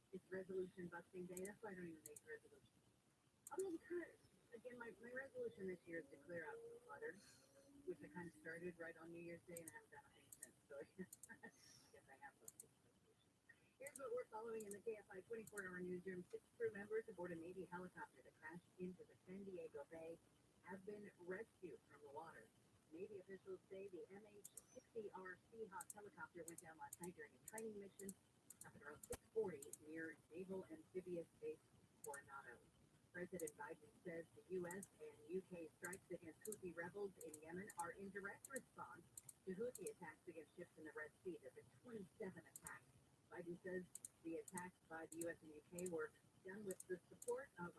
It's resolution busting day. That's why I don't even make resolutions. Although because, again, my resolution this year is to clear out some clutter, which I kind of started right on New Year's Day and I haven't done a thing since. So I guess I have those resolutions. Here's what we're following in the KFI 24-hour newsroom. 6 crew members aboard a Navy helicopter that crashed into the San Diego Bay have been rescued from the water. Navy officials say the MH-60R Seahawk helicopter went down last night during a training mission at around 6:40 near Naval Amphibious Base Coronado. President Biden says the U.S. and U.K. strikes against Houthi rebels in Yemen are in direct response to Houthi attacks against ships in the Red Sea. There have been 27 attacks. Biden says the attacks by the U.S. and U.K. were done with the support of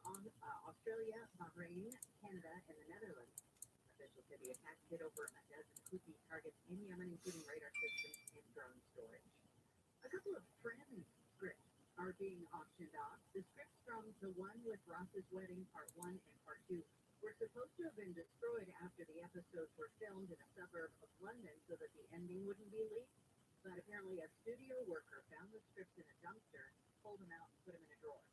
Australia, Bahrain, Canada, and the Netherlands. Officials say the attacks hit over a dozen Houthi targets in Yemen, including radar systems and drone storage. A couple of transcripts are being auctioned off. The scripts from The One with Ross's Wedding, Part 1 and Part 2, were supposed to have been destroyed after the episodes were filmed in a suburb of London so that the ending wouldn't be leaked. But apparently a studio worker found the scripts in a dumpster, pulled them out, and put them in a drawer.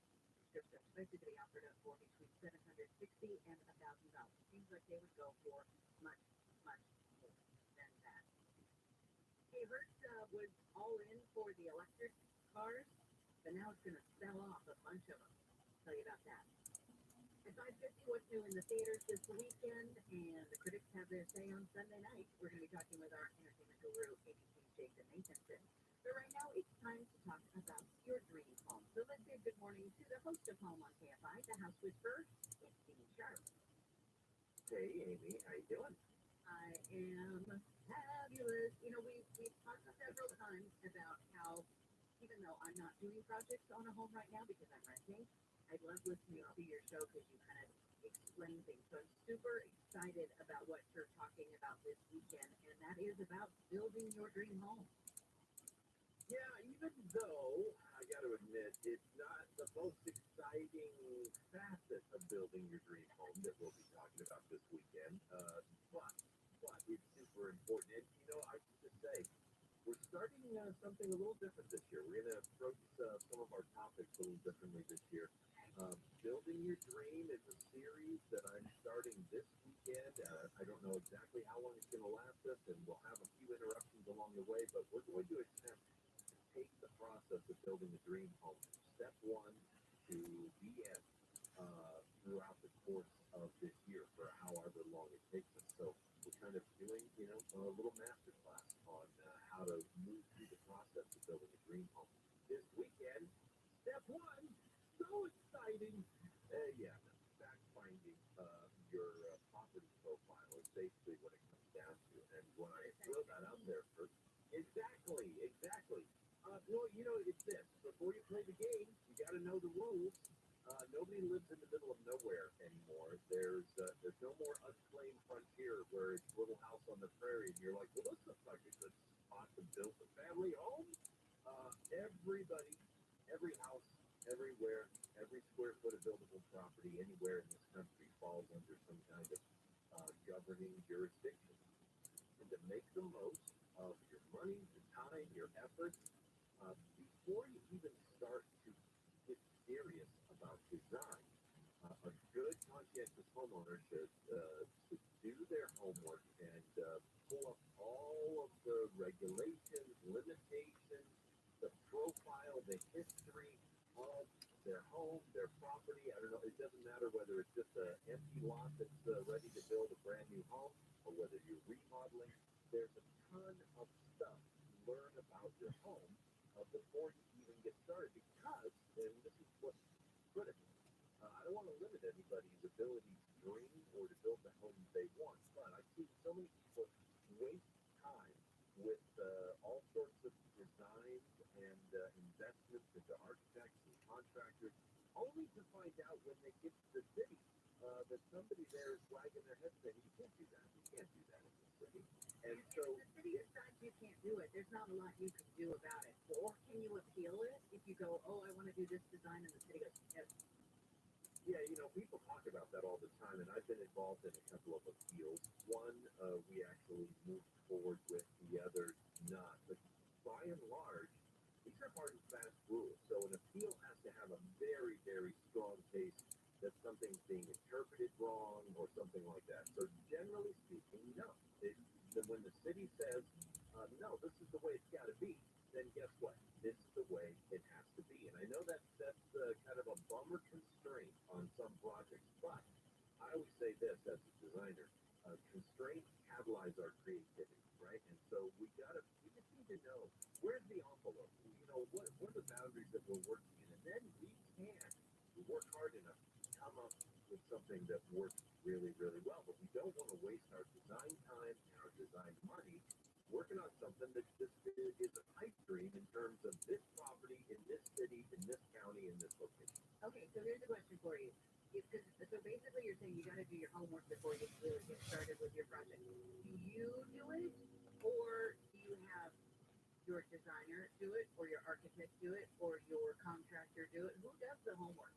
The scripts are expected to be offered up for between $760 and $1,000. Seems like they would go for much, much more than that. Hey, Hertz was all in for the electric cars, but now it's going to sell off a bunch of them. I'll tell you about that. At 5:50, what's new in the theaters this weekend, and the critics have their say on Sunday night. We're going to be talking with our entertainment guru, ABC's Jason Nathanson. But right now, it's time to talk about your dream home. So let's say good morning to the host of Home on KFI, the House Whisperer. It's Dean Sharp. Hey, Amy, how you doing? I am fabulous. You know, we've talked several times about how, even though I'm not doing projects on a home right now because I'm renting, I love listening to your show because you kind of explain things. So I'm super excited about what you're talking about this weekend, and that is about building your dream home. Yeah, even though I got to admit it's not the most exciting facet of building your dream home that we'll be talking about this weekend, but it's super important. And you know, I should just say we're starting something a little different this year. We're going to approach some of our topics a little differently this year. Building Your Dream is a series that I'm starting this weekend. I don't know exactly how long it's going to last us, and we'll have a few interruptions along the way, but we're going to attempt to take the process of building a dream home from step one to the end throughout the course of this year for however long it takes us. So we're kind of doing, you know, a little master class on how to move through the process of building a dream home. This weekend, it's this. Before you play the game, you got to know the rules. Nobody lives in the middle of nowhere anymore. There's no more unclaimed frontier where it's a little house on the prairie, and you're like, well, this looks like a good spot to build a family home. Everybody, every house, everywhere, every square foot of buildable property anywhere in this country falls under some kind of governing jurisdiction. And to make the most of your money, your time, your efforts, before you even start to get serious about design, a good conscientious homeowner should do their homework and pull up all of the regulations, limitations, the profile, the history of their home, their property. I don't know, it doesn't matter whether it's just an empty lot that's ready to build a brand new home or whether you're remodeling. There's a ton of stuff to learn about your home before you even get started, because, and this is what's critical, I don't want to limit anybody's ability to dream or to build the home they want, but I've seen so many people waste time with all sorts of designs and investments into architects and contractors, only to find out when they get to the city that somebody there is wagging their head saying, you can't do that, you can't do that in the city. And so the city decides you can't do it. There's not a lot you can do about it. Or can you appeal it if you go, oh, I want to do this design, and the city goes, yes. Yeah, people talk about that all the time, and I've been involved in a couple of appeals. One we actually moved forward with, the other not. But by and large, these are hard and fast rules. So an appeal has to have a very, very strong case that something's being interpreted wrong or something like that. So generally speaking, no. When the city says, no, this is the way it's got to be, then guess what? This is the way it has to be. And I know that's kind of a bummer constraint on some projects, but I always say this as a designer, constraints catalyze our creativity, right? And so we just need to know, where's the envelope? What are the boundaries that we're working in? And then we work hard enough to come up with something that works really, really well. But we don't want to waste our design time and our design money working on something that just is a pipe dream in terms of this property in this city, in this county, in this location. Okay, so here's a question for you. So basically you're saying you got to do your homework before you really get started with your project. Do you do it, or do you have your designer do it, or your architect do it, or your contractor do it? Who does the homework?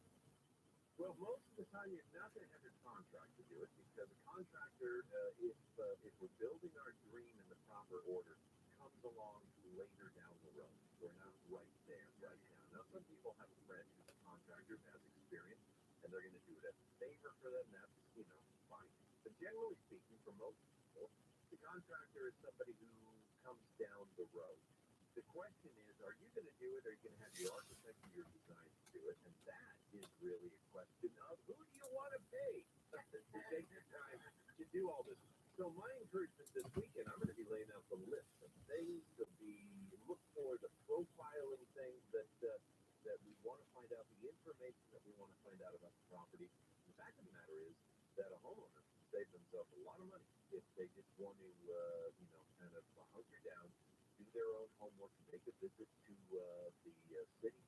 Well, most of the time you're not going to have your contractor do it, because a contractor, if we're building our dream in the proper order, comes along later down the road. We're not right there right now. Now, some people have a friend who's a contractor, has experience, and they're going to do it as a favor for them. That's, fine. But generally speaking, for most people, the contractor is somebody who comes down the road. The question is, are you going to do it, or are you going to have your architect or your designer do it? And that is really a question of, who do you want to pay to take the time to do all this? So my encouragement this weekend, I'm going to be laying out the list of things to look for, the profiling things that we want to find out, the information that we want to find out about the property. The fact of the matter is that a homeowner can save themselves a lot of money if they just want to, kind of hunker down, do their own homework, make a visit to the city,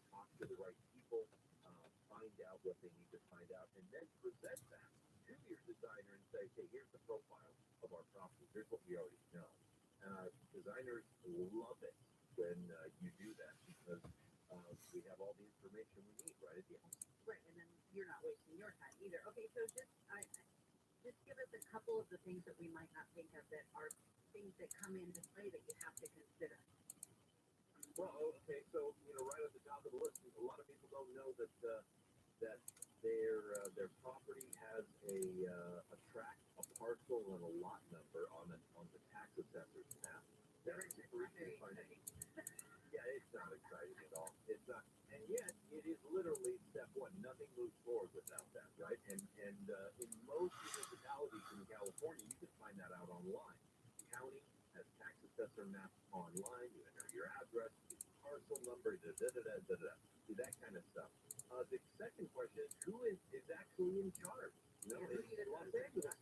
talk to the right people, find out what they need to find out, and then present that to your designer and say, hey, here's the profile of our property. Here's what we already know. Designers love it when you do that, because we have all the information we need right at the outset. Right, and then you're not wasting your time either. Okay, so just give us a couple of the things that we might not think of that are things that come into play that you have to consider. Well, okay, so right at the top of the list, a lot of people don't know that their property has a tract, a parcel, and a lot number on the tax assessor's map. That's super easy to find. Yeah, it's not exciting at all. It's not, and yet it is literally step one. Nothing moves forward without that, right? And in most municipalities in California, you can find that out online. County has tax assessor maps online. You enter your address, parcel number, do that kind of stuff. The second question is, who is actually in charge? In Los Angeles,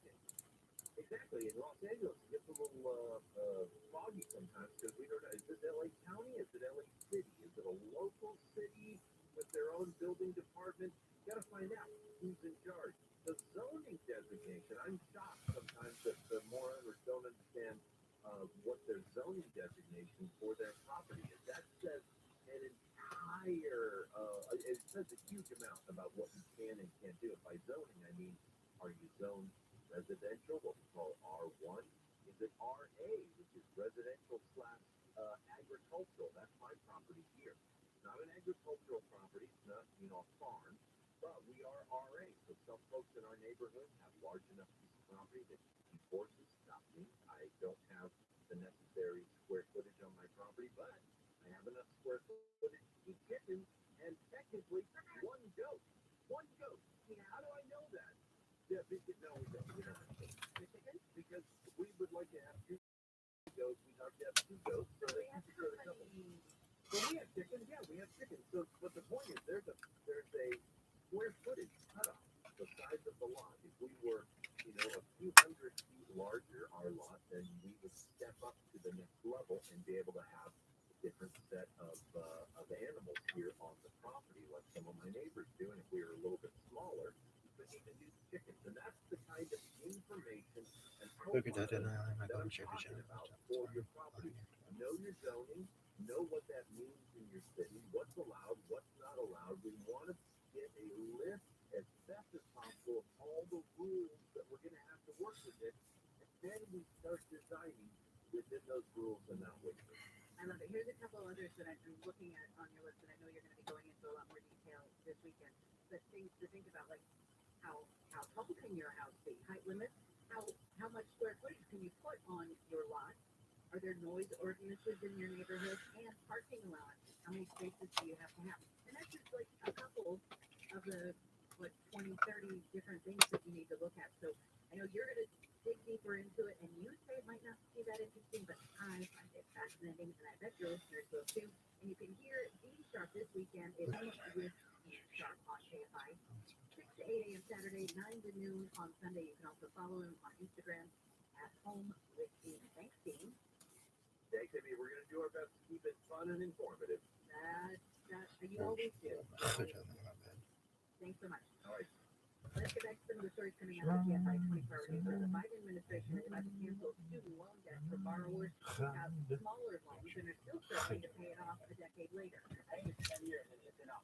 Exactly. In Los Angeles, it gets a little foggy sometimes because we don't know. Is it LA County? Is it LA City? Is it a local city with their own building department? You got to find out who's in charge. The zoning designation, I'm shocked sometimes that the moroners don't understand what their zoning designation for their property is. That says an it says a huge amount about what you can and can't do. And by zoning, I mean, are you zoned residential, what we call R1? Is it RA, which is residential slash agricultural? That's my property here. It's not an agricultural property. It's not, a farm, but we are RA. So some folks in our neighborhood have large enough piece of property that keep horses, stop me. I don't have the necessary square footage on my property, but I have enough square footage to keep chickens and technically one goat. One goat. How do I know that? Yeah, no, we don't. We don't have chickens because we would like to have two goats. We'd like to have two goats. So they have to share the couple. Well, we have chickens. Yeah, we have chickens. So, but the point is, there's a square footage cutoff, the size of the lot. If we were, a few hundred feet larger, our lot, then we would step up to the next level and be able to have a different set of animals here on the property, like some of my neighbors do. And if we were a little bit smaller, we couldn't even do chickens. And that's the kind of information and outline that I'm talking about for your property. Know your zoning, know what that means in your city, what's allowed, what's not allowed. We want to get a list as best as possible of all the rules that we're going to have to work within, and then we start designing within those rules and not within. I love it. Here's a couple others that I'm looking at on your list, and I know you're going to be going into a lot more detail this weekend. But things to think about, like how tall can your house be? Height limits? How much square footage can you put on your lot? Are there noise ordinances in your neighborhood? And parking allowances? How many spaces do you have to have? And that's just like a couple of the 20, 30 different things that you need to look at. So I know you're going to dig deeper into it, and you say it might not be that interesting, but I find it fascinating, and I bet your listeners will too. And you can hear Dean Sharp this weekend is with Dean Sharp on KFI, 6 to 8 a.m. Saturday, 9 to noon on Sunday. You can also follow him on Instagram at Home with Dean. Thanks, Dean. Thanks, Amy. We're going to do our best to keep it fun and informative. You always do. Thanks so much. All right. Let's get back to some of the stories coming out of the TFI 24-hour news. The Biden administration is about to cancel student loan debt for borrowers who have smaller loans and are still struggling to pay it off a decade later. I think 10 years is enough.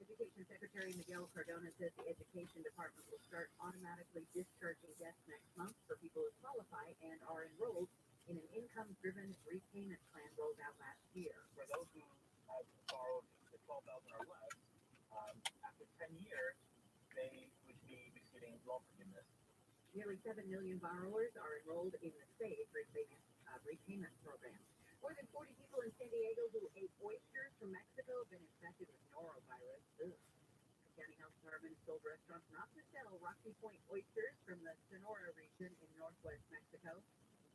Education Secretary Miguel Cardona says the Education Department will start automatically discharging debts next month for people who qualify and are enrolled in an income-driven repayment plan rolled out last year. For those who have borrowed the $12,000 or less, after 10 years, they would be receiving loan forgiveness. Nearly 7 million borrowers are enrolled in the SAVE repayment program. More than 40 people in San Diego who ate oysters from Mexico have been infected with norovirus. The county health department has told restaurants not to sell Rocky Point oysters from the Sonora region in northwest Mexico.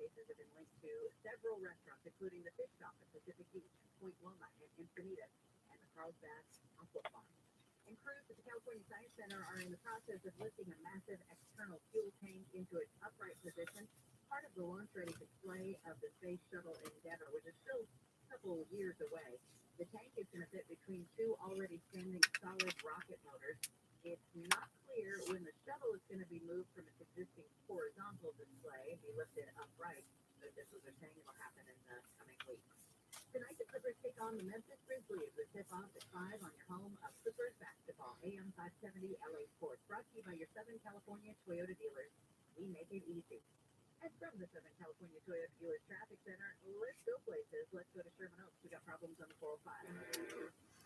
Cases have been linked to several restaurants, including the Fish Shop at Pacific Beach, Point Loma, and Encinitas, and the Carlsbad Aqua Farm. And crews at the California Science Center are in the process of lifting a massive external fuel tank into its upright position, part of the launch-ready display of the Space Shuttle Endeavour, which is still a couple years away. The tank is going to fit between two already standing solid rocket motors. It's not clear when the shuttle is going to be moved from its existing horizontal display and be lifted upright, but this is a saying it'll happen in the coming weeks. Tonight, the Clippers take on the Memphis Grizzlies with tip-off at 5 on your home of Clippers basketball. AM 570 LA Sports, brought to you by your Southern California Toyota dealers. We make it easy. And from the Southern California Toyota Dealers Traffic Center, let's go places. Let's go to Sherman Oaks. We got problems on the 405.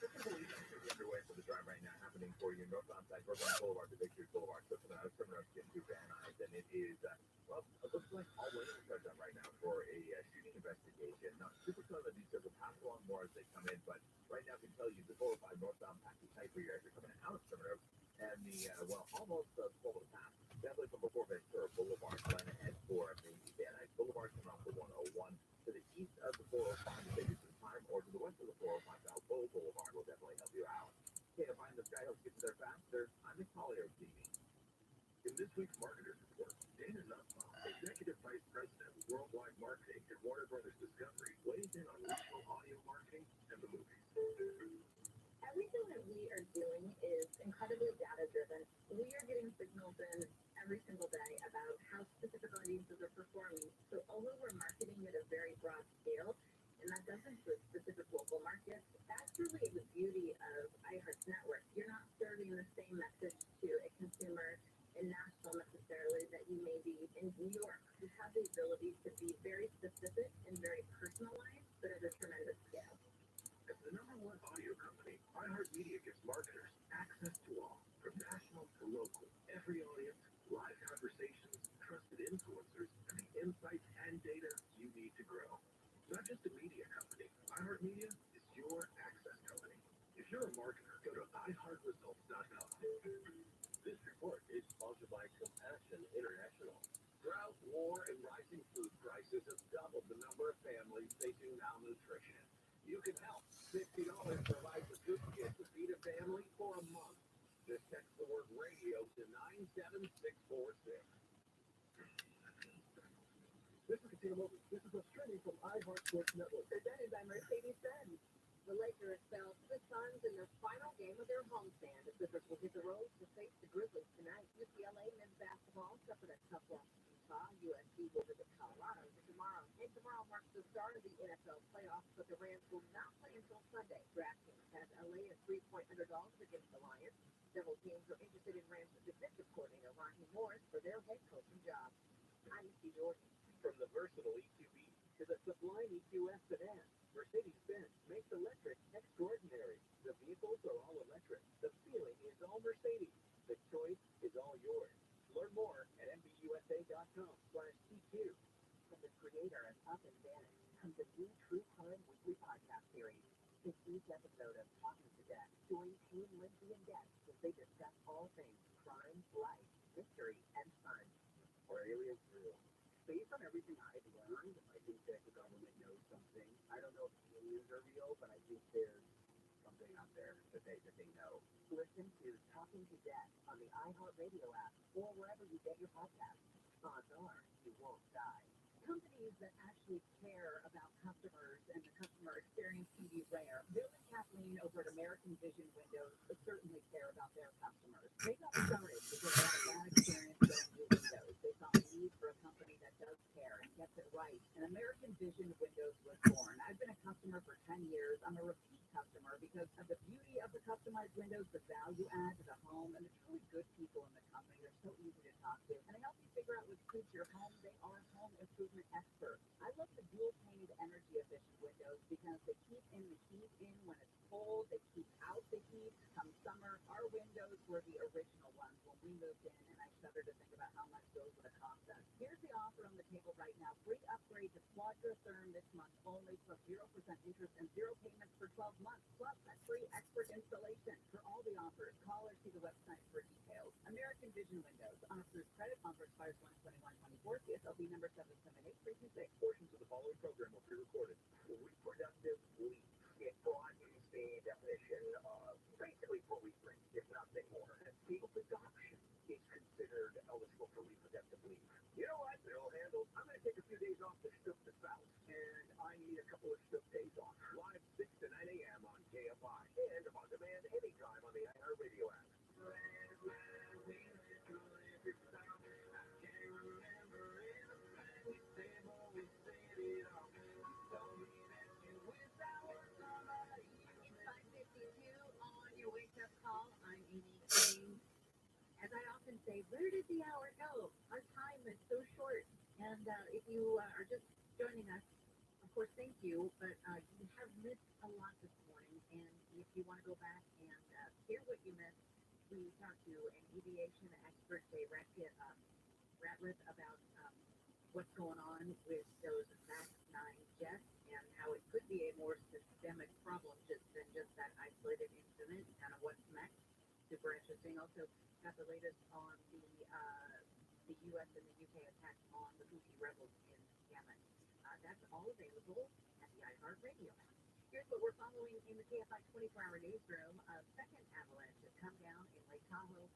Underway for the drive right now, happening for you northbound side, northbound Boulevard to Victory Boulevard. So for the Sherman Oaks get to Van Nuys, and it is, it looks like all lanes are shut down right now for a shooting investigation. Not super clear on the details, will pass along more as they come in, but right now I can tell you the 405 northbound pack is tight for you as you're coming out of Sherman Oaks, and almost full of the path. Definitely from before Ventura Boulevard, trying to head for maybe Van Nuys Boulevard, coming off the 101 to the east of the 405 to save you some time, or to the west of the 405 Balboa Boulevard will definitely help you out. Okay, to find the Skyhills, get to there faster. I'm Collier TV. In this week's Marketers Report, Dana are doing is incredibly data driven. We are getting signals in every single day about how specific audiences are performing. So although we're marketing at a very broad scale, and that does include specific local markets, that's really the beauty of iHeart's network. You're not serving the same message to a consumer in Nashville necessarily that you may be in New York. You have the ability to be very specific and very personalized, but at a tremendous scale. As the number one audio company, iHeartMedia gives marketers access to all, from national to local, every audience, live conversations, trusted influencers, and the insights and data you need to grow. Not just a media company, iHeartMedia is your access company. If you're a marketer, go to iHeartResults.com. This report is sponsored by Compassion International. Drought, war, and rising food prices have doubled the number of families facing malnutrition. You can help. $50 provides a good kit to feed a family for a month. Just text the word radio to 97646. This is Katina Moses. This is a streaming from iHeart Sports Network. Presented by Mercedes-Benz. The Lakers fell to the Suns in their final game of their homestand. The Clippers will hit the road to face the Grizzlies tonight. UCLA men's basketball suffered a tough loss to Utah. USC will visit Colorado tomorrow. And tomorrow marks the start of the NFL playoffs, but the Rams will not play until Sunday. DraftKings has LA as 3-point underdogs against the Lions. Several teams are interested in Rams defensive coordinator Raheem Morris for their head coaching job. I'm Nikki Jordan. From the versatile EQB to the sublime EQS sedan, Mercedes-Benz makes electric extraordinary. The vehicles are all electric. The feeling is all Mercedes. The choice is all yours. Learn more at MBUSA.com/TQ. From the creator of Up and Vanished comes a new true crime weekly podcast series. In each episode of Talking to Death, join Kane, Lindsay, and Death as they discuss all things crime, life, mystery, and fun. Are aliens real? Based on everything I've learned, I think that the government knows something. I don't know if aliens are real, but I think there's something out there that they know. Listen to Talking to Death on the iHeartRadio app or wherever you get your podcasts. Odds are you won't die. Companies that actually care about customers and the customer experience can be rare. Bill and Kathleen over at American Vision Windows certainly care about their customers. They got started because they had a bad experience getting new windows. They saw a need for a company that does care and gets it right. And American Vision Windows was born. I've been a customer for 10 years. I'm a repeat customer because of the beauty of the customized windows, the value add to the home, and the truly good people in the company. They're so easy to talk to. And they help you figure out what suits your home. They are home improvement experts. I love the dual painted energy efficient windows because they keep in the heat in when it's cold. They keep out the heat. Come summer, our windows were the original ones when we moved in, and I shudder to think about how much those would have cost us. Here's the offer on the table right now. Free upgrade to Quadratherm this month only, plus 0% interest and 0 payments for 12 months, plus a free expert installation. For all the offers, call or see the website for details. American Vision Windows on approved credit. Offer expires 1/21/24. CSLB number 778-326. Portions of the following program were pre-recorded. Reproductive bleach. It broadens the definition of basically what we bring, if nothing more. And fetal adoption is considered eligible for reproductive leave. You know what? They're all handled. I'm going to take a few days off to stoop the south, and I need a couple of stoop days off. Live 6 to 9 a.m. on KFI. And on demand anytime on the iHeartRadio app. As I often say, where did the hour go? Our time is so short. And if you are just joining us, of course, thank you. But you have missed a lot this morning. And if you want to go back and hear what you missed, we talked to an aviation expert, Jay Ratliff, about what's going on with those MAX 9 jets and how it could be a more systemic problem than just that isolated incident. Kind of what's next. Super interesting. Also, got the latest on the U.S. and the U.K. attack on the Houthi rebels in Yemen. That's all available at the iHeartRadio app. Here's what we're following in the KFI 24-hour newsroom. A second avalanche has come down in Lake Tahoe,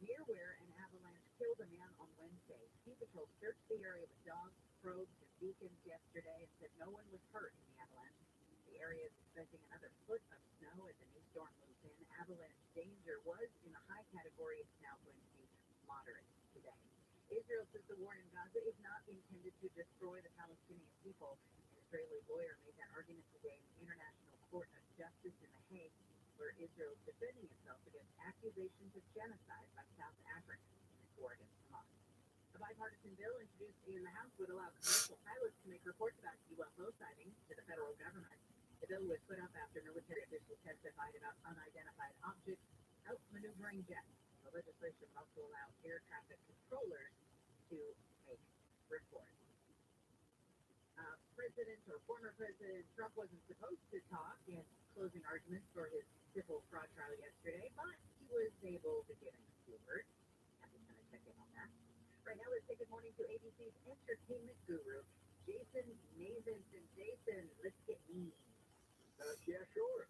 near where an avalanche killed a man on Wednesday. Ski Patrol searched the area with dogs, probes, and beacons yesterday and said no one was hurt in the avalanche. The area is expecting another foot of snow as the new storm moves in. Avalanche war in Gaza is not intended to destroy the Palestinian people. An Israeli lawyer made that argument today in the International Court of Justice in The Hague, where Israel is defending itself against accusations of genocide by South Africans in its war against Hamas. A bipartisan bill introduced in the House would allow commercial pilots to make reports about UFO sightings to the federal government. The bill was put up after military officials testified about unidentified objects outmaneuvering jets. The legislation will also allow air traffic controllers to make reports. President or former President Trump wasn't supposed to talk in closing arguments for his civil fraud trial yesterday, but he was able to get in a few words. I'm just going to check in on that. Right now, let's say good morning to ABC's entertainment guru, Jason Navins. And Jason, let's get mean. Yeah, sure.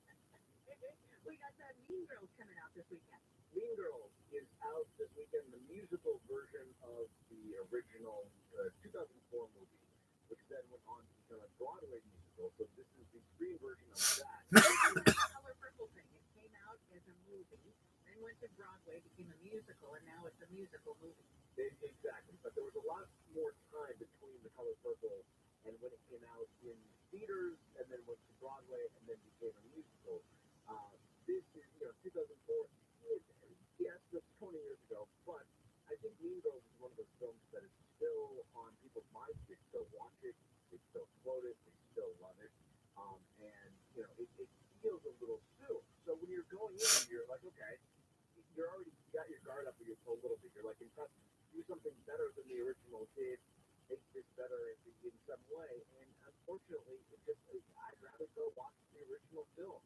We got that Mean Girls coming out this weekend. Mean Girls is out this weekend, the musical version of the original 2004 movie, which then went on to become a Broadway musical. So this is the screen version of that. The Color Purple thing. It came out as a movie, then went to Broadway, became a musical, and now it's a musical movie. Exactly. But there was a lot more time between The Color Purple and when it came out in theaters, and then went to Broadway, and then became a musical. This is, 2004. Yes, that's 20 years ago, but I think Mean Girls is one of those films that is still on people's minds. They still watch it, they still quote it, they still love it, and it feels a little soon. So when you're going in, you're like, okay, you're already got your guard up a little bit. You're like, impressed, do something better than the original did, make this better in some way. And unfortunately, I'd rather go watch the original film.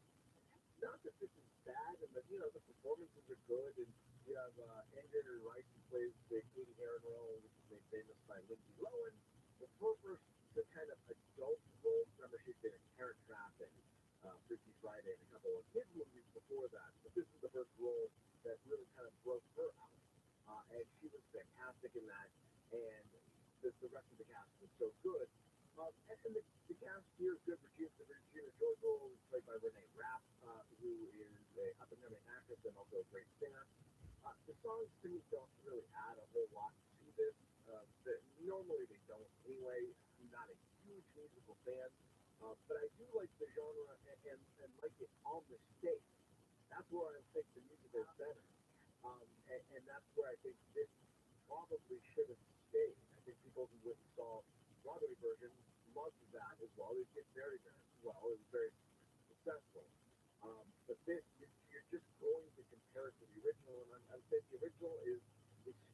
Not that this is bad, and the performances are good, and you have Andrea Rice who plays the Katie Heron role, which is made famous by Lindsay Lohan. The kind of adult role, remember she's been in Parent Trap and Freaky Friday and a couple of kids movies before that, but this is the first role that really kind of broke her out, and she was fantastic in that, and the rest of the cast was so good. And the cast here is good. Regina George is played by Renee Rapp, who is an up-and-coming actress and also a great singer. The songs to me don't really add a whole lot to this. Normally they don't anyway. I'm not a huge musical fan, but I do like the genre and like it on the stage. That's where I think the musical is better. And that's where I think this probably should have stayed. I think people who went and saw Broadway version loved that as well. It did very, very well. It was very successful. But this, you're just going to compare it to the original, and I'm saying the original is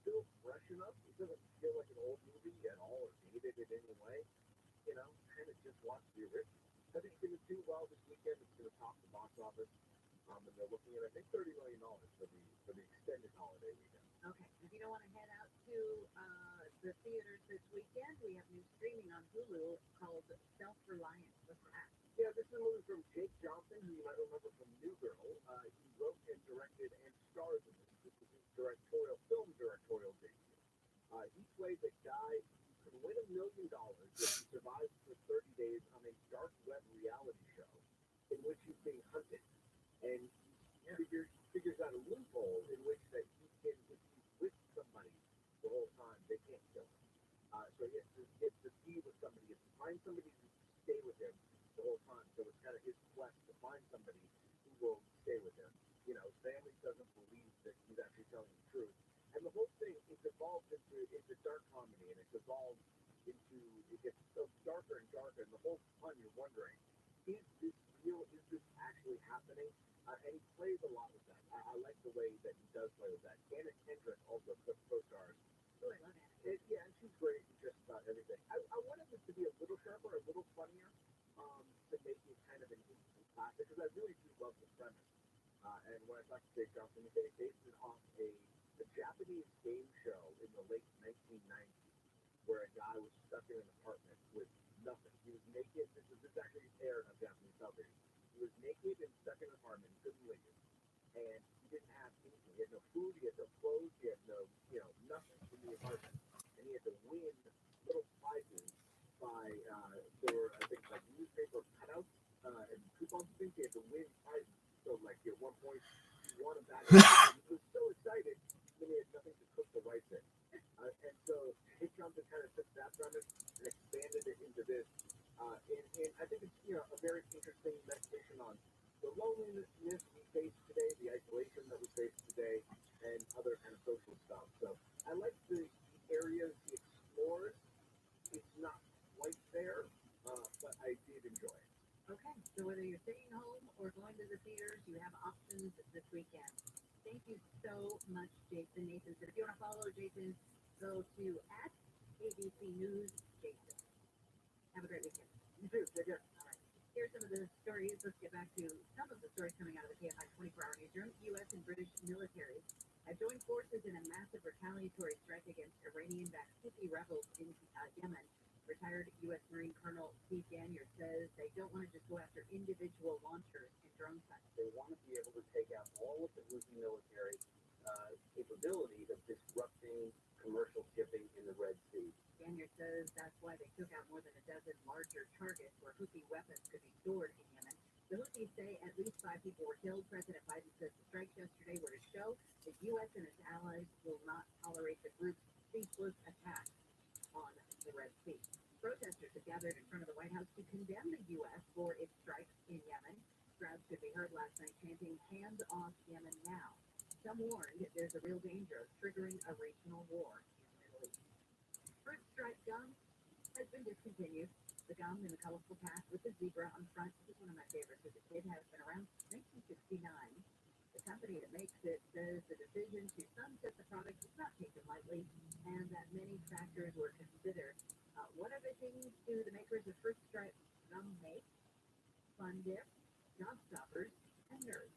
still fresh enough. It doesn't feel like an old movie at all or dated in any way. Kind of just watch the original. I think it's going to do well this weekend. It's going to top the box office. And they're looking at, I think, $30 million for the extended holiday weekend. Okay, if you don't want to head out to the theaters this weekend, we have new streaming on Hulu called Self-Reliant. What's that? Yeah, this is a movie from Jake Johnson, who you might remember from New Girl. He wrote and directed and stars in this. This is his film directorial debut. He plays a guy who can win $1 million if he survives for 30 days on a dark web reality show in which he's being hunted. And he figures out a loophole in which that he can, if he's with somebody the whole time, they can't kill him. So he has to be with somebody, he has to find somebody to stay with him the whole time. So it's kind of his quest to find somebody who will stay with him. His family doesn't believe that he's actually telling the truth. And the whole thing, it's evolved into dark comedy, and it's evolved it gets so darker and darker, and the whole time you're wondering, is this real? Is this actually happening? And he plays a lot with that. I like the way that he does play with that. Anna Kendrick also co-stars. Oh, I love that. Yeah, and she's great in just about everything. I wanted this to be a little sharper, a little funnier, to make it kind of an instant classic, because I really do love the premise. And when I talked to Jake Johnson, he said he based it off a Japanese game show in the late 1990s, where a guy was stuck in an apartment with nothing. He was naked. This actually aired on Japanese television. He was naked and stuck in an apartment, couldn't leave. And he didn't have anything. He had no food, he had no clothes, he had no, nothing in the apartment. And he had to win little prizes by, there were, I think, like newspaper cutouts and coupons and things. He had to win prizes. So, like, at one point, he won a bag of rice. He was so excited, then he had nothing to cook the rice in. And so it comes and kind of took that premise and expanded it into this. And I think it's a very interesting meditation on the loneliness we face today, the isolation that we face today, and other kind of social stuff. So I like the areas he explores. It's not quite there, but I did enjoy it. Okay, so whether you're staying home or going to the theaters, you have options this weekend. Thank you so much, Jason Nathan. If you want to follow Jason, go to @ABC News Jason. Have a great weekend. You too. Take care. All right. Here's some of the stories. Let's get back to some of the stories coming out of the KFI 24-hour newsroom. U.S. and British militaries have joined forces in a massive retaliatory strike against Iranian-backed Houthi rebels in Yemen. Retired U.S. Marine Colonel Steve Danier says they don't want to just go after individual launchers and drone sites. They want to be able to take out all of the Houthi military capabilities of disrupting commercial shipping in the Red Sea. Danier says that's why they took out more than a dozen larger targets where Houthi weapons could be stored in Yemen. The Houthis say at least 5 people were killed. President Biden says the strikes yesterday were to show the U.S. and its allies will not tolerate the group's ceaseless attacks on the Red Sea. Protesters have gathered in front of the White House to condemn the U.S. for its strikes in Yemen. Crowds could be heard last night chanting, "Hands off Yemen now." Some warned there's a real danger of triggering a regional war in the Middle East. First strike gum has been discontinued. The gum in the colorful pack with the zebra on the front is one of my favorites as a kid, has been around since 1969. The company that makes it says the decision to sunset the product was not taken lightly and that many factors were considered. What other things do the makers of First Strike gum make? Fun dip, job stoppers, and nerds.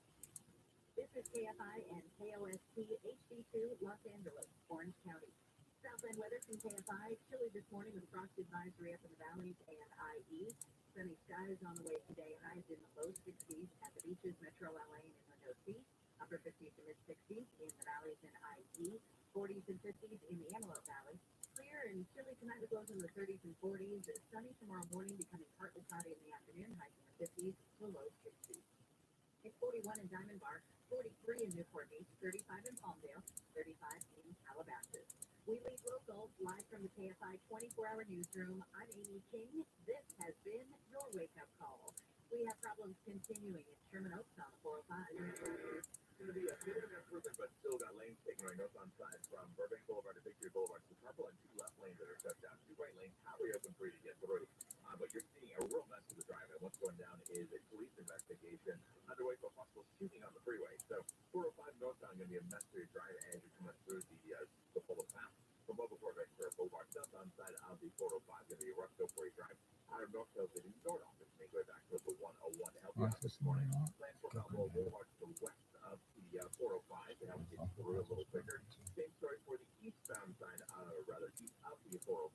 This is KFI and KOST HD2 Los Angeles, Orange County. Southland weather from KFI. Chilly this morning with frost advisory up in the valleys and IE. Sunny skies on the way today. Highs in the low 60s at the beaches, Metro LA and Inland OC. Upper 50s to mid 60s in the valleys and IE. 40s and 50s in the Antelope Valley. Clear and chilly tonight with lows in the 30s and 40s. Sunny tomorrow morning, becoming partly cloudy in the afternoon. Highs in the 50s to low 60s. It's 41 in Diamond Bar, 43 in Newport Beach, 35 in Palmdale, 35 in Calabasas. We lead local, live from the KFI 24-hour newsroom. I'm Amy King. This has been your wake-up call. We have problems continuing in Sherman Oaks on the 405. It's going to be a bit of an improvement, but still got lanes taken right north on side from Burbank Boulevard to Victory Boulevard to Purple, and 2 left lanes that are shut down. 2 right lanes are reopened for you to get through. But you're seeing a real mess of the drive, and what's going down is a police investigation underway for possible shooting on the freeway. So 405 northbound going to be a mess for your drive as you're coming through the full path from before Victory Boulevard. South on side of the 405 going to be a rough go for your drive out of North Hills and North Office. Make way back to the 101 to help you out this morning. Plans for Balboa Boulevard to the west of the 405 to help get you through a little quicker. Same story for the eastbound side, rather east of the 405.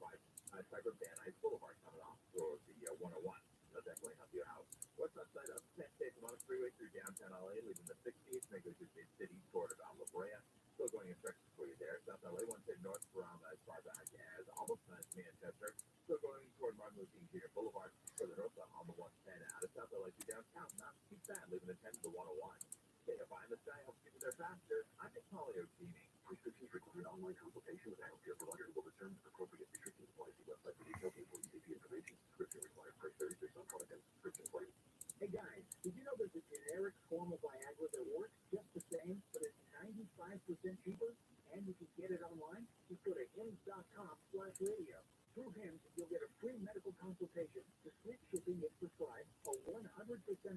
Type of Van Nuys Boulevard coming off for the 101. That'll definitely help you out. West side of San State Mountain Freeway through downtown LA, leaving the 60th, make it to the city toward about La Brea. Still going instructions for you there. South LA 110 north from as far back as almost Manchester. Still going toward Martin Luther King Jr. Boulevard further north on the 110 out of South LA to downtown. Not too bad, leaving the 10 to the 101. KFI in the sky helps get you there faster. I'm Nick Polio teaming. Prescriptions require online consultation with a healthcare provider who will determine if appropriate prescriptions apply. See website for details and safety information. Prescription required price 36 on product and prescription claim. Hey guys, did you know there's a generic form of Viagra that works just the same, but it's 95% cheaper, and you can get it online? Just go to hims.com/radio. Through Hims, you'll get a free medical consultation, discreet shipping if prescribed, a 100%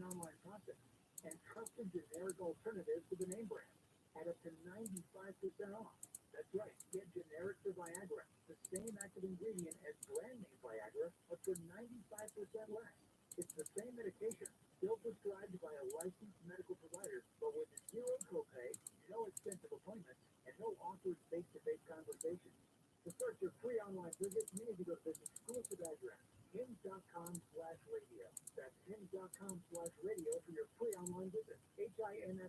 online process, and trusted generic alternatives to the name brand at up to 95% off. That's right, get generic for Viagra, the same active ingredient as brand name Viagra, but for 95% less. It's the same medication, still prescribed by a licensed medical provider, but with zero copay, no expensive appointments, and no awkward face-to-face conversations. To start your free online visit, you need to go to this exclusive address, hims.com/radio. That's hims.com/radio for your free online visit. HINS.com/RADIO.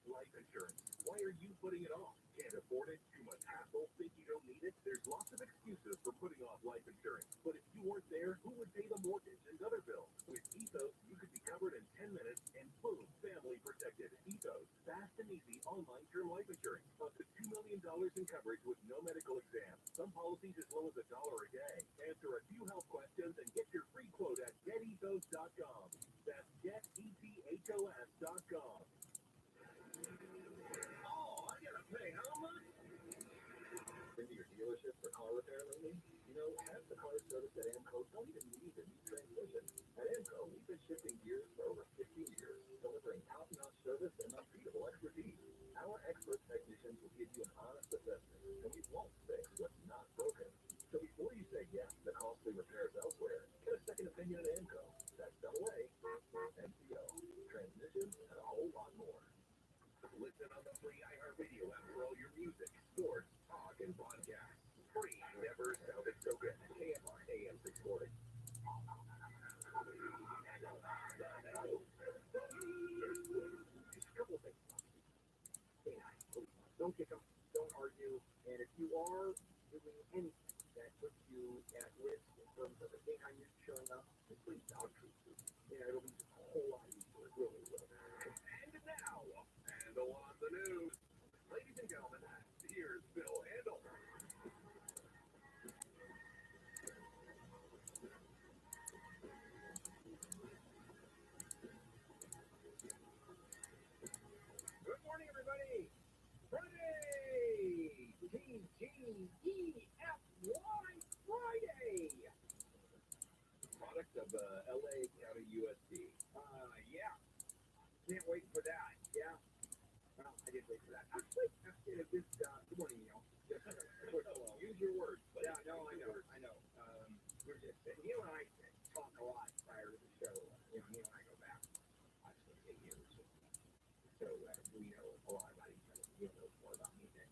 Life insurance. Why are you putting it off? Can't afford it? Too much hassle? Think you don't need it? There's lots of excuses for putting off life insurance. But if you weren't there, who would pay the mortgage and other bills? With Ethos, you could be covered in 10 minutes and boom, family protected. Ethos, fast and easy online term life insurance. Up to $2 million car repair lately? You know, half the car service at AMCO don't even need a new transmission. At AMCO, we've been shifting gears for over 50 years, delivering top-notch service and unbeatable expertise. Our expert technicians will give you an honest assessment, and we won't fix what's not broken. So before you say yes to costly repairs elsewhere, get a second opinion at AMCO. That's AA, MCO, transmissions, and a whole lot more. Listen on the free iHeartRadio app for all your music, sports, talk, and podcasts. Free never sounded so good. KMR AM 640. Just a couple of things. Don't kick them, don't argue, and if you are doing anything that puts you at risk in terms of a canine unit showing up, just please dog treat. It'll be a whole lot easier. It really will. And now, Handle on the news. Ladies and gentlemen, here's Bill Handle. Good morning, everybody. Friday! TGEFY Friday! Product of LA County USD. Yeah. Can't wait for that. Yeah. Well, I did wait for that. Actually, this, good morning, Neil. Use your words. Yeah, no, I know. We're just, Neil and I talk a lot prior to the show. Neil and I go back, actually, 8 years. So, we know a lot about each other. Neil knows more about me than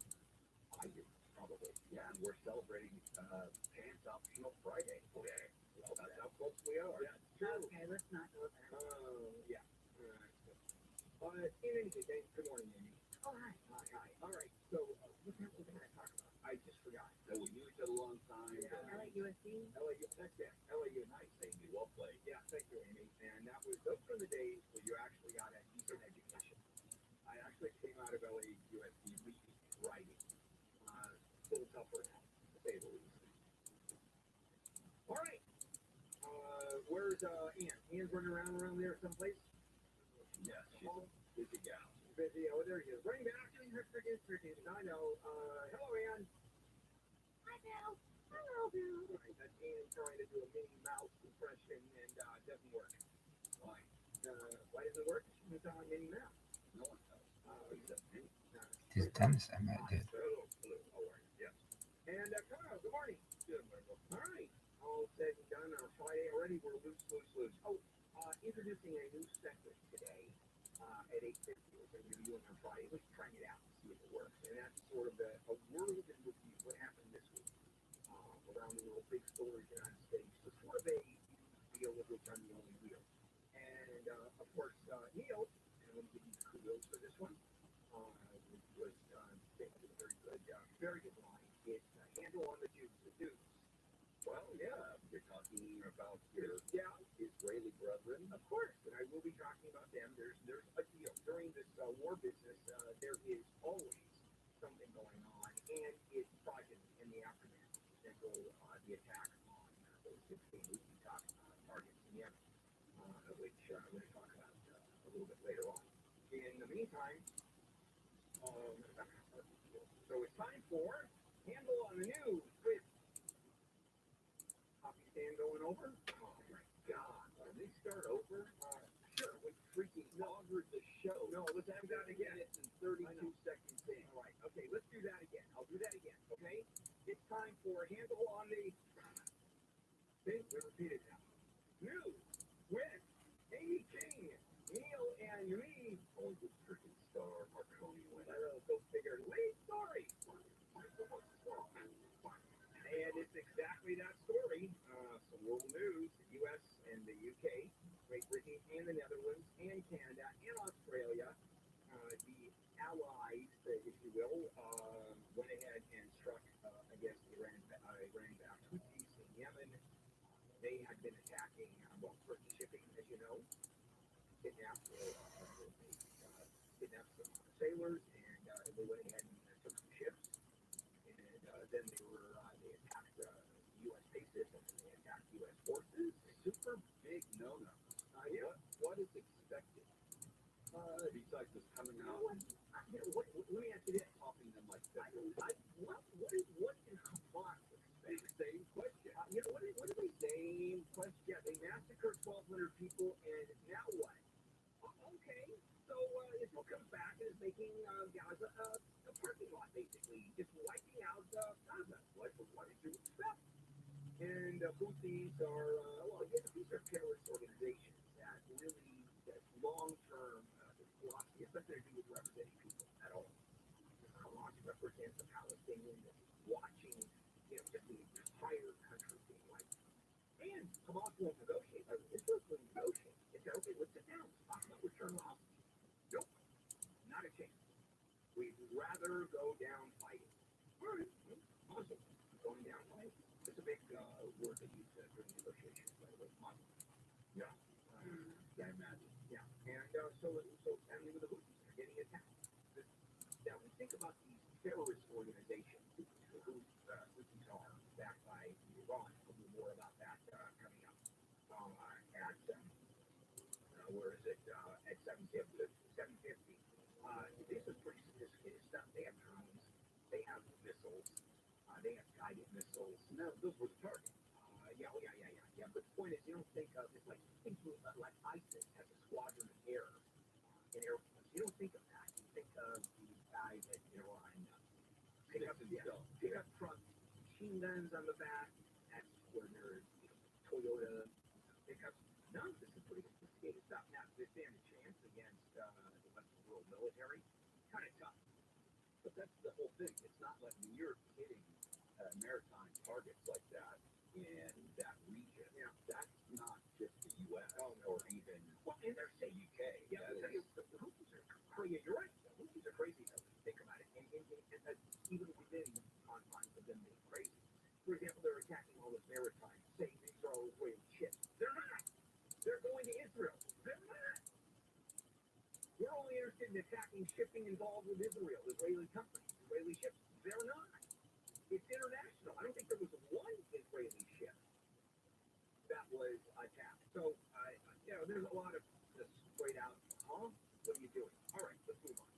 I do, probably. Yeah, and we're celebrating Pants Optional Friday. Okay. Well, that's how close we are. Yeah, true. Okay, let's not go there. Yeah. In any case, good morning, Amy. Oh, hi. Hi. All right. So, what can I talk about? I just forgot. So we knew each other a long time. Yeah. LAUSD? LAU, that's it. LAU, nice. Thank you. Well played. Yeah, thank you, Amy. And those were the days where you actually got a decent education. I actually came out of LAUSD reading, writing. A little tougher now, to say the least. All right. Where's Ann? Ann's running around there someplace? Yes, she's a busy gal. Busy. Oh, there he is. Running back doing her freaking. I know. Hello, Ann. Hi, Bill. Hello, Bill. All right, that's Ann trying to do a Minnie Mouse impression and doesn't work. Why? Why doesn't it work? She's on Minnie Mouse. No one knows. Except me. This Dennis I met did. Hello. How are you? Yes. And Kyle, good morning. Good morning. All right. All said and done on Friday already. We're loose. Oh, introducing a new segment today at 8:50. We're going to be doing on Friday. Let's try it out and see if it works. And that's sort of a world in review. What happened this week around the world, big stories in the United States. So sort of a deal with which I'm the only wheel. And of course, Neil, and I'm going to give you kudos for this one. Which was very good line. It's handle on the Jews, the dudes. Well, yeah, you're talking about your Yeah, Israeli brethren. of course, and I will be talking about them. There's during this war business, there is always something going on, and it's progeny in the aftermath. Example, the attack on those 16 we can talk targets in Yemen, which I'm going to talk about a little bit later on. In the meantime, so it's time for Handle on the News with copy stand going over. Oh my God! Can they start over? Sure. We freaking augured the show. No, let's do that again. Minutes and 32 seconds in. All right. Okay, let's do that again. I'll do that again. Okay. It's time for Handle on the. See, we repeated now. News with Amy King, Neil, and me. Oh, the freaking star Marconi went. I don't know. Go figure. Lead story. And it's exactly that story. Some world news: the U.S. and the U.K., Great Britain and the Netherlands, and Canada and Australia, the allies, if you will, went ahead and struck against Iran-backed Houthis in Yemen. They had been attacking, Turkish shipping, as you know, kidnapped some sailors, and they went ahead and took some ships. And then they attacked U.S. bases, and then they attacked U.S. forces. Super big no-no. Yeah. What is expected? Besides just coming out and Let me ask you this. popping them like this. What is Hamas Same question. What are they? Same question. Yeah, they massacred 1,200 people, and now what? Okay, so Israel comes back and is making Gaza a parking lot, basically, just wiping out Gaza. What did you expect? And Houthis are, these are terrorist organizations that really, that long-term philosophy has nothing to do with representing people at all. Hamas represents the Palestinians watching, just the entire country being wiped. And Hamas won't negotiate. Israel will negotiate. They say, okay, let's sit down. Talk about return of hostage. Nope, not a chance. We'd rather go down fighting. All right, awesome. Going down fighting. It's a big word they use during negotiations, by the way. Awesome. Yeah. I imagine. Yeah. And so with the Houthis, they're getting attacked. Now, we think about these terrorist organizations, Houthis are backed by Iran. We'll do more about that coming up at, where is it? At 750. This is pretty sophisticated stuff. They have drones. They have missiles. They have guided missiles. No, those were the target. Yeah. But the point is, you don't think of it's like ISIS has a squadron of air in Air Force. You don't think of that. You think of these guys at Iran. Pick up trucks, machine guns on the back. That's where they're Toyota pickups. No, this is pretty sophisticated stuff. Now, they stand a chance against the Western world military. Kind of tough. But that's the whole thing. It's not like when you're hitting maritime targets like that in that region. Yeah, that's not just the U.S. Or even and they're the UK. Yeah, the Houthis are crazy. You're right. The Houthis are crazy. Think about it. And even within the confines of them being crazy. For example, they're attacking all the maritime, saying these are all Israeli ships. They're not. They're going to Israel. They're not. We're only interested in attacking shipping involved with Israel, Israeli companies, Israeli ships. They're not. It's international. I don't think there was one Israeli ship that was attacked. So, there's a lot of this straight out, what are you doing? All right, let's move on.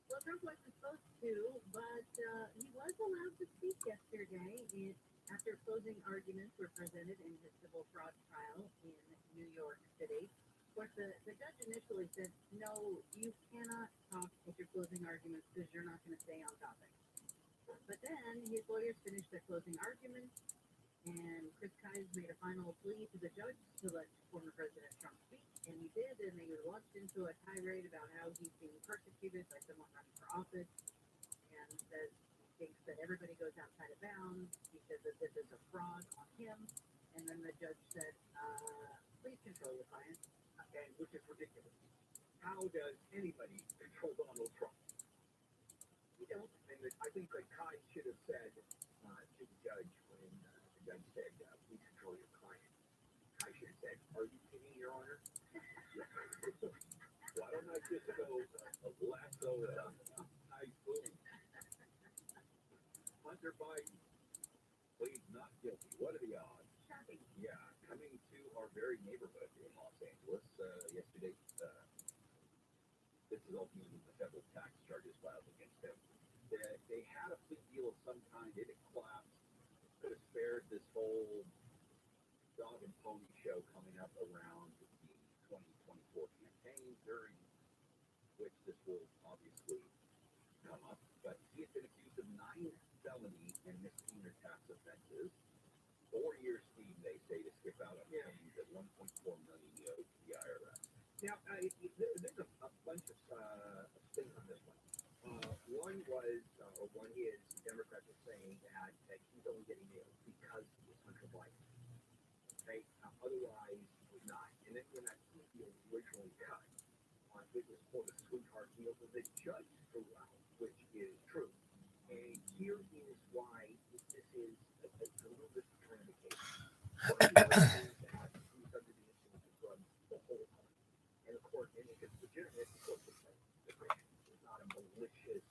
Well, Trump wasn't supposed to, but he was allowed to speak yesterday after closing arguments were presented in his civil fraud trial in New York City. Of course, the judge initially said, no, you cannot talk at your closing arguments because you're not going to stay on topic. But then his lawyers finished their closing arguments, and Chris Kise made a final plea to the judge to let former President Trump speak, and he did, and they launched into a tirade about how he's being persecuted by someone running for office, and says he thinks that everybody goes outside of bounds. He says that this is a fraud on him, and then the judge said, please control your client, and which is ridiculous. How does anybody control Donald Trump? You don't. And I think that Kai should have said to the judge when the judge said, please control your client. Kai should have said, are you kidding, Your Honor? Why don't I just go lasso nice boom? Hunter Biden pleads not guilty. What are the odds? shocking. Yeah, coming to our very neighborhood in Los Angeles yesterday. This is ultimately the federal tax charges filed against him. They had a plea deal of some kind. It had collapsed. Could have spared this whole dog and pony show coming up around the 2024 campaign, during which this will obviously come up. But he had been accused of 9 felony and misdemeanor tax offenses. 4 years scheme, they say, to skip out on fees at $1.4 million he owed to the IRS. Now, there's a bunch of things on this one. One is the Democrats are saying that he's only getting nailed because he was Hunter Biden. Okay? Otherwise, he was not. And then when that plea deal was originally cut, it was for the sweetheart deal that the judge threw out, which is true. And here is why this is a little bit of the case. One of the other things that he's under the influence of drugs the whole time. And of course, and if it's legitimate, of course, it's not a malicious,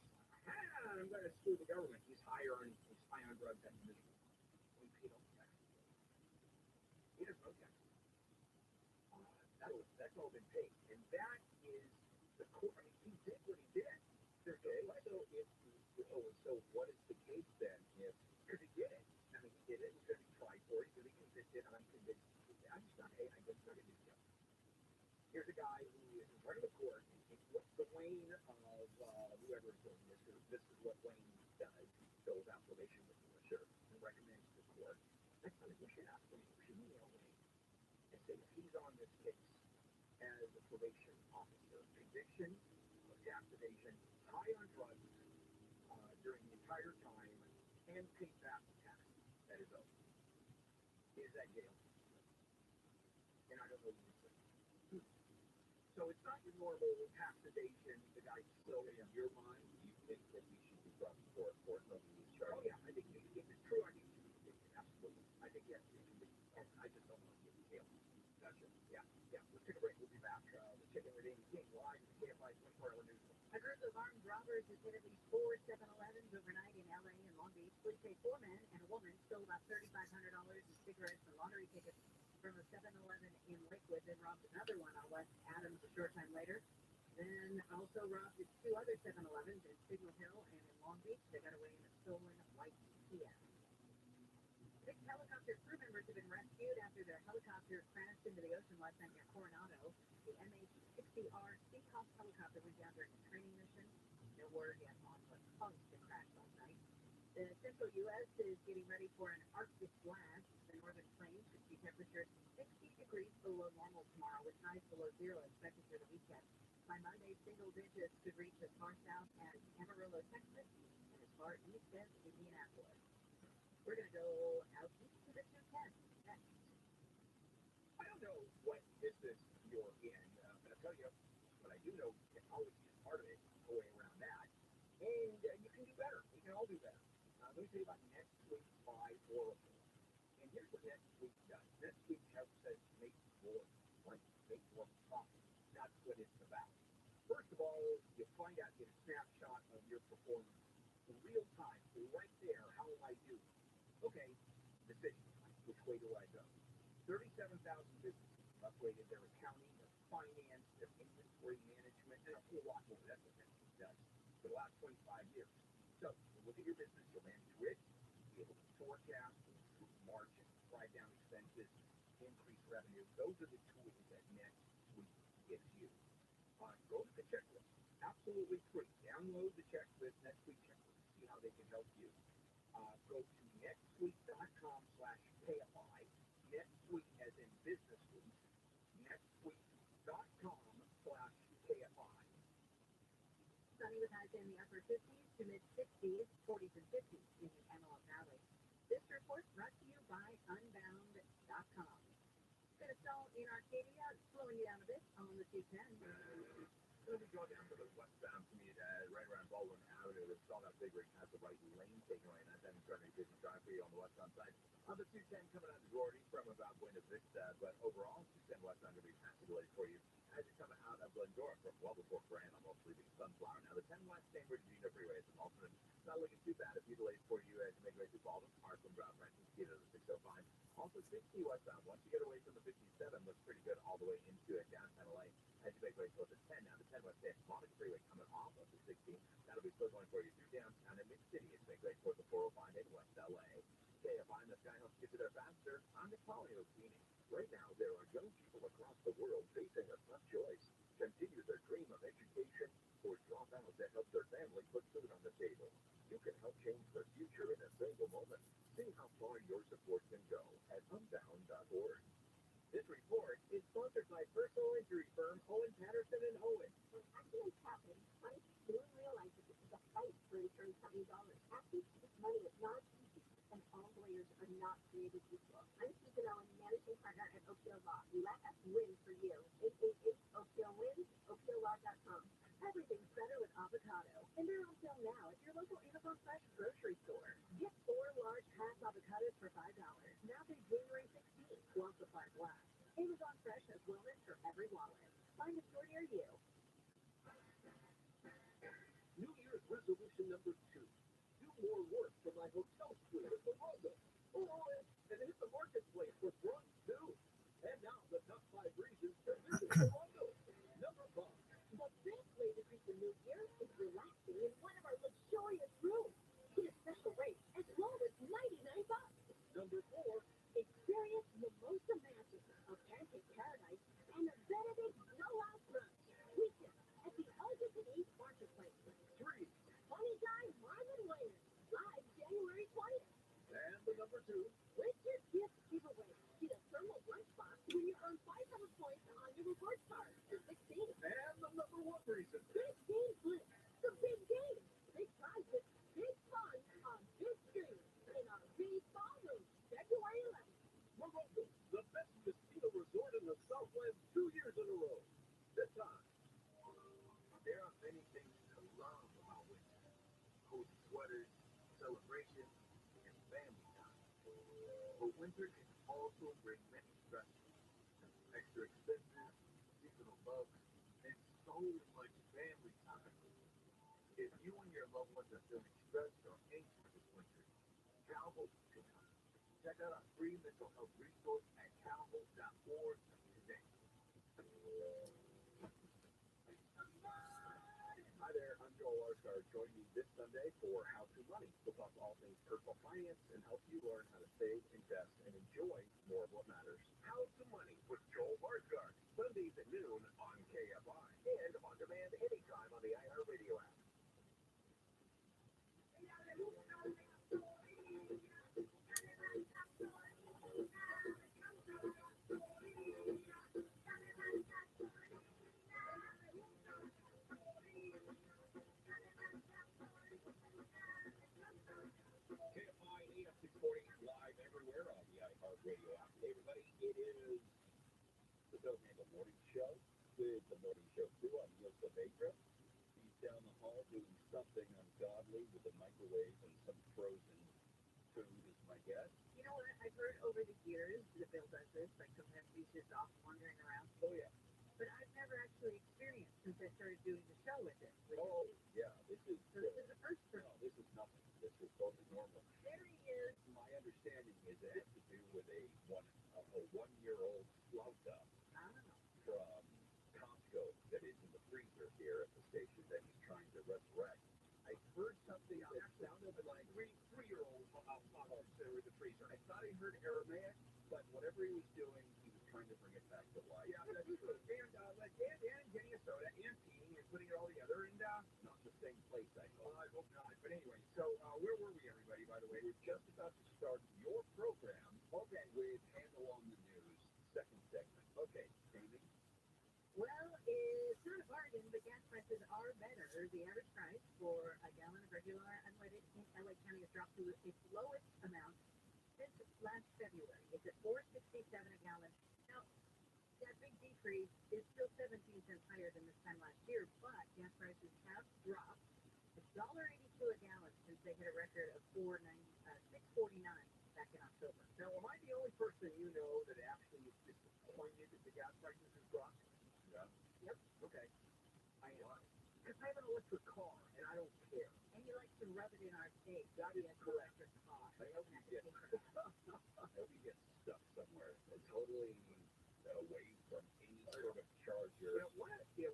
I'm going to screw the government. He's high on drugs at the minimum. We paid all the taxes. He doesn't owe taxes. That's all been paid. And that is the core. I mean, he did what he did. Okay, so what is the case then? Because he did it. I mean, did it. It was going to be tried for it. Really convinced it, and I'm convinced. I'm just not. I just not a big deal. Here's a guy who is in front of the court. What's the Wayne of whoever is doing this? This is what Wayne does. He fills out probation with the sure and recommends to the court. I thought we should ask him. We should email Wayne and say if he's on this case as a probation officer, conviction of deactivation, high on drugs during the entire time, and paid back the tax that is owed. Is that jail? And I don't know what to say. So it's not your normal tax evasion. The guy's still in your mind. You think that we should be brought before a court on these charges? Oh yeah, I think if it's true, I think it should be convicted. Absolutely. I think yes, it should be. And I just don't want to get jail. Gotcha. Yeah. Let's take a break. We'll be back. Let's check in with Amy King live at KFI 24-hour news. A group of armed robbers has hit at least 4 7-Elevens overnight in LA and Long Beach. Police say 4 men and a woman stole about $3,500 in cigarettes and lottery tickets from a 7-Eleven in Lakewood, then robbed another one on West Adams a short time later. Then also robbed 2 other 7-Elevens in Signal Hill and in Long Beach. They got away in a stolen white Kia. 6 helicopter crew members have been rescued after their helicopter crashed into the ocean last night near Coronado. The MH-60R Seacoast helicopter went down during a training mission. No word yet on what caused the crash last night. The central U.S. is getting ready for an Arctic blast. The northern plains could see temperatures 60 degrees below normal tomorrow, with highs below zero expected through the weekend. By Monday, single digits could reach as far south as Amarillo, Texas, and as far east as Indianapolis. We're going to go out east to the 210 next. I don't know what business you're in, but I'll tell you what I do know. Technology is part of it, a way around that. And you can do better. We can all do better. Let me tell you about NetSuite by Oracle. And here's what NetSuite does. NetSuite helps us make more money, make more profit. That's what it's about. First of all, you find out, get a snapshot of your performance in real time, right there. How am I doing? Okay, decision. Which way do I go? 37,000 businesses upgraded their accounting, their finance, their inventory management, and a whole lot more. That's what NetSuite does for the last 25 years. So, you look at your business, you'll manage risk, be able to forecast, improve margin, drive down expenses, increase revenue. Those are the tools that NetSuite gives you. Go to the checklist. Absolutely free. Download the checklist, NetSuite checklist. See how they can help you. Go to netsuite.com/payify. NetSuite as in business suite. netsuite.com/payify. Sunny with highs in the upper 50s to mid-60s, 40s and 50s in the Antelope Valley. This report brought to you by Unbound.com. Going to stall in Arcadia, slowing you down a bit on the 210. Let me go down to the westbound commute, right around Baldwin Avenue. It's all that big rig has the right lane taken away, and that's turning a busy drive for you on the westbound side. On the 210 coming out of Gordy from about Buena Vista, but overall, 210 westbound going to be passing delayed for you as you're coming out of Glendora from well before Grand, almost leaving Sunflower. Now, the 10 West San Bernardino Freeway is an alternate. Not looking too bad. A few delays for you as you make your way through Baldwin, Parkland, Route Rankin, to the 605. Also, 60 westbound. Once you get away from the 57, looks pretty good all the way into it, downtown LA. As you make your way towards the 10, now the 10 West Santa Monica Freeway coming off of the 60. That'll be still going for you through downtown and Mid-City as you make your way towards the 405 in West LA. KFI in the sky helps get you there faster. I'm the Colonial Cleaning. Right now, there are young people across the world facing a tough choice. Continue their dream of education or drop out to help their family put food on the table. You can help change their future in a single moment. See how far your support can go at unbound.org. This report is sponsored by personal injury firm Owen Patterson and Owen. When accidents happen, money soon realizes this is a fight for insurance company dollars. Access to this money is not easy, and all lawyers are not created equal. I'm Susan Owen, managing partner at Oakdale Law. Let us win for you. 888-OAKDALE-WINS, OakdaleLaw.com. Everything's better with avocado. And they're on sale now at your local Amazon Fresh grocery store. Get 4 large half avocados for $5. Now through January 16th, while supplies last. Amazon Fresh has wellness for every wallet. Find a store near you. New Year's resolution number 2. Do more work for my hotel suite at the Rondo. And hit the marketplace with bronze too. And now the top 5 reasons to visit the Rondo. Number 5. The best way to greet the new year is relaxing in one of our luxurious rooms. Get a special rate as low as $99. winter can also bring many stresses, extra expenses, seasonal bugs, and so much family time. If you and your loved ones are feeling stressed or anxious this winter, Calhoun can help. Check out our free mental health resource at calhoun.org today. Hi there, I'm Joel Larsgaard. Join me this Sunday for How to Money. We'll talk all things personal finance and help you learn how to save, invest, and enjoy more of what matters. How to Money with Joel Larsgaard. Sundays at noon on KFI and on demand anytime on the iHeartRadio app. KFI AM 640 live everywhere on the iHeartRadio app. Hey everybody, it is the Bill Handle Morning Show with the Morning Show crew. I'm Neil Saavedra. He's down the hall doing something ungodly with a microwave and some frozen food is my guess. You know what? I've heard over the years that Bill does this, like sometimes he's just off wandering around. Oh yeah. But I've never actually experienced since I started doing the show with it. Oh yeah. This is So this is the first for no, this is nothing. This is totally normal. There he is. My understanding is it has to do with a 1-year-old flauta I don't know. from Costco that is in the freezer here at the station that he's trying to resurrect. I heard something that sounded like three-year-old flautas that were in the freezer. I thought I heard Aramaic, but whatever he was doing, he was trying to bring it back to life. Yeah, that's true. And getting a soda and peeing and putting it all together and not the same place, I hope. I hope not. But anyway, so where were we, everybody, by the way? We're just about to start your program, okay, with Handle on the News, second segment. Okay, Amy? Well, it's not a bargain, but gas prices are better. The average price for a gallon of regular unleaded in LA County has dropped to its lowest amount since last February. It's at $4.67 a gallon. Now, that big decrease is still 17 cents higher than this time last year, but gas prices have dropped $1.82 a gallon since they hit a record of $6.49 back in October. Now, am I the only person you know that actually is disappointed that the gas prices have dropped? Yeah. Yep. Okay. I am. Because I have an electric car, and I don't care. And he likes to rub it in our face. That He is has an correct. electric car. I hope you get stuck somewhere totally away from any sort of charger. One of the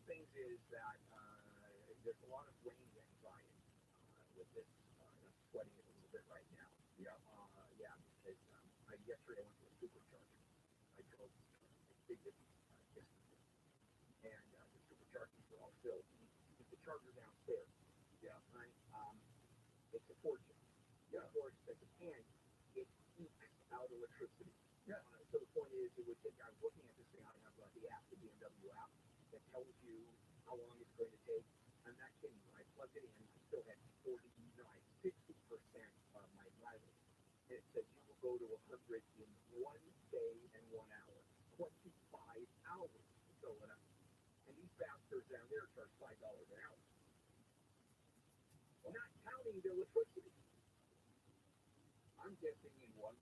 things is that there's a lot of rain anxiety with this. I'm sweating it a little bit right now. Yeah. Because yesterday I went to a supercharger. I drove a big distance yesterday, and the superchargers were all filled. The charger downstairs. Yeah. Right. It's a fortune. Yeah. It's more expensive, and it ekes out electricity. Yeah. So the point is, I was looking at this thing. I have the app, the BMW app, that tells you how long it's going to take. I'm not kidding. When I plugged it in, I still had 50% of my mileage. It says you will go to 100 in 1 day and 1 hour. 25 hours to fill it up. And these bastards down there charge $5 an hour. Not counting the electricity. I'm guessing in one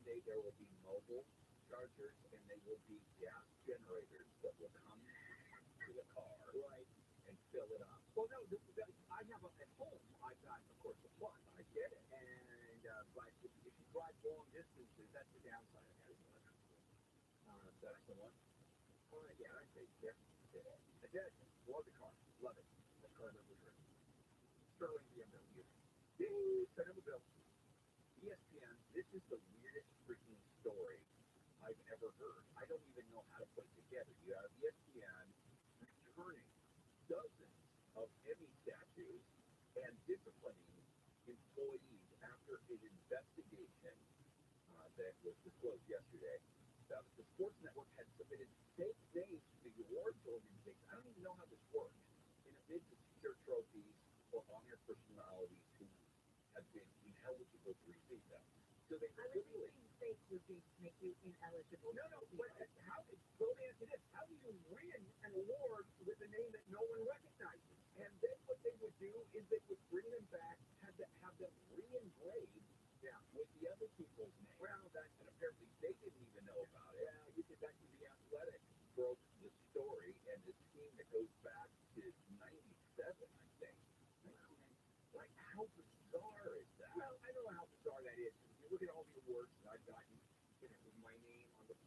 day there will be mobile chargers and they will be gas generators that will come to the car, right, and fill it up. Well, no, I have at home. I've got, of course, a plug. I get it, and but if you drive long distances, that's the downside of having electric. That's the one. Yeah, I think I did. Love the car. Love it. The car that was written. Sterling BMW. Send him a bill. ESPN, this is the weirdest freaking story I've ever heard. I don't even know how to put it together. You have ESPN returning dozens of Emmy statues and disciplining employees after an investigation that was disclosed yesterday. The Sports Network had submitted fake names to the awards organization. I don't even know how this works. In a bid to secure trophies for on-air personalities who have been ineligible to receive them. So they I would literally... think fake would make you ineligible. No, but how do you win an award with a name that no one recognizes? And then what they would do is they would bring them back, have them re-engraved with the other people's names. Well,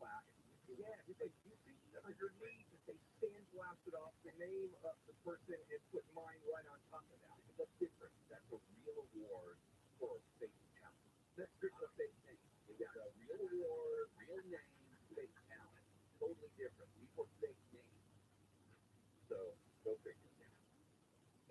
plaque. Yeah, it's like you see underneath that they sandblasted off the name of the person and put mine right on top of that. That's different. That's a real award for a fake talent. That's just a fake name. You got a real award, real name, fake talent. Totally different. These were fake names. So go figure.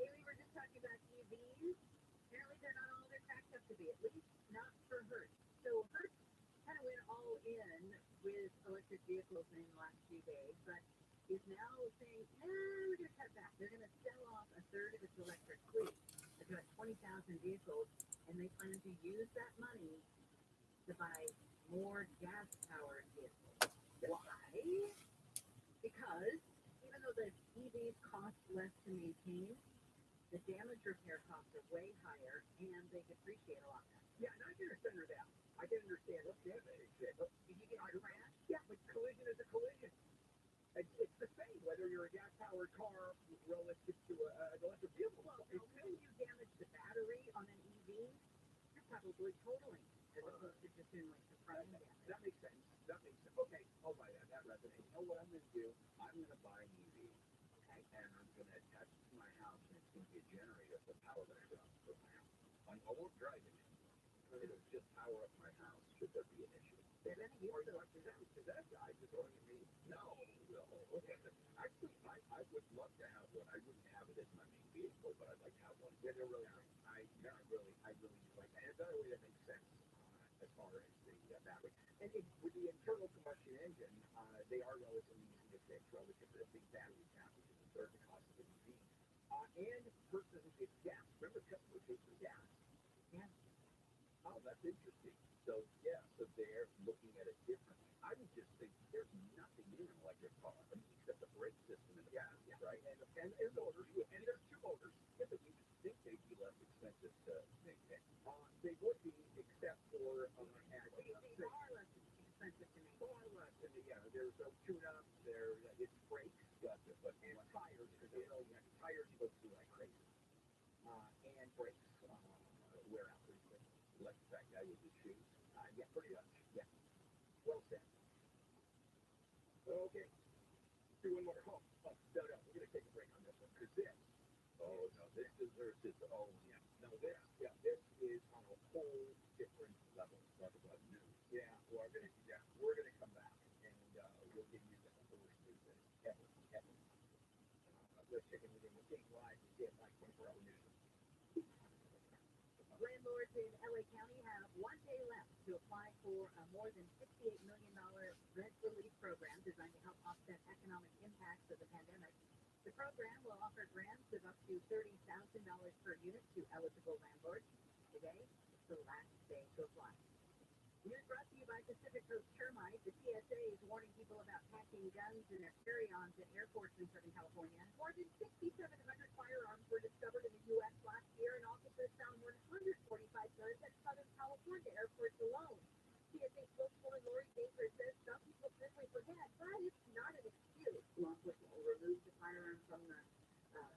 Hey, we were just talking about EVs. Apparently, they're not all they're cracked up to be, at least not for Hertz. So Hertz kind of went all in with electric vehicles in the last few days, but is now saying, we're going to cut back. They're going to sell off a third of its electric fleet. It's about 20,000 vehicles, and they plan to use that money to buy more gas-powered vehicles. Why? Because even though the EVs cost less to maintain, the damage repair costs are way higher, and they depreciate a lot faster. Yeah, and I can understand that. I can understand. Okay, Did you get a crash? yeah, but collision is a collision. It's the same whether you're a gas-powered car relative to an electric vehicle. Well, when you damage the battery on an EV, you're probably totaling as opposed to just doing like the front end damage. That makes sense. Okay, I'll buy that. That resonates. You know what I'm going to do? I'm going to buy an EV, okay, and I'm going to attach it to my house, and it's going to be a generator to power that up for my house. I won't drive it anymore. It'll just power up my house should there be an issue. They're going to use those. Is that a guy just throwing at me? No. Okay. Actually, I would love to have one. I wouldn't have it as my main vehicle, but I'd like to have one. Yeah, they're really nice. I really do like that. And by the way, that makes sense as far as the battery. And with the internal combustion engine, they are relatively easy to fix relative to the big battery pack, which is a third the cost of an EV. And Hertz doesn't pay for gas. Remember, Tesla pays for gas. Yeah. Oh, that's interesting. So they're looking at it differently. I would just think there's nothing in an electric car except the brake system and the gas, right? And motors. And there's two motors. Yeah, but you would think they'd be less expensive to maintain. They would be, except for Far less expensive to maintain. far less. And there's no tune-ups. It's brakes, gotcha, but and tires because tires go through like crazy. And brakes wear out pretty quick. Like that guy with his shoes. Yeah, pretty much. Yeah. Well said. Okay. Do one more. No. We're going to take a break on this one because this. Oh, no. This deserves its own. Yeah. No, this is on a whole different level. Talk about news. Yeah. We're going to come back and we'll give you the worst news ever. Let's check in with him. We're getting live to get like 24-hour news. Landlords in LA County have 1 day left to apply for a more than $68 million rent relief program designed to help offset economic impacts of the pandemic. The program will offer grants of up to $30,000 per unit to eligible landlords. Today is the last day to apply. News brought to you by Pacific Coast Termite. The TSA is warning people about packing guns in their carry-ons at airports in Southern California. More than 6,700 firearms were discovered in the U.S. last year, and officers found 145 guns at Southern California airports alone. TSA spokeswoman Lori Baker says some people simply forget, but it's not an excuse. Law enforcement will remove the firearms from the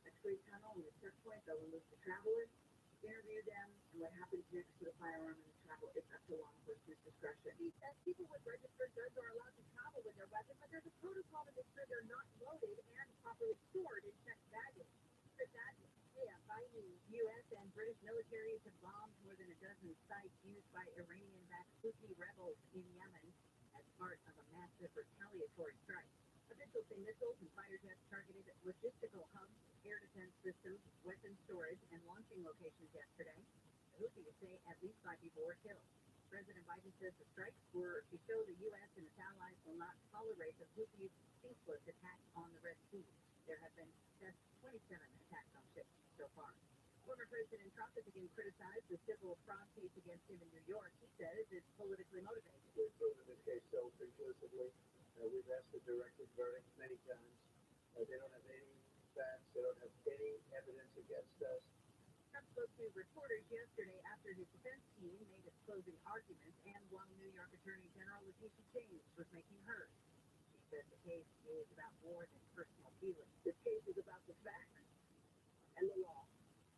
X-ray tunnel and the checkpoint. They'll remove the travelers, interview them, and what happens next to the firearm and the travel is up to law enforcement's discretion. He says people with registered guns are allowed to travel with their weapon, but there's a protocol to make sure they're not loaded and properly stored in checked baggage. U.S. and British militaries have bombed more than a dozen sites used by Iranian-backed Houthi rebels in Yemen as part of a massive retaliatory strike. Officials say missiles and fighter jets targeted logistical hubs, air defense systems, weapon storage, and launching locations yesterday. The Houthis say at least 5 people were killed. President Biden says the strikes were to show the U.S. and its allies will not tolerate the Houthis' ceaseless attacks on the Red Sea. There have been just 27 attacks on ships so far. Former President Trump has again criticized the civil fraud case against him in New York. He says it's politically motivated. We've proven this case so conclusively. We've asked the director's verdict many times. They don't have any facts. They don't have any evidence against us. Trump spoke to reporters yesterday after his defense team made its closing arguments and while New York Attorney General Letitia James was making hers. She said the case is about more than personal feelings. This case is about the facts and the law.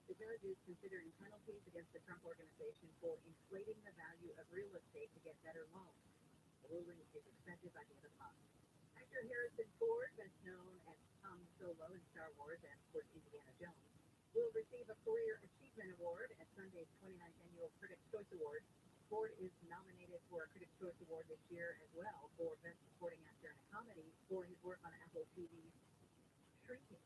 The judge is considering penalties against the Trump organization for inflating the value of real estate to get better loans. A ruling is expected by the end of the month. Actor Harrison Ford, best known as Han Solo in Star Wars and, of course, Indiana Jones, will receive a Career Achievement Award at Sunday's 29th Annual Critics' Choice Awards. Ford is nominated for a Critics' Choice Award this year as well for Best Supporting Actor in a Comedy for his work on Apple TV's Shrinking.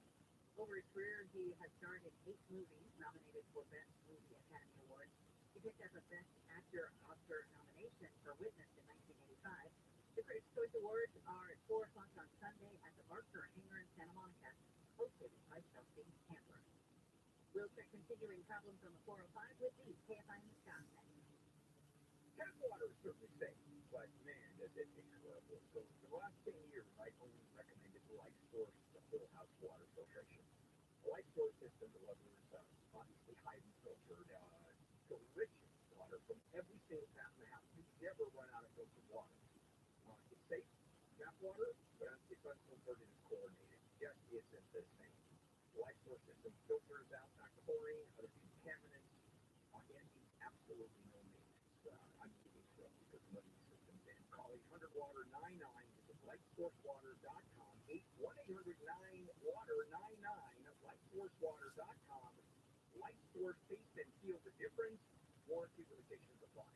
Over his career, he has starred in 8 movies nominated for Best Movie Academy Awards. He picked up a Best Actor Oscar nomination for Witness in 1985. The Critics' Choice Awards are at 4 o'clock on Sunday at the Barker Hangar in Santa Monica, hosted by Chelsea Handler. We'll check continuing problems on the 405 with the KFI News Contact. Tap water is certainly safe, but man, does it taste horrible. So for the last 10 years, I only recommended LifeSource, the whole house water filtration. LifeSource system delivers obviously highly filtered, delicious water from every single tap in the house. You never run out of filtered water. It's safe, tap water, but it's unfiltered and it's chlorinated. It just isn't the same. The LifeSource system filters out chlorine, other contaminants, and needs absolutely no maintenance. I'm giving stuff because the money system's in. Call 800-WATER-99. Visit likeforlike.com. 1-800-9-WATER-99. Likeforlike.com. LifeSource, taste and feel the difference. Warranty limitations apply.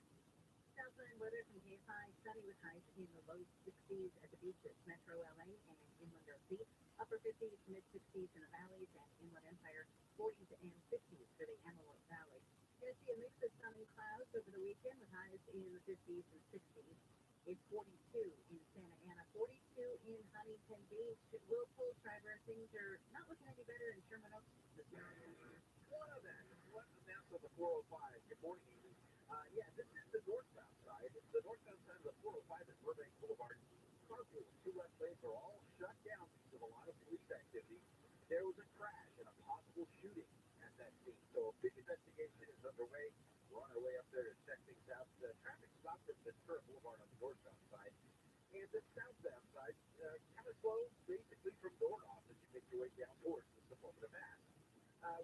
Southland weather from KFI, sunny with highs in the low 60s at the beach at Metro LA and Inland OC, upper 50s to mid 60s in the valleys and Inland Empire, 40s and 50s for the Antelope Valley. Going to see a mix of sun and clouds over the weekend with highs in the 50s and 60s. It's 42 in Santa Ana, 42 in Huntington Beach. Whirlpool, Schreiber, things are not looking any better in Sherman Oaks this morning. One of them. What's the mass of the 405? Good morning, Amy. Yeah, this is the northbound side. The northbound side of the 405 is Burbank Boulevard. Carpool, 2 left lanes are all shut down because of a lot of police activity. There was a crash and a possible shooting at that scene. So a big investigation is underway. We're on our way up there to check things out. The traffic stopped at Ventura Boulevard on the northbound side. And the southbound side, kind of slow, basically from Dornoff as you make your way down towards the suburban of Mass.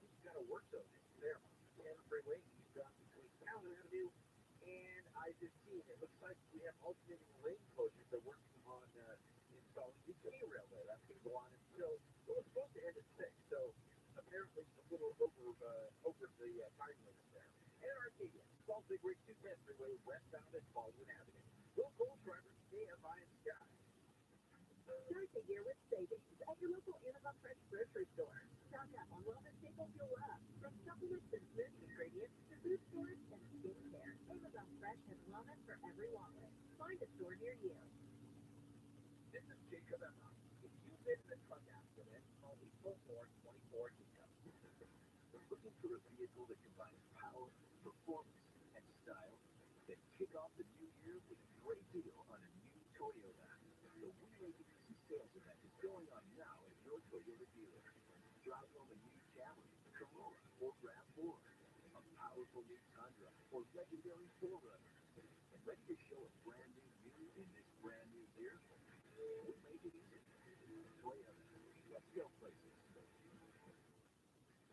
We've got a work zone in Fairmont. And freeway eastbound between Town Avenue and I-15. It looks like we have alternating lane closures. They're working on installing the K-railway. That's going to go on until, well, it's supposed to end at 6. So apparently it's a little over the time limit there. And Arcadia, Salt Lake Rig 210 freeway westbound at Baldwin Avenue. Will Cole drivers, KFI and Sky. Start the year with savings at your local Amazon Fresh grocery store. Stock up on wellness staples you'll love, from supplements and smoothie ingredients to food stores and skincare. Amazon Fresh has wellness for every wallet. Find a store near you. This is Jacob Emma. If you've been in a truck accident, call me foodporn 24 Jacob. Looking for a vehicle that combines power, performance, and style? Then kick off the new year with a great deal on a new Toyota. The We Make It Easy sales event is going on now at your Toyota dealer. Drive home a new Camry, Corolla, or RAV4, a powerful new Tundra, or legendary 4Runner. And ready to show a brand new you in this brand new year? We make it easy. Toyota. Let's go places.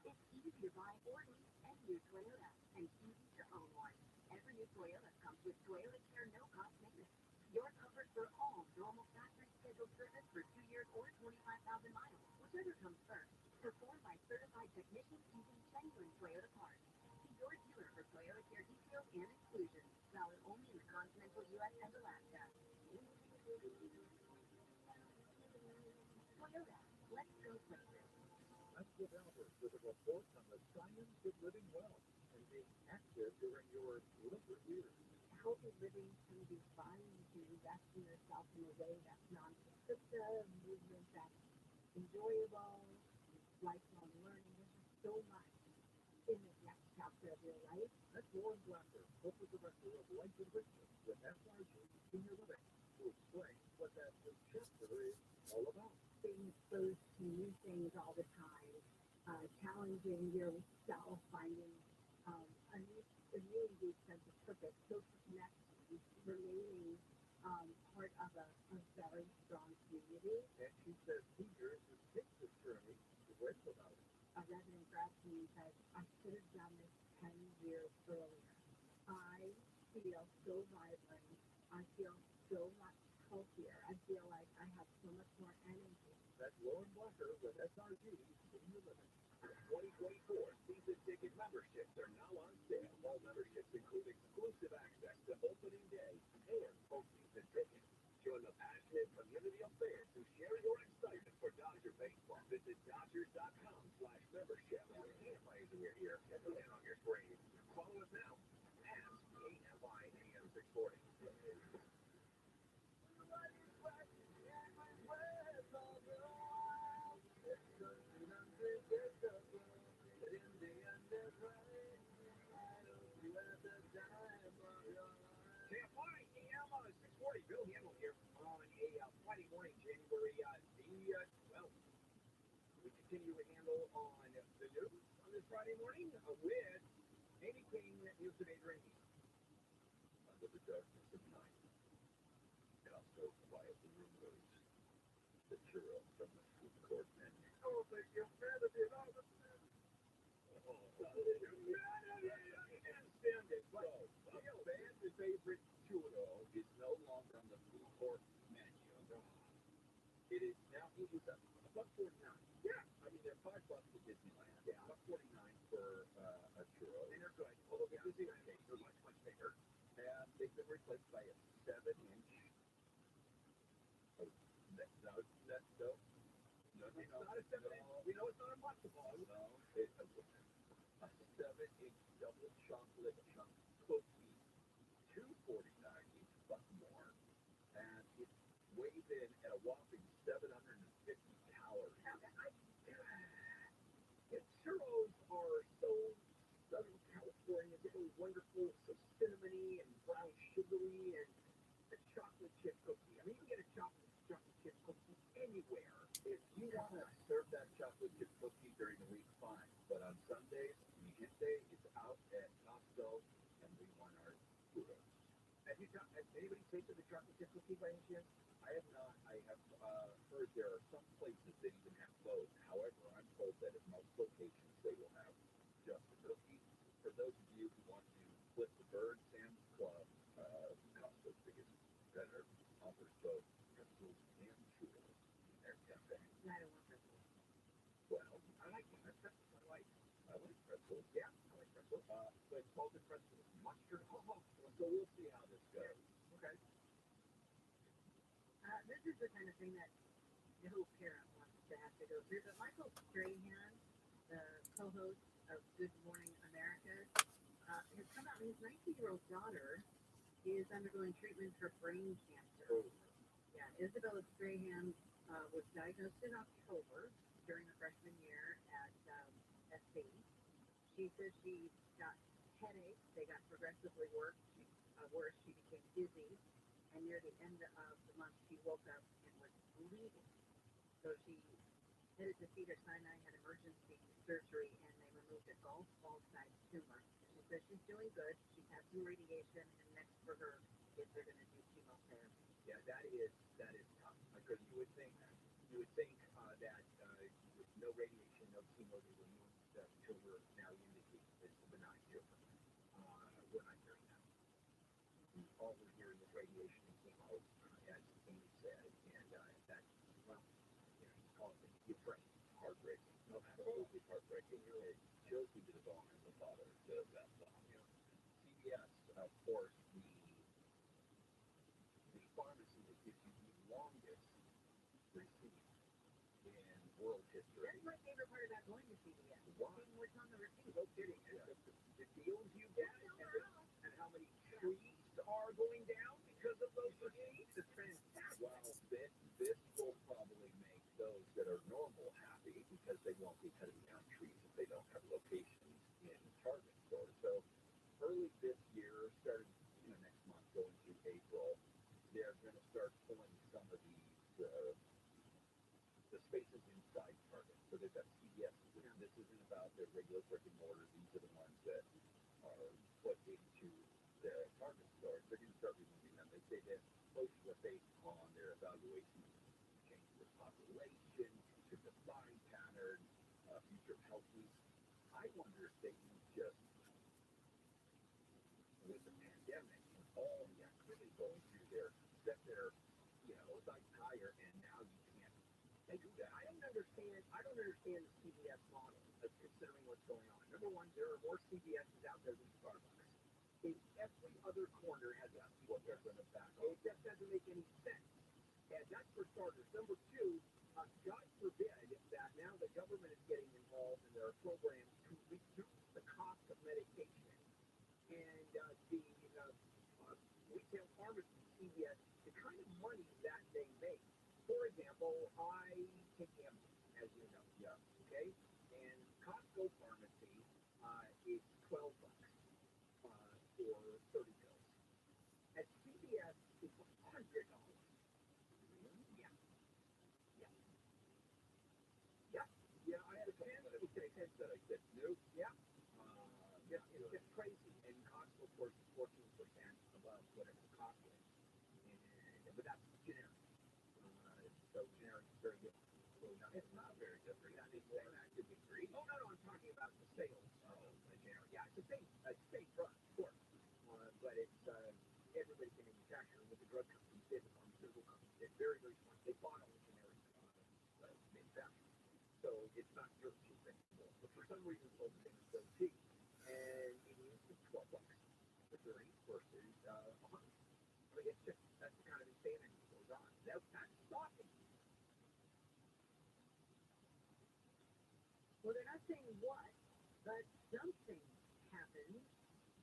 It's easy to buy or lease any new Toyota and easy to own one. Every new Toyota comes with Toyota Care no-cost maintenance. Your comfort for all normal factory scheduled service for 2 years or 25,000 miles, whichever comes first. Performed by certified technicians using genuine Toyota parts. See your dealer for Toyota Care details and exclusions. Valid only in the continental U.S. and Alaska. Toyota, let's go places. I'm Cliff Albert with a report on the science of living well and being active during your liquid years. Healthy living can be fun to invest in yourself in a way that's non-prescriptive, movement that's enjoyable, lifelong learning. There's just so much in this next chapter of your life. That's Lauren Blacker, corporate director of Life and Richmond with FRG Senior Living, to explain what that new chapter is all about. Being exposed to new things all the time, challenging yourself, finding a new deep sense of purpose, social connection, remaining part of a very strong community. And she says seniors who take this journey to write about it. A resident grad student says, I should have done this 10 years earlier. I feel so vibrant. I feel so much healthier. I feel like I have so much more energy. That's Lauren Blacker with SRG in your limit. 2024 season ticket memberships are now on sale. All memberships include exclusive access to opening day and postseason tickets. Join the passionate community of fans who share your excitement for Dodger baseball. Visit Dodgers.com/membership. Amazing you're here. And on your screen. Follow us now at KFI AM 640. KFI AM 640. Bill Hamel here on a Friday morning, January the 12th. We continue with Handle on the news on this Friday morning with Amy King, News Today Drinking. Under the darkness of night, Costco quietly removes the churro from the food court menu. Oh, but you're mad at it all the time. Oh, stand it. But real fans' favorite churro is no longer on the food court menu. It is now, it is $1.49. Yeah, I mean, they're $5 at Disneyland. Yeah, $1.49 for a churro. And they're good. Although this is they're much, much bigger. And they've been replaced by a 7-inch. Oh, that's no. No, it's not a 7-inch. We know it's not a matzo ball. No, it's a 7-inch double chocolate chunk cookie. $2.49 each, but more. And it weighs in at a whopping 750 calories. Churros are so Southern California, so wonderful, so cinnamony and brown sugary, and the chocolate chip cookie. I mean, you can get a chocolate chip cookie anywhere. If you want to serve that chocolate chip cookie during the week, fine. But on Sundays, mi gente is out at Costco, and we want our churros. Has anybody tasted the chocolate chip cookie by any chance? I have not. I have heard there are some places that even have both. However, I'm told that at most locations they will have just the cookie. For those of you who want to flip the bird, Sam's Club, Costco's biggest competitor, offers both pretzels and churros in their cafe. I don't want pretzels. Well, I like pretzels. I like pretzels. Yeah, I like pretzels. But salted pretzels, mustard. So we'll see how this goes. Okay. This is the kind of thing that no parent wants to have to go through. But Michael Strahan, the co-host of Good Morning America, has come out, and his 19-year-old daughter is undergoing treatment for brain cancer. Yeah, Isabella Strahan was diagnosed in October during her freshman year at SC. She says she got headaches. They got progressively worse. She became dizzy, and near the end of the month, she woke up and was bleeding. So she headed to Cedar Sinai, had emergency surgery, and they removed a golf ball-sized tumor. She says she's doing good. She's had some radiation, and next for her is they're going to do chemotherapy. Yeah, that is tough, because you would think that with no radiation, no chemo, they remove the tumor. Now you indicate it's a benign tumor. We're not hearing that. All we're hearing is radiation and chemo, as Amy said, and that, well, you call it the brain, heartbreaking. No, absolutely heartbreaking. It shows me to the bone as a father does that song. CBS, of course, the pharmacy that gives you the longest receipt in world history. That's my favorite part about going to CVS. Wow. Seeing what's on the receipt. No kidding. The deals you get and how many trees are going down because of those receipts is fantastic. Well, this will probably make those that are normal happy, because they won't be cutting down trees if they don't have locations in Target stores. So early this year, starting next month, going through April, they're going to start pulling some of these the spaces inside Target. So they've got CVS. This isn't about their regular brick and mortar. These are the ones that are put into the Target stores. They're going to start removing them. They say that most were based on their evaluation of changes of population, future buying patterns, future health needs. I wonder if they can just, with the pandemic and all the activity going through there, set they do that. I don't understand the CVS model of considering what's going on. Number one, there are more CVSs out there than Starbucks. In every other corner has a What they're going to back It off. just doesn't make any sense. And that's for starters. Number two, God forbid that now the government is getting involved in their programs to reduce the cost of medication. And the retail pharmacy, CVS, the kind of money that they make. For example, I take Amazon, as you know. Yeah. Okay? And Costco pharmacy is $12 for 30 pills. At CVS, it's $100. Yeah. Yeah. Yeah. Yeah, I had a couple medications that I said nope. Yeah. Yeah, It's just crazy. And Costco, of course, is 14% above whatever the cost is. But that's generic. So generic is very good. So It's not very different. Not It's anymore. same active ingredient. Oh, no, I'm talking about the sales of a generic. Yeah, it's the same drug, of course. But it's everybody can manufacture what the drug companies did, the pharmaceutical companies did. Very, very smart. They bought all the generic manufacturers. So it's not your cheap anymore. But for some reason, both of them are so cheap. And it used to be $12 for 30 versus 100. I mean, it's just, that's the kind of insanity that goes on. That's not stopping. Well, they're not saying what, but something happened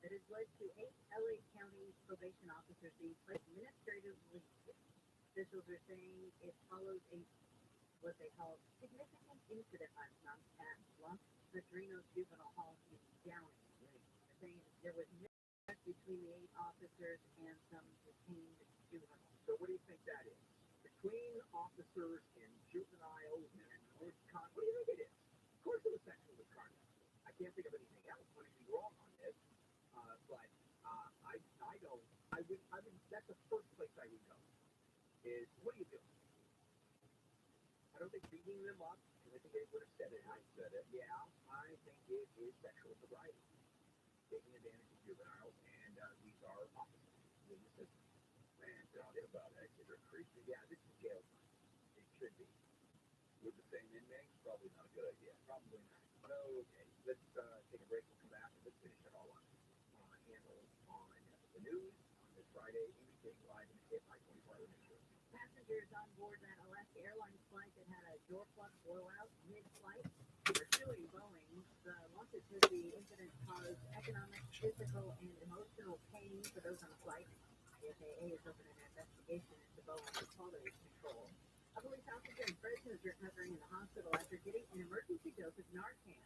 that has led to 8 LA County probation officers being placed administrative leave. Officials are saying it follows what they call significant incident last month at Los Padrinos Juvenile Hall in Downey. They're saying there was misconduct between the 8 officers and some detained juveniles. So what do you think that is? Between officers and juveniles and misconduct, what do you think it is? Of course it was sexual misconduct. I can't think of anything else. I may be wrong on this, but I would, that's the first place I would go, is what do you do? I don't think beating them up, because I think they would have said it. I said it. Yeah, I think it is sexual sobriety. Taking advantage of juveniles, and these are officers in the system. Man, talk about extra creepy. Yeah, this is jail time. It should be. With the same inmates, probably not a good idea. Probably not. Okay, let's take a break. We'll come back and let's finish it all up. Handle on the news on this Friday, anything live in the KFI 24-hour news. Passengers on board that Alaska Airlines flight that had a door plug blowout mid-flight are suing Boeing. The lawsuit says the incident caused economic, physical, and emotional pain for those on the flight. The FAA is opening an investigation into Boeing's quality control. A police officer in Fresno is recovering in the hospital after getting an emergency dose of Narcan.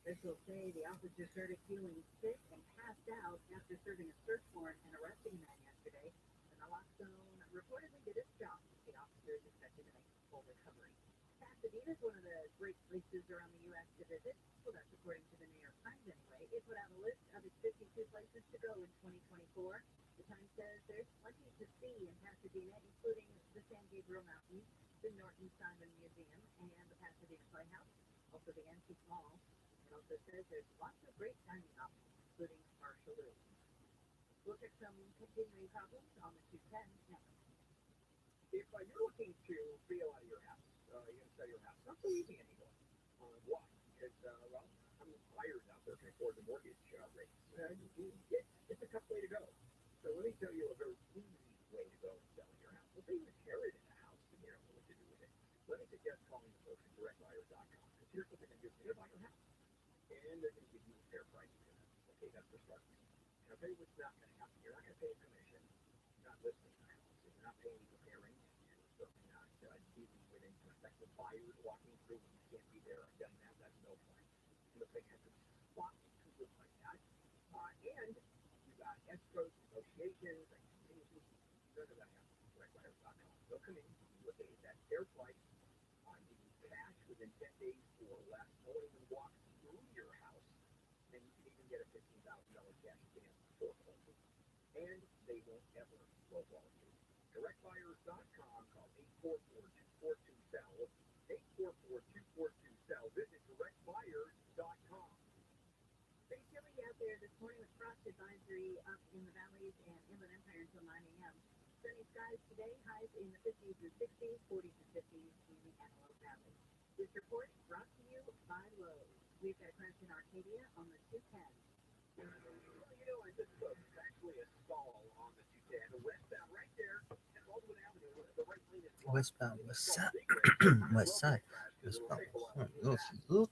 Officials say the officer started feeling sick and passed out after serving a search warrant and arresting a man yesterday. The naloxone reportedly did its job. The officer is expected to make a full recovery. Pasadena is one of the great places around the U.S. to visit. Well, that's according to the New York Times anyway. It put out a list of its 52 places to go in 2024. The Times says there's plenty to see in Pasadena, including the San Gabriel Mountains, the Norton Simon Museum, and the Pasadena Playhouse, also the Antique Mall. It also says there's lots of great dining options, including Marshall's. We'll check some continuing problems on the 210 next. If you're looking to bail out of your house, you're going to sell your house, not so easy anymore. Why? Because, well, some buyers out there can afford the mortgage rates. It's a tough way to go. So let me tell you a very easy way to go in selling your house. Let's say you inherited a house and you don't know what to do with it. Let me suggest calling the folks at directbuyers.com. Because here's what they're going to do. They're going to buy your house. And they're going to give you a fair price for it. Okay, that's for starters. And I'll tell you what's not going to happen. You're not going to pay a commission. You're not listing the house. You're not paying repairing. And you're certainly not dealing with any prospective buyers walking through when you can't be there. I've done that. That's no fun. And the thing has to be spot to look like that. And you've got escrows, negotiations, and contingencies. None of that happens at directbuyers.com. They'll come in, look at it, that's their price, give you cash within 10 days or less. No one even walks through your house, and you can even get a $15,000 cash advance for closing. And they won't ever lowball you. Directbuyers.com, call 844-242-SELL, 844-242-SELL. Visit directbuyers.com. Pretty chilly out there this morning with frost advisory up in the valleys and Inland Empire until 9 a.m. Sunny skies today, highs in the 50s and 60s, 40s and 50s in the Antelope This report brought to you by Lowe's. We've got crash in Arcadia on the 210. I just actually a stall on the 210 westbound right there at Baldwin Avenue. The right lane is blocked. Westbound, west side, west side, westbound. Look, bro.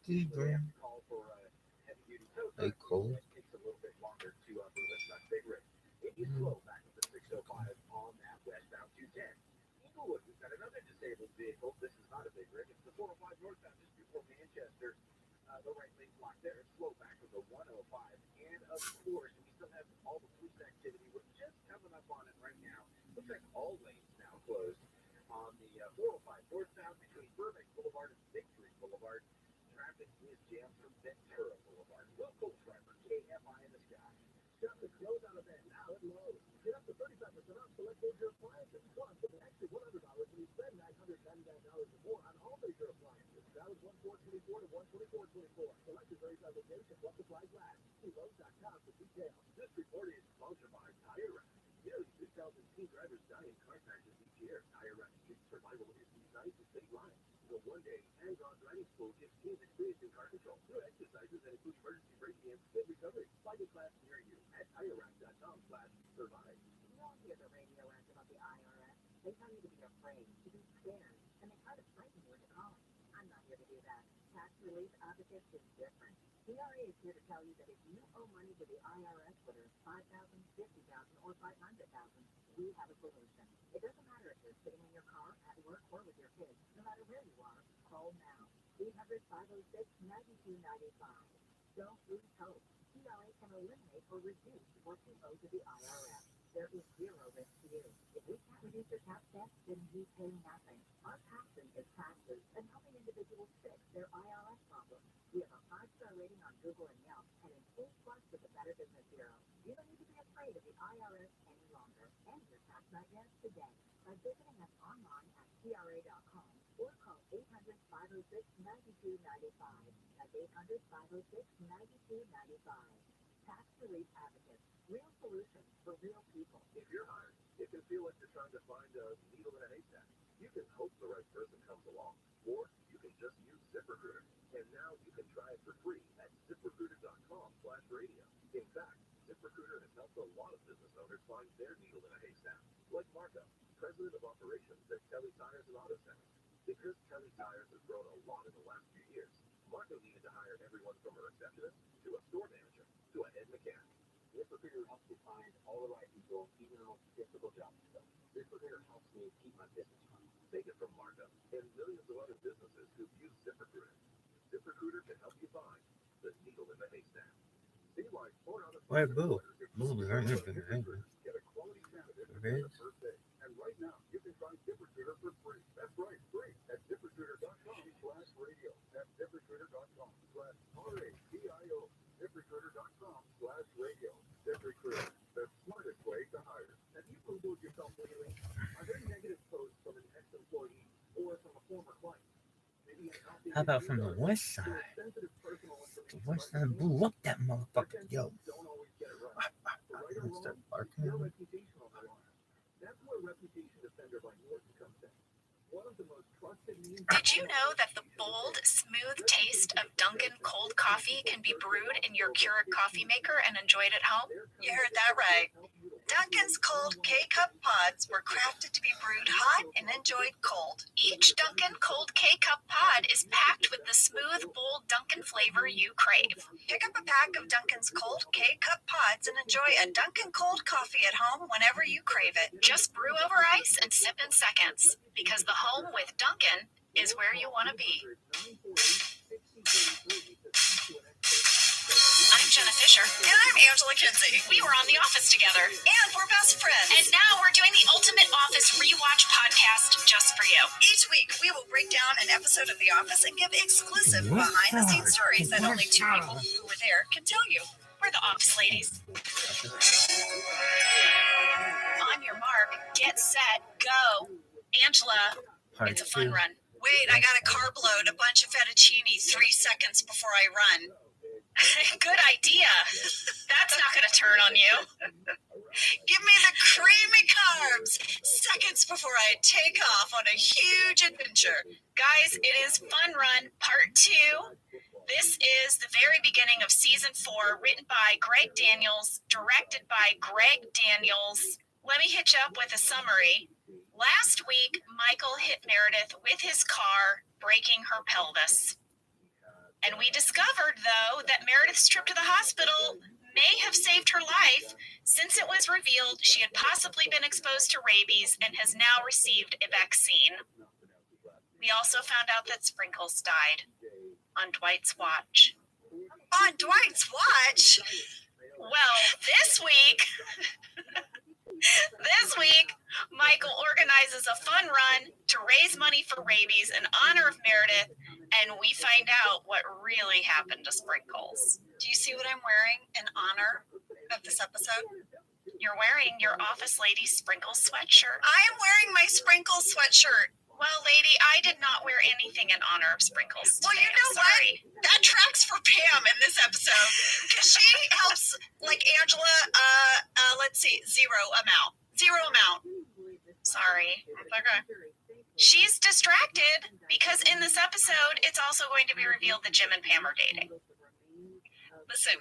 They cold. It takes a little bit longer to move it. Not big rig. It is slow back to the 605 on that westbound 210. Inglewood, we've got another disabled vehicle. This is not a big rig. It's the 405 northbound just before Manchester. The right lane block there. It's slow back from the 105. And of course, we still have all the police activity. We're just coming up on it right now. Looks like all lanes now closed on the 405 northbound between Burbank Boulevard and Victory Boulevard. Traffic is jammed from Ventura Boulevard. Local driver KFI in the sky. Shop the close out event now at Lowe's. Get up to 35% off select major appliances. Plus, an extra $100 when you spend $999 or more on all major appliances. Valid 1/4/24 to 1/24/24. Select your very location. What supplies last. See Lowe's.com for details. This report is sponsored by Tire Rack. Nearly 2,000 teen drivers die in car crashes each year. Tire Rack treats survival is designed to save lives. The one-day hands-on driving school gives teens experience in car control. New exercises that include emergency braking and speed recovery. Find a class near you at TireRack.com/survive. You don't hear the radio ads about the IRS. They tell you to be afraid, to be scared, and they try to frighten you into calling. I'm not here to do that. Tax Relief Advocates is different. TRA is here to tell you that if you owe money to the IRS, whether it's $5,000, $50,000, or $500,000, we have a solution. It doesn't matter if you're sitting in your car, at work, or with your kids. No matter where you are, call now. 800-506-9295. Don't lose hope. TRA can eliminate or reduce what you owe to the IRS. There is zero risk to you. If we can't reduce your tax debt, then you pay nothing. Our passion is taxes and helping individuals fix their IRS problems. We have a 5-star rating on Google and Yelp and an A+ with the Better Business Bureau. You don't need to be afraid of the IRS any longer. End your tax nightmares today by visiting us online at TRA.com or call 800-506-9295. That's 800-506-9295. Tax Relief Advocates. Real solutions for real people. If you're hired, it can feel like you're trying to find a needle in a haystack. You can hope the right person comes along, or you can just use ZipRecruiter. And now you can try it for free at ZipRecruiter.com/radio. In fact, ZipRecruiter has helped a lot of business owners find their needle in a haystack, like Marco, president of operations at Kelly Tires and Auto Centers. Because Kelly Tires has grown a lot in the last few years, Marco needed to hire everyone from a receptionist to a store manager to a head mechanic. ZipRecruiter helps me find all the right people, even though it's a difficult job to fill. ZipRecruiter helps me keep my business running. Take it from Marco and millions of other businesses who've used ZipRecruiter. ZipRecruiter can help you find the needle in the haystack. See why 4 out of 5 Where Boo? employers Boo is right get there. a quality candidate for their first day. And right now, you can try ZipRecruiter for free. That's right, free at ZipRecruiter.com/radio. That's ZipRecruiter.com/RADIO. ZipRecruiter.com/radio. ZipRecruiter, the smartest way to hire. Have you Googled yourself lately? Are there negative posts from an ex-employee or from a former client? Maybe How about from the west side? The west side blew up that motherfucker. Yo. Don't always get it right. Right or Let's start wrong, barking. your reputation on the line. That's where Reputation Defender by Norton comes in. One of the most trusted means. Did you know that the bold, smooth taste of Dunkin' cold coffee can be brewed in your Keurig coffee maker and enjoyed at home? You heard that right. Dunkin's cold K-Cup pods were crafted to be brewed hot and enjoyed cold. Each Dunkin' cold K-Cup pod is packed with the smooth, bold Dunkin' flavor you crave. Pick up a pack of Dunkin's cold K-Cup pods and enjoy a Dunkin' cold coffee at home whenever you crave it. Just brew over ice and sip in seconds, because the home with Dunkin' is where you want to be. I'm Jenna Fisher. And I'm Angela Kinsey. We were on The Office together. And we're best friends. And now we're doing the Ultimate Office Rewatch podcast just for you. Each week, we will break down an episode of The Office and give exclusive behind-the-scenes stories that only 2 people who were there can tell you. We're the Office ladies. On your mark, get set, go. Angela, it's a fun run. Wait, I got a carb load, a bunch of fettuccine 3 seconds before I run. Good idea. That's not going to turn on you. Give me the creamy carbs seconds before I take off on a huge adventure. Guys, it is Fun Run Part 2. This is the very beginning of Season 4, written by Greg Daniels, directed by Greg Daniels. Let me hit you up with a summary. Last week, Michael hit Meredith with his car, breaking her pelvis. And we discovered, though, that Meredith's trip to the hospital may have saved her life, since it was revealed she had possibly been exposed to rabies and has now received a vaccine. We also found out that Sprinkles died on Dwight's watch. On Dwight's watch? Well, this week, Michael organizes a fun run to raise money for rabies in honor of Meredith, and we find out what really happened to Sprinkles. Do you see what I'm wearing in honor of this episode? You're wearing your office lady Sprinkles sweatshirt. I am wearing my Sprinkles sweatshirt. Well, lady, I did not wear anything in honor of Sprinkles today. Well, you know what? That tracks for Pam in this episode, because she helps, like Angela, let's see, zero amount. Sorry. Okay. She's distracted because in this episode, it's also going to be revealed that Jim and Pam are dating. Listen,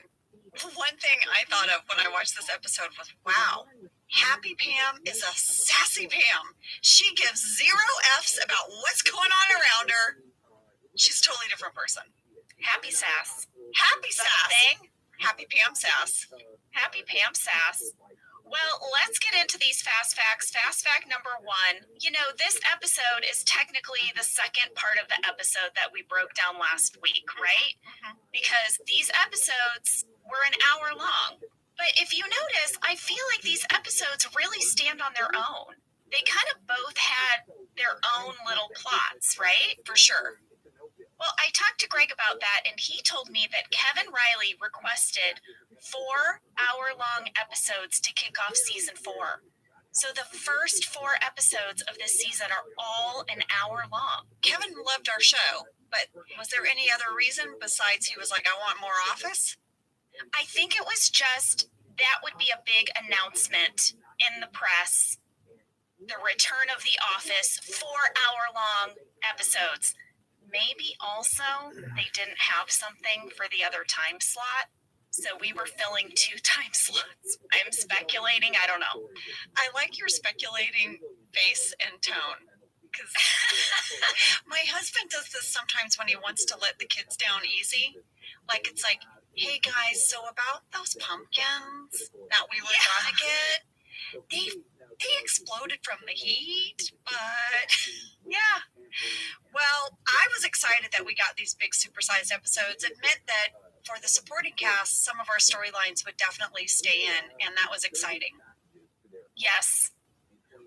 one thing I thought of when I watched this episode was, wow, Happy Pam is a sassy Pam. She gives zero F's about what's going on around her. She's a totally different person. Happy sass. Happy Is that a sass. thing? Happy Pam sass. Happy Pam sass. Well, let's get into these fast facts. Fast fact number 1. You know, this episode is technically the second part of the episode that we broke down last week, right? Because these episodes were an hour long. But if you notice, I feel like these episodes really stand on their own. They kind of both had their own little plots, right? For sure. Well, I talked to Greg about that, and he told me that Kevin Riley requested 4-hour-long episodes to kick off season 4. So the first 4 episodes of this season are all an hour long. Kevin loved our show, but was there any other reason besides he was like, I want more Office? I think it was just that would be a big announcement in the press. The return of The Office, 4-hour-long episodes. Maybe also they didn't have something for the other time slot, so we were filling 2 time slots. I'm speculating. I don't know. I like your speculating face and tone, because my husband does this sometimes when he wants to let the kids down easy. Like, it's like, hey guys, so about those pumpkins that we were gonna get, they exploded from the heat, but yeah. Well, I was excited that we got these big supersized episodes. It meant that for the supporting cast, some of our storylines would definitely stay in, and that was exciting. Yes.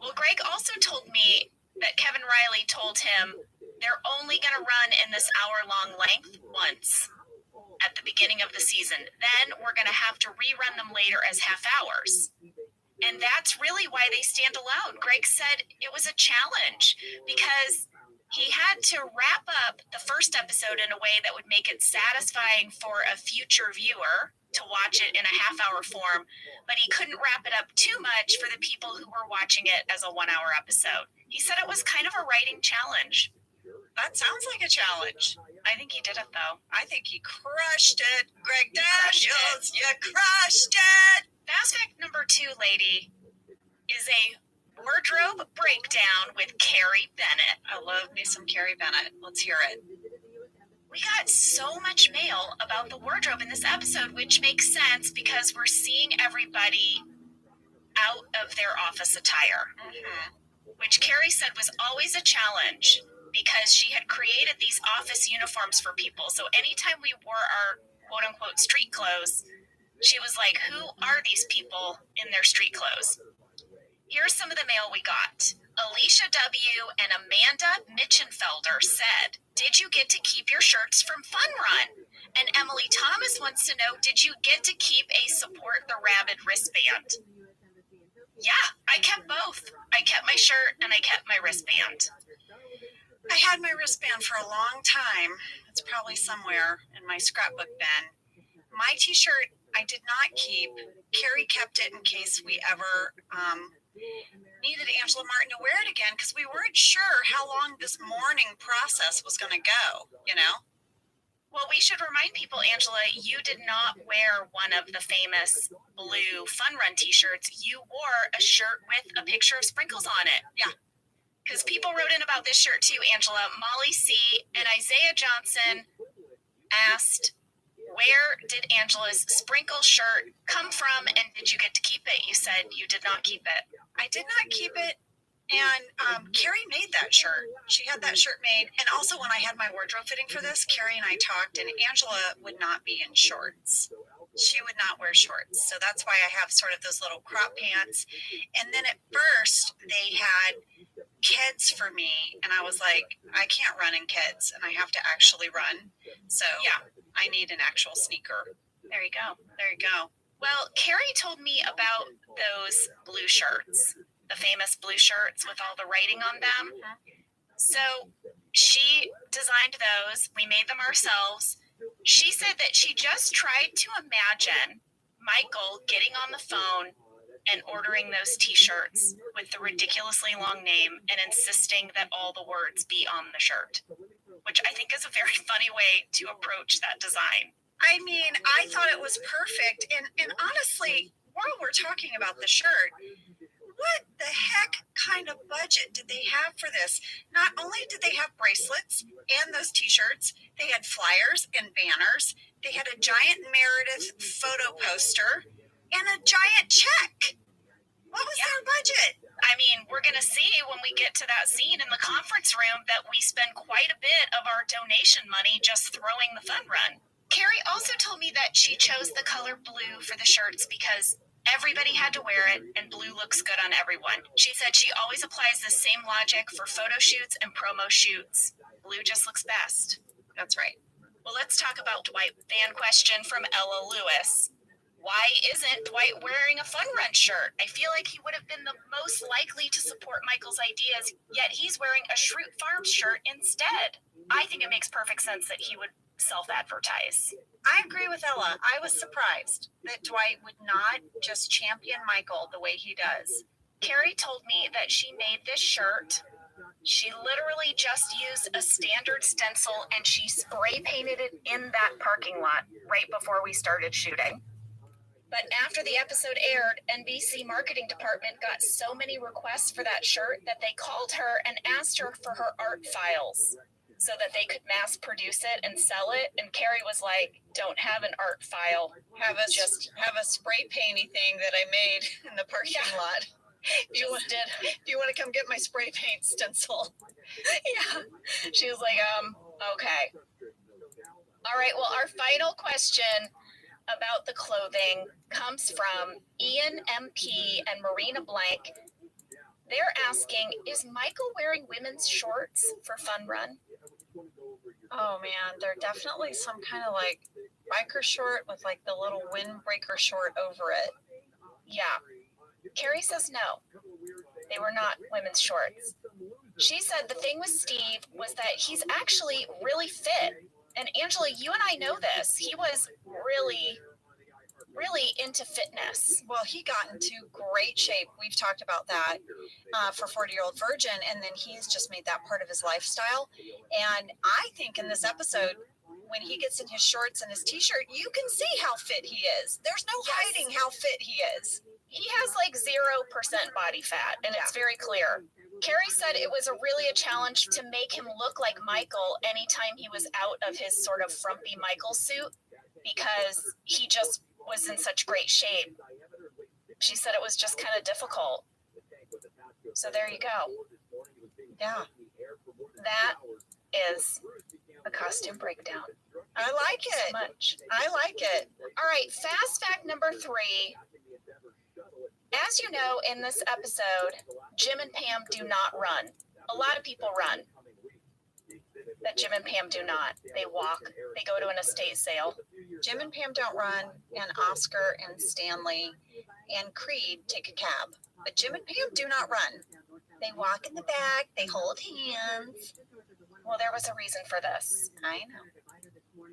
Well, Greg also told me that Kevin Riley told him they're only going to run in this hour-long length once at the beginning of the season. Then we're going to have to rerun them later as half hours. And that's really why they stand alone. Greg said it was a challenge because he had to wrap up the first episode in a way that would make it satisfying for a future viewer to watch it in a half-hour form, but he couldn't wrap it up too much for the people who were watching it as a 1-hour episode. He said it was kind of a writing challenge. That sounds like a challenge. I think he did it, though. I think he crushed it. Greg crushed Daniels, you crushed it. Fast fact number 2, lady, is a wardrobe breakdown with Carrie Bennett. I love me some Carrie Bennett. Let's hear it. We got so much mail about the wardrobe in this episode, which makes sense because we're seeing everybody out of their office attire, which Carrie said was always a challenge because she had created these office uniforms for people. So anytime we wore our quote-unquote street clothes, she was like, who are these people in their street clothes? Here's some of the mail we got. Alicia W. and Amanda Mitchenfelder said, did you get to keep your shirts from Fun Run? And Emily Thomas wants to know, did you get to keep a Support the Rabid wristband? Yeah, I kept both. I kept my shirt and I kept my wristband. I had my wristband for a long time. It's probably somewhere in my scrapbook bin. My t-shirt I did not keep. Carrie kept it in case we ever needed Angela Martin to wear it again, because we weren't sure how long this mourning process was going to go, you know? Well, we should remind people, Angela, you did not wear one of the famous blue Fun Run t-shirts. You wore a shirt with a picture of sprinkles on it. Yeah. Because people wrote in about this shirt too, Angela. Molly C. and Isaiah Johnson asked, where did Angela's sprinkle shirt come from, and did you get to keep it? You said you did not keep it. I did not keep it. And Carrie made that shirt. She had that shirt made. And also when I had my wardrobe fitting for this, Carrie and I talked, and Angela would not be in shorts. She would not wear shorts. So that's why I have sort of those little crop pants. And then at first they had kids for me, and I was like, I can't run in kids, and I have to actually run. So yeah, I need an actual sneaker. There you go. There you go. Well, Carrie told me about those blue shirts, the famous blue shirts with all the writing on them. So she designed those. We made them ourselves. She said that she just tried to imagine Michael getting on the phone and ordering those t-shirts with the ridiculously long name and insisting that all the words be on the shirt, which I think is a very funny way to approach that design. I mean, I thought it was perfect. And honestly, while we're talking about the shirt, what the heck kind of budget did they have for this? Not only did they have bracelets and those t-shirts, they had flyers and banners. They had a giant Meredith photo poster and a giant check. What was their budget? I mean, we're going to see when we get to that scene in the conference room that we spend quite a bit of our donation money just throwing the fun run. Carrie also told me that she chose the color blue for the shirts because everybody had to wear it, and blue looks good on everyone. She said she always applies the same logic for photo shoots and promo shoots. Blue just looks best. That's right. Well, let's talk about Dwight. Fan question from Ella Lewis. Why isn't Dwight wearing a Fun Run shirt? I feel like he would have been the most likely to support Michael's ideas, yet he's wearing a Schrute Farms shirt instead. I think it makes perfect sense that he would self-advertise. I agree with Ella. I was surprised that Dwight would not just champion Michael the way he does. Carrie told me that she made this shirt. She literally just used a standard stencil and she spray painted it in that parking lot right before we started shooting. But after the episode aired, NBC marketing department got so many requests for that shirt that they called her and asked her for her art files so that they could mass produce it and sell it. And Carrie was like, don't have an art file. Have a spray painty thing that I made in the parking lot. Do you want to come get my spray paint stencil? Yeah. She was like, okay. All right. Well, our final question about the clothing comes from Ian MP and Marina Blank. They're asking, is Michael wearing women's shorts for Fun Run? Oh man, they're definitely some kind of like biker short with like the little windbreaker short over it. Yeah. Carrie says no. They were not women's shorts. She said the thing with Steve was that he's actually really fit. And Angela, you and I know this. He was really into fitness. Well, he got into great shape. We've talked about that for 40-Year-Old Virgin, and then he's just made that part of his lifestyle. And I think in this episode, when he gets in his shorts and his t-shirt, you can see how fit he is. There's no hiding how fit he is. He has like 0% body fat, and it's very clear. Carrie said it was really a challenge to make him look like Michael anytime he was out of his sort of frumpy Michael suit because he just was in such great shape. She said it was just kind of difficult. So there you go. Yeah. That is the costume breakdown. I like it. So much. I like it. All right, fast fact number 3. As you know, in this episode, Jim and Pam do not run. A lot of people run, but Jim and Pam do not. They walk. They go to an estate sale. Jim and Pam don't run, and Oscar and Stanley and Creed take a cab. But Jim and Pam do not run. They walk in the back. They hold hands. Well, there was a reason for this. I know.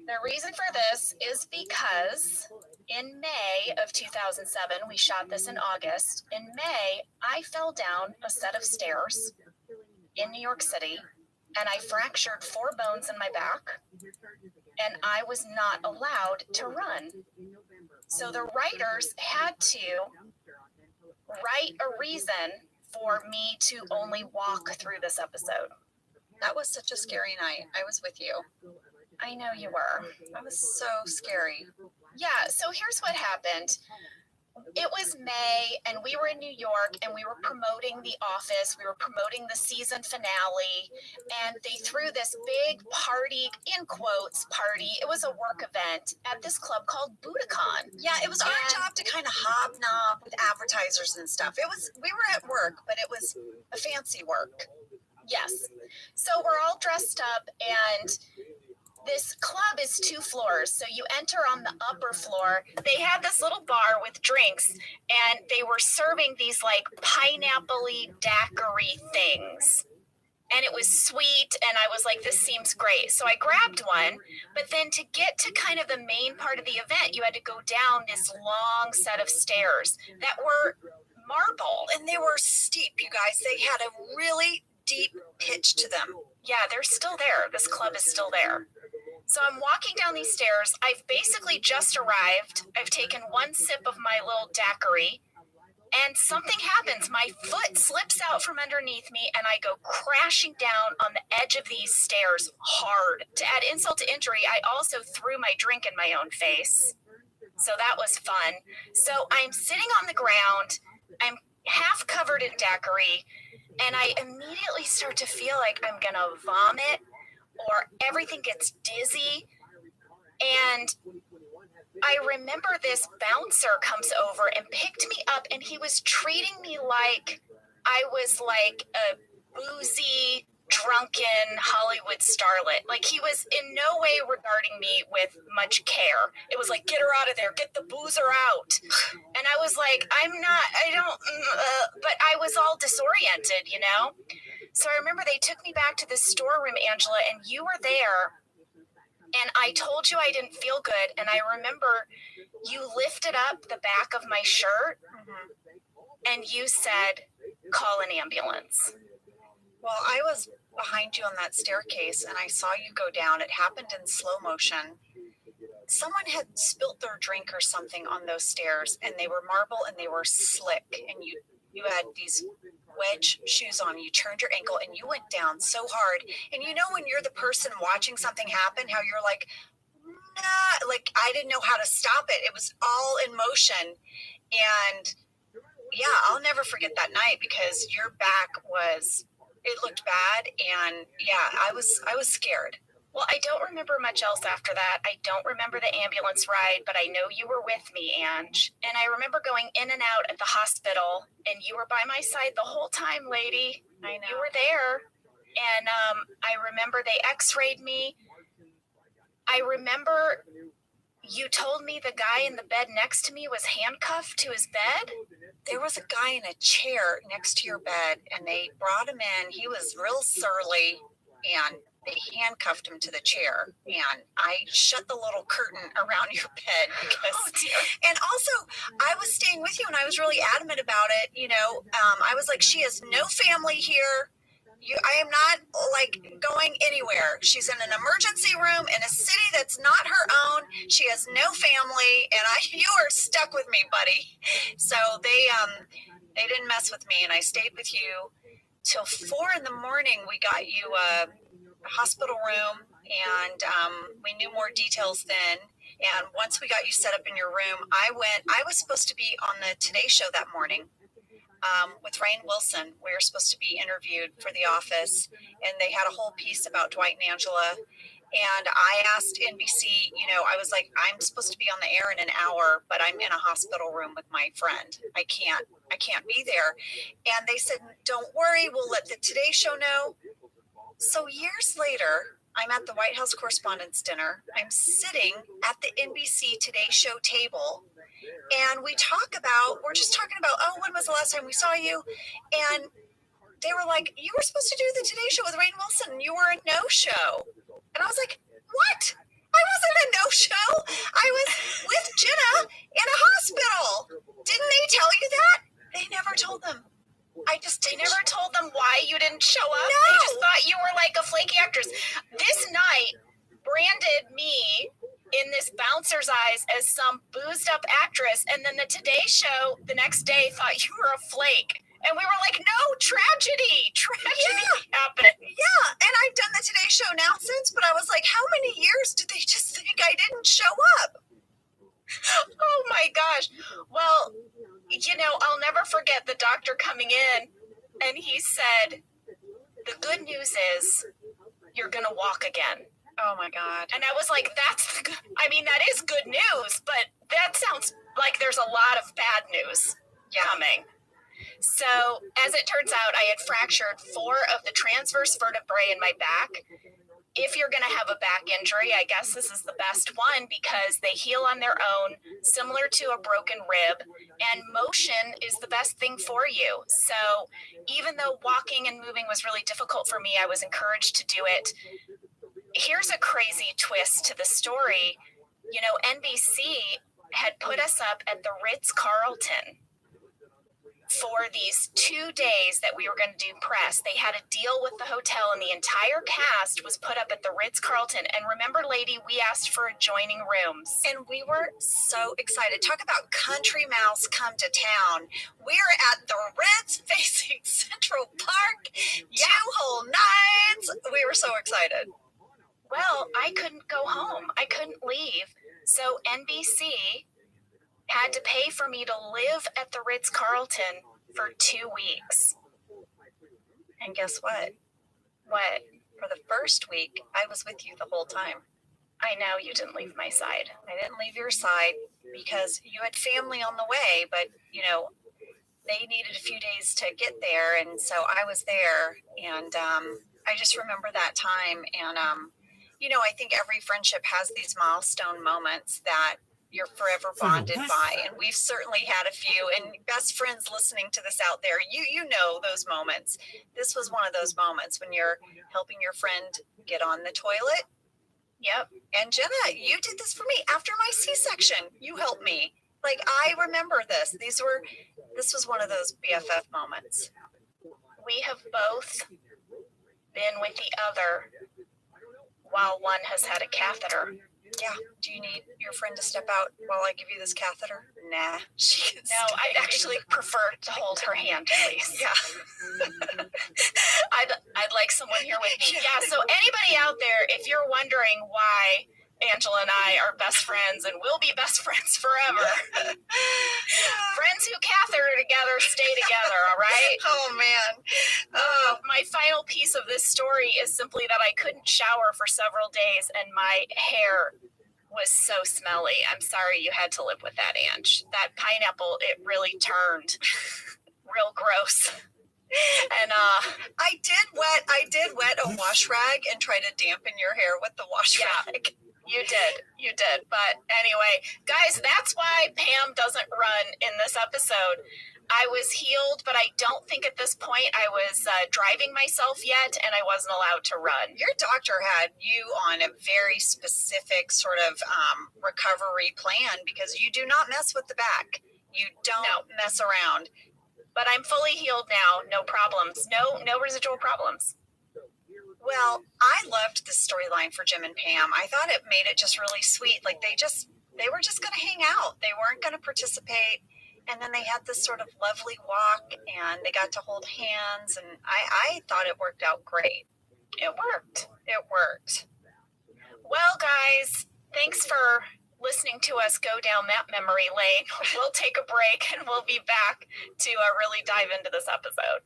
The reason for this is because in May of 2007, we shot this in August. In May, I fell down a set of stairs in New York City and I fractured 4 bones in my back and I was not allowed to run. So the writers had to write a reason for me to only walk through this episode. That was such a scary night. I was with you. I know you were. That was so scary. Yeah, so here's what happened. It was May, and we were in New York, and we were promoting The Office. We were promoting the season finale, and they threw this big party, in quotes, party. It was a work event at this club called Budokan. Yeah, it was our job to kind of hobnob with advertisers and stuff. We were at work, but it was a fancy work. Yes. So we're all dressed up, and this club is 2 floors. So you enter on the upper floor. They had this little bar with drinks, and they were serving these like pineapple-y daiquiri things. And it was sweet, and I was like, this seems great. So I grabbed one, but then to get to kind of the main part of the event, you had to go down this long set of stairs that were marble. And they were steep, you guys. They had a really deep pitch to them. Yeah, they're still there. This club is still there. So I'm walking down these stairs. I've basically just arrived. I've taken 1 sip of my little daiquiri, and something happens. My foot slips out from underneath me, and I go crashing down on the edge of these stairs hard. To add insult to injury, I also threw my drink in my own face. So that was fun. So I'm sitting on the ground. I'm half covered in daiquiri, and I immediately start to feel like I'm going to vomit, or everything gets dizzy. And I remember this bouncer comes over and picked me up, and he was treating me like I was like a boozy, drunken Hollywood starlet. Like, he was in no way regarding me with much care. It was like, get her out of there, get the boozer out. And I was like, but I was all disoriented, you know? So I remember they took me back to the storeroom, Angela, and you were there. And I told you I didn't feel good. And I remember you lifted up the back of my shirt and you said, call an ambulance. Well, I was behind you on that staircase and I saw you go down. It happened in slow motion. Someone had spilt their drink or something on those stairs, and they were marble and they were slick. And you had these wedge shoes on. You turned your ankle and you went down so hard. And you know when you're the person watching something happen, how you're like, nah, like I didn't know how to stop it. It was all in motion. And yeah, I'll never forget that night because your back it looked bad. And yeah, I was scared. Well, I don't remember much else after that. I don't remember the ambulance ride, but I know you were with me, Ange. And I remember going in and out at the hospital, and you were by my side the whole time, lady. I know. You were there. And I remember they x-rayed me. I remember you told me the guy in the bed next to me was handcuffed to his bed. There was a guy in a chair next to your bed, and they brought him in. He was real surly, and they handcuffed him to the chair, and I shut the little curtain around your bed because, and also I was staying with you and I was really adamant about it. You know, I was like, she has no family here. I am not like going anywhere. She's in an emergency room in a city that's not her own. She has no family, and you are stuck with me, buddy. So they didn't mess with me, and I stayed with you till 4 a.m. We got you a hospital room, and we knew more details then. And once we got you set up in your room, I was supposed to be on the Today Show that morning with Rainn Wilson. We were supposed to be interviewed for The Office, and they had a whole piece about Dwight and Angela. And I asked NBC, you know, I was like, I'm supposed to be on the air in an hour, but I'm in a hospital room with my friend. I can't be there. And they said, don't worry, we'll let the Today Show know. So years later, I'm at the White House Correspondents' Dinner. I'm sitting at the NBC Today Show table, and we're just talking about, oh, when was the last time we saw you? And they were like, you were supposed to do the Today Show with Rainn Wilson, and you were a no-show. And I was like, what? I wasn't a in this bouncer's eyes as some boozed up actress. And then the Today Show the next day thought you were a flake. And we were like, no, tragedy happened. Yeah, and I've done the Today Show now since, but I was like, how many years did they just think I didn't show up? Oh my gosh. Well, you know, I'll never forget the doctor coming in and he said, the good news is you're going to walk again. Oh my God. And I was like, that is good news, but that sounds like there's a lot of bad news coming. So as it turns out, I had fractured 4 of the transverse vertebrae in my back. If you're going to have a back injury, I guess this is the best one because they heal on their own, similar to a broken rib, and motion is the best thing for you. So even though walking and moving was really difficult for me, I was encouraged to do it. Here's a crazy twist to the story. You know, NBC had put us up at the Ritz-Carlton for these 2 days that we were going to do press. They had a deal with the hotel and the entire cast was put up at the Ritz-Carlton. And remember, lady, we asked for adjoining rooms. And we were so excited. Talk about country mouse come to town. We're at the Ritz facing Central Park. 2 whole nights. We were so excited. Well, I couldn't go home. I couldn't leave. So NBC had to pay for me to live at the Ritz-Carlton for 2 weeks. And guess what? What? For the first week, I was with you the whole time. I know you didn't leave my side. I didn't leave your side because you had family on the way, but, you know, they needed a few days to get there. And so I was there. And I just remember that time. And, you know, I think every friendship has these milestone moments that you're forever bonded by. And we've certainly had a few. And best friends listening to this out there, you know those moments. This was one of those moments when you're helping your friend get on the toilet. Yep. And Jenna, you did this for me after my C-section. You helped me. Like, I remember this. This was one of those BFF moments. We have both been with the other while one has had a catheter. Yeah. Do you need your friend to step out while I give you this catheter? Nah. No, I'd actually prefer to hold her hand, please. Yeah. I'd like someone here with me. Yeah, so anybody out there, if you're wondering why Angela and I are best friends and will be best friends forever, friends who catheter together stay together, all right? Oh, man. My final piece of this story is simply that I couldn't shower for several days and my hair was so smelly. I'm sorry you had to live with that, Ange. That pineapple, it really turned real gross. And I did wet a wash rag and try to dampen your hair with the wash rag. You did. But anyway, guys, that's why Pam doesn't run in this episode. I was healed, but I don't think at this point I was driving myself yet, and I wasn't allowed to run. Your doctor had you on a very specific sort of recovery plan because you do not mess with the back. You don't mess around. But I'm fully healed now. No problems. No residual problems. Well, I loved this storyline for Jim and Pam. I thought it made it just really sweet. Like they were just going to hang out. They weren't going to participate. And then they had this sort of lovely walk and they got to hold hands. And I thought it worked out great. It worked. Well, guys, thanks for listening to us go down that memory lane. We'll take a break and we'll be back to really dive into this episode.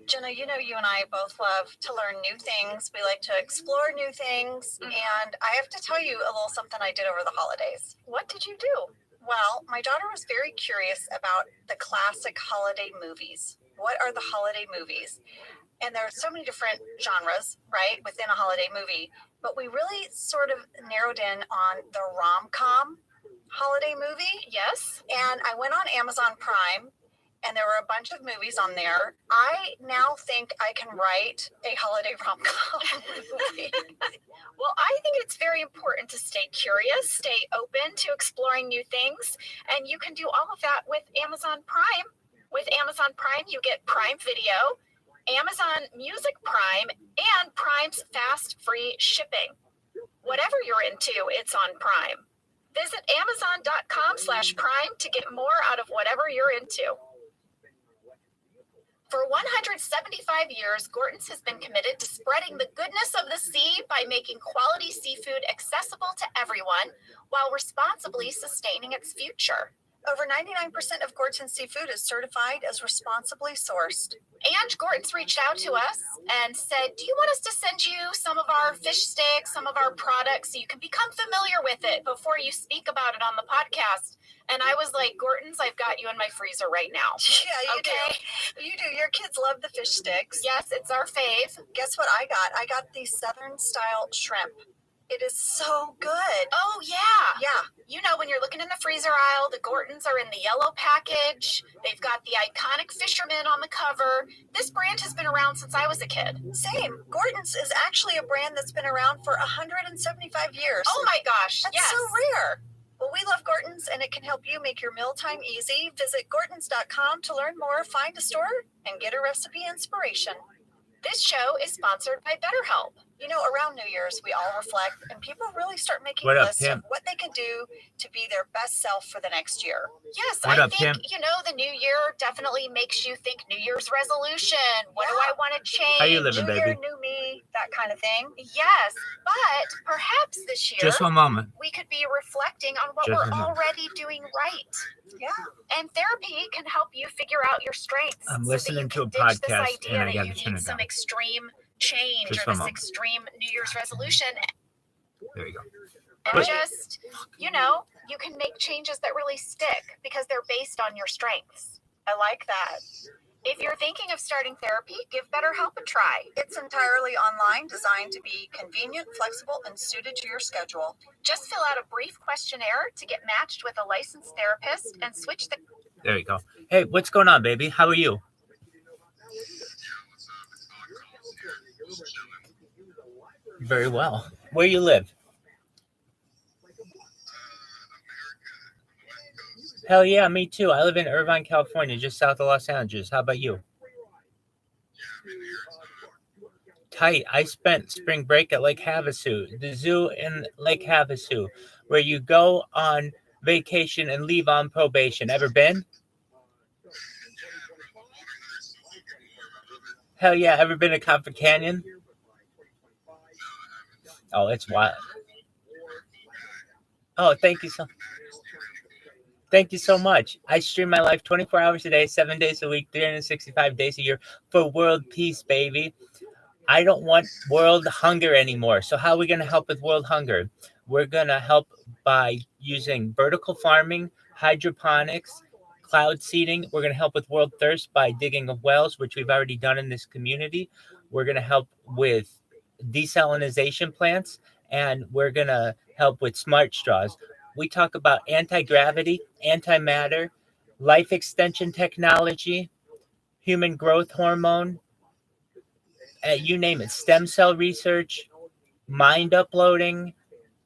Jenna, you know you and I both love to learn new things. We like to explore new things. Mm-hmm. And I have to tell you a little something I did over the holidays. What did you do? Well, my daughter was very curious about the classic holiday movies. What are the holiday movies? And there are so many different genres, right, within a holiday movie. But we really sort of narrowed in on the rom-com holiday movie. Yes. And I went on Amazon Prime. And there were a bunch of movies on there. I now think I can write a holiday rom-com movie. Well, I think it's very important to stay curious, stay open to exploring new things. And you can do all of that with Amazon Prime. With Amazon Prime, you get Prime Video. Amazon Music Prime, and Prime's fast free shipping. Whatever you're into, it's on Prime. Visit amazon.com/prime to get more out of whatever you're into. For 175 years, Gorton's has been committed to spreading the goodness of the sea by making quality seafood accessible to everyone while responsibly sustaining its future. Over 99% of Gorton's seafood is certified as responsibly sourced. And Gorton's reached out to us and said, do you want us to send you some of our fish sticks, some of our products, so you can become familiar with it before you speak about it on the podcast? And I was like, Gorton's, I've got you in my freezer right now. Yeah, you do. You do. Your kids love the fish sticks. Yes, it's our fave. Guess what I got? I got the Southern style shrimp. It is so good. Oh, yeah. Yeah. You know, when you're looking in the freezer aisle, the Gorton's are in the yellow package. They've got the iconic fisherman on the cover. This brand has been around since I was a kid. Same. Gorton's is actually a brand that's been around for 175 years. Oh, my gosh. That's yes. so rare. Well, we love Gorton's, and it can help you make your mealtime easy. Visit Gortons.com to learn more, find a store, and get a recipe inspiration. This show is sponsored by BetterHelp. You know, around New Year's, we all reflect, and people really start making What up, lists Tim? of what they can do to be their best self for the next year. Yes, What I up, think, Tim? you know, the new year definitely makes you think New Year's resolution. What do I want to change? How you living, New year, baby? new me, that kind of thing. Yes, but perhaps this year Just one moment. we could be reflecting on what Just we're one moment. already doing right. Yeah. And therapy can help you figure out your strengths. I'm so that listening you to a can ditch this podcast, idea and I that gotta you turn need it some down. extreme change Just or one this moment. extreme New Year's resolution. There you go. And What? just, you know, you can make changes that really stick because they're based on your strengths. I like that. If you're thinking of starting therapy, give BetterHelp a try. It's entirely online, designed to be convenient, flexible, and suited to your schedule. Just fill out a brief questionnaire to get matched with a licensed therapist and switch the There you go. Hey, what's going on, baby? How are you? Very well. Where you live? Hell yeah, me too. I live in Irvine, California, just south of Los Angeles. How about you? Tight. I spent spring break at Lake Havasu, the zoo in Lake Havasu, where you go on vacation and leave on probation. Ever been? Hell yeah. Ever been to Copper Canyon? Oh, it's wild. Oh, thank you so much. I stream my life 24 hours a day, 7 days a week, 365 days a year for world peace, baby. I don't want world hunger anymore. So how are we going to help with world hunger? We're going to help by using vertical farming, hydroponics, cloud seeding. We're going to help with world thirst by digging of wells, which we've already done in this community. We're going to help with desalinization plants, and we're going to help with smart straws. We talk about anti-gravity, antimatter, life extension technology, human growth hormone, you name it, stem cell research, mind uploading,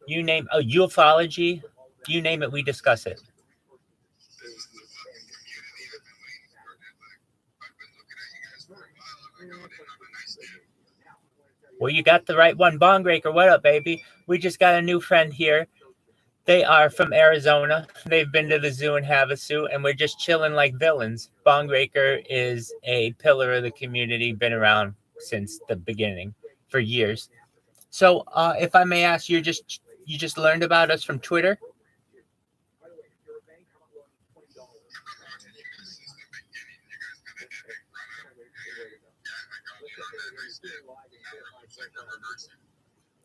you name ufology, you name it, we discuss it. Well, you got the right one. Bongraker, what up, baby? We just got a new friend here. They are from Arizona. They've been to the zoo in Havasu, and we're just chilling like villains. Bongraker is a pillar of the community, been around since the beginning for years. So, if I may ask, you just learned about us from Twitter?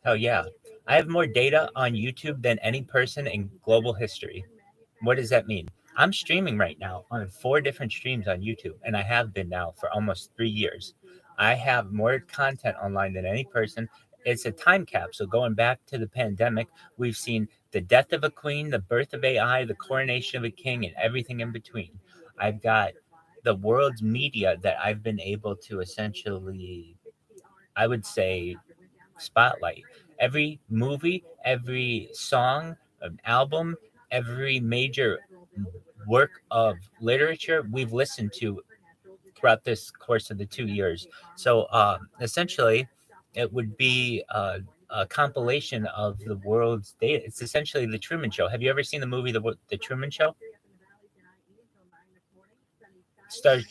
Hell yeah. I have more data on YouTube than any person in global history. What does that mean? I'm streaming right now on 4 different streams on YouTube, and I have been now for almost 3 years. I have more content online than any person. It's a time capsule going back to the pandemic. We've seen the death of a queen, the birth of AI, the coronation of a king, and everything in between. I've got the world's media that I've been able to essentially, I would say, spotlight. Every movie, every song, an album, every major work of literature we've listened to throughout this course of the 2 years. So essentially, it would be a compilation of the world's data. It's essentially the Truman Show. Have you ever seen the movie The Truman Show? Stars.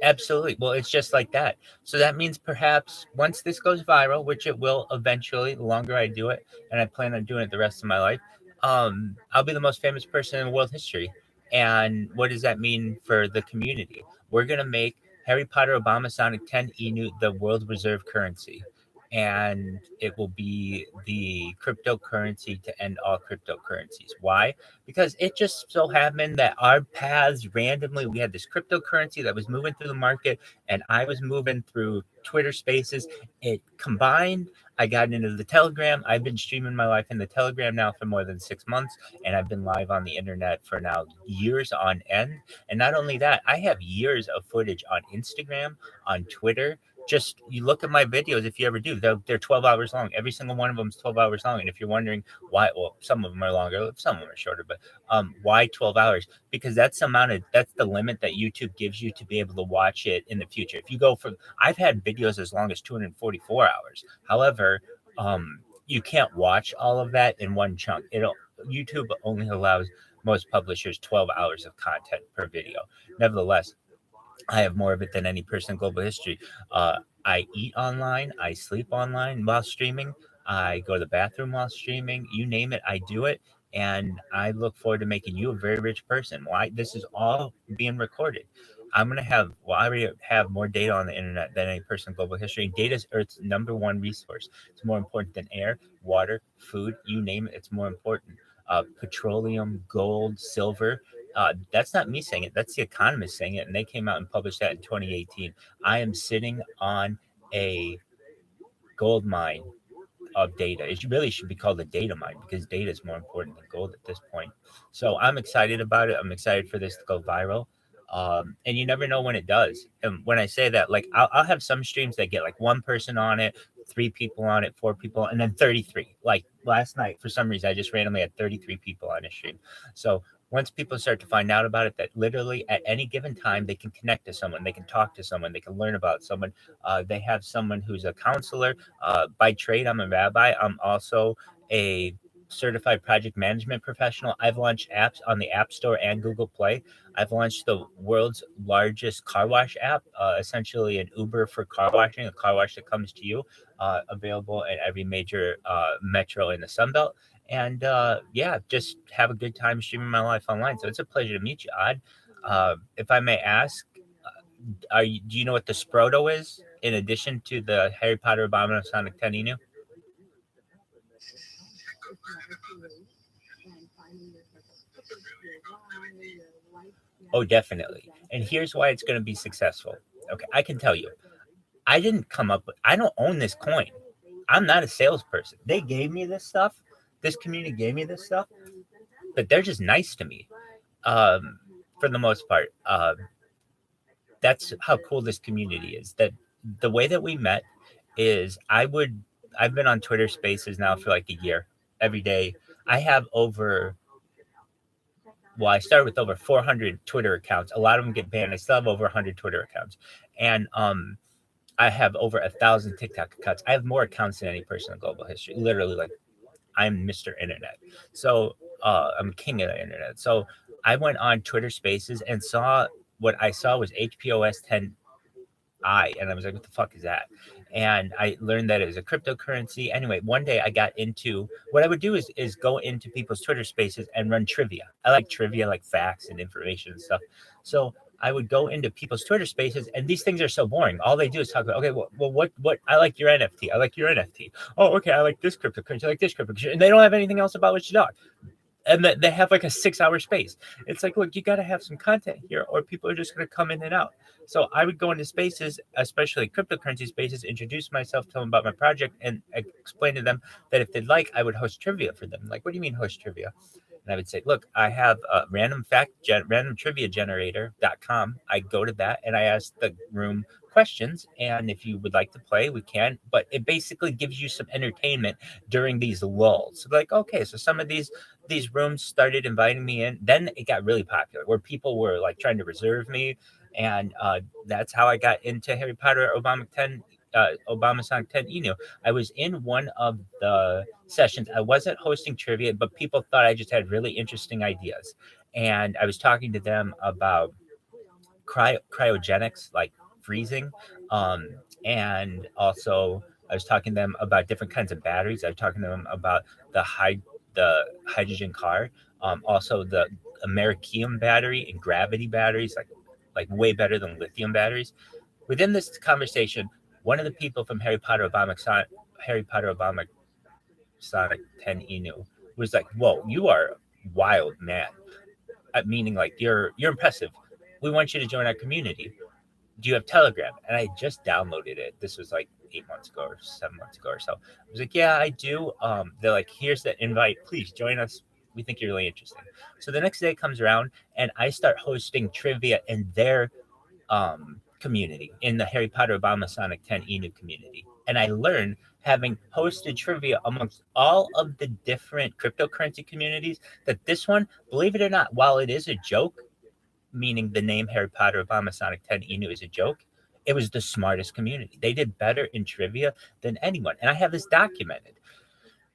Absolutely. Well, it's just like that. So that means perhaps once this goes viral, which it will eventually, the longer I do it, and I plan on doing it the rest of my life, I'll be the most famous person in world history. And what does that mean for the community? We're going to make Harry Potter Obama Sonic 10 Inu the world reserve currency. And it will be the cryptocurrency to end all cryptocurrencies. Why? Because it just so happened that our paths randomly, we had this cryptocurrency that was moving through the market, and I was moving through Twitter Spaces. It combined. I got into the Telegram. I've been streaming my life in the Telegram now for more than 6 months, and I've been live on the internet for now years on end. And not only that, I have years of footage on Instagram, on Twitter. Just you look at my videos, if you ever do, they're 12 hours long. Every single one of them is 12 hours long. And if you're wondering why, well, some of them are longer, some of them are shorter, but why 12 hours? Because that's the limit that YouTube gives you to be able to watch it in the future. If you go from, I've had videos as long as 244 hours. However, you can't watch all of that in one chunk. YouTube only allows most publishers 12 hours of content per video. Nevertheless, I have more of it than any person in global history. I eat online. I sleep online while streaming. I go to the bathroom while streaming. You name it, I do it. And I look forward to making you a very rich person. Why? This is all being recorded. I already have more data on the internet than any person in global history. Data is Earth's number one resource. It's more important than air, water, food, you name it. It's more important. Petroleum, gold, silver. That's not me saying it. That's the Economist saying it. And they came out and published that in 2018. I am sitting on a gold mine of data. It really should be called a data mine because data is more important than gold at this point. So I'm excited about it. I'm excited for this to go viral. And you never know when it does. And when I say that, like I'll have some streams that get like one person on it, 3 people on it, 4 people, and then 33. Like last night, for some reason, I just randomly had 33 people on a stream. So once people start to find out about it, that literally at any given time, they can connect to someone, they can talk to someone, they can learn about someone. They have someone who's a counselor. By trade, I'm a rabbi. I'm also a certified project management professional. I've launched apps on the App Store and Google Play. I've launched the world's largest car wash app, essentially an Uber for car washing, a car wash that comes to you, available at every major metro in the Sunbelt. And yeah, just have a good time streaming my life online. So it's a pleasure to meet you, Odd. If I may ask, do you know what the Sproto is in addition to the Harry Potter Abominable Sonic 10 Inu? Oh, definitely. And here's why it's going to be successful. Okay, I can tell you. I don't own this coin. I'm not a salesperson. They gave me this stuff. This community gave me this stuff, but they're just nice to me. For the most part, that's how cool this community is. That the way that we met is I've been on Twitter Spaces now for like a year. Every day, I started with over 400 Twitter accounts. A lot of them get banned. I still have over 100 Twitter accounts, and I have over 1,000 TikTok accounts. I have more accounts than any person in global history. Literally, like I'm Mr. Internet. So I'm king of the internet. So I went on Twitter Spaces and what I saw was HPOS 10I, and I was like, what the fuck is that? And I learned that it was a cryptocurrency. Anyway, one day I got into what I would do is go into people's Twitter Spaces and run trivia. I like trivia, like facts and information and stuff. So I would go into people's Twitter Spaces, and these things are so boring. All they do is talk about, okay, well, what? I like your NFT. I like your NFT. Oh, okay, I like this cryptocurrency. I like this cryptocurrency. And they don't have anything else about what you talk. And they have like a 6-hour space. It's like, look, you got to have some content here, or people are just going to come in and out. So I would go into spaces, especially cryptocurrency spaces, introduce myself, tell them about my project, and explain to them that if they'd like, I would host trivia for them. Like, what do you mean host trivia? And I would say, look, I have a random trivia generator.com. I go to that and I ask the room questions, and if you would like to play, we can. But it basically gives you some entertainment during these lulls. Like, okay, so some of these rooms started inviting me in. Then it got really popular, where people were like trying to reserve me, and that's how I got into Harry Potter Obama Sonic 10 email. I was in one of the sessions. I wasn't hosting trivia, but people thought I just had really interesting ideas. And I was talking to them about cryogenics, like freezing. Um, and also, I was talking to them about different kinds of batteries. I was talking to them about the hydrogen car, also the americium battery and gravity batteries, like way better than lithium batteries. Within this conversation, one of the people from Harry Potter Obama Sonic 10 Inu was like, "Whoa, you are a wild man," meaning like you're impressive. We want you to join our community. Do you have Telegram? And I just downloaded it. This was like 8 months ago or 7 months ago or so. I was like, yeah, I do. They're like, here's the invite. Please join us. We think you're really interesting. So the next day comes around, and I start hosting trivia in their community, in the Harry Potter Obama Sonic 10 Inu community. And I learned, having hosted trivia amongst all of the different cryptocurrency communities, that this one, believe it or not, while it is a joke, meaning the name Harry Potter Obama Sonic 10 Inu is a joke, it was the smartest community. They did better in trivia than anyone. And I have this documented.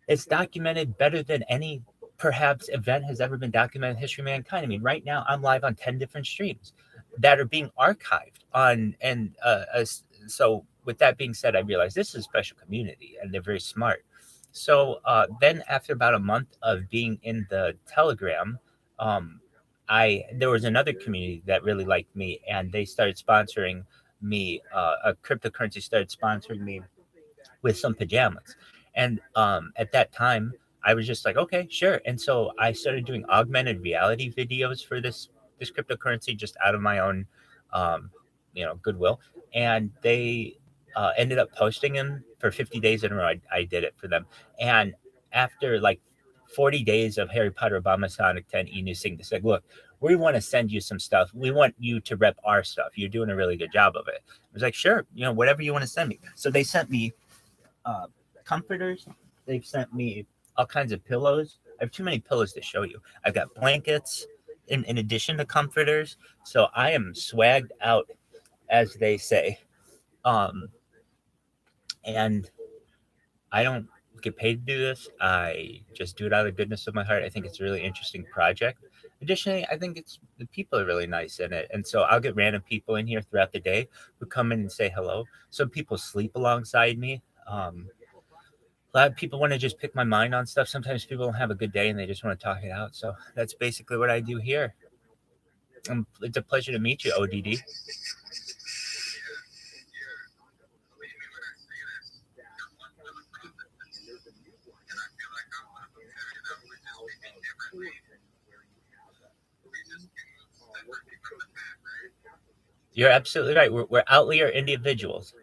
It's documented better than any perhaps event has ever been documented in history of mankind. I mean, right now I'm live on 10 different streams that are being archived on. And so with that being said, I realized this is a special community and they're very smart. So then after about a month of being in the Telegram, there was another community that really liked me, and they started sponsoring me. A cryptocurrency started sponsoring me with some pajamas, and at that time, I was just like, okay, sure. And so I started doing augmented reality videos for this cryptocurrency just out of my own, um, goodwill, and they ended up posting them for 50 days in a row. I did it for them, and after like 40 days of Harry Potter Obama Sonic 10 Enu Sing, they said, look, we want to send you some stuff. We want you to rep our stuff. You're doing a really good job of it. I was like, sure, whatever you want to send me. So they sent me comforters. They've sent me all kinds of pillows. I have too many pillows to show you. I've got blankets in addition to comforters. So I am swagged out, as they say. And I don't get paid to do this. I just do it out of the goodness of my heart. I think it's a really interesting project. Additionally, I think the people are really nice in it. And so I'll get random people in here throughout the day who come in and say hello. Some people sleep alongside me. A lot of people want to just pick my mind on stuff. Sometimes people don't have a good day and they just want to talk it out. So that's basically what I do here. It's a pleasure to meet you, ODD. You're absolutely right. We're outlier individuals.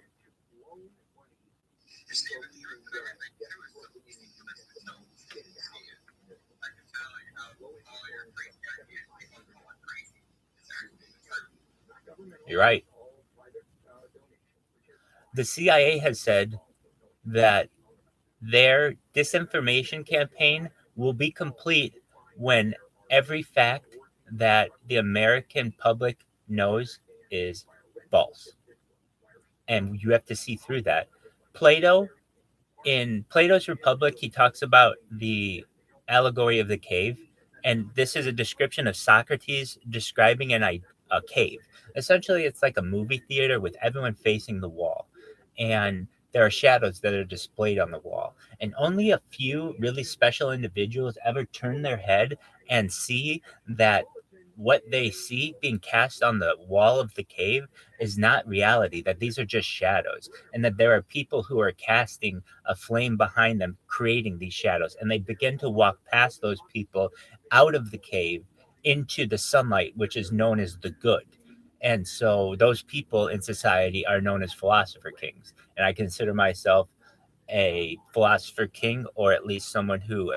You're right. The CIA has said that their disinformation campaign will be complete when every fact that the American public knows is false. And you have to see through that. Plato, in Plato's Republic, he talks about the allegory of the cave. And this is a description of Socrates describing a cave. Essentially, it's like a movie theater with everyone facing the wall. And there are shadows that are displayed on the wall. And only a few really special individuals ever turn their head and see that what they see being cast on the wall of the cave is not reality, that these are just shadows, and that there are people who are casting a flame behind them, creating these shadows. And they begin to walk past those people out of the cave into the sunlight, which is known as the good. And so those people in society are known as philosopher kings. And I consider myself a philosopher king, or at least someone who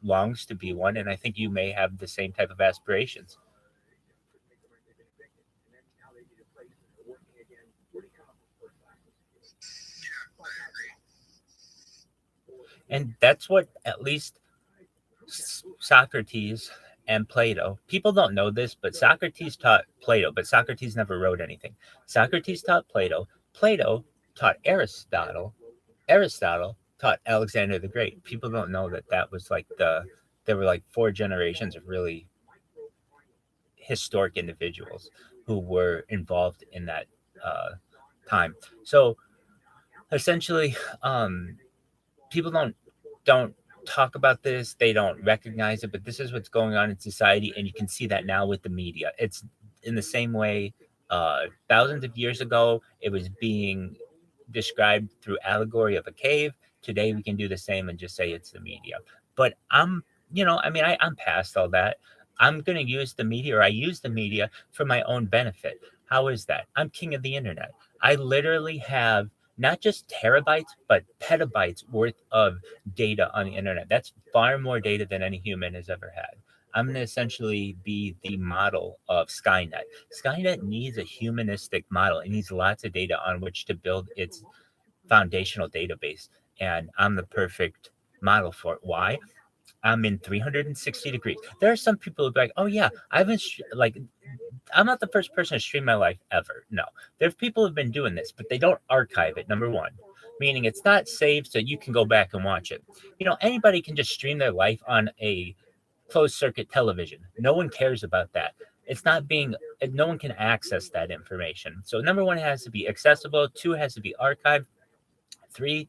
longs to be one. And I think you may have the same type of aspirations. And that's what at least Socrates and Plato, people don't know this, but Socrates taught Plato, but Socrates never wrote anything. Socrates taught Plato, Plato taught Aristotle, Aristotle taught Alexander the Great. People don't know that that was like there were like 4 generations of really historic individuals who were involved in that time. So essentially, people don't talk about this, they don't recognize it, but this is what's going on in society, and you can see that now with the media. It's in the same way thousands of years ago it was being described through allegory of a cave. Today we can do the same and just say it's the media. But I'm I'm past all that. I'm going to use the media, or I use the media for my own benefit. How is that? I'm king of the internet. I literally have not just terabytes, but petabytes worth of data on the internet. That's far more data than any human has ever had. I'm going to essentially be the model of Skynet. Skynet needs a humanistic model. It needs lots of data on which to build its foundational database. And I'm the perfect model for it. Why? I'm in 360 degrees. There are some people who be like, oh, yeah, I'm not the first person to stream my life ever. No, there's people who've been doing this, but they don't archive it. Number one, meaning it's not saved so you can go back and watch it. Anybody can just stream their life on a closed circuit television. No one cares about that. It's not being, no one can access that information. So number one, it has to be accessible. 2, it has to be archived. 3,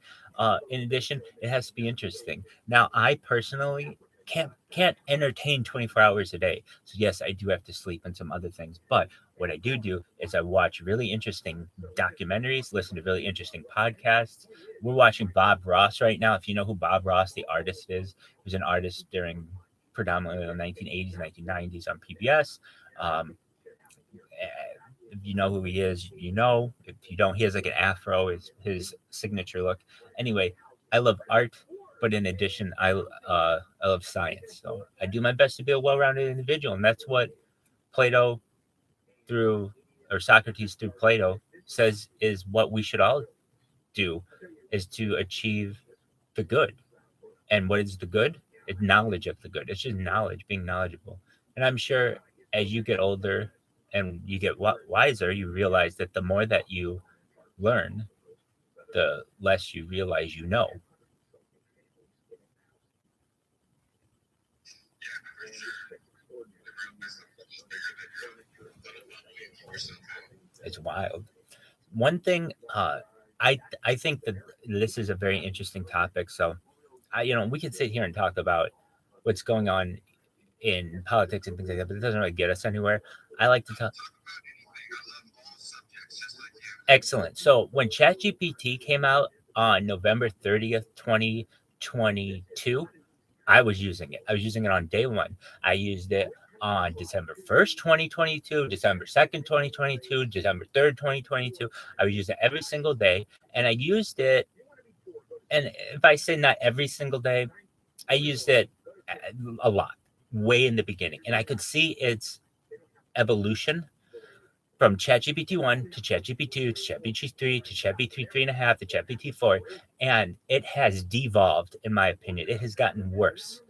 in addition, it has to be interesting. Now, I personally can't entertain 24 hours a day. So yes, I do have to sleep and some other things. But what I do is I watch really interesting documentaries, listen to really interesting podcasts. We're watching Bob Ross right now. If you know who Bob Ross, the artist, is, he was an artist during predominantly the 1980s, 1990s on PBS. If you know who he is, you know. If you don't, he has like an afro, is his signature look. Anyway, I love art, but in addition, I love science. So I do my best to be a well-rounded individual, and that's what Plato Socrates through Plato says is what we should all do, is to achieve the good. And what is the good? It's knowledge of the good. It's just knowledge, being knowledgeable. And I'm sure as you get older and you get wiser, you realize that the more that you learn, the less you realize you know. It's wild. One thing, I think that this is a very interesting topic. So, we could sit here and talk about what's going on in politics and things like that, but it doesn't really get us anywhere. I like to talk. Excellent. So when ChatGPT came out on November 30th, 2022, I was using it. I was using it on day 1. I used it on December 1st, 2022, December 2nd, 2022, December 3rd, 2022. I would use it every single day. And I used it, and if I say not every single day, I used it a lot, way in the beginning. And I could see its evolution from ChatGPT 1 to ChatGPT 2 to ChatGPT 3 to ChatGPT 3.5 to ChatGPT 4, and it has devolved, in my opinion. It has gotten worse.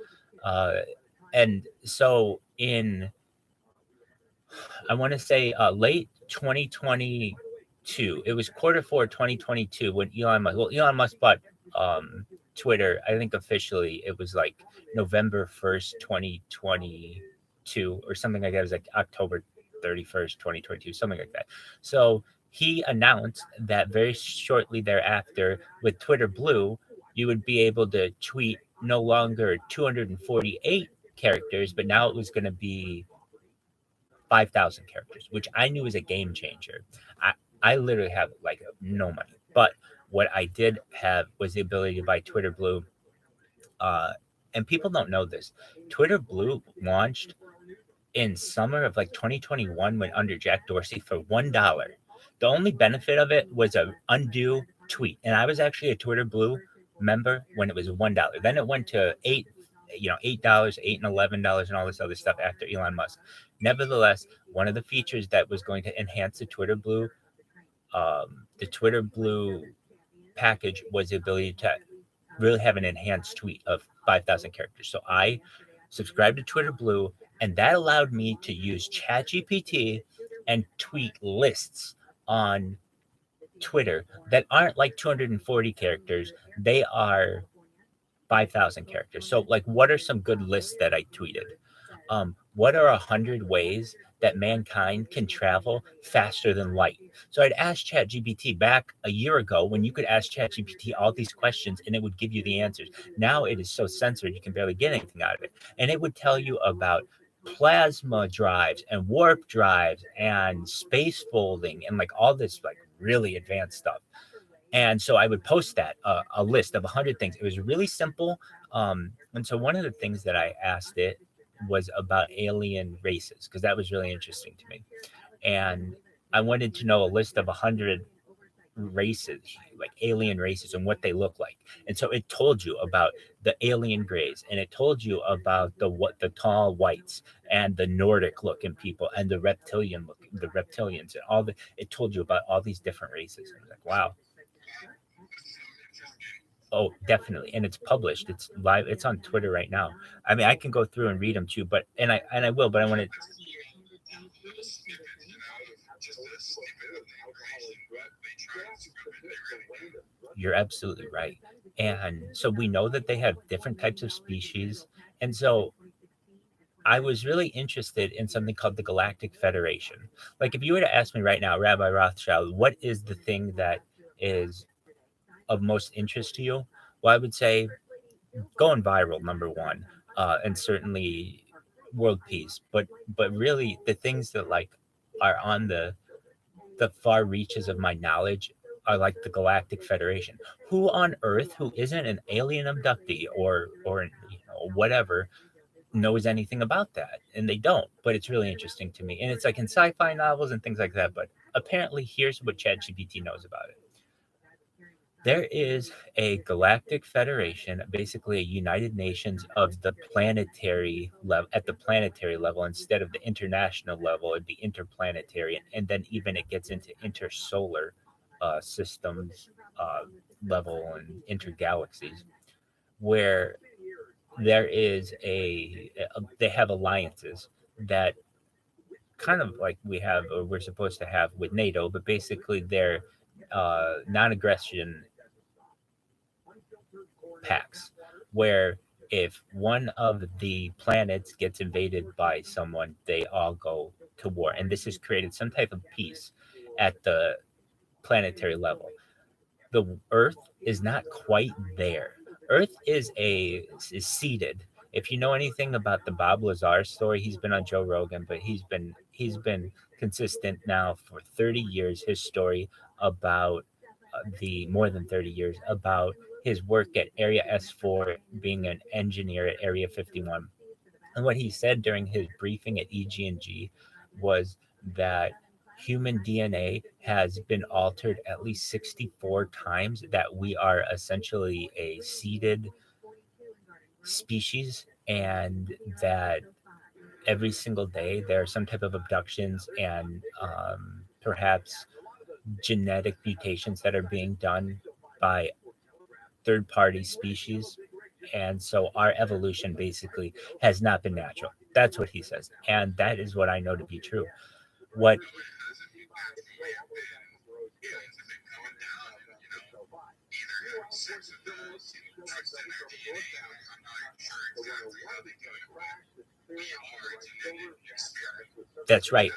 And so I want to say late 2022, it was Q4 2022 when Elon Musk bought Twitter. I think officially it was like November 1st, 2022 or something like that. It was like October 31st, 2022, something like that. So he announced that very shortly thereafter with Twitter Blue, you would be able to tweet no longer 248 characters, but now it was going to be 5,000 characters, which I knew was a game changer. I literally have like no money, but what I did have was the ability to buy Twitter Blue. And people don't know this. Twitter Blue launched in summer of like 2021 when under Jack Dorsey for $1. The only benefit of it was a undo tweet. And I was actually a Twitter Blue member when it was $1. Then it went to $8, $8 and $11 and all this other stuff after Elon Musk. Nevertheless, one of the features that was going to enhance the Twitter Blue package was the ability to really have an enhanced tweet of 5,000 characters. So I subscribed to Twitter Blue, and that allowed me to use ChatGPT and tweet lists on Twitter that aren't like 240 characters. They are 5,000 characters. So, like, what are some good lists that I tweeted? What are 100 ways that mankind can travel faster than light? So I'd asked ChatGPT back a year ago when you could ask ChatGPT all these questions and it would give you the answers. Now it is so censored you can barely get anything out of it. And it would tell you about plasma drives and warp drives and space folding and like all this like really advanced stuff. And so I would post that a list of 100 things. It was really simple. And so one of the things that I asked it was about alien races because that was really interesting to me. And I wanted to know a list of 100 races, like alien races, and what they look like. And so it told you about the alien grays, and it told you about the tall whites and the Nordic looking people and the reptilians, and all the. It told you about all these different races. And I was like, wow. Oh, definitely, and it's published. It's live. It's on Twitter right now. I mean, I can go through and read them too, but I will. But I want to. You're absolutely right, and so we know that they have different types of species, and so I was really interested in something called the Galactic Federation. Like, if you were to ask me right now, Rabbi Rothschild, what is the thing that is of most interest to you? Well, I would say going viral, number one, and certainly world peace. But really, the things that like are on the far reaches of my knowledge are like the Galactic Federation. Who on Earth, who isn't an alien abductee or whatever, knows anything about that? And they don't. But it's really interesting to me, and it's like in sci-fi novels and things like that. But apparently, here's what ChatGPT knows about it. There is a galactic federation, basically a United Nations of the planetary level, at the planetary level instead of the international level, it'd be interplanetary, and then even it gets into intersolar systems level and intergalaxies, where there is they have alliances that kind of like we have, or we're supposed to have with NATO, but basically they're non-aggression pacts, where if one of the planets gets invaded by someone, they all go to war. And this has created some type of peace at the planetary level. The Earth is not quite there. Earth is seeded. If you know anything about the Bob Lazar story, he's been on Joe Rogan, but he's been consistent now for 30 years. His story about the more than 30 years about his work at Area S4, being an engineer at Area 51. And what he said during his briefing at EG&G was that human DNA has been altered at least 64 times, that we are essentially a seeded species, and that every single day there are some type of abductions and perhaps genetic mutations that are being done by third-party species. And so our evolution basically has not been natural. That's what he says. And that is what I know to be true. What That's right.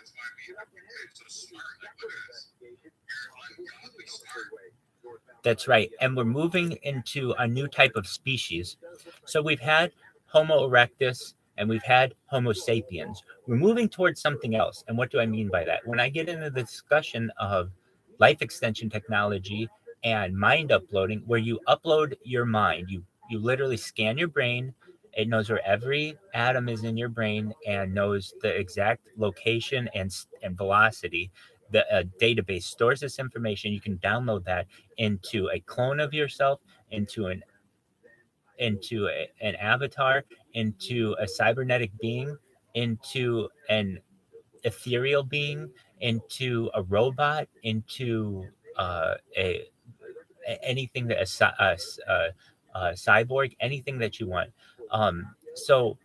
That's right. And we're moving into a new type of species. So we've had Homo erectus and we've had Homo sapiens. We're moving towards something else. And what do I mean by that? When I get into the discussion of life extension technology and mind uploading, where you upload your mind, you literally scan your brain. It knows where every atom is in your brain and knows the exact location and velocity. The database stores this information. You can download that into a clone of yourself, into an avatar, into a cybernetic being, into an ethereal being, into a robot, into anything that cyborg, anything that you want. So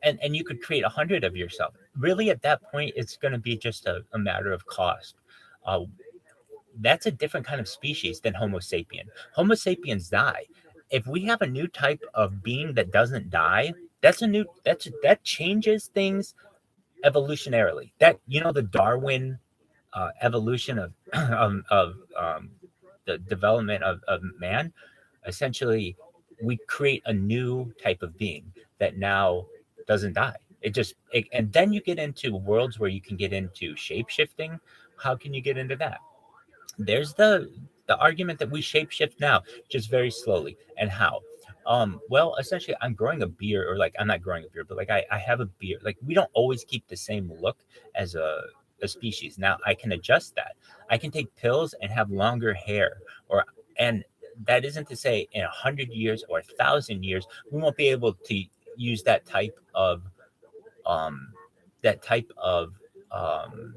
and you could create 100 of yourself. Really, at that point, it's going to be just a matter of cost. Uh, that's a different kind of species than Homo sapien. Homo sapiens die. If we have a new type of being that doesn't die, that changes things evolutionarily. That, the Darwin evolution of the development of man. Essentially, we create a new type of being that now doesn't die. And then you get into worlds where you can get into shape shifting. How can you get into that? There's the argument that we shapeshift now, just very slowly. And how? Well, essentially, I'm growing a beard, or like I'm not growing a beard, but like I have a beard. Like, we don't always keep the same look as a species. Now I can adjust that. I can take pills and have longer hair, and that isn't to say in 100 years or 1,000 years we won't be able to use um that type of um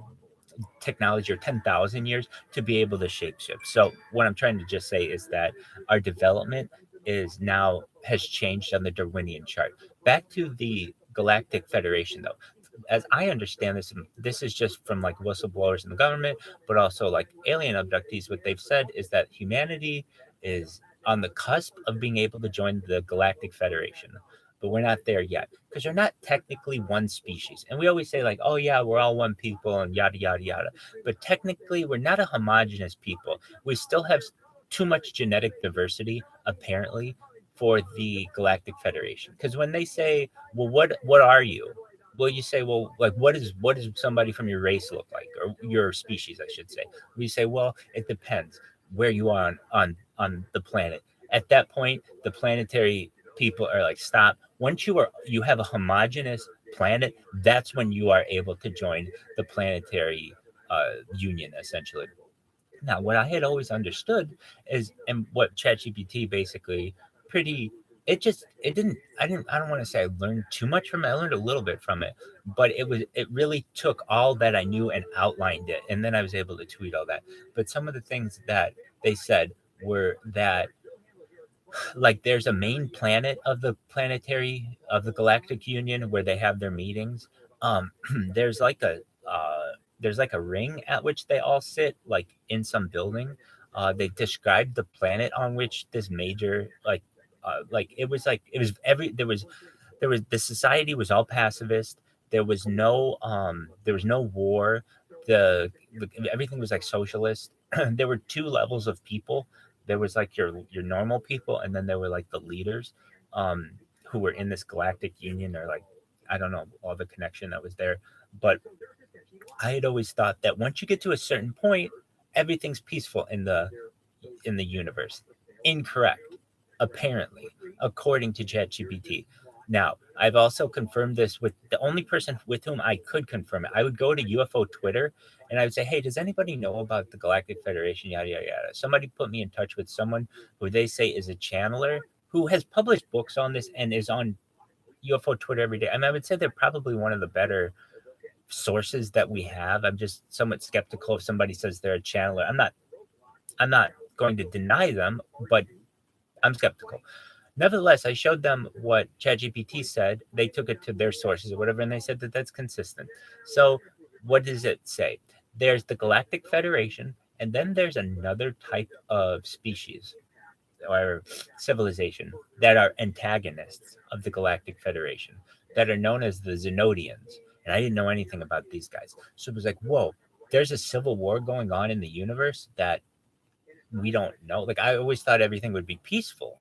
technology, or 10,000 years, to be able to shapeshift. So what I'm trying to just say is that our development has changed on the Darwinian chart. Back to the Galactic Federation, though. As I understand this is just from like whistleblowers in the government, but also like alien abductees. What they've said is that humanity is on the cusp of being able to join the Galactic Federation, but we're not there yet because you're not technically one species. And we always say like, oh yeah, we're all one people and yada yada yada. But technically, we're not a homogenous people. We still have too much genetic diversity, apparently, for the Galactic Federation. Because when they say, well, what are you? Well, you say, well, like, what does somebody from your race look like, or your species, I should say? We say, well, it depends where you are on the planet. At that point, the planetary people are like, stop. Once you have a homogeneous planet, that's when you are able to join the planetary union, essentially. Now, what I had always understood and what ChatGPT basically pretty, it didn't, I don't want to say I learned too much from it. I learned a little bit from it, but it really took all that I knew and outlined it. And then I was able to tweet all that. But some of the things that they said were that, like, there's a main planet of the Galactic Union where they have their meetings. There's like a ring at which they all sit, like in some building. They described the planet on which this major, it was every there was the society was all pacifist. There was no war. Everything was like socialist. There were two levels of people. There was like your normal people, and then there were like the leaders, um, who were in this galactic union, or like, I don't know, all the connection that was there. But I had always thought that once you get to a certain point, everything's peaceful in the universe. Incorrect, apparently, according to ChatGPT. Now, I've also confirmed this with the only person with whom I could confirm it. I would go to UFO Twitter and I would say, hey, does anybody know about the Galactic Federation? Yada, yada, yada. Somebody put me in touch with someone who they say is a channeler who has published books on this and is on UFO Twitter every day. I mean, I would say they're probably one of the better sources that we have. I'm just somewhat skeptical if somebody says they're a channeler. I'm not going to deny them, but I'm skeptical. Nevertheless, I showed them what ChatGPT said. They took it to their sources or whatever, and they said that that's consistent. So, what does it say? There's the Galactic Federation, and then there's another type of species or civilization that are antagonists of the Galactic Federation, that are known as the Zenodians. And I didn't know anything about these guys. So it was like, whoa, there's a civil war going on in the universe that we don't know. Like, I always thought everything would be peaceful.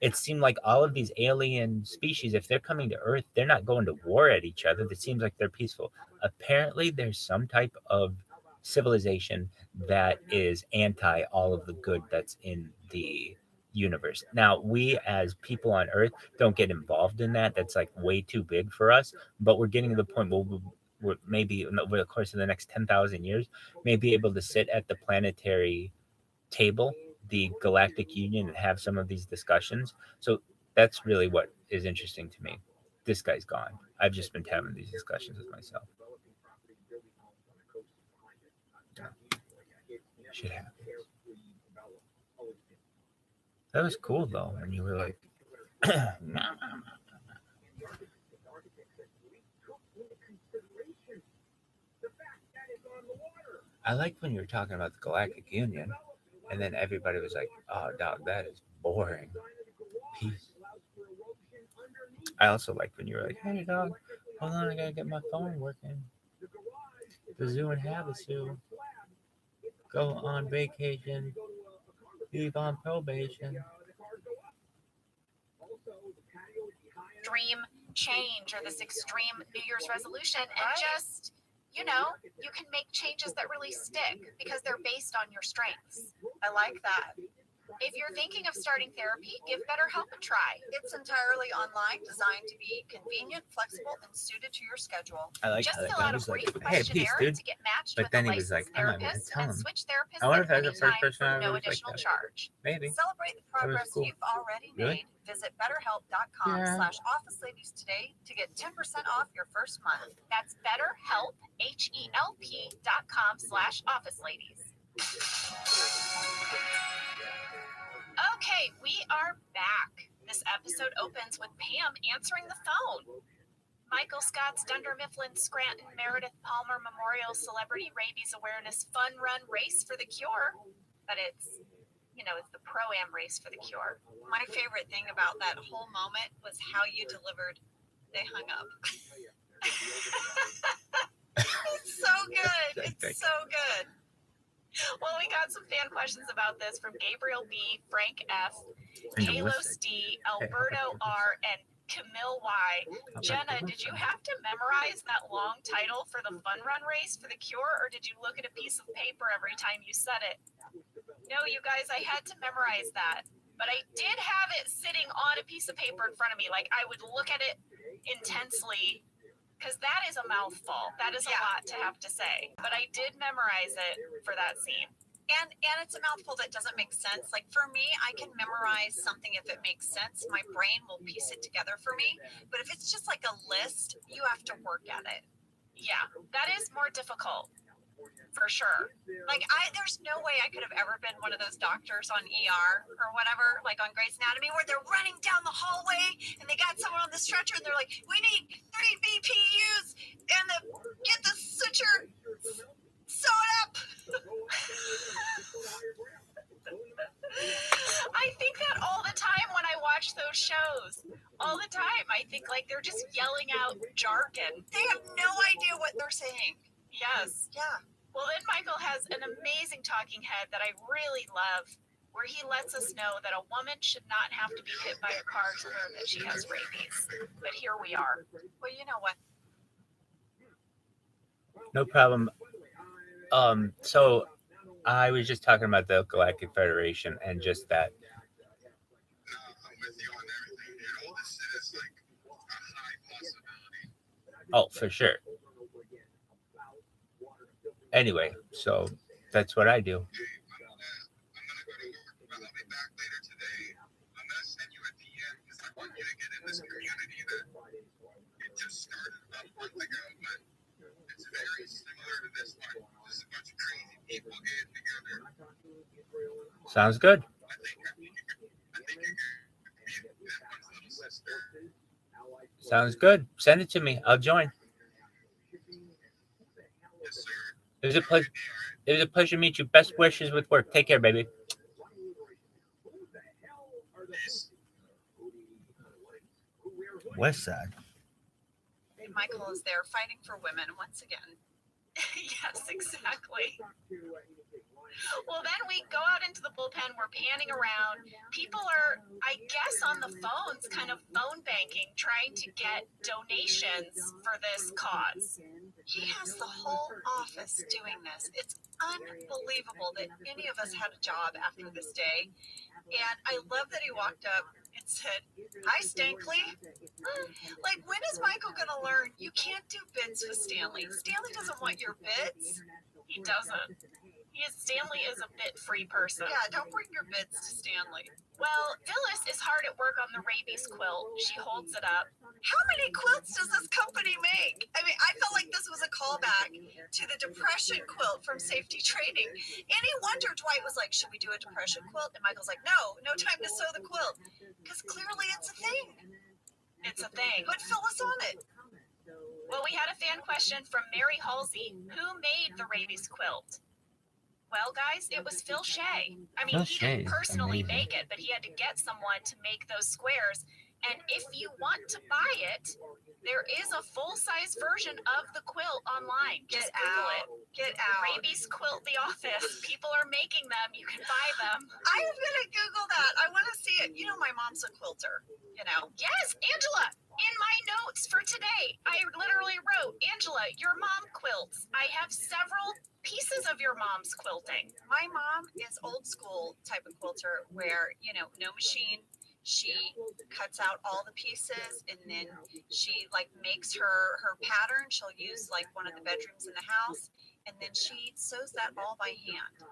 It seemed like all of these alien species, if they're coming to Earth, they're not going to war at each other. It seems like they're peaceful. Apparently, there's some type of civilization that is anti all of the good that's in the universe. Now, we as people on Earth don't get involved in that. That's like way too big for us. But we're getting to the point where we're maybe over the course of the next 10,000 years, may be able to sit at the planetary table, the Galactic Union, and have some of these discussions. So that's really what is interesting to me. This guy's gone. I've just been having these discussions with myself. Should have. That was cool though when you were like, I like when you were talking about the Galactic Union, and then everybody was like, "Oh, dog, that is boring." Peace. I also like when you were like, "Hey, dog, hold on, I gotta get my phone working." The zoo and Havasu go on vacation, leave on probation. Dream change or this extreme New Year's resolution, and just, you know, you can make changes that really stick because they're based on your strengths. I like that. If you're thinking of starting therapy, give BetterHelp a try. It's entirely online, designed to be convenient, flexible, and suited to your schedule. I like Just how that fill guy out a was like, brief "Hey, peace, questionnaire dude." to get matched But with then a he was like, licensed "I'm not gonna therapist tell and him." switch therapists I wonder at if that's any the first time person I for ever no was like additional that. charge. Maybe. Celebrate the progress cool. you've already Really? made. Visit betterhelp.com/officeladies today to get 10% off your first month. That's BetterHelp, HELP.com/officeladies. Okay, we are back. This episode opens with Pam answering the phone. Michael Scott's Dunder Mifflin Scranton Meredith Palmer Memorial Celebrity Rabies Awareness Fun Run Race for the Cure. But it's, you know, it's the Pro-Am race for the cure. My favorite thing about that whole moment was how you delivered, they hung up. It's so good. It's so good. Well, we got some fan questions about this from Gabriel B., Frank F., Kalos D., Alberto R., and Camille Y. Jenna, did you have to memorize that long title for the fun run race for the cure, or did you look at a piece of paper every time you said it? No, you guys, I had to memorize that. But I did have it sitting on a piece of paper in front of me. Like, I would look at it intensely, because that is a mouthful. That is a lot to have to say. But I did memorize it for that scene. And it's a mouthful that doesn't make sense. Like for me, I can memorize something if it makes sense. My brain will piece it together for me. But if it's just like a list, you have to work at it. Yeah, that is more difficult. For sure. Like there's no way I could have ever been one of those doctors on ER or whatever, like on Grey's Anatomy, where they're running down the hallway and they got someone on the stretcher and they're like, "We need 3 BPUs and get the suture sewed up." I think that all the time when I watch those shows. All the time. I think like they're just yelling out jargon. They have no idea what they're saying. Yes. Yeah. Well, then Michael has an amazing talking head that I really love, where he lets us know that a woman should not have to be hit by a car to learn that she has rabies. But here we are. Well, you know what? No problem. So I was just talking about the Galactic Federation and just that. Oh, for sure. Anyway, so that's what I do. Sounds good. Sounds good. Send it to me. I'll join. It was a pleasure. It was a pleasure to meet you. Best wishes with work. Take care, baby. West Side. Michael is there fighting for women once again. Yes, exactly. Well, then we go out into the bullpen. We're panning around. People are, I guess, on the phones, kind of phone banking, trying to get donations for this cause. He has the whole office doing this. It's unbelievable that any of us had a job after this day. And I love that he walked up and said, "Hi, Stankley." Like, when is Michael going to learn you can't do bits with Stanley? Stanley doesn't want your bits. He doesn't. He Stanley is a bit-free person. Yeah, don't bring your bits to Stanley. Well, Phyllis is hard at work on the rabies quilt. She holds it up. How many quilts does this company make? I mean, I felt like this was a callback to the depression quilt from Safety Training. Any wonder Dwight was like, should we do a depression quilt? And Michael's like, no time to sew the quilt. Because clearly it's a thing. It's a thing. Put Phyllis on it. Well, we had a fan question from Mary Halsey. Who made the rabies quilt? Well, guys, it was Phil Shea. I mean, Phil he Shea didn't is personally amazing. make it, but he had to get someone to make those squares. And if you want to buy it, there is a full-size version of the quilt online. Just Google it. Get out. Rabies Quilt The Office. People are making them. You can buy them. I am going to Google that. I want to see it. You know, my mom's a quilter, you know. Yes, Angela, in my notes for today, I literally wrote, Angela, your mom quilts. I have several pieces of your mom's quilting. My mom is old school type of quilter where, you know, no machine. She cuts out all the pieces and then she like makes her pattern. She'll use like one of the bedrooms in the house and then she sews that all by hand.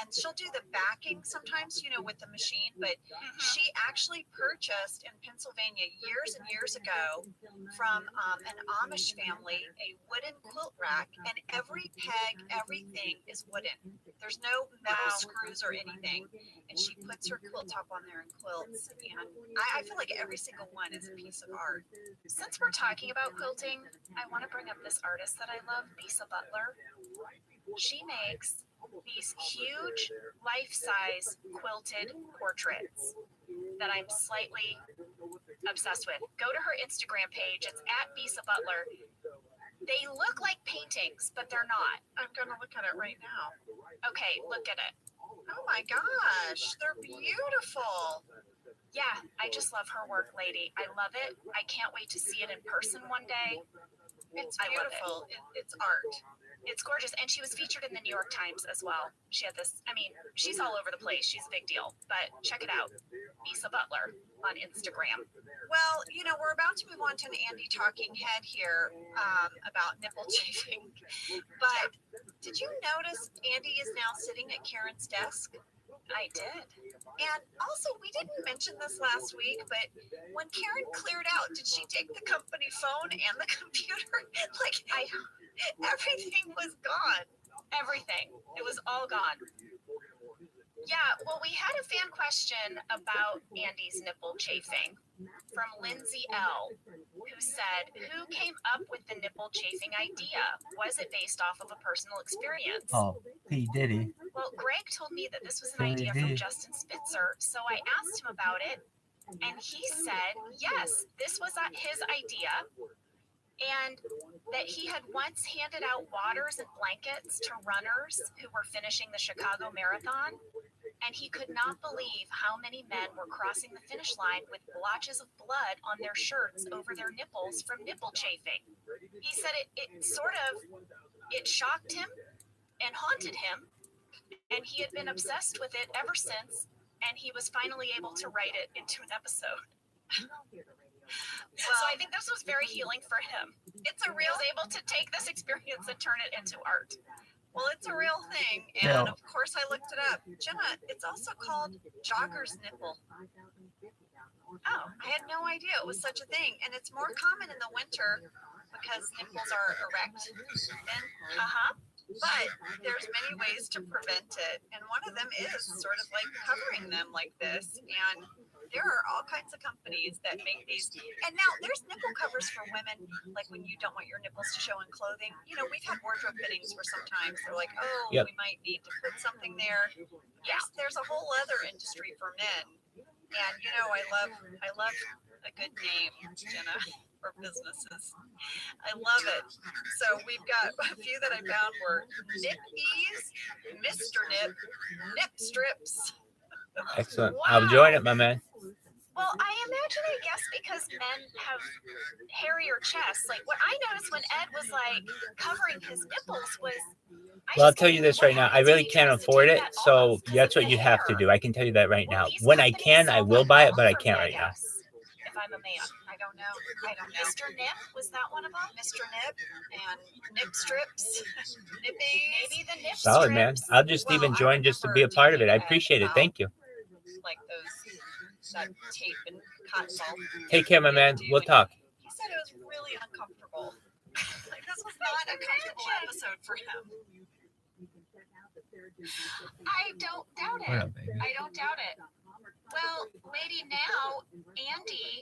And she'll do the backing sometimes, you know, with the machine, but she actually purchased in Pennsylvania years and years ago from an Amish family a wooden quilt rack, and every peg, everything is wooden. There's no metal screws or anything, and she puts her quilt top on there and quilts, and I feel like every single one is a piece of art. Since we're talking about quilting, I want to bring up this artist that I love, Bisa Butler. She makes these huge life-size quilted portraits that I'm slightly obsessed with. Go to her Instagram page. It's at Bisa Butler. They look like paintings, but they're not. I'm gonna look at it right now. Okay, look at it. Oh my gosh, they're beautiful. Yeah, I just love her work, lady. I love it. I can't wait to see it in person one day. It's I love it. beautiful. It's art. It's gorgeous. And she was featured in the New York Times as well. She had this, I mean, she's all over the place. She's a big deal. But check it out. Bisa Butler on Instagram. Well, you know, we're about to move on to an Andy talking head here about nipple chafing. But did you notice Andy is now sitting at Karen's desk? I did. And also, we didn't mention this last week, but when Karen cleared out, did she take the company phone and the computer? Like, everything was gone. Everything. It was all gone. Yeah, well, we had a fan question about Andy's nipple chafing from Lindsay L, who said, who came up with the nipple chafing idea? Was it based off of a personal experience? Oh, P. Diddy. Well, Greg told me that this was an idea from Justin Spitzer, so I asked him about it, and he said, yes, this was his idea, and that he had once handed out waters and blankets to runners who were finishing the Chicago Marathon, and he could not believe how many men were crossing the finish line with blotches of blood on their shirts over their nipples from nipple chafing. He said it shocked him and haunted him, and he had been obsessed with it ever since, and he was finally able to write it into an episode. So I think this was very healing for him. He was able to take this experience and turn it into art. Well, it's a real thing, and of course I looked it up. Jenna, it's also called jogger's nipple. Oh, I had no idea it was such a thing, and it's more common in the winter because nipples are erect then. But there's many ways to prevent it, and one of them is sort of like covering them like this, and there are all kinds of companies that make these. And now there's nipple covers for women, like when you don't want your nipples to show in clothing. You know, we've had wardrobe fittings for some time. So they're like, oh, Yep. we might need to put something there. There's a whole other industry for men. And, you know, I love a good name, Jenna, for businesses. I love it. So we've got a few that I found were Nip Ease, Mr. Nip, Nip Strips. Excellent. Wow. I'm enjoying it, my man. Well, I imagine, I guess, because men have hairier chests. Like, what I noticed when Ed was, like, covering his nipples was... Well, I'll tell you this right now. I really can't afford it, so that's what you have to do. I can tell you that right now. When I can, I will buy it, but I can't right now. If if I'm a man. I don't know. Mr. Nip, was that one of them? Mr. Nip and Nip Strips, Nippy. Maybe the Nip Solid, man. Strips. I'll just even join just to be a part of it. I appreciate it. Thank you. Like those, that tape and cotton ball. Take care, my man. We'll talk. He said it was really uncomfortable. Like, this was not a comfortable episode for him. I don't doubt it. What up, baby? I don't doubt it. Well, lady, now Andy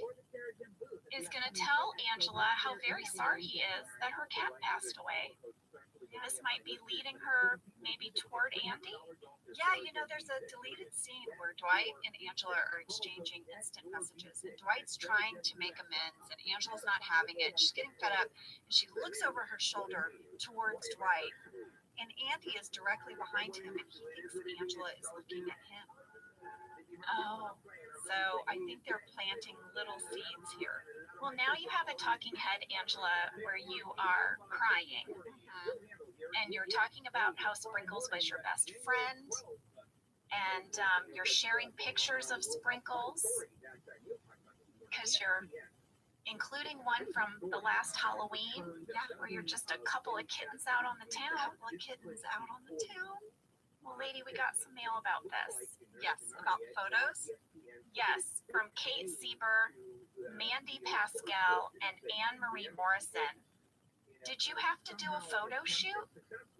is going to tell Angela how very sorry he is that her cat passed away. This might be leading her maybe toward Andy. Yeah, you know, there's a deleted scene where Dwight and Angela are exchanging instant messages, and Dwight's trying to make amends, and Angela's not having it. She's getting fed up, and she looks over her shoulder towards Dwight, and Andy is directly behind him, and he thinks Angela is looking at him. Oh, so I think they're planting little seeds here. Well, now you have a talking head, Angela, where you are crying. And you're talking about how Sprinkles was your best friend. And you're sharing pictures of Sprinkles. Because you're including one from the last Halloween. Yeah, where you're just a couple of kittens out on the town. Well, lady, we got some mail about this. Yes, about photos? Yes, from Kate Sieber, Mandy Pascal, and Anne-Marie Morrison. Did you have to do a photo shoot?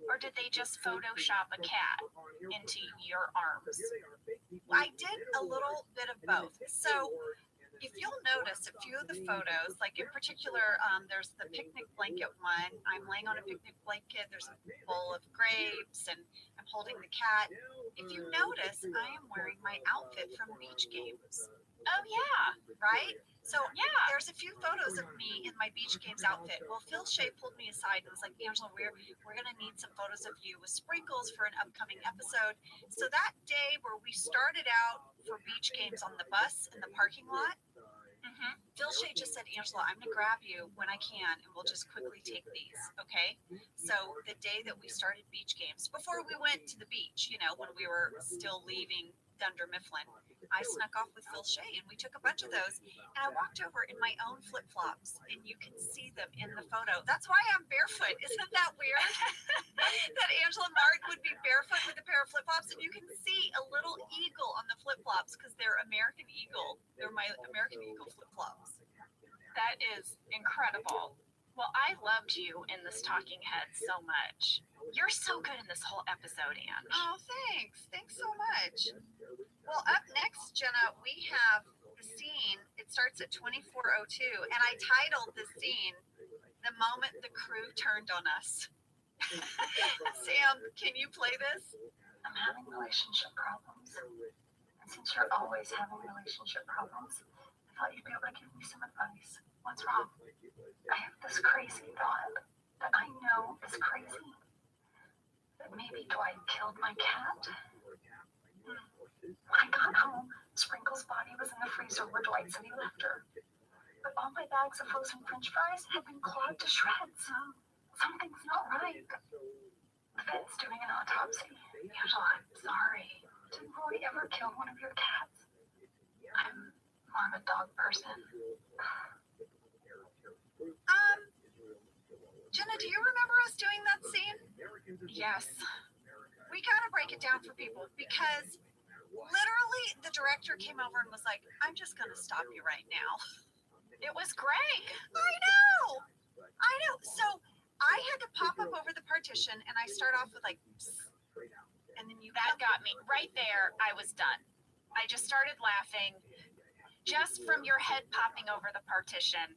Or did they just Photoshop a cat into your arms? I did a little bit of both. So, if you'll notice a few of the photos, like in particular, there's the picnic blanket one. I'm laying on a picnic blanket. There's a bowl of grapes, and I'm holding the cat. If you notice, I am wearing my outfit from Beach Games. Oh, yeah. Right? So, yeah, there's a few photos of me in my Beach Games outfit. Well, Phil Shea pulled me aside and was like, Angela, we're going to need some photos of you with Sprinkles for an upcoming episode. So that day where we started out for Beach Games on the bus in the parking lot, Phil Shea just said, Angela, I'm going to grab you when I can, and we'll just quickly take these, okay? So the day that we started Beach Games, before we went to the beach, you know, when we were still leaving Dunder Mifflin, I snuck off with Phil Shea, and we took a bunch of those, and I walked over in my own flip-flops, and you can see them in the photo. That's why I'm barefoot. Isn't that weird? That Angela Martin would be barefoot with a pair of flip-flops, and you can see a little eagle on the flip-flops because they're American Eagle. They're my American Eagle flip-flops. That is incredible. Well, I loved you in this talking head so much. You're so good in this whole episode, Anne. Oh, thanks. Thanks so much. Well, up next, Jenna, we have the scene. It starts at 24:02, and I titled the scene, The Moment the Crew Turned on Us. Sam, can you play this? I'm having relationship problems. And since you're always having relationship problems, I thought you'd be able to give me some advice. What's wrong? I have this crazy thought that I know is crazy. That maybe Dwight killed my cat. When I got home, Sprinkle's body was in the freezer where Dwight said he left her. But all my bags of frozen French fries had been clawed to shreds. Something's not right. The vet's doing an autopsy. Angela, I'm sorry. Didn't Roy ever kill one of your cats? I'm more of a dog person. Jenna, do you remember us doing that scene? Yes. We gotta break it down for people because literally the director came over and was like, I'm just gonna stop you right now. It was Greg. I know. So I had to pop up over the partition and I start off with like, and then that got me right there. I was done. I just started laughing just from your head popping over the partition.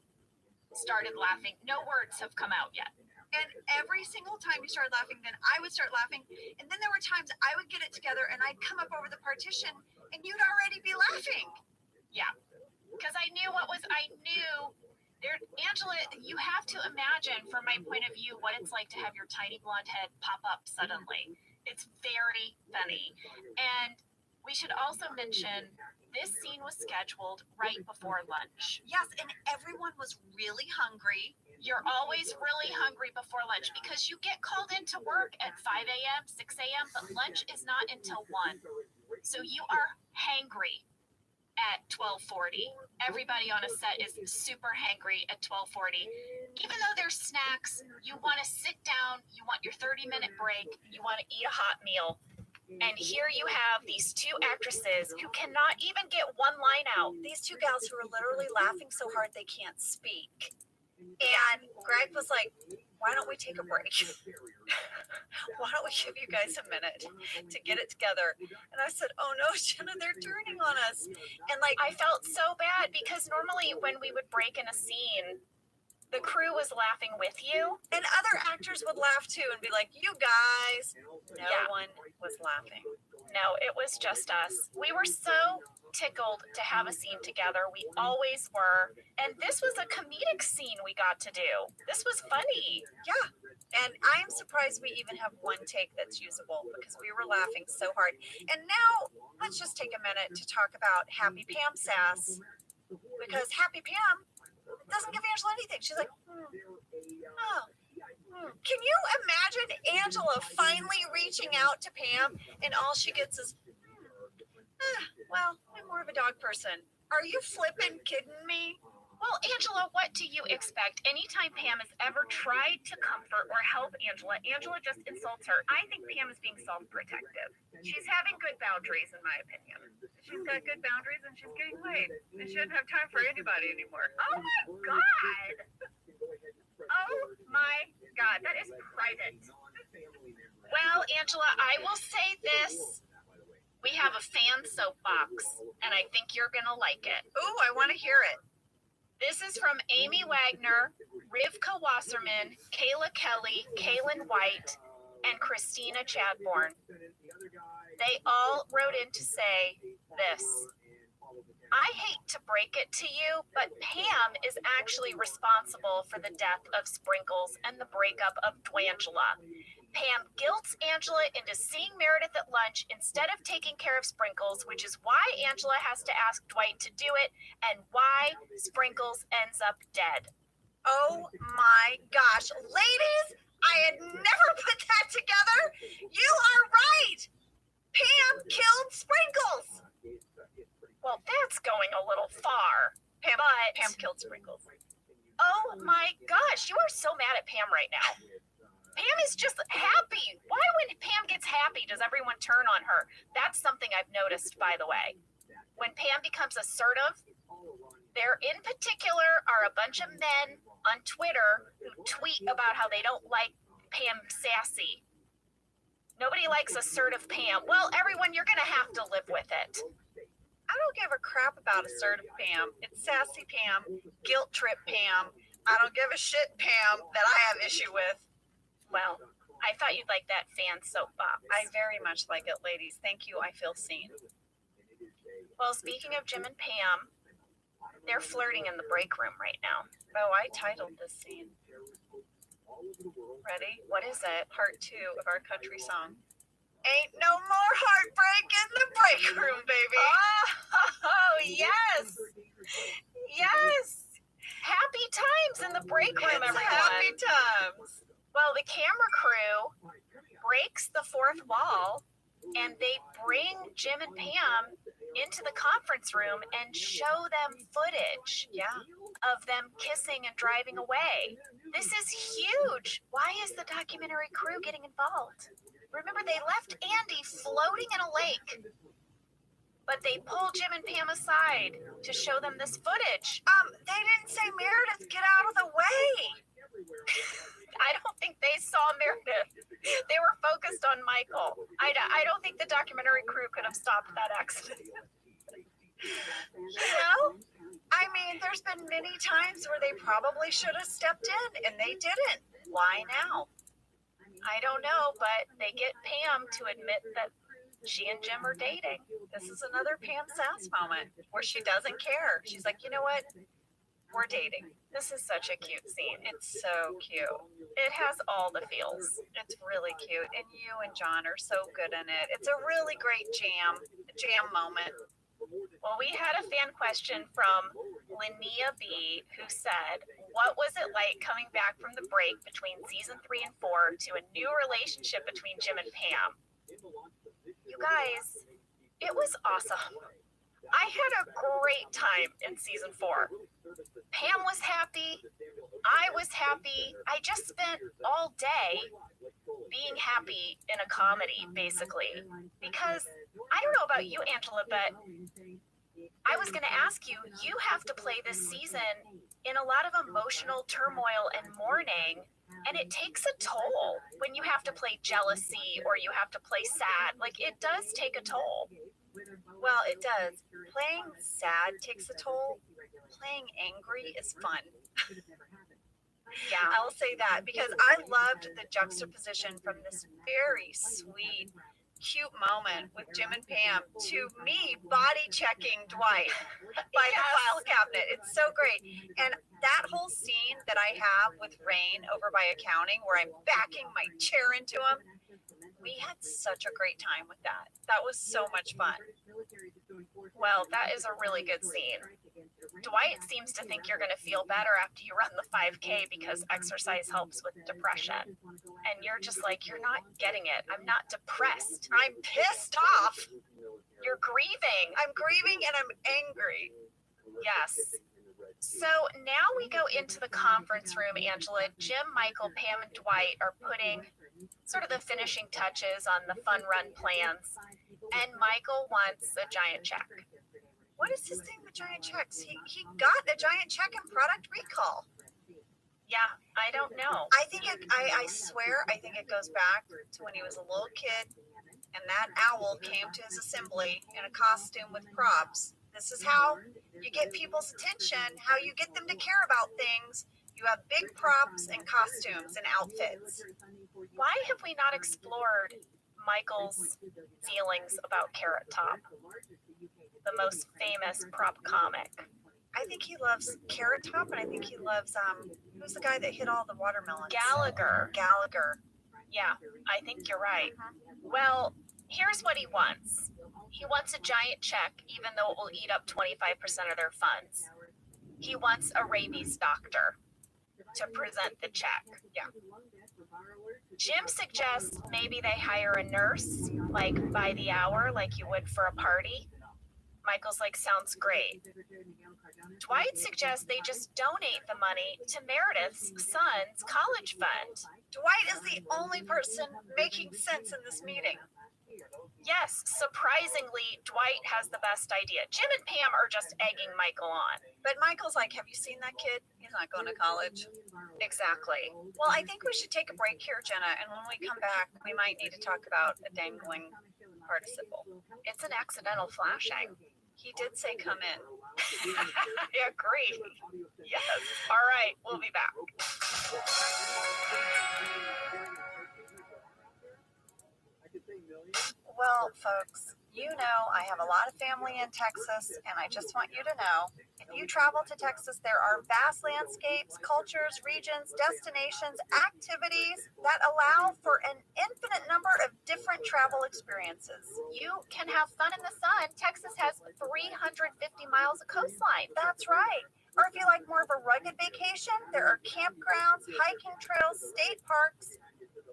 Started laughing. No words have come out yet. And every single time you started laughing, then I would start laughing. And then there were times I would get it together and I'd come up over the partition and you'd already be laughing. Yeah. Because I knew there, Angela, you have to imagine from my point of view what it's like to have your tiny blonde head pop up suddenly. It's very funny. And we should also mention this scene was scheduled right before lunch. Yes, and everyone was really hungry. You're always really hungry before lunch because you get called into work at 5 a.m., 6 a.m., but lunch is not until 1. So you are hangry. at 12:40. Everybody on a set is super hangry at 12:40. Even though there's snacks, you want to sit down, you want your 30-minute break, you want to eat a hot meal. And here you have these two actresses who cannot even get one line out. These two gals who are literally laughing so hard they can't speak. And Greg was like, why don't we take a break? Why don't we give you guys a minute to get it together? And I said, oh no, Jenna, they're turning on us. And like, I felt so bad because normally when we would break in a scene, the crew was laughing with you. And other actors would laugh too and be like, you guys. No one was laughing. No, it was just us. We were so tickled to have a scene together. We always were. And this was a comedic scene we got to do. This was funny. Yeah. And I'm surprised we even have one take that's usable because we were laughing so hard. And now let's just take a minute to talk about Happy Pam sass, because Happy Pam doesn't give Angela anything. She's like, Can you imagine Angela finally reaching out to Pam and all she gets is, well, I'm more of a dog person. Are you flippin' kidding me? Well, Angela, what do you expect? Anytime Pam has ever tried to comfort or help Angela, Angela just insults her. I think Pam is being self-protective. She's having good boundaries, in my opinion. She's got good boundaries and she's getting laid. And she doesn't have time for anybody anymore. Oh my God! Oh my God, that is private. Well, Angela, I will say this. We have a fan soapbox, and I think you're going to like it. Ooh, I want to hear it. This is from Amy Wagner, Rivka Wasserman, Kayla Kelly, Kaylin White, and Christina Chadbourne. They all wrote in to say this. I hate to break it to you, but Pam is actually responsible for the death of Sprinkles and the breakup of Dwangela. Pam guilts Angela into seeing Meredith at lunch instead of taking care of Sprinkles, which is why Angela has to ask Dwight to do it and why Sprinkles ends up dead. Oh my gosh. Ladies, I had never put that together. You are right. Pam killed Sprinkles. Well, that's going a little far. Pam killed Sprinkles. Oh my gosh, you are so mad at Pam right now. Pam is just happy. Why when Pam gets happy does everyone turn on her? That's something I've noticed, by the way. When Pam becomes assertive, there in particular are a bunch of men on Twitter who tweet about how they don't like Pam sassy. Nobody likes assertive Pam. Well, everyone, you're going to have to live with it. I don't give a crap about assertive Pam. It's sassy Pam, guilt trip Pam. I don't give a shit Pam that I have issue with. Well, I thought you'd like that fan soapbox. I very much like it, ladies. Thank you. I feel seen. Well, speaking of Jim and Pam, they're flirting in the break room right now. Oh, I titled this scene. Ready? What is it? Part 2 of our country song. Ain't no more heartbreak in the break room, baby. Oh, yes. Yes. Happy times in the break room, everyone. Happy times. Well, the camera crew breaks the fourth wall and they bring Jim and Pam into the conference room and show them footage of them kissing and driving away. This is huge. Why is the documentary crew getting involved? Remember, they left Andy floating in a lake, but they pull Jim and Pam aside to show them this footage. They didn't say Meredith, get out of the way. I don't think they saw Meredith. They were focused on Michael. I don't think the documentary crew could have stopped that accident. You know? I mean, there's been many times where they probably should have stepped in and they didn't. Why now? I don't know, but they get Pam to admit that she and Jim are dating. This is another Pam Sass moment where she doesn't care. She's like, you know what? We're dating. This is such a cute scene. It's so cute. It has all the feels. It's really cute. And you and John are so good in it. It's a really great jam moment. Well, we had a fan question from Linnea B, who said, what was it like coming back from the break between season 3 and 4 to a new relationship between Jim and Pam? You guys, it was awesome. I had a great time in season 4. Pam was happy. I was happy. I just spent all day being happy in a comedy, basically. Because I don't know about you, Angela, but I was going to ask you, you have to play this season in a lot of emotional turmoil and mourning, and it takes a toll when you have to play jealousy or you have to play sad. Like, it does take a toll. Well, it does. Playing sad takes a toll. Playing angry is fun. Yeah, I'll say that because I loved the juxtaposition from this very sweet, cute moment with Jim and Pam to me body checking Dwight by the file cabinet. It's so great. And that whole scene that I have with Rain over by accounting where I'm backing my chair into him, we had such a great time with that. That was so much fun. Well, that is a really good scene. Dwight seems to think you're going to feel better after you run the 5K because exercise helps with depression. And you're just like, you're not getting it. I'm not depressed. I'm pissed off. You're grieving. I'm grieving and I'm angry. Yes. So now we go into the conference room, Angela. Jim, Michael, Pam, and Dwight are putting sort of the finishing touches on the fun run plans. And Michael wants a giant check. What is his thing with giant checks? He got a giant check in product recall. Yeah, I don't know. I think I swear, I think it goes back to when he was a little kid and that owl came to his assembly in a costume with props. This is how you get people's attention, how you get them to care about things. You have big props and costumes and outfits. Why have we not explored Michael's feelings about Carrot Top, the most famous prop comic? I think he loves Carrot Top, and I think he loves, who's the guy that hit all the watermelons? Gallagher. Yeah, I think you're right. Well, here's what he wants. He wants a giant check, even though it will eat up 25% of their funds. He wants a rabies doctor to present the check. Yeah. Jim suggests maybe they hire a nurse, like by the hour, like you would for a party. Michael's like, sounds great. Dwight suggests they just donate the money to Meredith's son's college fund. Dwight is the only person making sense in this meeting. Yes, surprisingly, Dwight has the best idea. Jim and Pam are just egging Michael on. But Michael's like, have you seen that kid? He's not going to college. Exactly. Well, I think we should take a break here, Jenna, and when we come back, we might need to talk about a dangling participle. It's an accidental flashing. He did say come in. I agree. Yes. All right, we'll be back. Well, folks, you know I have a lot of family in Texas, and I just want you to know, if you travel to Texas, there are vast landscapes, cultures, regions, destinations, activities that allow for an infinite number of different travel experiences. You can have fun in the sun. Texas has 350 miles of coastline. That's right. Or if you like more of a rugged vacation, there are campgrounds, hiking trails, state parks,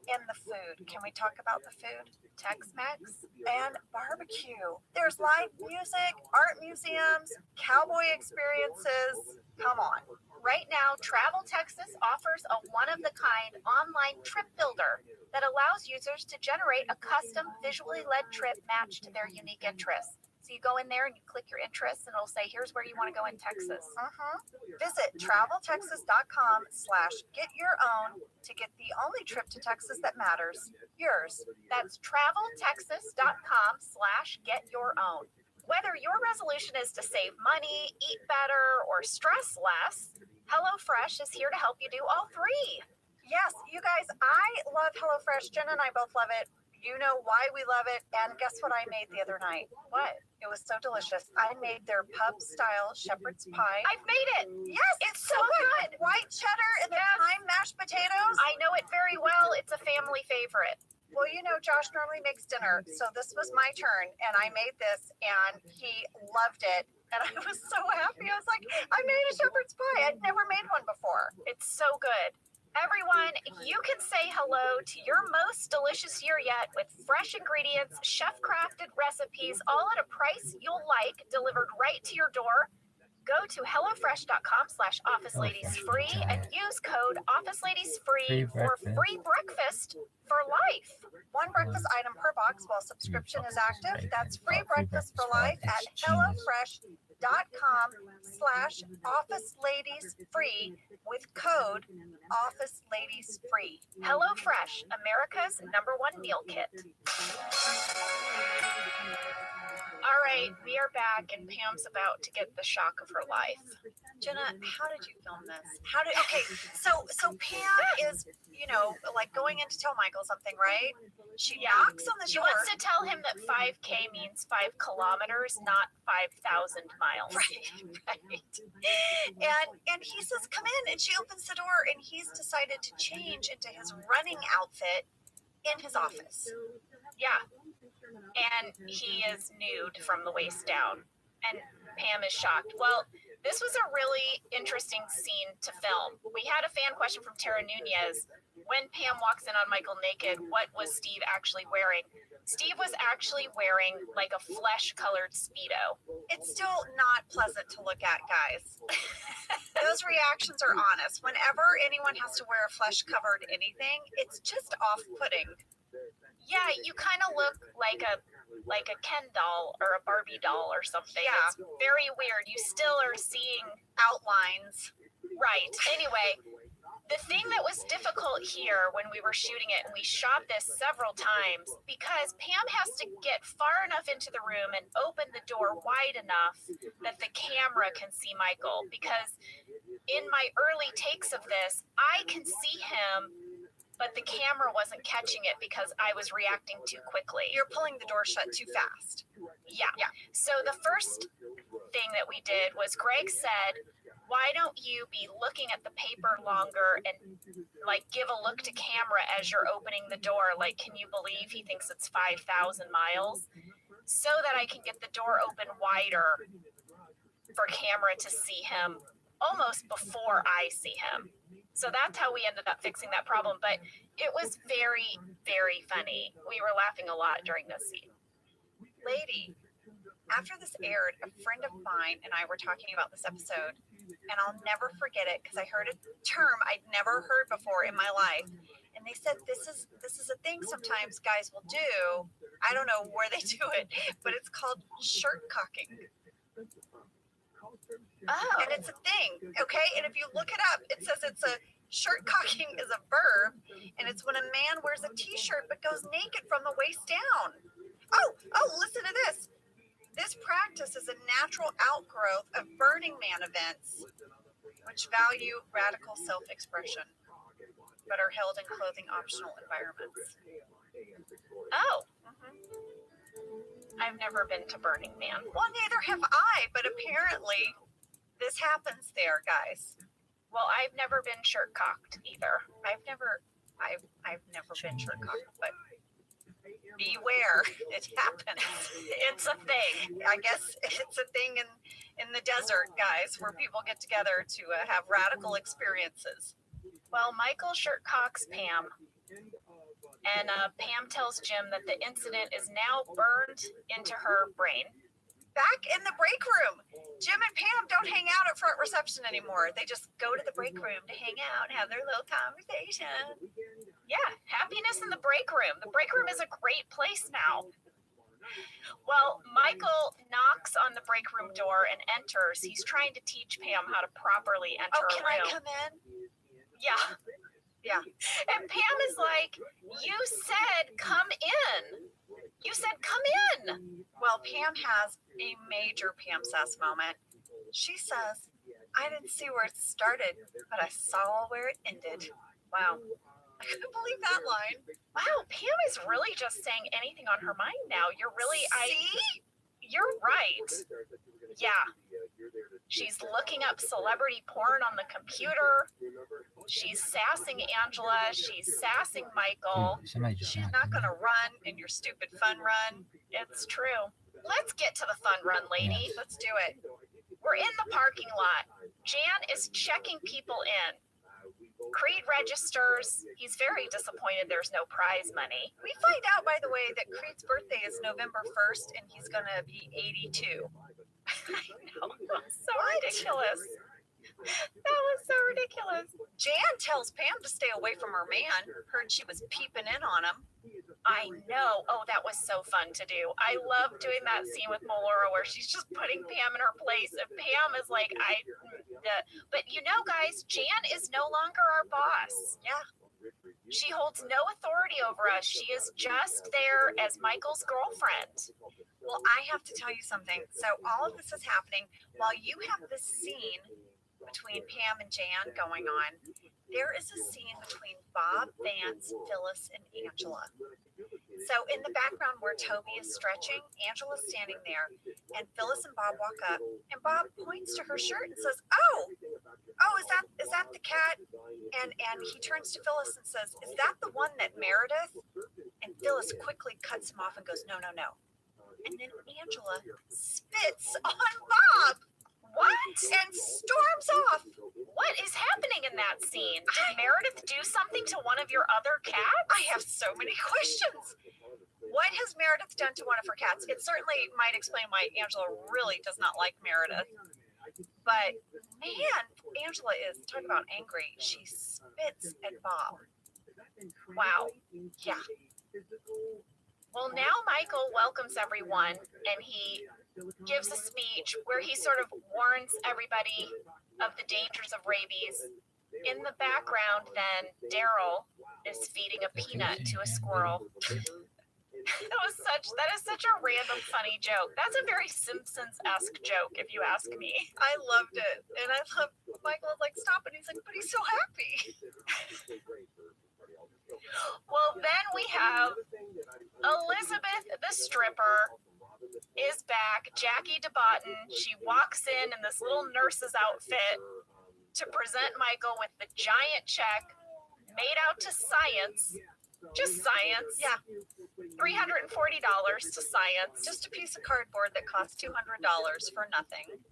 and the food. Can we talk about the food? Tex-Mex and barbecue. There's live music, art museums, cowboy experiences. Come on. Right now, Travel Texas offers a one-of-the-kind online trip builder that allows users to generate a custom visually led trip matched to their unique interests. So you go in there and you click your interests and it'll say, here's where you want to go in Texas. Visit traveltexas.com/get-your-own to get the only trip to Texas that matters, yours. That's traveltexas.com/get-your-own. Whether your resolution is to save money, eat better, or stress less, HelloFresh is here to help you do all three. Yes, you guys, I love HelloFresh. Jen and I both love it. You know why we love it. And guess what I made the other night? What? It was so delicious. I made their pub-style shepherd's pie. I've made it. Yes, it's so good. White cheddar and the thyme mashed potatoes. I know it very well. It's a family favorite. Well, you know, Josh normally makes dinner, so this was my turn, and I made this, and he loved it. And I was so happy. I was like, I made a shepherd's pie. I'd never made one before. It's so good. Everyone, you can say hello to your most delicious year yet with fresh ingredients, chef-crafted recipes, all at a price you'll like, delivered right to your door. Go to hellofresh.com/officeladiesfree and use code officeladiesfree for free breakfast for life. One breakfast item per box while subscription is active. That's free breakfast for life at hellofresh.com/officeladiesfree with code officeladiesfree. HelloFresh, America's #1 meal kit. All right, we are back, and Pam's about to get the shock of her life. Jenna, how did you film this? Okay, so Pam is, like going in to tell Michael something, right? She knocks on the She door. wants to tell him that 5K means 5 kilometers, not 5,000 miles. Right. And he says, come in, and she opens the door, and he's decided to change into his running outfit in his office. Yeah. And he is nude from the waist down. And Pam is shocked. Well, this was a really interesting scene to film. We had a fan question from Tara Nunez. When Pam walks in on Michael naked, what was Steve actually wearing? Steve was actually wearing like a flesh-colored Speedo. It's still not pleasant to look at, guys. Those reactions are honest. Whenever anyone has to wear a flesh-covered anything, it's just off-putting. Yeah, you kind of look like a Ken doll or a Barbie doll or something. Yeah. It's very weird. You still are seeing Outlines. right. Anyway, the thing that was difficult here when we were shooting it, and we shot this several times, because Pam has to get far enough into the room and open the door wide enough that the camera can see Michael. Because in my early takes of this, I can see him, but the camera wasn't catching it because I was reacting too quickly. You're pulling the door shut too fast. Yeah. So the first thing that we did was Greg said, why don't you be looking at the paper longer and like give a look to camera as you're opening the door? Like, can you believe he thinks it's 5,000 miles? So that I can get the door open wider for camera to see him almost before I see him. So that's how we ended up fixing that problem. But it was very, very funny. We were laughing a lot during this scene. Lady, after this aired, a friend of mine and I were talking about this episode, and I'll never forget it because I heard a term I'd never heard before in my life. And they said this is a thing sometimes guys will do. I don't know where they do it, but it's called shirt cocking. Oh. And it's a thing, okay? And if you look it up, it says it's a shirt cocking is a verb, and it's when a man wears a t-shirt but goes naked from the waist down. Oh, listen to this. This practice is a natural outgrowth of Burning Man events, which value radical self-expression, but are held in clothing optional environments. Oh. I've never been to Burning Man. Well, neither have I, but apparently this happens there, guys. Well, I've never been shirt cocked either. I've never been shirt cocked, but beware, it happens. It's a thing. I guess it's a thing in the desert, guys, where people get together to have radical experiences. Well, Michael shirt cocks Pam. And Pam tells Jim that the incident is now burned into her brain. Back in the break room, Jim and Pam don't hang out at front reception anymore. They just go to the break room to hang out and have their little conversation. Yeah, happiness in the break room. The break room is a great place now. Well, Michael knocks on the break room door and enters. He's trying to teach Pam how to properly enter a room. Can I come in? Yeah. Yeah. And Pam is like, you said come in. You said come in. Well, Pam has a major Pam sass moment. She says, I didn't see where it started, but I saw where it ended. Wow. I couldn't believe that line. Wow, Pam is really just saying anything on her mind now. You're really, See? You're right. Yeah. She's looking up celebrity porn on the computer. She's sassing Angela. She's sassing Michael. She's not going to run in your stupid fun run. It's true. Let's get to the fun run, lady. Let's do it. We're in the parking lot. Jan is checking people in. Creed registers. He's very disappointed there's no prize money. We find out, by the way, that Creed's birthday is November 1st and he's going to be 82. I know. So ridiculous. That was so ridiculous. Jan tells Pam to stay away from her man. Heard she was peeping in on him. I know. Oh, that was so fun to do. I love doing that scene with Melora where she's just putting Pam in her place. And Pam is like, but you know, guys, Jan is no longer our boss. Yeah. She holds no authority over us. She is just there as Michael's girlfriend. Well, I have to tell you something. So all of this is happening while you have this scene between Pam and Jan going on. There is a scene between Bob, Vance, Phyllis, and Angela. So in the background where Toby is stretching, Angela's standing there, and Phyllis and Bob walk up, and Bob points to her shirt and says, "Oh, is that the cat?" And he turns to Phyllis and says, "Is that the one that Meredith?" And Phyllis quickly cuts him off and goes, "No, no, no." And then Angela spits on Bob. What? And storms off. What is happening in that scene? Did Meredith do something to one of your other cats? I have so many questions. What has Meredith done to one of her cats? It certainly might explain why Angela really does not like Meredith. But man, Angela is, talk about angry. She spits at Bob. Wow. Yeah. Well, now Michael welcomes everyone and he gives a speech where he sort of warns everybody of the dangers of rabies. In the background, then, Daryl is feeding a peanut to a squirrel. That is such a random funny joke. That's a very Simpsons-esque joke, if you ask me. I loved it. And I love Michael was like, "Stop it." He's like, "But he's so happy." Well, then we have Elizabeth the stripper is back. Jackie DeBotton. She walks in this little nurse's outfit to present Michael with the giant check made out to Science. Just Science. Yeah. $340 to Science. Just a piece of cardboard that costs $200 for nothing.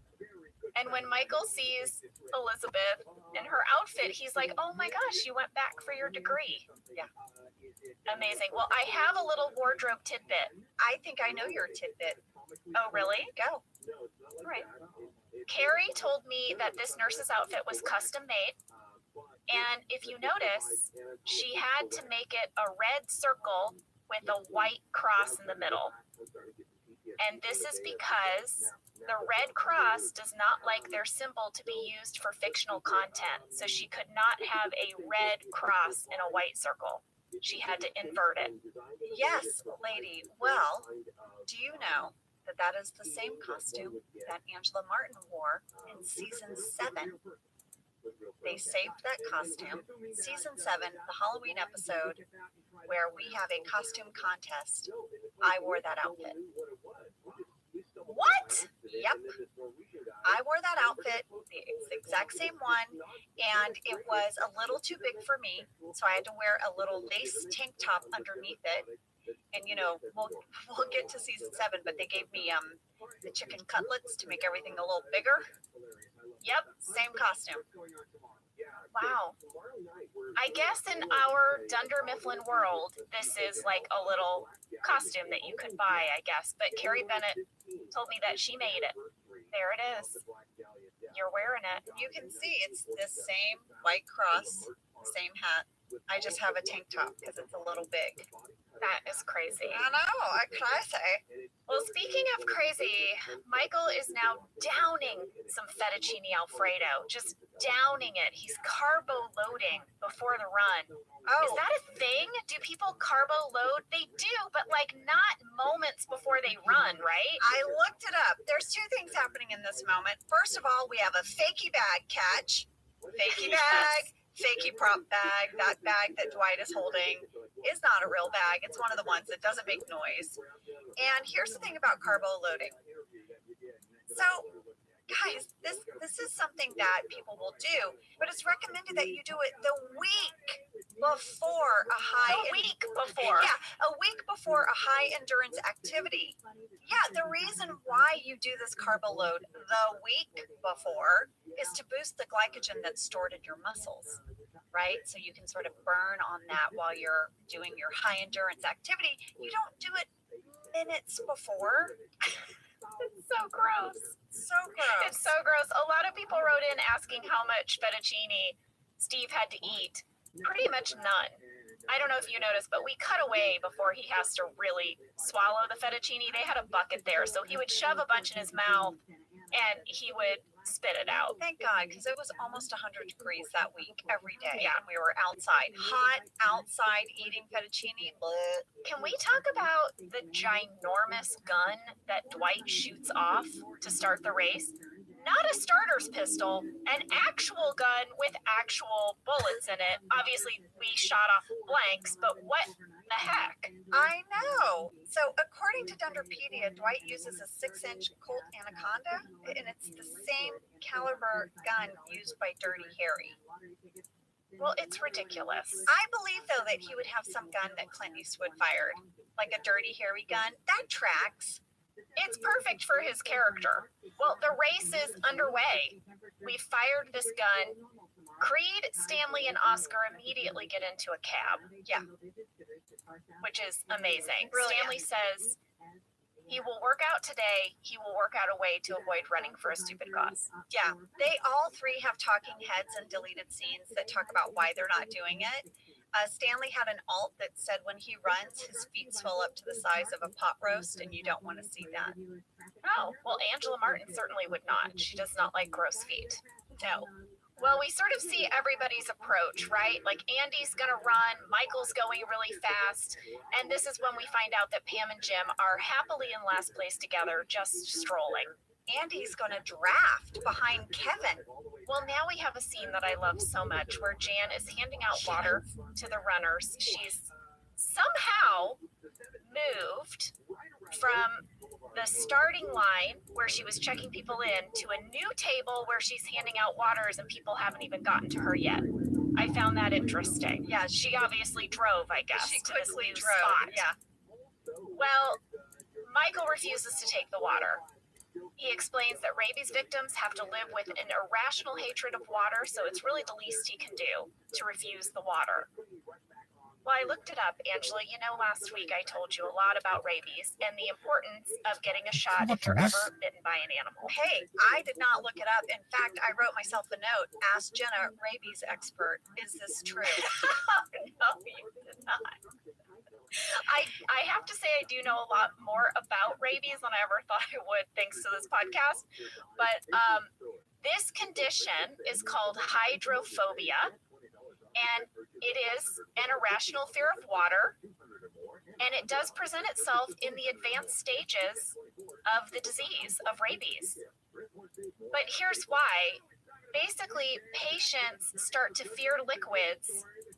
And when Michael sees Elizabeth in her outfit, he's like, "Oh my gosh, you went back for your degree." Yeah. Amazing. Well, I have a little wardrobe tidbit. I think I know your tidbit. Oh, really? Go. All right. Carrie told me that this nurse's outfit was custom made. And if you notice, she had to make it a red circle with a white cross in the middle. And this is because the Red Cross does not like their symbol to be used for fictional content. So she could not have a red cross in a white circle. She had to invert it. Yes, lady. Well, do you know that is the same costume that Angela Martin wore in season 7? They saved that costume. Season 7, the Halloween episode, where we have a costume contest. I wore that outfit. What? Yep. I wore that outfit, the exact same one, and it was a little too big for me, so I had to wear a little lace tank top underneath it. And you know, we'll get to season 7, but they gave me the chicken cutlets to make everything a little bigger. Yep, same costume. Wow. I guess in our Dunder Mifflin world, this is like a little costume that you could buy, I guess. But Carrie Bennett told me that she made it. There it is. You're wearing it. You can see it's the same white cross, same hat. I just have a tank top because it's a little big. That is crazy. I know. What can I say? Well, speaking of crazy, Michael is now downing some fettuccine Alfredo. Just downing it. He's carbo loading before the run. Oh. Is that a thing? Do people carbo load? They do, but like not moments before they run, right? I looked it up. There's two things happening in this moment. First of all, we have a fakey bag catch. Fakey bag. Fakey prop bag. That bag that Dwight is holding is not a real bag. It's one of the ones that doesn't make noise. And here's the thing about carbo loading. So, guys, this is something that people will do, but it's recommended that you do it the week before a high week before. Yeah, a week before a high endurance activity. Yeah, the reason why you do this carbo load the week before is to boost the glycogen that's stored in your muscles. right? So you can sort of burn on that while you're doing your high endurance activity. You don't do it minutes before. It's so gross. So gross. It's so gross. A lot of people wrote in asking how much fettuccine Steve had to eat. Pretty much none. I don't know if you noticed, but we cut away before he has to really swallow the fettuccine. They had a bucket there, so he would shove a bunch in his mouth and he would spit it out. Thank God, because it was almost 100 degrees that week every day. Yeah. And we were outside, hot outside eating fettuccine. Bleh. Can we talk about the ginormous gun that Dwight shoots off to start the race? Not a starter's pistol, an actual gun with actual bullets in it. Obviously, we shot off blanks, but what the heck? I know. So, according to Dunderpedia, Dwight uses a 6-inch Colt Anaconda, and it's the same caliber gun used by Dirty Harry. Well, it's ridiculous. I believe, though, that he would have some gun that Clint Eastwood fired, like a Dirty Harry gun. That tracks. It's perfect for his character. Well, the race is underway. We fired this gun. Creed, Stanley, and Oscar immediately get into a cab. Yeah. Which is amazing. Brilliant. Stanley says he will work out today. He will work out a way to avoid running for a stupid cause. Yeah, they all three have talking heads and deleted scenes that talk about why they're not doing it. Stanley had an alt that said when he runs, his feet swell up to the size of a pot roast, and you don't want to see that. Oh, well, Angela Martin certainly would not. She does not like gross feet. No. Well, we sort of see everybody's approach, right? Like Andy's going to run, Michael's going really fast, and this is when we find out that Pam and Jim are happily in last place together, just strolling. Andy's going to draft behind Kevin. Well, now we have a scene that I love so much where Jan is handing out water to the runners. She's somehow moved from the starting line where she was checking people in to a new table where she's handing out waters and people haven't even gotten to her yet. I found that interesting. Yeah, She obviously drove, I guess, she to this quickly new drove. spot. Yeah. Well, Michael refuses to take the water. He explains that rabies victims have to live with an irrational hatred of water, so it's really the least he can do to refuse the water. Well, I looked it up, Angela. You know, last week I told you a lot about rabies and the importance of getting a shot if you're ever bitten by an animal. Hey, I did not look it up. In fact, I wrote myself a note. Ask Jenna, rabies expert, is this true? No, you did not. I have to say I do know a lot more about rabies than I ever thought I would thanks to this podcast. But this condition is called hydrophobia, and it is an irrational fear of water, and it does present itself in the advanced stages of the disease of rabies. But here's why. Basically, patients start to fear liquids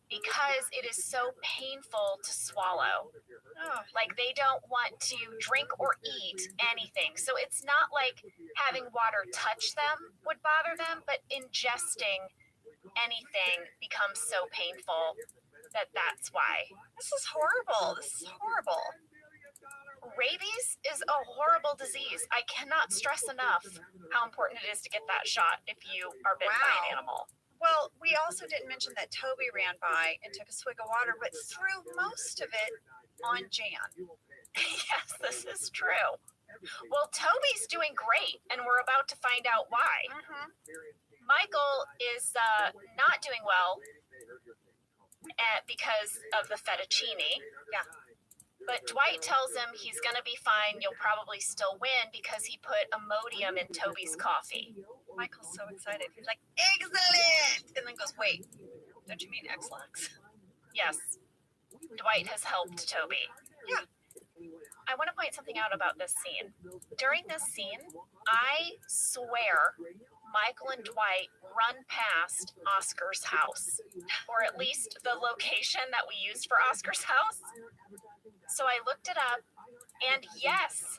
because it is so painful to swallow. Oh, Like they don't want to drink or eat anything. So it's not like having water touch them would bother them, but ingesting anything becomes so painful that's why. this is horrible. This is horrible. Rabies is a horrible disease. I cannot stress enough how important it is to get that shot if you are bitten by an Wow. animal. Well, we also didn't mention that Toby ran by and took a swig of water, but threw most of it on Jan. Yes, this is true. Well, Toby's doing great, and we're about to find out why. Michael is not doing well because of the fettuccine. Yeah. But Dwight tells him he's going to be fine. You'll probably still win because he put Imodium in Toby's coffee. Michael's so excited. He's like, excellent! And then goes, wait, don't you mean X-Lux? Yes, Dwight has helped Toby. Yeah. I want to point something out about this scene. During this scene, I swear Michael and Dwight run past Oscar's house, or at least the location that we used for Oscar's house. So I looked it up, and yes,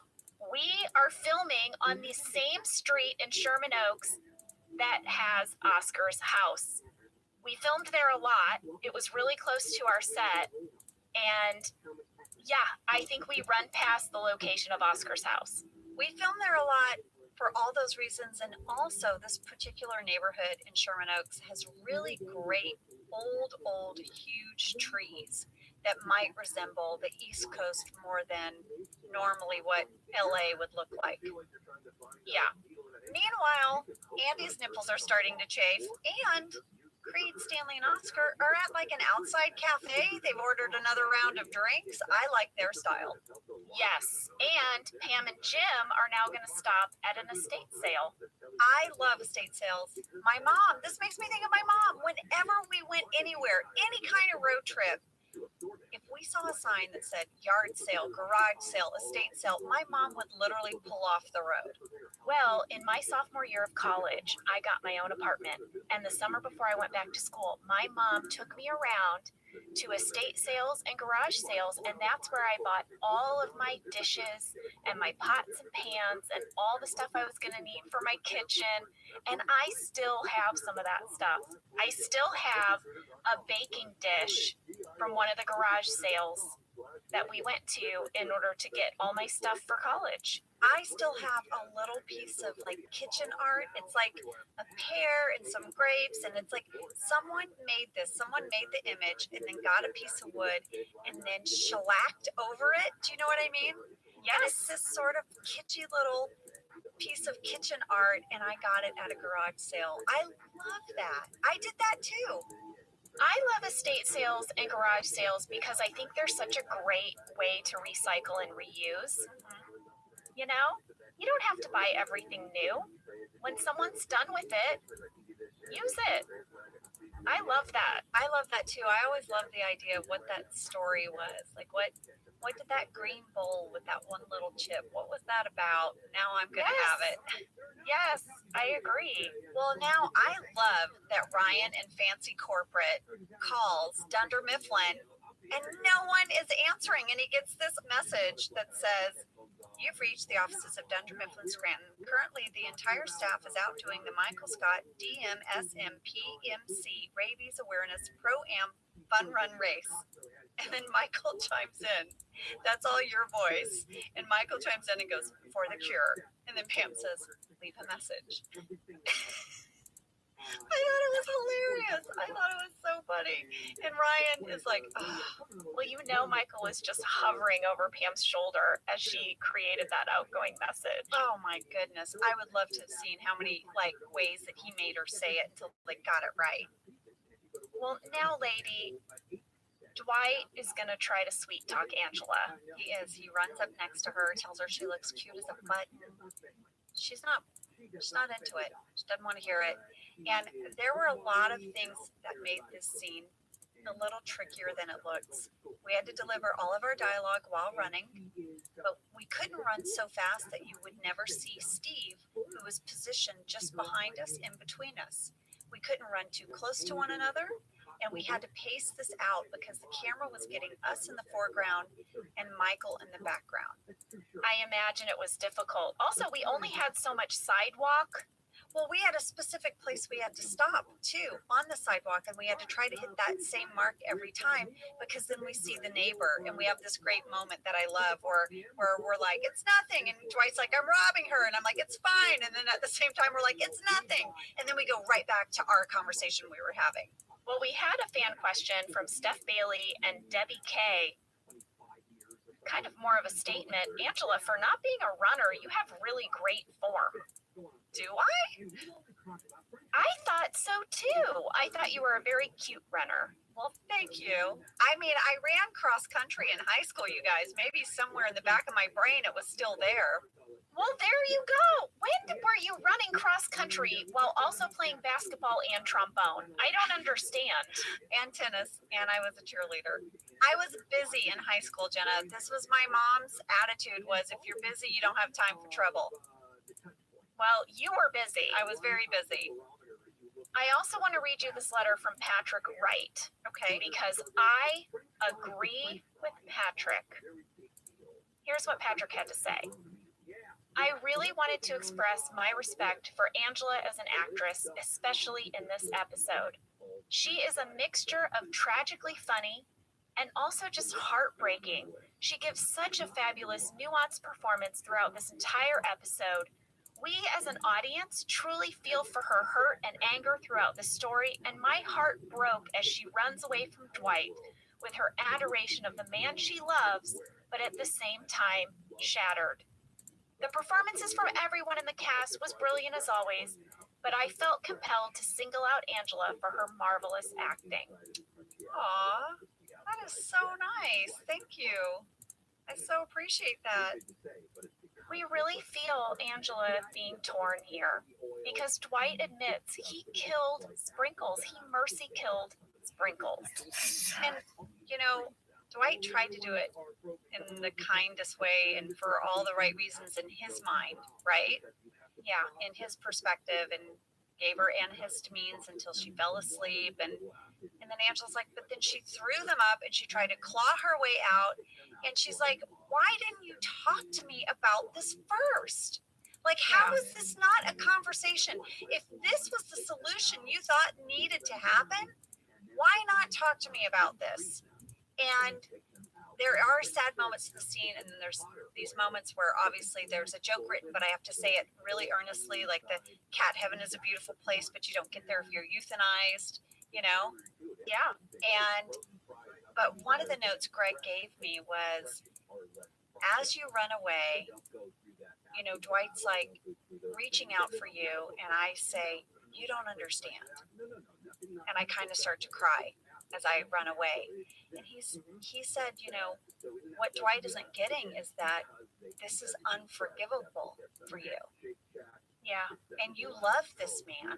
we are filming on the same street in Sherman Oaks that has Oscar's house. We filmed there a lot. It was really close to our set, and yeah, I think we run past the location of Oscar's house. We film there a lot for all those reasons, and also this particular neighborhood in Sherman Oaks has really great old, huge trees that might resemble the East Coast more than normally what LA would look like. Yeah. Meanwhile, Andy's nipples are starting to chafe, and Creed, Stanley, and Oscar are at like an outside cafe. They've ordered another round of drinks. I like their style. Yes, and Pam and Jim are now going to stop at an estate sale. I love estate sales. My mom, this makes me think of my mom. Whenever we went anywhere, any kind of road trip, if we saw a sign that said yard sale, garage sale, estate sale, my mom would literally pull off the road. Well, in my sophomore year of college, I got my own apartment. And the summer before I went back to school, my mom took me around to estate sales and garage sales. And that's where I bought all of my dishes and my pots and pans and all the stuff I was going to need for my kitchen. And I still have some of that stuff. I still have a baking dish from one of the garage sales that we went to in order to get all my stuff for college. I still have a little piece of like kitchen art. It's like a pear and some grapes, and it's like someone made this. Someone made the image and then got a piece of wood and then shellacked over it. Do you know what I mean? Yes, it's this sort of kitschy little piece of kitchen art, and I got it at a garage sale. I love that. I did that too. I love estate sales and garage sales because I think they're such a great way to recycle and reuse. You know, you don't have to buy everything new. When someone's done with it, use it. I love that. I love that too. I always love the idea of what that story was. Like what did that green bowl with that one little chip, what was that about? Now I'm going to have it. Yes, I agree. Well, now I love that Ryan and Fancy Corporate calls Dunder Mifflin and no one is answering. And he gets this message that says, "You've reached the offices of Dunder Mifflin Scranton. Currently, the entire staff is out doing the Michael Scott DMSMPMC Rabies Awareness Pro-Am Fun Run Race." And then Michael chimes in. That's all your voice. And Michael chimes in and goes, "For the cure." And then Pam says, "Leave a message." I thought it was hilarious. I thought it was so funny. And Ryan is like, "Oh." Well, you know, Michael was just hovering over Pam's shoulder as she created that outgoing message. Oh my goodness. I would love to have seen how many like ways that he made her say it until they got it right. Well, now, lady, Dwight is going to try to sweet talk Angela. He is. He runs up next to her, tells her she looks cute as a button. She's not into it. She doesn't want to hear it. And there were a lot of things that made this scene a little trickier than it looks. We had to deliver all of our dialogue while running, but we couldn't run so fast that you would never see Steve, who was positioned just behind us, in between us. We couldn't run too close to one another, and we had to pace this out because the camera was getting us in the foreground and Michael in the background. I imagine it was difficult. Also, we only had so much sidewalk. Well, we had a specific place we had to stop, too, on the sidewalk, and we had to try to hit that same mark every time because then we see the neighbor, and we have this great moment that I love where we're like, "It's nothing," and Dwight's like, "I'm robbing her," and I'm like, "It's fine," and then at the same time, we're like, "It's nothing," and then we go right back to our conversation we were having. Well, we had a fan question from Steph Bailey and Debbie K. Kind of more of a statement. "Angela, for not being a runner, you have really great form." Do I? I thought so too. I thought you were a very cute runner. Well, thank you. I mean, I ran cross country in high school, you guys. Maybe somewhere in the back of my brain it was still there. Well, there you go. When were you running cross country while also playing basketball and trombone? I don't understand. And tennis, and I was a cheerleader. I was busy in high school, Jenna. This was my mom's attitude was, if you're busy, you don't have time for trouble. Well, you were busy. I was very busy. I also want to read you this letter from Patrick Wright, okay? Because I agree with Patrick. Here's what Patrick had to say. "I really wanted to express my respect for Angela as an actress, especially in this episode. She is a mixture of tragically funny and also just heartbreaking. She gives such a fabulous, nuanced performance throughout this entire episode. We as an audience truly feel for her hurt and anger throughout the story, and my heart broke as she runs away from Dwight with her adoration of the man she loves, but at the same time shattered. The performances from everyone in the cast was brilliant as always, but I felt compelled to single out Angela for her marvelous acting. Aw, that is so nice. Thank you. I so appreciate that. We really feel Angela being torn here because Dwight admits he killed Sprinkles. He mercy killed Sprinkles. And, you know, Dwight tried to do it in the kindest way and for all the right reasons in his mind, right? Yeah, in his perspective, and gave her antihistamines until she fell asleep. And then Angela's like, but then she threw them up and she tried to claw her way out. And she's like, why didn't you talk to me about this first? Like, how is this not a conversation? If this was the solution you thought needed to happen, why not talk to me about this? And there are sad moments in the scene, and then there's these moments where obviously there's a joke written, but I have to say it really earnestly, like the cat heaven is a beautiful place, but you don't get there if you're euthanized, you know? Yeah. But one of the notes Greg gave me was, as you run away, you know, Dwight's like reaching out for you, and I say, you don't understand. And I kind of start to cry as I run away. And he said, you know, what Dwight isn't getting is that this is unforgivable for you. Yeah. And you love this man,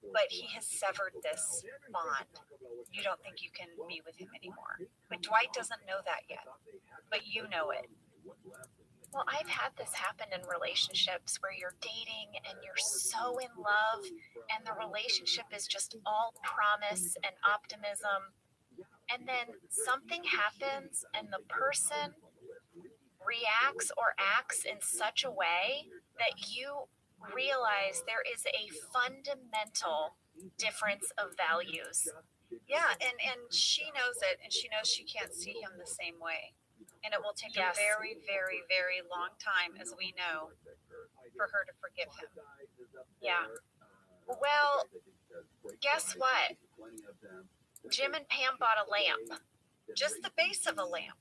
but he has severed this bond. You don't think you can be with him anymore. But Dwight doesn't know that yet, but you know it. Well, I've had this happen in relationships where you're dating and you're so in love and the relationship is just all promise and optimism. And then something happens and the person reacts or acts in such a way that you realize there is a fundamental difference of values. Yeah, and she knows it, and she knows she can't see him the same way. And it will take Yes. a very, very, very long time, as we know, for her to forgive him. Yeah. Well, guess what? Jim and Pam bought a lamp. Just the base of a lamp.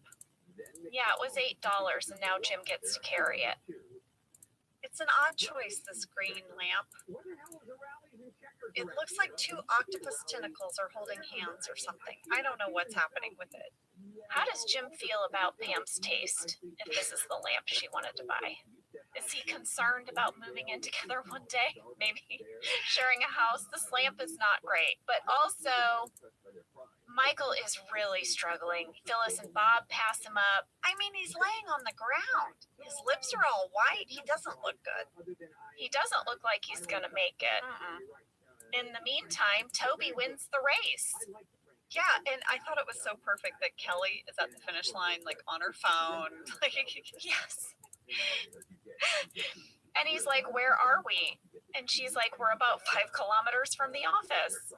Yeah, it was $8, and now Jim gets to carry it. It's an odd choice, this green lamp. It looks like two octopus tentacles are holding hands or something. I don't know what's happening with it. How does Jim feel about Pam's taste, if this is the lamp she wanted to buy? Is he concerned about moving in together one day? Maybe sharing a house? This lamp is not great. But also, Michael is really struggling. Phyllis and Bob pass him up. I mean, he's laying on the ground. His lips are all white. He doesn't look good. He doesn't look like he's going to make it. In the meantime, Toby wins the race. Yeah, and I thought it was so perfect that Kelly is at the finish line, like on her phone. Yes. And he's like, where are we? And she's like, we're about 5 kilometers from the office.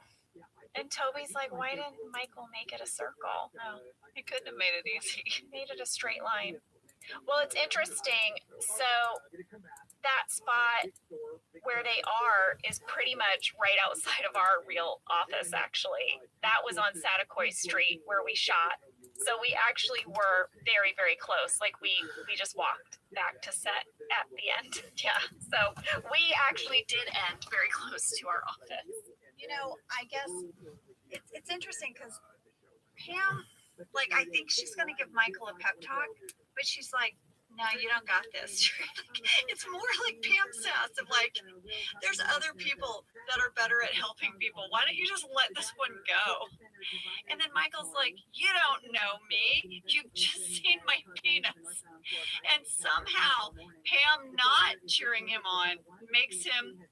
And Toby's like, why didn't Michael make it a circle? No, he couldn't have made it easy. He made it a straight line. Well, it's interesting. So that spot where they are is pretty much right outside of our real office, actually. That was on Satakoy Street where we shot. So we actually were very, very close. Like we just walked back to set at the end. Yeah. So we actually did end very close to our office. You know, I guess it's interesting because Pam, like, I think she's going to give Michael a pep talk, but she's like, no, you don't got this. It's more like Pam says, of like, there's other people that are better at helping people. Why don't you just let this one go? And then Michael's like, you don't know me. You've just seen my penis. And somehow Pam not cheering him on makes him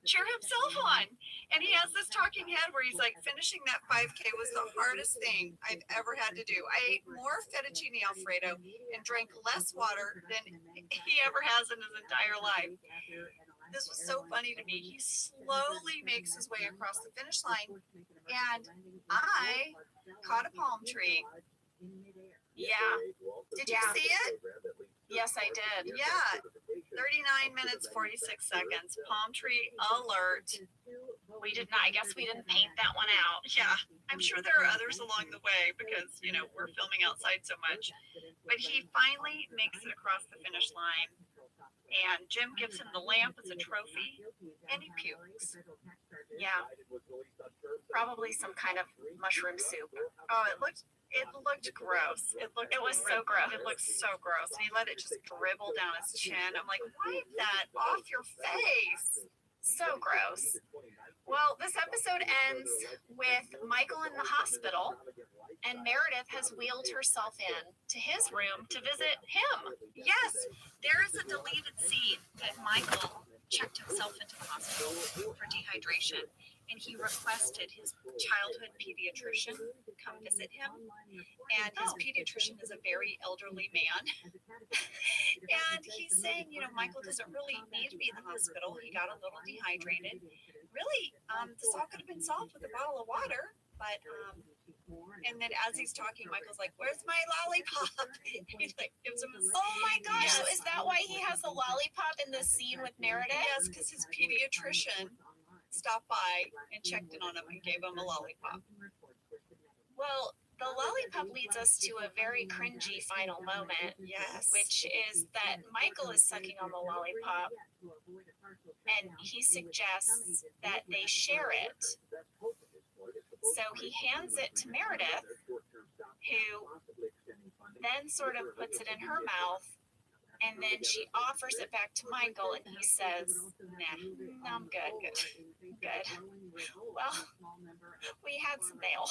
cheer himself on. And he has this talking head where he's like, finishing that 5K was the hardest thing I've ever had to do. I ate more fettuccine Alfredo and drank less water than he ever has in his entire life. This was so funny to me. He slowly makes his way across the finish line, and I caught a palm tree. Yeah. Did you see it? Yes, I did. Yeah. 39 minutes, 46 seconds. Palm tree alert. We did not. I guess we didn't paint that one out. Yeah, I'm sure there are others along the way because, you know, we're filming outside so much. But he finally makes it across the finish line. And Jim gives him the lamp as a trophy. And he pukes. Yeah, probably some kind of mushroom soup. Oh, it looked gross. It was so gross. It looked so gross. And he let it just dribble down his chin. I'm like, wipe that off your face. So gross. Well, this episode ends with Michael in the hospital, and Meredith has wheeled herself in to his room to visit him. Yes, there is a deleted scene that Michael checked himself into the hospital for dehydration, and he requested his childhood pediatrician come visit him. And his pediatrician is a very elderly man. And he's saying, you know, Michael doesn't really need to be in the hospital. He got a little dehydrated. Really, this all could have been solved with a bottle of water. But, and then as he's talking, Michael's like, where's my lollipop? He like gives him a Oh my gosh, Yes. so is that why he has a lollipop in this scene with Meredith? Yes, because his pediatrician stopped by and checked in on him and gave him a lollipop. Well, the lollipop leads us to a very cringy final moment, Yes. which is that Michael is sucking on the lollipop, and he suggests that they share it. So he hands it to Meredith, who then sort of puts it in her mouth, and then she offers it back to Michael, and he says, nah, I'm good. Well, we had some mail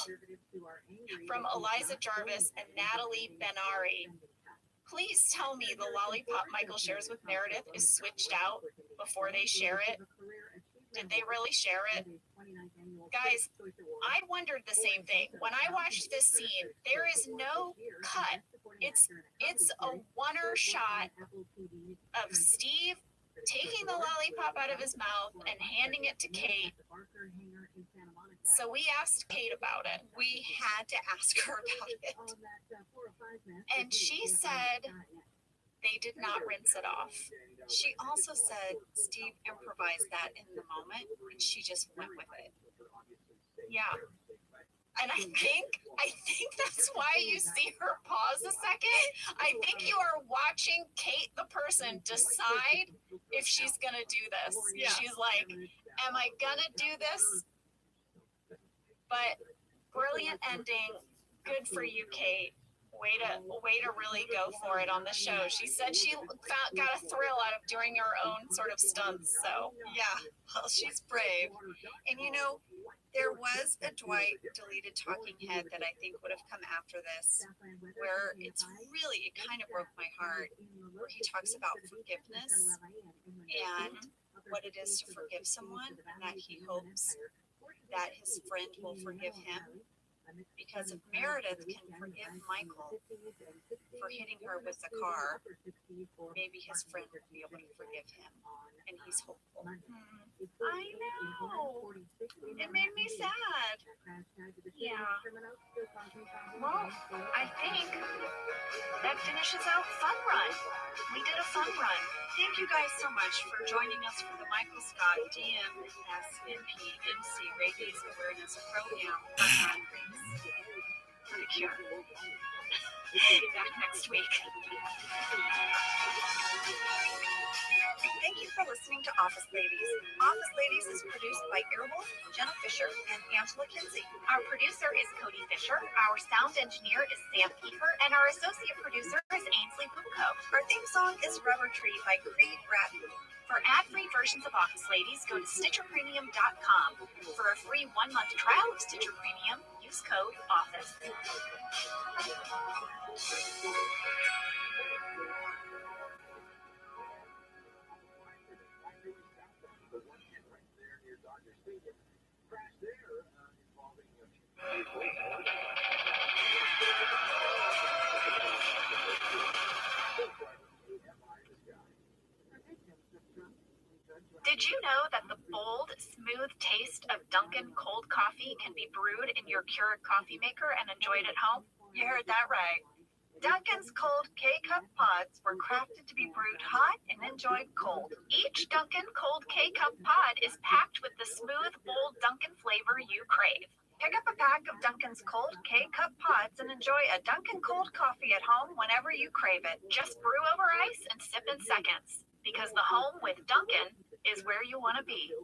from Eliza Jarvis and Natalie Benari. Please tell me the lollipop Michael shares with Meredith is switched out before they share it. Did they really share it? Guys, I wondered the same thing. When I watched this scene, there is no cut. It's a one-er shot of Steve taking the lollipop out of his mouth and handing it to Kate. So we asked Kate about it. We had to ask her about it. And she said they did not rinse it off. She also said Steve improvised that in the moment and she just went with it. Yeah. And I think that's why you see her pause a second. I think you are watching Kate, the person, decide if she's gonna do this. Yeah. She's like, am I gonna do this? But brilliant ending. Good for you, Kate. Way to really go for it on the show. She said she got a thrill out of doing her own sort of stunts. So Yeah, well, she's brave. And you know, there was a Dwight deleted talking head that I think would have come after this, where it kind of broke my heart, where he talks about forgiveness and what it is to forgive someone, and that he hopes that his friend will forgive him. Because if Meredith can forgive Michael for hitting her with the car, maybe his friend will be able to forgive him. And he's hopeful. I know. It made me sad. Yeah. Well, I think that finishes out Fun Run. We did a fun run. Thank you guys so much for joining us for the Michael Scott DMSNP-MC Rabies Awareness Program Fun Run for the Cure. Back next week. Thank you for listening to Office Ladies. Office Ladies is produced by Earwolf, Jenna Fisher, and Angela Kinsey. Our producer is Cody Fisher. Our sound engineer is Sam Kiefer, and our associate producer is Ainsley Bucco. Our theme song is Rubber Tree by Creed Bradley. For ad-free versions of Office Ladies, go to StitcherPremium.com. For a free 1-month trial of Stitcher Premium, use code OFFICE. Did you know that the bold, smooth taste of Dunkin' cold coffee can be brewed in your Keurig coffee maker and enjoyed at home? You heard that right. Dunkin's cold K-Cup pods were crafted to be brewed hot and enjoyed cold. Each Dunkin' cold K-Cup pod is packed with the smooth, bold Dunkin' flavor you crave. Pick up a pack of Dunkin's cold K-Cup pods and enjoy a Dunkin' cold coffee at home whenever you crave it. Just brew over ice and sip in seconds. Because the home with Dunkin' is where you want to be.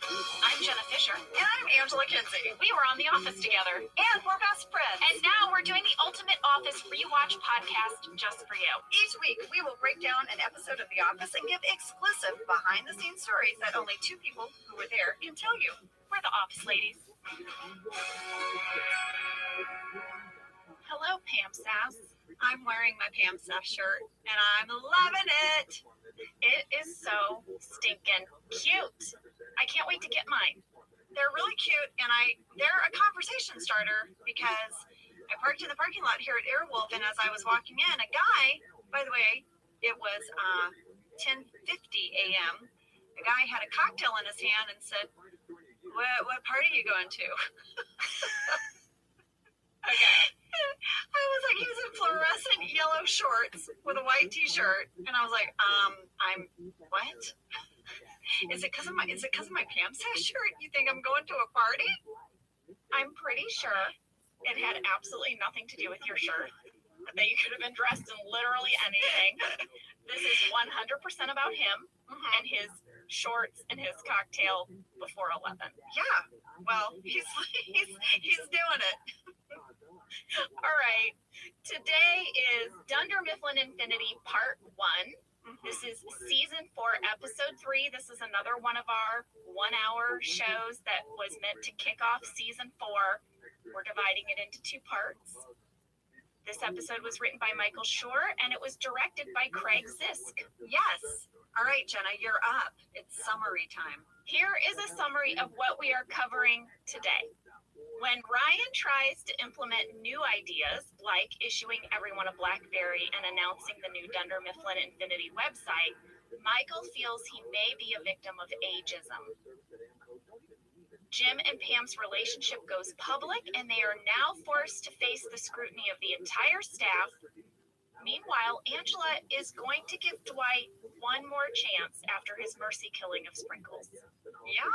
I'm Jenna Fisher. And I'm Angela Kinsey. We were on The Office together. And we're best friends. And now we're doing the Ultimate Office Rewatch podcast just for you. Each week, we will break down an episode of The Office and give exclusive behind-the-scenes stories that only two people who were there can tell you. We're the Office ladies. Hello, Pam Sass. I'm wearing my Pam Sass shirt, and I'm loving it. It is so stinking cute. I can't wait to get mine. They're really cute, and they're a conversation starter because I parked in the parking lot here at Airwolf, and as I was walking in, a guy, by the way, it was 10:50 a.m., a guy had a cocktail in his hand and said, what party are you going to? Okay. I was like, he's in fluorescent yellow shorts with a white t-shirt, and I was like, I'm what? Is it because of my Pam Sass shirt? You think I'm going to a party? I'm pretty sure it had absolutely nothing to do with your shirt. That you could have been dressed in literally anything. This is 100% about him and his shorts and his cocktail before 11. Yeah. Well, he's doing it. All right. Today is Dunder Mifflin Infinity Part 1. This is Season 4, Episode 3. This is another one of our 1-hour shows that was meant to kick off Season 4. We're dividing it into 2 parts. This episode was written by Michael Schur, and it was directed by Craig Zisk. Yes. All right, Jenna, you're up. It's summary time. Here is a summary of what we are covering today. When Ryan tries to implement new ideas, like issuing everyone a BlackBerry and announcing the new Dunder Mifflin Infinity website, Michael feels he may be a victim of ageism. Jim and Pam's relationship goes public, and they are now forced to face the scrutiny of the entire staff. Meanwhile, Angela is going to give Dwight one more chance after his mercy killing of Sprinkles. Yeah.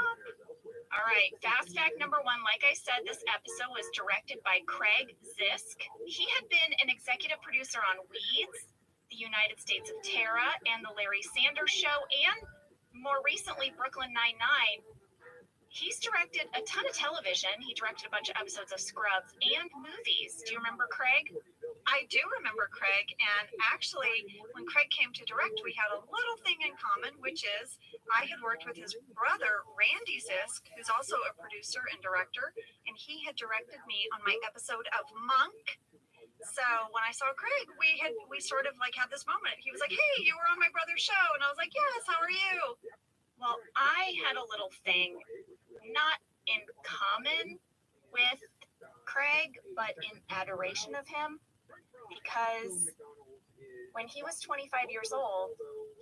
All right, fast fact number 1. Like I said, this episode was directed by Craig Zisk. He had been an executive producer on Weeds, The United States of Terra, and The Larry Sanders Show, and more recently, Brooklyn Nine-Nine. He's directed a ton of television. He directed a bunch of episodes of Scrubs and movies. Do you remember Craig? I do remember Craig, and actually, when Craig came to direct, we had a little thing in common, which is I had worked with his brother, Randy Zisk, who's also a producer and director, and he had directed me on my episode of Monk. So when I saw Craig, we sort of like had this moment. He was like, "Hey, you were on my brother's show," and I was like, "Yes, how are you?" Well, I had a little thing, not in common with Craig, but in adoration of him, because when he was 25 years old,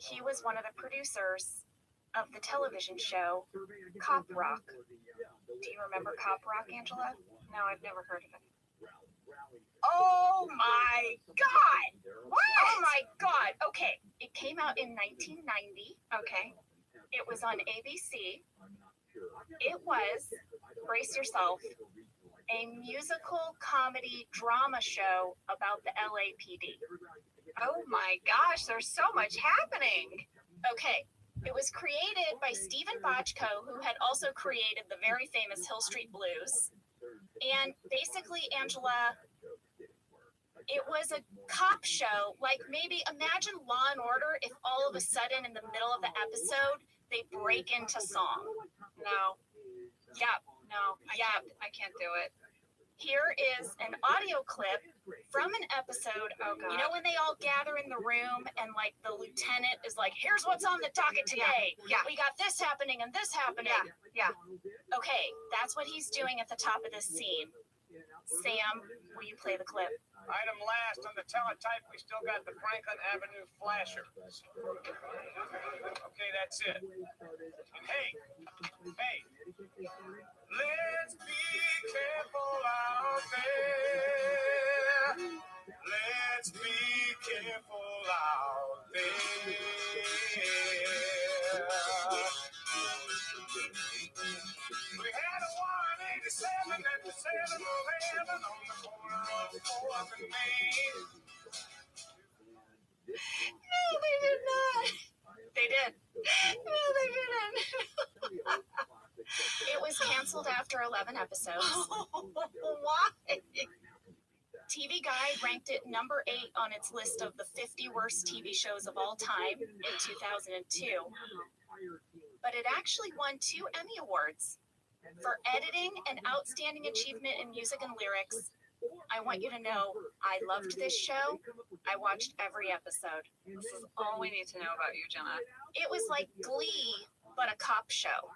he was one of the producers of the television show Cop Rock. Do you remember Cop Rock, Angela? No, I've never heard of it. Oh my God! What? Oh my God! Okay, it came out in 1990. Okay. It was on ABC. It was, brace yourself, a musical comedy drama show about the LAPD. Oh my gosh, there's so much happening. Okay, it was created by Stephen Bochco, who had also created the very famous Hill Street Blues. And basically, Angela, it was a cop show, like maybe imagine Law and Order if all of a sudden in the middle of the episode, they break into song. No. Yep. No, I can't do it. Here is an audio clip from an episode. Oh, God. You know when they all gather in the room and like the lieutenant is like, here's what's on the docket today. Yeah. We got this happening and this happening. Yeah. Okay, that's what he's doing at the top of this scene. Sam, will you play the clip? Item last on the teletype, we still got the Franklin Avenue flasher. Okay, that's it. And hey, let's be careful out there. Let's be careful out there. We had a 187 at the 7-Eleven on the corner of 4th and Main. No, they did not. They did. No, they didn't. It was canceled after 11 episodes. Why? TV Guide ranked it number 8 on its list of the 50 worst TV shows of all time in 2002. But it actually won 2 Emmy Awards for editing and outstanding achievement in music and lyrics. I want you to know, I loved this show. I watched every episode. This is all we need to know about you, Jenna. It was like Glee, but a cop show.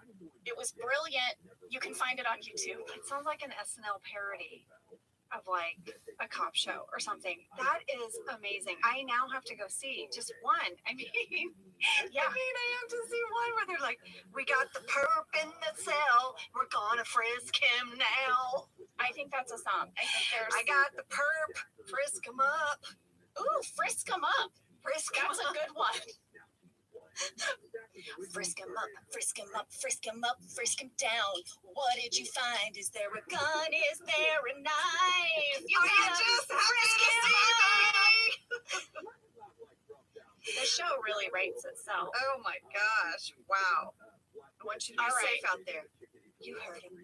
It was brilliant. You can find it on YouTube. It sounds like an SNL parody of like a cop show or something. That is amazing. I now have to go see just one. I mean, Yeah. I have to see one where they're like, we got the perp in the cell. We're gonna frisk him now. I think that's a song. I think there's. I got the perp. Frisk him up. Ooh, frisk 'em up. Frisk him That's a up. good one. Frisk him up, frisk him up, frisk him up, frisk him down. What did you find? Is there a gun? Is there a knife? You I gotta just frisk him have up. The show really rates itself. Oh my gosh. Wow. I want you to be All right. safe out there. You heard him.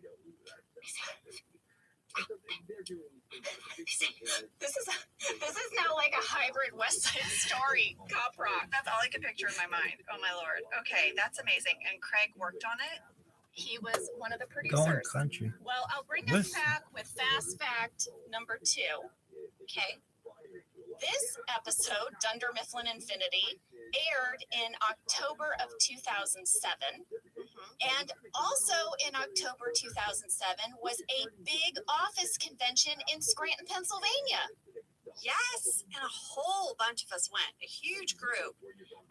This is now like a hybrid West Side Story cop rock. That's all I could picture in my mind. Oh my lord. Okay, that's amazing. And Craig worked on it? He was one of the Going producers. country. Well, I'll bring us Listen. back with fast fact number 2. Okay. This episode, Dunder Mifflin Infinity, aired in October of 2007. And also in October 2007 was a big office convention in Scranton, Pennsylvania. Yes, and a whole bunch of us went, a huge group.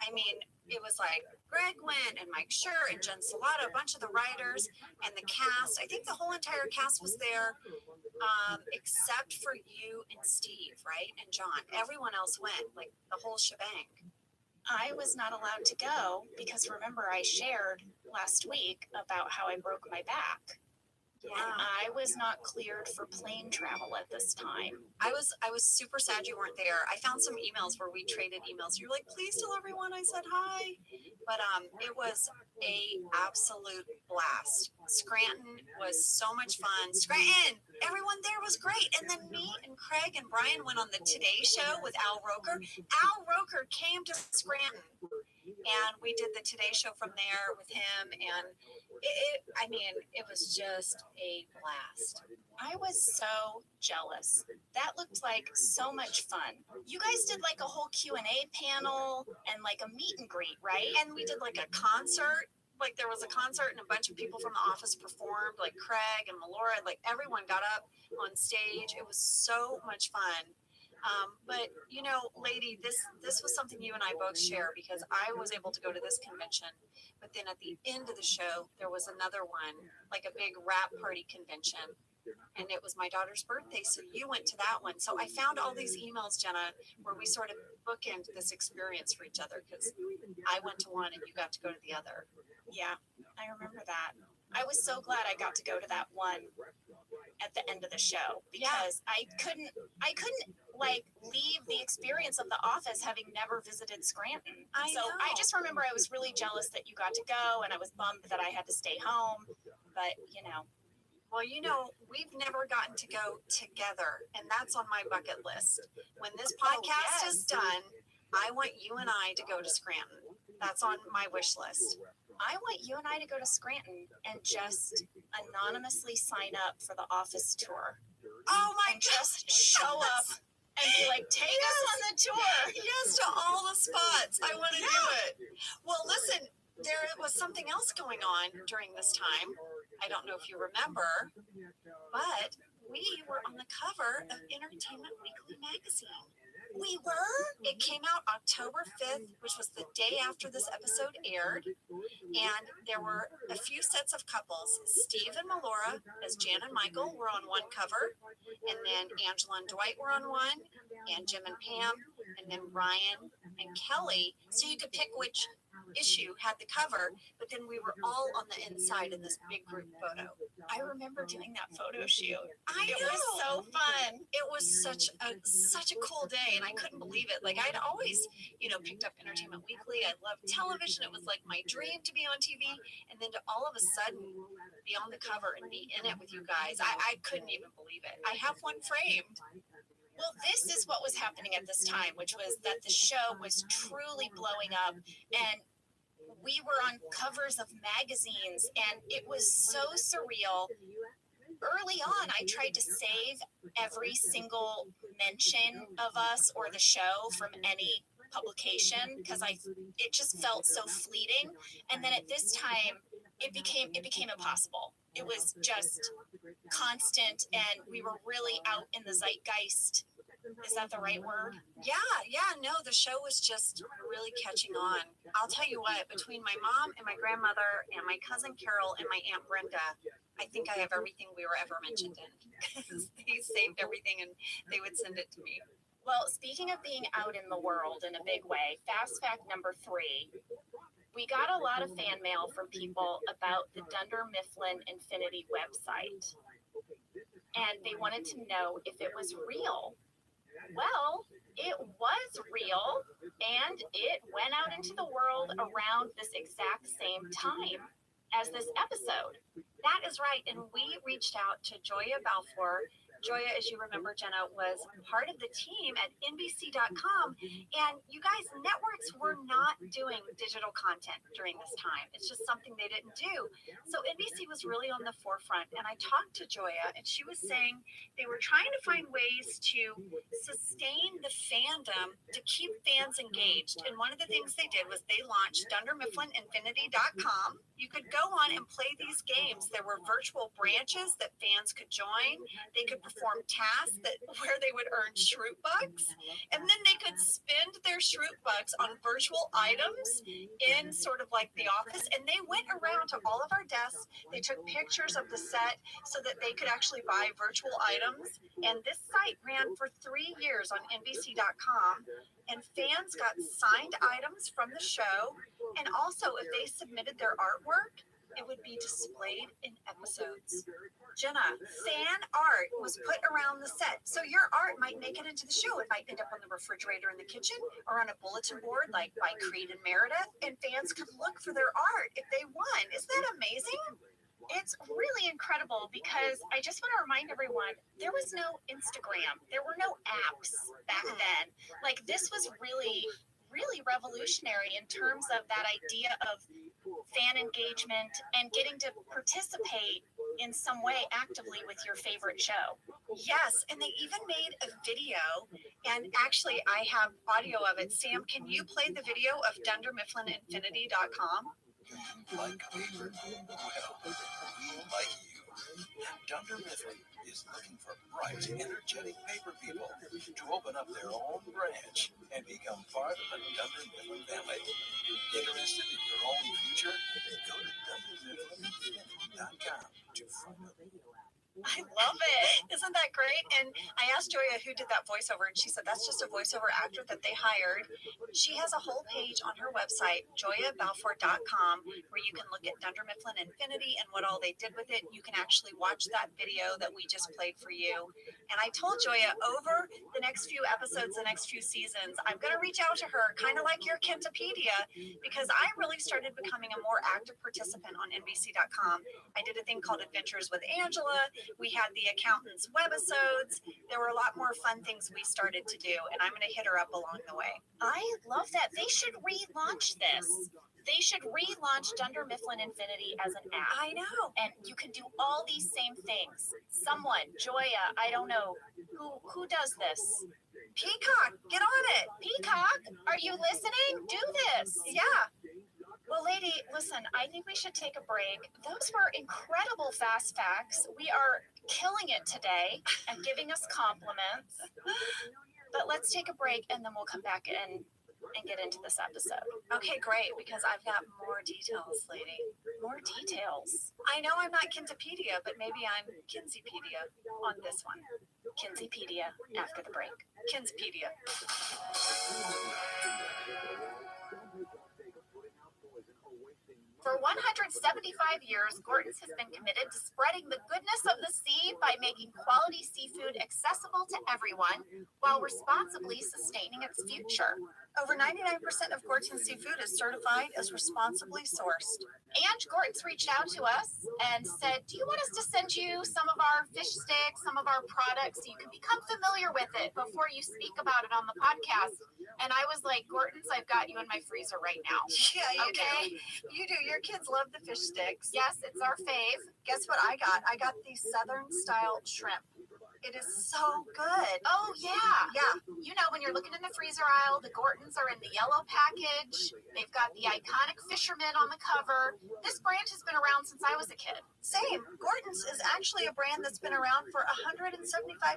I mean, it was like Greg went and Mike Schur and Jen Salata, a bunch of the writers and the cast. I think the whole entire cast was there, except for you and Steve, right? And John. Everyone else went, like the whole shebang. I was not allowed to go because remember I shared last week about how I broke my back. And I was not cleared for plane travel at this time. I was super sad you weren't there. I found some emails where we traded emails. You're like, please tell everyone I said hi. But it was a absolute blast. Scranton was so much fun. Scranton, everyone there was great. And then me and Craig and Brian went on the Today Show with Al Roker. Al Roker came to Scranton. And we did the Today Show from there with him. And it was just a blast. I was so jealous. That looked like so much fun. You guys did like a whole Q&A panel and like a meet and greet, right? And we did like a concert. Like there was a concert and a bunch of people from the office performed, like Craig and Melora, like everyone got up on stage. It was so much fun. But you know, lady, this was something you and I both share because I was able to go to this convention, but then at the end of the show, there was another one, like a big rap party convention. And it was my daughter's birthday, so you went to that one. So I found all these emails, Jenna, where we sort of bookend this experience for each other because I went to one and you got to go to the other. Yeah, I remember that. I was so glad I got to go to that one at the end of the show because I couldn't like leave the experience of the office having never visited Scranton. I just remember I was really jealous that you got to go and I was bummed that I had to stay home, but you know. Well, you know, we've never gotten to go together, and that's on my bucket list. When this podcast is done, I want you and I to go to Scranton. That's on my wish list. I want you and I to go to Scranton and just anonymously sign up for the office tour. Oh my God. Just show up and be like, take us on the tour. Yes, to all the spots. I want to do it. Well, listen, there was something else going on during this time. I don't know if you remember, but we were on the cover of Entertainment Weekly magazine. We were? It came out October 5th, which was the day after this episode aired. And there were a few sets of couples. Steve and Melora, as Jan and Michael, were on one cover. And then Angela and Dwight were on one. And Jim and Pam. And then Ryan and Kelly. So you could pick which issue had the cover, but then we were all on the inside in this big group photo. I remember doing that photo shoot. It was so fun. It was such a cool day, and I couldn't believe it. Like, I'd always, picked up Entertainment Weekly. I loved television. It was like my dream to be on TV, and then to all of a sudden be on the cover and be in it with you guys. I couldn't even believe it. I have one framed. Well, this is what was happening at this time, which was that the show was truly blowing up, and we were on covers of magazines, and it was so surreal. Early on, I tried to save every single mention of us or the show from any publication because it just felt so fleeting. And then at this time, it became impossible. It was just constant, and we were really out in the zeitgeist. Is that the right word? Yeah, no, the show was just really catching on. I'll tell you what, between my mom and my grandmother and my cousin Carol and my Aunt Brenda, I think I have everything we were ever mentioned in. They saved everything and they would send it to me. Well, speaking of being out in the world in a big way, fast fact number 3, we got a lot of fan mail from people about the Dunder Mifflin Infinity website. And they wanted to know if it was real. Well, it was real, and it went out into the world around this exact same time as this episode. That is right, and we reached out to Joya Balfour. Joya, as you remember, Jenna, was part of the team at NBC.com, and you guys, networks were not doing digital content during this time. It's just something they didn't do. So NBC was really on the forefront, and I talked to Joya, and she was saying they were trying to find ways to sustain the fandom to keep fans engaged. And one of the things they did was they launched DunderMifflinInfinity.com. You could go on and play these games. There were virtual branches that fans could join. They could perform tasks where they would earn Shroot Bucks, and then they could spend their Shroot Bucks on virtual items in sort of like The Office, and they went around to all of our desks. They took pictures of the set so that they could actually buy virtual items, and this site ran for 3 years on NBC.com, and fans got signed items from the show, and also if they submitted their artwork, it would be displayed in episodes. Jenna, fan art was put around the set. So your art might make it into the show. It might end up on the refrigerator in the kitchen or on a bulletin board like by Creed and Meredith. And fans could look for their art if they won. Isn't that amazing? It's really incredible because I just want to remind everyone, there was no Instagram. There were no apps back then. Like, this was really revolutionary in terms of that idea of fan engagement and getting to participate in some way actively with your favorite show. Yes, and they even made a video, and actually I have audio of it. Sam, can you play the video of DunderMifflinInfinity.com? Like paper? Well, we like you. Dunder Mifflin is looking for bright, energetic paper people to open up their own branch and become part of the Dunder Mifflin family. Interested in your own future? Go to DunderMifflinInfinity.com to find out. I love it. Isn't that great? And I asked Joya who did that voiceover, and she said that's just a voiceover actor that they hired. She has a whole page on her website, joyabalfour.com, where you can look at Dunder Mifflin Infinity and what all they did with it. You can actually watch that video that we just played for you. And I told Joya over the next few episodes, the next few seasons, I'm going to reach out to her, kind of like your Kentopedia, because I really started becoming a more active participant on NBC.com. I did a thing called Adventures with Angela. We had the accountant's webisodes. There were a lot more fun things we started to do, and I'm going to hit her up along the way. I love that. They should relaunch this. They should relaunch Dunder Mifflin Infinity as an app. I know. And you can do all these same things. Someone, Joya, I don't know, who does this? Peacock, get on it. Peacock, are you listening? Do this. Yeah. Well, lady, listen, I think we should take a break. Those were incredible fast facts. We are killing it today and giving us compliments. But let's take a break and then we'll come back and get into this episode. Okay, great, because I've got more details, lady. More details. I know I'm not Kinsipedia, but maybe I'm Kinseypedia on this one. Kinseypedia after the break. Kinsipedia. For 175 years, Gorton's has been committed to spreading the goodness of the sea by making quality seafood accessible to everyone while responsibly sustaining its future. Over 99% of Gorton's seafood is certified as responsibly sourced. And Gorton's reached out to us and said, do you want us to send you some of our fish sticks, some of our products, so you can become familiar with it before you speak about it on the podcast? And I was like, Gorton's, I've got you in my freezer right now. Yeah, you do. You do. Your kids love the fish sticks. Yes, it's our fave. Guess what I got? I got the Southern style shrimp. It is so good. Oh, yeah. Yeah. You know, when you're looking in the freezer aisle, the Gortons are in the yellow package. They've got the iconic fisherman on the cover. This brand has been around since I was a kid. Same. Gorton's is actually a brand that's been around for 175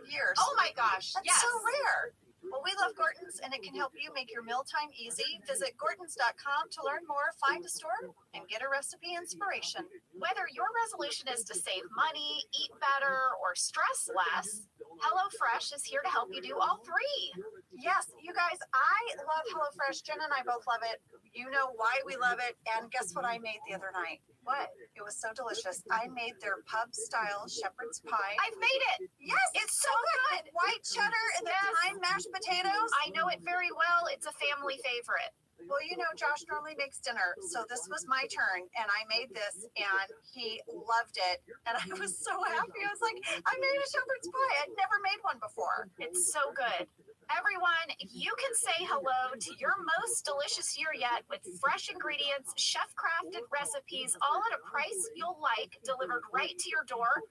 years. Oh, my gosh. That's so rare. Well, we love Gorton's, and it can help you make your mealtime easy. Visit Gortons.com to learn more, find a store, and get a recipe inspiration. Whether your resolution is to save money, eat better, or stress less, HelloFresh is here to help you do all three. Yes, you guys, I love HelloFresh. Jen and I both love it. You know why we love it, and guess what I made the other night? What? It was so delicious. I made their pub-style shepherd's pie. I've made it. Yes, it's so good. White cheddar and the thyme mashed potatoes. I know it very well. It's a family favorite. Well, you know, Josh normally makes dinner, so this was my turn, and I made this, and he loved it, and I was so happy. I was like, I made a shepherd's pie. I'd never made one before. It's so good. Everyone, you can say hello to your most delicious year yet with fresh ingredients, chef-crafted recipes, all at a price you'll like, delivered right to your door.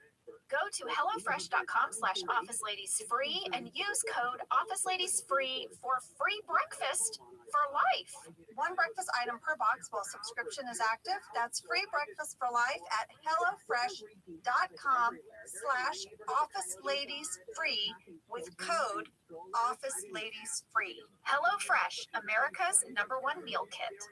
Go to HelloFresh.com/OfficeLadiesFree and use code OfficeLadiesFree for free breakfast for life. One breakfast item per box while subscription is active. That's free breakfast for life at HelloFresh.com/OfficeLadiesFree with code OfficeLadiesFree. HelloFresh, America's #1 meal kit.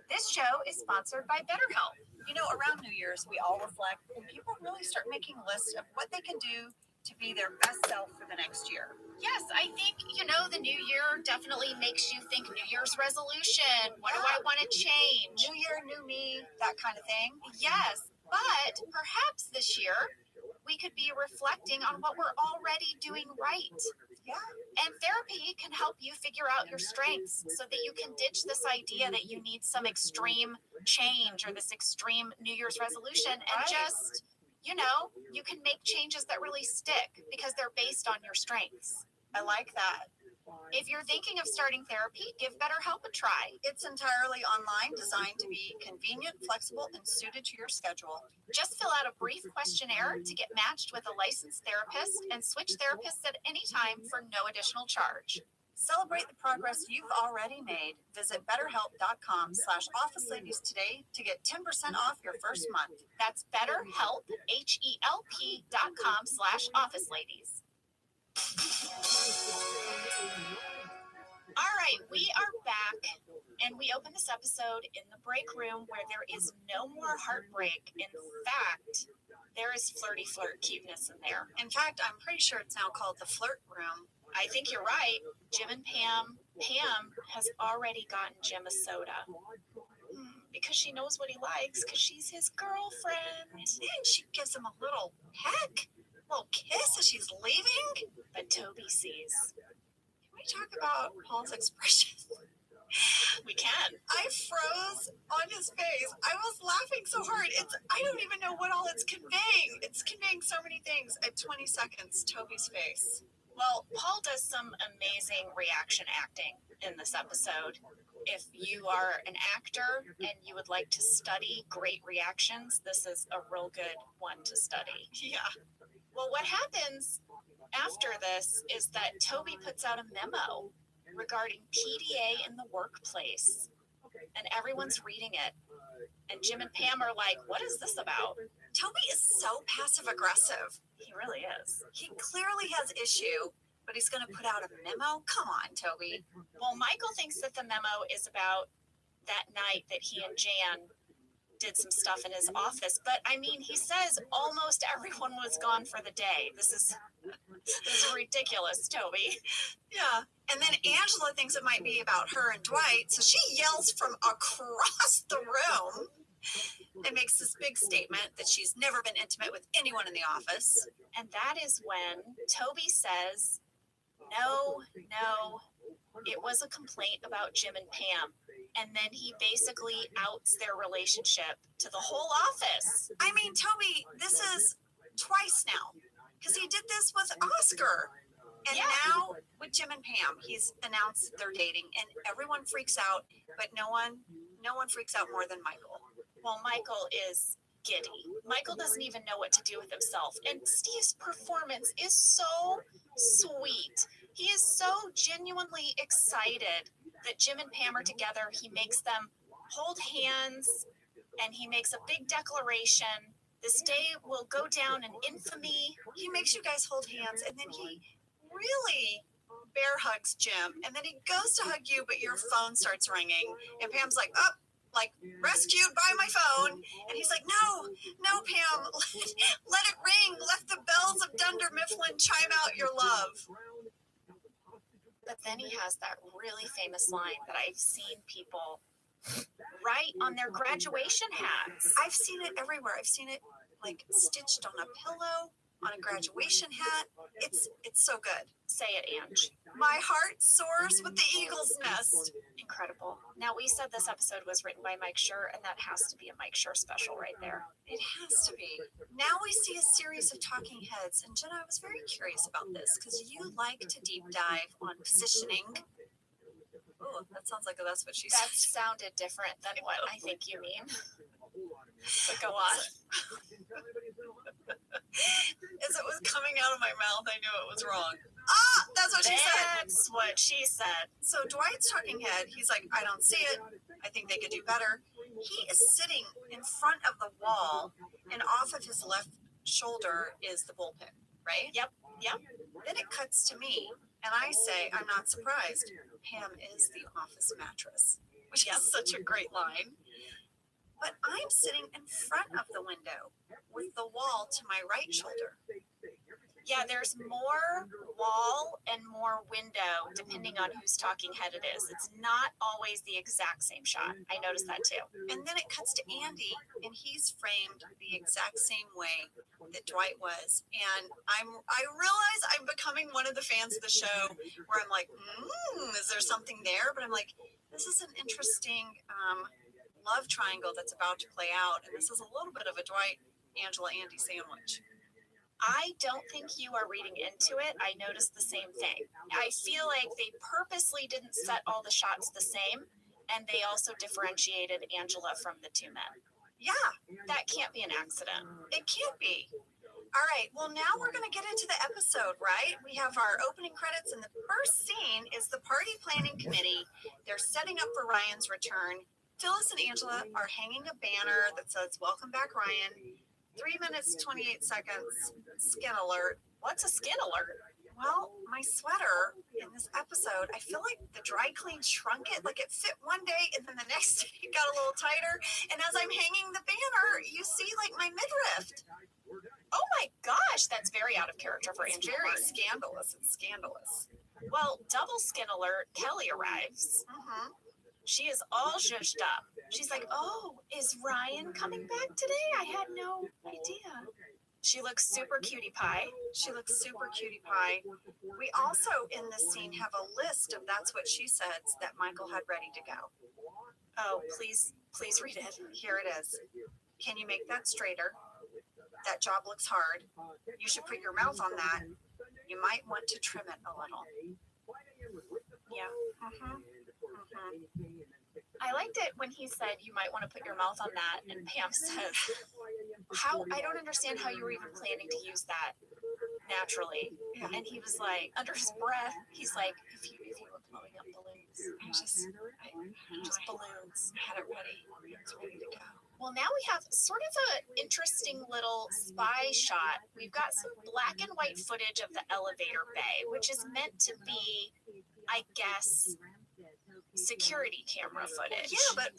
This show is sponsored by BetterHelp. You know, around New Year's, we all reflect and people really start making lists of what they can do to be their best self for the next year. Yes, I think, you know, the new year definitely makes you think New Year's resolution. What do I want to change? New year, new me, that kind of thing. Yes, but perhaps this year we could be reflecting on what we're already doing right. Yeah. And therapy can help you figure out your strengths so that you can ditch this idea that you need some extreme change or this extreme New Year's resolution and just, you know, you can make changes that really stick because they're based on your strengths. I like that. If you're thinking of starting therapy, give BetterHelp a try. It's entirely online, designed to be convenient, flexible, and suited to your schedule. Just fill out a brief questionnaire to get matched with a licensed therapist and switch therapists at any time for no additional charge. Celebrate the progress you've already made. Visit BetterHelp.com/OfficeLadies today to get 10% off your first month. That's BetterHelp, HELP.com/OfficeLadies. All right, we are back, and we open this episode in the break room where there is no more heartbreak. In fact, there is flirty flirt cuteness in there. In fact, I'm pretty sure it's now called the flirt room. I think you're right. Jim and Pam. Pam has already gotten Jim a soda. Because she knows what he likes, because she's his girlfriend. And she gives him a little peck, a little kiss as she's leaving. But Toby sees. Can we talk about Paul's expression? We can. I froze on his face. I was laughing so hard. I don't even know what all it's conveying. It's conveying so many things. At 20 seconds, Toby's face. Well, Paul does some amazing reaction acting in this episode. If you are an actor and you would like to study great reactions, this is a real good one to study. Yeah. Well, what happens after this is that Toby puts out a memo regarding PDA in the workplace. and everyone's reading it. And Jim and Pam are like, what is this about? Toby is so passive aggressive. He really is. He clearly has issue, but he's going to put out a memo? Come on, Toby. Well, Michael thinks that the memo is about that night that he and Jan did some stuff in his office. But I mean, he says almost everyone was gone for the day. This is ridiculous, Toby. Yeah. And then Angela thinks it might be about her and Dwight. So she yells from across the room and makes this big statement that she's never been intimate with anyone in the office. And that is when Toby says, no, it was a complaint about Jim and Pam. And then he basically outs their relationship to the whole office. I mean, Toby, this is twice now. Because he did this with Oscar. And now with Jim and Pam, he's announced they're dating. And everyone freaks out. But no one freaks out more than Michael. Well, Michael is giddy. Michael doesn't even know what to do with himself. And Steve's performance is so sweet. He is so genuinely excited that Jim and Pam are together. He makes them hold hands and he makes a big declaration. This day will go down in infamy. He makes you guys hold hands and then he really bear hugs Jim. And then he goes to hug you, but your phone starts ringing. And Pam's like, oh, like rescued by my phone. And he's like, no, Pam, let it ring. Let the bells of Dunder Mifflin chime out your love. But then he has that really famous line that I've seen people write on their graduation hats. I've seen it everywhere. I've seen it like stitched on a pillow, on a graduation hat. It's so good. Say it, Ange. My heart soars with the eagle's nest. Incredible. Now, we said this episode was written by Mike Schur, and that has to be a Mike Schur special right there. It has to be. Now we see a series of talking heads, and Jenna, I was very curious about this because you like to deep dive on positioning. Oh, that sounds like that's what she said. That sounded different than what I think you mean. But go on. As it was coming out of my mouth, I knew it was wrong. Ah, that's what she said. That's what she said. So Dwight's talking head, he's like, I don't see it. I think they could do better. He is sitting in front of the wall, and off of his left shoulder is the bullpen, right? Yep. Then it cuts to me, and I say, I'm not surprised. Pam is the office mattress, which is such a great line. But I'm sitting in front of the window with the wall to my right shoulder. Yeah, there's more wall and more window depending on whose talking head it is. It's not always the exact same shot. I noticed that too. And then it cuts to Andy, and he's framed the exact same way that Dwight was. And I realize I'm becoming one of the fans of the show where I'm like, is there something there? But I'm like, this is an interesting love triangle that's about to play out. And this is a little bit of a Dwight, Angela, Andy sandwich. I don't think you are reading into it. I noticed the same thing. I feel like they purposely didn't set all the shots the same, and they also differentiated Angela from the two men. Yeah, that can't be an accident. It can't be. All right, well, now we're going to get into the episode, right? We have our opening credits, and the first scene is the party planning committee. They're setting up for Ryan's return. Phyllis and Angela are hanging a banner that says, "Welcome back, Ryan." 3 minutes, 28 seconds, skin alert. What's a skin alert? Well, my sweater in this episode, I feel like the dry clean shrunk it. Like it fit one day and then the next day it got a little tighter. And as I'm hanging the banner, you see like my midriff. Oh my gosh, that's very out of character for Angela. Very scandalous. It's scandalous. Well, double skin alert, Kelly arrives. She is all zhuzhed up. She's like, oh, is Ryan coming back today? I had no idea. She looks super cutie pie. We also, in this scene, have a list of that's what she said that Michael had ready to go. Oh, please read it. Here it is. Can you make that straighter? That job looks hard. You should put your mouth on that. You might want to trim it a little. Yeah. I liked it when he said you might want to put your mouth on that, and Pam says, I don't understand how you were even planning to use that naturally. And he was like, under his breath, he's like, if you were blowing up balloons, Just balloons. Had it ready. It's ready to go. Well, now we have sort of an interesting little spy shot. We've got some black and white footage of the elevator bay, which is meant to be, I guess, security camera footage. Yeah, but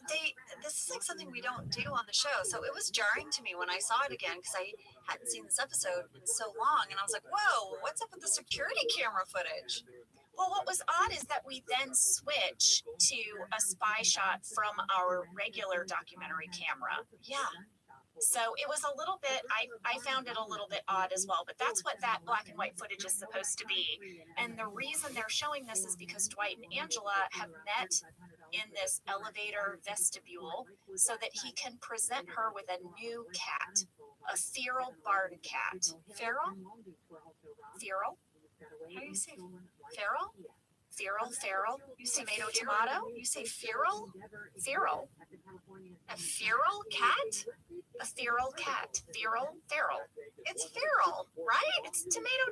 this is like something we don't do on the show. So it was jarring to me when I saw it again because I hadn't seen this episode in so long. And I was like, whoa, what's up with the security camera footage? Well, what was odd is that we then switch to a spy shot from our regular documentary camera. Yeah. So it was a little bit, I found it a little bit odd as well, but that's what that black and white footage is supposed to be. And the reason they're showing this is because Dwight and Angela have met in this elevator vestibule so that he can present her with a new cat, a feral barn cat. Feral? Feral? How do you say Feral? Feral? You say Tomato, feral? tomato? You say feral? Feral? A feral cat? A feral cat. Feral? It's feral, right? It's tomato.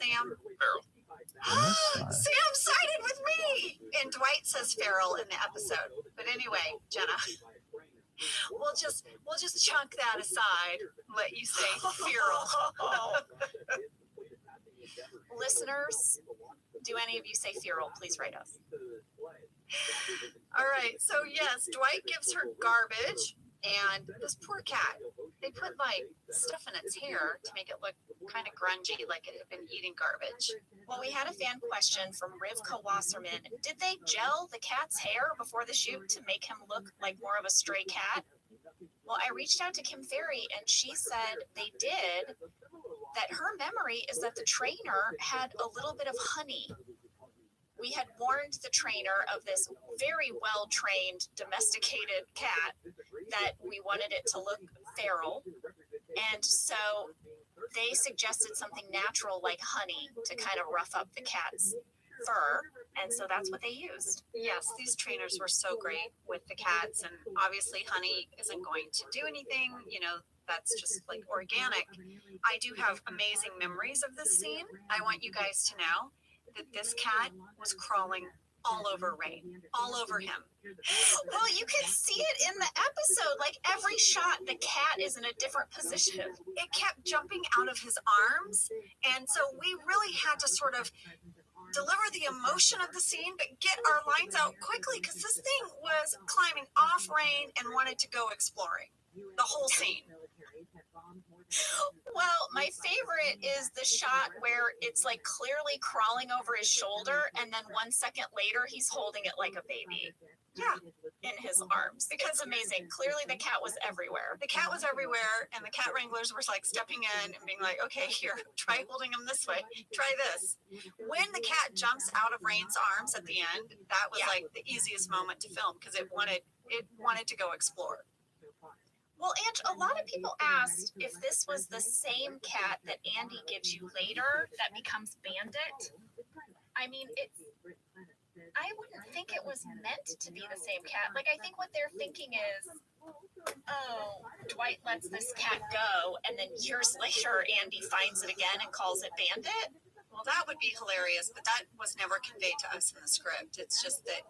Sam? Feral. Sam sided with me! And Dwight says feral in the episode. But anyway, Jenna, we'll just chunk that aside and let you say feral. Listeners, do any of you say feral? Please write us. All right, so yes, Dwight gives her garbage, and this poor cat, they put like stuff in its hair to make it look kind of grungy, like it had been eating garbage. Well, we had a fan question from Rivka Wasserman. Did they gel the cat's hair before the shoot to make him look like more of a stray cat? Well, I reached out to Kim Ferry, and she said they did, that her memory is that the trainer had a little bit of honey. We had warned the trainer of this very well-trained, domesticated cat that we wanted it to look feral. And so they suggested something natural like honey to kind of rough up the cat's fur. And so that's what they used. Yes, these trainers were so great with the cats, and obviously honey isn't going to do anything, that's just like organic. I do have amazing memories of this scene. I want you guys to know that this cat was crawling all over Ray, all over him. Well, you can see it in the episode. Like every shot, the cat is in a different position. It kept jumping out of his arms, and so we really had to sort of deliver the emotion of the scene, but get our lines out quickly because this thing was climbing off Rain and wanted to go exploring the whole scene. Well, my favorite is the shot where it's like clearly crawling over his shoulder, and then 1 second later, he's holding it like a baby. Yeah. In his arms. It's amazing. Clearly, the cat was everywhere. The cat was everywhere, and the cat wranglers were like stepping in and being like, okay, here, try holding him this way. Try this. When the cat jumps out of Rain's arms at the end, that was like the easiest moment to film because it wanted to go explore. Well, Ange, a lot of people asked if this was the same cat that Andy gives you later that becomes Bandit. I mean, I wouldn't think it was meant to be the same cat. Like, I think what they're thinking is, oh, Dwight lets this cat go, and then years later, Andy finds it again and calls it Bandit. Well, that would be hilarious, but that was never conveyed to us in the script. It's just that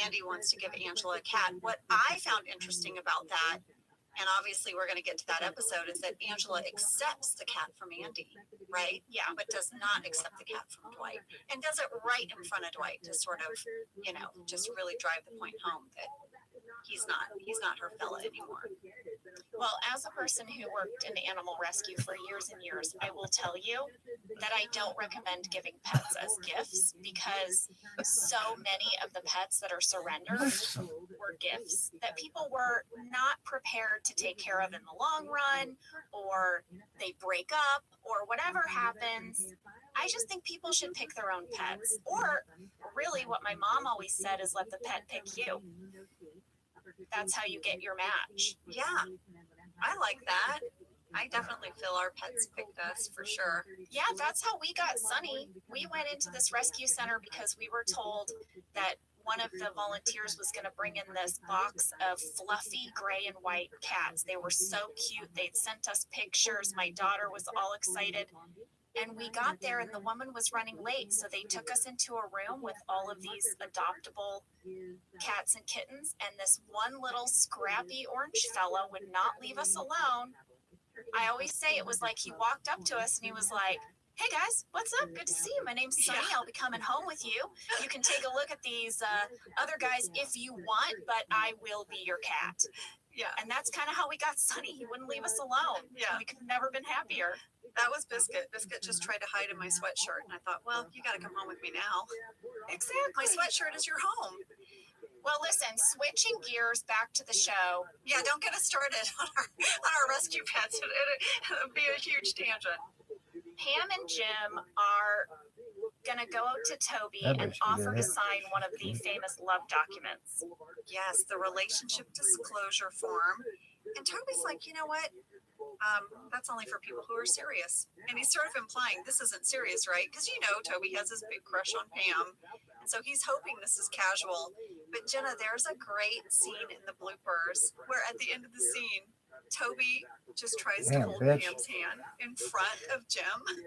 Andy wants to give Angela a cat. What I found interesting about that, and obviously we're going to get to that episode, is that Angela accepts the cat from Andy, right? Yeah. But does not accept the cat from Dwight, and does it right in front of Dwight to sort of, just really drive the point home that he's not her fella anymore. Well, as a person who worked in animal rescue for years and years, I will tell you that I don't recommend giving pets as gifts because so many of the pets that are surrendered were gifts that people were not prepared to take care of in the long run, or they break up, or whatever happens. I just think people should pick their own pets. Or really what my mom always said is let the pet pick you. That's how you get your match. Yeah, I like that. I definitely feel our pets picked us for sure. Yeah, that's how we got Sunny. We went into this rescue center because we were told that one of the volunteers was going to bring in this box of fluffy gray and white cats. They were so cute. They'd sent us pictures. My daughter was all excited. And we got there and the woman was running late. So they took us into a room with all of these adoptable cats and kittens. And this one little scrappy orange fella would not leave us alone. I always say it was like he walked up to us and he was like, "Hey guys, what's up? Good to see you. My name's Sunny. I'll be coming home with you. You can take a look at these other guys if you want, but I will be your cat." Yeah. And that's kind of how we got Sunny. He wouldn't leave us alone. Yeah. We could have never been happier. That was Biscuit. Biscuit just tried to hide in my sweatshirt. And I thought, well, you got to come home with me now. Exactly. My sweatshirt is your home. Well, listen, switching gears back to the show. Yeah, don't get us started on our rescue pets. It'll be a huge tangent. Pam and Jim are going to go to Toby and offer to sign one of the famous love documents. Yes, the relationship disclosure form. And Toby's like, you know what? That's only for people who are serious. And he's sort of implying this isn't serious, right? Because you know Toby has his big crush on Pam. And so he's hoping this is casual. But Jenna, there's a great scene in the bloopers where at the end of the scene, Toby just tries to hold Pam's hand in front of Jim.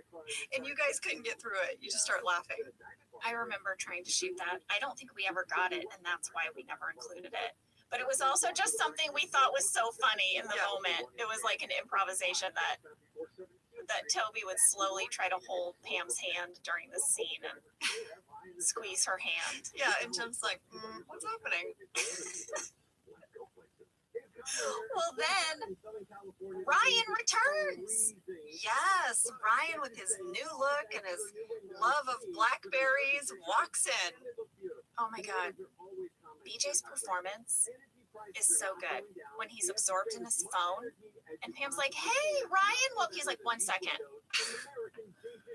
And you guys couldn't get through it. You just start laughing. I remember trying to shoot that. I don't think we ever got it, and that's why we never included it. But it was also just something we thought was so funny in the moment. It was like an improvisation that Toby would slowly try to hold Pam's hand during the scene and squeeze her hand. Yeah, and Jim's like, what's happening? Well, then Ryan returns. Yes, Ryan with his new look and his love of blackberries walks in. Oh my God. BJ's performance is so good when he's absorbed in his phone. And Pam's like, "Hey, Ryan." Well, he's like, "1 second."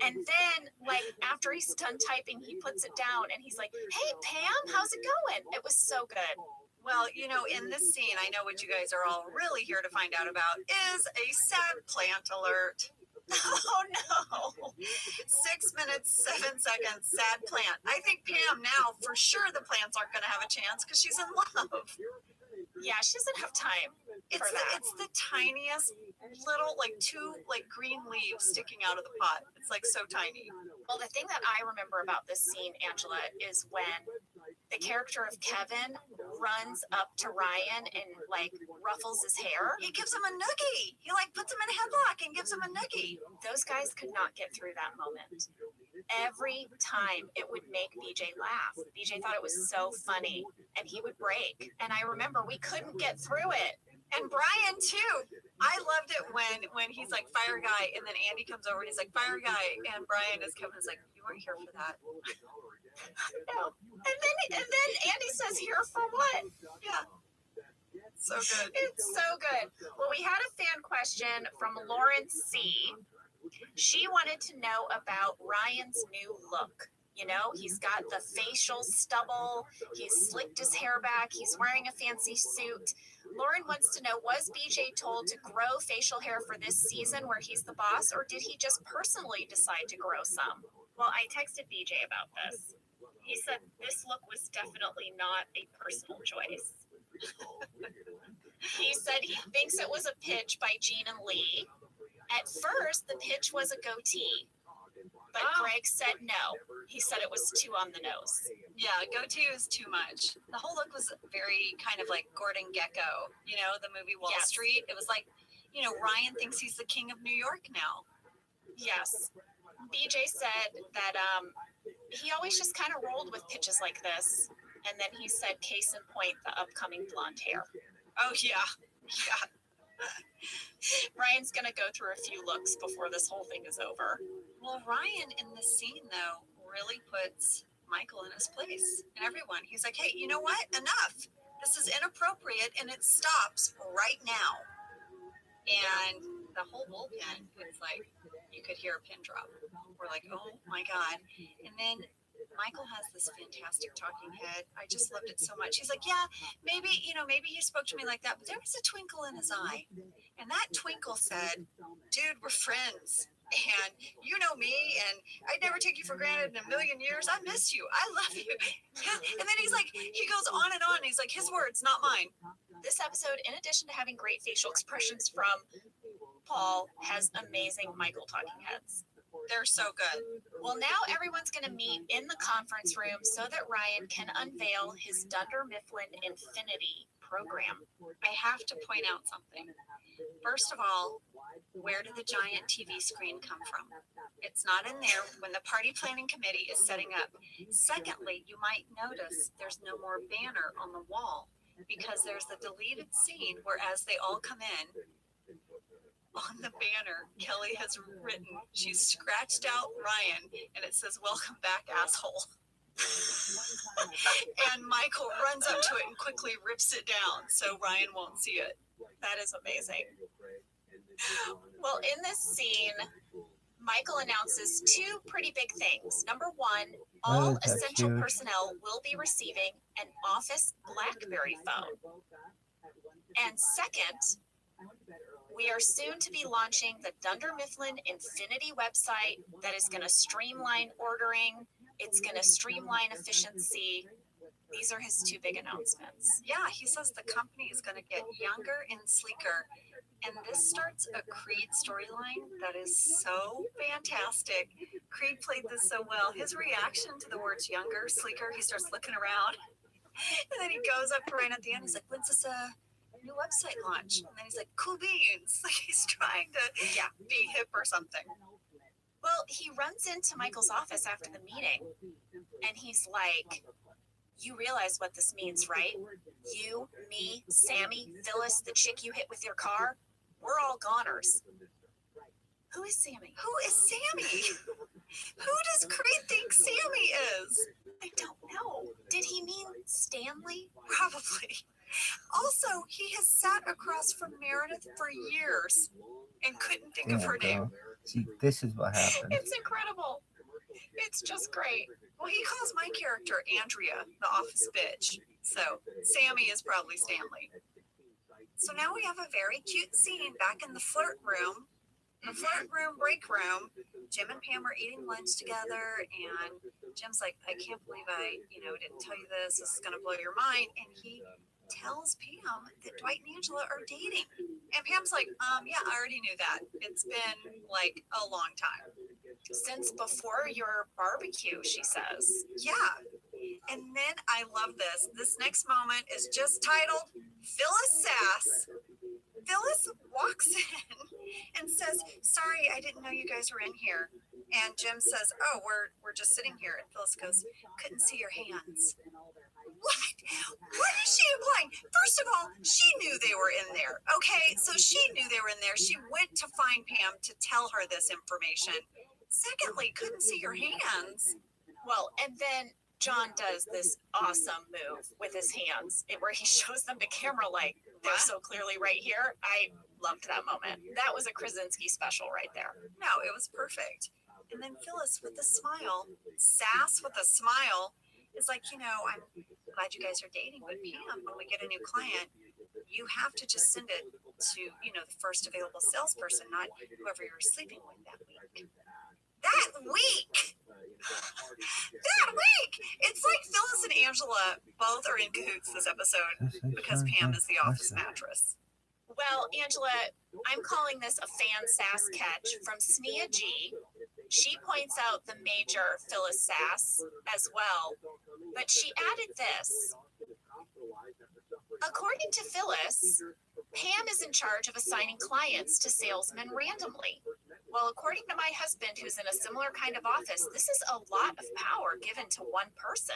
And then, like, after he's done typing, he puts it down and he's like, "Hey, Pam, how's it going?" It was so good. Well, you know, in this scene, I know what you guys are all really here to find out about is a sad plant alert. Oh no. 6 minutes, 7 seconds, sad plant. I think Pam now, for sure, the plants aren't going to have a chance because she's in love. Yeah, she doesn't have time for that. It's the tiniest little, like, two, like, green leaves sticking out of the pot. It's, like, so tiny. Well, the thing that I remember about this scene, Angela, is when the character of Kevin runs up to Ryan and, like, ruffles his hair. He gives him a noogie. He, like, puts him in a headlock and gives him a noogie. Those guys could not get through that moment. Every time it would make BJ laugh. BJ thought it was so funny, and he would break. And I remember we couldn't get through it. And Brian too. I loved it when he's like fire guy, and then Andy comes over and he's like fire guy, and Brian is Kevin's like, you weren't here for that. No. And then Andy says, "Here for what?" Yeah. So good. It's so good. Well, we had a fan question from Lauren C. She wanted to know about Ryan's new look. You know, he's got the facial stubble. He's slicked his hair back. He's wearing a fancy suit. Lauren wants to know, was BJ told to grow facial hair for this season where he's the boss, or did he just personally decide to grow some? Well, I texted BJ about this. He said this look was definitely not a personal choice. He said he thinks it was a pitch by Gene and Lee. At first, the pitch was a goatee, but Greg said no. He said it was too on the nose. Yeah, goatee was too much. The whole look was very kind of like Gordon Gekko, you know, the movie Wall Street. It was like, you know, Ryan thinks he's the king of New York now. Yes. BJ said that he always just kind of rolled with pitches like this. And then he said, case in point, the upcoming blonde hair. Oh, yeah. Yeah. Ryan's going to go through a few looks before this whole thing is over. Well, Ryan in this scene, though, really puts Michael in his place and everyone. He's like, hey, you know what? Enough. This is inappropriate, and it stops right now. And the whole bullpen, it's like, you could hear a pin drop. We're like, oh, my God. And then Michael has this fantastic talking head. I just loved it so much. He's like, yeah, maybe he spoke to me like that, but there was a twinkle in his eye. And that twinkle said, dude, we're friends. And you know me, and I'd never take you for granted in a million years. I miss you. I love you. And then he's like, he goes on and on. He's like, his words, not mine. This episode, in addition to having great facial expressions from Paul, has amazing Michael talking heads. They're so good. Well, now everyone's going to meet in the conference room so that Ryan can unveil his Dunder Mifflin Infinity program. I have to point out something. First of all, where did the giant TV screen come from? It's not in there when the party planning committee is setting up. Secondly, you might notice there's no more banner on the wall because there's the deleted scene where as they all come in, on the banner, Kelly has written, she's scratched out Ryan, and it says, "Welcome back, asshole." And Michael runs up to it and quickly rips it down so Ryan won't see it. That is amazing. Well, in this scene, Michael announces two pretty big things. Number one, all that's essential huge. personnel will be receiving an Office BlackBerry phone. And second, we are soon to be launching the Dunder Mifflin Infinity website that is going to streamline ordering. It's going to streamline efficiency. These are his two big announcements. Yeah, he says the company is going to get younger and sleeker. And this starts a Creed storyline that is so fantastic. Creed played this so well. His reaction to the words younger, sleeker, he starts looking around. And then he goes up to Ryan at the end. He's like, "When's this new website launch?" And then he's like, "Cool beans." Like he's trying to be hip or something. Well, he runs into Michael's office after the meeting, and he's like, "You realize what this means, right? You, me, Sammy, Phyllis, the chick you hit with your car, we're all goners." Who is Sammy? Who is Sammy? Who does Creed think Sammy is? I don't know. Did he mean Stanley? Probably. Also, he has sat across from Meredith for years and couldn't think of her name. See, this is what happens. It's incredible. It's just great. Well, he calls my character Andrea, the office bitch. So Sammy is probably Stanley. So now we have a very cute scene back in the flirt room. The flirt room, break room. Jim and Pam are eating lunch together, and Jim's like, "I can't believe I, didn't tell you this. This is going to blow your mind." And he tells Pam that Dwight and Angela are dating. And Pam's like, "Yeah, I already knew that. It's been like a long time." Since before your barbecue, she says. Yeah. And then I love this. This next moment is just titled Phyllis Sass. Phyllis walks in and says, "Sorry, I didn't know you guys were in here." And Jim says, "Oh, we're just sitting here." And Phyllis goes, "Couldn't see your hands." What? What is she implying? First of all, she knew they were in there. Okay, so she knew they were in there. She went to find Pam to tell her this information. Secondly, couldn't see your hands. Well, and then John does this awesome move with his hands where he shows them the camera like, they're so clearly right here. I loved that moment. That was a Krasinski special right there. No, it was perfect. And then Phyllis with a smile, Sass with a smile, is like, "I'm glad you guys are dating, but Pam, when we get a new client, you have to just send it to, the first available salesperson, not whoever you're sleeping with that week." That week! That week! It's like Phyllis and Angela both are in cahoots this episode because Pam is the office mattress. Well, Angela, I'm calling this a fan sass catch from Sneha G. She points out the major Phyllis Sass as well, but she added this. According to Phyllis, Pam is in charge of assigning clients to salesmen randomly. Well, according to my husband, who's in a similar kind of office, this is a lot of power given to one person.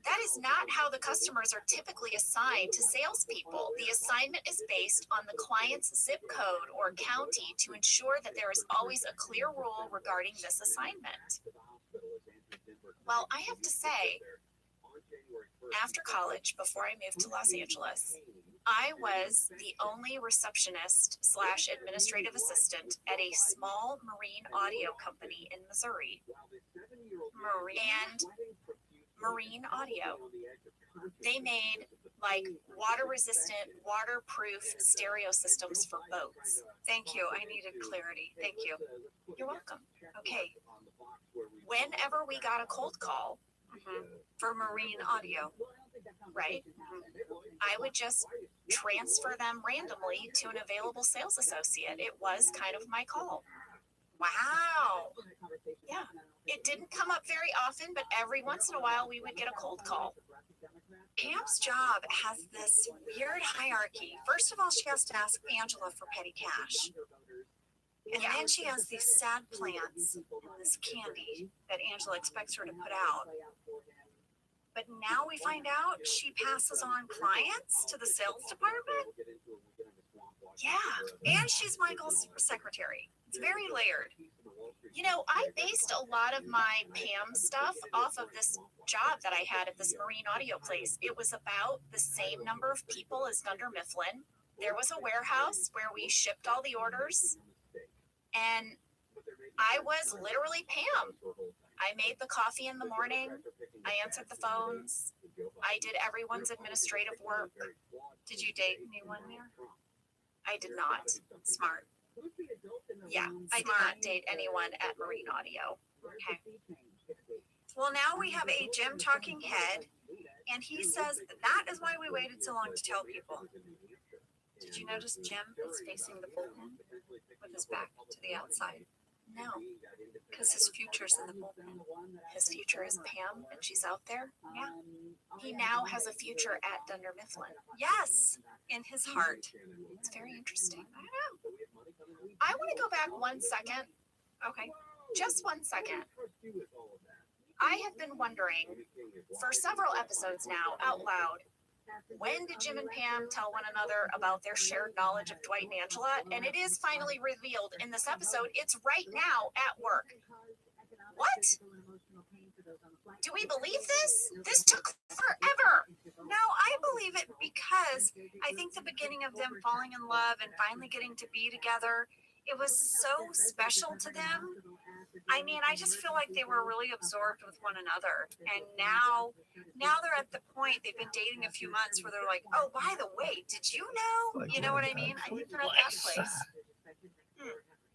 That is not how the customers are typically assigned to salespeople. The assignment is based on the client's zip code or county to ensure that there is always a clear rule regarding this assignment. Well, I have to say, after college, before I moved to Los Angeles, I was the only receptionist / administrative assistant at a small marine audio company in Missouri. Marine audio. They made like water-resistant, waterproof stereo systems for boats. Thank you. I needed clarity. Thank you. You're welcome. Okay. Whenever we got a cold call, for marine audio, right, I would just transfer them randomly to an available sales associate. It was kind of my call. Wow. Yeah. It didn't come up very often, but every once in a while we would get a cold call. Pam's job has this weird hierarchy. First of all, she has to ask Angela for petty cash. And then she has these sad plants and this candy that Angela expects her to put out. But now we find out she passes on clients to the sales department. Yeah, and she's Michael's secretary. It's very layered. You know, I based a lot of my Pam stuff off of this job that I had at this marine audio place. It was about the same number of people as Dunder Mifflin. There was a warehouse where we shipped all the orders, and I was literally Pam. I made the coffee in the morning. I answered the phones. I did everyone's administrative work. Did you date anyone there? I did not. Smart. Yeah, I did not date anyone at Marine Audio. Okay. Well, now we have a Jim talking head, and he says that is why we waited so long to tell people. Did you notice Jim is facing the bullpen with his back to the outside? No, Because his future's in the bullpen. his future is Pam, and she's out there. Yeah. He now has a future at Dunder Mifflin. Yes, in his heart. It's very interesting. I know. I want to go back 1 second. Okay. Just 1 second. I have been wondering for several episodes now, out loud, when did Jim and Pam tell one another about their shared knowledge of Dwight and Angela? And it is finally revealed in this episode. It's right now at work. What? Do we believe this? This took forever. No, I believe it because I think the beginning of them falling in love and finally getting to be together, it was so special to them. I mean, I just feel like they were really absorbed with one another. And now they're at the point, they've been dating a few months where they're like, oh, by the way, did you know? You know what I mean? I think they're at that place.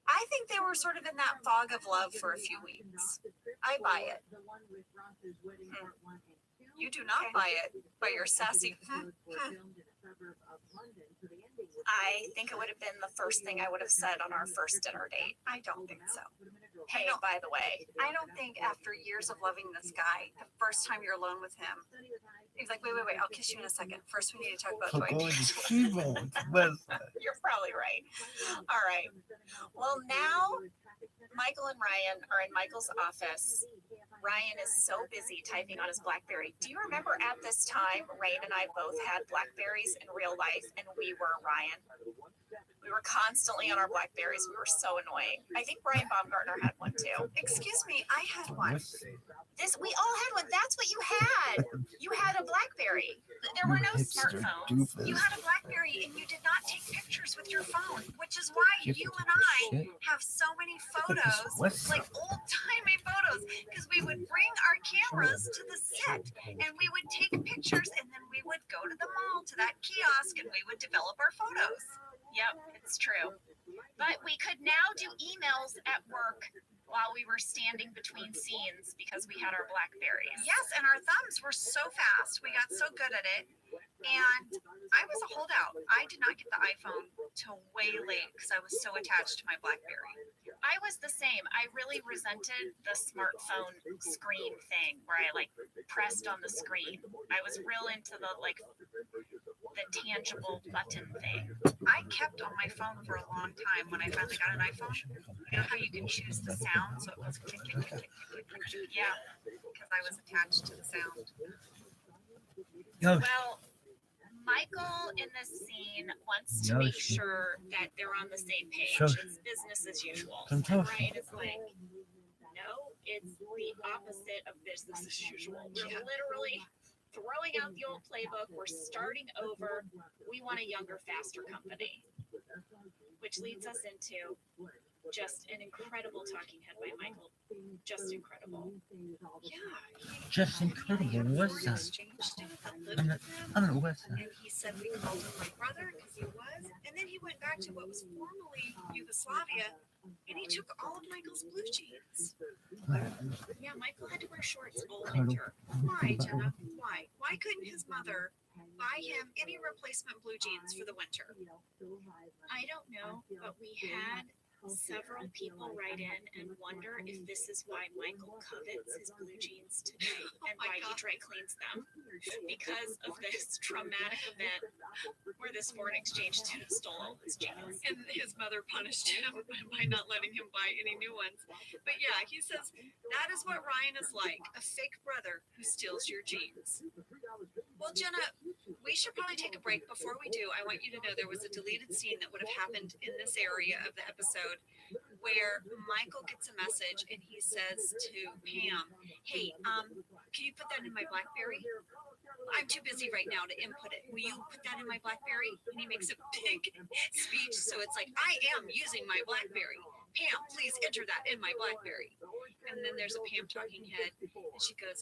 I think they were sort of in that fog of love for a few weeks. I buy it. You do not buy it, but you're sassy. I think it would have been the first thing I would have said on our first dinner date. I don't think so. Hey, by the way, I don't think after years of loving this guy, the first time you're alone with him, he's like, wait, I'll kiss you in a second. First, we need to talk about Dwight. you're probably right. All right. Well, now Michael and Ryan are in Michael's office. Ryan is so busy typing on his BlackBerry. Do you remember at this time, Rain and I both had BlackBerries in real life, and we were Ryan? We were constantly on our BlackBerries. We were so annoying. I think Brian Baumgartner had one too. Excuse me, I had one. We all had one. That's what you had. You had a BlackBerry. There were no smartphones. You had a BlackBerry and you did not take pictures with your phone, which is why you and I have so many photos, like old-timey photos, because we would bring our cameras to the set and we would take pictures and then we would go to the mall, to that kiosk, and we would develop our photos. Yep, it's true. But we could now do emails at work while we were standing between scenes because we had our BlackBerries. Yes, and our thumbs were so fast. We got so good at it. And I was a holdout. I did not get the iPhone till way late because I was so attached to my BlackBerry. I was the same. I really resented the smartphone screen thing where I pressed on the screen. I was real into the tangible button thing. I kept on my phone for a long time when I finally got an iPhone. You know how you can choose the sound so it was click, click, click, click, click, click. Yeah, because I was attached to the sound. Well, Michael in this scene wants to make sure that they're on the same page. It's business as usual. And Ryan is like, no, it's the opposite of business as usual. We're literally throwing out the old playbook. We're starting over. We want a younger, faster company. Which leads us into just an incredible talking head by Michael. Just incredible. Yeah. Just incredible. What's that? I don't know what's that. And he said we called him my brother because he was. And then he went back to what was formerly Yugoslavia and he took all of Michael's blue jeans. Yeah, Michael had to wear shorts all winter. Why, Jenna? Why? Why couldn't his mother buy him any replacement blue jeans for the winter? I don't know, but we had Several people write in and wonder if this is why Michael covets his blue jeans today and why he dry cleans them. Because of this traumatic event where this foreign exchange student stole all his jeans. And his mother punished him by not letting him buy any new ones. But yeah, he says that is what Ryan is like, a fake brother who steals your jeans. Well, Jenna, we should probably take a break. Before we do, I want you to know there was a deleted scene that would have happened in this area of the episode where Michael gets a message and he says to Pam, hey, can you put that in my BlackBerry? I'm too busy right now to input it. Will you put that in my BlackBerry? And he makes a big speech. So it's like, I am using my BlackBerry. Pam, please enter that in my BlackBerry. And then there's a Pam talking head. And she goes,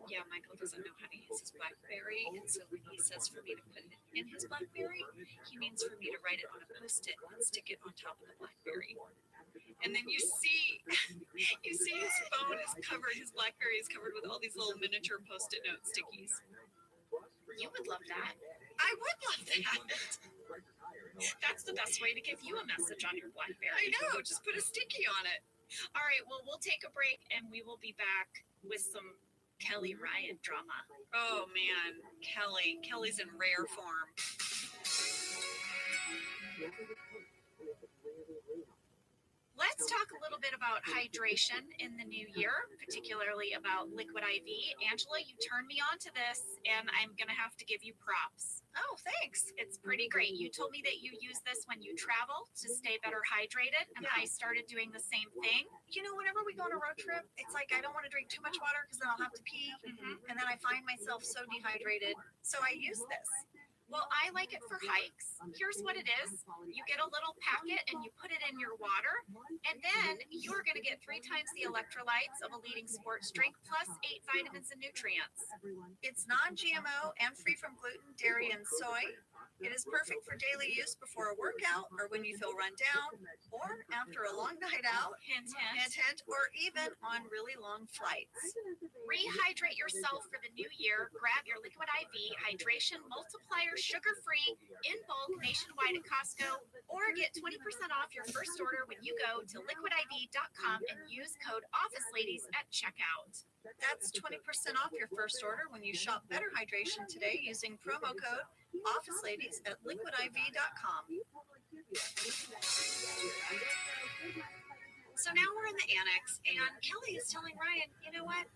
yeah, Michael doesn't know how to use his BlackBerry. And so when he says for me to put it in his BlackBerry, he means for me to write it on a Post-it and stick it on top of the BlackBerry. And then you see his phone is covered, his BlackBerry is covered with all these little miniature Post-it note stickies. You would love that. I would love that. That's the best way to give you a message on your BlackBerry. I know, just put a sticky on it. All right, well, we'll take a break and we will be back with some Kelly Ryan drama. Oh man, Kelly's in rare form. Let's talk a little bit about hydration in the new year, particularly about Liquid IV. Angela, you turned me on to this, and I'm going to have to give you props. Oh, thanks. It's pretty great. You told me that you use this when you travel to stay better hydrated, and I started doing the same thing. You know, whenever we go on a road trip, it's like I don't want to drink too much water because then I'll have to pee, and then I find myself so dehydrated. So I use this. Well, I like it for hikes. Here's what it is. You get a little packet and you put it in your water, and then you're going to get 3 times the electrolytes of a leading sports drink, plus 8 vitamins and nutrients. It's non-GMO and free from gluten, dairy, and soy. It is perfect for daily use before a workout or when you feel run down or after a long night out, Hint, hint. hint, or even on really long flights. Rehydrate yourself for the new year. Grab your Liquid IV Hydration Multiplier sugar-free in bulk nationwide at Costco, or get 20% off your first order when you go to liquidiv.com and use code OfficeLadies at checkout. That's 20% off your first order when you shop Better Hydration today using promo code OfficeLadies at liquidiv.com. So now we're in the annex, and Kelly is telling Ryan, you know what?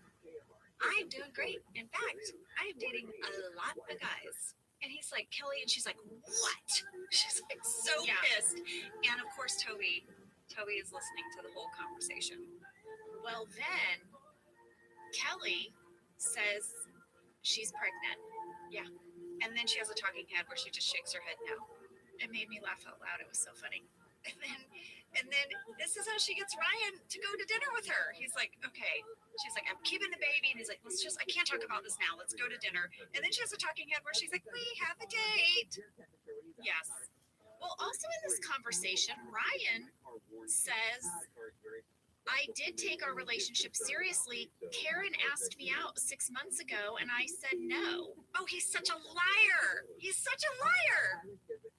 I'm doing great. In fact, I am dating a lot of guys. And he's like, Kelly, and she's like, what? She's like so pissed. And of course, Toby is listening to the whole conversation. Well, then Kelly says she's pregnant. Yeah. And then she has a talking head where she just shakes her head no. It made me laugh out loud. It was so funny. And then this is how she gets Ryan to go to dinner with her. He's like, okay. She's like, I'm keeping the baby. And he's like, I can't talk about this now. Let's go to dinner. And then she has a talking head where she's like, we have a date. Yes. Well, also in this conversation, Ryan says, I did take our relationship seriously. Karen asked me out 6 months ago, and I said no. Oh, he's such a liar. He's such a liar.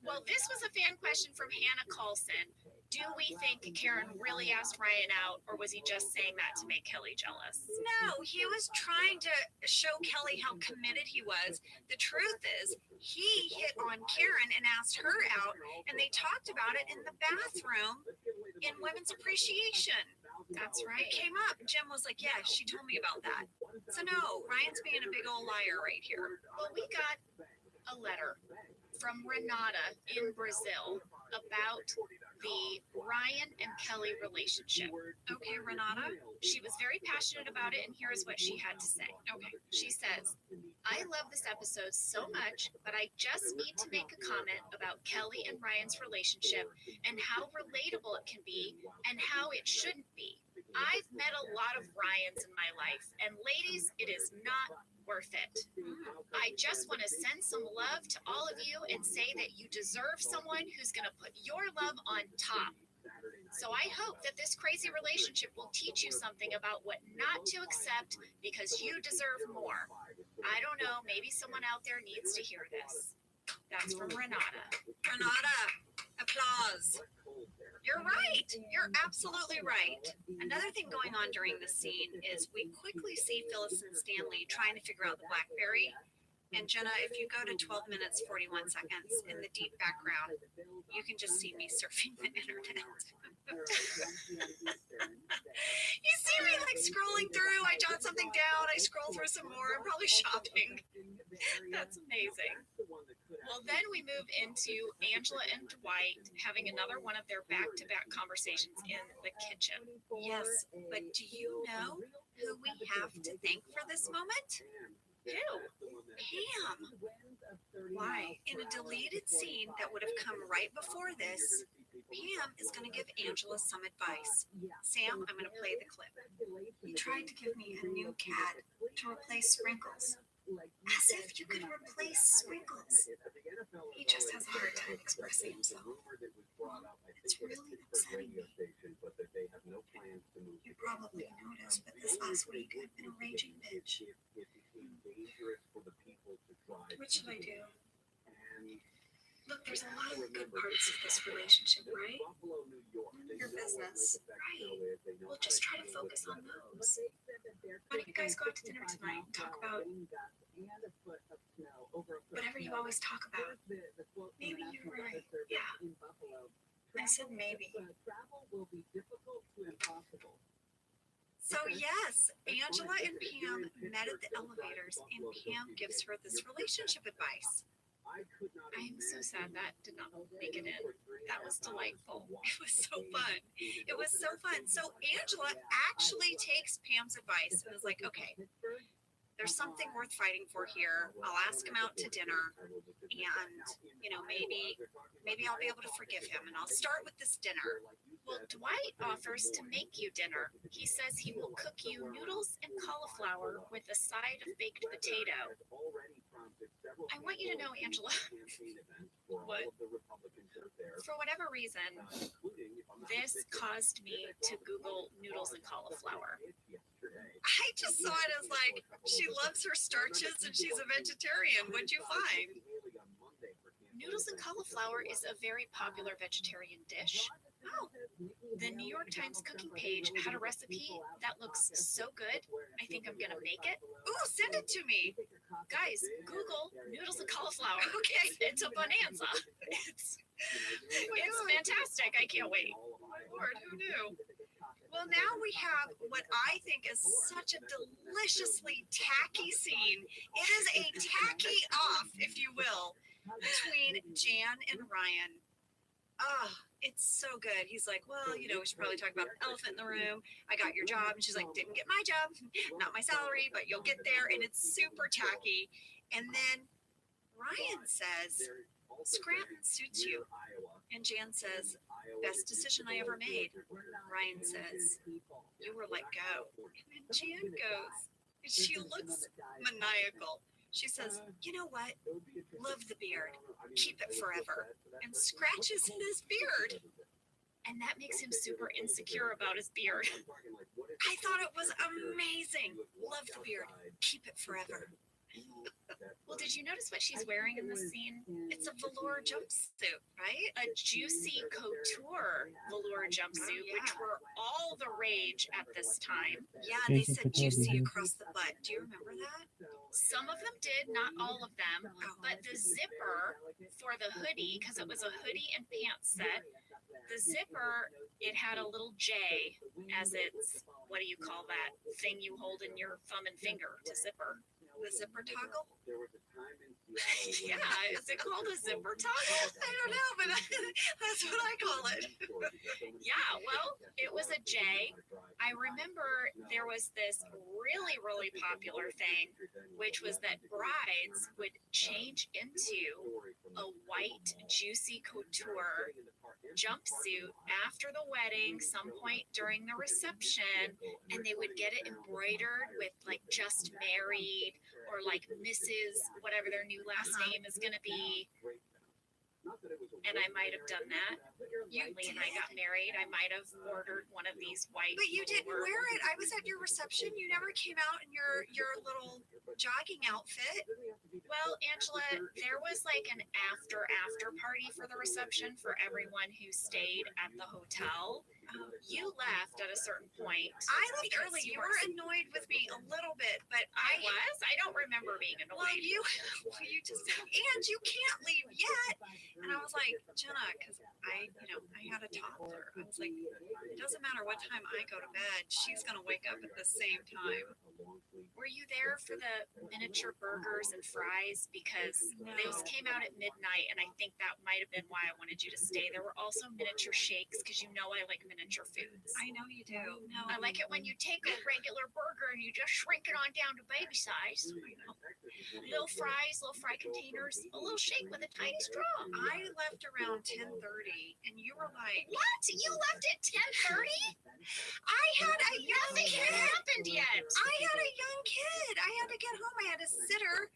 Well, this was a fan question from Hannah Carlson. Do we think Karen really asked Ryan out, or was he just saying that to make Kelly jealous? No, he was trying to show Kelly how committed he was. The truth is, he hit on Karen and asked her out, and they talked about it in the bathroom in Women's Appreciation. That's right. It came up. Jim was like, yeah, she told me about that. So no, Ryan's being a big old liar right here. Well, we got a letter from Renata in Brazil about the Ryan and Kelly relationship. Okay, Renata. She was very passionate about it, and here is what she had to say. Okay. She says, I love this episode so much, but I just need to make a comment about Kelly and Ryan's relationship and how relatable it can be and how it shouldn't be. I've met a lot of Ryans in my life, and ladies, it is not worth it. I just want to send some love to all of you and say that you deserve someone who's going to put your love on top. So I hope that this crazy relationship will teach you something about what not to accept because you deserve more. I don't know, maybe someone out there needs to hear this. That's from Renata. Renata, Applause. You're right. You're absolutely right. Another thing going on during the scene is we quickly see Phyllis and Stanley trying to figure out the BlackBerry. And Jenna, if you go to 12 minutes, 41 seconds in the deep background, you can just see me surfing the internet. You see me like scrolling through. I jot something down. I scroll through some more. I'm probably shopping. That's amazing. Well, then we move into Angela and Dwight having another one of their back-to-back conversations in the kitchen. Yes, but do you know who we have to thank for this moment? Who? Pam. Why? In a deleted scene that would have come right before this, Pam is going to give Angela some advice. Sam, I'm going to play the clip. He tried to give me a new cat to replace Sprinkles. As if you could replace Sprinkles. He just has a hard time expressing himself. It's really upsetting me. You probably noticed, but this last week I've been a raging bitch. What should I do? Look, there's a lot of good parts of this relationship, right? Your business, right? We'll just try to focus on those. Why don't you guys go out to dinner tonight and talk about whatever you always talk about? Maybe you're right. Yeah. I said maybe. So yes, Angela and Pam met at the elevators, and Pam gives her this relationship advice. I am so sad that did not make it in. That was delightful. It was so fun. It was so fun. So Angela actually takes Pam's advice and is like, okay, there's something worth fighting for here. I'll ask him out to dinner, and maybe I'll be able to forgive him, and I'll start with this dinner. Well, Dwight offers to make you dinner. He says he will cook you noodles and cauliflower with a side of baked potato. I want you to know, Angela, what? For whatever reason, this caused me to Google noodles and cauliflower. I just saw it as like, she loves her starches and she's a vegetarian. What'd you find? Noodles and cauliflower is a very popular vegetarian dish. Oh, the New York Times cooking page had a recipe that looks so good. I think I'm gonna make it. Ooh, send it to me. Guys, Google noodles and cauliflower. Okay, it's a bonanza. It's fantastic. I can't wait. My Lord, who knew? Well, now we have what I think is such a deliciously tacky scene. It is a tacky off, if you will, between Jan and Ryan. Ah, it's so good. He's like, well, we should probably talk about the elephant in the room. I got your job. And she's like, didn't get my job, not my salary, but you'll get there. And it's super tacky. And then Ryan says, Scranton suits you. And Jan says, best decision I ever made. Ryan says, you were let go. And then Jan goes, and she looks maniacal. She says, you know what? Love the beard. Keep it forever. And scratches his beard. And that makes him super insecure about his beard. I thought it was amazing. Love the beard. Keep it forever. Well, did you notice what she's wearing in this scene? It's a velour jumpsuit, right? A juicy couture velour jumpsuit, which were all the rage at this time. Yeah, and they said juicy across the butt. Do you remember that? Some of them did, not all of them. But the zipper for the hoodie, because it was a hoodie and pants set, the zipper, it had a little J as its, what do you call that thing you hold in your thumb and finger to zipper? The zipper toggle? Yeah, is it called a zipper toggle? I don't know, but that's what I call it. Yeah, well, it was a J. I remember there was this really, really popular thing, which was that brides would change into a white, juicy couture jumpsuit after the wedding, some point during the reception, and they would get it embroidered with like just married or like Mrs. whatever their new last name is going to be. and I might have done that. Lee and I got married. I might have ordered one of these white. But you didn't velour- wear it. I was at your reception. You never came out in your little jogging outfit. Well, Angela, there was like an after party for the reception for everyone who stayed at the hotel. You left at a certain point. I left because early. You weren't were annoyed with me a little bit, but I was. I don't remember being annoyed. Well, you just and you can't leave yet. And I was like, Jenna, because I had a toddler. I was like, it doesn't matter what time I go to bed. She's gonna wake up at the same time. Were you there for the miniature burgers and fries? Because those came out at midnight, and I think that might have been why I wanted you to stay. There were also miniature shakes, because you know I like miniature foods. I know you do. No, I like it when you take a regular burger and you just shrink it on down to baby size. Little fries, little fry containers, a little shake with a tiny straw. I left around 10:30, and you were like, What? You left at 10:30? I had a young Nothing kid. had happened yet. I had a young kid. I had to get home. I had a sitter.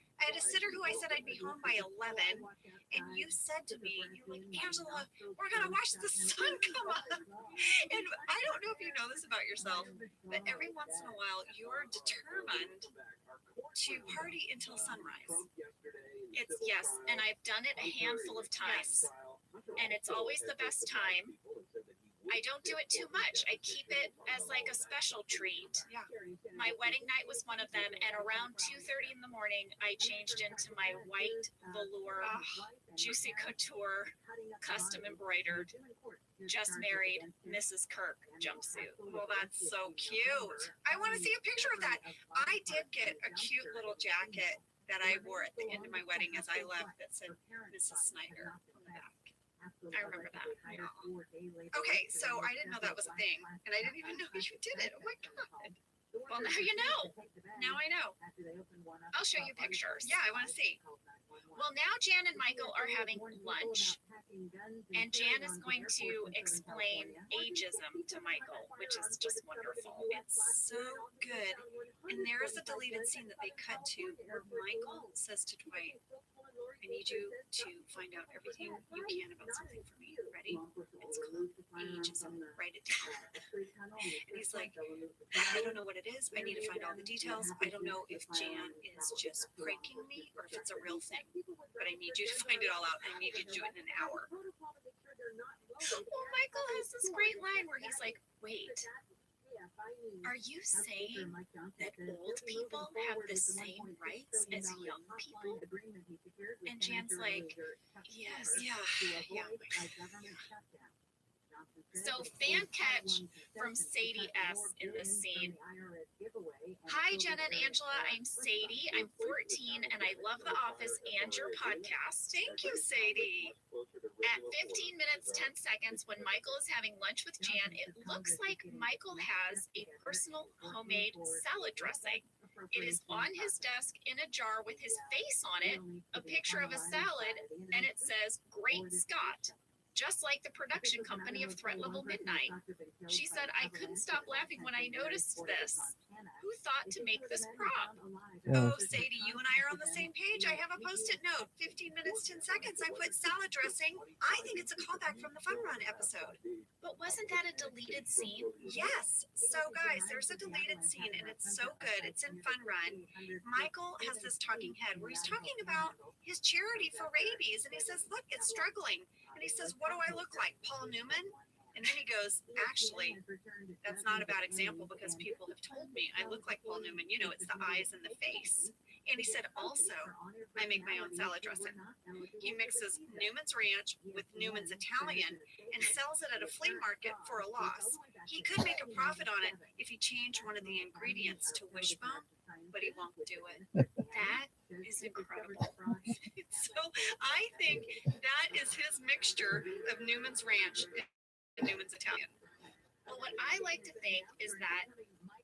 Who I said I'd be home by 11. And you said to me, you're like, Angela, we're going to watch the sun come up. And I don't know if you know this about yourself, but every once in a while, you're determined to party until sunrise. Yes, and I've done it a handful of times, and it's always the best time. I don't do it too much. I keep it as like a special treat. Yeah. My wedding night was one of them, and around 2:30 in the morning, I changed into my white velour, juicy couture, custom embroidered, just married Mrs. Kirk jumpsuit. Well, that's so cute. I want to see a picture of that. I did get a cute little jacket that I wore at the end of my wedding as I left that said Mrs. Snyder on the back. I remember that. Okay, so I didn't know that was a thing, and I didn't even know you did it. Oh my god! Well, now you know. Now I know. I'll show you pictures. Yeah, I want to see. Well, now Jan and Michael are having lunch, and Jan is going to explain ageism to Michael, which is just wonderful. It's so good. And there is a deleted scene that they cut to where Michael says to Dwight, I need you to find out everything you can about something for me. Ready? It's called ageism. Write it down. And he's like, I don't know what it is. I need to find all the details. I don't know if Jan is just pranking me or if it's a real thing. But I need you to find it all out. I need you to do it in an hour. Well, Michael has this great line where he's like, wait, are you saying that old people have the same rights as young people? And Jan's like, yes. Yeah. So fan catch from Sadie S in this scene. Hi, Jenna and Angela. I'm Sadie. I'm 14 and I love The Office and your podcast. Thank you, Sadie. At 15 minutes, 10 seconds, when Michael is having lunch with Jan, it looks like Michael has a personal homemade salad dressing. It is on his desk in a jar with his face on it, a picture of a salad, and it says, Great Scott. Just like the production company of Threat Level Midnight. She said, I couldn't stop laughing when I noticed this. Who thought to make this prop? Oh, Sadie, you and I are on the same page. I have a post-it note. 15 minutes, 10 seconds. I put salad dressing. I think it's a callback from the Fun Run episode. But wasn't that a deleted scene? Yes. So, guys, there's a deleted scene, and it's so good. It's in Fun Run. Michael has this talking head where he's talking about his charity for rabies, and he says, look, it's struggling. And he says, what do I look like, Paul Newman? And then he goes, actually, that's not a bad example because people have told me I look like Paul Newman. You know, it's the eyes and the face. And he said, also, I make my own salad dressing. He mixes Newman's Ranch with Newman's Italian and sells it at a flea market for a loss. He could make a profit on it if he changed one of the ingredients to wishbone, but he won't do it. That is incredible. So I think that is his mixture of Newman's Ranch and Newman's Italian. Well, what I like to think is that,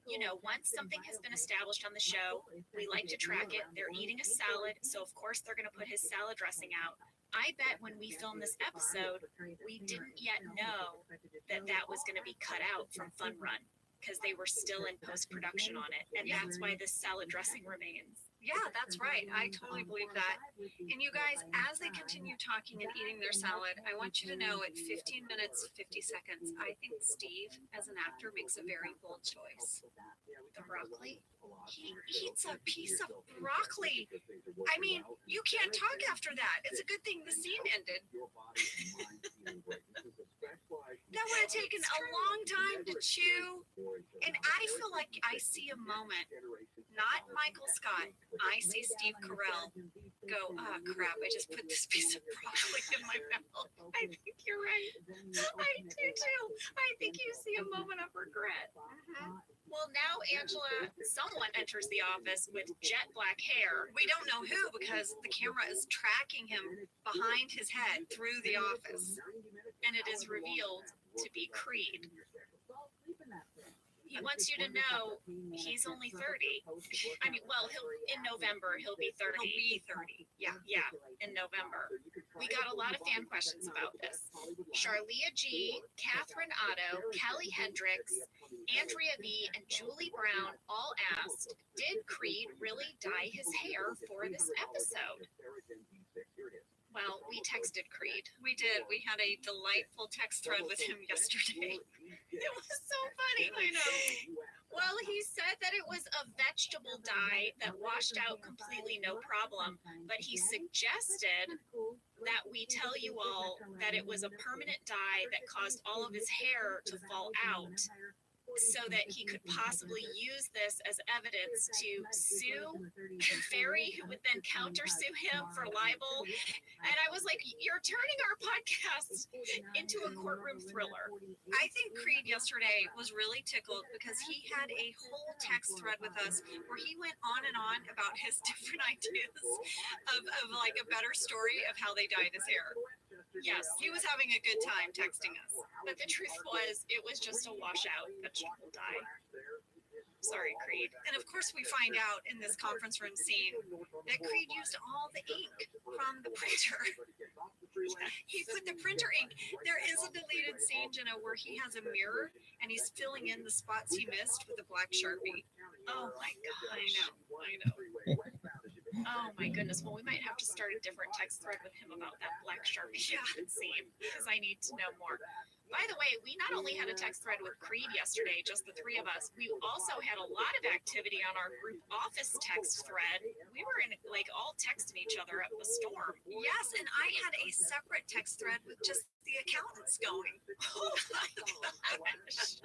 you know, once something has been established on the show, we like to track it. They're eating a salad, so of course they're going to put his salad dressing out. I bet when we filmed this episode, we didn't yet know that that was going to be cut out from Fun Run because they were still in post-production on it. And that's why this salad dressing remains. Yeah, that's right. I totally believe that. And you guys, as they continue talking and eating their salad, I want you to know at 15 minutes, 50 seconds, I think Steve, as an actor, makes a very bold choice. The broccoli? He eats a piece of broccoli. I mean, you can't talk after that. It's a good thing the scene ended. That would have taken a long time to chew. And I feel like I see a moment, not Michael Scott. I see Steve Carell go, oh crap, I just put this piece of broccoli in my mouth. I think you're right. I do too. I think you see a moment of regret. Well, now Angela, someone enters the office with jet black hair. We don't know who because the camera is tracking him behind his head through the office. And it is revealed to be Creed. He wants you to know he's only 30. I mean, well, in November he'll be 30. He'll be 30. Yeah, in November. We got a lot of fan questions about this. Charlia G, Catherine Otto, Kelly Hendricks, Andrea V, and Julie Brown all asked, did Creed really dye his hair for this episode? Well, we texted Creed. We did. We had a delightful text thread with him yesterday. It was so funny. I know. Well, he said that it was a vegetable dye that washed out completely no problem, but he suggested that we tell you all that it was a permanent dye that caused all of his hair to fall out, so that he could possibly use this as evidence to sue Ferry, who would then countersue him for libel. And I was like, you're turning our podcast into a courtroom thriller. I think Creed yesterday was really tickled because he had a whole text thread with us where he went on and on about his different ideas of like a better story of how they dyed his hair. Yes, he was having a good time texting us. But the truth was, it was just a washout vegetable dye. Sorry, Creed. And of course, we find out in this conference room scene that Creed used all the ink from the printer. He put the printer ink. There is a deleted scene, Jenna, where he has a mirror and he's filling in the spots he missed with a black Sharpie. Oh my gosh. I know. Oh my goodness. Well, we might have to start a different text thread with him about that black Sharpie scene, because I need to know more. By the way, we not only had a text thread with Creed yesterday, just the three of us, we also had a lot of activity on our group office text thread. We were all texting each other up a storm. Yes, and I had a separate text thread with just the accountants going. Oh my gosh.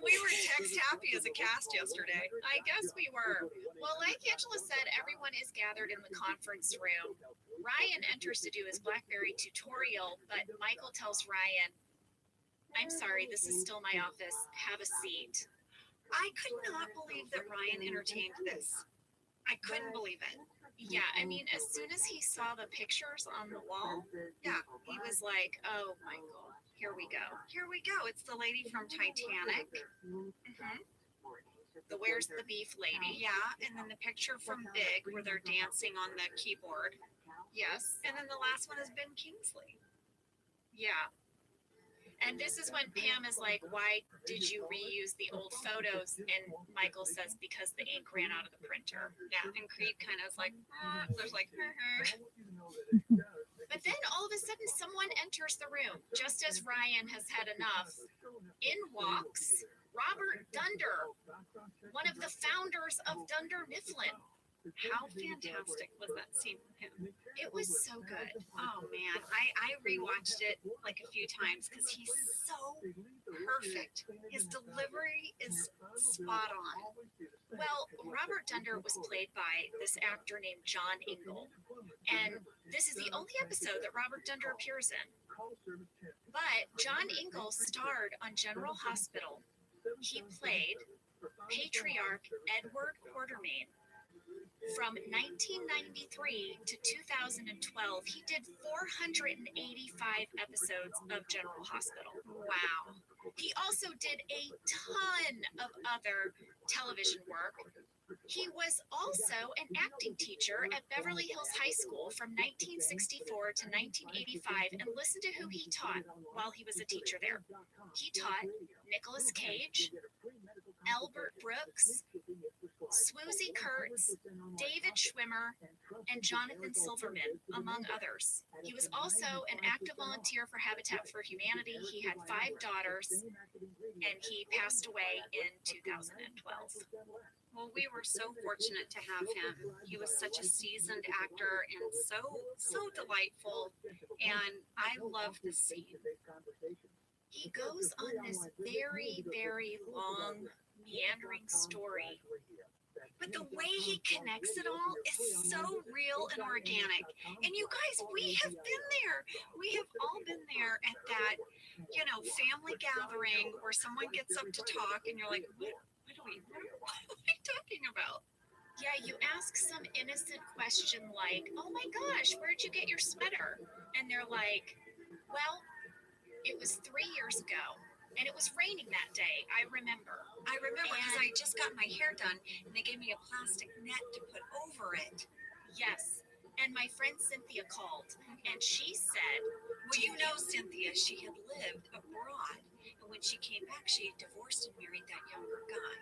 We were text happy as a cast yesterday. I guess we were. Well, like Angela said, everyone is gathered in the conference room. Ryan enters to do his BlackBerry tutorial, but Michael tells Ryan, I'm sorry, this is still my office. Have a seat. I could not believe that Ryan entertained this. I couldn't believe it. Yeah, I mean, as soon as he saw the pictures on the wall, he was like, oh, Michael, here we go. Here we go. It's the lady from Titanic. The Where's the Beef lady. Yeah, and then the picture from Big where they're dancing on the keyboard. Yes. And then the last one is Ben Kingsley. Yeah. And this is when Pam is like, why did you reuse the old photos? And Michael says, because the ink ran out of the printer. Yeah, and Creed kind of is like, there's like, But then all of a sudden someone enters the room, just as Ryan has had enough. In walks Robert Dunder, one of the founders of Dunder Mifflin. How fantastic was that scene with him? It was so good. Oh man, I rewatched it like a few times because he's so perfect. His delivery is spot on. Well, Robert Dunder was played by this actor named John Ingle, and this is the only episode that Robert Dunder appears in. But John Ingle starred on General Hospital. He played Patriarch Edward Quartermain. From 1993 to 2012, he did 485 episodes of General Hospital. Wow. He also did a ton of other television work. He was also an acting teacher at Beverly Hills High School from 1964 to 1985, and listen to who he taught while he was a teacher there. He taught Nicolas Cage, Albert Brooks, Swoozie Kurtz, David Schwimmer, and Jonathan Silverman, among others. He was also an active volunteer for Habitat for Humanity. He had 5 daughters, and he passed away in 2012. Well, we were so fortunate to have him. He was such a seasoned actor and so delightful, and I love the scene. He goes on this very, very long, meandering story, but the way he connects it all is so real and organic. And you guys, we have been there. We have all been there at that, family gathering where someone gets up to talk and you're like, what are we talking about? Yeah, you ask some innocent question like, oh my gosh, where'd you get your sweater? And they're like, well, it was 3 years ago, and it was raining that day. I remember Because I just got my hair done, and they gave me a plastic net to put over it. Yes, and my friend Cynthia called, and she said, Well, you know Cynthia, she had lived abroad, and when she came back, she had divorced and married that younger guy.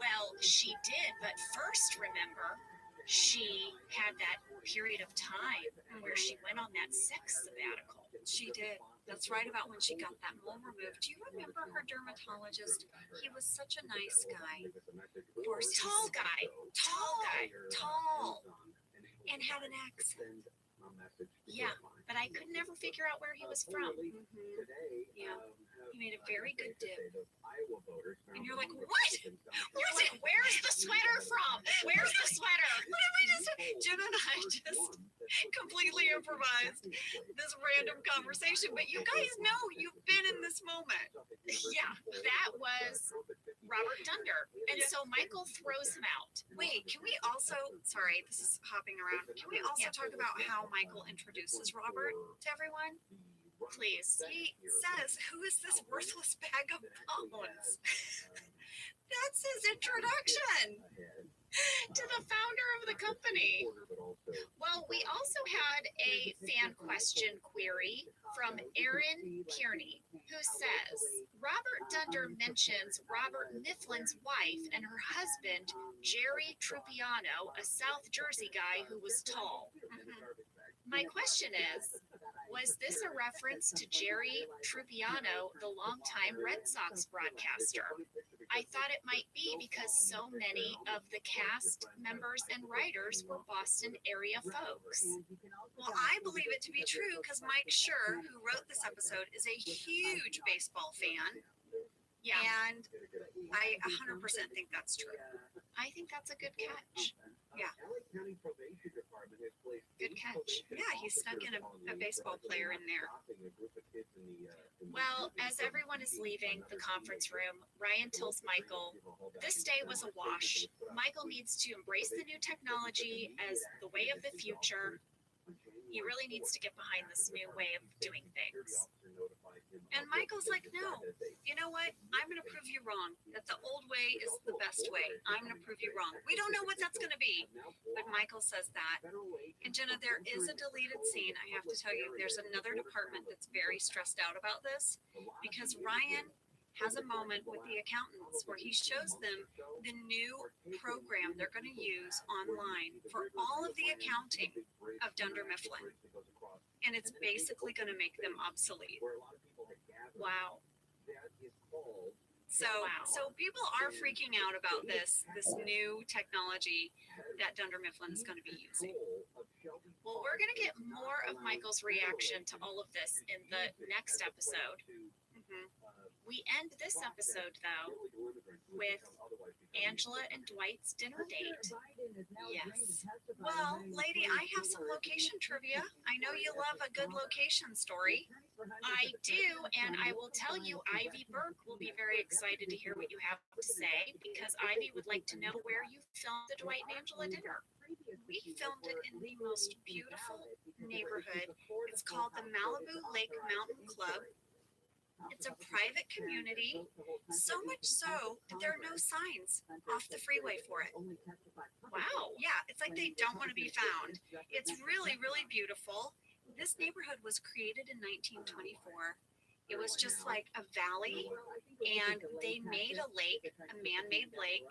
well, she did, but first, remember, she had that period of time where she went on that sex sabbatical. She did. That's right about when she got that mole removed. Do you remember her dermatologist? He was such a nice guy. Of course, Tall guy, tall, and had an accent. yeah, but I could never figure out where he was from. Yeah, he made a very good dip. And you're like, what? Where's the sweater from? Where's the sweater? What did we just? Jen and I just completely improvised this random conversation, but you guys know you've been in this moment. Yeah, that was Robert Dunder. And so Michael throws him out. Wait, can we also, sorry, this is hopping around. Can we also talk about how Michael introduces Robert to everyone? Please. He says, who is this worthless bag of bones? That's his introduction To the founder of the company. Well, we also had a fan question query from Aaron Kearney, who says, Robert Dunder mentions Robert Mifflin's wife and her husband, Jerry Trupiano, a South Jersey guy who was tall. My question is, was this a reference to Jerry Trupiano, the longtime Red Sox broadcaster? I thought it might be because so many of the cast members and writers were Boston area folks. Well, I believe it to be true because Mike Schur, who wrote this episode, is a huge baseball fan. Yeah, And I 100% think that's true. I think that's a good catch. Yeah. Good catch. Yeah, he snuck in a baseball player in there. Well, as everyone is leaving the conference room, Ryan tells Michael, this day was a wash. Michael needs to embrace the new technology as the way of the future. He really needs to get behind this new way of doing things. And Michael's like, no, you know what? I'm going to prove you wrong. That the old way is the best way. I'm going to prove you wrong. We don't know what that's going to be. But Michael says that. And Jenna, there is a deleted scene. I have to tell you, there's another department that's very stressed out about this because Ryan has a moment with the accountants where he shows them the new program they're going to use online for all of the accounting of Dunder Mifflin. And it's basically going to make them obsolete. Wow. So people are freaking out about this new technology that Dunder Mifflin is going to be using. Well, we're going to get more of Michael's reaction to all of this in the next episode. We end this episode, though, with Angela and Dwight's dinner date. Yes. Well, lady, I have some location trivia. I know you love a good location story. I do, and I will tell you, Ivy Burke will be very excited to hear what you have to say because Ivy would like to know where you filmed the Dwight and Angela dinner. We filmed it in the most beautiful neighborhood. It's called the Malibu Lake Mountain Club. It's a private community, so much so that there are no signs off the freeway for it. Wow. Yeah, it's like they don't want to be found. It's really, really beautiful. This neighborhood was created in 1924, It was just like a valley, and they made a lake, a man-made lake,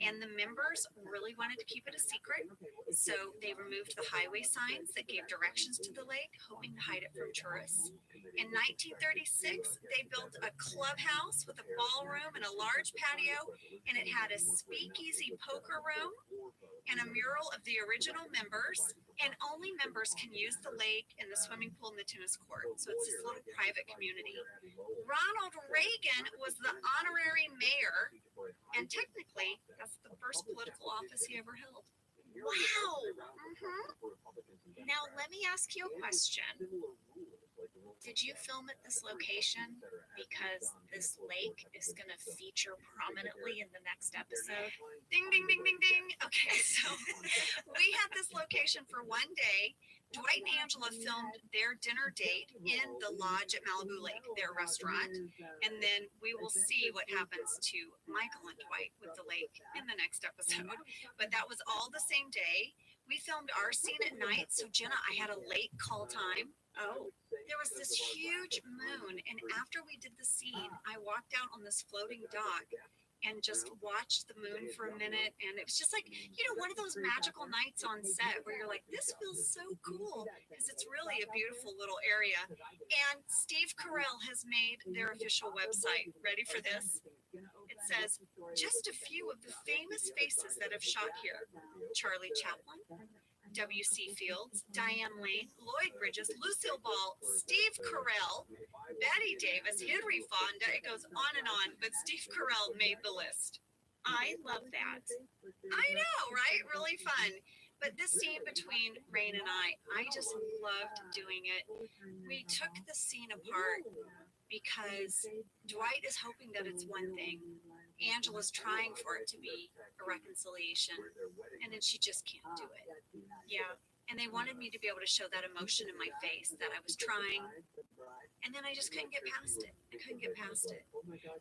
and the members really wanted to keep it a secret. So they removed the highway signs that gave directions to the lake, hoping to hide it from tourists. In 1936, they built a clubhouse with a ballroom and a large patio, and it had a speakeasy poker room and a mural of the original members. And only members can use the lake and the swimming pool and the tennis court. So it's this little private community. Ronald Reagan was the honorary mayor, and technically, that's the first political office he ever held. Wow. Now, let me ask you a question. Did you film at this location because this lake is going to feature prominently in the next episode? Ding, ding, ding, ding, ding. Okay, so we had this location for one day. Dwight and Angela filmed their dinner date in the lodge at Malibu Lake, their restaurant. And then we will see what happens to Michael and Dwight with the lake in the next episode. But that was all the same day. We filmed our scene at night. So, Jenna, I had a late call time. Oh, There was this huge moon, and after we did the scene, I walked out on this floating dock and just watched the moon for a minute, and it was just like, one of those magical nights on set where you're like, this feels so cool, because it's really a beautiful little area. And Steve Carell has made their official website. Ready for this? It says, just a few of the famous faces that have shot here. Charlie Chaplin, W.C. Fields, Diane Lane, Lloyd Bridges, Lucille Ball, Steve Carell, Betty Davis, Henry Fonda. It goes on and on, but Steve Carell made the list. I love that. I know, right? Really fun. But this scene between Rain and I just loved doing it. We took the scene apart because Dwight is hoping that it's one thing. Angela's trying for it to be a reconciliation, and then she just can't do it. Yeah. And they wanted me to be able to show that emotion in my face, that I was trying, and then I just couldn't get past it. I couldn't get past it.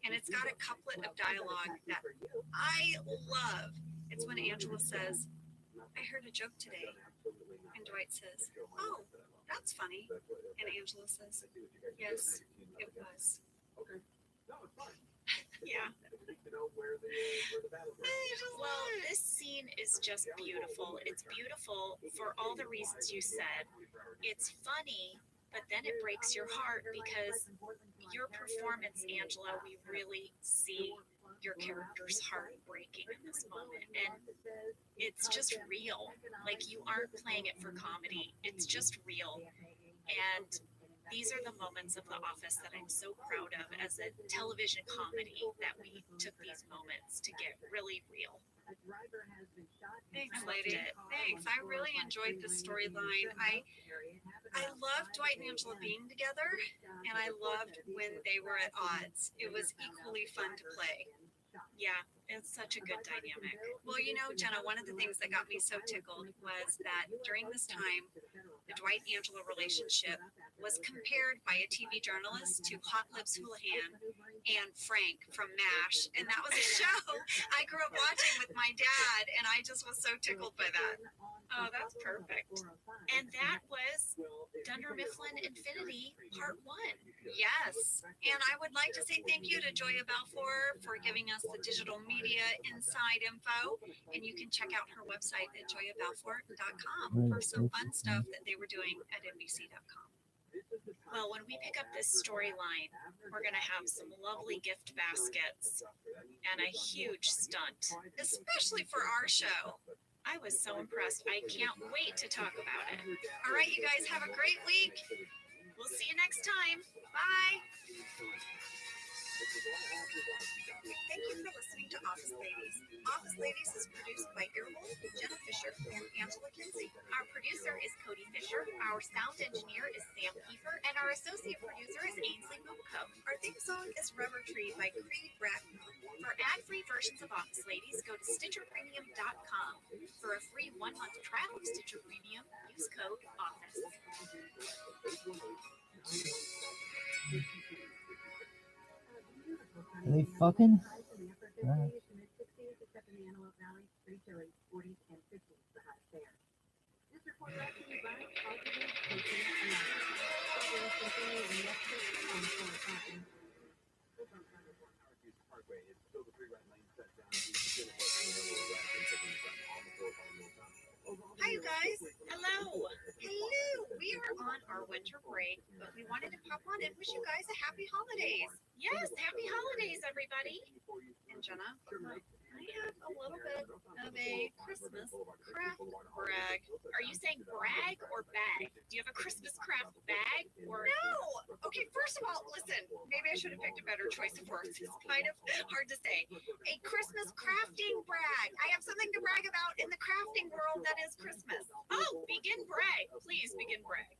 And it's got a couplet of dialogue that I love. It's when Angela says, I heard a joke today. And Dwight says, oh, that's funny. And Angela says, yes, it was. Yeah. Well, this scene is just beautiful. It's beautiful for all the reasons you said. It's funny, but then it breaks your heart because your performance, Angela, we really see your character's heart breaking in this moment. And it's just real. Like, you aren't playing it for comedy. It's just real. And these are the moments of The Office that I'm so proud of as a television comedy, that we took these moments to get really real. Thanks, lady. Thanks. I really enjoyed this storyline. I loved Dwight and Angela being together, and I loved when they were at odds. It was equally fun to play. Yeah, it's such a good dynamic. Well, Jenna, one of the things that got me so tickled was that during this time, the Dwight and Angela relationship was compared by a TV journalist to Hot Lips Houlihan and Frank from MASH. And that was a show I grew up watching with my dad, and I just was so tickled by that. Oh, that's perfect. And that was Dunder Mifflin Infinity Part 1. Yes. And I would like to say thank you to Joya Balfour for giving us the digital media inside info. And you can check out her website at joyabalfour.com for some fun stuff that they were doing at NBC.com. Well, when we pick up this storyline, we're going to have some lovely gift baskets and a huge stunt, Especially for our show. I was so impressed. I can't wait to talk about it. All right, you guys have a great week. We'll see you next time. Bye. Thank you for listening to Office Ladies. Office Ladies is produced by Earhole, Jenna Fisher, and Angela Kinsey. Our producer is Cody Fisher. Our sound engineer is Sam Kiefer, and our associate producer is Ainsley Wilco. Our theme song is Rubber Tree by Creed Bratton. For ad-free versions of Office Ladies, go to StitcherPremium.com. For a free 1-month trial of Stitcher Premium, use code OFFICE. Are they fucking? This report brought to you by our winter break, but we wanted to pop on and wish you guys a happy holidays. Yes, happy holidays, everybody. And Jenna, I have a little bit of a Christmas craft brag. Are you saying brag or bag? Do you have a Christmas craft bag or no? Okay, first of all, listen, maybe I should have picked a better choice of words. It's kind of hard to say. A Christmas crafting brag. I have something to brag about in the crafting world that is Christmas. Oh, begin brag. Please begin brag.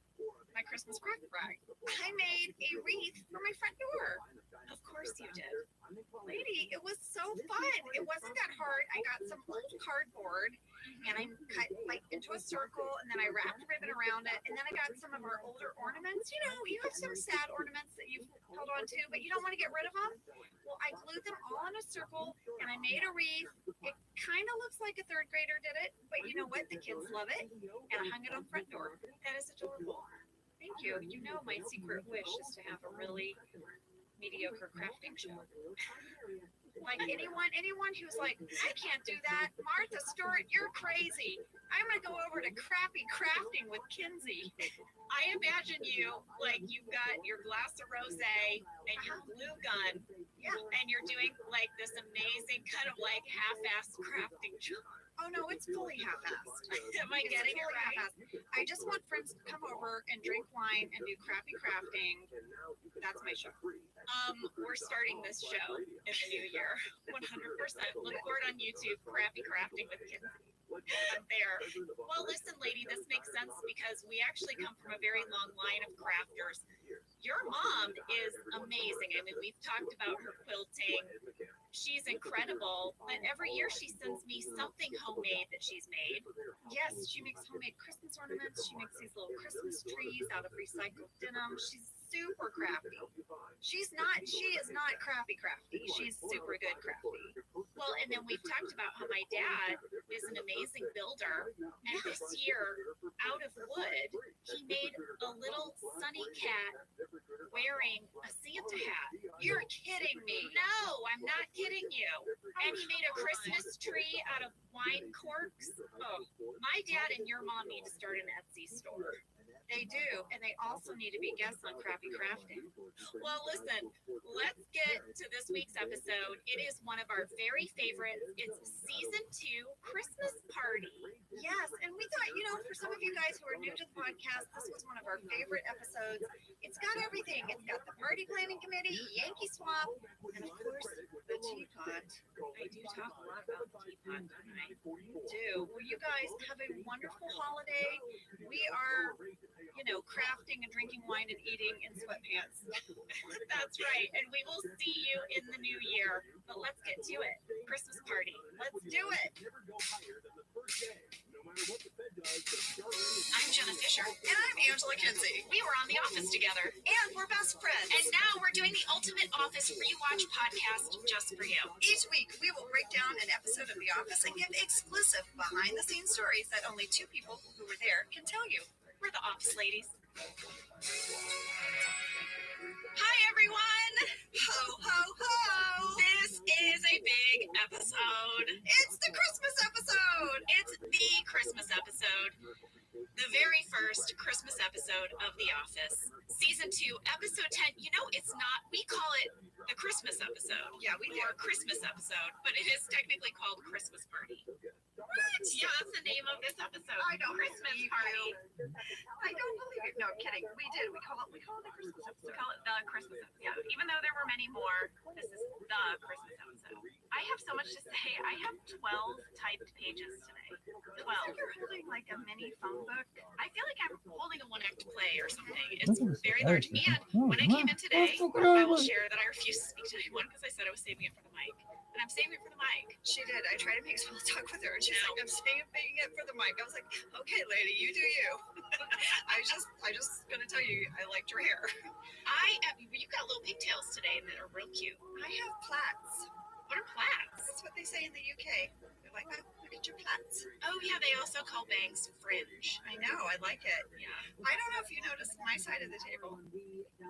My Christmas craft brag. I made a wreath for my front door. Of course you did. Lady, it was so fun. It wasn't that hard. I got some old cardboard and I cut like into a circle and then I wrapped ribbon around it. And then I got some of our older ornaments. You know, you have some sad ornaments that you've held on to, but you don't want to get rid of them. Well, I glued them all in a circle and I made a wreath. It kind of looks like a third grader did it, but you know what? The kids love it. And I hung it on the front door. That is adorable. Thank you. You know my secret wish is to have a really mediocre crafting show. Like anyone who's like, I can't do that. Martha Stewart, you're crazy. I'm gonna go over to crappy crafting with Kinsey. I imagine you like you've got your glass of rosé and your glue gun. Yeah. And you're doing like this amazing kind of like half-assed crafting job. Oh no, it's fully half-assed. Am I getting it right? I just want friends to come over and drink wine and do crappy crafting. That's my show. We're starting this show in the new year. 100%. Look for it on YouTube, Crappy Crafting with Kids. I'm there. Well, listen, lady, this makes sense because we actually come from a very long line of crafters. Your mom is amazing. I mean, we've talked about her quilting. She's incredible. But every year she sends me something homemade that she's made. Yes, she makes homemade Christmas ornaments. She makes these little Christmas trees out of recycled denim. She's super crafty. She is not crafty. She's super good crafty. Well, and then we've talked about how my dad is an amazing builder. And this year, out of wood, he made a little sunny cat wearing a Santa hat. You're kidding me. No, I'm not kidding you. And he made a Christmas tree out of wine corks. Oh, my dad and your mom need to start an Etsy store. They do, and they also need to be guests on Crappy Crafting. Well, listen, let's get to this week's episode. It is one of our very favorites. It's season 2, Christmas Party. Yes, and we thought, you know, for some of you guys who are new to the podcast, this was one of our favorite episodes. It's got everything. It's got the party planning committee, Yankee Swap, and of course, the teapot. I do talk a lot about the teapot, don't I? Do. Well, you guys have a wonderful holiday. We are, you know, crafting and drinking wine and eating in sweatpants. That's right. And we will see you in the new year. But let's get to it. Christmas party. Let's do it. I'm Jenna Fisher. And I'm Angela Kinsey. We were on The Office together. And we're best friends. And now we're doing the Ultimate Office Rewatch podcast just for you. Each week, we will break down an episode of The Office and give exclusive behind-the-scenes stories that only 2 people who were there can tell you. We're the Office ladies. Hi, everyone. Ho, ho, ho! This is a big episode. It's the Christmas episode! It's the Christmas episode. The very first Christmas episode of The Office. Season 2, episode 10. You know, it's not, we call it the Christmas episode. Yeah, we do. Or Christmas episode, but it is technically called Christmas Party. What? Yeah, that's the name of this episode. I don't Christmas believe Party. you. I don't believe it. No, I'm kidding. We did. We call it the Christmas We episode. call it the Christmas episode. Yeah, even though there were many more, this is the Christmas episode. I have so much to say. I have 12 typed pages today. 12. It's like you're holding like a mini phone book. I feel like I'm holding a one-act play or something. It's very large. And when I came in today, I will share that I refused to speak to anyone because I said I was saving it for the mic. And I'm saving it for the mic. She did. I tried to make small talk with her, and she's like, "I'm saving it for the mic." I was like, "Okay, lady, you do you." I just gonna tell you, I liked your hair. You got little pigtails today that are real cute. I have plaits. What are plaits? That's what they say in the UK. Like, oh, look at your plants. Oh yeah, they also call bangs fringe. I know, I like it. Yeah. I don't know if you noticed my side of the table.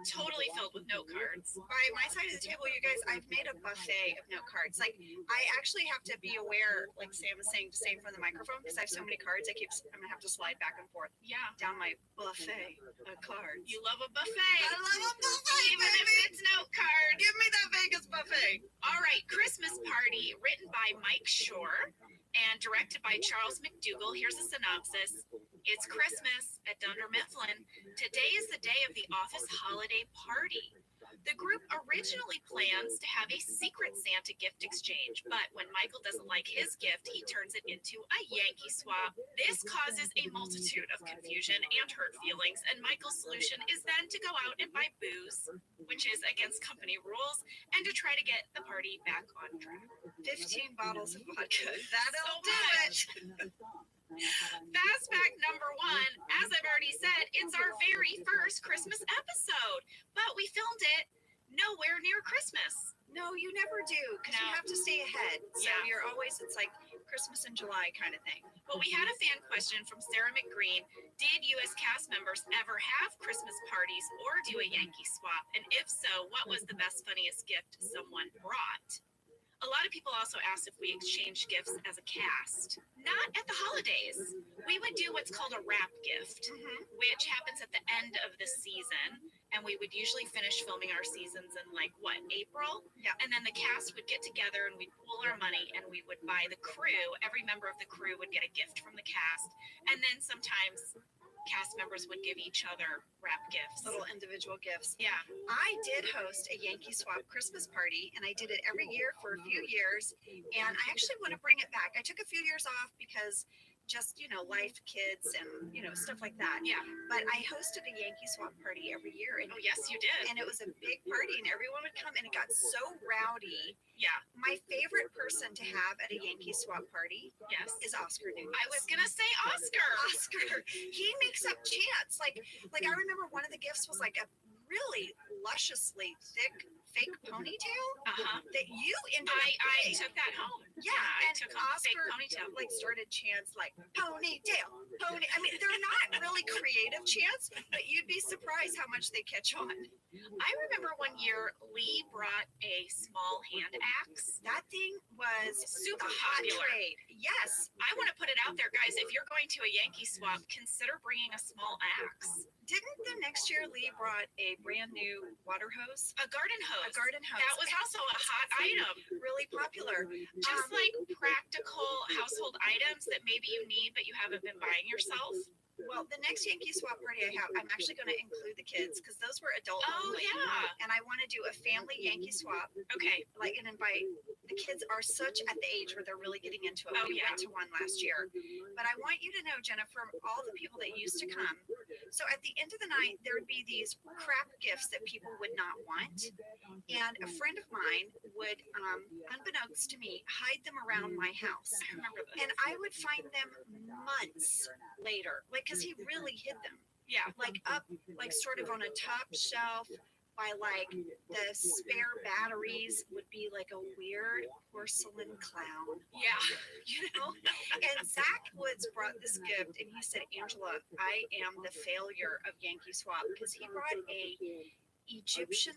Totally filled with note cards. By my side of the table, you guys, I've made a buffet of note cards. Like, I actually have to be aware, like Sam was saying, to say from the microphone, because I have so many cards, I'm gonna have to slide back and forth Yeah. down my buffet of cards. You love a buffet. I love a buffet, Even if baby. it's note card. Give me that Vegas buffet. All right, Christmas Party, written by Mike Shore and directed by Charles McDougall. Here's a synopsis. It's Christmas at Dunder Mifflin. Today is the day of the office holiday party. The group originally plans to have a secret Santa gift exchange, but when Michael doesn't like his gift, he turns it into a Yankee swap. This causes a multitude of confusion and hurt feelings, and Michael's solution is then to go out and buy booze, which is against company rules, and to try to get the party back on track. 15 bottles of vodka. That'll So do much. it. Fast fact number one, as I've already said, it's our very first Christmas episode, but we filmed it nowhere near Christmas. No, you never do, because you No. have to stay ahead. So Yeah. you're always, it's like Christmas in July kind of thing. But we had a fan question from Sarah McGreen. Did you as cast members ever have Christmas parties or do a Yankee swap? And if so, what was the best, funniest gift someone brought? A lot of people also asked if we exchanged gifts as a cast. Not at the holidays. We would do what's called a wrap gift, which happens at the end of the season. And we would usually finish filming our seasons in April? Yeah. And then the cast would get together and we'd pool our money and we would buy the crew. Every member of the crew would get a gift from the cast. And then sometimes cast members would give each other wrap gifts. Little individual gifts. Yeah. I did host a Yankee Swap Christmas party, and I did it every year for a few years. And I actually want to bring it back. I took a few years off because just, life, kids, and, stuff like that. Yeah. But I hosted a Yankee Swap party every year. Oh, yes, you did. And it was a big party, and everyone would come, and it got so rowdy. Yeah. My favorite person to have at a Yankee Swap party Yes. is Oscar Nunez. I was gonna say Oscar. Oscar. He makes up chants. Like I remember one of the gifts was like a really lusciously thick fake ponytail that you ended up I getting. took that home. Yeah, I and took home fake Oscar ponytail. started chants like ponytail, pony. I mean, they're not really creative chants, but you'd be surprised how much they catch on. I remember one year Lee brought a small hand axe. That thing was Super the hot popular. trade. Yes. I want to put it out there, guys. If you're going to a Yankee swap, consider bringing a small axe. Didn't the next year Lee brought a brand new water hose? A garden hose. A garden hose. That was also a hot item. Really popular. Just like practical household items that maybe you need, but you haven't been buying yourself. Well, the next Yankee Swap party I have, I'm actually going to include the kids because those were adult Oh, only. yeah. And I want to do a family Yankee Swap. Okay. And invite the kids are such at the age where they're really getting into it. Oh, We yeah. went to one last year. But I want you to know, Jennifer, all the people that used to come. So at the end of the night, there would be these crap gifts that people would not want. And a friend of mine would, unbeknownst to me, hide them around my house. I remember this. And I would find them months later, because he really hid them, Yeah. up, sort of on a top shelf by the spare batteries would be like a weird porcelain clown, Yeah. And Zach Woods brought this gift, and he said, Angela, I am the failure of Yankee Swap, because he brought a Egyptian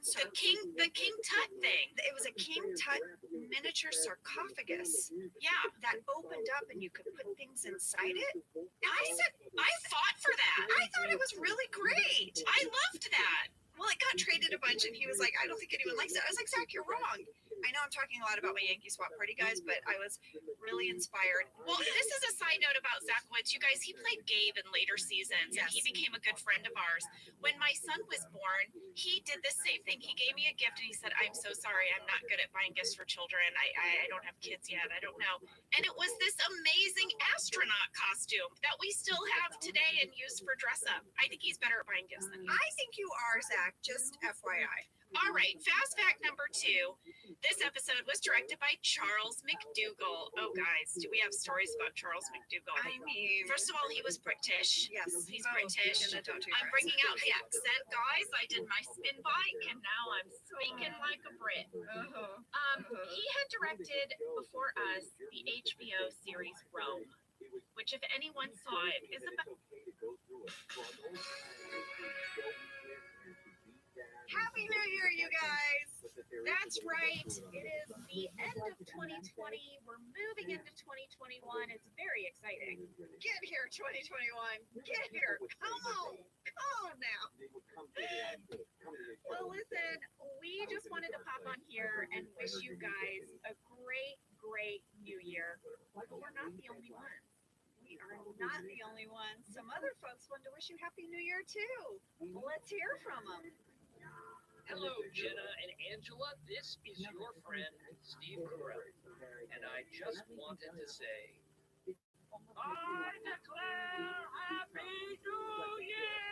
The King Tut thing. It was a King Tut miniature sarcophagus Yeah. that opened up and you could put things inside it. And I fought for that. I thought it was really great. I loved that. Well, it got traded a bunch, and he was like, I don't think anyone likes it. I was like, Zach, you're wrong. I know I'm talking a lot about my Yankee Swap party, guys, but I was really inspired. Well, this is a side note about Zach Woods. You guys, he played Gabe in later seasons, and he Yes. became a good friend of ours. When my son was born, he did the same thing. He gave me a gift, and he said, I'm so sorry. I'm not good at buying gifts for children. I don't have kids yet. I don't know. And it was this amazing astronaut costume that we still have today and use for dress up. I think he's better at buying gifts than you. I think you are, Zach, just FYI. All right, fast fact number 2. This episode was directed by Charles McDougall. Oh, guys, do we have stories about Charles McDougall? I mean, First of all, he was British. yes, He's oh, British. and the tattoo I'm guys. bringing out the accent, guys. I did my spin bike, and now I'm speaking like a Brit. He had directed before us the HBO series Rome, which, if anyone saw it, is about. Happy New Year, you guys! That's right. It is the end of 2020. We're moving into 2021. It's very exciting. Get here, 2021. Get here. Come on. Come on now. Well, listen, we just wanted to pop on here and wish you guys a great, great new year. But we're not the only ones. We are not the only ones. Some other folks want to wish you Happy New Year, too. Let's hear from them. Hello, Jenna and Angela. This is your friend, Steve Carell. And I just wanted to say, I declare Happy New Year!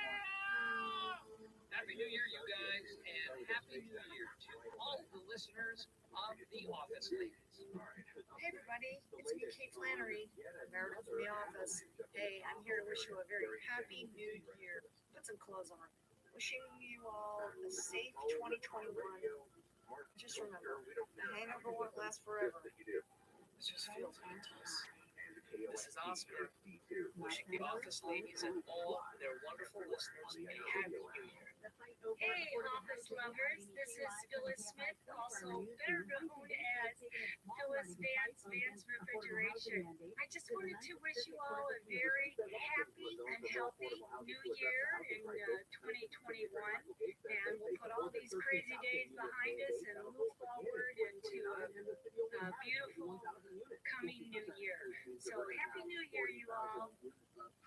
Happy New Year, you guys, and Happy New Year to all the listeners of The Office Ladies. Hey, everybody. It's me, Kate Flannery, Meredith from The Office. Hey, I'm here to wish you a very happy new year. Put some clothes on. Wishing you all a safe 2021. Just remember, the hangover won't last forever. This just feels intense. This is Oscar, wishing The Office Ladies and all their wonderful listeners a Happy New Year. Hey, office lovers. This is Phyllis Smith, also better known as Phyllis Vance Refrigeration. I just wanted to wish you all a very happy and healthy new year in 2021. And we'll put all these crazy days behind us and move forward into a beautiful coming new year. So happy new year, you all.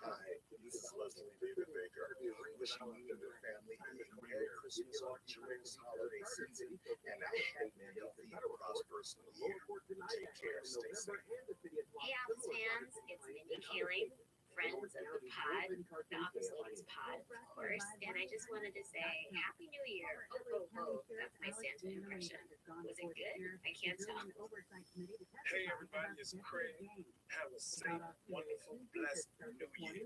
Hi, this is Leslie David Baker, wishing you and your family a Merry Christmas, luxurious holiday season, and a happy, healthy, prosperous new year. Take care, stay safe. Hey, Office fans, it's Mindy Caring, friends of the pod, the Office Ladies pod, of course, and I just wanted to say Happy New Year. Oh, that's my Santa impression. Was it good? I can't tell. Hey, everybody, it's Craig. Have a safe, wonderful, blessed New Year.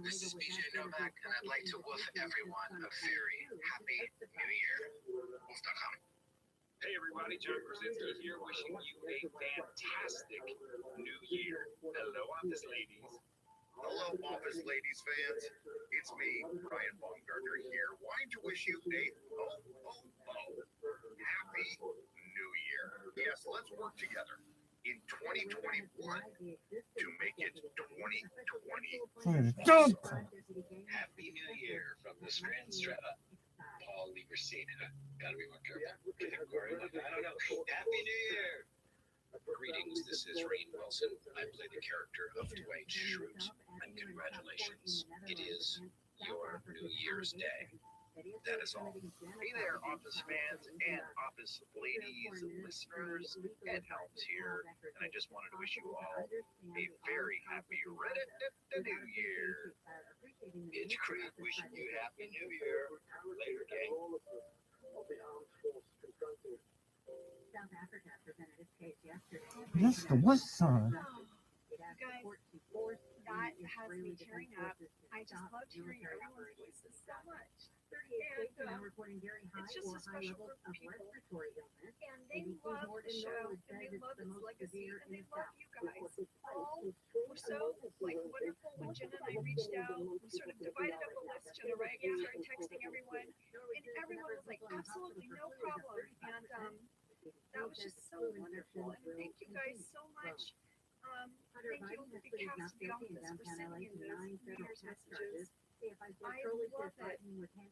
This is BJ Novak, and I'd like to wish everyone a very happy New Year. Wolf.com. Hey, everybody, John Krasinski here, wishing you a fantastic New Year. Hello, Office Ladies. Hello, Office Ladies fans. It's me, Brian Baumgartner here, wanting to wish you a happy New Year. Yes, let's work together in 2021 to make it 2020. Happy New Year from the Strand Strata. Paul Lieberstein. Gotta be more careful. Corey, I don't know. Happy New Year! Greetings, this is Rainn Wilson. I play the character of Dwight Schrute, and congratulations, it is your New Year's Day. That is all. Hey there, Office fans and Office Ladies, listeners. Ed Helms here, and I just wanted to wish you all a very happy New Year. It's Creed wishing you Happy New Year. Later, gang. South Africa presented its case yesterday. Yes, the West Side. Guys, that has me tearing up. I just love hearing everyone's voices so much. And it's just a special group of people. And they love the show, and they love its legacy, and they love you guys. All were so wonderful. When Jenna and I reached out, we sort of divided up a list. Jenna Reagan started texting everyone, and everyone was like, absolutely no problem. And that was just so wonderful. And thank you guys so much. Thank you, the cast of The Office, for sending in those New Year's messages. I love it. I think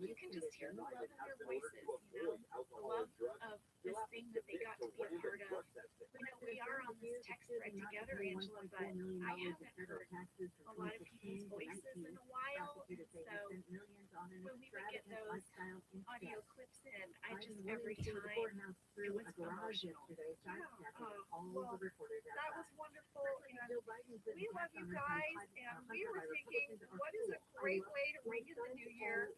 you can just hear the love in their voices, the love of this thing that they got to be a part of. We are on this text thread together, Angela, but I haven't heard a lot of people's voices in a while. And so when we would get those audio clips in, every time it was emotional. Well, that was wonderful. And we love you guys, and we were thinking, what is a great way to ring in the new year?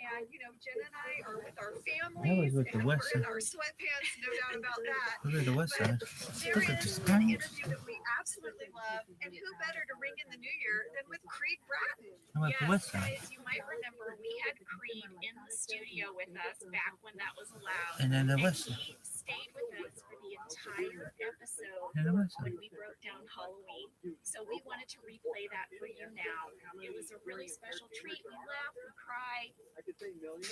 And, you know, Jen and I are with our I was families, with the and we're West in Side. our sweatpants, no doubt about that. Look at the West But Side. there Look at is this an pants. interview that we absolutely love, and who better to ring in the new year than with Creed Bratton? How about the Yes, West Side? guys, you might remember we had Creed in the studio with us back when that was allowed. And then the And West Side. he stayed with us for the entire episode And the West Side. when we broke down Halloween. So we wanted to replay that for you now. It was a really special treat. We laughed, we cried. I could say millions.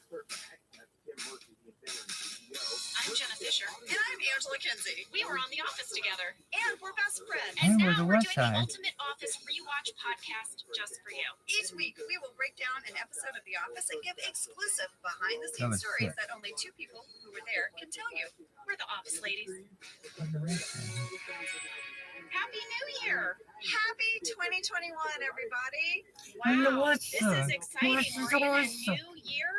Perfect. That's Tim Murphy, the Infinity CEO. I'm Jenna Fisher. And I'm Angela Kinsey. We were on The Office together. And we're best friends. And And we're now the we're West doing the Side. Ultimate Office Rewatch podcast just for you. Each week, we will break down an episode of The Office and give exclusive That behind-the-scenes was stories sick. that only two people who were there can tell you. We're the Office ladies. On the West Side. Happy New Year! Happy 2021, everybody. And the Wow, West this Side. is exciting. West We're Side, in a West Side. new year.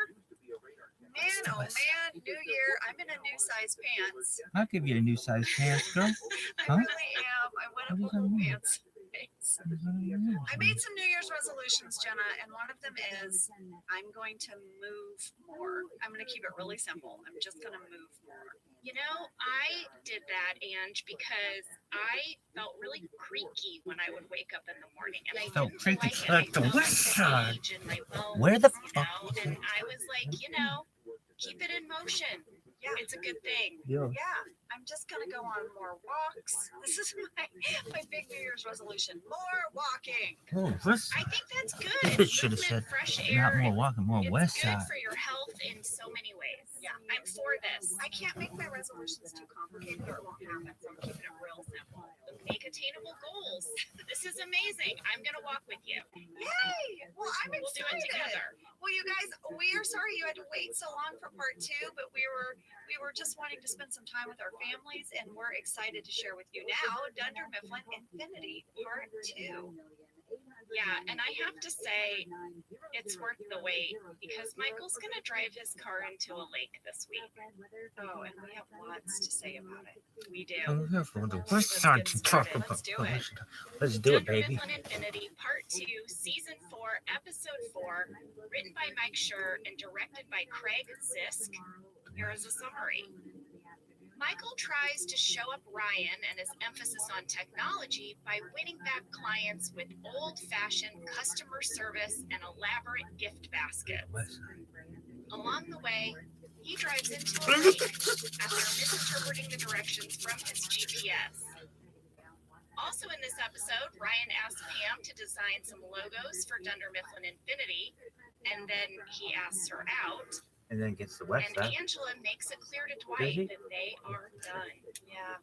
Man, oh man, new year. I'm in a new size pants. I'll give you a new size pants, girl. I Huh? really am. I went up What a does that little mean? pants. I made some New Year's resolutions, Jenna, and one of them is I'm going to move more. I'm going to keep it really simple. I'm just going to move more. You know, I did that, Ange, because I felt really creaky when I would wake up in the morning, and I Felt didn't creaky like it. like I the felt West the Side. age in my bones, Where the you fuck? know, and I was like, you know, keep it in motion. Yeah. It's a good thing. Yo. Yeah, I'm just going to go on more walks. This is my big New Year's resolution. More walking. Oh, West I Side. think that's good. It It's should have movement, said fresh not air. more walking, more It's West good Side. for your health in so many ways. Yeah. I'm for this. I can't make my resolutions too complicated or it won't happen, so I'm keeping it real simple. Make attainable goals. This is amazing. I'm gonna walk with you. Yay! Well, I'm We'll do excited. it together. Well, you guys, we are sorry you had to wait so long for part 2, but we were just wanting to spend some time with our families, and we're excited to share with you now Dunder Mifflin Infinity Part 2. Yeah, and I have to say, it's worth the wait because Michael's gonna drive his car into a lake this week. Oh, and we have lots to say about it. We do. I'm here for the Let's West get Side to talk started. about. Let's do it. Let's do it, Dunder baby. Mifflin Infinity Part 2, Season 4, Episode 4, written by Mike Schur and directed by Craig Zisk. Here is a summary. Michael tries to show up Ryan and his emphasis on technology by winning back clients with old-fashioned customer service and elaborate gift baskets. West Side. Along the way, he drives into a lake after misinterpreting the directions from his GPS. Also in this episode, Ryan asks Pam to design some logos for Dunder Mifflin Infinity, and then he asks her out. And then gets the West And Side. Angela makes it clear to Does Dwight he? that they are done. Yeah,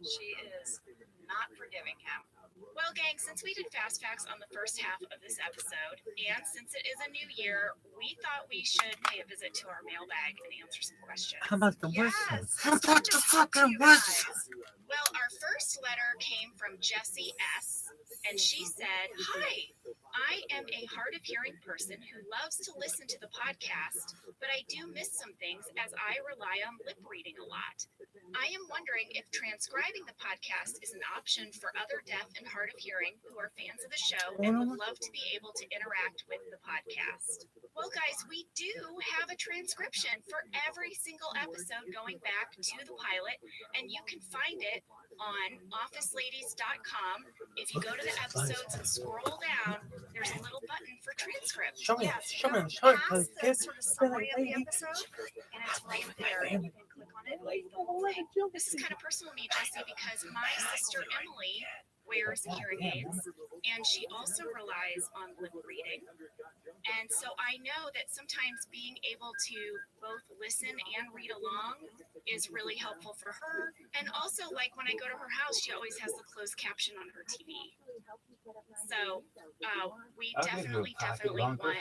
she is not forgiving him. Well, gang, since we did Fast Facts on the first half of this episode, and since it is a new year, we thought we should pay a visit to our mailbag and answer some questions. How about the West Side? Yes, How about the fucking West Side? Well, our first letter came from Jessie S., and she said, "Hi, I am a hard of hearing person who loves to listen to the podcast, but I do miss some things as I rely on lip reading a lot. I am wondering if transcribing the podcast is an option for other deaf and hard of hearing who are fans of the show and would love to be able to interact with the podcast." Well, guys, we do have a transcription for every single episode going back to the pilot, and you can find it on officeladies.com. If you go to the episodes and scroll down, there's a little button for transcripts. Show me, Yes, show me, past show the me. sort of summary of the episode, and it's right there. You can click on it and read the whole thing. This is kind of personal to me, Jessie, because my sister Emily wears hearing aids, and she also relies on lip reading. And so I know that sometimes being able to both listen and read along is really helpful for her. And also, like when I go to her house, she always has the closed caption on her TV. So we definitely want the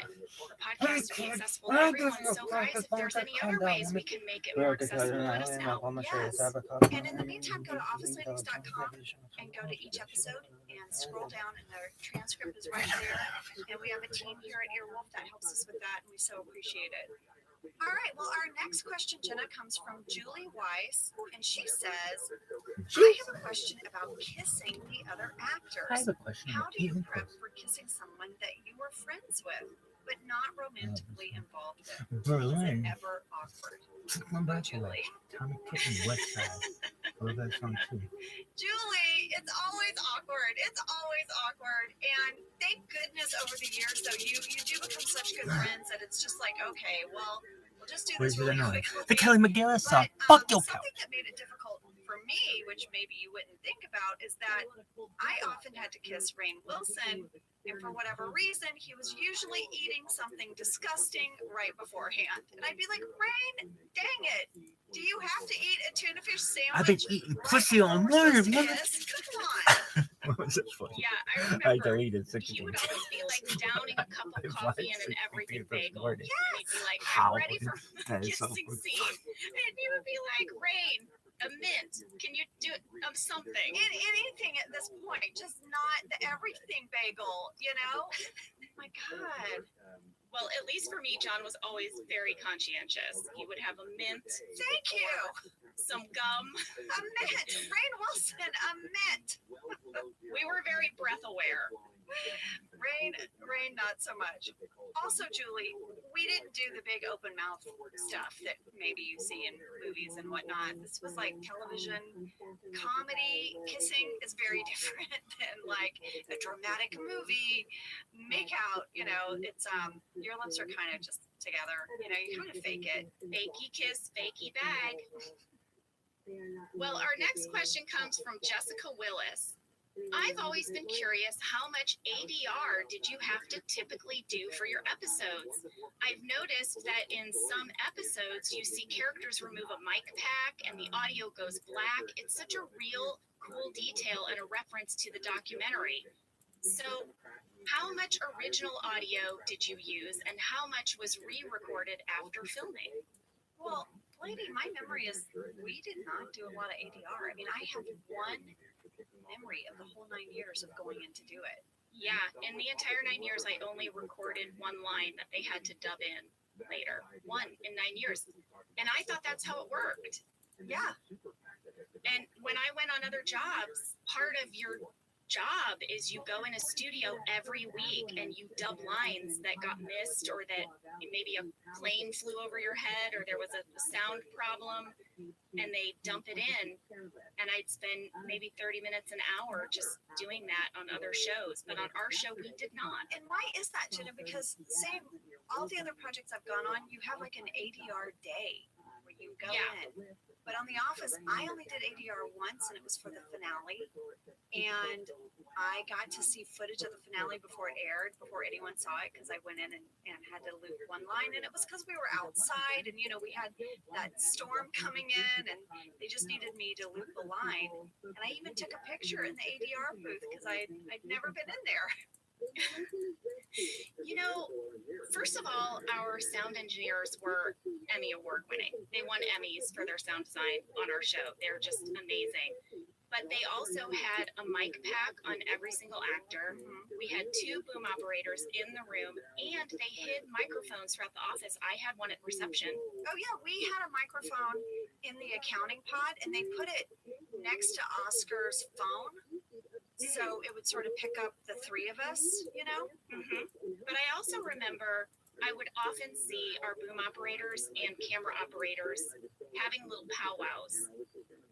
podcast to be accessible to everyone. So guys, if there's any other ways we can make it more accessible, let us know. Yes. And in the meantime, go to officeladies.com and go to each episode and scroll down, and the transcript is right there. And we have a team here at Earwolf that helps us with that, and we so appreciate it. All right, well, our next question, Jenna, comes from Julie Weiss, and she says, I have a question about kissing the other actors. I have a question. How do you prep for kissing someone that you were friends with, but not romantically involved Berlin. Was it ever awkward? One back to Julie. Atomic Kitten, West Side. I love that song too. Julie, it's always awkward. It's always awkward. And thank goodness over the years, though, you do become such good friends that it's just like, okay, well, we'll just do Where's this the really noise? quickly. The Kelly McGillis song. But Fuck your something couch. that made it difficult for me, which maybe you wouldn't think about, is that I often had to kiss Rainn Wilson, and for whatever reason, he was usually eating something disgusting right beforehand. And I'd be like, Rainn, dang it, do you have to eat a tuna fish sandwich? I've been eating right pussy before all we're morning. supposed to kiss? Come on. What was that funny? Yeah, I I remember deleted he would always be like downing a cup of It's coffee like in an 6 everything p.m. this bagel. morning. And he'd be like, How? I'm ready for That is so kissing funny. scene. And he would be like, Rainn, a mint. Can you do something? Anything at this point, just not the everything bagel, you know? My God. Well, at least for me, John was always very conscientious. He would have a mint, Thank you. some gum. A mint. Rainn Wilson, a mint. We were very breath aware. Rainn, not so much. Also, Julie, we didn't do the big open mouth stuff that maybe you see in movies and whatnot. This was like television. Comedy kissing is very different than like a dramatic movie make out. You know, it's your lips are kind of just together. You know, you kind of fake it. Fakey kiss, fakey bag. Well, our next question comes from Jessica Willis. I've always been curious, how much ADR did you have to typically do for your episodes? I've noticed that in some episodes you see characters remove a mic pack and the audio goes black. It's such a real cool detail and a reference to the documentary. So how much original audio did you use and how much was re-recorded after filming? Well, lady, my memory is we did not do a lot of ADR. I mean, I have one memory of the whole 9 years of going in to do it. Yeah, in the entire 9 years, I only recorded one line that they had to dub in later. One in 9 years. And I thought that's how it worked. Yeah. And when I went on other jobs, part of your job is you go in a studio every week and you dub lines that got missed, or that maybe a plane flew over your head, or there was a sound problem, and they dump it in. And I'd spend maybe 30 minutes, an hour just doing that on other shows. But on our show, we did not. And why is that, Jenna? Because same, all the other projects I've gone on, you have like an ADR day where you go in. But on The Office, I only did ADR once, and it was for the finale. And I got to see footage of the finale before it aired, before anyone saw it, because I went in and had to loop one line. And it was because we were outside, and, you know, we had that storm coming in, and they just needed me to loop the line. And I even took a picture in the ADR booth because I'd never been in there. You know, first of all, our sound engineers were Emmy award winning. They won Emmys for their sound design on our show. They're just amazing. But they also had a mic pack on every single actor. We had 2 boom operators in the room, and they hid microphones throughout the office. I had one at reception. Oh, yeah, we had a microphone in the accounting pod, and they put it next to Oscar's phone. So it would sort of pick up the 3 of us, you know? But I also remember I would often see our boom operators and camera operators having little powwows,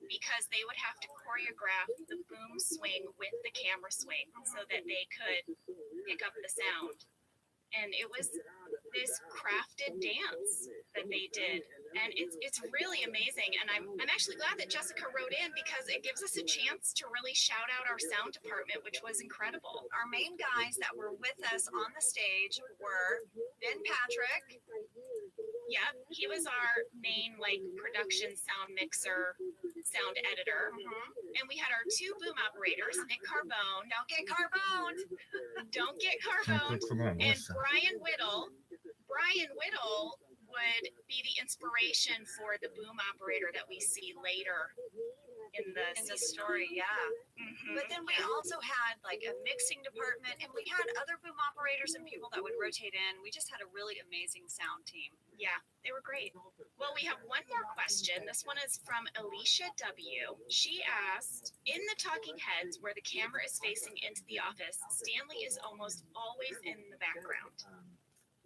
because they would have to choreograph the boom swing with the camera swing so that they could pick up the sound. And it was this crafted dance that they did. And it's really amazing. And I'm actually glad that Jessica wrote in, because it gives us a chance to really shout out our sound department, which was incredible. Our main guys that were with us on the stage were Ben Patrick. Yeah, he was our main production sound mixer, sound editor. And we had our 2 boom operators, Nick Carbone. Don't get Carbone. Don't get Carbone. And Brian Whittle. Brian Whittle would be the inspiration for the boom operator that we see later in the story, But then we also had like a mixing department, and we had other boom operators and people that would rotate in. We just had a really amazing sound team. Yeah, they were great. Well, we have one more question. This one is from Alicia W. She asked, in the talking heads where the camera is facing into the office, Stanley is almost always in the background.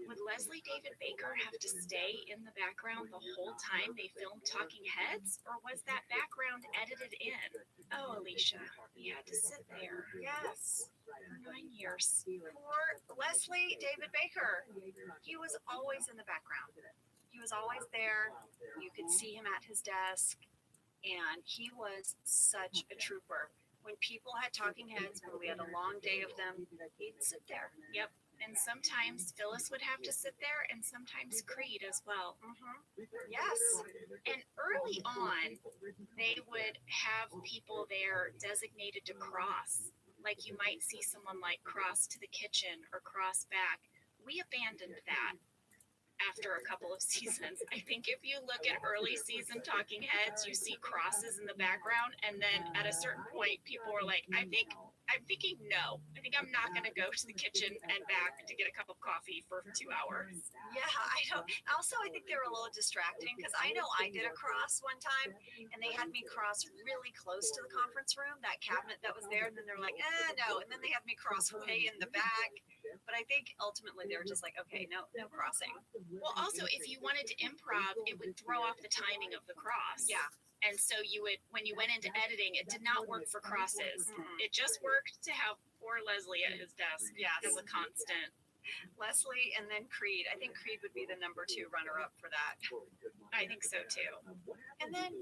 Would Leslie David Baker have to stay in the background the whole time they filmed Talking Heads, or was that background edited in? Oh, Alicia, he had to sit there. Yes, for 9 years. Poor Leslie David Baker. He was always in the background. He was always there. You could see him at his desk, and he was such a trooper. When people had talking heads, when we had a long day of them, he'd sit there. Yep. And sometimes Phyllis would have to sit there, and sometimes Creed as well. Yes. And early on, they would have people there designated to cross. Like you might see someone like cross to the kitchen or cross back. We abandoned that after a couple of seasons. I think if you look at early season Talking Heads, you see crosses in the background, and then at a certain point, people were like, I'm thinking no. I think I'm not going to go to the kitchen and back to get a cup of coffee for 2 hours. Yeah, I don't. Also, I think they were a little distracting because I know I did a cross one time, and they had me cross really close to the conference room, that cabinet that was there, and then they're like, no, and then they had me cross way in the back. But I think ultimately they were just like, okay, no crossing. Well, also, if you wanted to improv, it would throw off the timing of the cross. Yeah. And so you would, when you went into editing, it did not work for crosses. It just worked to have poor Leslie at his desk as a constant. Leslie and then Creed. I think Creed would be the number 2 runner-up for that. I think so too. And then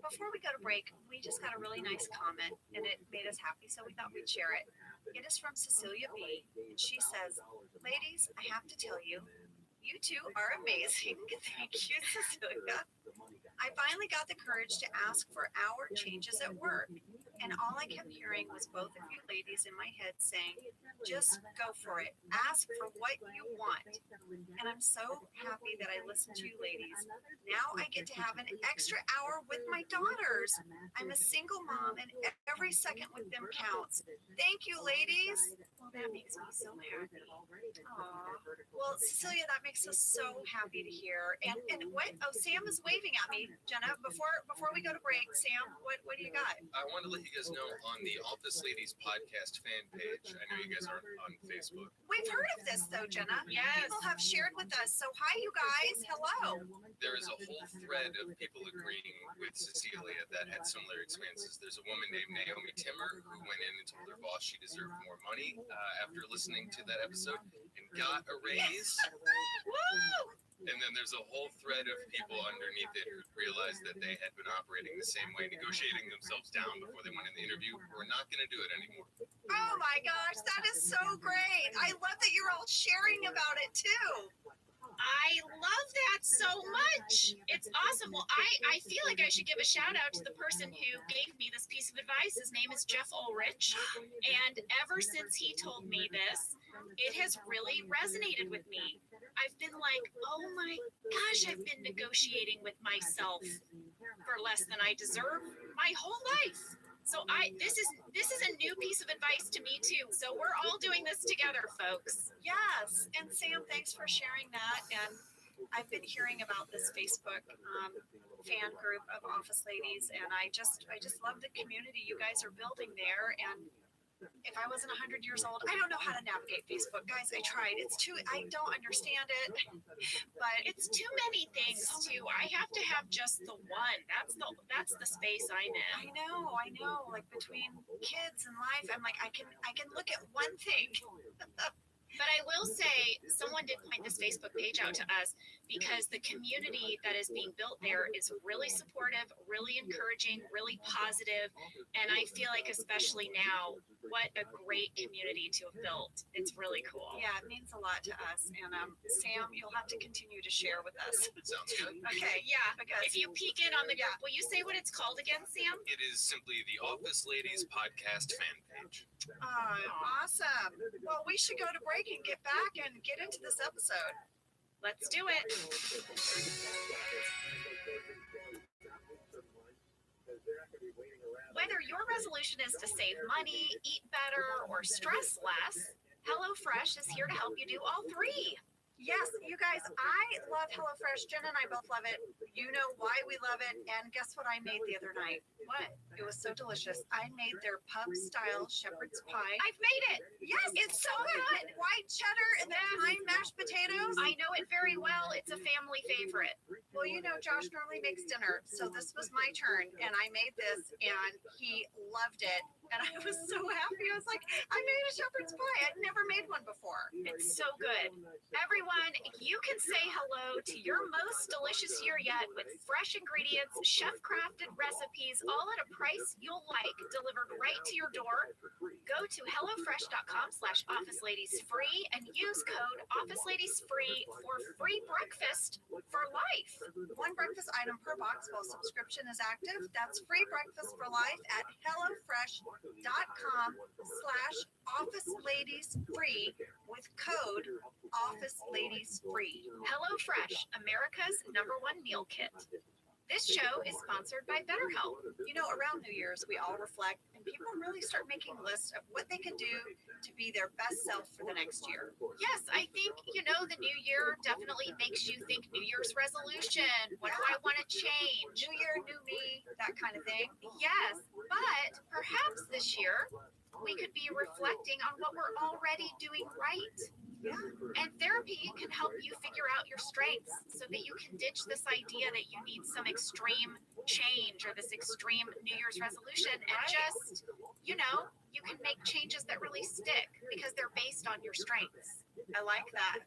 before we go to break, we just got a really nice comment, and it made us happy, so we thought we'd share it. It is from Cecilia B. And she says, ladies, I have to tell you, you two are amazing. Thank you, Cecilia. I finally got the courage to ask for hour changes at work, and all I kept hearing was both of you ladies in my head saying, just go for it. Ask for what you want. And I'm so happy that I listened to you ladies. Now I get to have an extra hour with my daughters. I'm a single mom, and every second with them counts. Thank you, ladies. Well, that makes me so happy. Aw. Well, Cecilia, that makes us so happy to hear. And what? Oh, Sam is waving at me. Jenna, before we go to break, Sam, what do you got? I want to let you guys know on the Office Ladies podcast fan page. I know you guys aren't on Facebook. We've heard of this though, Jenna. Yes. People have shared with us. So hi, you guys. Hello. There is a whole thread of people agreeing with Cecilia that had similar experiences. There's a woman named Naomi Timmer who went in and told her boss she deserved more money after listening to that episode and got a raise. Woo! And then there's a whole thread of people underneath it who realized that they had been operating the same way, negotiating themselves down before they went in the interview. We're not going to do it anymore. Oh my gosh, that is so great. I love that you're all sharing about it too. I love that so much. It's awesome. Well, I feel like I should give a shout out to the person who gave me this piece of advice. His name is Jeff Ulrich. And ever since he told me this, it has really resonated with me. I've been like, oh my gosh, I've been negotiating with myself for less than I deserve my whole life. So this is a new piece of advice to me too. So we're all doing this together, folks. Yes. And Sam, thanks for sharing that. And I've been hearing about this Facebook fan group of Office Ladies, and I just love the community you guys are building there. And if I wasn't 100 years old, I don't know how to navigate Facebook, guys. I tried. I don't understand it, but It's too many things too. I have to have just the one. That's the space I'm in. I know. Like between kids and life, I'm like, I can look at one thing. But I will say, someone did point this Facebook page out to us because the community that is being built there is really supportive, really encouraging, really positive. And I feel like, especially now, what a great community to have built. It's really cool. Yeah, it means a lot to us. And Sam, you'll have to continue to share with us. Sounds good. Okay, Yeah, because if you peek in on the group, will you say what it's called again, Sam? It is simply the Office Ladies podcast fan page. Awesome. Well, we should go to break and get back and get into this episode. Let's do it. Whether your resolution is to save money, eat better, or stress less, HelloFresh is here to help you do all three. Yes, you guys, I love HelloFresh. Jen and I both love it. You know why we love it. And guess what I made the other night? What? It was so delicious. I made their pub-style shepherd's pie. I've made it. Yes, it's so good. White cheddar and the thyme mashed potatoes. I know it very well. It's a family favorite. Well, you know, Josh normally makes dinner, so this was my turn, and I made this, and he loved it. And I was so happy. I was like, I made a shepherd's pie. I'd never made one before. It's so good. Everyone, you can say hello to your most delicious year yet with fresh ingredients, chef-crafted recipes, all at a price you'll like, delivered right to your door. Go to hellofresh.com/officeladiesfree and use code officeladiesfree for free breakfast for life. One breakfast item per box while subscription is active. That's free breakfast for life at hellofresh.com/officeladiesfree with code officeladiesfree. HelloFresh, America's #1 meal kit. This show is sponsored by BetterHelp. You know, around New Year's, we all reflect and people really start making lists of what they can do to be their best self for the next year. Yes, I think, the new year definitely makes you think New Year's resolution. What do I want to change? New year, new me, that kind of thing. Yes, but perhaps this year we could be reflecting on what we're already doing right. Yeah. And therapy can help you figure out your strengths so that you can ditch this idea that you need some extreme change or this extreme New Year's resolution and just, you can make changes that really stick because they're based on your strengths. I like that.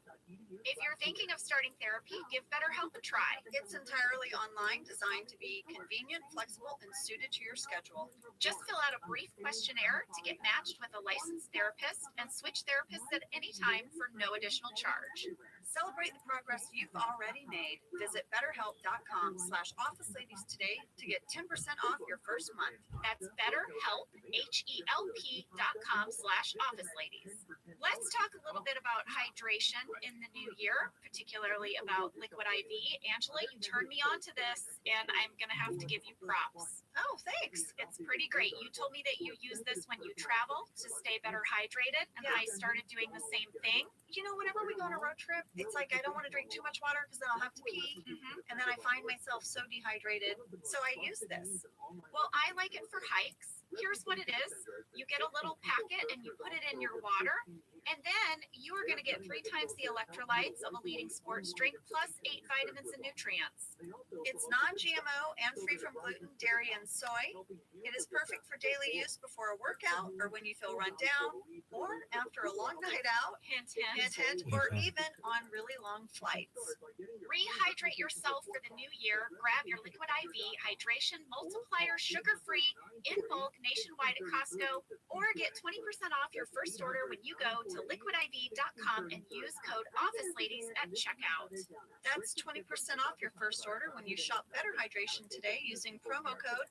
If you're thinking of starting therapy, give BetterHelp a try. It's entirely online, designed to be convenient, flexible, and suited to your schedule. Just fill out a brief questionnaire to get matched with a licensed therapist and switch therapists at any time for no additional charge. Celebrate the progress you've already made. Visit betterhelp.com/officeladies today to get 10% off your first month. That's BetterHelp, HELP.com/officeladies. Let's talk a little bit about hydration in the new year, particularly about Liquid IV. Angela, you turned me on to this, and I'm going to have to give you props. Oh, thanks. It's pretty great. You told me that you use this when you travel to stay better hydrated, and I started doing the same thing. Whenever we go on a road trip, it's like I don't want to drink too much water because then I'll have to pee. And then I find myself so dehydrated. So I use this. Well, I like it for hikes. Here's what it is. You get a little packet and you put it in your water. And then you are going to get 3 times the electrolytes of a leading sports drink plus 8 vitamins and nutrients. It's non-GMO and free from gluten, dairy, and soy. It is perfect for daily use before a workout or when you feel run down or after a long night out, hint, hint, hint, hint, or even on really long flights. Rehydrate yourself for the new year. Grab your Liquid IV Hydration Multiplier sugar-free in bulk nationwide at Costco or get 20% off your first order when you go to liquidiv.com and use code OfficeLadies at checkout. That's 20% off your first order when you shop Better Hydration today using promo code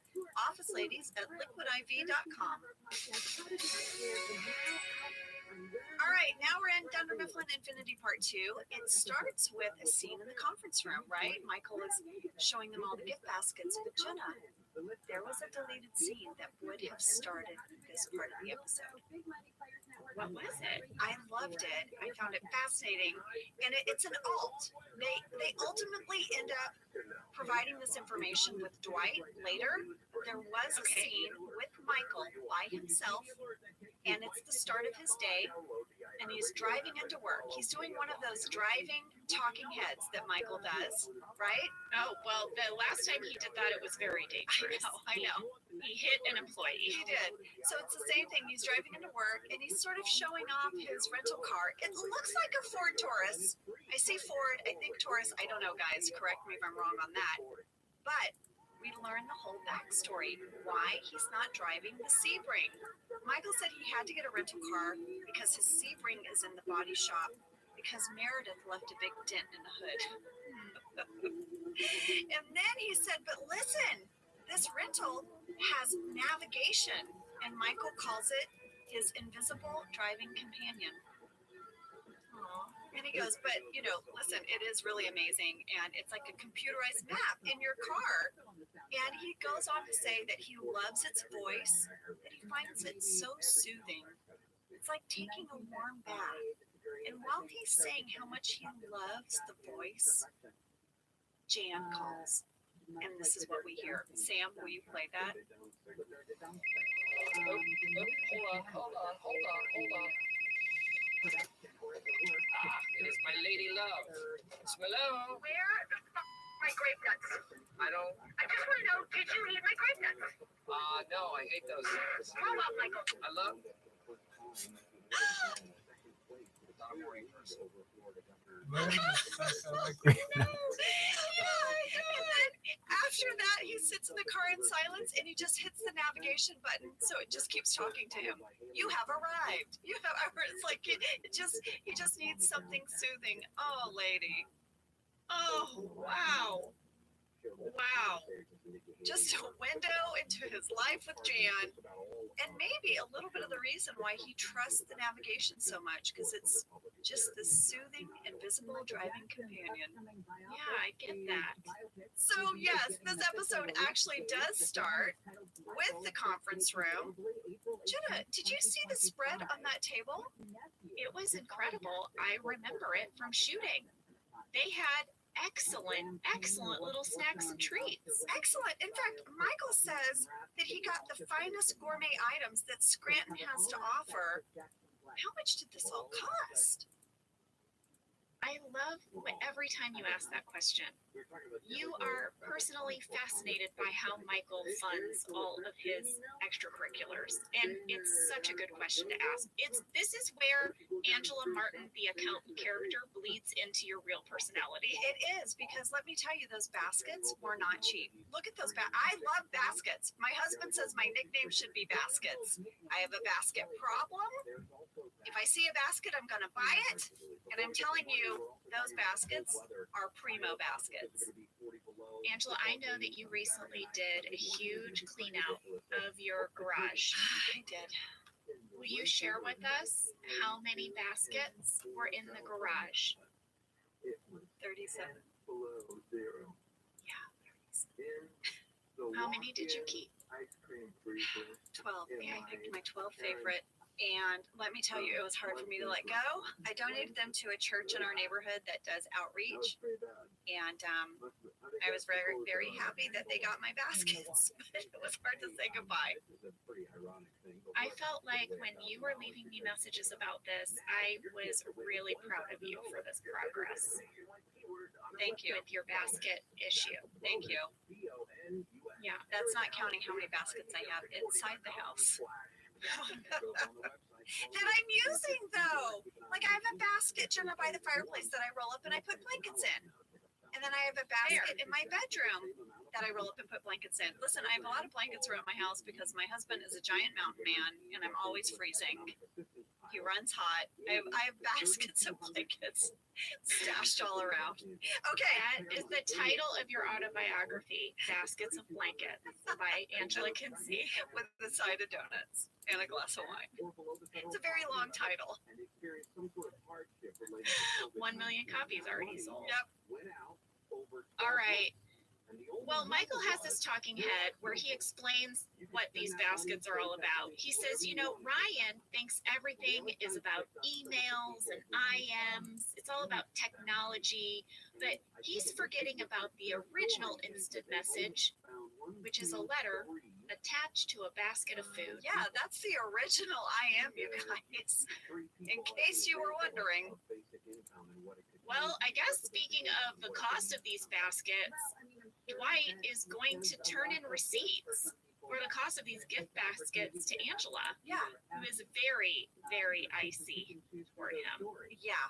OfficeLadies at liquidiv.com. All right, now we're in Dunder Mifflin Infinity Part 2. It starts with a scene in the conference room, right? Michael is showing them all the gift baskets, but Jenna, there was a deleted scene that would have started this part of the episode. What was it? I loved it. I found it fascinating. And it's an alt. They ultimately end up providing this information with Dwight later. There was a scene with Michael by himself, and it's the start of his day, and he's driving into work. He's doing one of those driving talking heads that Michael does, right? Oh, well, the last time he did that, it was very dangerous. I know. He hit an employee. He did. So it's the same thing. He's driving into work, and he's sort of showing off his rental car. It looks like a Ford Taurus. I say Ford, I think Taurus. I don't know, guys. Correct me if I'm wrong on that. But we learn the whole backstory, why he's not driving the Sebring. Michael said he had to get a rental car because his Sebring is in the body shop because Meredith left a big dent in the hood. And then he said, but listen, this rental has navigation, and Michael calls it his invisible driving companion. And he goes, but, listen, it is really amazing, and it's like a computerized map in your car. And he goes on to say that he loves its voice, that he finds it so soothing. It's like taking a warm bath. And while he's saying how much he loves the voice, Jan calls. And this is what we hear. Sam, will you play that? Hold on. It is my lady love. Hello? Where the fuck my grape nuts? I don't. I just want to know, did you eat my grape nuts? No, I hate those things. How about Michael? I love. Not a morning person. After that, he sits in the car in silence and he just hits the navigation button, so it just keeps talking to him. You have arrived. You have. It's like it just. He just needs something soothing. Oh, lady. Oh, wow. Wow. Just a window into his life with Jan, and maybe a little bit of the reason why he trusts the navigation so much, because it's just this soothing, invisible driving companion. Yeah, I get that. So yes, this episode actually does start with the conference room. Jenna, did you see the spread on that table? It was incredible. I remember it from shooting. They had excellent little snacks and treats. Excellent. In fact, Michael says that he got the finest gourmet items that Scranton has to offer. How much did this all cost? I love every time you ask that question. You are personally fascinated by how Michael funds all of his extracurriculars, and it's such a good question to ask. This is where Angela Martin, the accountant character, bleeds into your real personality. It is, because let me tell you, those baskets were not cheap. Look at those I love baskets. My husband says my nickname should be Baskets. I have a basket problem. If I see a basket, I'm going to buy it. And I'm telling you, those baskets are primo baskets. Angela, I know that you recently did a huge clean out of your garage. I did. Will you share with us how many baskets were in the garage? 37. Yeah, 37. How many did you keep? 12. Yeah, I picked my 12 favorite. And let me tell you, it was hard for me to let go. I donated them to a church in our neighborhood that does outreach. And I was very, very happy that they got my baskets. But it was hard to say goodbye. I felt like when you were leaving me messages about this, I was really proud of you for this progress. Thank you. With your basket issue. Thank you. Yeah. That's not counting how many baskets I have inside the house. That I'm using though. Like I have a basket, Jenna, by the fireplace that I roll up and I put blankets in. And then I have a basket in my bedroom that I roll up and put blankets in. Listen, I have a lot of blankets around my house because my husband is a giant mountain man and I'm always freezing. He runs hot. I have baskets of blankets stashed all around. Okay. That is the title of your autobiography, Baskets of Blankets by Angela Kinsey. With a side of donuts and a glass of wine. It's a very long title. 1 million copies already sold. Yep. All right. Well, Michael has this talking head where he explains what these baskets are all about. He says, Ryan thinks everything is about emails and IMs. It's all about technology, but he's forgetting about the original instant message, which is a letter attached to a basket of food. Yeah, that's the original IM, you guys. In case you were wondering. Well, I guess speaking of the cost of these baskets, Dwight is going to turn in receipts for the cost of these gift baskets to Angela. Yeah. Who is very, very icy toward him. Yeah.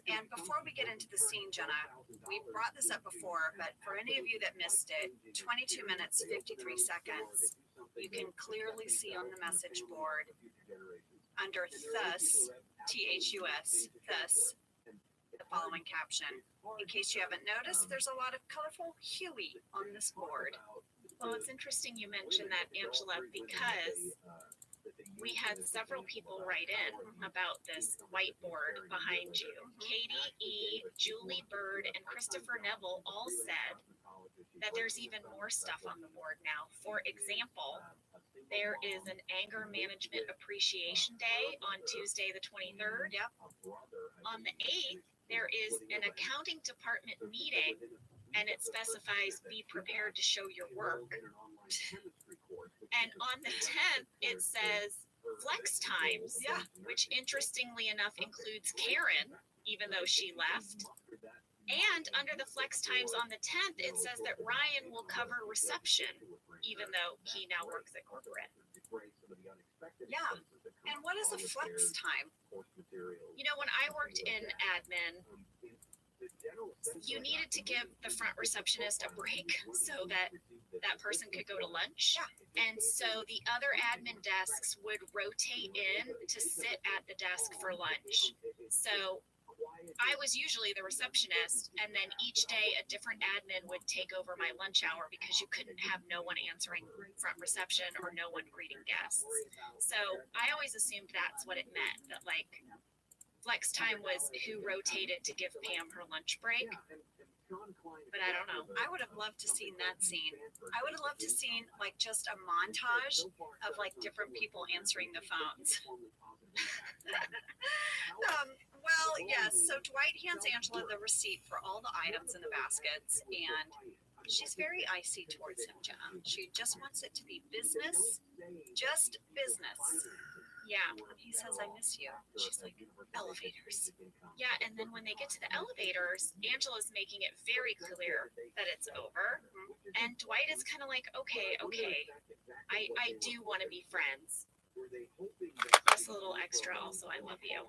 And before we get into the scene, Jenna, we brought this up before, but for any of you that missed it, 22 minutes, 53 seconds, you can clearly see on the message board under thus, T-H-U-S, thus, the following caption. In case you haven't noticed, there's a lot of colorful Huey on this board. Well, it's interesting you mentioned that, Angela, because we had several people write in about this whiteboard behind you. Katie E., Julie Bird, and Christopher Neville all said that there's even more stuff on the board now. For example, there is an Anger Management Appreciation Day on Tuesday the 23rd. Yep. On the 8th, there is an accounting department meeting, and it specifies be prepared to show your work. And on the 10th, it says flex times, which interestingly enough includes Karen, even though she left. And under the flex times on the 10th, it says that Ryan will cover reception, even though he now works at corporate. Yeah. And what is a flex time? You know, when I worked in admin, you needed to give the front receptionist a break so that that person could go to lunch. Yeah. And so the other admin desks would rotate in to sit at the desk for lunch. So I was usually the receptionist, and then each day a different admin would take over my lunch hour because you couldn't have no one answering front reception or no one greeting guests. So I always assumed that's what it meant, that like flex time was who rotated to give Pam her lunch break. But I don't know. I would have loved to seen that scene. I would have loved to seen like just a montage of like different people answering the phones. Well, yes. So Dwight hands Angela the receipt for all the items in the baskets, and she's very icy towards him, Jenna. She just wants it to be business, just business. Yeah. He says, I miss you. She's like, elevators. Yeah, and then when they get to the elevators, Angela's making it very clear that it's over. And Dwight is kind of like, okay, I do want to be friends. Just a little extra also, I love you.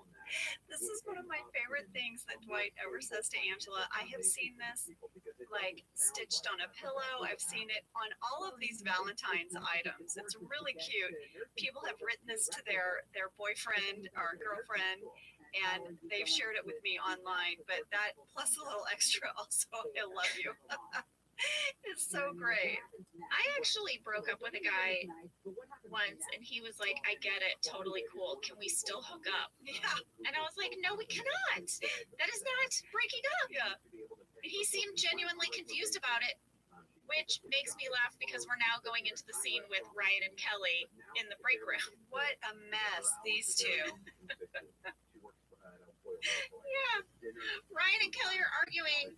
This is one of my favorite things that Dwight ever says to Angela. I have seen this like stitched on a pillow. I've seen it on all of these Valentine's items. It's really cute. People have written this to their boyfriend or girlfriend, and they've shared it with me online. But that plus a little extra also, I love you. It's so great. I actually broke up with a guy once, and he was like, I get it, totally cool. Can we still hook up? Yeah. And I was like, no, we cannot. That is not breaking up. Yeah. And he seemed genuinely confused about it, which makes me laugh because we're now going into the scene with Ryan and Kelly in the break room. What a mess, these two. Yeah. Ryan and Kelly are arguing,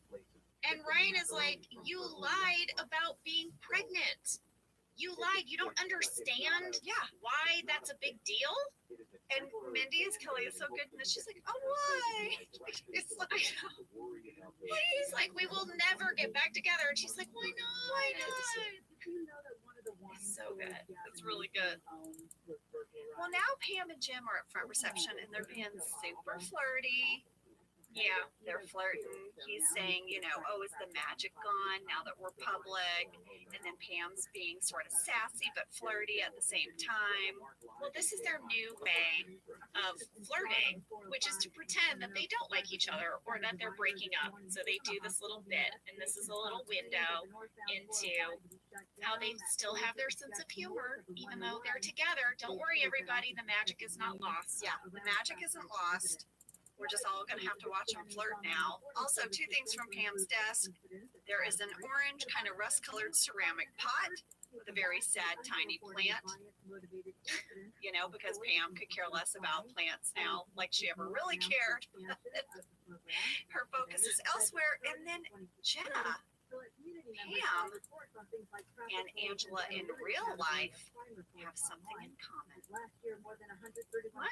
and Ryan is like, you lied about being pregnant. You lied. You don't understand why that's a big deal? And Mindy is Kelly is so good, and she's like, oh, why? It's like, he's like, we will never get back together. And she's like, why not? Why not? It's so good. It's really good. Well, now Pam and Jim are at front reception, and they're being super flirty. Yeah, they're flirting. He's saying, you know, oh, is the magic gone now that we're public? And then Pam's being sort of sassy but flirty at the same time. Well, this is their new way of flirting, which is to pretend that they don't like each other or that they're breaking up. So they do this little bit, and this is a little window into how they still have their sense of humor, even though they're together. Don't worry, everybody, the magic is not lost. Yeah, the magic isn't lost. We're just all going to have to watch them flirt now. Also, two things from Pam's desk. There is an orange, kind of rust-colored ceramic pot with a very sad, tiny plant. You know, because Pam could care less about plants now, like she ever really cared. Her focus is elsewhere. And then Jenna, Pam, and Angela in real life have something in common. What?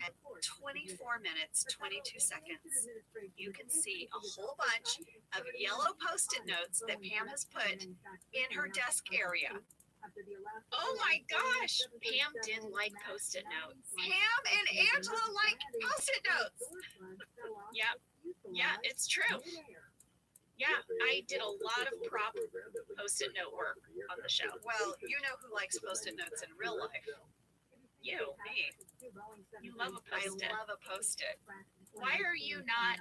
At 24 minutes, 22 seconds, you can see a whole bunch of yellow Post-it notes that Pam has put in her desk area. Oh my gosh! Pam did like Post-it notes. Pam and Angela like Post-it notes. Yeah, it's true. Yeah, I did a lot of prop Post-it note work on the show. Well, you know who likes Post-it notes in real life? You. Me. You love a Post-it. I love a Post-it. Why are you not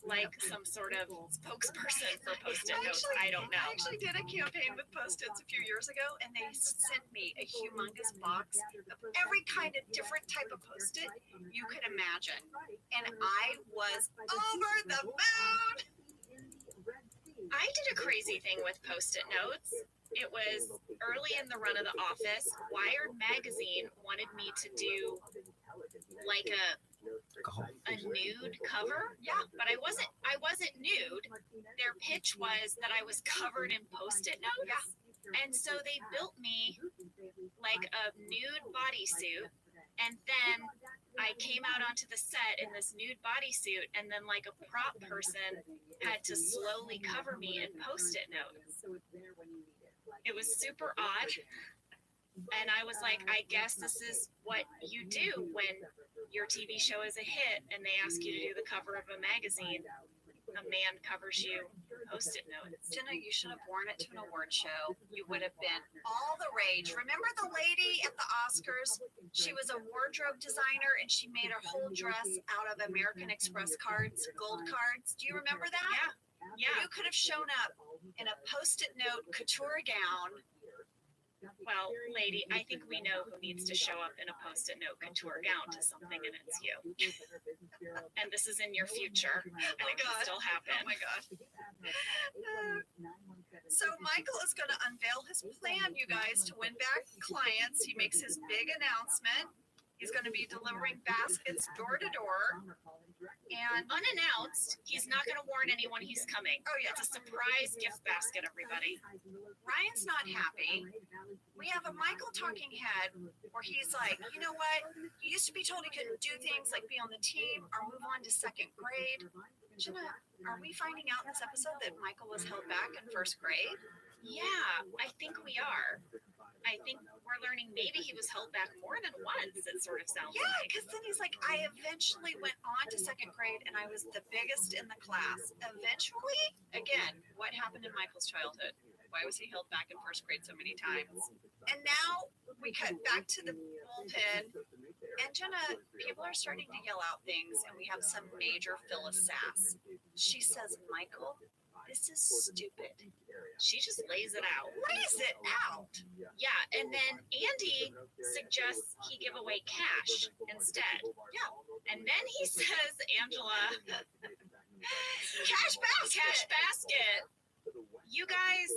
like some sort of spokesperson for Post-it notes? I don't know. I actually did a campaign with Post-its a few years ago, and they sent me a humongous box of every kind of different type of Post-it you could imagine. And I was over the moon. I did a crazy thing with Post-it notes. It was early in the run of the office. Wired magazine wanted me to do like a nude cover. Yeah, but I wasn't nude. Their pitch was that I was covered in Post-it notes. Yeah. And so they built me like a nude bodysuit, and then I came out onto the set in this nude bodysuit, and then like a prop person had to slowly cover me in Post-it notes. It was super odd. And I was like, I guess this is what you do when your TV show is a hit and they ask you to do the cover of a magazine. A man covers you Post-it notes. Jenna, you should have worn it to an award show. You would have been all the rage. Remember the lady at the Oscars? She was a wardrobe designer and she made her whole dress out of American Express cards, gold cards. Do you remember that? Yeah. You could have shown up in a Post-it note couture gown. Well, lady, I think we know who needs to show up in a Post-it note couture gown to something, and it's you. And this is in your future. Oh my God. Still happen. Oh my gosh. So Michael is going to unveil his plan, you guys, to win back clients. He makes his big announcement. He's going to be delivering baskets door to door. And unannounced, he's not going to warn anyone he's coming. Oh, yeah. It's a surprise gift basket, everybody. Ryan's not happy. We have a Michael talking head where he's like, you know what? You used to be told he couldn't do things like be on the team or move on to second grade. Jenna, are we finding out in this episode that Michael was held back in first grade? Yeah, I think we are. I think we're learning maybe he was held back more than once, it sort of sounds like. Yeah, because then he's like, I eventually went on to second grade and I was the biggest in the class. Eventually? Again, what happened in Michael's childhood? Why was he held back in first grade so many times? And now we cut back to the bullpen. And Jenna, people are starting to yell out things and we have some major Phyllis sass. She says, Michael, this is stupid. She just lays it out. Lays it out. Yeah, and then Andy suggests he give away cash instead. Yeah. And then he says, Angela, cash basket. Cash basket. You guys,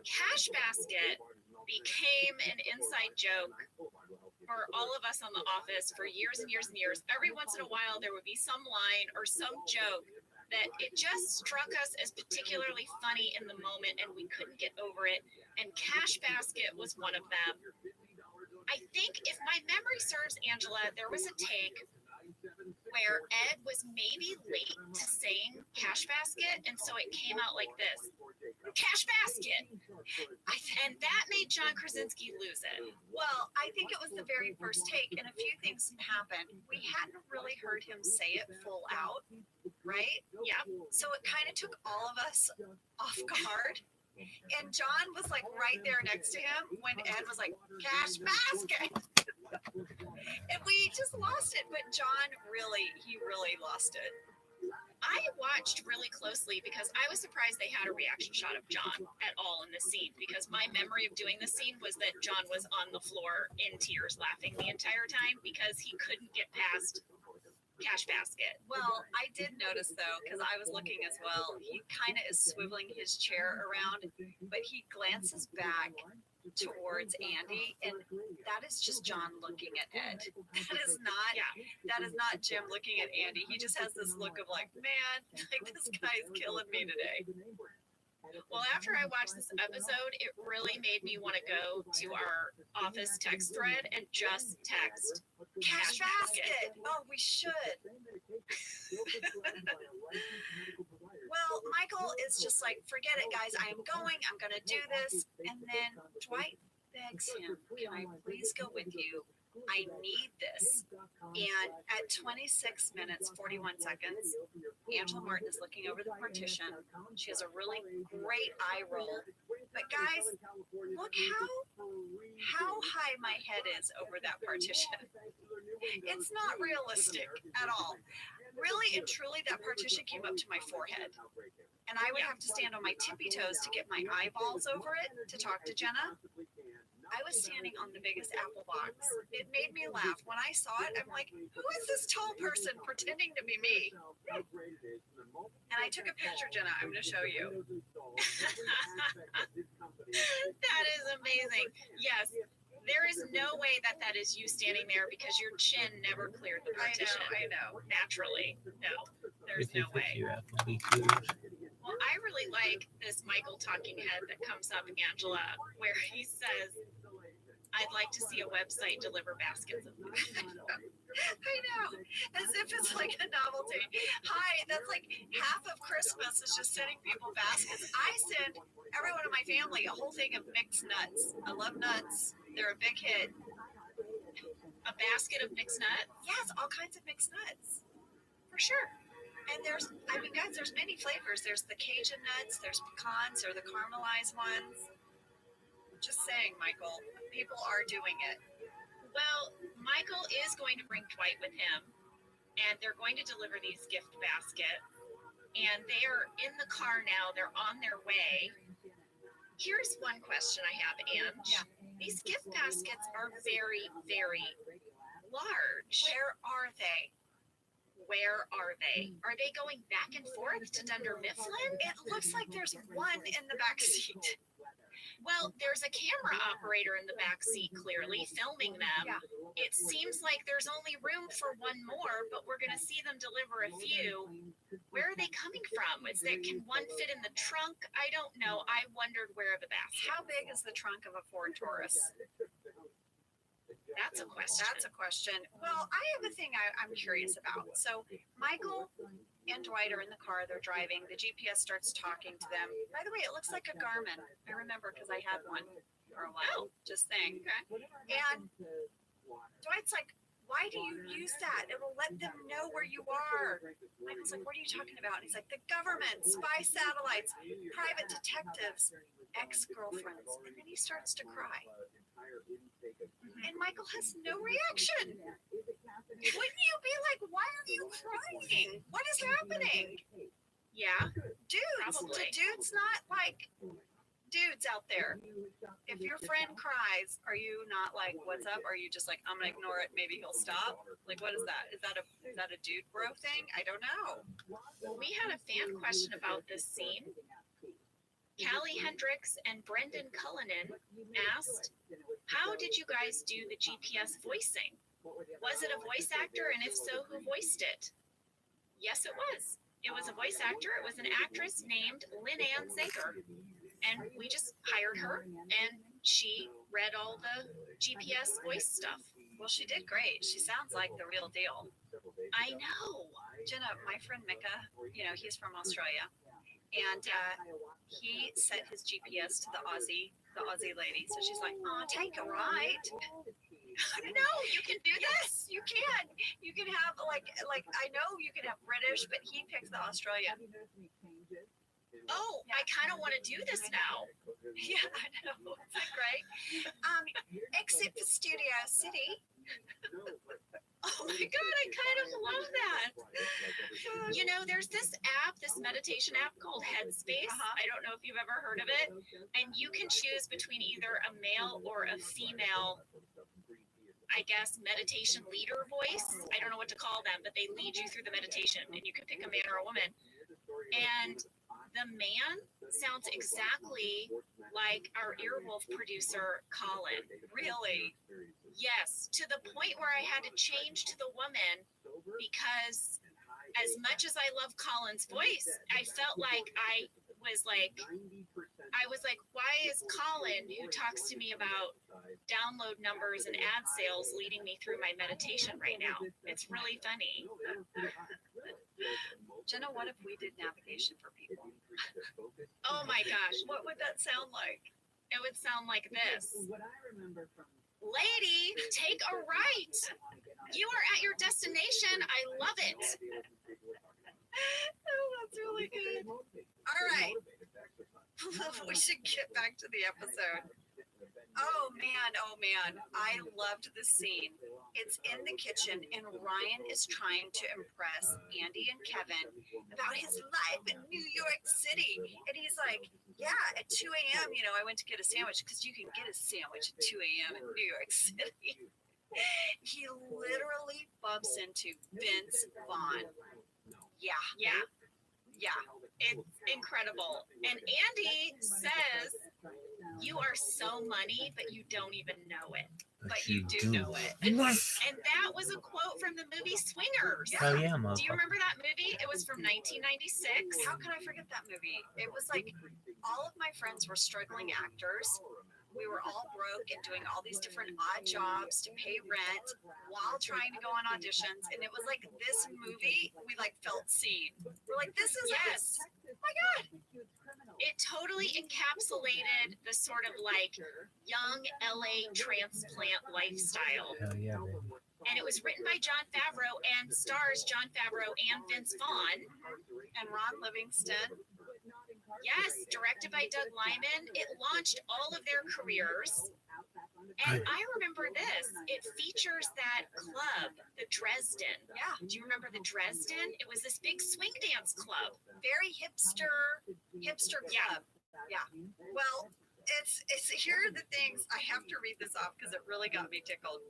cash basket became an inside joke for all of us on The Office for years and years and years. Every once in a while, there would be some line or some joke that it just struck us as particularly funny in the moment and we couldn't get over it. And cash basket was one of them. I think if my memory serves, Angela, there was a take where Ed was maybe late to saying cash basket, and so it came out like this. Cash basket! And that made John Krasinski lose it. Well, I think it was the very first take, and a few things happened. We hadn't really heard him say it full out, right? Yeah. So it kind of took all of us off guard. And John was like right there next to him when Ed was like, cash basket. And we just lost it. But John really lost it. I watched really closely because I was surprised they had a reaction shot of John at all in the scene, because my memory of doing the scene was that John was on the floor in tears laughing the entire time because he couldn't get past cash basket. Well, I did notice though, because I was looking as well, he kind of is swiveling his chair around, but he glances back towards Andy, and that is just John looking at Ed. That is not Jim looking at Andy. He just has this look of like, man, like this guy's killing me today. Well, after I watched this episode, it really made me want to go to our office text thread and just text cash basket. Oh, we should. Well, Michael is just like, forget it, guys. I am going. I'm going to do this. And then Dwight begs him, can I please go with you? I need this. And at 26 minutes, 41 seconds, Angela Martin is looking over the partition. She has a really great eye roll. But guys, look how high my head is over that partition. It's not realistic at all. Really and truly, that partition came up to my forehead. And I would have to stand on my tippy toes to get my eyeballs over it to talk to Jenna. I was standing on the biggest apple box. It made me laugh. When I saw it, I'm like, who is this tall person pretending to be me? And I took a picture, Jenna. I'm going to show you. amazing. Yes. There is no way that that is you standing there because your chin never cleared the partition. I know. Naturally. No. There's no way. Well, I really like this Michael talking head that comes up, Angela, where he says, I'd like to see a website deliver baskets of food. I know, as if it's like a novelty. Hi, that's like half of Christmas is just sending people baskets. I send everyone in my family a whole thing of mixed nuts. I love nuts. They're a big hit. A basket of mixed nuts? Yes, all kinds of mixed nuts. For sure. And there's many flavors. There's the Cajun nuts, there's pecans, or the caramelized ones. Just saying, Michael, people are doing it. Well, Michael is going to bring Dwight with him, and they're going to deliver these gift baskets. And they are in the car now. They're on their way. Here's one question I have, Ange. Yeah. These gift baskets are very, very large. Where are they? Where are they? Are they going back and forth to Dunder Mifflin? It looks like there's one in the back seat. Well, there's a camera operator in the back seat, clearly, filming them. Yeah. It seems like there's only room for one more, but we're going to see them deliver a few. Where are they coming from? Can one fit in the trunk? I don't know. I wondered where the basket. How big is the trunk of a Ford Taurus? That's a question. That's a question. Well, I have a thing I'm curious about. So Michael and Dwight are in the car. They're driving. The GPS starts talking to them. By the way, it looks like a Garmin. I remember because I had one for a while. Just saying. Okay. And Dwight's like, why do you use that? It will let them know where you are. Michael's like, what are you talking about? And he's like, the government, spy satellites, private detectives, ex-girlfriends. And then he starts to cry. And Michael has no reaction. Wouldn't you be like, why are you crying? What is happening? Yeah. Dudes, Probably. do dudes not like dudes out there? If your friend cries, are you not like, what's up? Are you just like, I'm gonna ignore it, maybe he'll stop? Like, what is that? Is that a dude bro thing? I don't know. Well, we had a fan question about this scene. Callie Hendricks and Brendan Cullinan asked, how did you guys do the GPS voicing? Was it a voice actor, and if so, who voiced it? Yes, it was. It was a voice actor. It was an actress named Lynn Ann Zager. And we just hired her, and she read all the GPS voice stuff. Well, she did great. She sounds like the real deal. I know. Jenna, my friend Mika, he's from Australia. And he set his GPS to the Aussie lady. So she's like, oh, take a right. No, you can do this. Yes, you can. You can have like I know you can have British, but he picked the Australian. Oh, I kind of want to do this now. Yeah, I know. Isn't that great? Exit for Studio City. Oh my God, I kind of love that. There's this app, this meditation app called Headspace. I don't know if you've ever heard of it. And you can choose between either a male or a female, I guess, meditation leader voice. I don't know what to call them, but they lead you through the meditation, and you can pick a man or a woman. And the man sounds exactly like our Earwolf producer, Colin. Really? Yes, to the point where I had to change to the woman because as much as I love Colin's voice, I felt like I was like, why is Colin, who talks to me about download numbers and ad sales, leading me through my meditation right now? It's really funny. Jenna, what if we did navigation for people? Oh my gosh. What would that sound like? It would sound like this. Lady, take a right. You are at your destination. I love it. Oh, that's really good. All right. We should get back to the episode. Oh man, I loved the scene. It's in the kitchen, and Ryan is trying to impress Andy and Kevin about his life in New York City. And he's like, yeah, at 2 a.m., I went to get a sandwich, because you can get a sandwich at 2 a.m. in New York City. He literally bumps into Vince Vaughn. Yeah. It's incredible. And Andy says, You are so money, but you don't even know it. But you do know it. Yes. And that was a quote from the movie Swingers. Oh yeah, Do you motherfucker. remember that movie? It was from 1996. How could I forget that movie? It was like all of my friends were struggling actors. We were all broke and doing all these different odd jobs to pay rent while trying to go on auditions. And it was like this movie, we like felt seen. We're like, this is us. Oh my God. It totally encapsulated the sort of like young LA transplant lifestyle. Hell yeah, baby. And it was written by Jon Favreau and stars Jon Favreau and Vince Vaughn. And Ron Livingston. Yes, directed by Doug Liman. It launched all of their careers. And I remember this. It features that club, the Dresden. Yeah. Do you remember the Dresden? It was this big swing dance club. Very hipster club. Yeah. Well, it's here are the things. I have to read this off because it really got me tickled.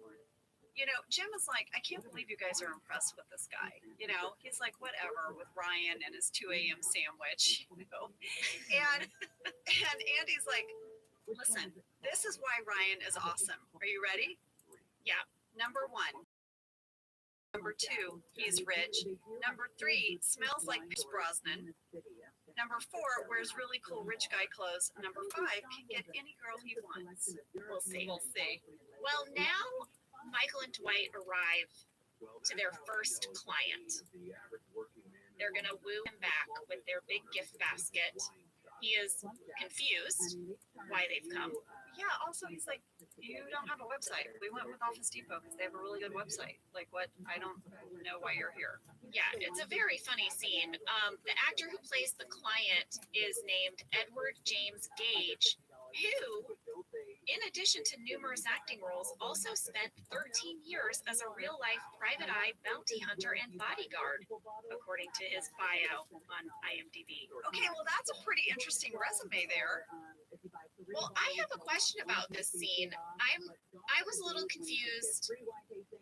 You know, Jim is like, I can't believe you guys are impressed with this guy. You know, he's like, whatever with Ryan and his 2 a.m. sandwich, you know. And Andy's like, listen, this is why Ryan is awesome. Are you ready? Yeah. Number 1. Number 2, he's rich. Number 3, smells like Pierce Brosnan. Number 4, wears really cool rich guy clothes. Number 5, can get any girl he wants. We'll see. We'll see. Well, now Michael and Dwight arrive to their first client. They're going to woo him back with their big gift basket. He is confused why they've come. Yeah, also he's like, you don't have a website. We went with Office Depot because they have a really good website. Like what? I don't know why you're here. Yeah, it's a very funny scene. The actor who plays the client is named Edward James Gage, who, in addition to numerous acting roles, also spent 13 years as a real-life private eye bounty hunter and bodyguard, according to his bio on IMDb. Okay, well that's a pretty interesting resume there. Well, I have a question about this scene. I was a little confused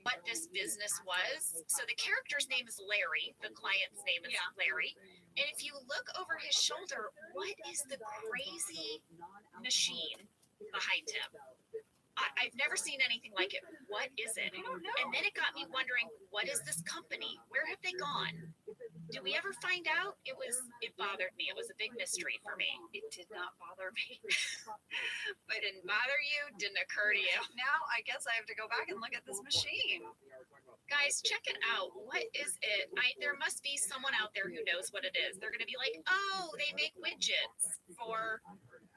what this business was. So the character's name is Larry. The client's name is Larry. And if you look over his shoulder, what is the crazy machine behind him? I've never seen anything like it. What is it? I don't know. And then it got me wondering, what is this company? Where have they gone? Did we ever find out? It bothered me. It was a big mystery for me. It did not bother me. It didn't bother you? Didn't occur to you? Now I guess I have to go back and look at this machine. Guys, check it out. What is it? There must be someone out there who knows what it is. They're going to be like, oh, they make widgets for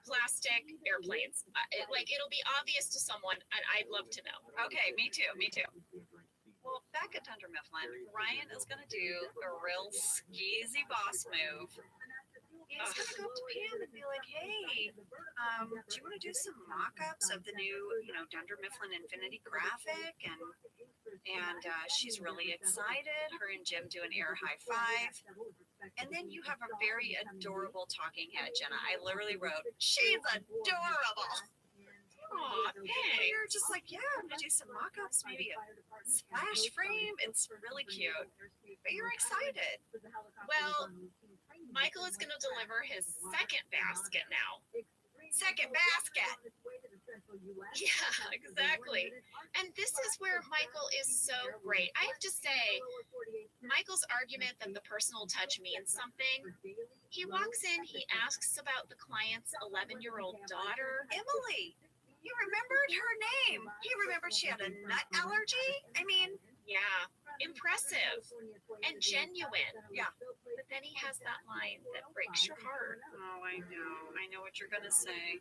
plastic airplanes. It'll be obvious to someone, and I'd love to know. Okay, me too. Well, back at Dunder Mifflin, Ryan is going to do a real skeezy boss move. He's going to go up to Pam and be like, hey, do you want to do some mock-ups of the new, Dunder Mifflin Infinity graphic? And she's really excited. Her and Jim do an air high five. And then you have a very adorable talking head, Jenna. I literally wrote, she's adorable. Aw, thanks. You're just like, yeah, I'm going to do some mock-ups, maybe a splash frame. It's really cute. But you're excited. Well, Michael is going to deliver his second basket now. Second basket. Yeah, exactly. And this is where Michael is so great. I have to say, Michael's argument that the personal touch means something, he walks in, he asks about the client's 11-year-old daughter. Emily, you remembered her name. He remembered she had a nut allergy. I mean, yeah, impressive and genuine. Yeah. But then he has that line that breaks your heart. Oh, I know. I know what you're going to say.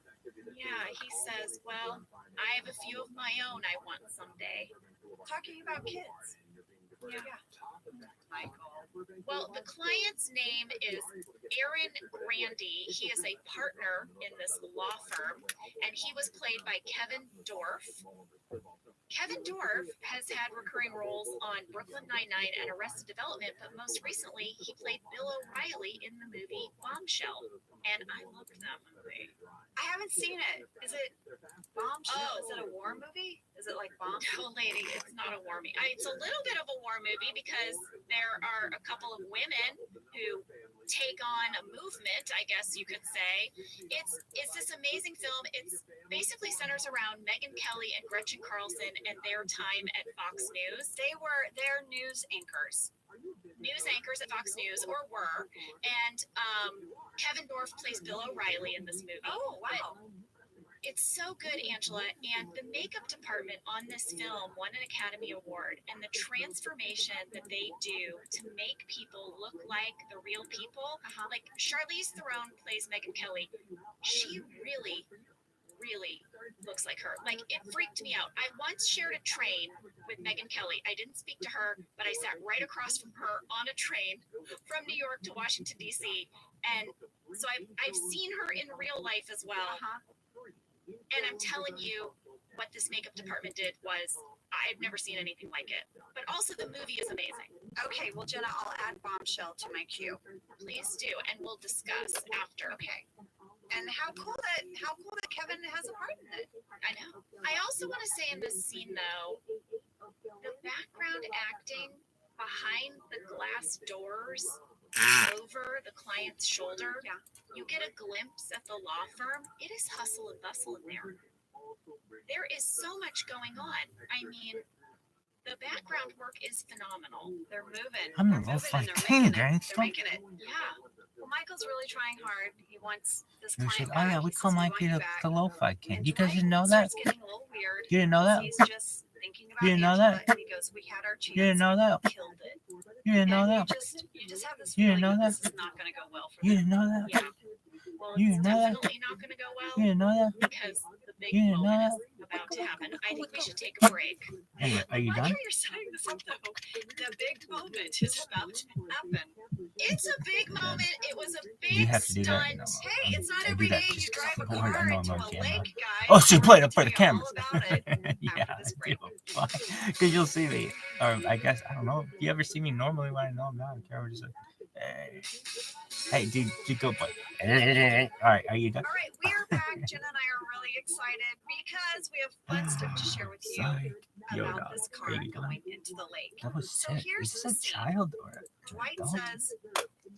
Yeah, he says, well, I have a few of my own I want someday. Talking about kids. Yeah. Michael. Well, the client's name is Aaron Grandy. He is a partner in this law firm, and he was played by Kevin Dorff. Kevin Dorff has had recurring roles on Brooklyn Nine-Nine and Arrested Development, but most recently he played Bill O'Reilly in the movie Bombshell, and I loved that movie. I haven't seen it. Is it Bombshell? Is it a war movie? Is it like Bomb? No, lady, it's not a war movie. It's a little bit of a war movie because there are a couple of women who take on a movement, I guess you could say. It's this amazing film. It's basically centers around Megyn Kelly and Gretchen Carlson and their time at Fox News. They're news anchors. News anchors at Fox News, or were. And Kevin Dorff plays Bill O'Reilly in this movie. Oh, wow. It's so good, Angela, and the makeup department on this film won an Academy Award, and the transformation that they do to make people look like the real people, like Charlize Theron plays Megyn Kelly, she really looks like her. Like, it freaked me out. I once shared a train with Megyn Kelly. I didn't speak to her, but I sat right across from her on a train from New York to Washington, D.C., and so I've seen her in real life as well. And I'm telling you, what this makeup department did was, I've never seen anything like it. But also, the movie is amazing. Okay, well, Jenna, I'll add Bombshell to my queue. Please do, and we'll discuss after. Okay. And how cool that Kevin has a part in it. I know. I also want to say in this scene, though, the background acting behind the glass doors over the client's shoulder, you get a glimpse at the law firm. It is hustle and bustle in there. There is so much going on. I mean, the background work is phenomenal. They're moving. I'm They're gonna moving fight and they're King, making it. gangsta. They're making it. Yeah. Well, Michael's really trying hard. He wants this We client should, back. oh yeah, we He call says, Mike "We want the you back." lo-fi king. And You guys didn't know Dwight that? starts getting a little weird. You didn't know that? He's just thinking about You didn't know Angela, that? and he goes, "We had our chance. You didn't know that? We killed it." You didn't know And that? you just have this You feeling didn't know that that? this is not going to go well for You them. didn't know that? Yeah. Well, You it's didn't know that? definitely not going to go well You didn't know that? because the big You didn't know moment that? is about to happen. I think we should take a break. Hey, are you I done? hear you're setting this up, though. The big moment is about to happen. It's a big moment. It was a You big have to do that, stunt. Hey, it's not I do every that day you just drive a Lord, I car know into I'm a on camera. lake, guys. Oh, she played it for the Tell you cameras. all about it Yeah, after I this do. break. Because you'll see me. Or I guess, I don't know. Do you ever see me normally when I know I'm not on camera? Just like, hey, dude, go play. All right, are you done? All right, we are back. Jenna and I are really excited because we have fun stuff to share with you Sorry. about Yoda, this car baby going into the lake. That was So sick. here's Is the this a scene. child or an Dwight adult? says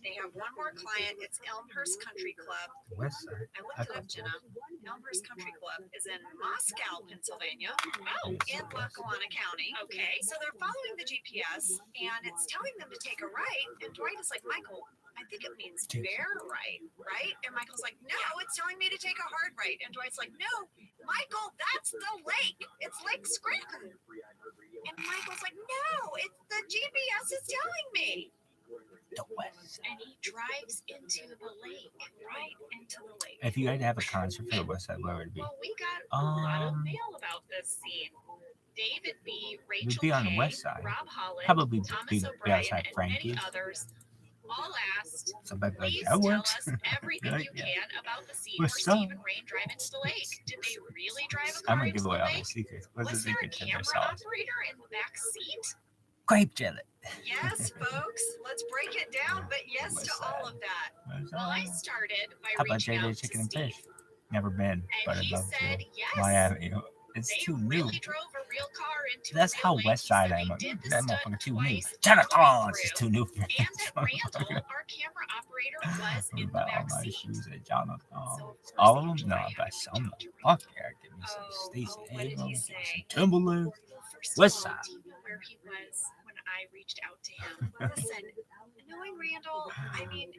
they have one more client. It's Elmhurst Country Club. West Side. I looked it up, Jenna. Elmhurst Country Club is in Moscow, Pennsylvania, in Lackawanna County. Okay. So they're following the GPS, and it's telling them to take a right. And Dwight is like, Michael, I think it means bear right, right? And Michael's like, no, it's telling me to take a hard right. And Dwight's like, no, Michael, that's the lake. It's Lake Scranton. And Michael's like, no, it's the GPS is telling me. The West Side. And he drives into the lake. Right into the lake. If you had to have a concert for the West Side, where would it be? Well, we got a lot of mail about this scene. David B., Rachel be on the K., West Side. Rob Holland, Probably Thomas be O'Brien, outside and Frankie's. many others all asked, Somebody like please that tell works. us everything Like, you yeah. can about the scene where What's up? Stephen Rain drive into the lake. Did they really drive a I'm car gonna into give the away all my lake? secrets. What's the Was there a secret to camera their sauce? operator in the back seat? Grape jelly. Yes, folks, let's break it down, but yes to all of that. Well, I started by How about reaching out JJ to Chicken and Steve, Fish? Never been, but and I'd he love said to. yes. Miami, it's They too new. really drove a real car into That's a real how lake. West He Side said I am. they did the That stunt motherfucker too new. twice Santa all the way Claus is through. too new for me. And that Randall, our camera operator, was in the About all back my seat. shoes at Jonathan. So, of course, All of them? Angela No, and I but had to some. reach out to Fuck Randall. yeah, give me some Stacey what did he Abrams, give me say? some Timberland. Well, first West of all, Side. do you know where he was when I reached out to him? Listen, knowing Randall, I mean,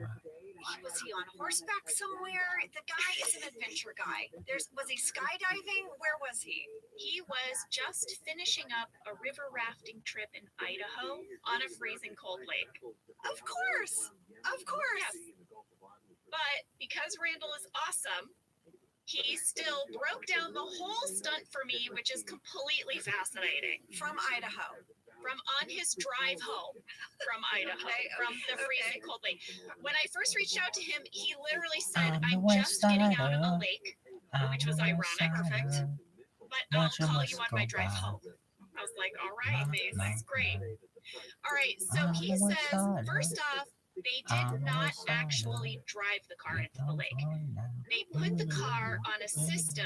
was he on horseback somewhere? The guy is an adventure guy. Was he skydiving? Where was he? He was just finishing up a river rafting trip in Idaho on a freezing cold lake. Of course. Yes. But because Randall is awesome, he still broke down the whole stunt for me, which is completely fascinating. From Idaho. From on his drive home from Idaho, from the freezing cold lake. When I first reached out to him, he literally said, I'm just getting out of the lake, which was ironic. Perfect. But I'll call you on my drive home. I was like, all right, this is great. All right, so he says, first off, they did not actually drive the car into the lake. They put the car on a system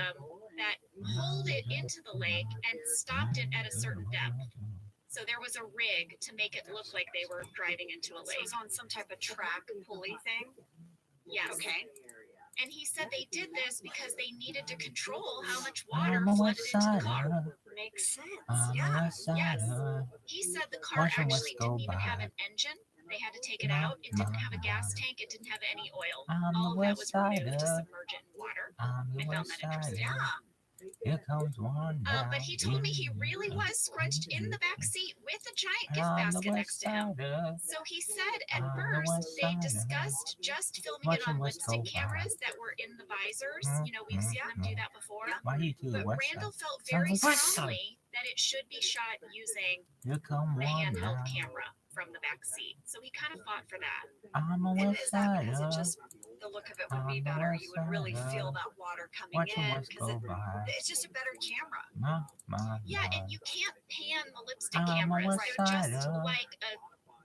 that pulled it into the lake and stopped it at a certain depth. So there was a rig to make it look like they were driving into a lake. So it was on some type of track pulley thing? Yes. Okay. And he said they did this because they needed to control how much water flooded into the car. Makes sense. Yeah. Yes. He said the car actually didn't even have an engine. They had to take it out. It didn't have a gas tank. It didn't have any oil. All of that was removed to submerge it in water. I found that interesting. Yeah. Here comes one. But he told me he really was scrunched in the back seat with a giant gift basket next to him. So he said at first they discussed just filming it on lipstick cameras that were in the visors. You know, we've seen them do that before. But Randall felt very strongly that it should be shot using the handheld camera from the back seat. So he kind of fought for that. And is that because it just, the look of it would be better? You would really feel that water coming in because it's just a better camera. Yeah, and you can't pan the lipstick cameras. They're just like a...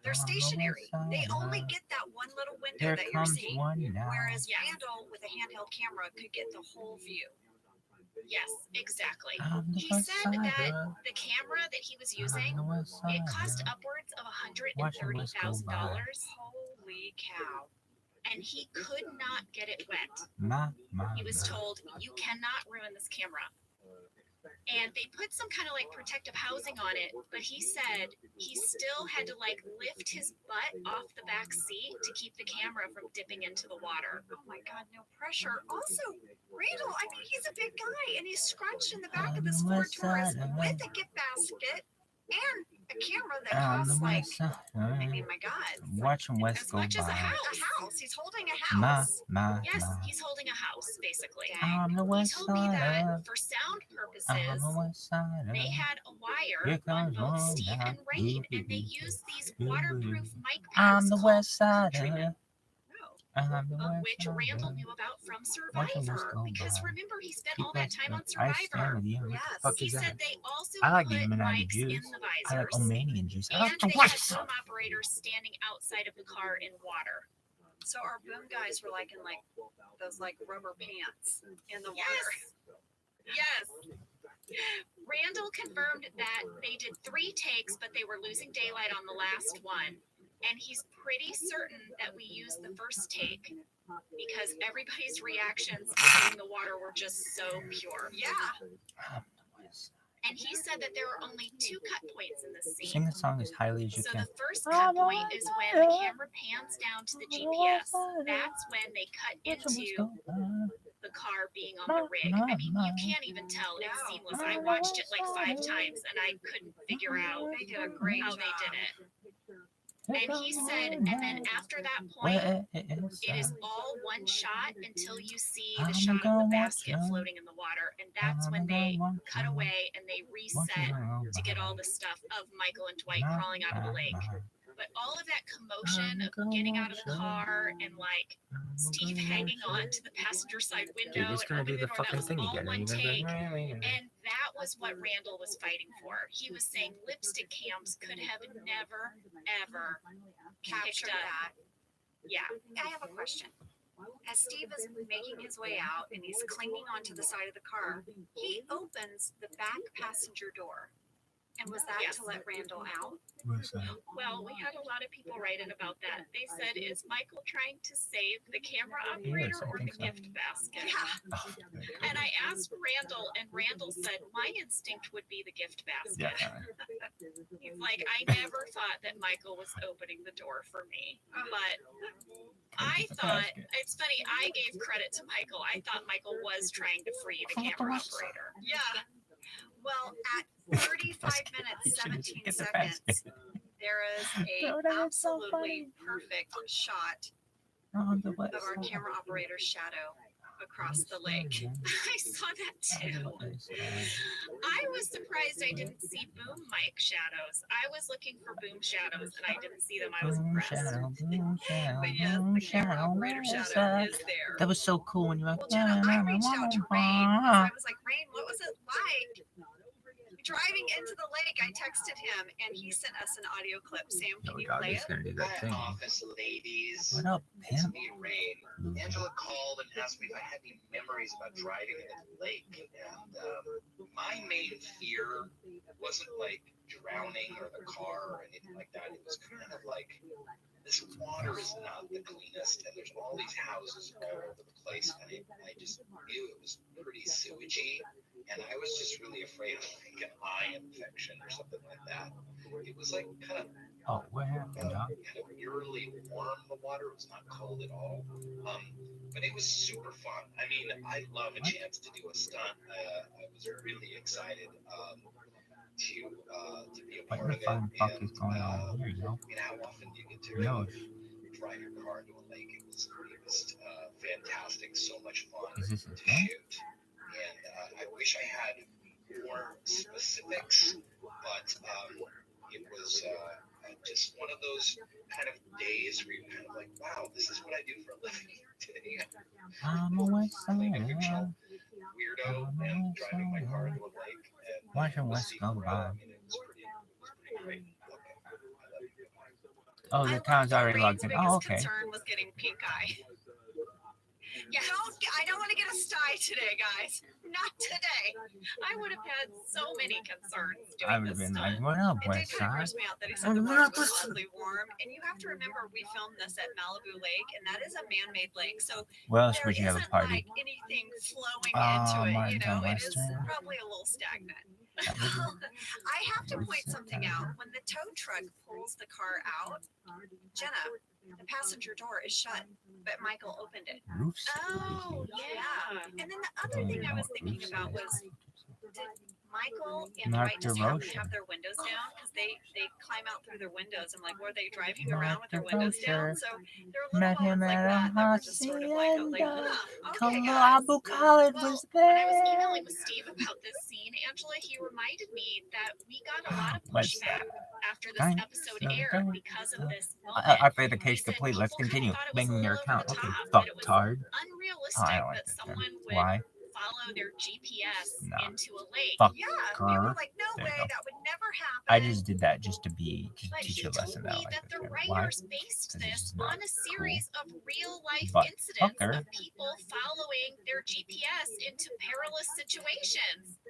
They're stationary. They only get that one little window that you're seeing. Whereas Randall with a handheld camera could get the whole view. Yes, exactly. He said that the camera that he was using, it cost upwards of $130,000. Holy cow. And he could not get it wet. He was told, you cannot ruin this camera. And they put some kind of like protective housing on it, but he said he still had to like lift his butt off the back seat to keep the camera from dipping into the water. Oh my God, no pressure. Also, Randall, I mean, he's a big guy and he's scrunched in the back of this Ford Taurus with a gift basket and a camera that costs like, I mean, my God, Watching West as go much as a by. house. He's holding a house. Yes, he's holding a house, basically. On the He west told me that side. for sound On purposes, the west side. they had a wire Here on comes both one Steve now. and Rain, and they used these waterproof mic On pads the called west side. Countryman, On the west which side. Randall knew about from Watching West Survivor, go because by. remember he spent Keep all that time on I stand Survivor. with you. What the Yes. fuck He is said that? they also I like put Illuminati mics juice. in the I like visors, Omanian juice. I and like the they had white boom operators standing outside of the car in water. So our boom guys were like in like those like rubber pants in the Yes. water. Yes. Randall confirmed that they did 3 takes, but they were losing daylight on the last one. And he's pretty certain that we used the first take because everybody's reactions in the water were just so pure. Yeah. And he said that there are only 2 cut points in this Sing scene. the song as highly as you So can. the first cut point is when the camera pans down to the GPS. That's when they cut into the car being on the rig. I mean, you can't even tell. It's seamless. I watched it like 5 times and I couldn't figure out They did a great how job. they did it. And he said, and then after that point, it is all one shot until you see the shot of the basket floating in the water. And that's when they cut away and they reset to get all the stuff of Michael and Dwight crawling out of the lake. But all of that commotion of getting out of the car and like Steve hanging on to the passenger side window. Dude, it's gonna and do the opening fucking the door, that was thing all again. Are one you gonna take. be And that was what Randall was fighting for. He was saying lipstick cams could have never, ever Captured that. Yeah. I have a question. As Steve is making his way out and he's clinging onto the side of the car, he opens the back passenger door. And was that Yes. to let Randall out? Well, we had a lot of people write in about that. They said, is Michael trying to save the camera operator or the gift basket? Yeah. And I asked Randall, and Randall said, my instinct would be the gift basket. He's like, I never thought that Michael was opening the door for me. But I thought, it's funny, I gave credit to Michael. I thought Michael was trying to free the camera operator. Yeah. Well, at 35 minutes, 17 seconds, there is a absolutely perfect shot of our camera operator's shadow across the lake. I saw that too. I was surprised I didn't see boom mic shadows. I was looking for boom shadows and I didn't see them. I was impressed. But yes, the camera operator shadow is there. That was so cool when you were Well, Jenna, I reached out to Rain because I was like, Rain, what was it like driving into the lake, I texted him and he sent us an audio clip. Sam, can you dog play is it? gonna do that thing. Office ladies. What up, It's pimp? me, Rain. Angela called and asked me if I had any memories about driving into the lake. And my main fear wasn't like drowning or the car or anything like that. It was kind of like this water is not the cleanest, and there's all these houses all over the place, and I just knew it was pretty sewagey, and I was just really afraid of like an eye infection or something like that. It was like kind of what happened, dog? kind of eerily warm. The water was not cold at all, but it was super fun. I mean, I love a chance to do a stunt. I was really excited to be a What part the of it. fuck is going on here, yo? You know how often you get to No. drive your car into a lake. It was fantastic, so much fun Is this to a thing? shoot. And I wish I had more specifics, but it was just one of those kind of days where you're kind of like, wow, this is what I do for a living today. I'm a West Playing a Side. weirdo and driving my car into a lake. And Watching West go by. it was pretty great. Oh, the town's already logged in. Oh, okay. Concern was getting pink eye. Yeah, I don't want to get a sty today, guys. Not today. I would have had so many concerns doing I would have this been stunt. like, what up, It did West kind of Side? gross me out that he said the water was awfully warm. And you have to remember, we filmed this at Malibu Lake, and that is a man-made lake. So Where else there would you have a isn't party? like anything flowing into it. You know, it is Western. probably a little stagnant. I have to point something out. When the tow truck pulls the car out, Jenna, the passenger door is shut, but Michael opened it. Roofs. Oh, yeah. And then the other thing I was thinking about was, did Michael and Mark Dwight just happen to DeRoche. have their windows down? Because they climb out through their windows. I'm like, were they driving around with their windows down? So there are Met little him moments like at a that were just sort of like, I was like, hacienda. okay, Como guys. Abu Khalid Well, was when I was there. emailing with Steve about this scene, Angela, he reminded me that we got a lot of What's pushback that? after this episode aired because of this moment. I played the case He said complete. Let's people kind continue. of thought it was a Making your little over account. the Okay, top, fuck that it was tard. unrealistic I don't like that this someone then. would Why? follow their GPS No. into a lake. Fuck Yeah, we her. were like, no There you way, go. that would never happen. I just did that just to But teach he you a told lesson me that I like that this the game. Why? writers based Because it's this not on a series of real life But incidents fucker. of people following their GPS into perilous situations.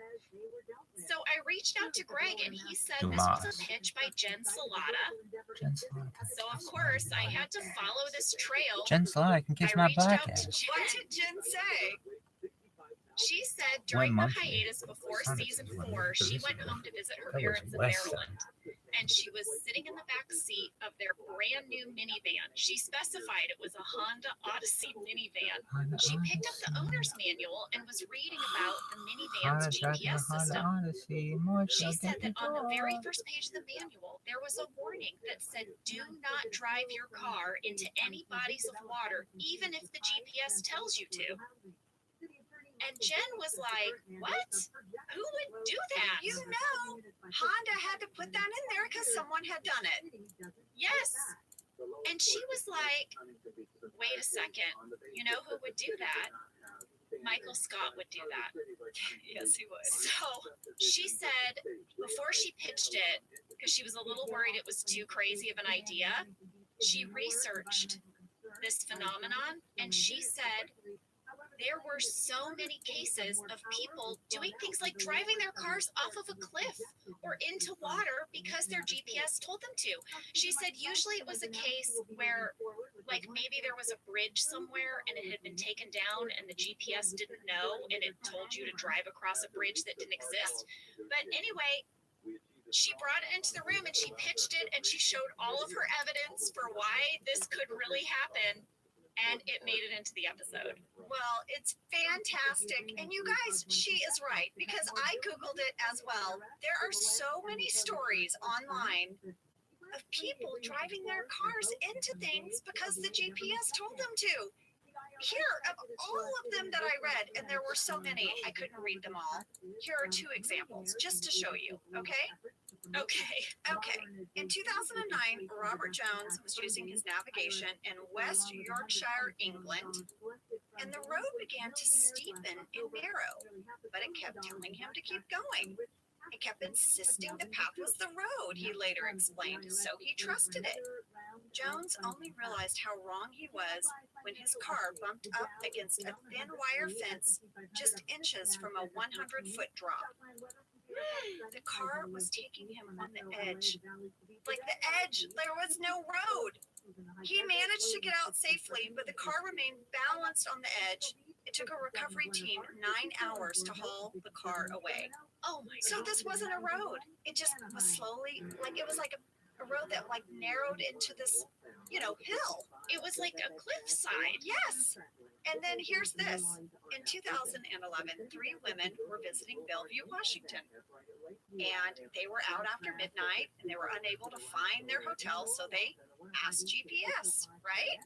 So I reached out to Greg and he said this was a Dumas. pitch by Jen Salata. Jen Salata. So of course I had to follow this trail. Jen Salata can kiss I my reached black out to ass. Jen. What did Jen say? She said One during the month hiatus before Sunday, season Sunday, 4, she Thursday. went home to visit her That was parents in West Maryland. And she was sitting in the back seat of their brand new minivan. She specified it was a Honda Odyssey minivan. She picked up the owner's manual and was reading about the minivan's GPS system. She said that on the very first page of the manual, there was a warning that said, do not drive your car into any bodies of water, even if the GPS tells you to. And Jen was like, what? Who would do that? You know, Honda had to put that in there because someone had done it. Yes. And she was like, wait a second. You know who would do that? Michael Scott would do that. Yes, he would. So she said before she pitched it, because she was a little worried it was too crazy of an idea, she researched this phenomenon and she said, there were so many cases of people doing things like driving their cars off of a cliff or into water because their GPS told them to. She said usually it was a case where like maybe there was a bridge somewhere and it had been taken down and the GPS didn't know and it told you to drive across a bridge that didn't exist. But anyway, she brought it into the room and she pitched it and she showed all of her evidence for why this could really happen. And it made it into the episode. Well, it's fantastic. And you guys, she is right, because I Googled it as well. There are so many stories online of people driving their cars into things because the GPS told them to. Here, of all of them that I read, and there were so many, I couldn't read them all. Here are 2 examples, just to show you, okay? Okay. In 2009, Robert Jones was using his navigation in West Yorkshire, England, and the road began to steepen and narrow, but it kept telling him to keep going. It kept insisting the path was the road, he later explained, so he trusted it. Jones only realized how wrong he was when his car bumped up against a thin wire fence just inches from a 100-foot drop. The car was taking him on the edge. Like the edge, there was no road. He managed to get out safely, but the car remained balanced on the edge. It took a recovery team 9 hours to haul the car away. Oh my So god. this wasn't a road. It just was slowly, like it was like a road that like narrowed into this, hill. It was like a cliffside. Yes. And then here's this. In 2011, 3 women were visiting Bellevue, Washington. And they were out after midnight and they were unable to find their hotel, so they asked GPS, right?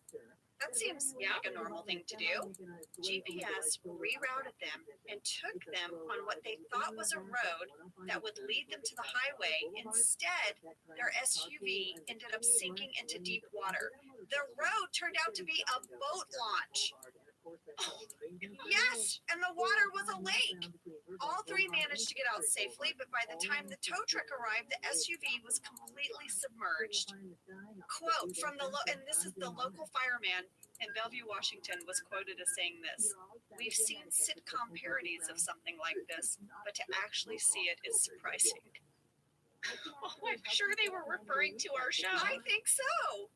That seems like a normal thing to do. GPS rerouted them and took them on what they thought was a road that would lead them to the highway. Instead, their SUV ended up sinking into deep water. The road turned out to be a boat launch. Yes, and the water was a lake. All 3 managed to get out safely, but by the time the tow truck arrived, the SUV was completely submerged. Quote from and this is the local fireman in Bellevue, Washington, was quoted as saying this: "We've seen sitcom parodies of something like this, but to actually see it is surprising." Oh, I'm sure they were referring to our show. I think so.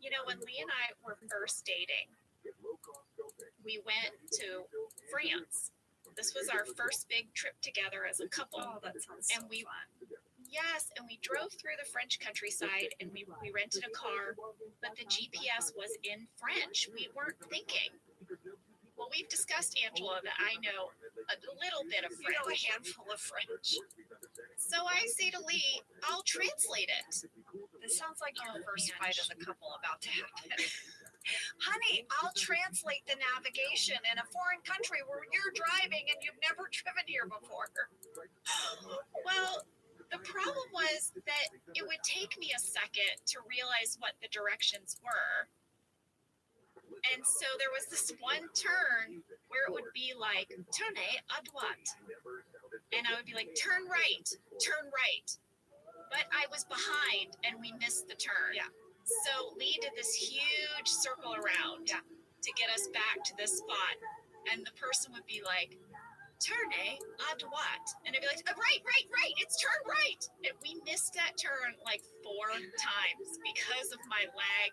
You know, when Lee and I were first dating, we went to France. This was our first big trip together as a couple. Oh, that sounds and we fun. Yes, and we drove through the French countryside and we rented a car, but the GPS was in French. We weren't thinking. Well, we've discussed, Angela, that I know a little bit of You know, a French. handful of French. So I say to Lee, I'll translate it. This sounds like your Oh, first man. fight as a couple about to happen. Honey, I'll translate the navigation in a foreign country where you're driving and you've never driven here before. Well, the problem was that it would take me a second to realize what the directions were. And so there was this one turn where it would be like, tournez à droite. And I would be like, turn right, turn right. But I was behind and we missed the turn. Yeah. So Lee did this huge circle around to get us back to this spot. And the person would be like, tournez à droite. And I'd be like, right, right, right, it's turn right. And we missed that turn like 4 times because of my lag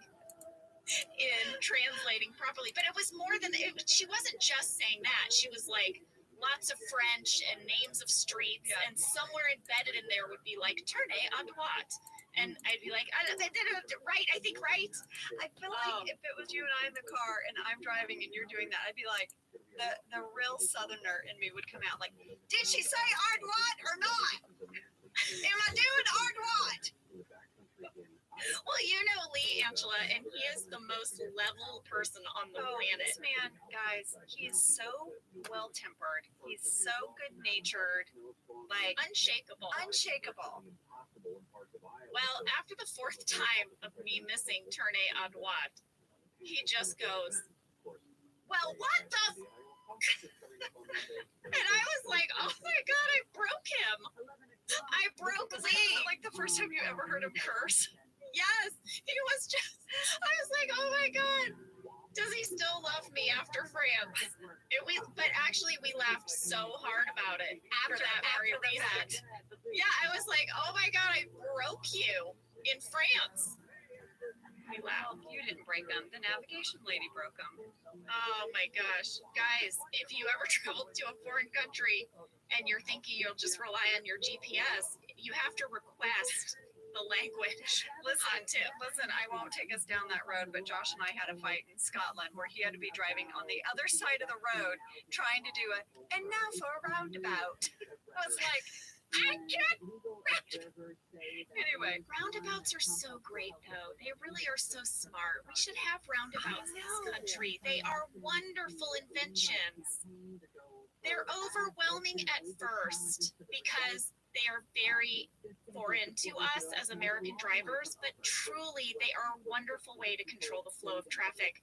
in translating properly. But it was more than, she wasn't just saying that. She was like, lots of French and names of streets, and somewhere embedded in there would be like, tournez à droite. And I'd be like, I did it right, I think right. I feel like if it was you and I in the car and I'm driving and you're doing that, I'd be like, the real southerner in me would come out like, did she say à droite or not? Am I doing à droite? Well, you know Lee, Angela, and he is the most level person on the planet. This man, guys, he's so well-tempered. He's so good-natured, like Unshakable. unshakable. Well, after the 4th time of me missing tournez à droite, he just goes, well, what the And I was like, oh my God, I broke him. I broke Was Lee. that like the first time you ever heard him curse? Yes, he was just, I was like, oh my God, does he still love me after France? But actually we laughed so hard about it after that very reason. Yeah, I was like, oh my God, I broke you in France. We laughed. You didn't break them. The navigation lady broke them. Oh my gosh. Guys, if you ever travel to a foreign country and you're thinking you'll just rely on your GPS, you have to request the language. Listen, I won't take us down that road, but Josh and I had a fight in Scotland where he had to be driving on the other side of the road trying to do and now for a roundabout. I was like, I can't. Anyway, Roundabouts are so great, though. They really are so smart. We should have roundabouts in this country. They are wonderful inventions. They're overwhelming at first because they are very, foreign to us as American drivers, but truly they are a wonderful way to control the flow of traffic.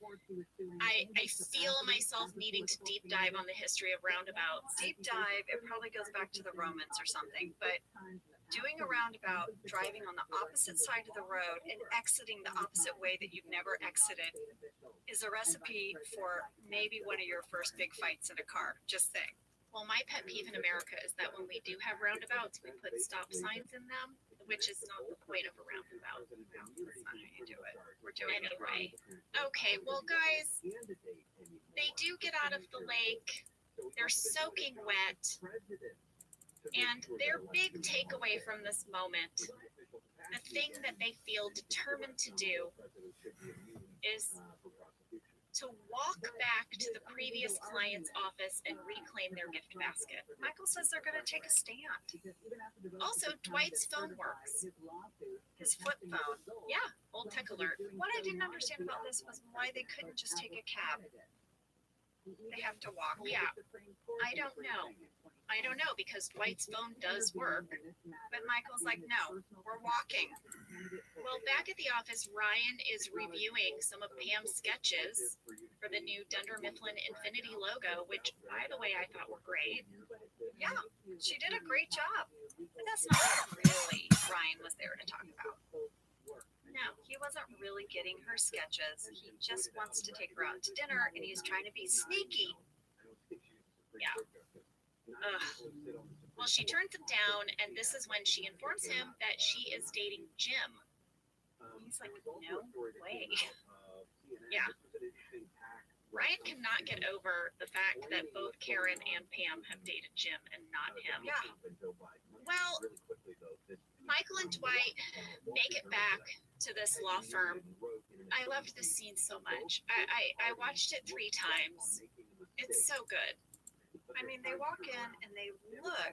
I feel myself needing to deep dive on the history of roundabouts. Deep dive, it probably goes back to the Romans or something, but doing a roundabout, driving on the opposite side of the road and exiting the opposite way that you've never exited is a recipe for maybe one of your first big fights in a car. Just saying. Well, my pet peeve in America is that when we do have roundabouts, we put stop signs in them, which is not the point of a roundabout. That's not how you do it. We're doing it Anyway, okay, well, guys, they do get out of the lake. They're soaking wet. And their big takeaway from this moment, the thing that they feel determined to do, is to walk back to the previous client's office and reclaim their gift basket. Michael says they're going to take a stand. Also, Dwight's phone works. His flip phone. Yeah, old tech alert. What I didn't understand about this was why they couldn't just take a cab. They have to walk. Yeah, I don't know. Because Dwight's phone does work. But Michael's like, no, we're walking. Well, back at the office, Ryan is reviewing some of Pam's sketches for the new Dunder Mifflin Infinity logo, which, by the way, I thought were great. Yeah, she did a great job. But that's not what really Ryan was there to talk about. No, he wasn't really getting her sketches. He just wants to take her out to dinner, and he's trying to be sneaky. Yeah. Well, she turns him down, and this is when she informs him that she is dating Jim. He's like, no way. Yeah. Ryan cannot get over the fact that both Karen and Pam have dated Jim and not him. Yeah. Well, Michael and Dwight make it back to this law firm. I loved this scene so much. I watched it 3 times. It's so good. I mean, they walk in and they look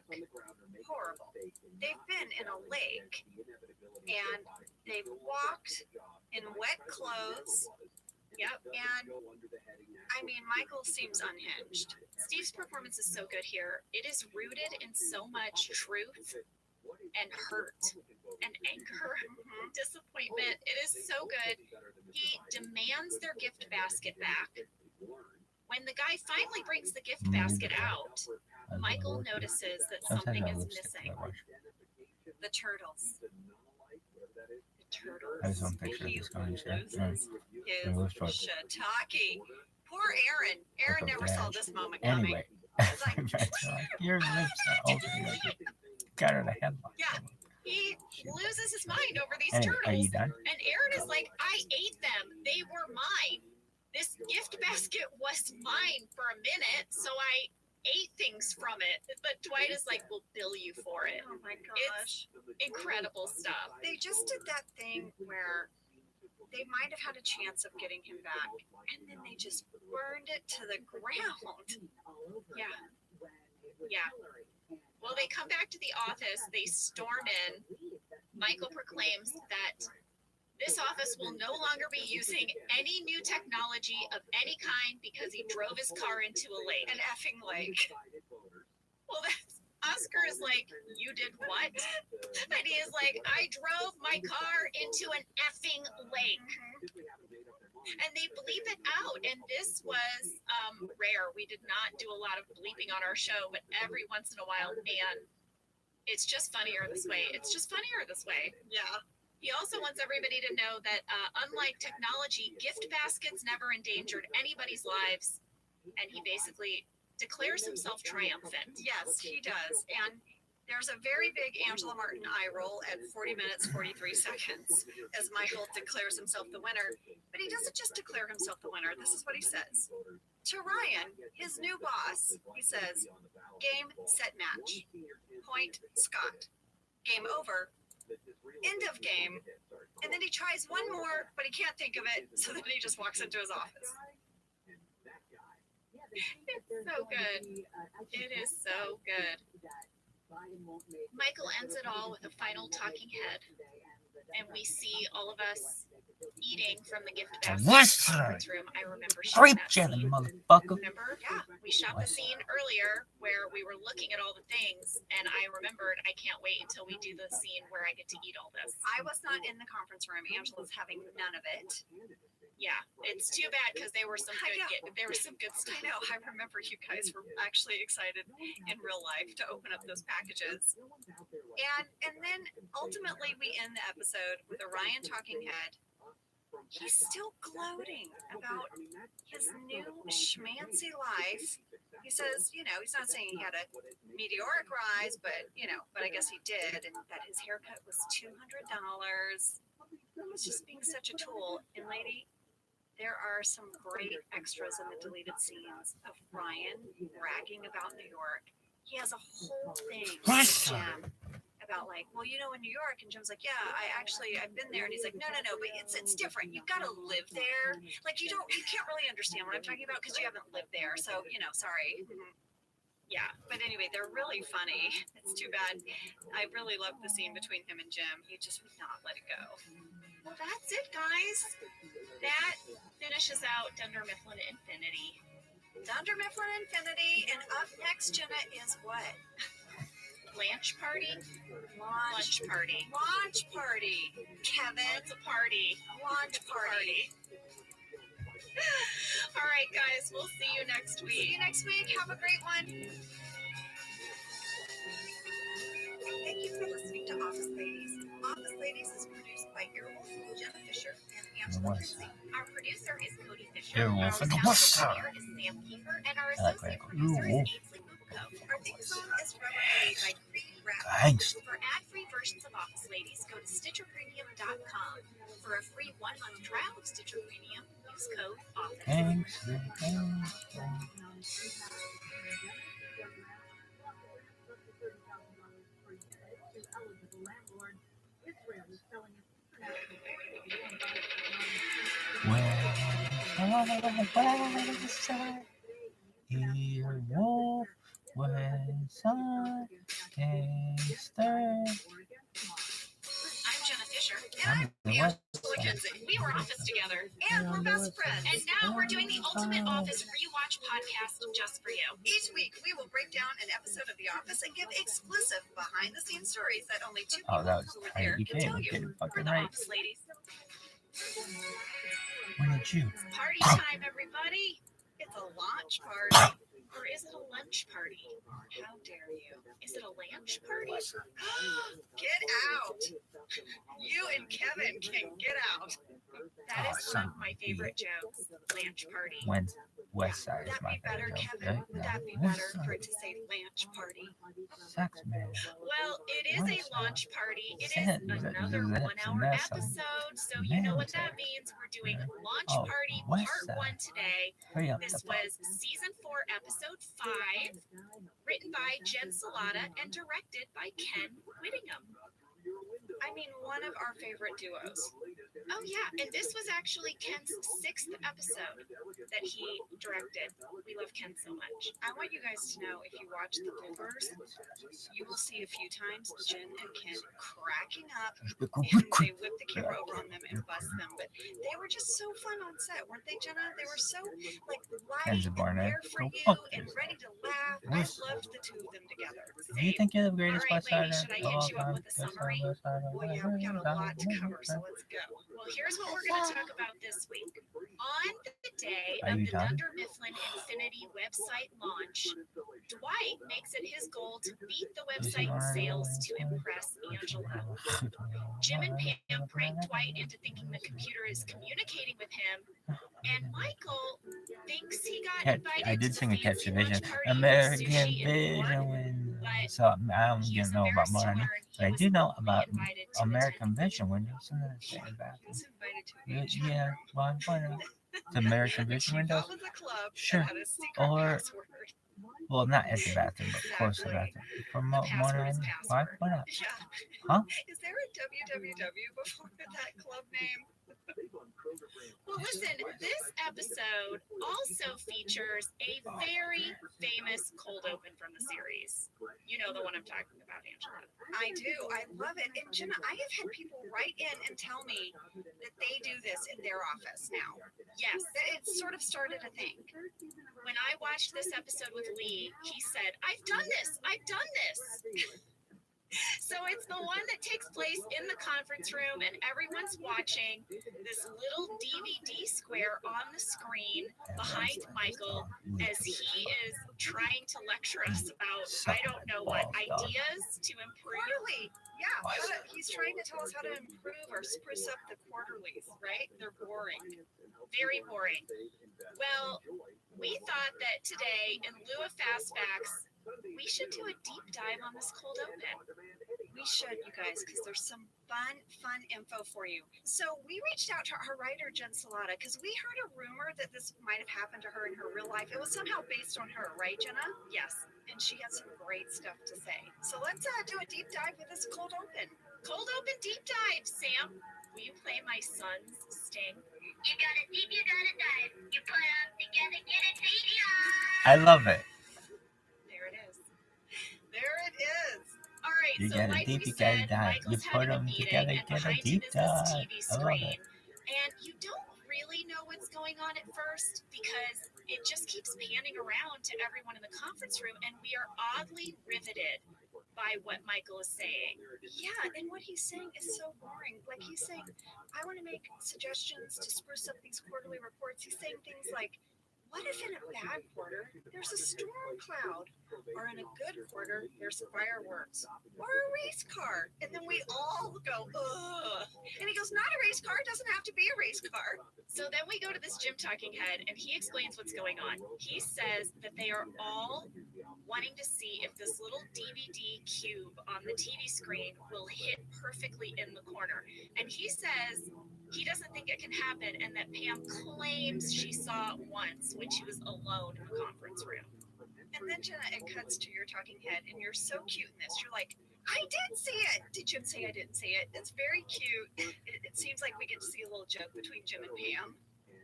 horrible. They've been in a lake and they've walked in wet clothes. Yep. And I mean, Michael seems unhinged. Steve's performance is so good here. It is rooted in so much truth and hurt and anger, disappointment. It is so good. He demands their gift basket back. When the guy finally brings the gift basket out, Michael notices that something is missing. The turtles. The turtles. I just want to picture He this going share. loses his shiitake. Poor Aaron. Aaron never saw this moment coming. Anyway, It's like, your lips are open. Got her the headline. Yeah, he loses his mind over these Anyway, are turtles. you done? And Aaron is like, I ate them. They were mine. This gift basket was mine for a minute, so I ate things from it. But Dwight is like, we'll bill you for it. oh my gosh. Incredible stuff. They just did that thing where they might have had a chance of getting him back, and then they just burned it to the ground. Yeah. Yeah. Well, they come back to the office. They storm in. Michael proclaims that this office will no longer be using any new technology of any kind because he drove his car into a lake. An effing lake. Well, Oscar is like, you did what? And he is like, I drove my car into an effing lake. And they bleep it out. And this was rare. We did not do a lot of bleeping on our show, but every once in a while, man, it's just funnier this way. It's just funnier this way. Yeah. He also wants everybody to know that unlike technology, gift baskets never endangered anybody's lives. And he basically declares himself triumphant. Yes, he does. And there's a very big Angela Martin eye roll at 40 minutes, 43 seconds as Michael declares himself the winner. But he doesn't just declare himself the winner. This is what he says. To Ryan, his new boss, he says, game, set, match. Point, Scott. Game over. End of game. And then he tries one more, but he can't think of it. So then he just walks into his office. It's so good. It is so good. Michael ends it all with a final talking head. And we see all of us eating from the gift So basket what's conference room, I remember Grape shooting that jelly, scene. motherfucker. Remember? Yeah, we shot the scene earlier where we were looking at all the things, and I remembered I can't wait until we do the scene where I get to eat all this. I was not in the conference room. Angela's having none of it. Yeah, it's too bad because there were some good stuff. I know. I remember you guys were actually excited in real life to open up those packages. And then ultimately we end the episode with Orion talking head. He's still gloating about his new schmancy life. He says, you know, he's not saying he had a meteoric rise, but I guess he did, and that his haircut was $200. He's just being such a tool. And lady, there are some great extras in the deleted scenes of Ryan bragging about New York. He has a whole thing with Jim about like, well, in New York, and Jim's like, yeah, I've been there, and he's like, no, but it's different. You've got to live there. Like you can't really understand what I'm talking about because you haven't lived there. So sorry. Yeah, but anyway, they're really funny. It's too bad. I really loved the scene between him and Jim. He just would not let it go. Well, that's it, guys. That finishes out Dunder Mifflin Infinity. Dunder Mifflin Infinity, and up next, Jenna, is what? Lunch party? Launch party. Launch party. Kevin. It's a party. Launch party. All right, guys. We'll see you next week. See you next week. Have a great one. Thank you for listening to Office Ladies. Office Ladies is produced by Earwolf, Jenna Fisher, and Angela Kinsey. Our producer is Cody Fisher. Earwolf Our and the sound Whistle. engineer is Sam Kiefer, and our I like associate that. producer is Earwolf. Ainsley Bubuko. Our theme song is Rabbi by ROTHSCHILD. Thanks. For ad-free versions of Office Ladies, go to StitcherPremium.com. For a free 1-month trial of Stitcher Premium, use code OFFICE. Thanks. Earwolf, West Side, Gangster. I'm Jenna Fisher. And I'm Angela Kinsey. We were Office together. And we're best friends. And now we're doing the Ultimate Office Rewatch podcast just for you. Each week, we will break down an episode of The Office and give exclusive behind-the-scenes stories that only two people That was who were tight. there You can can't tell even get you. it fucking We're the right. Office Ladies. When did you? Party time, everybody. It's a launch party. Or is it a lunch party? How dare you? Is it a lunch party? Get out. You and Kevin can get out. That is one son of my favorite jokes. Lunch party. When West Side Would is that my be better, favorite. Kevin? Right? Would that be West better Side. for it to say lunch party? Sucks, man. Well, it is a launch party. It is That's another a 1-hour mess. episode, so you know what that means. We're doing Launch Party Part 1 today. Hurry up. This was Season 4, Episode 5, written by Jen Salata and directed by Ken Whittingham. I mean, one of our favorite duos. Oh yeah, and this was actually Ken's 6th episode that he directed. We love Ken so much. I want you guys to know, if you watch the bloopers, you will see a few times Jen and Ken cracking up, and they whip the camera over on them and bust them. But they were just so fun on set, weren't they, Jenna? They were so like light and there for you and ready to laugh. I loved the two of them together. Do you think you're the greatest All right, West Sider ladies, should I of all hit you up time? with a summary? Well, yeah, we got a lot to cover, so let's go. Well, here's what we're going to talk about this week. On the day Are of you the done? Dunder Mifflin Infinity website launch, Dwight makes it his goal to beat the website in sales to impress Angela. Jim and Pam prank Dwight into thinking the computer is communicating with him, and Michael thinks he got invited I did to sing a the Catch the fancy Vision. lunch party with American sushi and Vision. porn, but So I don't he's know about embarrassed more to than that. learn But I he do know was about only invited to American Vision window. Something that's saying back. He's invited to a Yeah, well, the American Vision window. was a club Sure. that had a secret Or, password. well, not at the bathroom, but close to the bathroom. For more Password is than password. why not? Yeah. Huh? Is there a www before that club name? Well, listen, this episode also features a very famous cold open from the series. You You know the one I'm talking about, Angela. I do. I love it. And Jenna, I have had people write in and tell me that they do this in their office now. Yes. That it sort of started a thing. When I watched this episode with Lee, he said, I've done this. I've done this. So it's the one that takes place in the conference room and everyone's watching this little DVD square on the screen behind Michael as he is trying to lecture us about, I don't know what, ideas to improve. Quarterly. Yeah. He's trying to tell us how to improve or spruce up the quarterlies, right? They're boring. Very boring. Well, we thought that today, in lieu of Fast Facts, we should do a deep dive on this cold open. We should, you guys, because there's some fun info for you. So we reached out to our writer, Jen Salata, because we heard a rumor that this might have happened to her in her real life. It was somehow based on her, right, Jenna? Yes. And she had some great stuff to say. So let's do a deep dive with this cold open. Cold open deep dive, Sam. Will you play my son's sting? You gotta deep, you gotta dive. You put them together, get a deep dive. I love it. There it is. There it is. All right, You so gotta like deep, we you gotta said, dive. You Michael's put having a them meeting, together, and get a behind deep him is dive. this TV I love screen. it. And you don't really know what's going on at first because it just keeps panning around to everyone in the conference room, and we are oddly riveted by what Michael is saying. Yeah, and what he's saying is so boring. Like he's saying, I want to make suggestions to spruce up these quarterly reports. He's saying things like, what if in a bad quarter there's a storm cloud? Or in a good quarter there's fireworks? Or a race car? And then we all go, ugh. And he goes, not a race car, it doesn't have to be a race car. So then we go to this Jim talking head, and he explains what's going on. He says that they are all wanting to see if this little DVD cube on the TV screen will hit perfectly in the corner. And he says he doesn't think it can happen, and that Pam claims she saw it once when she was alone in the conference room. And then Jenna, it cuts to your talking head, and you're so cute in this. You're like, I did see it. Did Jim say I didn't see it? It's very cute. It seems like we get to see a little joke between Jim and Pam.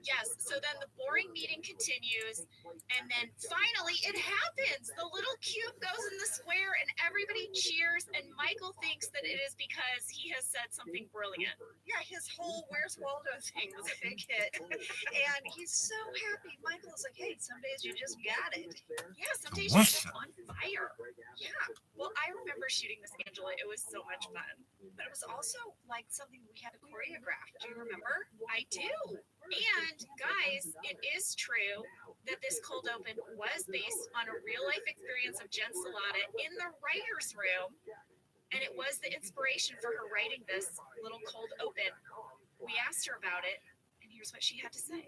Yes, so then the boring meeting continues, and then finally it happens. The little cube goes in the square, and everybody cheers, and Michael thinks that it is because he has said something brilliant. Yeah, his whole Where's Waldo thing was a big hit. And he's so happy. Michael's like, hey, some days you just got it. Yeah, some days you're just on fire. Yeah, well, I remember shooting this, Angela. It was so much fun. But it was also like something we had to choreograph. Do you remember? I do. And guys, it is true that this cold open was based on a real life experience of Jen Salata in the writer's room. And it was the inspiration for her writing this little cold open. We asked her about it, and here's what she had to say.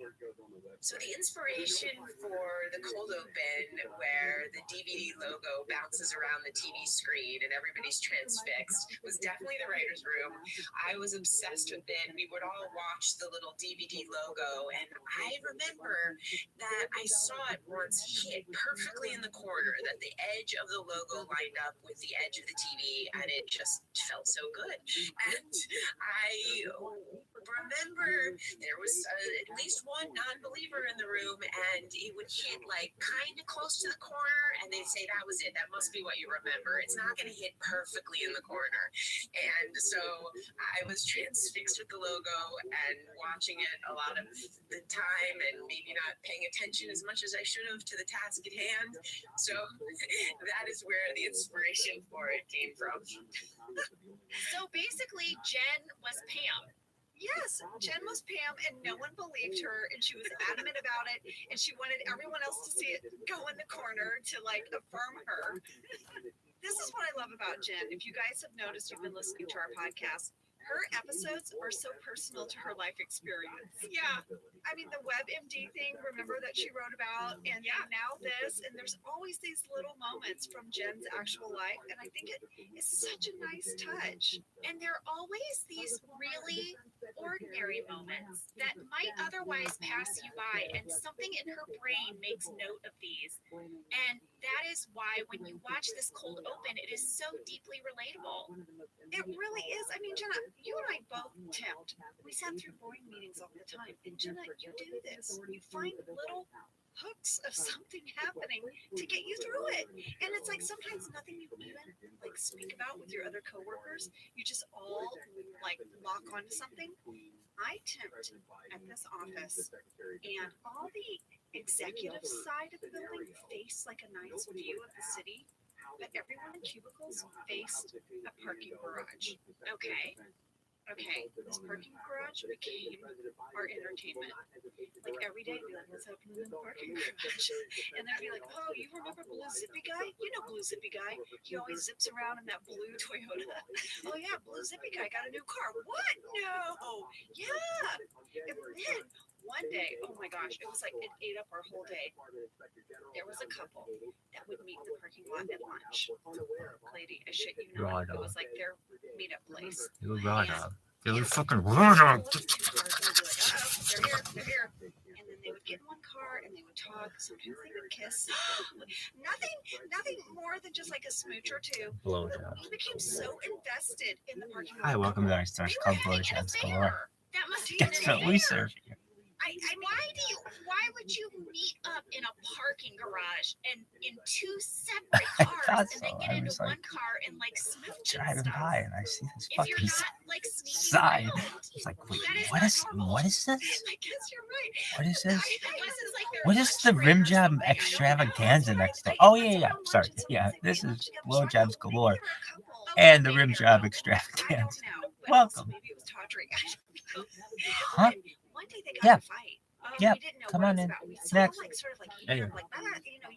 So the inspiration for the cold open, where the DVD logo bounces around the TV screen and everybody's transfixed, was definitely the writer's room. I was obsessed with it. We would all watch the little DVD logo, and I remember that I saw it once hit perfectly in the corner, that the edge of the logo lined up with the edge of the TV, and it just felt so good. And I remember there was at least one non-believer in the room, and it would hit like kind of close to the corner, and they'd say that was it, that must be what you remember, it's not going to hit perfectly in the corner. And so I was transfixed with the logo and watching it a lot of the time, and maybe not paying attention as much as I should have to the task at hand. So that is where the inspiration for it came from. So basically, Jen was Pam. Yes, Jen was Pam, and no one believed her, and she was adamant about it, and she wanted everyone else to see it go in the corner to like affirm her. This is what I love about Jen. If you guys have noticed, you've been listening to our podcast, her episodes are so personal to her life experience. Yeah. I mean, the WebMD thing, remember that she wrote about, and now this, and there's always these little moments from Jen's actual life, and I think it is such a nice touch. And there are always these really ordinary moments that might otherwise pass you by, and something in her brain makes note of these. And that is why when you watch this cold open, it is so deeply relatable. It really is. I mean, Jenna, you and I both tempt. We sat through boring meetings all the time. And Jenna, you do this. You find little hooks of something happening to get you through it. And it's like sometimes nothing you even speak about with your other coworkers. You just all like lock onto something. I temped at this office, and all the executive side of the building faced like a nice view of the city, but everyone in cubicles faced a parking garage. Okay, this parking garage became our entertainment. Like every day, we'd be like, what's happening in the parking garage? And they'd be like, oh, you remember Blue Zippy Guy? You know Blue Zippy Guy. He always zips around in that blue Toyota. Oh yeah, Blue Zippy Guy got a new car. What? No. Yeah. And then one day, oh my gosh, it was like it ate up our whole day. There was a couple that would meet in the parking lot at lunch. Lady, I shit you not. It was like their meetup place. You were right on. They were fucking right on. They're here. And then they would get in one car and they would talk. Sometimes they would kiss. Nothing more than just like a smooch or two. Blowjob. We became so invested in the parking lot. Hi, welcome to our Stars Club Blowjobs Galore. That must be That's what we serve here. Why would you meet up in a parking garage and in two separate cars and then get into one car and like smooch driving stuff? By and I see this If you're fucking not like sneaking sign. around, It's like, wait, that is what is this? I guess you're right. What is this? This is like their What is the rim job extravaganza next door? Oh yeah. Sorry. Yeah, this is Blowjobs Galore and the rim job extravaganza. Welcome. Maybe it was tawdry. Huh? One day they got Yeah. in a fight. Yeah. We didn't know Come what on it was in. about. We saw Next. like sort of like There you heater, go. like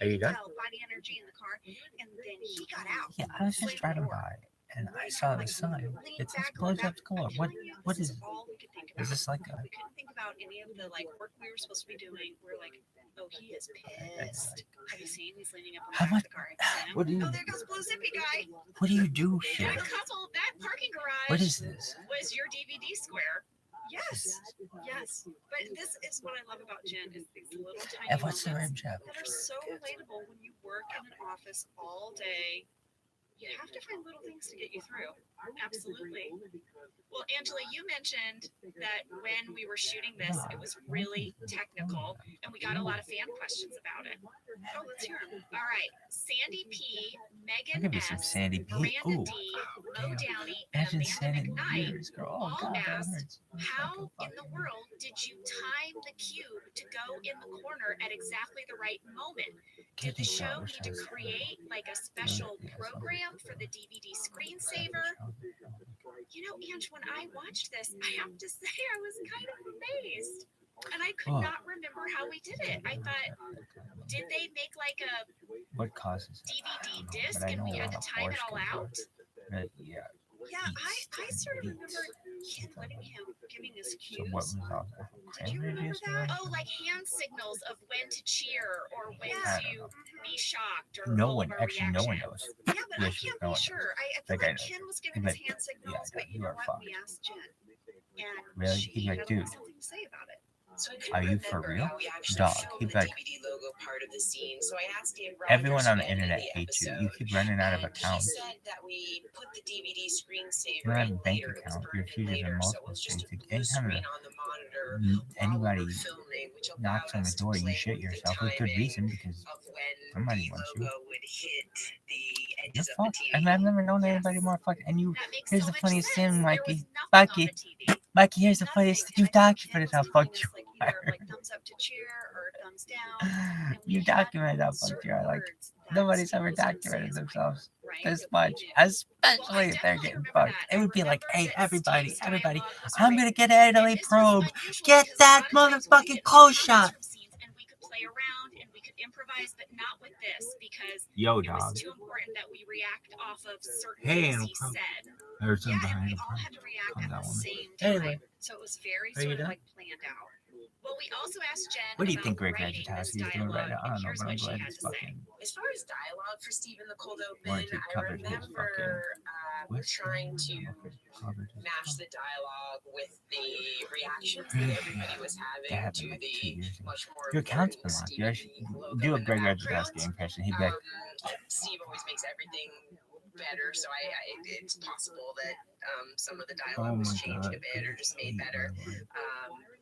Are you could done? tell body energy in the car, and then he got out. Yeah, I was just driving by and I saw the sign. It says Blowjobs Galore. What is it? All we could think about. Is this like a We couldn't think about any of the like work we were supposed to be doing. We're like, oh, he is pissed. Have you seen? He's leaning up on the back of the car. What do you? Oh, there goes Blue Zippy Guy. What do you do here? That parking garage. What is this? Was your DVD square? Yes. But this is what I love about Jen is these little tiny And what's the rim moments job? that are so relatable when you work in an office all day. You have to find little things to get you through. Absolutely. Well, Angela, you mentioned that when we were shooting this, it was really technical, and we got a lot of fan questions about it. Oh, let's hear them. All right. Sandy P, I'll Megan give you some S, Sandy P. Miranda Ooh. D, Mo Downey, Imagine and Amanda Sandy McKnight Years, girl. Oh, all God, that asked, hurts. how in the world did you time the cube to go in the corner at exactly the right moment? Did the show need to create like a special program for the DVD screensaver? You know, Ange, when I watched this, I have to say I was kind of amazed. And I could not remember how we did it. I thought, did they make like a What causes it? DVD But disc I and know we a had lot to of time it all horse out? Right, yeah. Yeah, I sort of remember Ken letting him giving us So cues. what was all that? Did you remember that? Oh, like hand signals of when to cheer or when to be shocked or No full one, of a actually, no one reaction. knows. Yeah, but I can't No be one sure. I Like, feel I like know. Ken was giving But, us hand signals, yeah, but you you know are what? fucked. We asked Jen, and Really? she He's like, had dude. something to say about it. So I couldn't Are you for remember real? how we actually Dog, filmed keep the like DVD logo part of the scene. So I asked Dave Rogers everyone on the who edited internet the hates you. episode, You keep running out of and accounts. he said that we put the DVD You screensaver don't have in a bank later. It was account. burned You're in using later, so it multiple was just a states. blue Anytime screen on the monitor while anybody we were filming, which knocks on allowed the us to door, you play shit with the yourself with good timing reason because of when somebody the wants you. logo would hit the You're edges of the fucked. TV. And I've never known anybody more fucked. And you, That makes here's so the much funniest sense. thing, There Mikey. was nothing on Mikey, the TV. Mikey, here's the funniest thing. You documented how fucked you Like are. either like thumbs up to cheer or thumbs down. And we You had documented how fucked you are. Like, words that nobody's Steve ever was gonna say documented as a themselves right? this That we much, knew. especially if they're getting fucked. It would be like, hey, everybody, Steve's everybody, dialogue was I'm great. gonna get an Italy And this was probe. unusual Get because a that lot of times we would motherfucking get close comments shot. from scenes and we could play around and we could improvise, but not with this because Yo, it was dog. too important that we react off of certain Hey, things no he problem. said. There's Yeah, something and we behind all had to react Calm at down, the woman. same time. Anyway. So it was very Are you sort of done? like planned out. Well, we also asked Jen What do you about think Greg writing this Vegetowski is doing right now? dialogue, I don't and know, here's but I'm what she glad had he's to say. fucking As far as dialogue for Steve in the Cold Open, wanted to I cover his remember trying to match the dialogue with the reactions that everybody was having to the much more Your account's been important locked. You Stevie actually logo do a in the Greg background. Vegetowski impression. He'd be like, Steve always makes everything better, so it's possible that some of the oh dialogue was my changed god, a bit or just made better.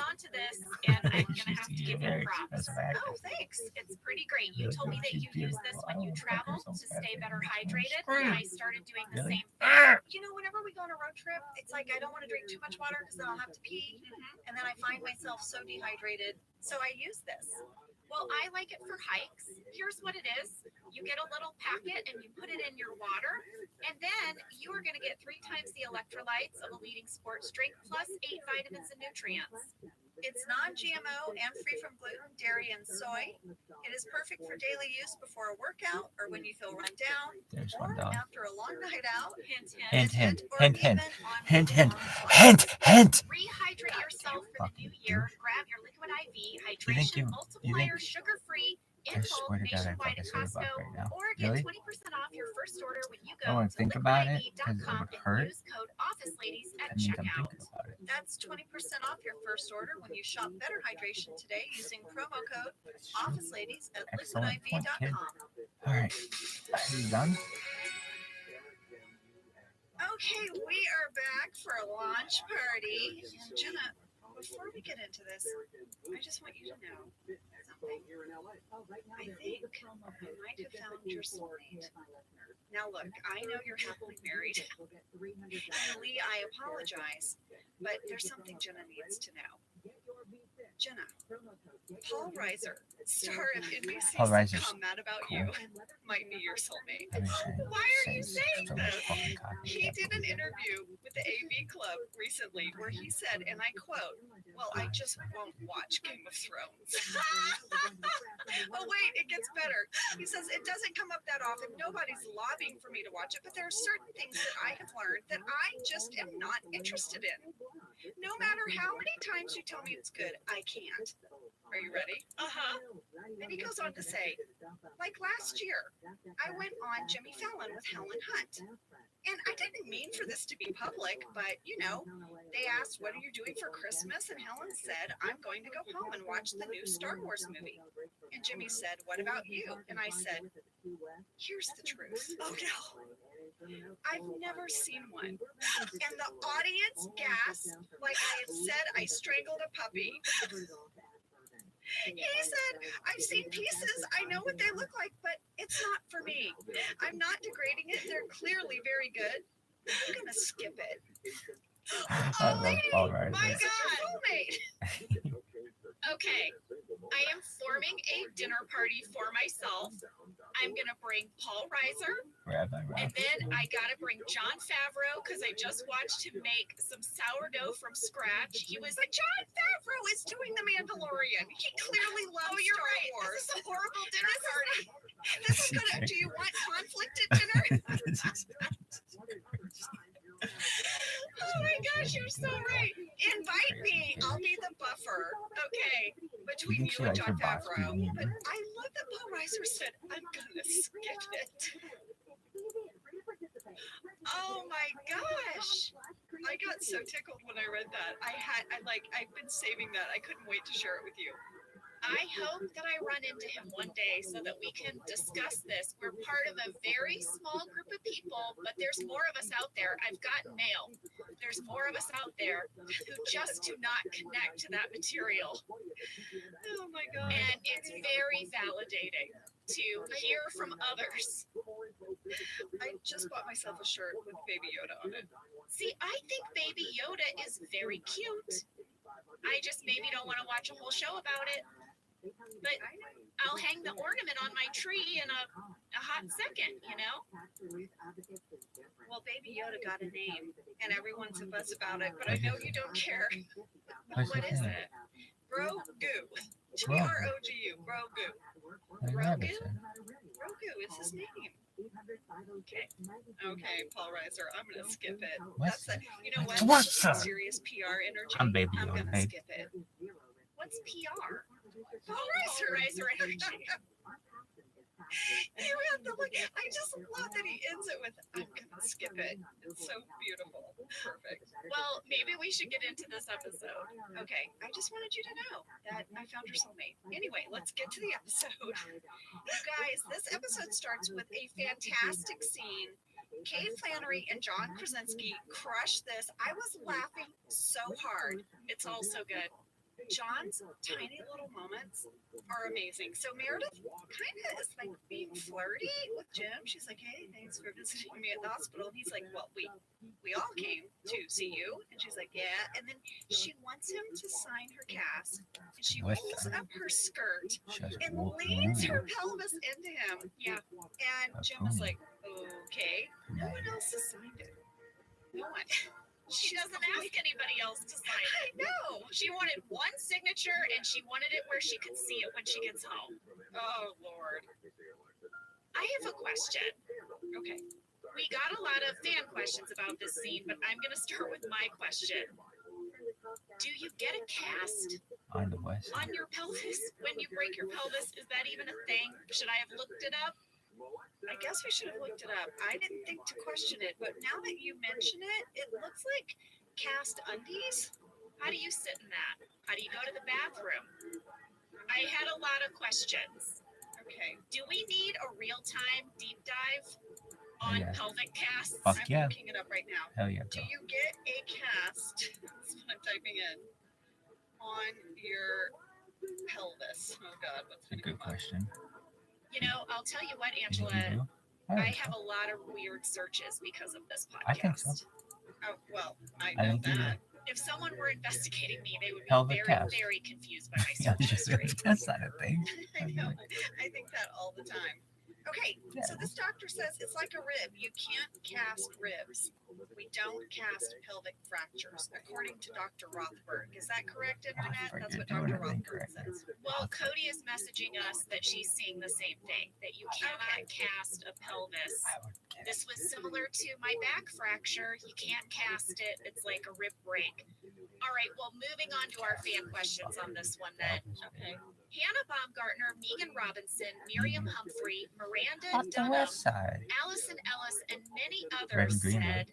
on to this, and I'm gonna have to give you props. Oh, thanks. It's pretty great. You told me that you use this when you travel to stay better hydrated, and I started doing the same thing. You know, whenever we go on a road trip, it's like I don't want to drink too much water because then I'll have to pee, and then I find myself so dehydrated. So I use this. Well, I like it for hikes. Here's what it is. You get a little packet and you put it in your water, and then you are going to get 3 times the electrolytes of a leading sports drink plus 8 vitamins and nutrients. It's non-GMO and free from gluten, dairy, and soy. It is perfect for daily use before a workout or when you feel run down There's or one down. after a long night out. Hint, Hint, hint, or hint, even hint, on hint, hint, weekend long hint, hint. Rehydrate yourself for the new Fucking year. Grab your liquid IV You think hydration you multiplier, think? sugar-free, I in swear bulk to God, I nationwide fucking at say a buck Costco, right now. or get Really? 20% off your first order when you I go want to to think about it because it liquidiv.com would and hurt. use code OfficeLadies at That means I'm checkout. thinking about it. That's 20% off your first order when you shop Better Hydration today using promo code OfficeLadies at Excellent point, kid. liquidiv.com. All right. Are you done? Okay, we are back for a launch party. And Jenna, before we get into this, I just want you to know something. I think I might have found your soulmate. Now look, I know you're happily married. And Lee, I apologize, but there's something Jenna needs to know. Jenna, Paul Reiser, star of NBC's Paul Reiser's sitcom Mad About cool. You, might be your soulmate. Let me say, Why are you saying so much this? fucking cocky. He did an interview with the AV Club recently where he said, and I quote, "Well, I just won't watch Game of Thrones." Oh, wait, it gets better. He says, "It doesn't come up that often. Nobody's lobbying for me to watch it, but there are certain things that I have learned that I just am not interested in. No matter how many times you tell me it's good, I can't." Are you ready? Then he goes on to say, like last year, I went on Jimmy Fallon with Helen Hunt. And I didn't mean for this to be public, but you know, they asked, "What are you doing for Christmas?" And Helen said, "I'm going to go home and watch the new Star Wars movie." And Jimmy said, "What about you?" And I said, "Here's the truth." Oh no. I've never seen one. And the audience gasped like I had said I strangled a puppy. He said, "I've seen pieces. I know what they look like, but it's not for me. I'm not degrading it. They're clearly very good. I'm going to skip it." I love Paul Reiser. My God, soulmate. Okay, I am forming a dinner party for myself. I'm gonna bring Paul Reiser, Rabbi. and then I gotta bring Jon Favreau because I just watched him make some sourdough from scratch. He was But Jon Favreau is doing The Mandalorian. He clearly loves Star Wars. This is a horrible dinner party. This is gonna. Do you want conflict at dinner? Oh my gosh, you're so right. Invite me. I'll be the buffer. Okay, between think you she and likes Jon her boss Favreau. being mean. But I love that Paul Reiser said, "I'm gonna skip it." Oh my gosh. I got so tickled when I read that. I've been saving that. I couldn't wait to share it with you. I hope that I run into him one day so that we can discuss this. We're part of a very small group of people, but there's more of us out there. I've gotten mail. There's more of us out there who just do not connect to that material. Oh my God. And it's very validating to hear from others. I just bought myself a shirt with Baby Yoda on it. See, I think Baby Yoda is very cute. I just maybe don't want to watch a whole show about it. But I'll hang the ornament on my tree in a hot second, you know? Well, Baby Yoda got a name, and everyone's a buzz about it, but I know you don't care. What is it? Grogu. Grogu. Grogu. Grogu? Grogu is his name. Okay, Paul Reiser, I'm gonna skip it. That's it. You know what? What's that? Serious PR energy. I'm Baby I'm Yoda, gonna babe. skip it. What's PR? Paul Reiser energy. You have to look. I just love that he ends it with, "I'm gonna skip it." It's so beautiful. Perfect. Well, maybe we should get into this episode. Okay, I just wanted you to know that I found your soulmate. Anyway, let's get to the episode. You guys, this episode starts with a fantastic scene. Kay Flannery and John Krasinski crush this. I was laughing so hard. It's all so good. John's tiny little moments are amazing. So Meredith kind of is like being flirty with Jim. She's like, hey, thanks for visiting me at the hospital. And he's like, well, we all came to see you. And she's like, yeah. And then she wants him to sign her cast. And she rolls up her skirt and leans her pelvis into him. Yeah. And Jim was like, okay. No one else has signed it. No one. She doesn't ask anybody else to sign it. I know. She wanted one signature, and she wanted it where she could see it when she gets home. Oh, Lord. I have a question. Okay. We got a lot of fan questions about this scene, but I'm going to start with my question. Do you get a cast on the west on your pelvis when you break your pelvis? Is that even a thing? Should I have looked it up? I guess we should have looked it up. I didn't think to question it, but now that you mention it, it looks like cast undies. How do you sit in that? How do you go to the bathroom? I had a lot of questions. Okay. Do we need a real-time deep dive on pelvic casts? Fuck I'm looking it up right now. Hell yeah, do you get a cast? That's what I'm typing in. On your pelvis. Oh, God. What's a good question. You know, I'll tell you what, Angela, I have a lot of weird searches because of this podcast. I think so. Oh, well, I know that. If someone were investigating me, they would be very confused by my search history. That's not a thing. I know. I think that all the time. Okay, so this doctor says it's like a rib. You can't cast ribs. We don't cast pelvic fractures, according to Dr. Rothberg. Is that correct, Internet? That's what Dr. Rothberg says. Well, Cody is messaging us that she's seeing the same thing, that you cannot cast a pelvis. This was similar to my back fracture. You can't cast it. It's like a rib break. All right, well, moving on to our fan questions on this one then. Okay. Hannah Baumgartner, Megan Robinson, Miriam Humphrey, Miranda Dunham, Allison Ellis, and many others said,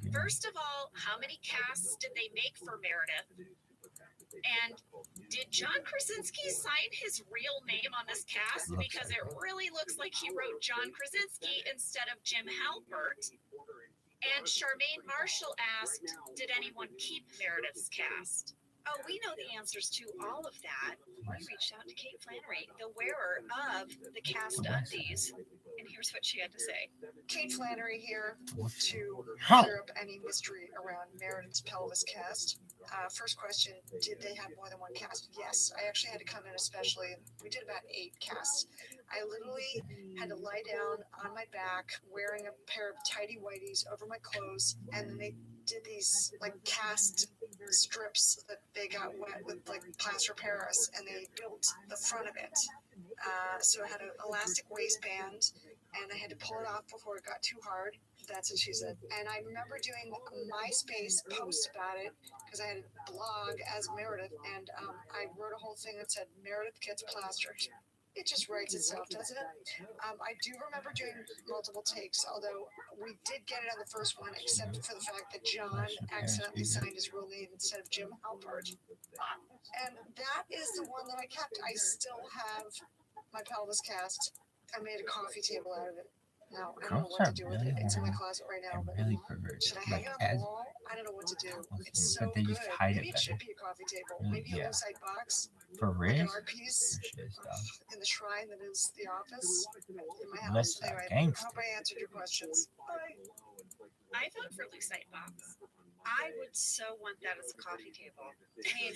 first of all, how many casts did they make for Meredith? And did John Krasinski sign his real name on this cast? Because it really looks like he wrote John Krasinski instead of Jim Halpert. And Charmaine Marshall asked, did anyone keep Meredith's cast? Oh, we know the answers to all of that. We reached out to Kate Flannery, the wearer of the cast undies, and here's what she had to say. Kate Flannery here to clear up any mystery around Meredith's pelvis cast. First question, did they have more than one cast? Yes, I actually had to come in especially. We did about 8 casts. I literally had to lie down on my back wearing a pair of tighty whities over my clothes, and then they did these like cast strips that they got wet with like plaster Paris, and they built the front of it. So it had an elastic waistband, and I had to pull it off before it got too hard. That's what she said. And I remember doing a MySpace post about it because I had a blog as Meredith, and I wrote a whole thing that said Meredith gets plastered. It just writes itself, doesn't it? I do remember doing multiple takes, although we did get it on the first one, except for the fact that John accidentally signed his real name instead of Jim Halpert. And that is the one that I kept. I still have my pelvis cast. I made a coffee table out of it. Now, I don't know what to do with it. It's in my closet right now. But should I hang it on the wall? I don't know what to do. It's so good. Maybe it should be a coffee table. Maybe a loose-side box. For real? Like an art piece in the shrine that is the office in my house. Anyway, I hope I answered your questions. Bye. I vote for Lucite box. I would so want that as a coffee table. I mean,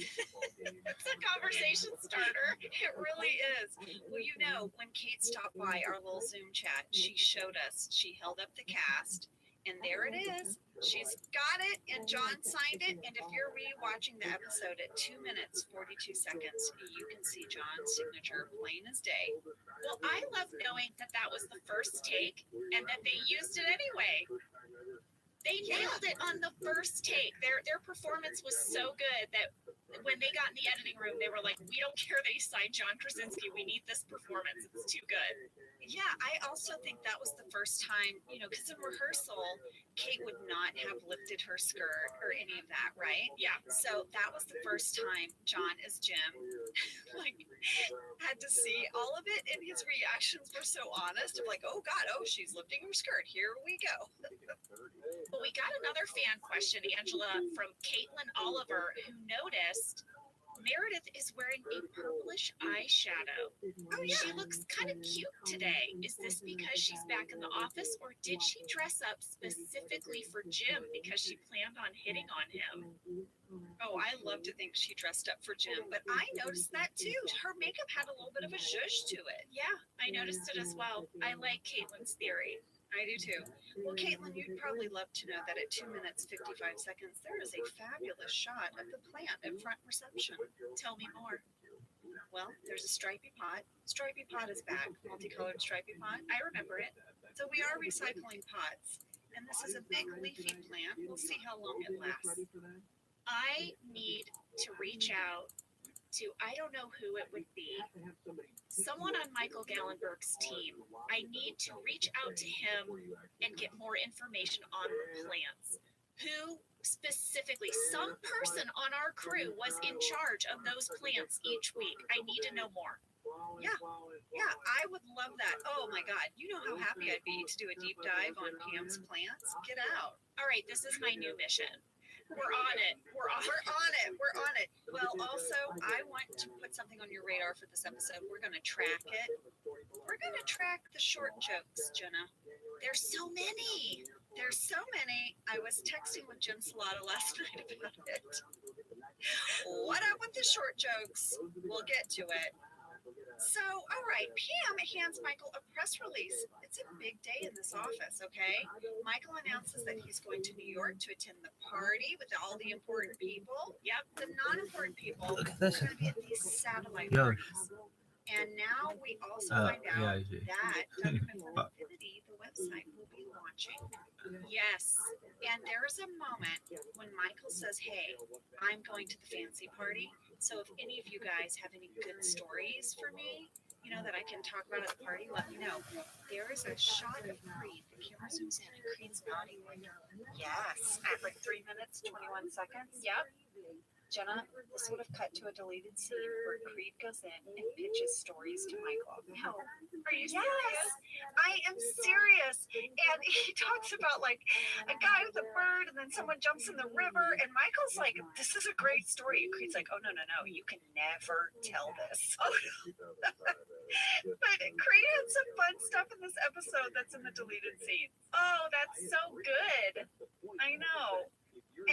it's a conversation starter. It really is. Well, you know, when Kate stopped by our little Zoom chat, she showed us, she held up the cast, and there it is. She's got it, and John signed it. And if you're re-watching the episode at 2 minutes, 42 seconds, you can see John's signature plain as day. Well, I love knowing that that was the first take and that they used it anyway. They nailed it on the first take. Their performance was so good that when they got in the editing room, they were like, we don't care that he signed John Krasinski. We need this performance. It's too good. Yeah, I also think that was the first time, you know, because in rehearsal, Kate would not have lifted her skirt or any of that, right? Yeah. So that was the first time John as Jim like had to see all of it, and his reactions were so honest of like, oh God, oh, she's lifting her skirt. Here we go. Well, we got another fan question, Angela, from Caitlin Oliver, who noticed Meredith is wearing a purplish eyeshadow. Oh, she looks kind of cute today. Is this because she's back in the office, or did she dress up specifically for Jim because she planned on hitting on him? Oh, I love to think she dressed up for Jim, but I noticed that too. Her makeup had a little bit of a zhuzh to it. Yeah, I noticed it as well. I like Caitlin's theory. I do too. Well, Caitlin, you'd probably love to know that at 2 minutes 55 seconds, there is a fabulous shot of the plant at front reception. Tell me more. Well, there's a stripy pot. Stripy pot is back. Multicolored stripy pot. I remember it. So we are recycling pots. And this is a big leafy plant. We'll see how long it lasts. I need to reach out to, I don't know who it would be, someone on Michael Gallenberg's team. I need to reach out to him and get more information on the plants. Who specifically, some person on our crew was in charge of those plants each week. I need to know more. Yeah, I would love that. Oh my God, you know how happy I'd be to do a deep dive on Pam's plants. Get out. All right, this is my new mission. We're on it. We're on it. Well, also, I want to put something on your radar for this episode. We're going to track it. We're going to track the short jokes, Jenna. There's so many. I was texting with Jim Salata last night about it. What up with the short jokes? We'll get to it. So, all right, Pam hands Michael a press release. It's a big day in this office, okay? Michael announces that he's going to New York to attend the party with all the important people. Yep, the non-important people are going to be at these satellite parties. And now we also find out that Dr. Infinity, the website, will be launching. Yes. And there's a moment when Michael says, hey, I'm going to the fancy party. So if any of you guys have any good stories for me, you know, that I can talk about at the party, let me know. There is a shot of Creed. The camera zooms in and Creed's nodding. Yes, at like 3 minutes, 21 seconds. Yep. Jenna, this would have cut to a deleted scene where Creed goes in and pitches stories to Michael. No. Are you serious? Yes, I am serious. And he talks about like a guy with a bird and then someone jumps in the river. And Michael's like, this is a great story. And Creed's like, oh, no, you can never tell this. Oh, no. But Creed had some fun stuff in this episode that's in the deleted scenes. Oh, that's so good. I know.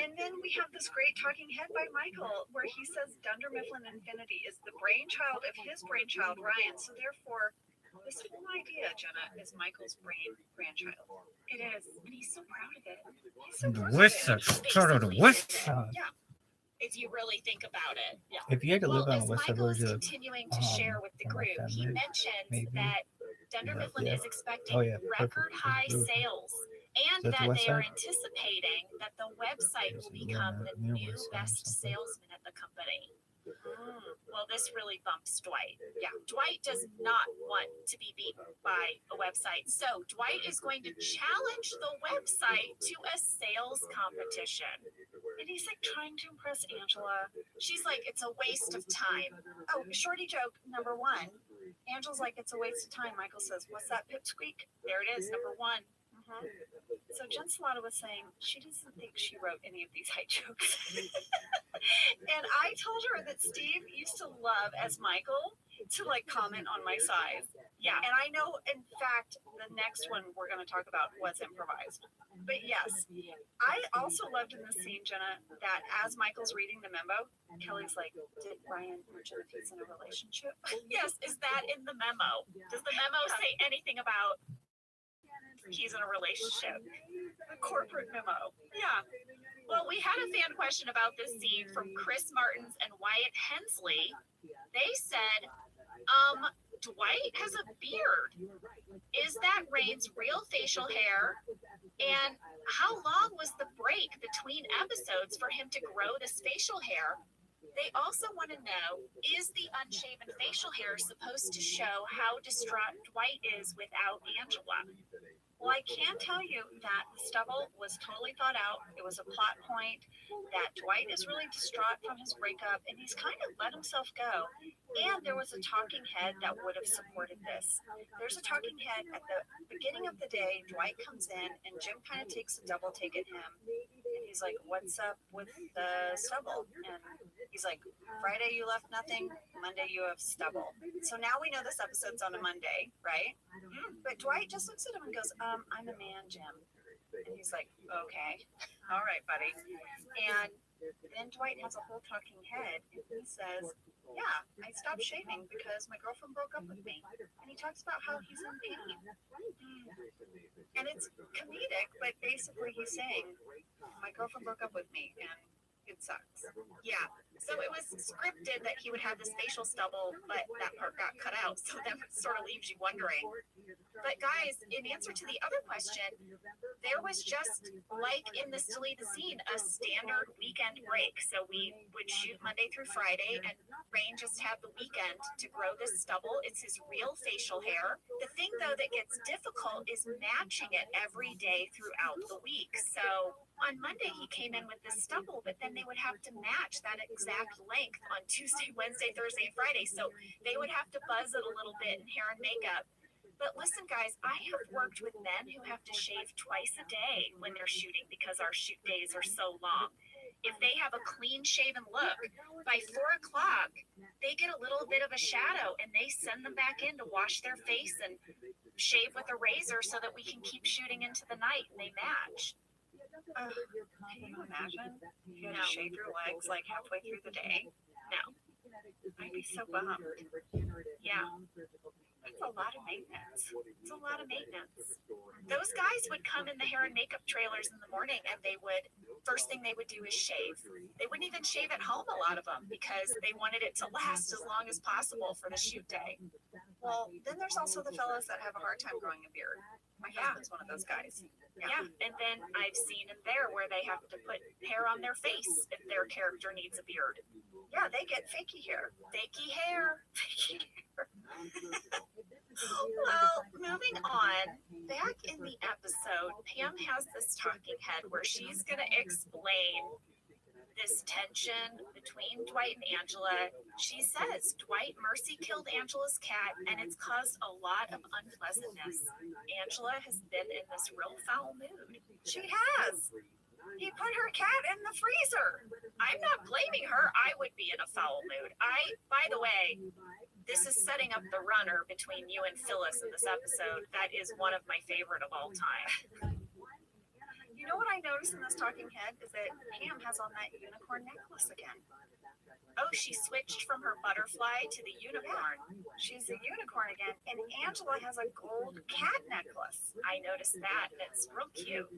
And then we have this great talking head by Michael where he says Dunder Mifflin Infinity is the brainchild of his brainchild, Ryan. So therefore, this whole idea, Jenna, is Michael's brainchild. It is. And he's so proud of it. He's so proud of it. Yeah. If you really think about it. Yeah. If you had to live on a west side Michael is continuing to share with the group, he mentions that Dunder Mifflin is expecting record high sales. And that they are anticipating that the website will become the new best salesman at the company. Well, this really bumps Dwight. Yeah, Dwight does not want to be beaten by a website. So Dwight is going to challenge the website to a sales competition. And he's like trying to impress Angela. She's like, it's a waste of time. Oh, shorty joke number one. Angela's like, it's a waste of time. Michael says, what's that pipsqueak? There it is, number one. So Jen Salata was saying she doesn't think she wrote any of these high jokes. And I told her that Steve used to love, as Michael, to like comment on my size. Yeah, and I know, in fact, the next one we're going to talk about was improvised. But yes, I also loved in this scene, Jenna, that as Michael's reading the memo, Kelly's like, did Ryan mention if he's in a relationship? Yes, is that in the memo? Does the memo say anything about he's in a relationship? The corporate memo. Yeah. Well, we had a fan question about this scene from Chris Martins and Wyatt Hensley. They said, Dwight has a beard. Is that Rain's real facial hair? And how long was the break between episodes for him to grow this facial hair? They also want to know, is the unshaven facial hair supposed to show how distraught Dwight is without Angela? Well, I can tell you that the stubble was totally thought out. It was a plot point that Dwight is really distraught from his breakup, and he's kind of let himself go. And there was a talking head that would have supported this. There's a talking head at the beginning of the day. Dwight comes in, and Jim kind of takes a double take at him. And he's like, what's up with the stubble? And He's like, Friday you left nothing, Monday you have stubble. So now we know this episode's on a Monday, right? But Dwight just looks at him and goes, I'm a man, Jim. And he's like, okay, all right, buddy. And then Dwight has a whole talking head, and he says, yeah, I stopped shaving because my girlfriend broke up with me. And he talks about how he's in pain. And it's comedic, but basically he's saying, my girlfriend broke up with me, and it sucks. Yeah. So it was scripted that he would have this facial stubble, but that part got cut out. So that sort of leaves you wondering. But guys, in answer to the other question, there was just, like in this deleted scene, a standard weekend break. So we would shoot Monday through Friday, and Rain just had the weekend to grow this stubble. It's his real facial hair. The thing, though, that gets difficult is matching it every day throughout the week. So on Monday, he came in with this stubble, but then they would have to match that exact length on Tuesday, Wednesday, Thursday, and Friday. So they would have to buzz it a little bit in hair and makeup. But listen, guys, I have worked with men who have to shave twice a day when they're shooting because our shoot days are so long. If they have a clean shaven look, by 4 o'clock, they get a little bit of a shadow and they send them back in to wash their face and shave with a razor so that we can keep shooting into the night and they match. Can you imagine? You had to shave your legs like halfway through the day? No. I'd be so bummed. Yeah. It's a lot of maintenance. It's a lot of maintenance. Those guys would come in the hair and makeup trailers in the morning and they would, first thing they would do is shave. They wouldn't even shave at home, a lot of them, because they wanted it to last as long as possible for the shoot day. Well, then there's also the fellas that have a hard time growing a beard. My husband's one of those guys. Yeah, and then I've seen in there where they have to put hair on their face if their character needs a beard. Yeah, they get fakey hair. Fakey hair. Fakey hair. Well, moving on, back in the episode, Pam has this talking head where she's going to explain this tension between Dwight and Angela. She says Dwight mercy killed Angela's cat and it's caused a lot of unpleasantness. Angela has been in this real foul mood. She has. He put her cat in the freezer. I'm not blaming her. I would be in a foul mood. By the way, this is setting up the runner between you and Phyllis in this episode. That is one of my favorite of all time. You know what I noticed in this talking head is that Pam has on that unicorn necklace again. Oh, she switched from her butterfly to the unicorn. She's a unicorn again. And Angela has a gold cat necklace. I noticed that, and it's real cute.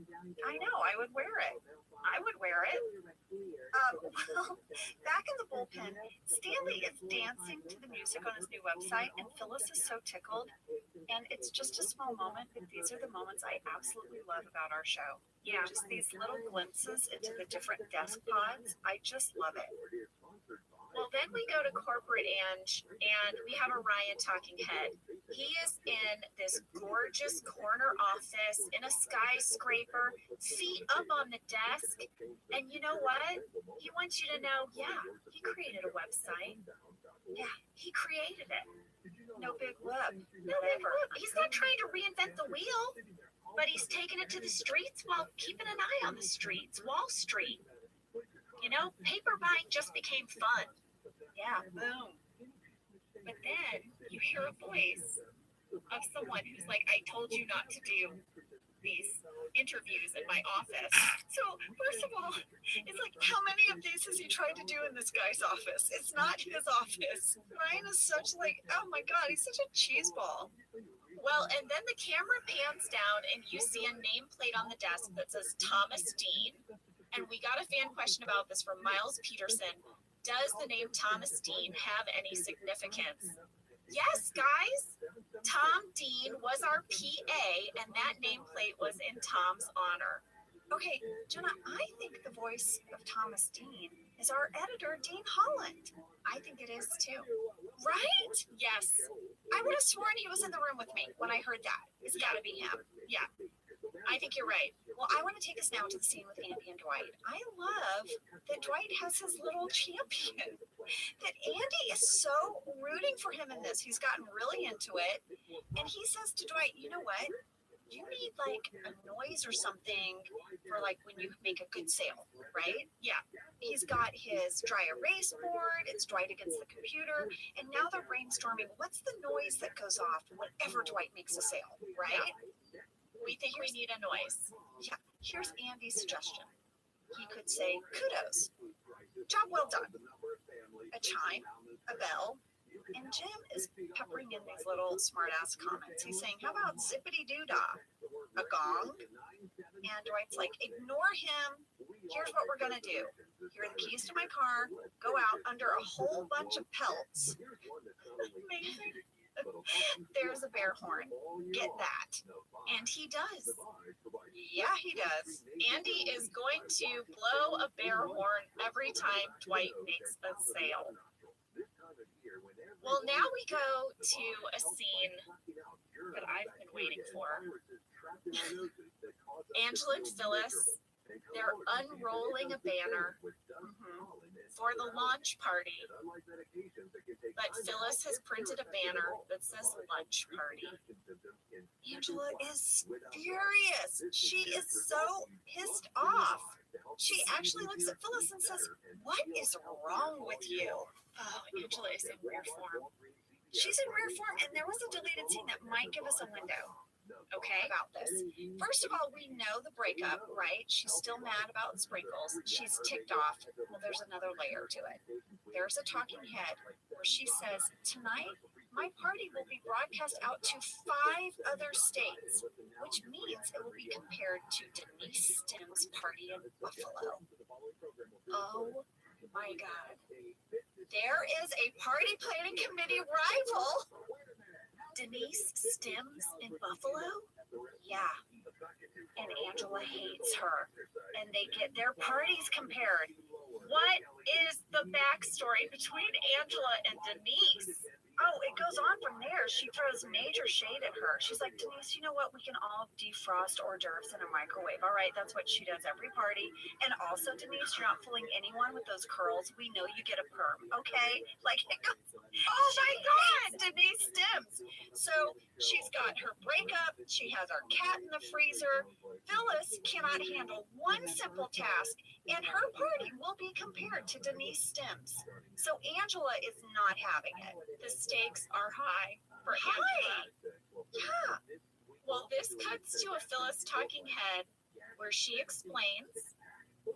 I know, I would wear it. I would wear it. Well, back in the bullpen, Stanley is dancing to the music on his new website, and Phyllis is so tickled. And it's just a small moment, but these are the moments I absolutely love about our show. Yeah, just these little glimpses into the different desk pods. I just love it. Well, then we go to corporate Ange, and we have a Ryan talking head. He is in this gorgeous corner office in a skyscraper, feet up on the desk. And you know what? He wants you to know, yeah, he created a website. Yeah, he created it. No big whoop. No big whoop. He's not trying to reinvent the wheel, but he's taking it to the streets while keeping an eye on the streets. Wall Street. You know, paper buying just became fun. Yeah, boom. But then you hear a voice of someone who's like, I told you not to do these interviews in my office. So, first of all, it's like, how many of these has he tried to do in this guy's office? It's not his office. Ryan is such like, oh my God, he's such a cheeseball. Well, and then the camera pans down and you see a nameplate on the desk that says Thomas Dean. And we got a fan question about this from Miles Peterson. Does the name Thomas Dean have any significance? Yes, guys. Tom Dean was our PA, and that nameplate was in Tom's honor. Okay, Jenna, I think the voice of Thomas Dean is our editor, Dean Holland. I think it is too. Right? Yes. I would have sworn he was in the room with me when I heard that. It's got to be him. Yeah. I think you're right. Well, I want to take us now to the scene with Andy and Dwight. I love that Dwight has his little champion. That Andy is so rooting for him in this. He's gotten really into it. And he says to Dwight, you know what? you need like a noise or something for like when you make a good sale, right? Yeah. He's got his dry erase board, it's dried against the computer, and now they're brainstorming what's the noise that goes off whenever Dwight makes a sale, right? We think we need a noise. Yeah, here's Andy's suggestion. He could say, kudos, job well done, a chime, a bell, and Jim is peppering in these little smart-ass comments. He's saying, how about zippity-doo-dah, a gong? And Dwight's like, ignore him. Here's what we're going to do. Here are the keys to my car. Go out under a whole bunch of pelts. Amazing. There's a bear horn. Get that. And he does. Yeah, he does. Andy is going to blow a bear horn every time Dwight makes a sale. Well, now we go to a scene that I've been waiting for. Angela and Phyllis, they're unrolling a banner for the launch party. But Phyllis has printed a banner that says lunch party. Angela is furious. She is so pissed off. She actually looks at Phyllis and says, what is wrong with you? Oh, Angela is in rare form. She's in rare form, and there was a deleted scene that might give us a window. Okay, about this. First of all, we know the breakup, right? She's still mad about Sprinkles. She's ticked off. Well, there's another layer to it. There's a talking head where she says, tonight, my party will be broadcast out to 5 other states, which means it will be compared to Denise Stim's party in Buffalo. Oh my God. There is a party planning committee rival. Denise Stims in Buffalo? Yeah. And Angela hates her. And they get their parties compared. What is the backstory between Angela and Denise? Oh, it goes on from there. She throws major shade at her. She's like, Denise, you know what? We can all defrost hors d'oeuvres in a microwave. All right, that's what she does every party. And also, Denise, you're not fooling anyone with those curls. We know you get a perm, okay? Like, it goes, oh my God, Denise Stims. So she's got her breakup. She has our cat in the freezer. Phyllis cannot handle one simple task, and her party will be compared to Denise Stims. So Angela is not having it. The stakes are high for Angela. Yeah. Well, this cuts to a Phyllis talking head where she explains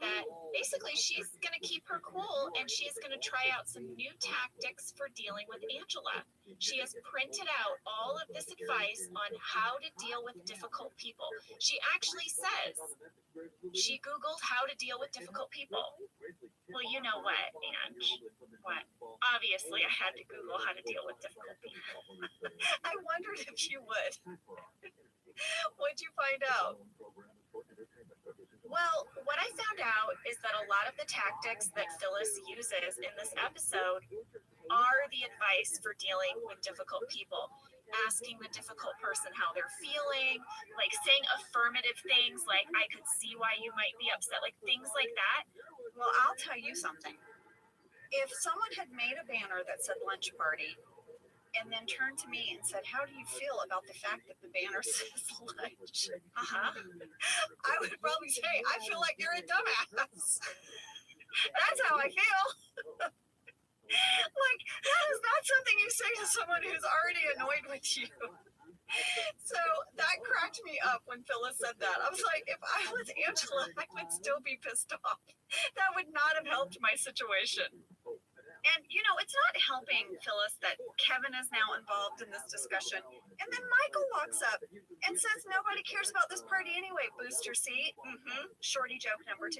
that basically she's going to keep her cool and she's going to try out some new tactics for dealing with Angela. She has printed out all of this advice on how to deal with difficult people. She actually says she Googled how to deal with difficult people. Well, you know what, Ange? What? Obviously, I had to Google how to deal with difficult people. I wondered if you would. What'd you find out? Well, what I found out is that a lot of the tactics that Phyllis uses in this episode are the advice for dealing with difficult people. Asking the difficult person how they're feeling, like saying affirmative things like, I could see why you might be upset, like things like that. Well, I'll tell you something. If someone had made a banner that said lunch party and then turned to me and said, how do you feel about the fact that the banner says lunch? I would probably say, I feel like you're a dumbass. That's how I feel. Like, that is not something you say to someone who's already annoyed with you. So that cracked me up when Phyllis said that. I was like, if I was Angela, I would still be pissed off. That would not have helped my situation. And, you know, it's not helping Phyllis that Kevin is now involved in this discussion. And then Michael walks up and says, nobody cares about this party anyway, booster seat. Shorty joke number 2.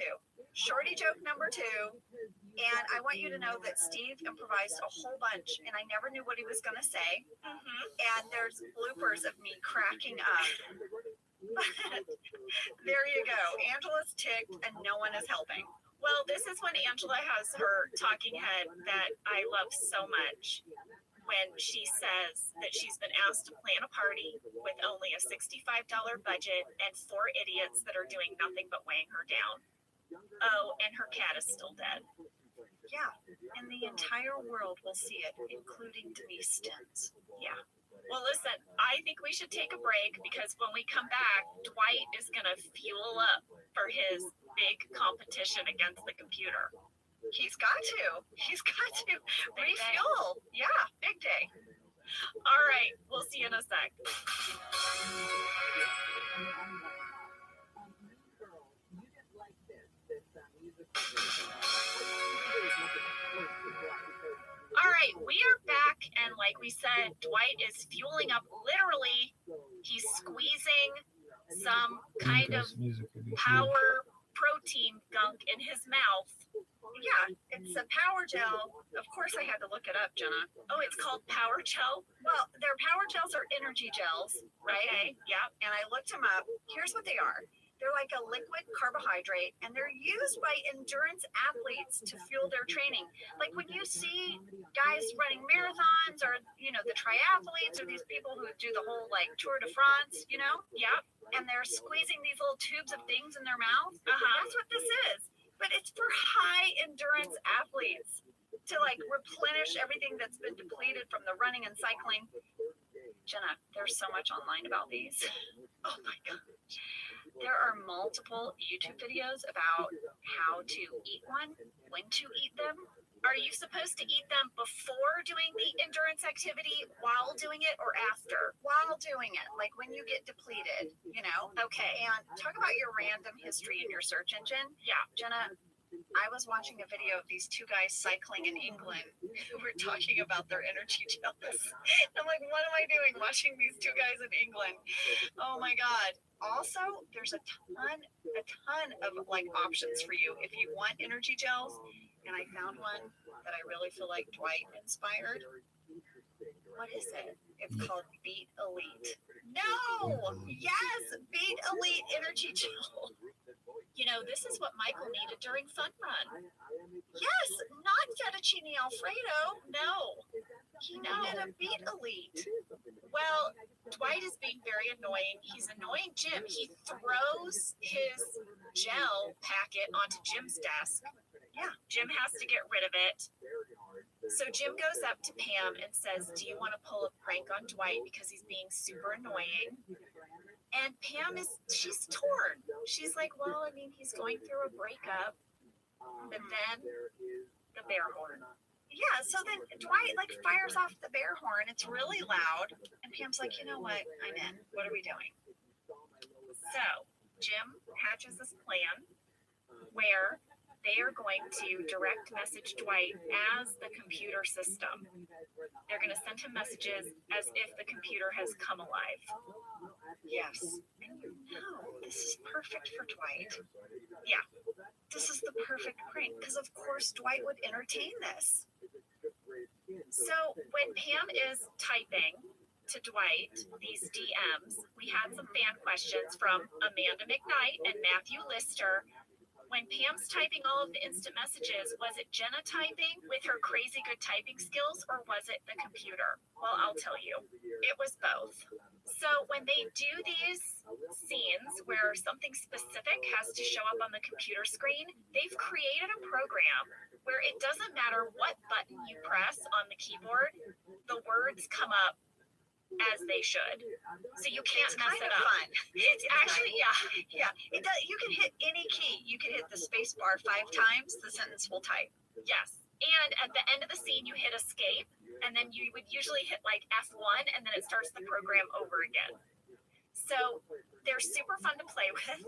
Shorty joke number 2. And I want you to know that Steve improvised a whole bunch, and I never knew what he was going to say. And there's bloopers of me cracking up. There you go. Angela's ticked, and no one is helping. Well, this is when Angela has her talking head that I love so much. When she says that she's been asked to plan a party with only a $65 budget and 4 idiots that are doing nothing but weighing her down. Oh, and her cat is still dead. Yeah, and the entire world will see it, including Denise Stims. Yeah. Well, listen, I think we should take a break because when we come back, Dwight is going to fuel up for his big competition against the computer. He's got to. He's got to refuel. Yeah, big day. All right, we'll see you in a sec. All right, we are back, and like we said, Dwight is fueling up. Literally, he's squeezing some kind of power protein gunk in his mouth. Yeah, it's a power gel. Of course, I had to look it up, Jenna. Oh, it's called power gel? Well, their power gels are energy gels, right? Okay, yeah. And I looked them up. Here's what they are. They're like a liquid carbohydrate, and they're used by endurance athletes to fuel their training. Like when you see guys running marathons or, you know, the triathletes or these people who do the whole like Tour de France, you know? Yeah. And they're squeezing these little tubes of things in their mouth. That's what this is. But it's for high endurance athletes to like replenish everything that's been depleted from the running and cycling. Jenna, there's so much online about these. Oh my God. There are multiple YouTube videos about how to eat one, when to eat them. Are you supposed to eat them before doing the endurance activity, while doing it, or after? While doing it, like when you get depleted, you know? Okay. And talk about your random history in your search engine. Yeah. Jenna, I was watching a video of these two guys cycling in England who were talking about their energy gels. I'm like, what am I doing watching these two guys in England? Oh my God. Also, there's a ton of like options for you if you want energy gels. And I found one that I really feel like Dwight inspired. What is it? It's called Beat Elite. No! Yes! Beat Elite Energy Gel. You know, this is what Michael needed during Fun Run. Yes! Not fettuccine Alfredo. No. He needed a Beat Elite. Well, Dwight is being very annoying. He's annoying Jim. He throws his gel packet onto Jim's desk. Yeah. Jim has to get rid of it. So Jim goes up to Pam and says, do you want to pull a prank on Dwight because he's being super annoying? And Pam she's torn. She's like, well, I mean, he's going through a breakup. But then the bear horn. Yeah, so then Dwight like fires off the bear horn. It's really loud. And Pam's like, you know what? I'm in. What are we doing? So Jim hatches this plan where they are going to direct message Dwight as the computer system. They're going to send him messages as if the computer has come alive. Yes. And you know, this is perfect for Dwight. Yeah. This is the perfect prank because, of course, Dwight would entertain this. So when Pam is typing to Dwight these DMs, we had some fan questions from Amanda McKnight and Matthew Lister. When Pam's typing all of the instant messages, was it Jenna typing with her crazy good typing skills, or was it the computer? Well, I'll tell you, it was both. So when they do these scenes where something specific has to show up on the computer screen, they've created a program where it doesn't matter what button you press on the keyboard, the words come up as they should. So you can't mess it up. Fun. It's actually, yeah. It does. You can hit any key. You can hit the space bar 5 times. The sentence will type. Yes. And at the end of the scene, you hit escape, and then you would usually hit like F1, and then it starts the program over again. So they're super fun to play with.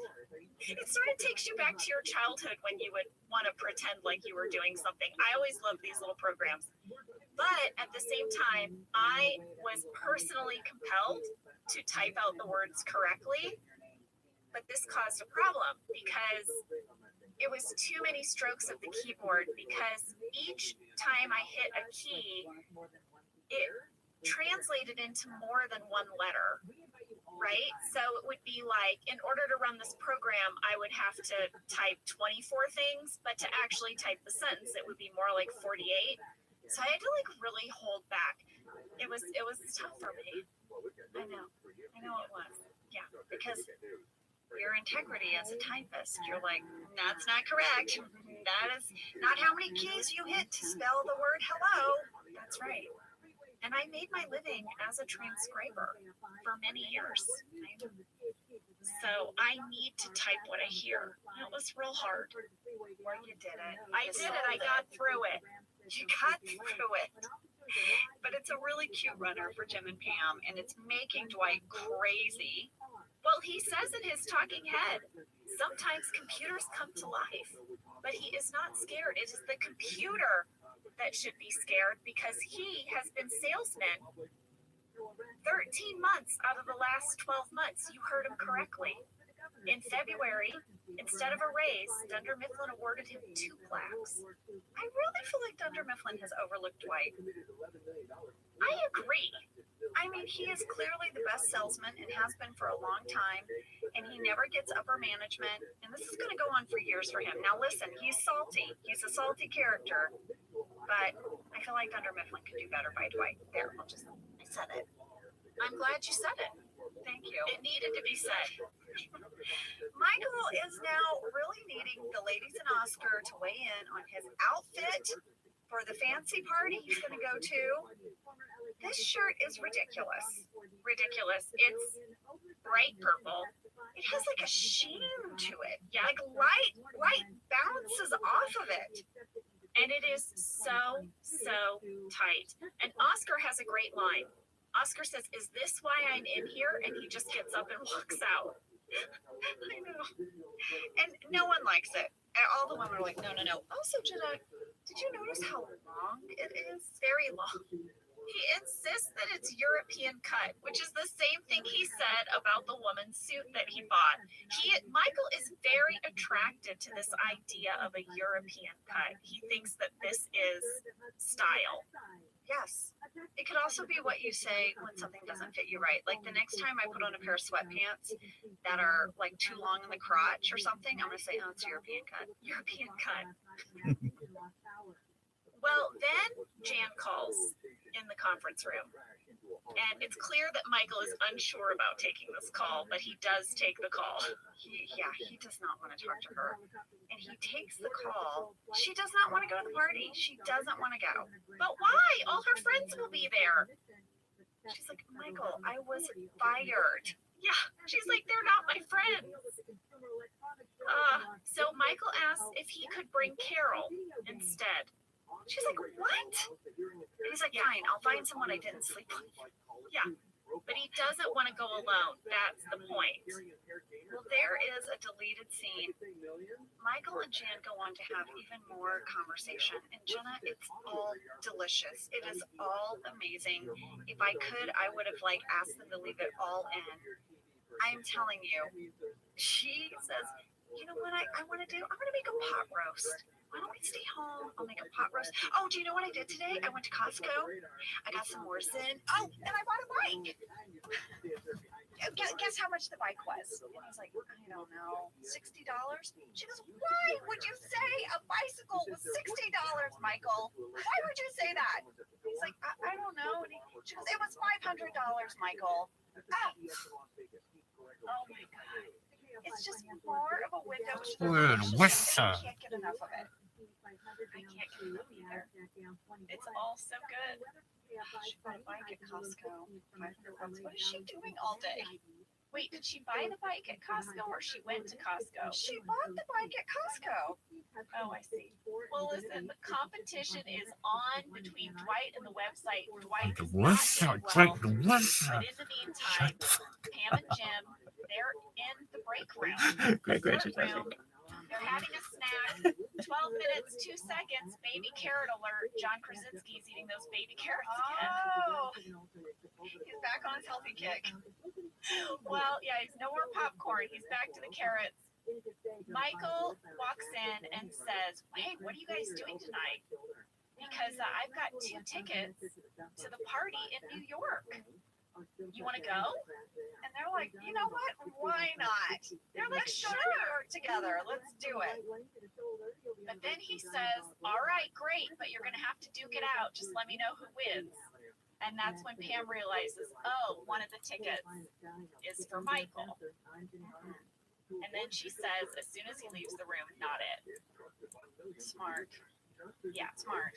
It sort of takes you back to your childhood when you would want to pretend like you were doing something. I always love these little programs. But at the same time, I was personally compelled to type out the words correctly. But this caused a problem because it was too many strokes of the keyboard, because each time I hit a key, it translated into more than one letter, right? So it would be like, in order to run this program, I would have to type 24 things, but to actually type the sentence, it would be more like 48. So I had to like really hold back. It was tough for me. I know it was. Yeah, because your integrity as a typist, you're like, that's not correct. That is not how many keys you hit to spell the word hello. That's right. And I made my living as a transcriber for many years. So I need to type what I hear. It was real hard. Well, you did it. I did it. I got through it. You got through it. But it's a really cute runner for Jim and Pam, and it's making Dwight crazy. Well, he says in his talking head, sometimes computers come to life, but he is not scared. It is the computer that should be scared because he has been salesman 13 months out of the last 12 months. You heard him correctly. In February, instead of a raise, Dunder Mifflin awarded him 2 plaques. I really feel like Dunder Mifflin has overlooked Dwight. I agree. I mean, he is clearly the best salesman and has been for a long time, and he never gets upper management, and this is going to go on for years for him. Now listen, he's salty. He's a salty character, but I feel like Dunder Mifflin could do better by Dwight. There, I said it. I'm glad you said it. Thank you. It needed to be said. Michael is now really needing the ladies and Oscar to weigh in on his outfit for the fancy party he's going to go to. This shirt is ridiculous. Ridiculous. It's bright purple. It has like a sheen to it. Yeah. Like light bounces off of it. And it is so tight. And Oscar has a great line. Oscar says, "Is this why I'm in here?" And he just gets up and walks out. I know. And no one likes it. And all the women are like, no. Also, Jenna, did you notice how long it is? Very long. He insists that it's European cut, which is the same thing he said about the woman's suit that he bought. Michael is very attracted to this idea of a European cut. He thinks that this is style. Yes. It could also be what you say when something doesn't fit you right. Like the next time I put on a pair of sweatpants that are like too long in the crotch or something, I'm going to say, oh, it's European cut. European cut. Well, then Jan calls in the conference room. And it's clear that Michael is unsure about taking this call, but he does take the call. He does not want to talk to her. And he takes the call. She does not want to go to the party. She doesn't want to go. But why? All her friends will be there. She's like, Michael, I was fired. Yeah. She's like, they're not my friends. So Michael asks if he could bring Carol instead. She's like, what? And he's like, fine, I'll find someone I didn't sleep with. Yeah, but he doesn't want to go alone. That's the point. Well, there is a deleted scene. Michael and Jan go on to have even more conversation. And Jenna, it's all delicious. It is all amazing. If I could, I would have asked them to leave it all in. I'm telling you. She says, you know what I want to do? I'm going to make a pot roast. Why don't we stay home? I'll make a pot roast. Oh, do you know what I did today? I went to Costco. I got some Morrison. Oh, and I bought a bike. Guess how much the bike was? And he's like, I don't know, $60? She goes, why would you say a bicycle was $60, Michael? Why would you say that? He's like, I don't know. And she goes, it was $500, Michael. Oh my God. It's just more of a window to the I can't get enough of it. I can't get enough either. It's all so good. She bought a bike at Costco. What is she doing all day? Wait, did she buy the bike at Costco or she went to Costco? She bought the bike at Costco. Oh, I see. Well, listen, the competition is on between Dwight and the website. Dwight is not doing well. But in the meantime, Pam and Jim, they're in the break room. They're having a snack. 12 minutes, 2 seconds. Baby carrot alert. John Krasinski's eating those baby carrots again. Oh, he's back on his healthy kick. Well, yeah, he's no more popcorn. He's back to the carrots. Michael walks in and says, hey, what are you guys doing tonight? Because I've got 2 tickets to the party in New York. You want to go? And they're like, you know what? Why not? They're like, sure, together. Let's do it. But then he says, all right, great, but you're going to have to duke it out. Just let me know who wins. And that's when Pam realizes, oh, one of the tickets is for Michael. And then she says, as soon as he leaves the room, not it. Smart. Yeah, smart.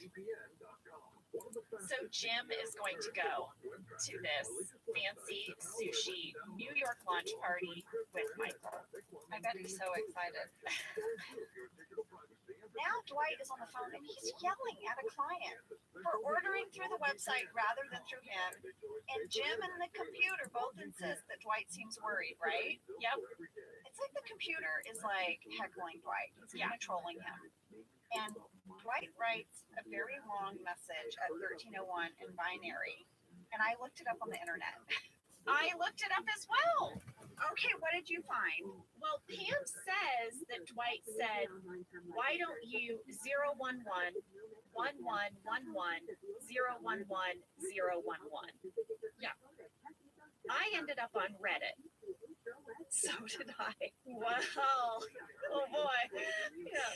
So Jim is going to go to this fancy sushi New York launch party with Michael. I bet he's so excited. Now Dwight is on the phone and he's yelling at a client for ordering through the website rather than through him. And Jim and the computer both insist that Dwight seems worried, right? Yep. It's like the computer is like heckling Dwight. It's kind of trolling him. And Dwight writes a very long message at 1301 in binary. And I looked it up on the internet. I looked it up as well. Okay, what did you find? Well, Pam says that Dwight said, why don't you 011 1111 011 011? Yeah. I ended up on Reddit. So did I. Wow. Oh boy. Yeah.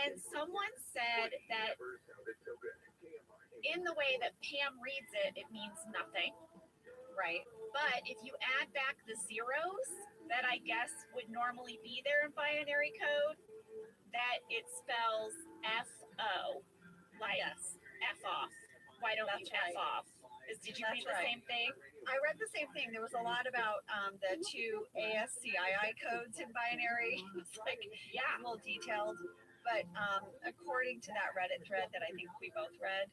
And someone said that in the way that Pam reads it, it means nothing. Right. But if you add back the zeros that I guess would normally be there in binary code, that it spells F-O. Like F off. Why don't you F off? Did you read the same thing? I read the same thing. There was a lot about the two ASCII codes in binary. It's like, yeah, a little detailed. But according to that Reddit thread that I think we both read,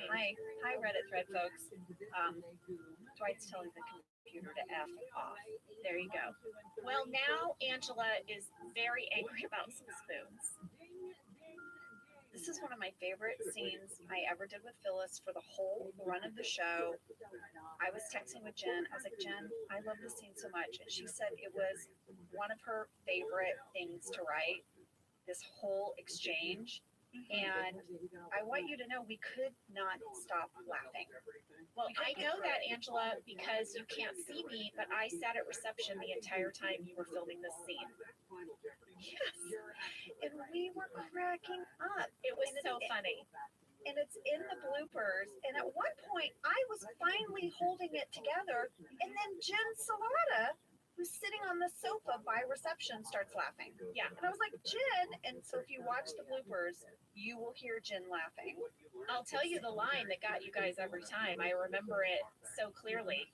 hi Reddit thread folks, Dwight's telling the computer to F off. There you go. Well, now Angela is very angry about some spoons. This is one of my favorite scenes I ever did with Phyllis for the whole run of the show. I was texting with Jen. I was like, Jen, I love this scene so much. And she said it was one of her favorite things to write, this whole exchange. And I want you to know we could not stop laughing. Well, I know that, Angela, because you can't see me, but I sat at reception the entire time you were filming this scene. Yes. And we were cracking up. It was so funny. And it's in the bloopers. And at one point, I was finally holding it together. And then Jen Salata, who's sitting on the sofa by reception, starts laughing. Yeah. And I was like, Jen. And so if you watch the bloopers, you will hear Jen laughing. I'll tell you the line that got you guys every time. I remember it so clearly.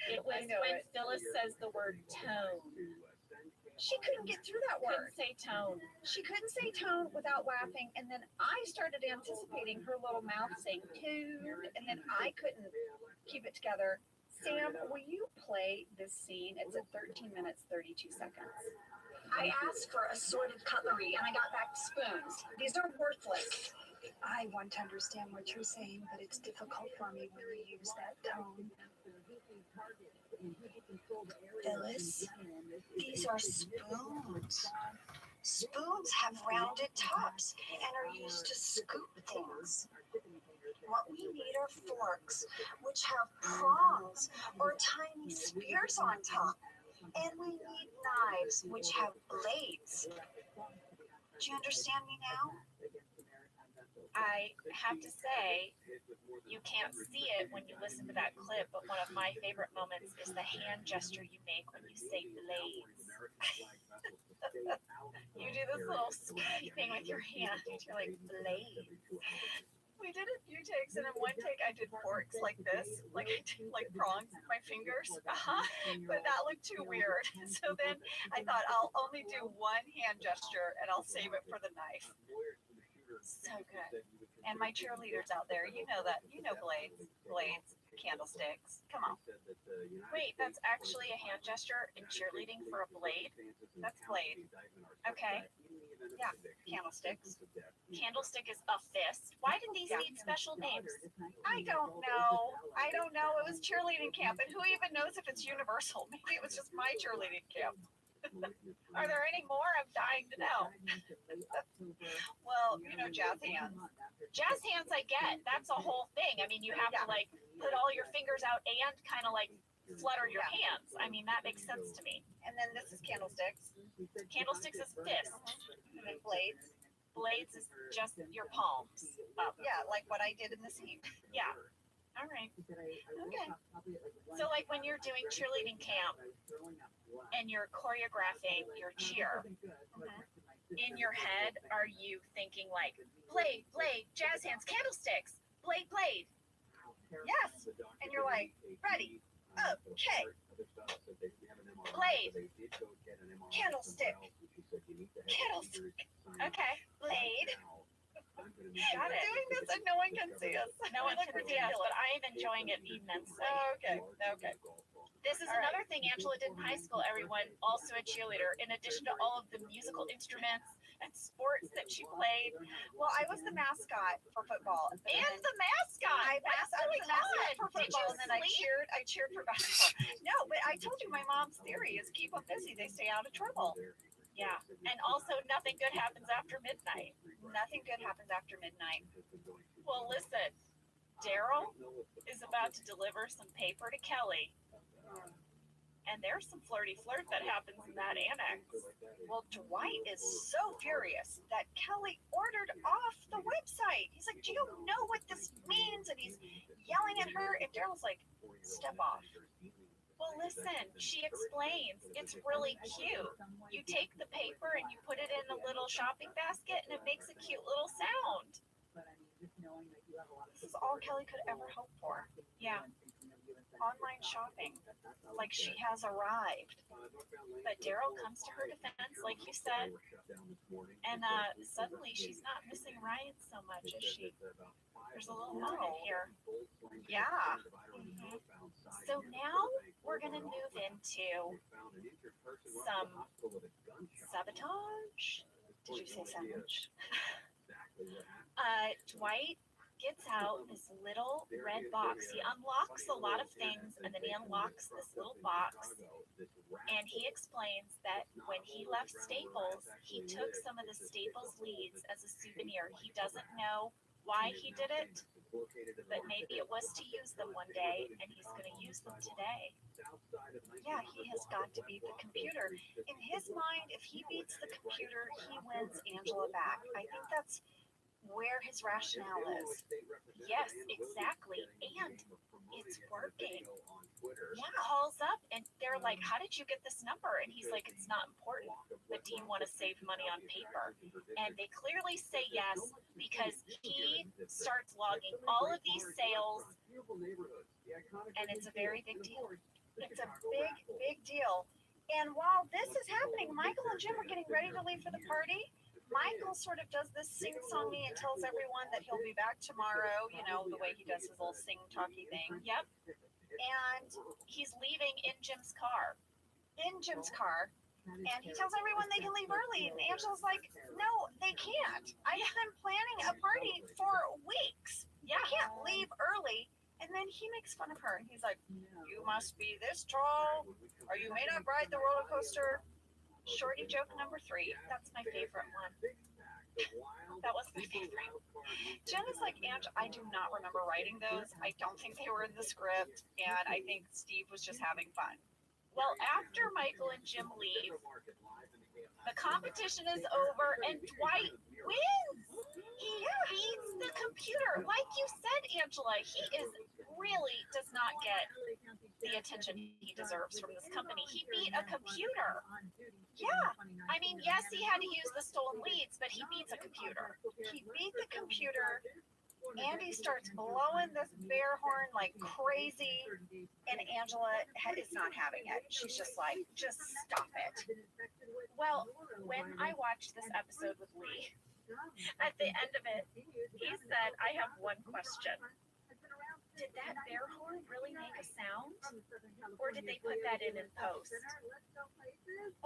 It was when Phyllis says the word tone. She couldn't get through that word. Couldn't say tone. She couldn't say tone without laughing. And then I started anticipating her little mouth saying tune. And then I couldn't keep it together. Sam, will you play this scene? It's at 13 minutes, 32 seconds. I asked for assorted cutlery and I got back spoons. These are worthless. I want to understand what you're saying, but it's difficult for me when you use that tone. Phyllis, these are spoons. Spoons have rounded tops and are used to scoop things. What we need are forks, which have prongs or tiny spears on top. And we need knives, which have blades. Do you understand me now? I have to say, you can't see it when you listen to that clip, but one of my favorite moments is the hand gesture you make when you say blades. You do this little squeaky thing with your hand. You're like, blades. We did a few takes, and in one take I did forks like this, like I did like prongs with my fingers. But that looked too weird. So then I thought I'll only do one hand gesture and I'll save it for the knife. So good. And my cheerleaders out there, you know that. You know blades, candlesticks. Come on. Wait, that's actually a hand gesture in cheerleading for a blade? That's blade. Okay. Yeah, candlesticks. Candlestick is a fist. Why did these need special names? I don't know. It was cheerleading camp, and who even knows if it's universal? Maybe it was just my cheerleading camp. Are there any more? I'm dying to know. Well, you know, jazz hands. Jazz hands I get. That's a whole thing. I mean, you have to like put all your fingers out and kind of like flutter your hands. I mean, that makes sense to me. And then this is candlesticks. Candlesticks is fist. And then blades. Blades is just your palms up. Yeah, like what I did in the scene. Yeah. All right. Okay. So like when you're doing cheerleading camp and you're choreographing your cheer, in your head, are you thinking like blade, blade, jazz hands, candlesticks, blade, blade? Yes. And you're like, ready. Okay. Blade, Candlestick. candlestick. Okay, blade. Got it. Doing this and no one can see us. No one can see us, but I am enjoying it immensely. Okay. Okay. This is another thing Angela did in high school, everyone. Also a cheerleader, in addition to all of the musical instruments and sports that she played. Well, I was the mascot for football. And the mascot. I was the mascot for Did you football, and then I sleep? cheered for basketball. No, but I told you my mom's theory is keep them busy, they stay out of trouble. Yeah, and also nothing good happens after midnight. Nothing good happens after midnight. Well, listen, Daryl is about to deliver some paper to Kelly. And there's some flirty flirt that happens in that annex. Well, Dwight is so furious that Kelly ordered off the website. He's like, do you know what this means? And he's yelling at her, and Daryl's like, step off. Well, listen, she explains. It's really cute. You take the paper and you put it in a little shopping basket, and it makes a cute little sound. This is all Kelly could ever hope for. Yeah. Online shopping. Like she has arrived. But Daryl comes to her defense, like you said, and suddenly she's not missing Ryan so much as she. There's a little moment here. Yeah. Mm-hmm. So now we're gonna move into some sabotage. Did you say sandwich? Dwight gets out this little red box. He unlocks a lot of things, and then he unlocks this little box. And he explains that when he left Staples, he took some of the Staples leads as a souvenir. He doesn't know why he did it, but maybe it was to use them one day, and he's going to use them today. Yeah, he has got to beat the computer. In his mind, if he beats the computer, he wins Angela back. I think that's where his rationale is. Yes, exactly. And it's working. Yeah. Calls up and they're like, how did you get this number? And he's like, it's not important. The team want to save money on paper. And they clearly say yes because he starts logging all of these sales, and it's a very big deal. It's a big, big deal. And while this is happening, Michael and Jim are getting ready to leave for the party. Michael sort of does this sing-songy and tells everyone that he'll be back tomorrow, you know, the way he does his little sing-talky thing. Yep. And He's leaving in Jim's car. in Jim's car, and he tells everyone they can leave early. And Angela's like, no, they can't. I've been planning a party for weeks. Yeah. I can't leave early. And then he makes fun of her, and he's like, you must be this tall, or you may not ride the roller coaster. Shorty joke number 3. That's my favorite one. That was my favorite. Jen is like, Ange, I do not remember writing those. I don't think they were in the script, and I think Steve was just having fun. Well, after Michael and Jim leave, the competition is over and Dwight wins. He beats the computer. Like you said, Angela, he really does not get the attention he deserves from this company. He beat a computer. Yeah. I mean, yes, he had to use the stolen leads, but he beats a computer. He beat the computer. Andy starts blowing this bear horn like crazy, and Angela is not having it. She's just like, just stop it. Well, when I watched this episode with Lee, at the end of it, he said, I have one question. Did that bear horn really make a sound? Or did they put that in post?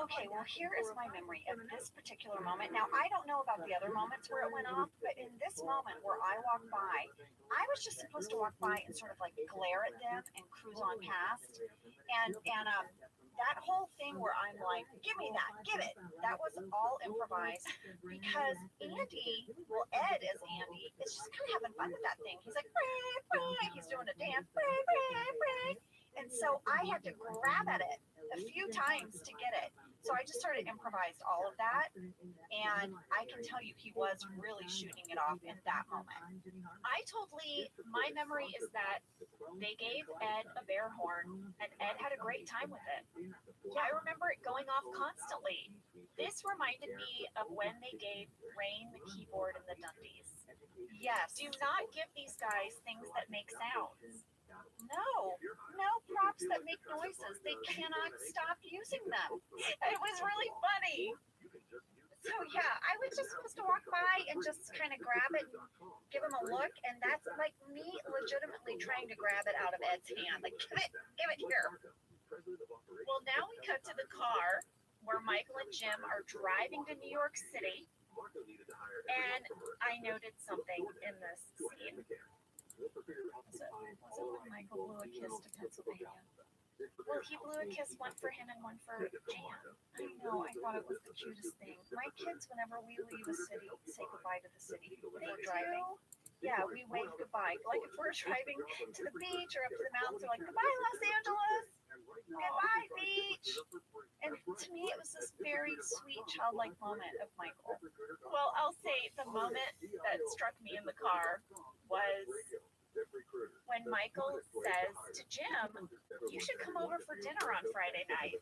Okay, well, here is my memory of this particular moment. Now, I don't know about the other moments where it went off, but in this moment where I walked by, I was just supposed to walk by and sort of like glare at them and cruise on past. And that whole thing where I'm like, give me that, give it. That was all improvised because Andy, well, Ed is Andy, is just kind of having fun with that thing. He's like, bray, bray. He's doing a dance, bray, bray, bray. And so I had to grab at it a few times to get it. So I just sort of improvised all of that, and I can tell you he was really shooting it off in that moment. I told Lee my memory is that they gave Ed a bear horn, and Ed had a great time with it. I remember it going off constantly. This reminded me of when they gave Rain the keyboard in the Dundies. Yes. Do not give these guys things that make sounds. No props that make noises. They cannot stop using them. It was really funny. So yeah, I was just supposed to walk by and just kind of grab it, give him a look, and that's like me legitimately trying to grab it out of Ed's hand. Like, give it here. Well, now we cut to the car where Michael and Jim are driving to New York City, and I noted something in this scene. Was it when Michael blew a kiss to Pennsylvania? Well, he blew a kiss, one for him and one for Jan. I know, I thought it was the cutest thing. My kids, whenever we leave a city, say goodbye to the city. We're driving. Yeah, we wave goodbye. Like if we're driving to the beach or up to the mountains, we're like, goodbye, Los Angeles. Goodbye, beach. And to me, it was this very sweet, childlike moment of Michael. Well, I'll say the moment that struck me in the car was when Michael says to Jim, you should come over for dinner on Friday night.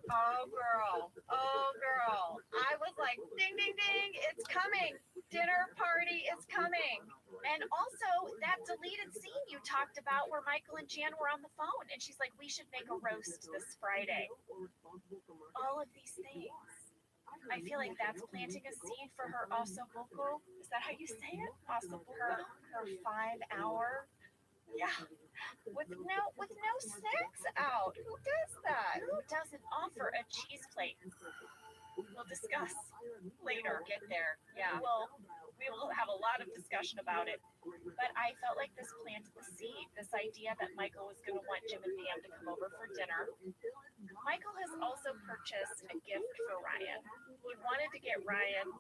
Oh, girl. I was like, ding, ding, ding, it's coming. Dinner party is coming. And also that deleted scene you talked about where Michael and Jan were on the phone, and she's like, we should make a roast this Friday. All of these things. I feel like that's planting a seed for her osobuco. Is that how you say it? Osobuco? Her 5-hour? Yeah. With no sex out. Who does that? Who doesn't offer a cheese plate? We'll discuss later. Get there. Yeah. Well, we will have a lot of discussion about it. But I felt like this planted the seed, this idea that Michael was going to want Jim and Pam to come over for dinner. Michael has also purchased a gift for Ryan. He wanted to get Ryan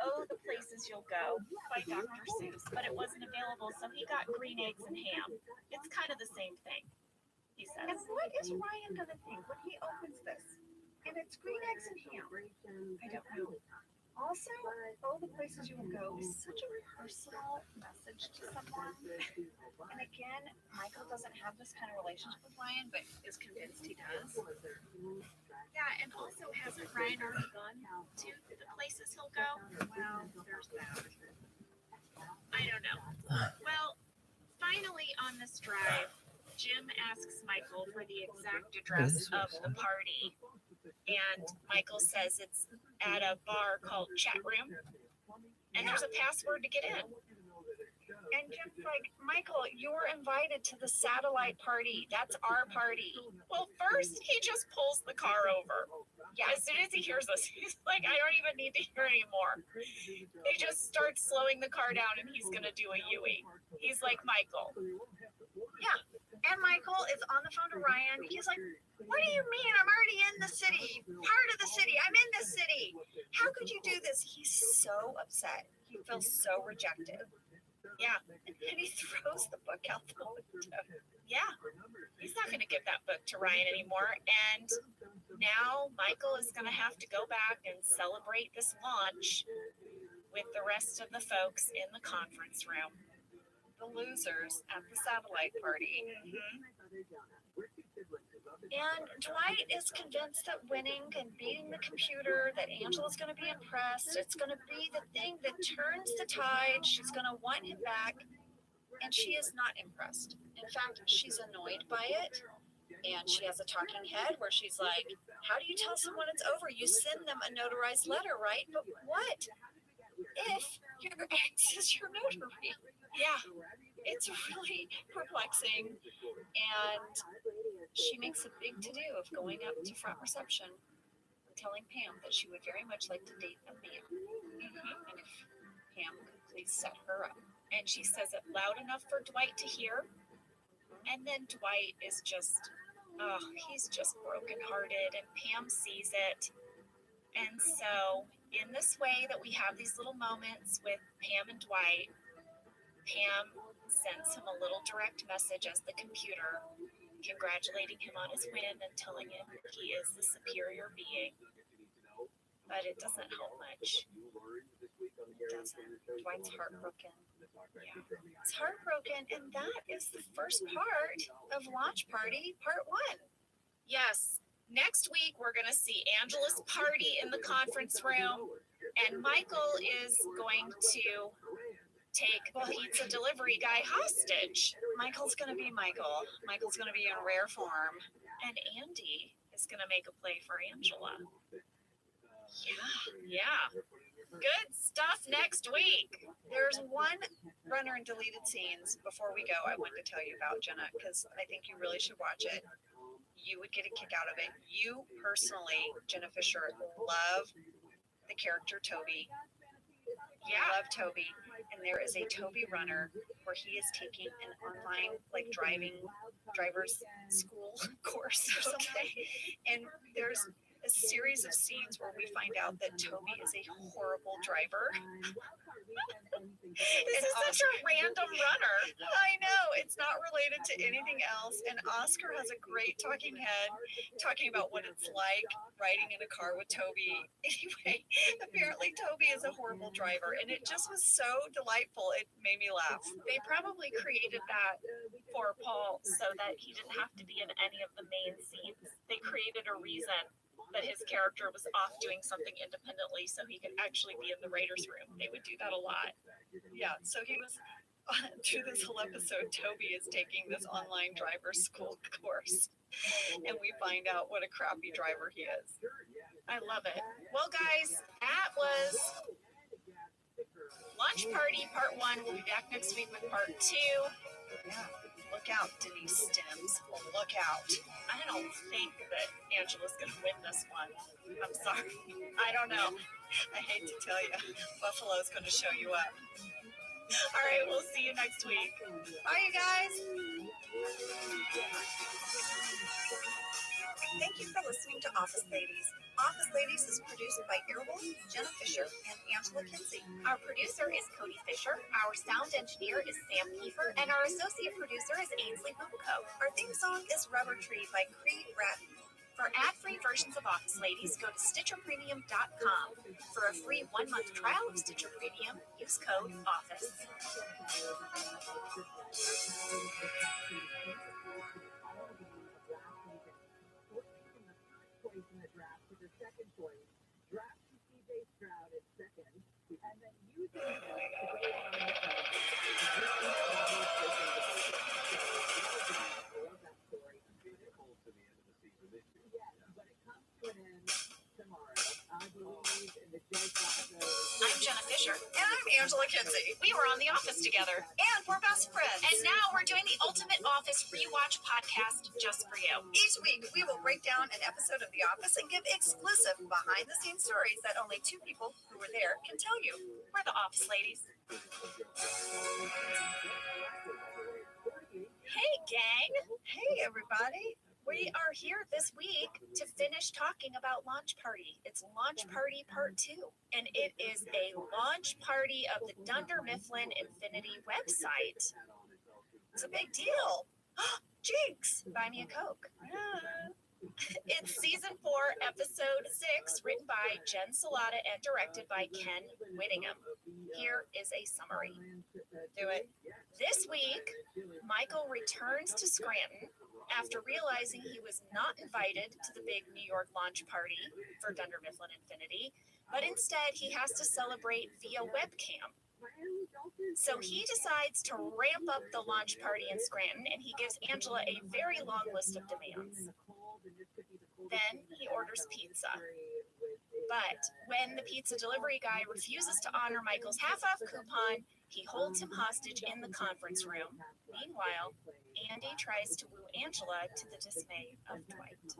Oh, the Places You'll Go by Dr. Seuss, but it wasn't available, so he got green eggs and ham. It's kind of the same thing, he says. And what is Ryan going to think when he opens this? And it's green eggs and ham. I don't know. Also, Oh, the Places You Will Go is such a personal message to someone. And again, Michael doesn't have this kind of relationship with Ryan, but is convinced he does. Yeah, and also hasn't Ryan already gone to the places he'll go? Well, there's that. I don't know. Well, finally on this drive, Jim asks Michael for the exact address of the party. And Michael says it's at a bar called Chat Room. And there's a password to get in. And Jim's like, Michael, you were invited to the satellite party. That's our party. Well, first, he just pulls the car over. Yeah, as soon as he hears us, he's like, I don't even need to hear anymore. He just starts slowing the car down, and he's going to do a Yui. He's like, Michael. Yeah, and Michael is on the phone to Ryan. He's like, what do you mean? I'm already in the city. Part of the city. I'm in the city. How could you do this? He's so upset. He feels so rejected. Yeah, and he throws the book out the window. Yeah, he's not going to give that book to Ryan anymore. And now Michael is going to have to go back and celebrate this launch with the rest of the folks in the conference room. The losers at the satellite party. And Dwight is convinced that winning and beating the computer, that Angela's going to be impressed. It's going to be the thing that turns the tide. She's going to want him back. And she is not impressed. In fact, she's annoyed by it. And she has a talking head where she's like, how do you tell someone it's over? You send them a notarized letter, right? But what if your ex is your notary? Yeah, it's really perplexing. And she makes a big to-do of going up to front reception and telling Pam that she would very much like to date a man. And if Pam could please set her up. And she says it loud enough for Dwight to hear. And then Dwight is just, he's just brokenhearted, and Pam sees it. And so in this way that we have these little moments with Pam and Dwight, Pam sends him a little direct message as the computer, congratulating him on his win and telling him he is the superior being. But it doesn't help much. It doesn't. Dwight's heartbroken. Yeah, he's heartbroken, and that is the first part of Launch Party Part 1. Yes, next week we're going to see Angela's party in the conference room, and Michael is going to take the pizza delivery guy hostage. Michael's going to be Michael. Michael's going to be in rare form, and Andy is going to make a play for Angela. Yeah. Good stuff next week. There's one runner and deleted scenes before we go I wanted to tell you about, Jenna, because I think you really should watch it. You would get a kick out of it. You personally, Jenna Fisher, love the character Toby. Yeah. Love Toby. And there is a Toby runner where he is taking an online driver's school course or something. And there's a series of scenes where we find out that Toby is a horrible driver. This is such a random runner. I know, it's not related to anything else. And Oscar has a great talking head talking about what it's like riding in a car with Toby. Anyway, apparently Toby is a horrible driver, and it just was so delightful. It made me laugh. They probably created that for Paul so that he didn't have to be in any of the main scenes. They created a reason that his character was off doing something independently so he could actually be in the writer's room. They would do that a lot. Yeah, so he was, through this whole episode, Toby is taking this online driver's school course. And we find out what a crappy driver he is. I love it. Well, guys, that was Launch Party Part 1. We'll be back next week with Part 2. Yeah. Look out, Denise Stims. Look out. I don't think that Angela's going to win this one. I'm sorry. I don't know. I hate to tell you. Buffalo's going to show you up. All right, we'll see you next week. Bye, you guys. Thank you for listening to Office Ladies. Office Ladies is produced by Earwolf, Jenna Fisher, and Angela Kinsey. Our producer is Cody Fisher, our sound engineer is Sam Kiefer, and our associate producer is Ainsley Bumco. Our theme song is Rubber Tree by Creed Bratton. For ad-free versions of Office Ladies, go to StitcherPremium.com. For a free 1-month trial of Stitcher Premium, use code OFFICE. In the draft with the second choice, drafting CJ Stroud at second, and then using him to go on the that story. Yes, but it comes to an end tomorrow. I believe in the Joe Flacco. I'm Jenna Fisher. And I'm Angela Kinsey. We were on The Office together. And we're best friends. And now we're doing the Ultimate Office Rewatch podcast just for you. Each week, we will break down an episode of The Office and give exclusive behind-the-scenes stories that only 2 people who were there can tell you. We're the Office Ladies. Hey, gang. Hey, everybody. We are here this week to finish talking about Launch Party. It's Launch Party Part 2, and it is a launch party of the Dunder Mifflin Infinity website. It's a big deal. Jinx, buy me a Coke. It's season 4, episode 6, written by Jen Salata and directed by Ken Whittingham. Here is a summary. Do it. This week, Michael returns to Scranton after realizing he was not invited to the big New York launch party for Dunder Mifflin Infinity, but instead he has to celebrate via webcam. So he decides to ramp up the launch party in Scranton, and he gives Angela a very long list of demands. Then he orders pizza. But when the pizza delivery guy refuses to honor Michael's half-off coupon, he holds him hostage in the conference room. Meanwhile, Andy tries to woo Angela to the dismay of Dwight.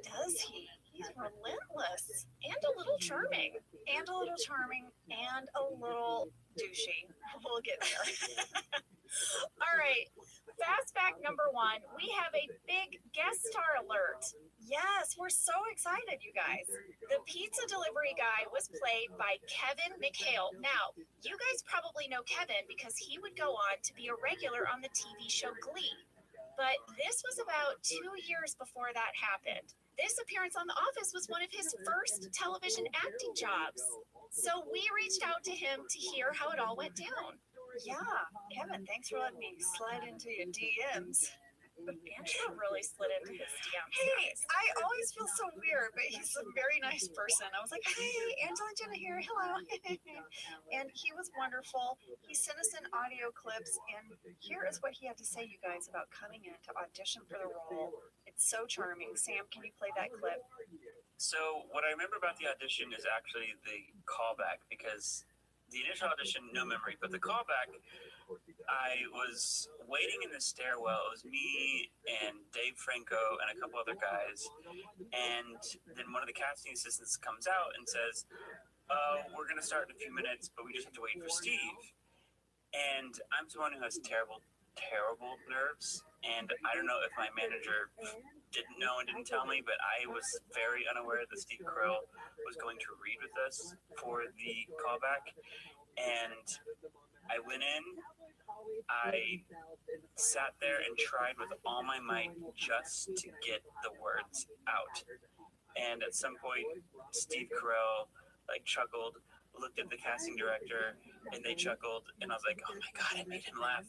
Does he? He's relentless and a little charming. And a little charming and a little douchey. We'll get there. All right. Fast fact number 1, we have a big guest star alert. Yes, we're so excited, you guys. The pizza delivery guy was played by Kevin McHale. Now, you guys probably know Kevin because he would go on to be a regular on the TV show Glee. But this was about 2 years before that happened. This appearance on The Office was one of his first television acting jobs. So we reached out to him to hear how it all went down. Yeah, Kevin, thanks for letting me slide into your DMs. Angela really slid into his DMs. Hey, I always feel so weird, but he's a very nice person. I was like, hey, Angela and Jenna here, hello. And he was wonderful. He sent us in audio clips, and here is what he had to say, you guys, about coming in to audition for the role. It's so charming. Sam, can you play that clip? So what I remember about the audition is actually the callback, because the initial audition, no memory, but the callback, I was waiting in the stairwell. It was me and Dave Franco and a couple other guys. And then one of the casting assistants comes out and says, we're going to start in a few minutes, but we just have to wait for Steve. And I'm someone who has terrible nerves. And I don't know if my manager didn't know and didn't tell me, but I was very unaware that Steve Carell was going to read with us for the callback. And I went in, I sat there and tried with all my might just to get the words out. And at some point, Steve Carell chuckled, looked at the casting director, and they chuckled, and I was like, oh my God, I made him laugh.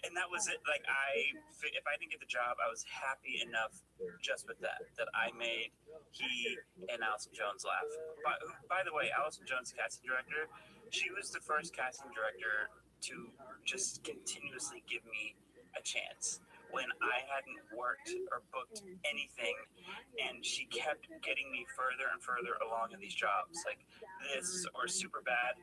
And that was it. If I didn't get the job, I was happy enough just with that I made he and Allison Jones laugh. By the way, Allison Jones, casting director, she was the first casting director to just continuously give me a chance when I hadn't worked or booked anything, and she kept getting me further and further along in these jobs, like this or Superbad,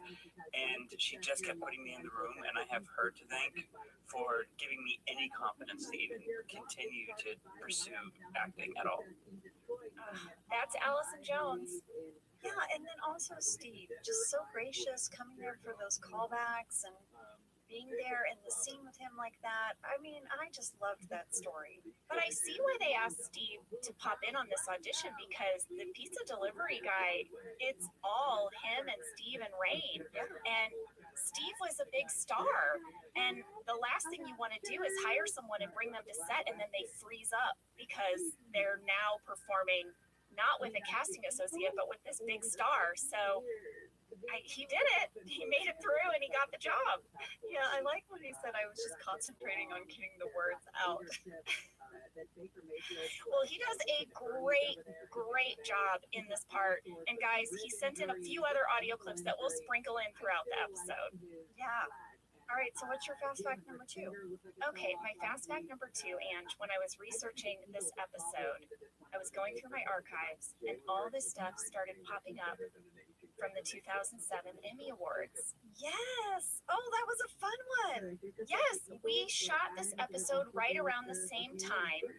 and she just kept putting me in the room, and I have her to thank for giving me any confidence to even continue to pursue acting at all. That's Allison Jones. Yeah, and then also Steve, just so gracious, coming there for those callbacks and being there in the scene with him like that. I mean, I just loved that story. But I see why they asked Steve to pop in on this audition, because the pizza delivery guy, it's all him and Steve and Rain. And Steve was a big star. And the last thing you want to do is hire someone and bring them to set, and then they freeze up because they're now performing not with a casting associate, but with this big star. So he did it. He made it through, and he got the job. Yeah, I like when he said I was just concentrating on getting the words out. Well, he does a great job in this part. And guys, he sent in a few other audio clips that we'll sprinkle in throughout the episode. Yeah. All right, so what's your fast fact number 2? Okay, my fast fact number 2, and when I was researching this episode, I was going through my archives, and all this stuff started popping up from the 2007 Emmy Awards. Yes! Oh, that was a fun one! Yes, we shot this episode right around the same time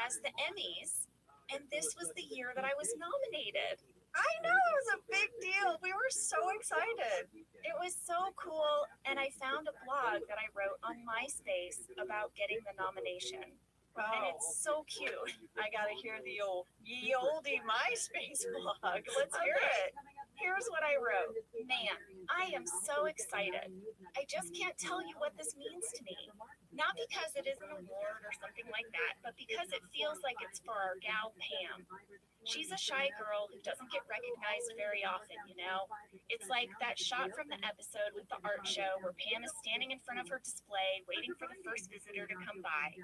as the Emmys, and this was the year that I was nominated. I know, it was a big deal. We were so excited. It was so cool, and I found a blog that I wrote on MySpace about getting the nomination. Wow. And it's so cute. I gotta hear the ye oldie MySpace blog. Let's hear it. Here's what I wrote. Man, I am so excited. I just can't tell you what this means to me. Not because it is an award or something like that, but because it feels like it's for our gal Pam. She's a shy girl who doesn't get recognized very often, you know? It's like that shot from the episode with the art show where Pam is standing in front of her display waiting for the first visitor to come by.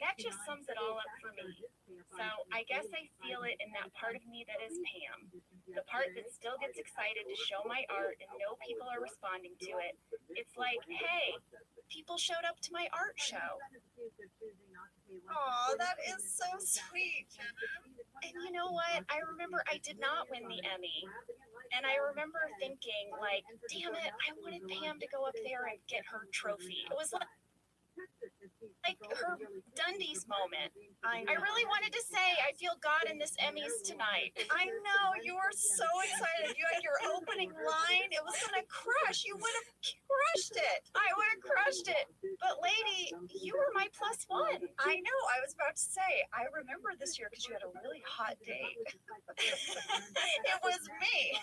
That just sums it all up for me. So I guess I feel it in that part of me that is Pam. The part that still gets excited to show my art and know people are responding to it. It's like, hey, people showed up to my art show. Aw, that is so sweet. And you know what? I remember I did not win the Emmy. And I remember thinking, like, damn it, I wanted Pam to go up there and get her trophy. It was like her Dundies moment. I really wanted to say, I feel God in this Emmys tonight. I know, you were so excited. You had your opening line. It was gonna crush. You would have crushed it. I would have crushed it. But lady, you were my +1. I know, I was about to say, I remember this year because you had a really hot date. It was me.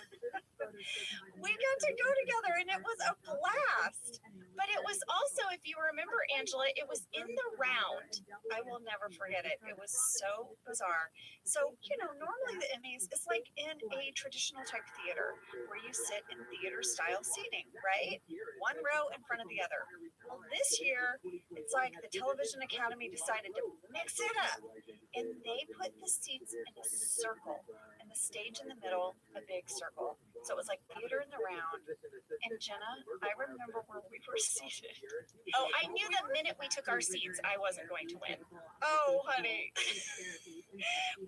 We got to go together and it was a blast. But it was also, if you remember, Angela, it was in the round, I will never forget it. It was so bizarre. So, normally the Emmys is like in a traditional type theater where you sit in theater style seating, right? One row in front of the other. Well, this year, it's like the Television Academy decided to mix it up. And they put the seats in a circle, and the stage in the middle, a big circle. So it was like theater in the round. And Jenna, I remember where we were seated. Oh, I knew the minute we took our seats, I wasn't going to win. Oh, honey.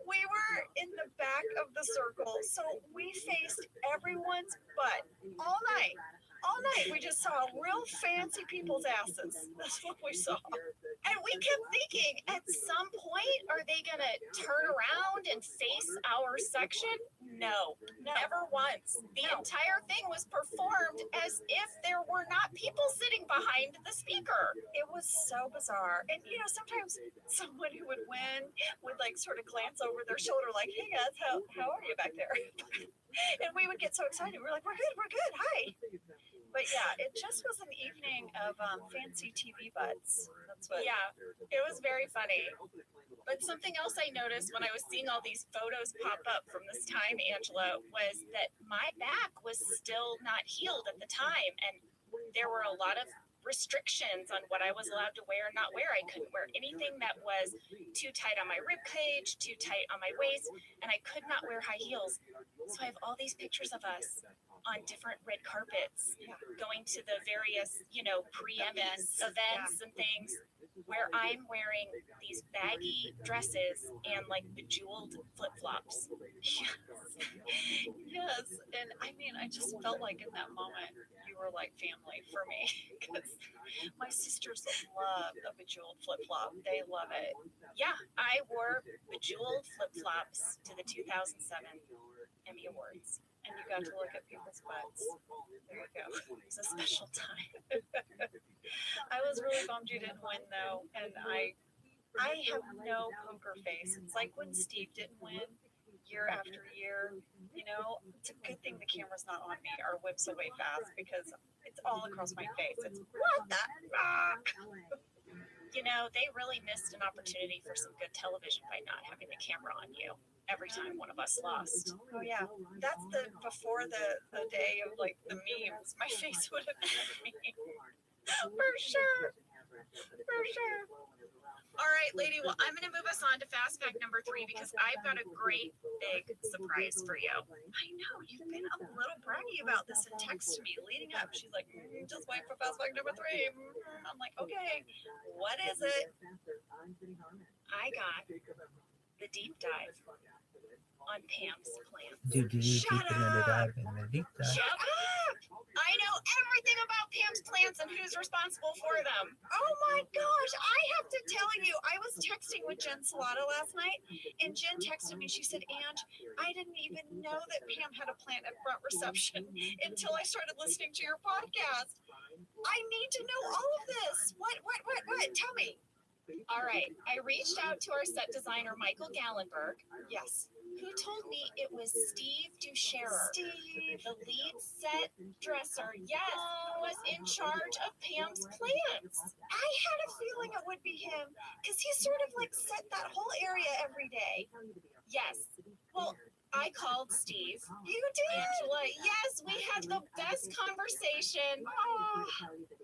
We were in the back of the circle, so we faced everyone's butt all night. All night, we just saw real fancy people's asses. That's what we saw. And we kept thinking, at some point, are they going to turn around and face our section? No, never once. The entire thing was performed as if there were not people sitting behind the speaker. It was so bizarre. And, sometimes someone who would win would sort of glance over their shoulder like, hey guys, how are you back there? And we would get so excited. We're like, we're good, hi. But yeah, it just was an evening of fancy TV butts. That's what. Yeah, it was very funny. But something else I noticed when I was seeing all these photos pop up from this time, Angela, was that my back was still not healed at the time. And there were a lot of restrictions on what I was allowed to wear and not wear. I couldn't wear anything that was too tight on my rib cage, too tight on my waist, and I could not wear high heels. So I have all these pictures of us on different red carpets, going to the various, pre-Emmys events and things, where I'm wearing these baggy dresses and bejeweled flip-flops. Yes. And I just felt like in that moment, you were like family for me. Because my sisters love a bejeweled flip-flop. They love it. Yeah, I wore bejeweled flip-flops to the 2007 Emmy Awards. And you got to look at people's butts. There you go. It's a special time. I was really bummed you didn't win, though. And I have no poker face. It's like when Steve didn't win year after year. It's a good thing the camera's not on me or whips away fast because it's all across my face. It's what the fuck? They really missed an opportunity for some good television by not having the camera on you every time one of us lost. Oh yeah, that's before the day of the memes. My face would have been a meme. For sure. All right, lady. Well, I'm going to move us on to fast fact number 3 because I've got a great big surprise for you. I know you've been a little braggy about this and texted me leading up. She's like, just wait for fast fact number 3. I'm like, okay, what is it? I got the deep dive on Pam's plants. Shut up! Shut up! I know everything about Pam's plants and who's responsible for them. Oh my gosh, I have to tell you, I was texting with Jen Salata last night, and Jen texted me. She said, Ange, I didn't even know that Pam had a plant at front reception until I started listening to your podcast. I need to know all of this. What? Tell me. All right, I reached out to our set designer, Michael Gallenberg. Yes. Who told me it was Steve Ducherer. Steve, the lead set dresser, yes, was in charge of Pam's plants. I had a feeling it would be him because he sort of set that whole area every day. Yes. Well, I called Steve. You did? Angela, yes, we had the best conversation. Oh.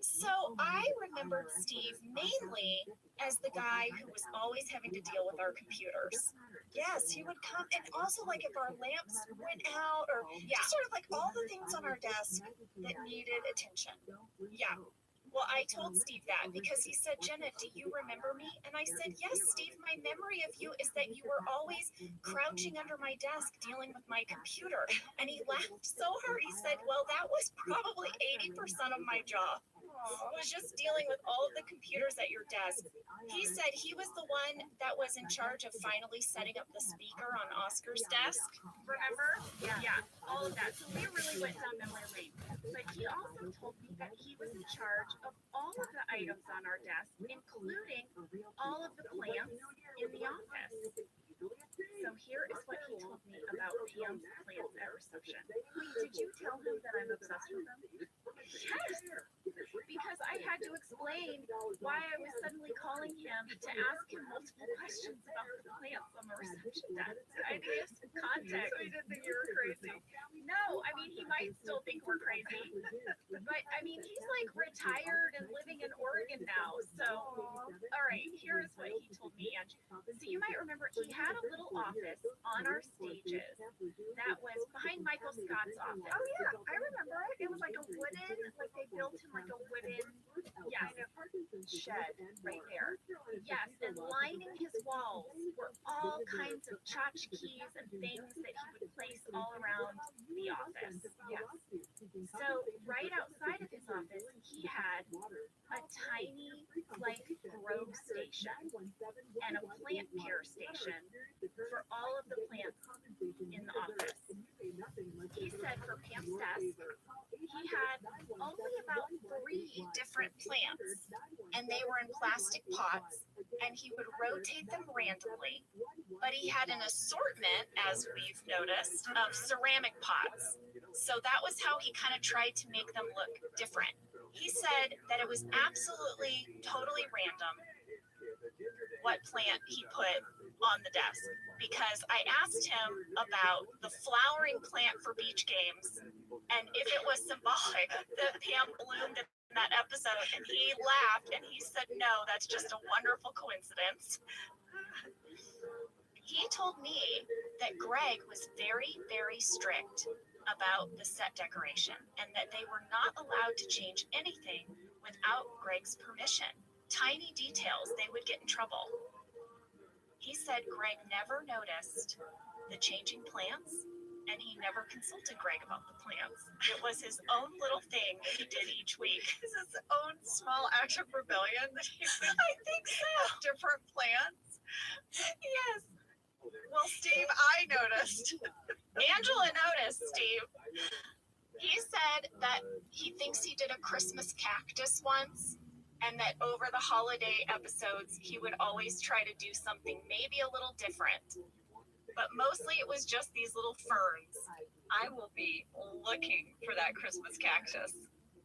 So I remembered Steve mainly as the guy who was always having to deal with our computers. Yes, he would come, and also if our lamps went out, or just sort of all the things on our desk that needed attention. Yeah. Well, I told Steve that because he said, Jenna, do you remember me? And I said, yes, Steve, my memory of you is that you were always crouching under my desk dealing with my computer. And he laughed so hard. He said, well, that was probably 80% of my job. Was just dealing with all of the computers at your desk. He said he was the one that was in charge of finally setting up the speaker on Oscar's desk. Remember? Yeah, all of that. So we really went down memory lane. But he also told me that he was in charge of all of the items on our desk, including all of the plants in the office. So here is what he told me about Pam's plants at reception. Wait, did you tell him that I'm obsessed with them? Yes, because I had to explain why I was suddenly calling him to ask him multiple questions about the plants on the reception desk. I gave some context. So he didn't think you were crazy. No, I mean, he might still think we're crazy. But, I mean, he's like retired and living in Oregon now. So, all right, here's what he told me. So you might remember he had a little office on our stages that was behind Michael Scott's office. Oh yeah, I remember it. It was like a wooden, like they built him like a wooden Yes, shed right there. yes, and lining his walls were all kinds of tchotchkes and things that he would place all around the office. Yes. So right outside of his office, he had a tiny, like, grow station and a plant care station for all of the plants in the office. He said for Pam's desk, he had only about 3 different plants, and they were in plastic pots, and he would rotate them randomly. But he had an assortment, as we've noticed, of ceramic pots. So that was how he kind of tried to make them look different. He said that it was absolutely, totally random what plant he put on the desk, because I asked him about the flowering plant for beach games and if it was symbolic that Pam bloomed in that episode, and he laughed and he said, no, that's just a wonderful coincidence. He told me that Greg was very, very strict about the set decoration and that they were not allowed to change anything without Greg's permission. Tiny details, they would get in trouble. He said Greg never noticed the changing plants, and he never consulted Greg about the plants. It was his own little thing that he did each week. Is his own small act of rebellion that he I think so. different plants? Yes. Well, Steve, I noticed. Angela noticed, Steve. He said that he thinks he did a Christmas cactus once, and that over the holiday episodes, he would always try to do something maybe a little different. But mostly it was just these little ferns. I will be looking for that Christmas cactus.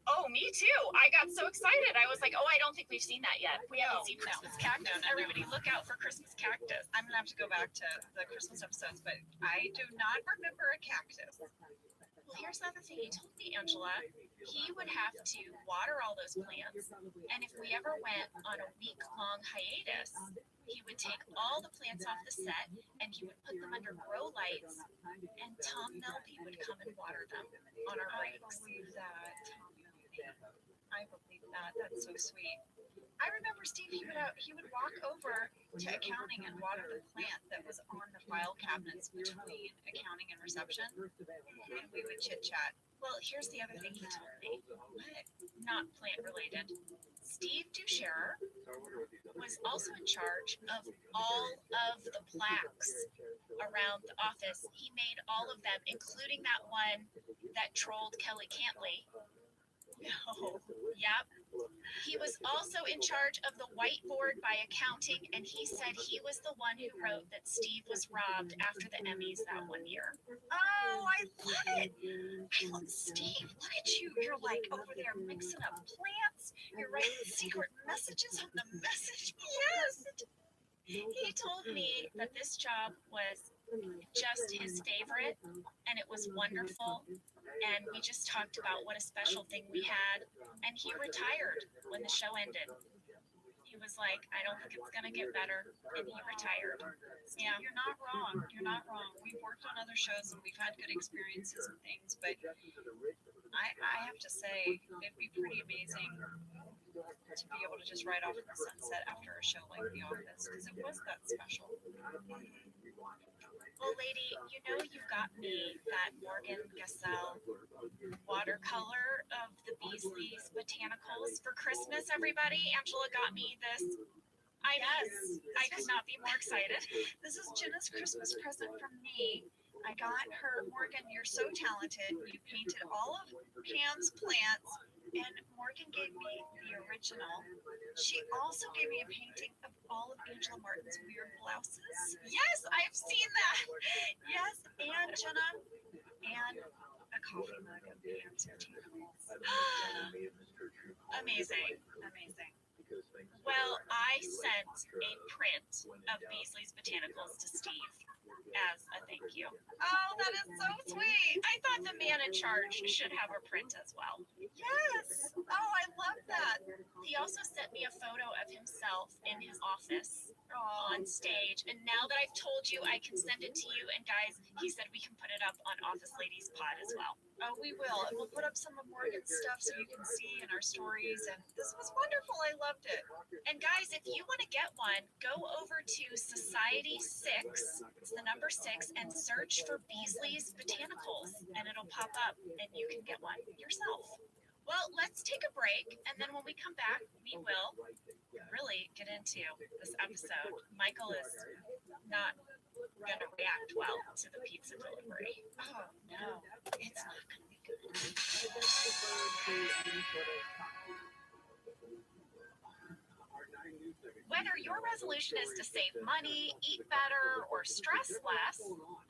Oh, me too. I got so excited. I was like, oh, I don't think we've seen that yet. We haven't seen Christmas cactus. No. Everybody look out for Christmas cactus. I'm gonna have to go back to the Christmas episodes, but I do not remember a cactus. Well, here's the other thing he told me, Angela. He would have to water all those plants, and if we ever went on a week-long hiatus, he would take all the plants off the set, and he would put them under grow lights, and Tom Melby would come and water them on our I breaks. believe that. I believe that. That's so sweet. I remember Steve. He would walk over to accounting and water the plant that was on the file cabinets between accounting and reception, and we would chit chat. Well, here's the other thing he told me. Not plant related. Steve Ducherer was also in charge of all of the plaques around the office. He made all of them, including that one that trolled Kelly Cantley. No. Yep. He was also in charge of the whiteboard by accounting, and he said he was the one who wrote that Steve was robbed after the Emmys that one year. Oh, I love it. Steve, look at you. You're like over there mixing up plants. You're writing secret messages on the message board. Yes. He told me that this job was just his favorite, and it was wonderful. And we just talked about what a special thing we had. And he retired when the show ended. He was like, I don't think it's going to get better. And he retired. Yeah, you're not wrong. You're not wrong. We've worked on other shows and we've had good experiences and things, but I have to say, it'd be pretty amazing to be able to just ride off in the sunset after a show like The Office, because it was that special. Well, lady, you know you got me that Morgan Gassel watercolor of the Beasley's Botanicals for Christmas, everybody. Angela got me this. I could not be more excited. This is Jenna's Christmas present from me. I got her, Morgan, you're so talented. You painted all of Pam's plants, and Morgan gave me the original. She also gave me a painting of all of Angela Martin's weird blouses. Yes, I've seen that. Yes, and Jenna, and a coffee mug of Pam's botanicals. Amazing. Well, I sent a print of Beasley's Botanicals to Steve as a thank you. Oh, that is so sweet. I thought the man in charge should have a print as well. Yes. Oh, I love that. He also sent me a photo of himself in his office on stage. And now that I've told you, I can send it to you. And guys, he said we can put it up on Office Ladies Pod as well. Oh, we will. And we'll put up some of Morgan's stuff so you can see in our stories. And this was wonderful. I loved it. And guys, if you want to get one, go over to Society 6, it's the number 6, and search for Beasley's Botanicals. And it'll pop up and you can get one yourself. Well, let's take a break, and then when we come back, we will really get into this episode. Michael is not going to react well to the pizza delivery. Oh, no, it's not going to be good. Whether your resolution is to save money, eat better, or stress less,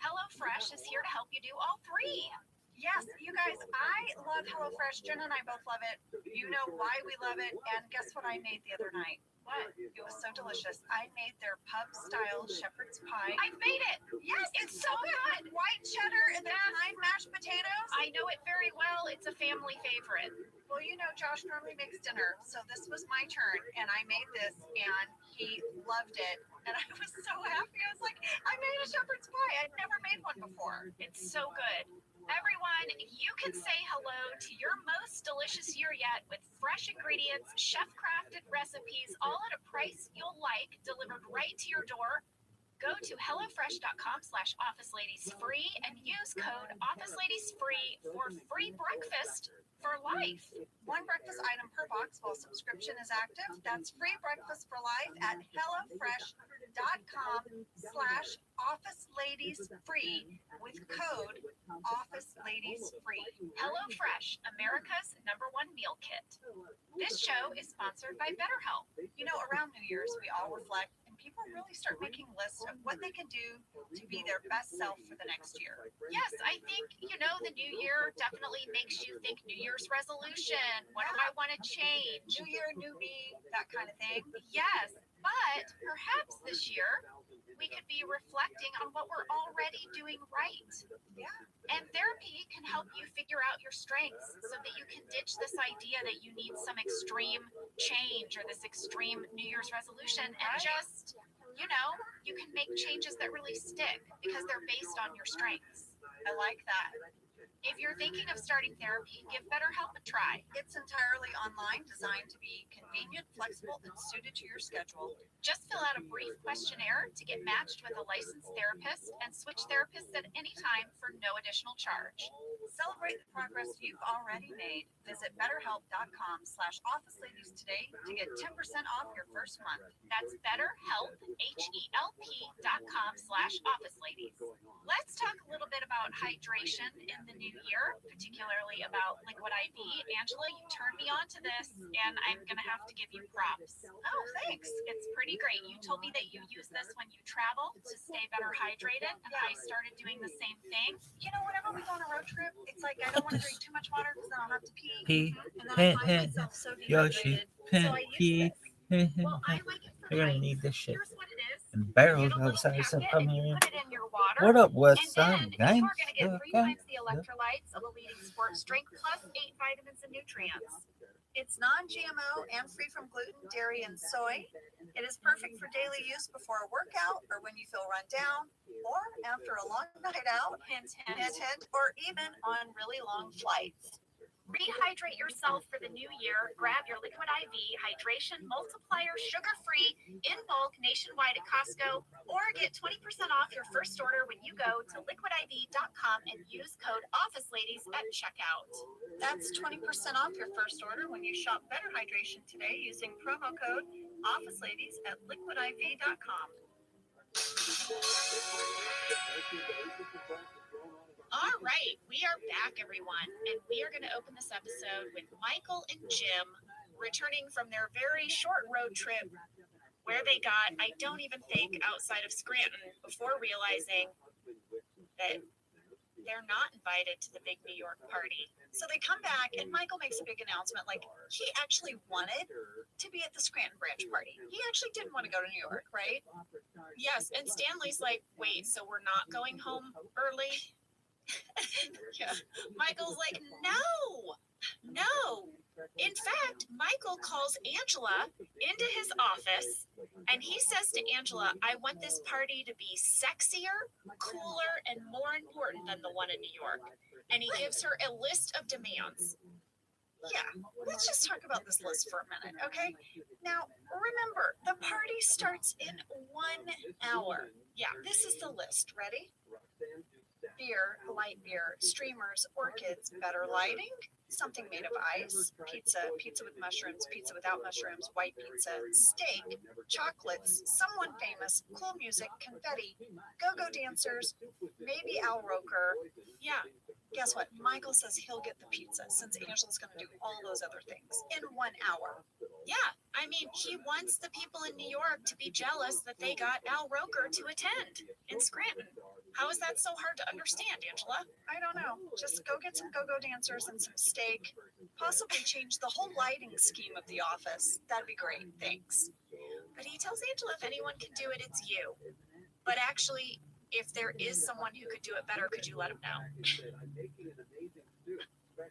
HelloFresh is here to help you do all three. Yes, you guys, I love HelloFresh. Jen and I both love it. You know why we love it. And guess what I made the other night? What? It was so delicious. I made their pub-style shepherd's pie. I made it! Yes, it's so good! White cheddar and then thyme mashed potatoes. I know it very well. It's a family favorite. Well, you know, Josh normally makes dinner, so this was my turn, and I made this, and he loved it. And I was so happy. I was like, I made a shepherd's pie. I'd never made one before. It's so good. Everyone, you can say hello to your most delicious year yet with fresh ingredients, chef-crafted recipes, all at a price you'll like, delivered right to your door. Go to hellofresh.com/officeladiesfree and use code officeladiesfree for free breakfast for life. One breakfast item per box while subscription is active. That's free breakfast for life at hellofresh.com/officeladiesfree with code officeladiesfree. HelloFresh, America's #1 meal kit. This show is sponsored by BetterHelp. You know, around New Year's, we all reflect, and people really start making lists of what they can do to be their best self for the next year. Yes, I think, the new year definitely makes you think New Year's resolution. What do I want to change? New year, new me, that kind of thing. Yes, but perhaps this year we could be reflecting on what we're already doing right. Yeah. And therapy can help you figure out your strengths so that you can ditch this idea that you need some extreme change or this extreme New Year's resolution and just, you can make changes that really stick because they're based on your strengths. I like that. If you're thinking of starting therapy, give BetterHelp a try. It's entirely online, designed to be convenient, flexible, and suited to your schedule. Just fill out a brief questionnaire to get matched with a licensed therapist and switch therapists at any time for no additional charge. Celebrate the progress you've already made. Visit betterhelp.com/officeladies today to get 10% off your first month. That's BetterHelp, HELP.com/officeladies. Let's talk a little bit about hydration in the new year, particularly about Liquid IV. Angela, you turned me on to this, and I'm going to have to give you props. Oh, thanks. It's pretty great. You told me that you use this when you travel to stay better hydrated, and I started doing the same thing. Whenever we go on a road trip, it's like I don't want to drink too much water because then I'll have to pee. And then I find myself so dehydrated. So I use this. Well, I like it for You're gonna ice. need this shit. Here's what it is. And barrels You get a little outside some packet and you here. put it in your water. What up, West And Side then gang? you are going to get 3 times the electrolytes of a leading sports drink plus 8 vitamins and nutrients. It's non-GMO and free from gluten, dairy, and soy. It is perfect for daily use before a workout or when you feel run down or after a long night out, Hint, hint, hint. hint, or even on really long flights. Rehydrate yourself for the new year. Grab your Liquid IV Hydration Multiplier sugar-free in bulk nationwide at Costco, or get 20% off your first order when you go to liquidiv.com and use code OfficeLadies at checkout. That's 20% off your first order when you shop Better Hydration today using promo code OfficeLadies at liquidiv.com. All right, we are back, everyone, and we are going to open this episode with Michael and Jim returning from their very short road trip where they got, I don't even think, outside of Scranton before realizing that they're not invited to the big New York party. So they come back and Michael makes a big announcement like he actually wanted to be at the Scranton branch party. He actually didn't want to go to New York, right? Yes, and Stanley's like, wait, so we're not going home early? Yeah. Michael's like, no. In fact, Michael calls Angela into his office and he says to Angela, I want this party to be sexier, cooler, and more important than the one in New York. And he gives her a list of demands. Yeah, let's just talk about this list for a minute, okay? Now, remember, the party starts in 1 hour. Yeah, this is the list. Ready? Beer, light beer, streamers, orchids, better lighting, something made of ice, pizza with mushrooms, pizza without mushrooms, white pizza, steak, chocolates, someone famous, cool music, confetti, go-go dancers, maybe Al Roker. Yeah, guess what? Michael says he'll get the pizza since Angela's going to do all those other things in 1 hour. Yeah, I mean, he wants the people in New York to be jealous that they got Al Roker to attend in Scranton. How is that so hard to understand, Angela? I don't know. Just go get some go-go dancers and some steak. Possibly change the whole lighting scheme of the office. That'd be great. Thanks. But he tells Angela if anyone can do it, it's you. But actually, if there is someone who could do it better, could you let him know?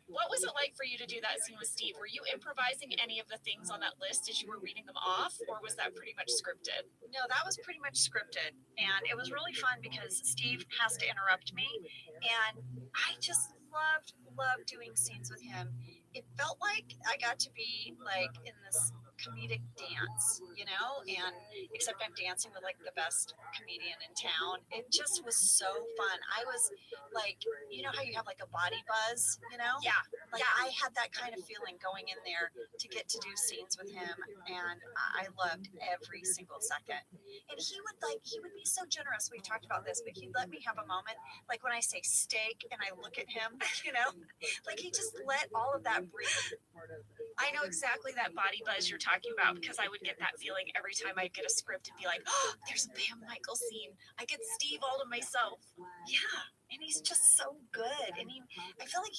What was it like for you to do that scene with Steve? Were you improvising any of the things on that list as you were reading them off, or was that pretty much scripted? No, that was pretty much scripted, and it was really fun because Steve has to interrupt me, and I just loved doing scenes with him. It felt like I got to be like in this comedic dance, you know, and except I'm dancing with like the best comedian in town. It just was so fun. I was like, you know how you have like a body buzz, you know? Yeah. Like I had that kind of feeling going in there to get to do scenes with him, and I loved every single second. And he would be so generous. We've talked about this, but he'd let me have a moment, like when I say steak and I look at him, you know, like he just let all of that breathe. I know exactly that body buzz you're talking about because I would get that feeling every time I'd get a script and be like, oh, there's a Pam Michael scene. I get Steve all to myself. Yeah, and he's just so good. I mean, I feel like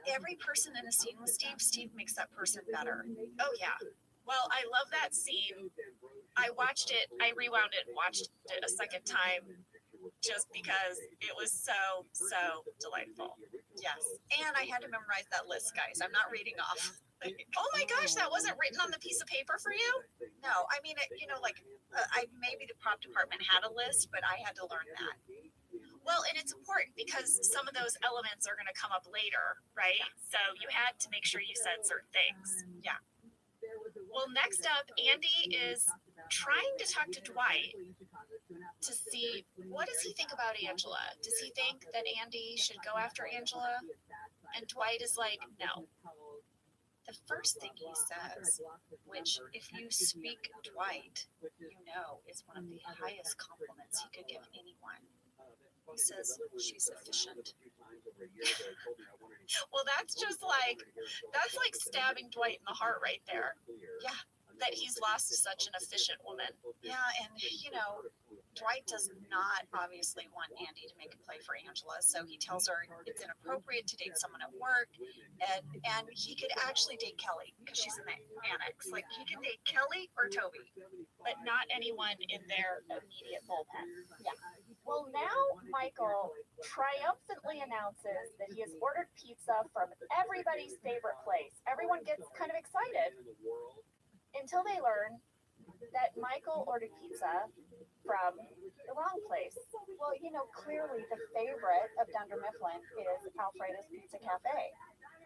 every person in a scene with Steve makes that person better. Oh, yeah. Well, I love that scene. I watched it, I rewound it and watched it a second time just because it was so delightful. Yes, and I had to memorize that list, guys. I'm not reading off. Oh my gosh, that wasn't written on the piece of paper for you? No, I mean, you know, like maybe the prop department had a list, but I had to learn that. Well, and it's important because some of those elements are going to come up later, right? So you had to make sure you said certain things. Yeah. Well, next up, Andy is trying to talk to Dwight to see what does he think about Angela. Does he think that Andy should go after Angela? And Dwight is like, no. The first thing he says, which if you speak Dwight, you know is one of the highest compliments he could give anyone. He says, she's efficient. Well, that's like stabbing Dwight in the heart right there. Yeah, that he's lost such an efficient woman. Yeah, and you know, Dwight does not obviously want Andy to make a play for Angela, so he tells her it's inappropriate to date someone at work, and he could actually date Kelly because she's in the annex. Like he can date Kelly or Toby, but not anyone in their immediate bullpen. Yeah. Well, now Michael triumphantly announces that he has ordered pizza from everybody's favorite place. Everyone gets kind of excited until they learn that Michael ordered pizza from the wrong place. Well, you know, clearly the favorite of Dunder Mifflin is Alfredo's Pizza Cafe.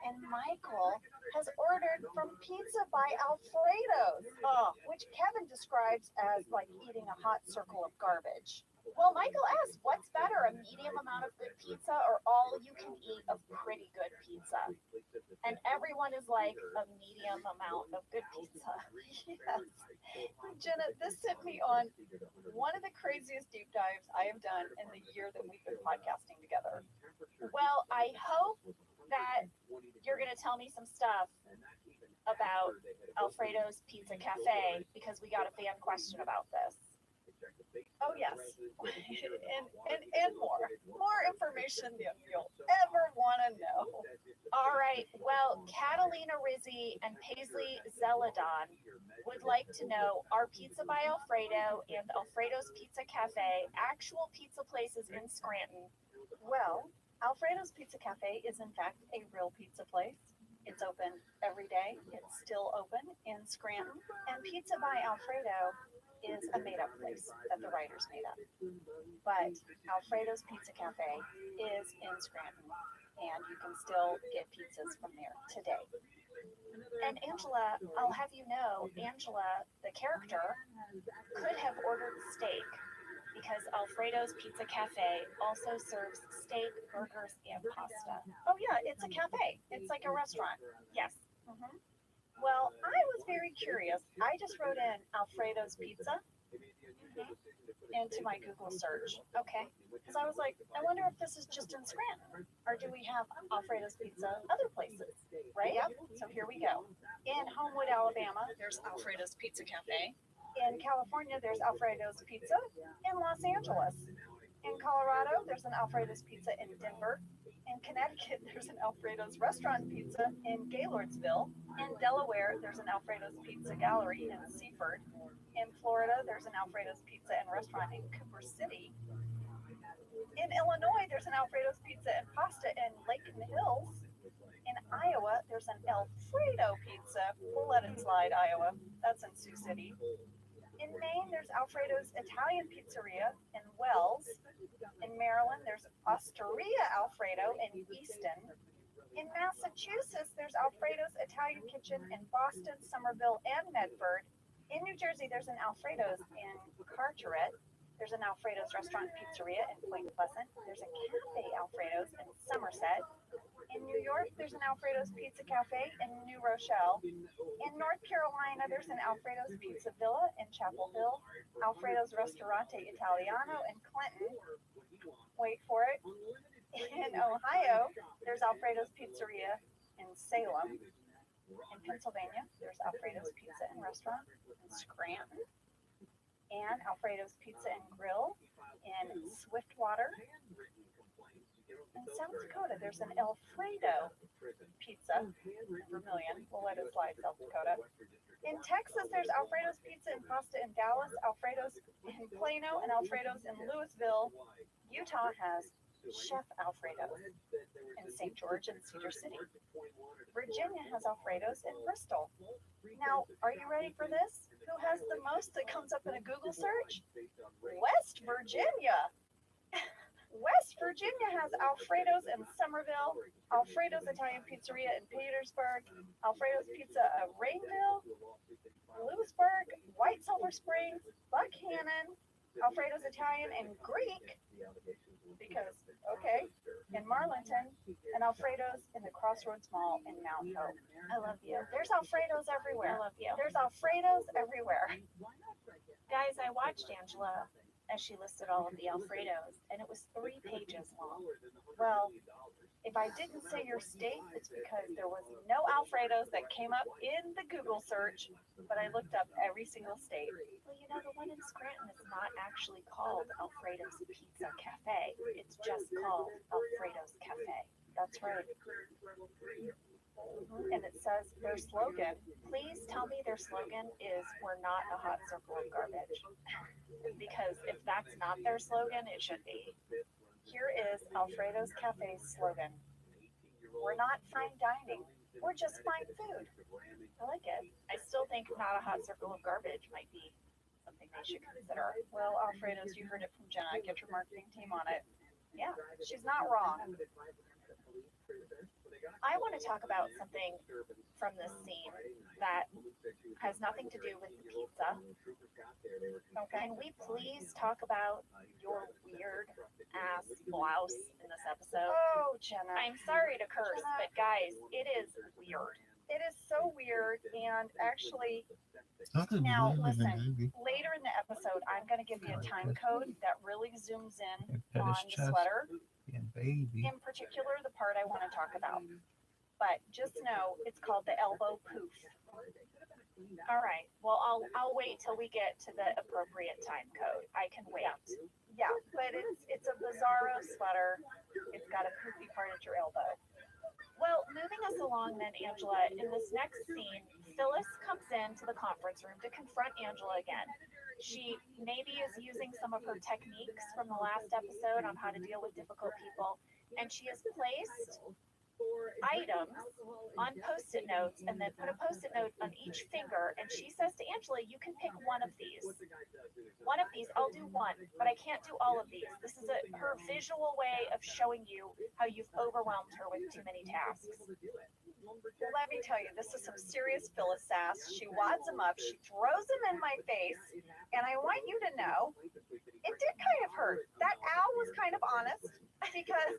And Michael has ordered from Pizza by Alfredo's, which Kevin describes as like eating a hot circle of garbage. Well, Michael asks, what's better, a medium amount of good pizza or all you can eat of pretty good pizza? And everyone is like, a medium amount of good pizza. Yes. Jenna, this sent me on one of the craziest deep dives I have done in the year that we've been podcasting together. Well, I hope that you're going to tell me some stuff about Alfredo's Pizza Cafe because we got a fan question about this. Oh yes, and more information than you'll ever want to know. All right. Well, Catalina Rizzi and Paisley Zeladon would like to know, are Pizza by Alfredo and Alfredo's Pizza Cafe actual pizza places in Scranton? Well, Alfredo's Pizza Cafe is in fact a real pizza place. It's open every day. It's still open in Scranton. And Pizza by Alfredo is a made-up place that the writers made up. But Alfredo's Pizza Cafe is in Scranton, and you can still get pizzas from there today. And Angela, I'll have you know, Angela, the character, could have ordered steak because Alfredo's Pizza Cafe also serves steak, burgers, and pasta. Oh yeah, it's a cafe. It's like a restaurant. Yes. Mm-hmm. Well, I was very curious. I just wrote in Alfredo's Pizza into my Google search. Okay. Because I was like, I wonder if this is just in Scranton, or do we have Alfredo's Pizza other places, right? Yep. So here we go. In Homewood, Alabama, there's Alfredo's Pizza Cafe. In California, there's Alfredo's Pizza. In Los Angeles. In Colorado, there's an Alfredo's Pizza in Denver. In Connecticut, there's an Alfredo's Restaurant Pizza in Gaylordsville. In Delaware, there's an Alfredo's Pizza Gallery in Seaford. In Florida, there's an Alfredo's Pizza and Restaurant in Cooper City. In Illinois, there's an Alfredo's Pizza and Pasta in Lake Hills. In Iowa, there's an Alfredo Pizza. We'll let it slide, Iowa. That's in Sioux City. In Maine, there's Alfredo's Italian Pizzeria in Wells. In Maryland, there's Osteria Alfredo in Easton. In Massachusetts, there's Alfredo's Italian Kitchen in Boston, Somerville, and Medford. In New Jersey, there's an Alfredo's in Carteret. There's an Alfredo's Restaurant Pizzeria in Point Pleasant. There's a Cafe Alfredo's in Somerset. In New York, there's an Alfredo's Pizza Cafe in New Rochelle. In North Carolina, there's an Alfredo's Pizza Villa in Chapel Hill. Alfredo's Ristorante Italiano in Clinton. Wait for it. In Ohio, there's Alfredo's Pizzeria in Salem. In Pennsylvania, there's Alfredo's Pizza and Restaurant in Scranton. And Alfredo's Pizza and Grill in Swiftwater. In South Dakota, there's an Alfredo Pizza in Vermilion. We'll let it slide, South Dakota. In Texas, there's Alfredo's Pizza and Pasta in Dallas, Alfredo's in Plano, and Alfredo's in Louisville. Utah has Chef Alfredo's in St. George and Cedar City. Virginia has Alfredo's in Bristol. Now, are you ready for this? Who has the most that comes up in a Google search? West Virginia. West Virginia has Alfredo's in Somerville, Alfredo's Italian Pizzeria in Petersburg, Alfredo's Pizza of Rainville, Lewisburg, White Silver Springs, Buckhannon, Alfredo's Italian and Greek, because, okay, in Marlinton, and Alfredo's in the Crossroads Mall in Mount Hope. I love you. There's Alfredo's everywhere. I love you. There's Alfredo's everywhere. Guys, I watched Angela as she listed all of the Alfredos, and it was 3 pages long. Well, if I didn't say your state, it's because there was no Alfredos that came up in the Google search, but I looked up every single state. Well, you know, the one in Scranton is not actually called Alfredo's Pizza Cafe. It's just called Alfredo's Cafe. That's right. And it says their slogan, please tell me their slogan is, we're not a hot circle of garbage. Because if that's not their slogan, it should be. Here is Alfredo's Cafe's slogan. We're not fine dining, we're just fine food. I like it. I still think not a hot circle of garbage might be something they should consider. Well, Alfredo's, you heard it from Jenna. Get your marketing team on it. Yeah, she's not wrong. I want to talk about something from this scene that has nothing to do with the pizza. Okay, can we please talk about your weird ass blouse in this episode? Oh, Jenna. I'm sorry to curse, but guys, it is weird. It is so weird, and actually, now listen, later in the episode, I'm going to give you a time code that really zooms in on the sweater. In particular, the part I want to talk about. But just know it's called the elbow poof. All right. Well, I'll wait till we get to the appropriate time code. I can wait. Yeah, but it's a bizarro sweater. It's got a poofy part at your elbow. Well, moving us along then, Angela, in this next scene, Phyllis comes into the conference room to confront Angela again. She maybe is using some of her techniques from the last episode on how to deal with difficult people, and she has placed items on post-it notes and then put a post-it note on each finger, and she says to Angela, you can pick one of these. One of these, I'll do one, but I can't do all of these. This is her visual way of showing you how you've overwhelmed her with too many tasks. Well, let me tell you, this is some serious Phyllis sass. She wads them up, she throws them in my face, and I want you to know, it did kind of hurt. That owl was kind of honest, because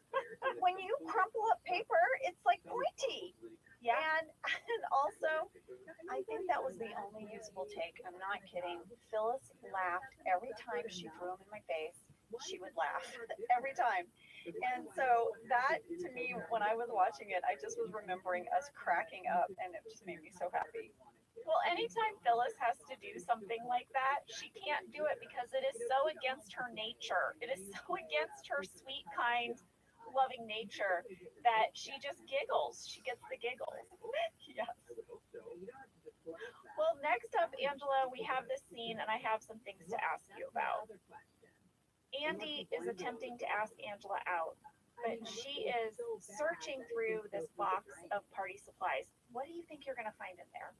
when you crumple up paper, it's like pointy. Yeah. And also, I think that was the only usable take. I'm not kidding. Phyllis laughed every time she threw them in my face. She would laugh every time. And so that, to me, when I was watching it, I just was remembering us cracking up, and it just made me so happy. Well, anytime Phyllis has to do something like that, she can't do it because it is so against her nature. It is so against her sweet, kind, loving nature that she just giggles. She gets the giggles. Yes. Well, next up, Angela, we have this scene, and I have some things to ask you about. Andy is attempting to ask Angela out, but she is searching through this box of party supplies. What do you think you're going to find in there?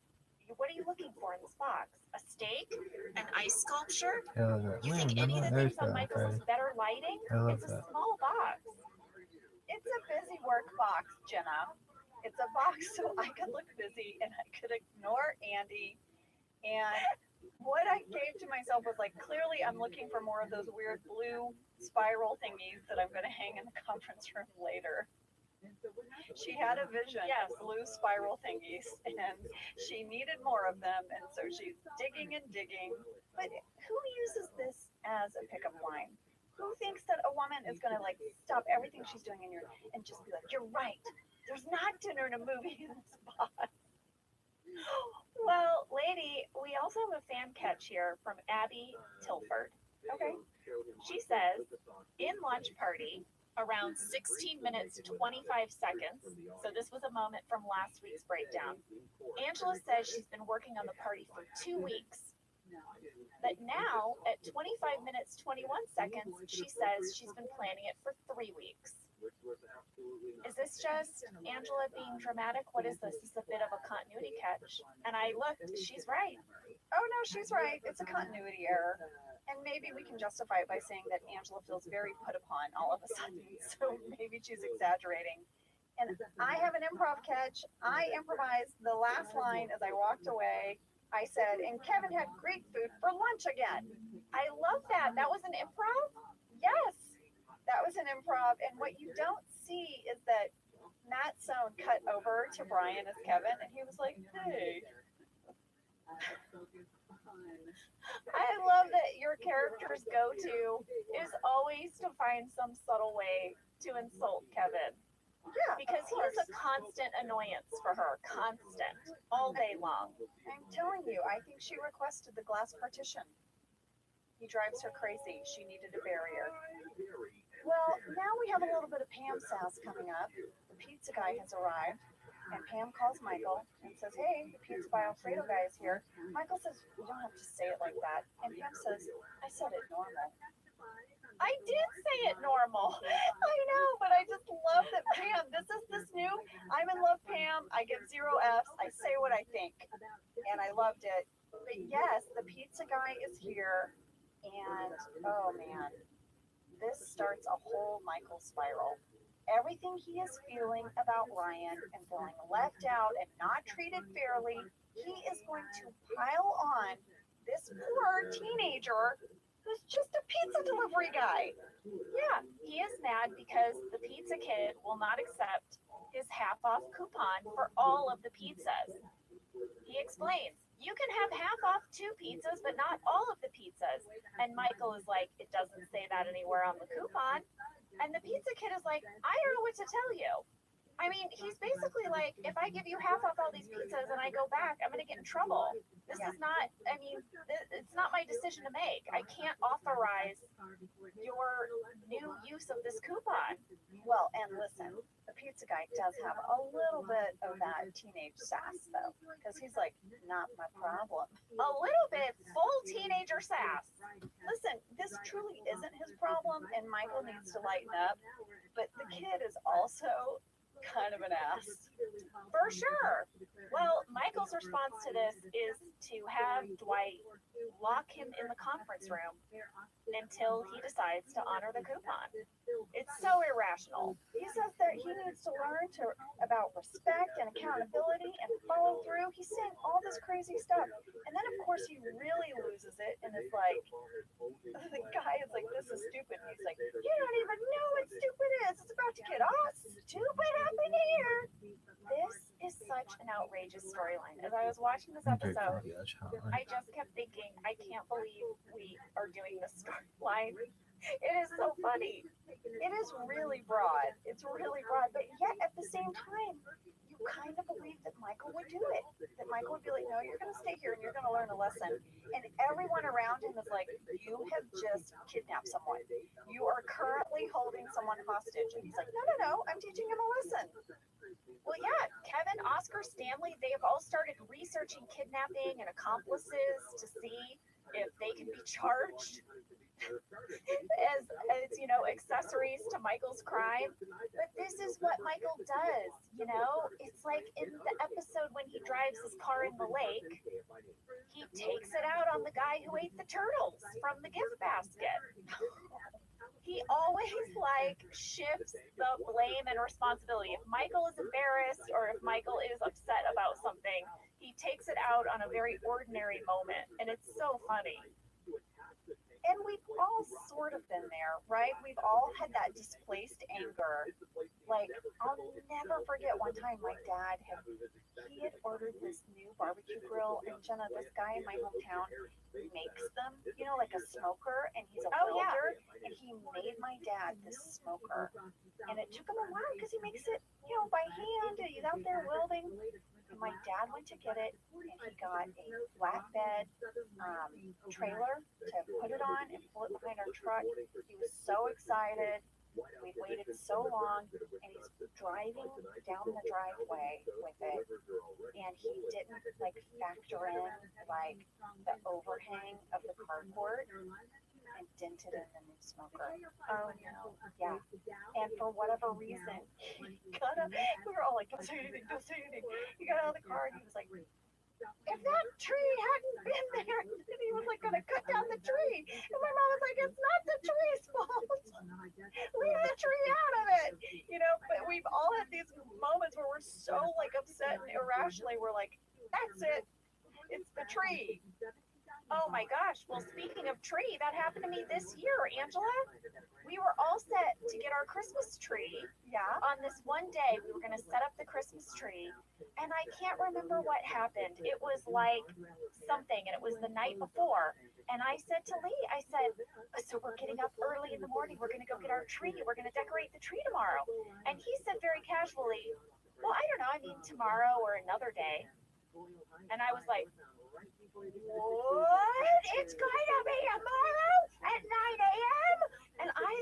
What are you looking for in this box? A steak? An ice sculpture? You think any of the things on Michael's is better lighting? It's a small box. It's a busy work box, Jenna. It's a box so I could look busy and I could ignore Andy. And what I gave to myself was like, clearly I'm looking for more of those weird blue spiral thingies that I'm going to hang in the conference room later. She had a vision of blue spiral thingies, and she needed more of them, and so she's digging and digging. But who uses this as a pickup line? Who thinks that a woman is going to like stop everything she's doing in your and just be like, "You're right. There's not dinner and a movie in this box." Well, lady, we also have a fan catch here from Abby Tilford. Okay. She says, in lunch party, around 16 minutes 25 seconds, so this was a moment from last week's breakdown, Angela says she's been working on the party for 2 weeks. But now, at 25 minutes 21 seconds, she says she's been planning it for 3 weeks. Is this just Angela being dramatic? What is this? This is a bit of a continuity catch. And I looked, she's right. Oh no, she's right. It's a continuity error. And maybe we can justify it by saying that Angela feels very put upon all of a sudden. So maybe she's exaggerating. And I have an improv catch. I improvised the last line as I walked away. I said, and Kevin had Greek food for lunch again. I love that. That was an improv? Yes, that was an improv. And what you don't see is that Matt Sohn cut over to Brian as Kevin, and he was like, hey. I love that your character's go-to is always to find some subtle way to insult Kevin. Yeah, because he is a constant annoyance for her, constant, all day long. I'm telling you, I think she requested the glass partition. He drives her crazy. She needed a barrier. Well, now we have a little bit of Pam sass coming up. The pizza guy has arrived, and Pam calls Michael and says, hey, the pizza by Alfredo guy is here. Michael says, you don't have to say it like that. And Pam says, I said it normal. I did say it normal. I know, but I just love that Pam, this is this new, I'm in love Pam, I give 0 Fs, I say what I think, and I loved it. But yes, the pizza guy is here, and oh man, this starts a whole Michael spiral. Everything he is feeling about Ryan and feeling left out and not treated fairly, he is going to pile on this poor teenager who's just a pizza delivery guy. Yeah, he is mad because the pizza kid will not accept his half-off coupon for all of the pizzas. He explains, you can have half off 2 pizzas, but not all of the pizzas. And Michael is like, it doesn't say that anywhere on the coupon. And the pizza kid is like, I don't know what to tell you. I mean, he's basically like, if I give you half off all these pizzas and I go back, I'm going to get in trouble. This is not, I mean, it's not my decision to make. I can't authorize your new use of this coupon. Well, and listen, the pizza guy does have a little bit of that teenage sass, though, because he's like, not my problem. A little bit full teenager sass. Listen, this truly isn't his problem, and Michael needs to lighten up, but the kid is also kind of an ass. For sure. Well, Michael's response to this is to have Dwight lock him in the conference room until he decides to honor the coupon. It's so irrational. He says that he needs to learn about respect and accountability and follow through. He's saying all this crazy stuff. And then, of course, he really loses it and is like, the guy is like, this is stupid. And he's like, you don't even know what stupid is. It's about to get all stupid up in here. This is such an outrageous storyline. As I was watching this episode, I just kept thinking, I can't believe we are doing this storyline. It is so funny. It is really broad. It's really broad, but yet at the same time, you kind of believe that Michael would do it. That Michael would be like, no, you're going to stay here and you're going to learn a lesson. And everyone around him is like, you have just kidnapped someone. You are currently holding someone hostage. And he's like, no, I'm teaching him a lesson. Well, yeah, Kevin, Oscar, Stanley, they have all started researching kidnapping and accomplices to see if they can be charged as accessories to Michael's crime. But this is what Michael does, it's like in the episode when he drives his car in the lake, he takes it out on the guy who ate the turtles from the gift basket. He always shifts the blame and responsibility. If Michael is embarrassed or if Michael is upset about something, he takes it out on a very ordinary moment, and it's so funny. And we've all sort of been there, right? We've all had that displaced anger. Like, I'll never forget one time my dad had ordered this new barbecue grill, and Jenna, this guy in my hometown makes them, like a smoker, and he's a welder, and he made my dad this smoker. And it took him a while because he makes it, by hand, and he's out there welding. And my dad went to get it, and he got a flatbed trailer to put it on and pull it behind our truck. He was so excited. We waited so long, and he's driving down the driveway with it, and he didn't factor in the overhang of the carport and dented in the new smoker. Oh no, yeah. And for whatever reason, we were all like, don't say anything. He got out of the car and he was like, if that tree hadn't been there, then he was gonna cut down the tree. And my mom was like, it's not the tree's fault. Leave the tree out of it. But we've all had these moments where we're so upset and irrationally, we're like, that's it. It's the tree. Oh my gosh. Well, speaking of tree, that happened to me this year, Angela. We were all set to get our Christmas tree. Yeah. On this one day, we were going to set up the Christmas tree, and I can't remember what happened. It was something, and it was the night before. And I said to Lee, so we're getting up early in the morning. We're going to go get our tree. We're going to decorate the tree tomorrow. And he said very casually, well, I don't know. I mean, tomorrow or another day. And I was like, what? It's going to be tomorrow at 9 a.m.? And I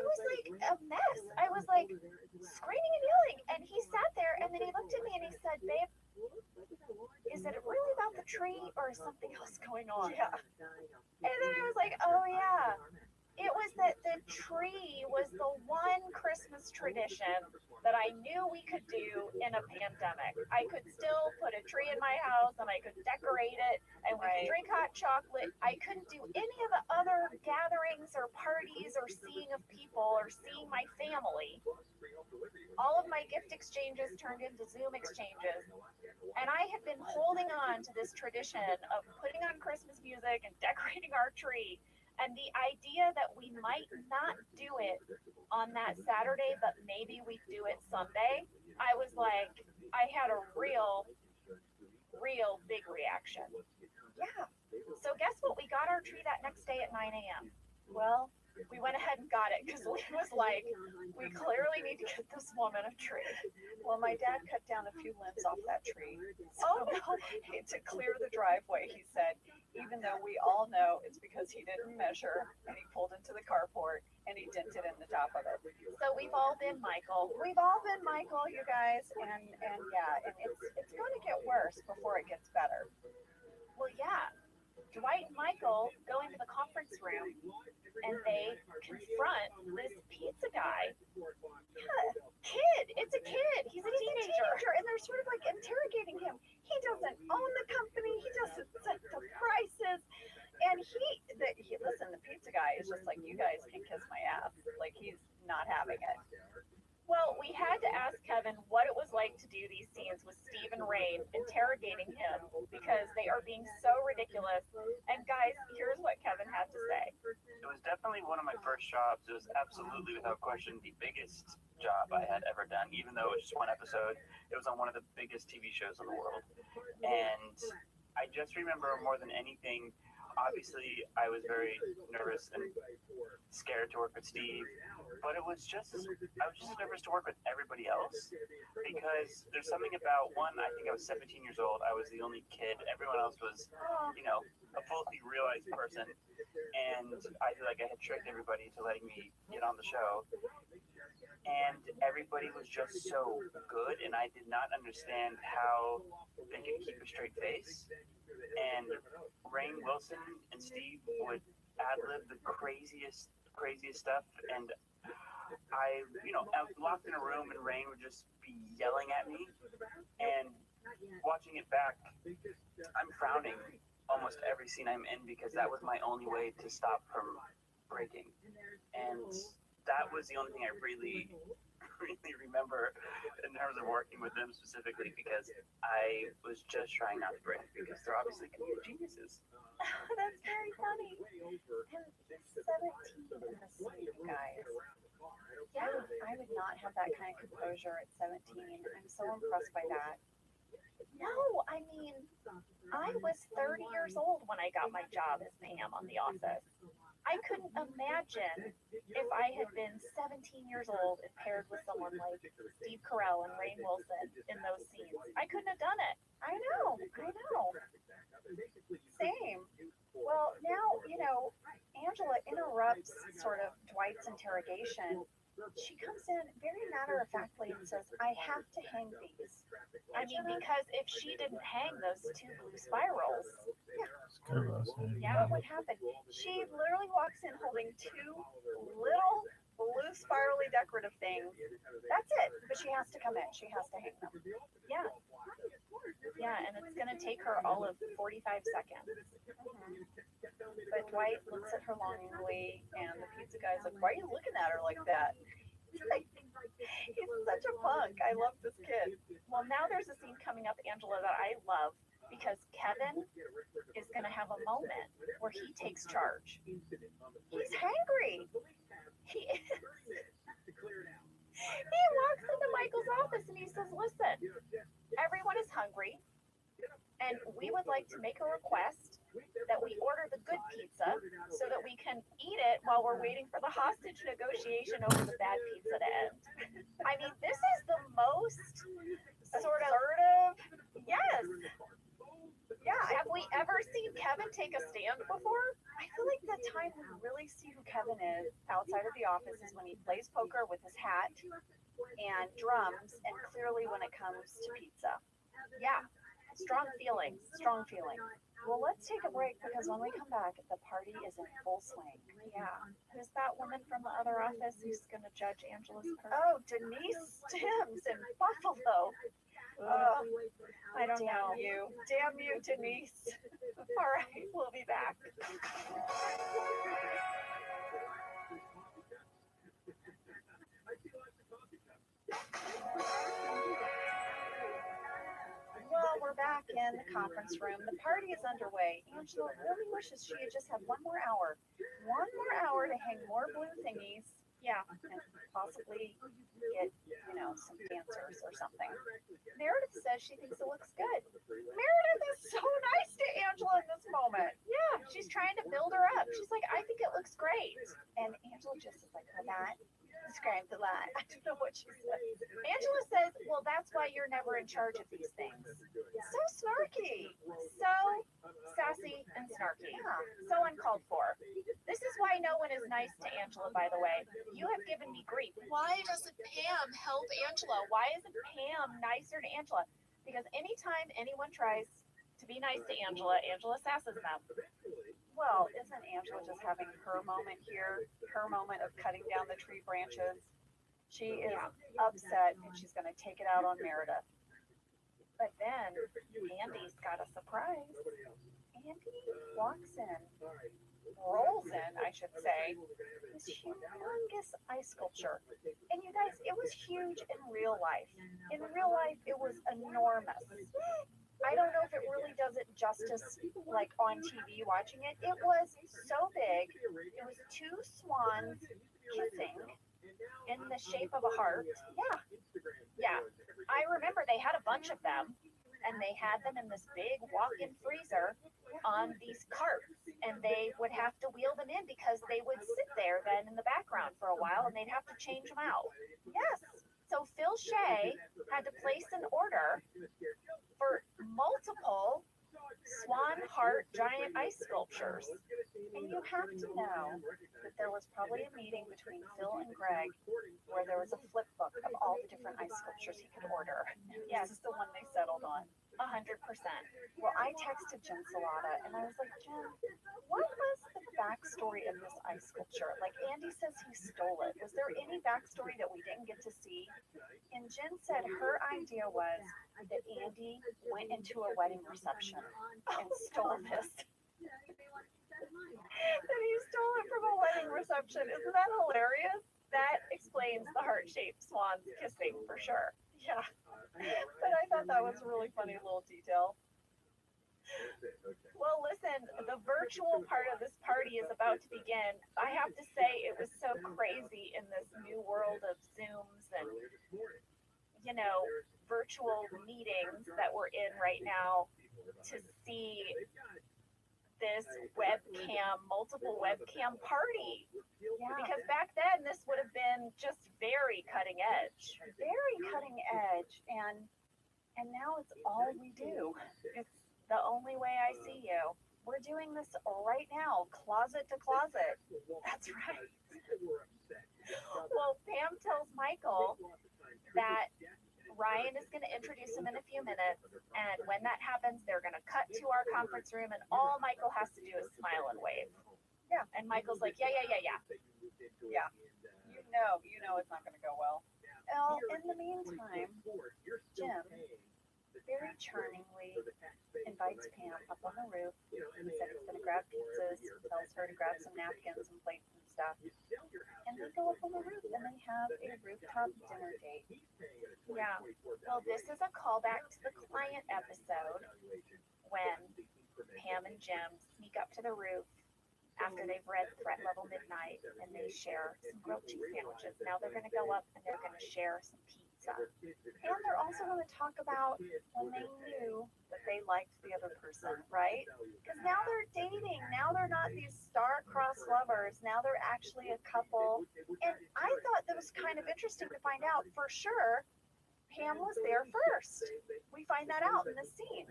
was a mess. I was screaming and yelling. And he sat there, and then he looked at me and he said, babe, is it really about the tree or is something else going on? Yeah. And then I was like, oh yeah. It was that the tree was the one Christmas tradition that I knew we could do in a pandemic. I could still put a tree in my house and I could decorate it and we could drink hot chocolate. I couldn't do any of the other gatherings or parties or seeing of people or seeing my family. All of my gift exchanges turned into Zoom exchanges. And I had been holding on to this tradition of putting on Christmas music and decorating our tree. And the idea that we might not do it on that Saturday, but maybe we do it Sunday, I was like, I had a real big reaction. Yeah. So guess what? We got our tree that next day at 9 a.m. Well, we went ahead and got it because Lee was like, we clearly need to get this woman a tree. Well, my dad cut down a few limbs off that tree. Oh no, to clear the driveway, he said, even though we all know it's because he didn't measure and he pulled into the carport and he dented in the top of it. So we've all been Michael. We've all been Michael, you guys, and yeah, and it's going to get worse before it gets better. Well, yeah. Dwight and Michael go into the conference room and they confront this pizza guy. Yeah, kid, it's a kid. He's a teenager. And they're sort of like interrogating him. He doesn't own the company. He doesn't set the prices. And listen, the pizza guy is just like, you guys can kiss my ass. Like, he's not having it. Well, we had to ask Kevin what it was like to do these scenes with Steve and Rain interrogating him because they are being so ridiculous. And guys, here's what Kevin had to say. It was definitely one of my first jobs. It was absolutely, without question, the biggest job I had ever done. Even though it was just one episode, it was on one of the biggest TV shows in the world. And I just remember more than anything, obviously, I was very nervous and scared to work with Steve, but I was just nervous to work with everybody else because there's something about one, I think I was 17 years old, I was the only kid, everyone else was, a fully realized person, and I feel like I had tricked everybody to letting me get on the show, and everybody was just so good, and I did not understand how they could keep a straight face. And Rainn Wilson and Steve would ad-lib the craziest stuff, and I locked in a room and Rainn would just be yelling at me, and watching it back, I'm frowning almost every scene I'm in because that was my only way to stop from breaking, and that was the only thing I really remember in terms of working with them specifically because I was just trying not to break because they're obviously computer geniuses. That's very funny. And he's 17 in this scene, guys. Yeah, I would not have that kind of composure at 17. I'm so impressed by that. No, I mean, I was 30 years old when I got my job as Pam on The Office. I couldn't imagine if I had been 17 years old and paired with someone like Steve Carell and Rainn Wilson in those scenes. I couldn't have done it. I know. Same. Well, now, Angela interrupts sort of Dwight's interrogation. She comes in very matter-of-factly and says, I have to hang these. I mean, because if she didn't hang those two blue spirals, what would happen? She literally walks in holding two little blue spirally decorative things. That's it. But she has to come in. She has to hang them. Yeah. Yeah, and it's going to take her all of 45 seconds. Mm-hmm. But Dwight looks at her longingly, and the pizza guy's like, why are you looking at her like that? He's such a punk. I love this kid. Well, now there's a scene coming up, Angela, that I love because Kevin is going to have a moment where he takes charge. He's hangry. He is. He walks into Michael's office and he says, listen, everyone is hungry, and we would like to make a request that we order the good pizza so that we can eat it while we're waiting for the hostage negotiation over the bad pizza to end. I mean, this is the most sort of assertive. Yes. Yeah. Have we ever seen Kevin take a stand before? I feel like the time we really see who Kevin is outside of the office is when he plays poker with his hat and drums, and clearly when it comes to pizza. Yeah. Strong feelings. Well, let's take a break because when we come back, the party is in full swing. Yeah. Who's that woman from the other office who's going to judge Angela's part? Oh, Denise Stims in Buffalo. I don't know. Damn you, Denise. All right, we'll be back. Well, we're back in the conference room. The party is underway. Angela really wishes she had just had one more hour to hang more blue thingies. Yeah, and possibly get, some dancers or something. Meredith says she thinks it looks good. Meredith is so nice to Angela in this moment. Yeah, She's trying to build her up. She's like, I think it looks great. And Angela just is like, well, that describes a lot. I don't know what she says. Angela says, well, that's why you're never in charge of these things. So snarky. So sassy and snarky. So uncalled for. This is why no one is nice to Angela, by the way. You have given me grief. Why doesn't Pam help Angela? Why isn't Pam nicer to Angela? Because anytime anyone tries to be nice to Angela, Angela sasses them. Well, isn't Angela just having her moment here? Her moment of cutting down the tree branches? She is upset and she's going to take it out on Meredith. But then Andy's got a surprise. Andy walks in, rolls in, I should say, this humongous ice sculpture. And you guys, it was huge in real life. In real life, it was enormous. I don't know if it really does it justice, like on TV watching it. It was so big. It was two swans kissing in the shape of a heart. Yeah. I remember they had a bunch of them, and they had them in this big walk-in freezer on these carts, and they would have to wheel them in because they would sit there then in the background for a while, and they'd have to change them out. Yes. So Phil Shea had to place an order for multiple swan heart giant ice sculptures. And you have to know that there was probably a meeting between Phil and Greg where there was a flip book of all the different ice sculptures he could order. Yes, the one they settled on. 100%. Well, I texted Jim Salata and I was like, Jim, what was the backstory of this ice sculpture? Like, Andy says he stole it. Was there any backstory that we didn't get to see? And Jen said her idea was that Andy went into a wedding reception and stole this. That he stole it from a wedding reception. Isn't that hilarious? That explains the heart-shaped swans kissing for sure. Yeah. But I thought that was a really funny little detail. Well, listen, the virtual part of this party is about to begin. I have to say, it was so crazy in this new world of Zooms and, you know, virtual meetings that we're in right now to see this webcam, multiple webcam party. Yeah. Because back then, this would have been just very cutting edge. Very cutting edge. And now it's all we do. It's the only way I see you. We're doing this right now, closet to closet. That's right. Well, Pam tells Michael that Ryan is going to introduce him in a few minutes, and when that happens, they're going to cut to our conference room, and all Michael has to do is smile and wave. Yeah. And Michael's like, yeah. Yeah. You know it's not going to go well. Well, in the meantime, Jim very charmingly invites Pam up on the roof. He said he's going to grab pizzas, tells her to grab some napkins and plates and stuff. And they go up on the roof and they have a rooftop dinner date. Yeah. Well, this is a callback to the client episode when Pam and Jim sneak up to the roof after they've read Threat Level Midnight and they share some grilled cheese sandwiches. Now they're going to go up and they're going to share some pizza. And they're also going to talk about when they knew that they liked the other person, right? Because now they're dating. Now they're not these star-crossed lovers. Now they're actually a couple. And I thought that was kind of interesting to find out. For sure, Pam was there first. We find that out in the scene.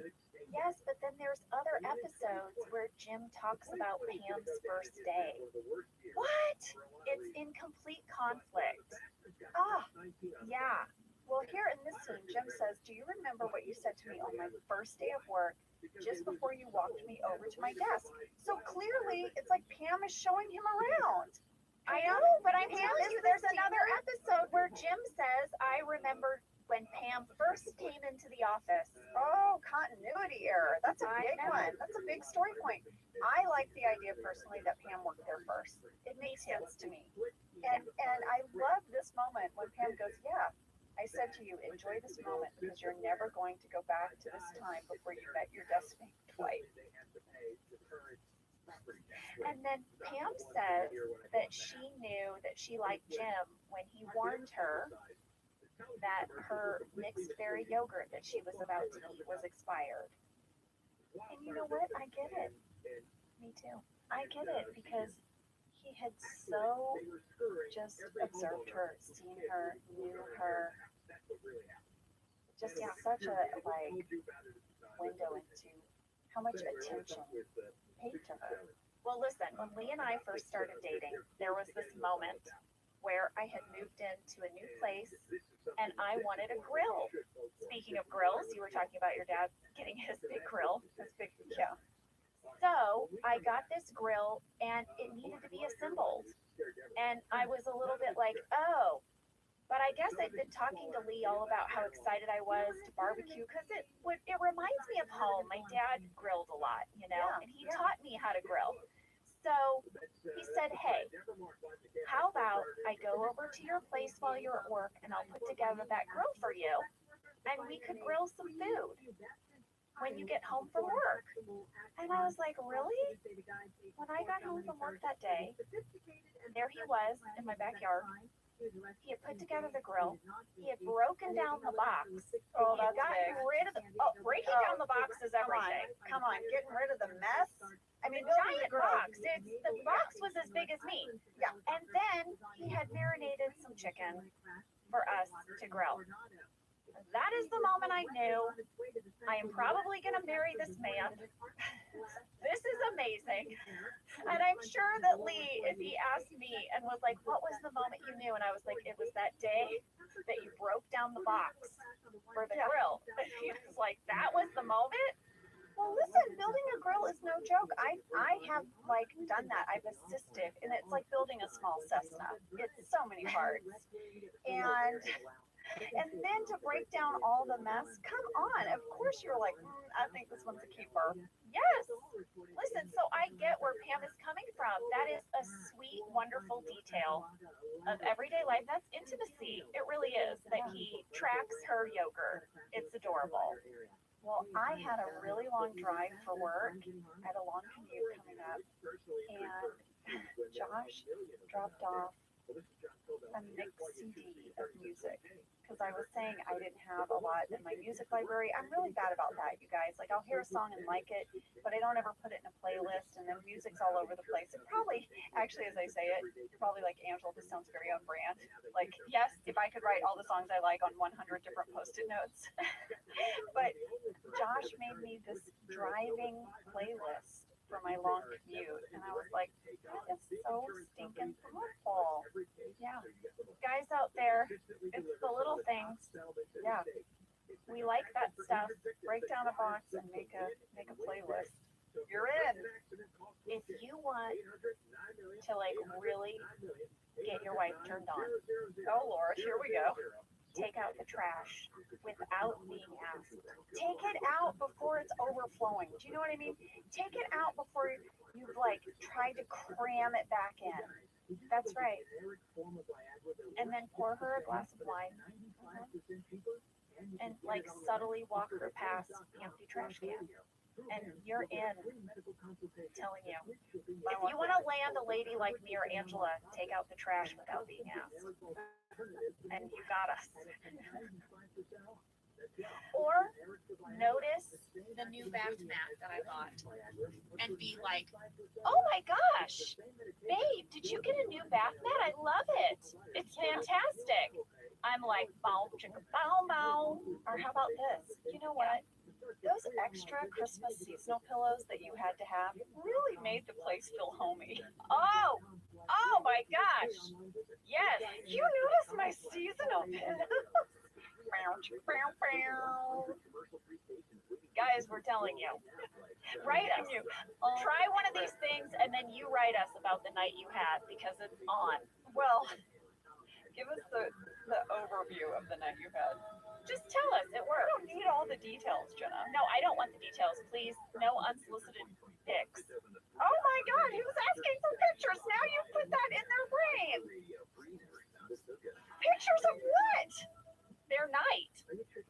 Yes, but then there's other episodes where Jim talks about Pam's first day. What? It's in complete conflict. Yeah. Well, here in this scene, Jim says, do you remember what you said to me on my first day of work just before you walked me over to my desk? So clearly, it's like Pam is showing him around. I know, but I'm telling you, there's another episode where Jim says, I remember when Pam first came into the office. Oh, continuity error. That's a big one. That's a big story point. I like the idea personally that Pam worked there first. It makes sense to me. And I love this moment when Pam goes, yeah, I said to you, enjoy this moment because you're never going to go back to this time before you met your destiny twice. And then Pam says that she knew that she liked Jim when he warned her that her mixed berry yogurt that she was about to eat was expired. And you know what? I get it. Me too. I get it because he had so just observed her, seen her, knew her. Just such a window into how much attention paid to her. Well, listen, when Lee and I first started dating, there was this moment where I had moved into a new place and I wanted a grill. Speaking of grills, you were talking about your dad getting his big grill. His big, yeah. So I got this grill and it needed to be assembled. And I was a little bit like, oh, but I guess I'd been talking to Lee all about how excited I was to barbecue because it reminds me of home. My dad grilled a lot, you know, and he taught me how to grill. So he said, hey, how about I go over to your place while you're at work and I'll put together that grill for you and we could grill some food when you get home from work. And I was like, really? When I got home from work that day, there he was in my backyard. He had put together the grill. He had broken down the box. Oh, that's gotten rid of the breaking down the box is everything. Come on, getting rid of the mess. I mean, Giant box. The box was as big as me. Yeah. And then he had marinated some chicken for us to grill. That is the moment I knew I am probably going to marry this man. This is amazing. And I'm sure that Lee, if he asked me and was like, what was the moment you knew? And I was like, it was that day that you broke down the box for the grill. And he was like, that was the moment? Well, listen, building a grill is no joke. I have done that. I've assisted, and it's like building a small Cessna. It's so many parts. And then to break down all the mess, come on. Of course you're like, I think this one's a keeper. Yes. Listen, so I get where Pam is coming from. That is a sweet, wonderful detail of everyday life. That's intimacy. It really is. That he tracks her yogurt. It's adorable. Well, I had a really long drive for work. I had a long commute coming up. And Josh dropped off a mixed CD of music because I was saying I didn't have a lot in my music library. I'm really bad about that, you guys. Like, I'll hear a song and like it, but I don't ever put it in a playlist, and then music's all over the place. And probably, actually, as I say it, you're probably like, Angela, this sounds very on brand. Like, yes, if I could write all the songs I like on 100 different Post-it notes. But Josh made me this driving playlist for my long commute, and I was like, that is so stinking thoughtful. Yeah, guys out there, it's the little things. Yeah, we like that stuff. Break down a box and make a playlist. You're in. If you want to really get your wife turned on, oh Lord, here we go. Take out the trash without being asked. Take it out before it's overflowing. Do you know what I mean? Take it out before you've tried to cram it back in. That's right. And then pour her a glass of wine. And subtly walk her past the empty trash can. And you're in. I'm telling you. If you want to land a lady like me or Angela, take out the trash without being asked. And you got us. Or notice the new bath mat that I bought and be like, oh my gosh, babe, did you get a new bath mat? I love it. It's fantastic. I'm like, bow, chicka, bow, bow. Or how about this? You know what? Those extra Christmas seasonal pillows that you had to have really made the place feel homey. Oh my gosh. Yes, you notice my seasonal pillows. Guys, we're telling you. Write us. Try one of these things and then you write us about the night you had because it's on. Well, give us the overview of the night you had. Just tell us. It works. I don't need all the details, Jenna. No, I don't want the details. Please, no unsolicited pics. Oh my God, who's asking for pictures? Now you put that in their brain. Pictures of what? Their night.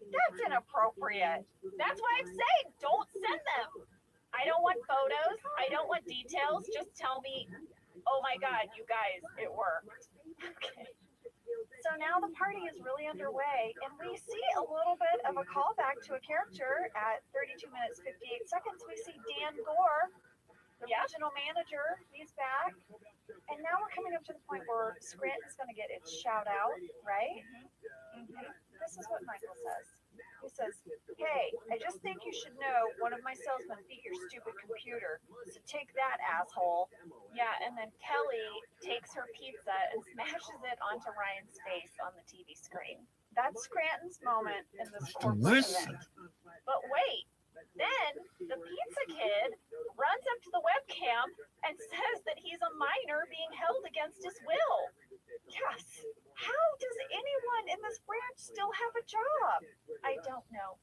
That's inappropriate. That's why I'm saying don't send them. I don't want photos. I don't want details. Just tell me, oh my God, you guys, it worked. Okay. So now the party is really underway, and we see a little bit of a callback to a character at 32 minutes 58 seconds. We see Dan Gore the regional manager, he's back. And now we're coming up to the point where Scranton's going to get its shout out, right? And this is what Michael says. He says, hey, I just think you should know one of my salesmen beat your stupid computer. So take that, asshole. Yeah, and then Kelly takes her pizza and smashes it onto Ryan's face on the TV screen. That's Scranton's moment in this corporate event. But wait, then the pizza kid runs up to the webcam and says that he's a minor being held against his will. Yes. How does anyone in this branch still have a job? I don't know.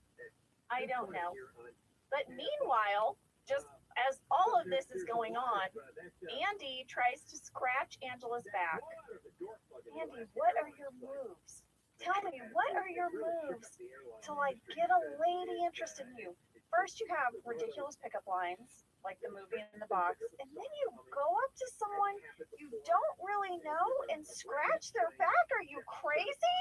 But meanwhile, just as all of this is going on, Andy tries to scratch Angela's back. Andy, what are your moves? Tell me, what are your moves to get a lady interested in you? First, you have ridiculous pickup lines, like the movie in the box, and then you go up to someone you don't really know and scratch their back. Are you crazy?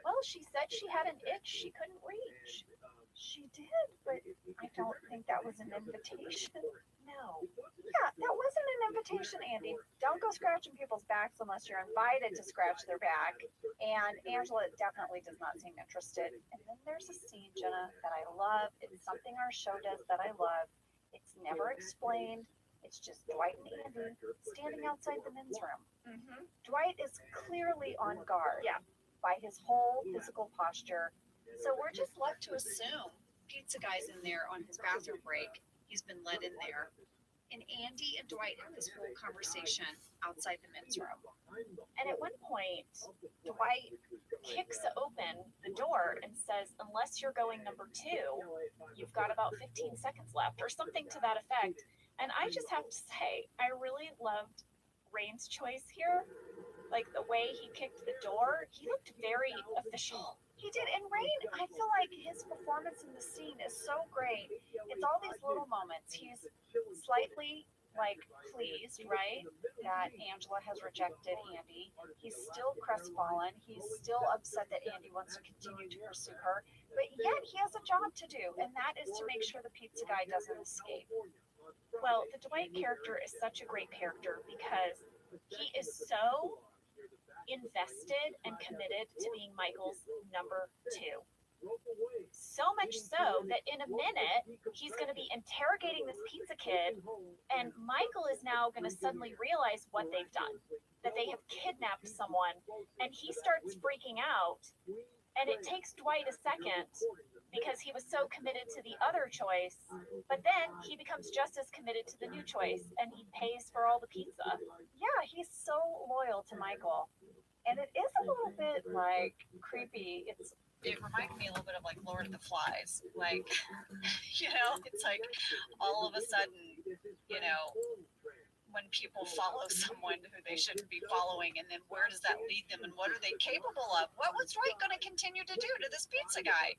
Well, she said she had an itch she couldn't reach. She did, but I don't think that was an invitation. No. Yeah, that wasn't an invitation, Andy. Don't go scratching people's backs unless you're invited to scratch their back. And Angela definitely does not seem interested. And then there's a scene, Jenna, that I love. It's something our show does that I love. It's never explained. It's just Dwight and Andy standing outside the men's room. Mm-hmm. Dwight is clearly on guard by his whole physical posture. So we're just left to assume pizza guy's in there on his bathroom break. He's been let in there. And Andy and Dwight have this whole conversation outside the men's room. And at one point, Dwight kicks open the door and says, unless you're going number 2, you've got about 15 seconds left, or something to that effect. And I just have to say, I really loved Rain's choice here. Like the way he kicked the door, he looked very official. He did. And Rain, I feel like his performance in the scene is so great. It's all these little moments. He's slightly pleased, right, that Angela has rejected Andy. He's still crestfallen. He's still upset that Andy wants to continue to pursue her. But yet he has a job to do, and that is to make sure the pizza guy doesn't escape. Well, the Dwight character is such a great character because he is so invested and committed to being Michael's number 2. So much so that in a minute, he's going to be interrogating this pizza kid, and Michael is now going to suddenly realize what they've done, that they have kidnapped someone, and he starts freaking out, and it takes Dwight a second because he was so committed to the other choice, but then he becomes just as committed to the new choice, and he pays for all the pizza. Yeah, he's so loyal to Michael. And it is a little bit creepy. It reminded me a little bit of Lord of the Flies. It's all of a sudden, when people follow someone who they shouldn't be following, and then where does that lead them, and what are they capable of? What was Dwight going to continue to do to this pizza guy?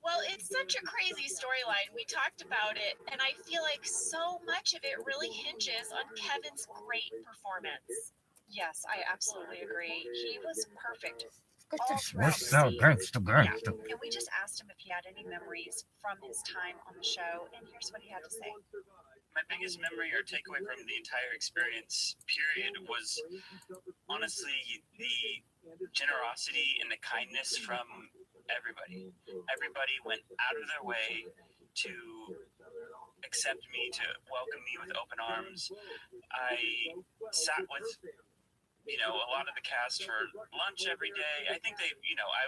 Well, it's such a crazy storyline. We talked about it, and I feel like so much of it really hinges on Kevin's great performance. Yes, I absolutely agree. He was perfect. And we just asked him if he had any memories from his time on the show, and here's what he had to say. My biggest memory or takeaway from the entire experience, period, was honestly the generosity and the kindness from everybody. Everybody went out of their way to accept me, to welcome me with open arms. I sat with a lot of the cast for lunch every day. I think I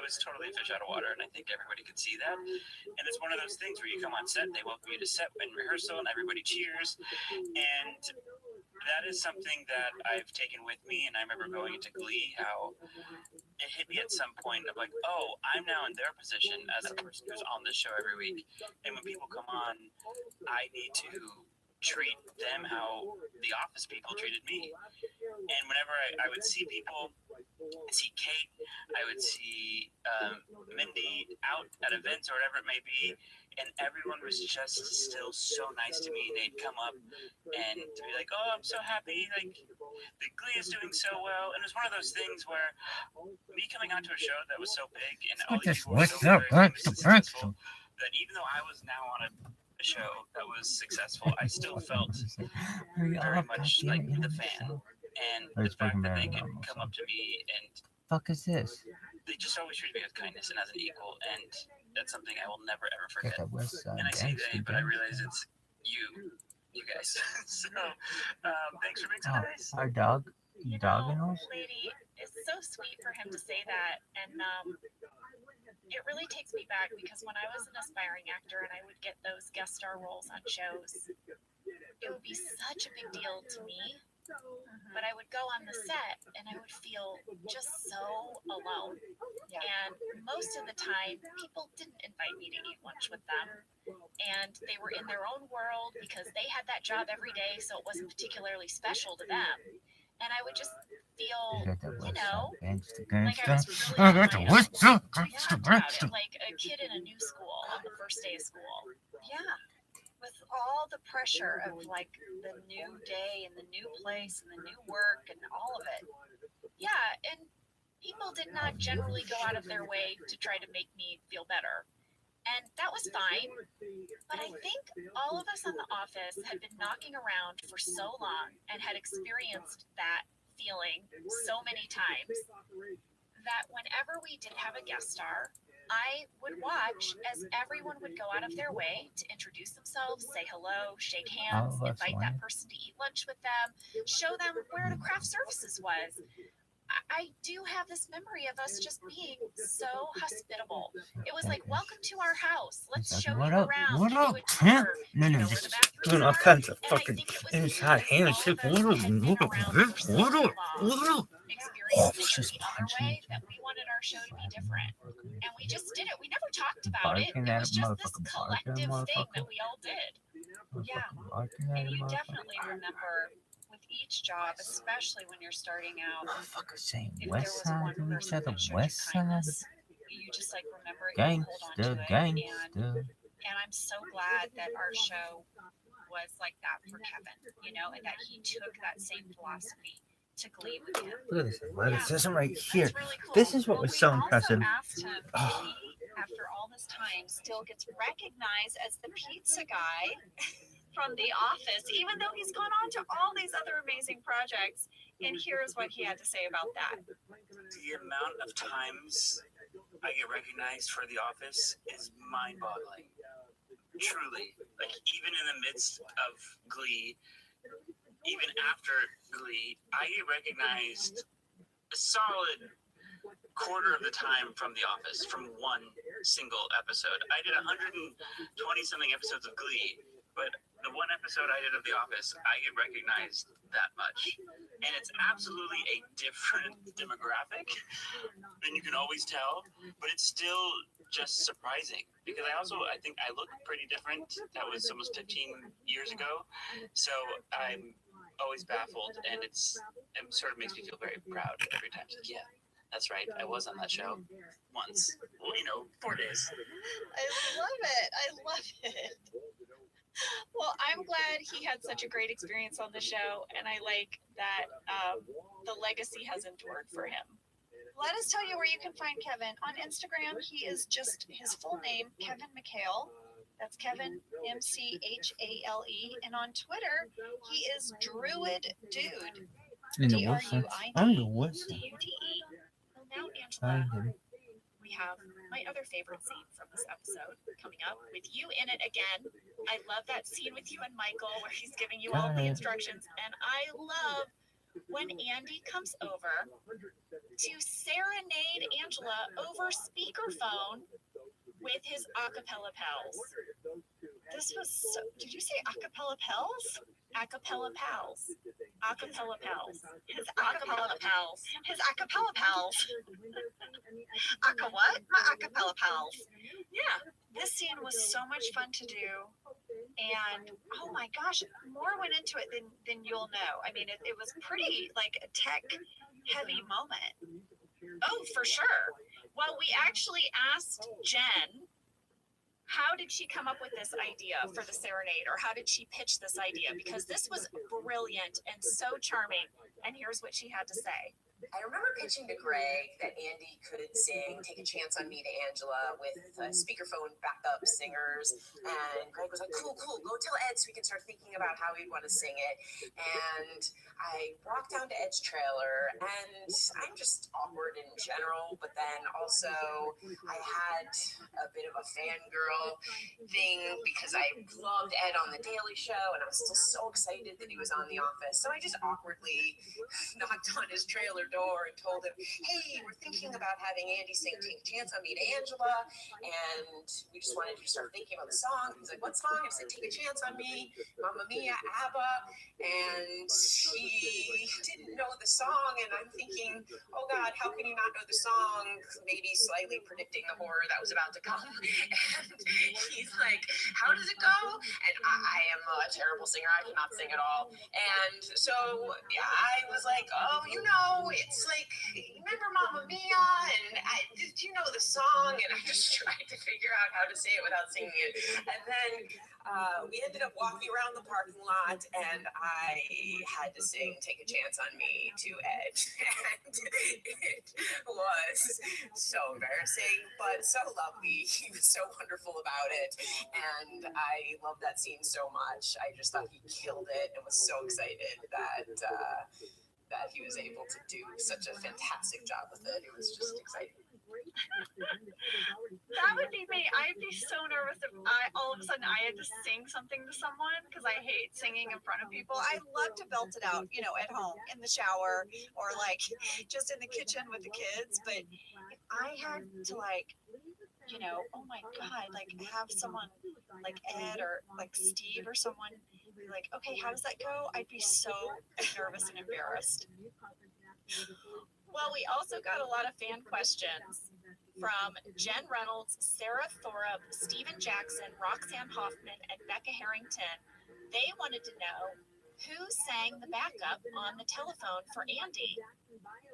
was totally a fish out of water, and I think everybody could see that. And it's one of those things where you come on set, they welcome you to set in rehearsal, and everybody cheers. And that is something that I've taken with me, and I remember going into Glee, how it hit me at some point of I'm now in their position as a person who's on this show every week. And when people come on, I need to treat them how the office people treated me. And whenever I would see people, see Kate, I would see Mindy out at events or whatever it may be, and everyone was just still so nice to me. They'd come up and be like, oh, I'm so happy, the Glee is doing so well. And it was one of those things where me coming onto a show that was so big and all these people were so very successful, that even though I was now on a a show that was successful, I still felt very much like the fan. And the fact that they could come up to me and Fuck is this? they just always treated me with kindness and as an equal, and that's something I will never ever forget. That was And I say they, but I realize it's you guys. So thanks for being so nice. Our dog, Lady, it's so sweet for him to say that, and it really takes me back because when I was an aspiring actor and I would get those guest star roles on shows, it would be such a big deal to me. But I would go on the set and I would feel just so alone. And most of the time, people didn't invite me to eat lunch with them. And they were in their own world because they had that job every day, so it wasn't particularly special to them. And I would just feel, you know, like I was really like a kid in a new school on the first day of school. Yeah. With all the pressure of like the new day and the new place and the new work and all of it. Yeah, and people did not generally go out of their way to try to make me feel better. And that was fine. But I think all of us on The Office had been knocking around for so long and had experienced that feeling so many times that whenever we did have a guest star, I would watch as everyone would go out of their way to introduce themselves, say hello, shake hands, invite that person to eat lunch with them, show them where the craft services was. I do have this memory of us just being so hospitable. It was like, welcome to our house. Let's show you around. What up, Trump? No, just doing all kinds of fucking inside hand shit. What up? Just punching. That we wanted our show to be different. And we just did it. We never talked about it. It was just this collective thing that we all did. Yeah. And you definitely remember with each job, especially when you're starting out. Saying West Side to each other, West Side. You just like remember it, you hold on to it. And I'm so glad that our show was like that for Kevin, you know, and that he took that same philosophy to Glee with him. Look at this. Well, it says right here. Really cool. This is what was so impressive. Asked him if he, after all this time, still gets recognized as the pizza guy from The Office, even though he's gone on to all these other amazing projects. And here's what he had to say about that. The amount of times I get recognized for The Office is mind-boggling. Truly. Like, even in the midst of Glee, even after Glee, I get recognized a solid quarter of the time from The Office, from one single episode. I did 120-something episodes of Glee, but the one episode I did of The Office, I get recognized that much. And it's absolutely a different demographic than you can always tell, but it's still just surprising because I think I look pretty different. That was almost 15 years ago. So I'm always baffled, and it sort of makes me feel very proud every time. Like, yeah, that's right. I was on that show once. Well, 4 days. I love it. Well, I'm glad he had such a great experience on the show, and I like that the legacy has endured for him. Let us tell you where you can find Kevin. On Instagram, he is just his full name, Kevin McHale. That's Kevin, MCHALE. And on Twitter, he is Druid Dude. In the West Side. I'm the West Side. Well, now, Angela, we have my other favorite scene from this episode coming up with you in it again. I love that scene with you and Michael where he's giving you all the instructions. And I love when Andy comes over to serenade Angela over speakerphone with his acapella pals. This was so, did you say acapella pals? Acapella pals. Acapella pals. His acapella pals. His acapella pals. Aca what? My acapella pals. Yeah, this scene was so much fun to do. And oh my gosh, more went into it than you'll know. I mean, it was pretty like a tech heavy moment. Oh, for sure. Well, we actually asked Jen, how did she come up with this idea for the serenade, or how did she pitch this idea? Because this was brilliant and so charming. And here's what she had to say. I remember pitching to Greg that Andy could sing Take a Chance on Me to Angela with speakerphone backup singers. And Greg was like, cool, go tell Ed so we can start thinking about how we'd want to sing it. And I walked down to Ed's trailer, and I'm just awkward in general, but then also I had a bit of a fangirl thing because I loved Ed on The Daily Show, and I was still so excited that he was on The Office. So I just awkwardly knocked on his trailer door and told him, hey, we're thinking about having Andy sing Take a Chance on Me to Angela, and we just wanted to start thinking about the song. He's like, what song? I said, Take a Chance on Me, Mamma Mia, ABBA, and he didn't know the song, and I'm thinking, oh God, how can you not know the song? Maybe slightly predicting the horror that was about to come. And he's like, how does it go? And I am a terrible singer. I cannot sing at all. And so yeah, I was like, oh, it's like, remember Mamma Mia? And did you know the song? And I just tried to figure out how to say it without singing it. And then we ended up walking around the parking lot, and I had to sing Take a Chance on Me to Ed. And it was so embarrassing, but so lovely. He was so wonderful about it. And I love that scene so much. I just thought he killed it and was so excited that he was able to do such a fantastic job with it. It was just exciting. That would be me. I'd be so nervous if all of a sudden I had to sing something to someone, because I hate singing in front of people. I love to belt it out, at home, in the shower, or like just in the kitchen with the kids. But if I had to oh my God, like have someone like Ed or like Steve or someone be like, okay, how does that go? I'd be so nervous and embarrassed. Well, we also got a lot of fan questions from Jen Reynolds, Sarah Thorup, Stephen Jackson, Roxanne Hoffman, and Becca Harrington. They wanted to know who sang the backup on the telephone for Andy.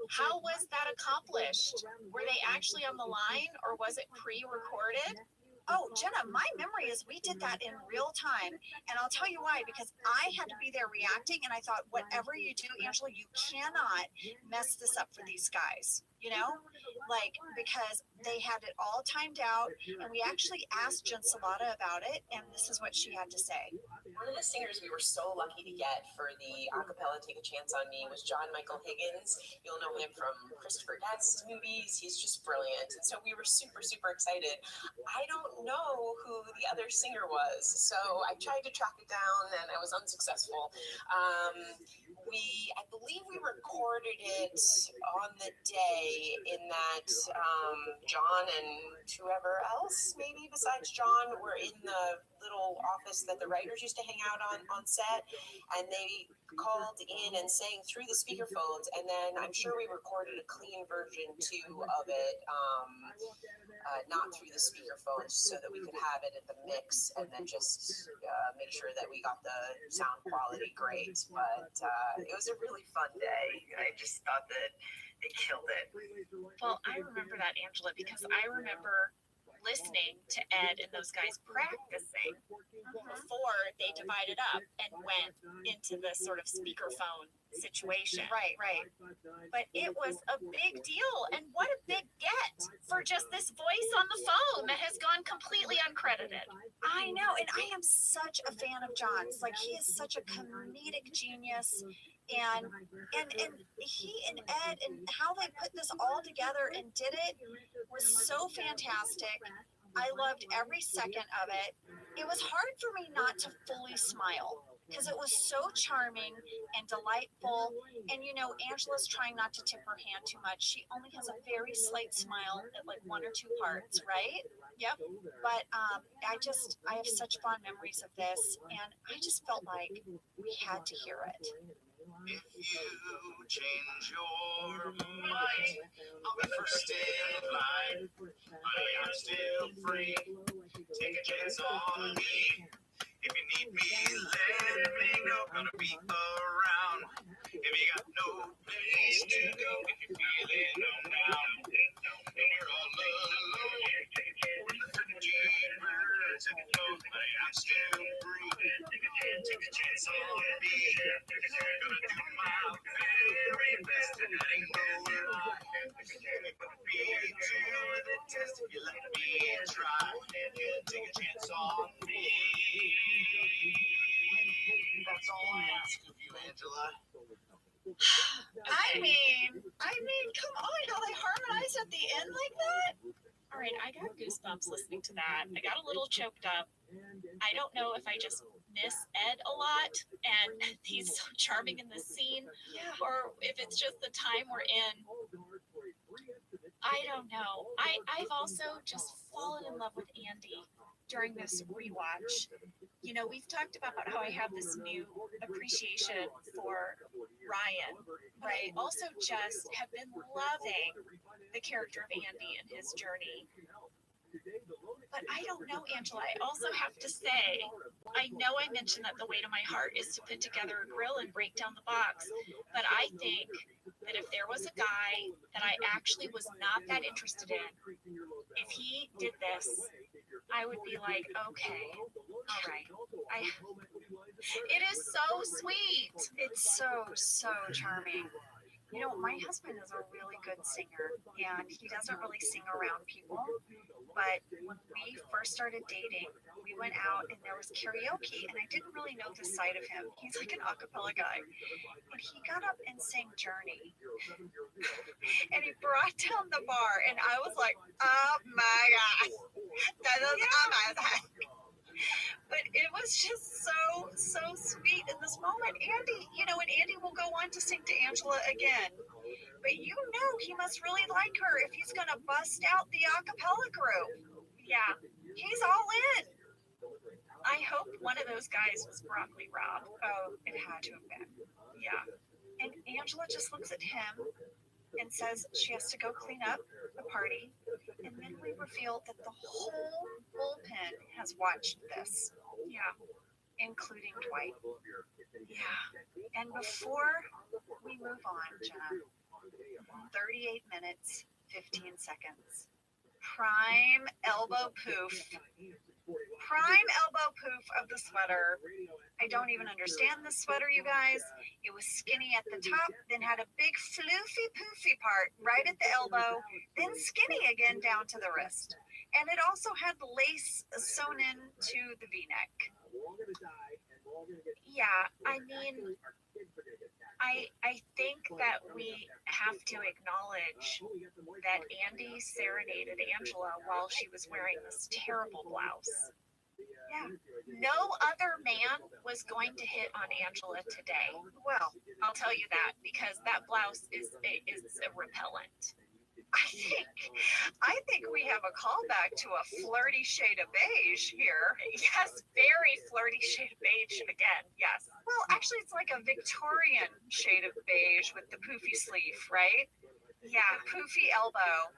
How was that accomplished? Were they actually on the line, or was it pre-recorded? Oh, Jenna, my memory is we did that in real time. And I'll tell you why, because I had to be there reacting, and I thought, whatever you do, Angela, you cannot mess this up for these guys, because they had it all timed out. And we actually asked Jen Salata about it, and this is what she had to say. One of the singers we were so lucky to get for the acapella Take a Chance on Me was John Michael Higgins. You'll know him from Christopher Guest movies. He's just brilliant. And so we were super, super excited. I don't know who the other singer was, so I tried to track it down, and I was unsuccessful. I believe we recorded it on the day in that John and whoever else, maybe besides John, were in the little office that the writers used to hang out on set, and they called in and sang through the speakerphones, and then I'm sure we recorded a clean version too of it, not through the speakerphones, so that we could have it in the mix and then just make sure that we got the sound quality great. But it was a really fun day. I just thought that they killed it. Well, I remember that, Angela, because I remember listening to Ed and those guys practicing before they divided up and went into the sort of speakerphone situation. Right. But it was a big deal, and what a big get for just this voice on the phone that has gone completely uncredited. I know, and I am such a fan of John's. Like, he is such a comedic genius. And he and Ed and how they put this all together and did it was so fantastic. I loved every second of it. It was hard for me not to fully smile because it was so charming and delightful. And Angela's trying not to tip her hand too much. She only has a very slight smile at like one or two parts, right? Yep. But I have such fond memories of this, and I just felt like we had to hear it. If you change your mind, I'll be first in line. Honey, I'm still free. Take a chance on me. If you need me, let me know. Gonna be around. If you got no place to go, if you're feeling down, and you're all alone, when the curtain burns and it goes, honey, I'm still free. Take a chance on me. Gonna do my very best at letting go. But be to the test if you let me try. And you take a chance on me. That's all I ask of you, Angela. I mean, come on, how they harmonized at the end like that? All right, I got goosebumps listening to that. I got a little choked up. I don't know if I just miss Ed a lot and he's so charming in this scene, or if it's just the time we're in. I don't know. I've also just fallen in love with Andy during this rewatch. You know, we've talked about how I have this new appreciation for Ryan, but I also just have been loving the character of Andy and his journey. But I don't know, Angela. I also have to say, I know I mentioned that the way to my heart is to put together a grill and break down the box, but I think that if there was a guy that I actually was not that interested in, if he did this, I would be like, okay, all right. It is so sweet. It's so charming. You know, my husband is a really good singer, and he doesn't really sing around people. But when we first started dating, we went out and there was karaoke, and I didn't really know this side of him. He's like an a cappella guy. And he got up and sang Journey. And he brought down the bar, and I was like, oh my God. That is amazing. But it was just so sweet in this moment. Andy, you know, and Andy will go on to sing to Angela again. But you know he must really like her if he's going to bust out the a cappella group. Yeah, he's all in. I hope one of those guys was Broccoli Rob. Oh, it had to have been. Yeah. And Angela just looks at him and says she has to go clean up the party. And then we reveal that the whole bullpen has watched this. Yeah. Including Dwight. Yeah. And before we move on, Jenna, 38 minutes, 15 seconds. Prime elbow poof. Prime elbow poof of the sweater. I don't even understand this sweater, you guys. It was skinny at the top, then had a big floofy poofy part right at the elbow, then skinny again down to the wrist. And it also had lace sewn in to the V-neck. Yeah, I mean, I think that we have to acknowledge that Andy serenaded Angela while she was wearing this terrible blouse. Yeah. No other man was going to hit on Angela today. Well, I'll tell you that because that blouse is a repellent. I think we have a callback to a flirty shade of beige here. Yes, very flirty shade of beige again. Yes. Well, actually, it's like a Victorian shade of beige with the poofy sleeve, right? Yeah, poofy elbow.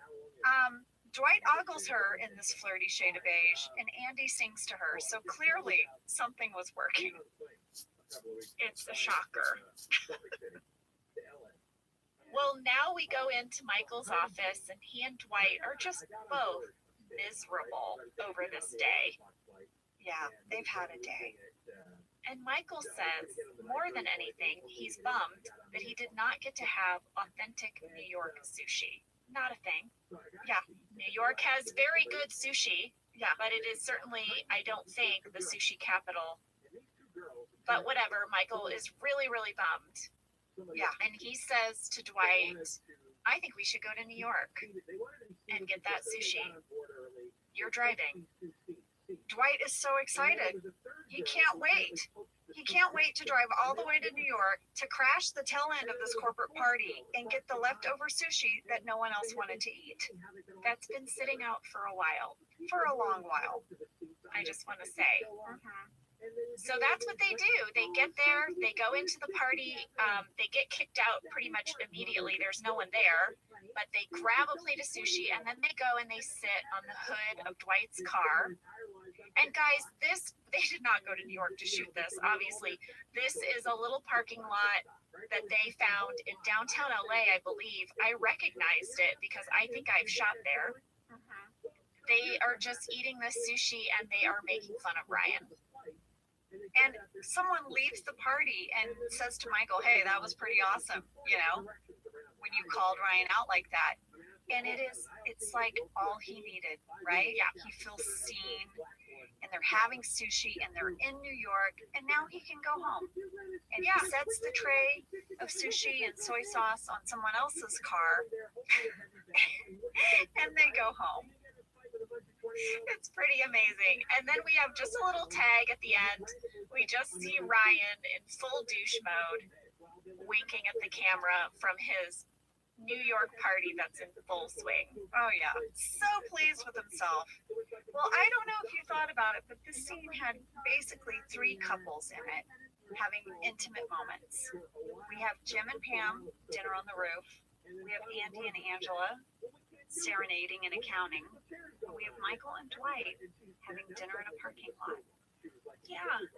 Dwight ogles her in this flirty shade of beige, and Andy sings to her. So clearly, something was working. It's a shocker. Well, now we go into Michael's office, and he and Dwight are just both miserable over this day. Yeah, they've had a day. And Michael says, more than anything, he's bummed that he did not get to have authentic New York sushi. Not a thing. Yeah, New York has very good sushi. Yeah, but it is certainly, I don't think, the sushi capital. But whatever, Michael is really, really bummed. Yeah. And he says to Dwight, I think we should go to New York and get that sushi. You're driving. Dwight is so excited. He can't wait. He can't wait to drive all the way to New York to crash the tail end of this corporate party and get the leftover sushi that no one else wanted to eat. That's been sitting out for a while. For a long while. I just want to say. So that's what they do. They get there, they go into the party, they get kicked out pretty much immediately. There's no one there, but they grab a plate of sushi and then they go and they sit on the hood of Dwight's car. And guys, they did not go to New York to shoot this, obviously. This is a little parking lot that they found in downtown LA, I believe. I recognized it because I think I've shot there. They are just eating this sushi and they are making fun of Ryan. And someone leaves the party and says to Michael, hey, that was pretty awesome, you know? when you called Ryan out like that. And it's like all he needed, right? Yeah. He feels seen, and they're having sushi, and they're in New York, and now he can go home. And he sets the tray of sushi and soy sauce on someone else's car, and they go home. It's pretty amazing. And then we have just a little tag at the end. We just see Ryan in full douche mode, winking at the camera from his New York party that's in full swing. Oh yeah, so pleased with himself. Well, I don't know if you thought about it, but this scene had basically 3 couples in it having intimate moments. We have Jim and Pam, dinner on the roof. We have Andy and Angela, serenading and accounting. We have Michael and Dwight having dinner in a parking lot. Yeah.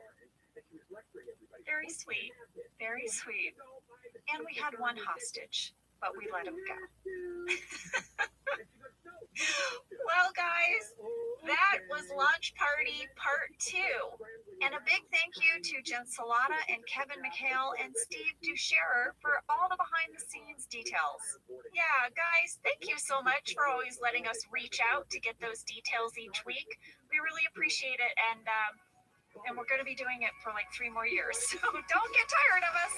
Very sweet. Very sweet. And we had one hostage, but we let him go. Well, guys, that was Launch Party Part 2. And a big thank you to Jen Salata and Kevin McHale and Steve Ducherer for all the behind-the-scenes details. Yeah, guys, thank you so much for always letting us reach out to get those details each week. We really appreciate it, and we're going to be doing it for like 3 more years. So don't get tired of us.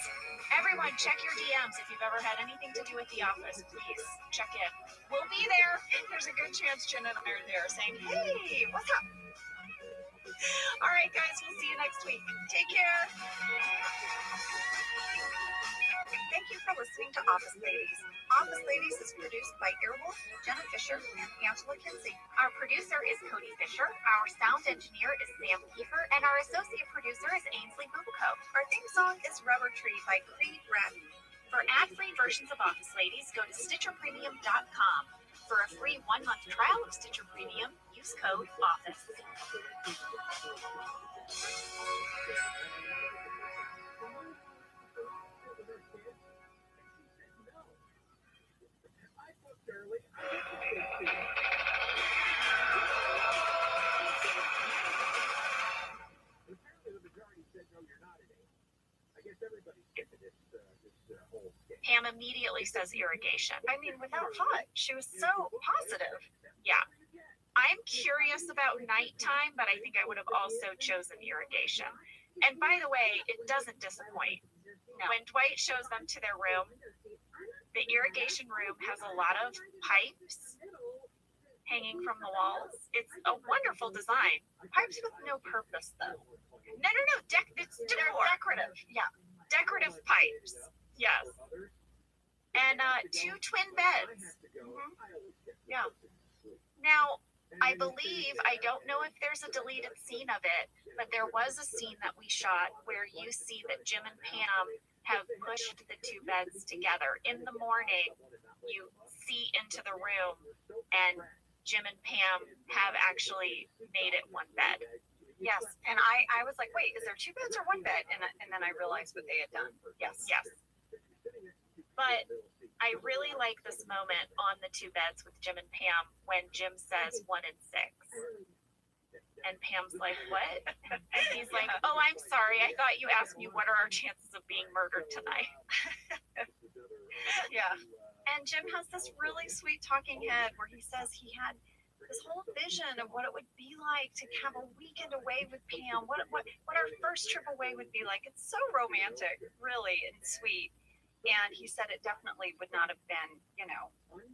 Everyone, check your DMs if you've ever had anything to do with The Office. Please check in. We'll be there. There's a good chance Jen and I are there saying, hey, what's up? All right, guys, we'll see you next week. Take care. Thank you for listening to Office Ladies. Office Ladies is produced by Earwolf, Jenna Fisher, and Angela Kinsey. Our producer is Cody Fisher. Our sound engineer is Sam Kiefer, and our associate producer is Ainsley Bubuko. Our theme song is Rubber Tree by Rabbi. For ad-free versions of Office Ladies, go to StitcherPremium.com. For a free 1-month trial of Stitcher Premium, use code OFFICE. Pam immediately says irrigation. I mean, without thought, she was so positive. Yeah. I'm curious about nighttime, but I think I would have also chosen irrigation. And by the way, it doesn't disappoint. No. When Dwight shows them to their room, the irrigation room has a lot of pipes hanging from the walls. It's a wonderful design. Pipes with no purpose, though. No. They're decorative. Yeah. Decorative pipes. Yes. And 2 twin beds. Mm-hmm. Yeah. Now, I believe, I don't know if there's a deleted scene of it, but there was a scene that we shot where you see that Jim and Pam have pushed the 2 beds together. In the morning, you see into the room, and Jim and Pam have actually made it 1 bed. Yes, and I was like, wait, is there 2 beds or 1 bed? And then I realized what they had done. Yes. But I really like this moment on the 2 beds with Jim and Pam when Jim says 1 and 6. And Pam's like, what? And he's like, oh, I'm sorry. I thought you asked me what are our chances of being murdered tonight. Yeah. And Jim has this really sweet talking head where he says he had this whole vision of what it would be like to have a weekend away with Pam, what our first trip away would be like. It's so romantic, really, and sweet. And he said it definitely would not have been,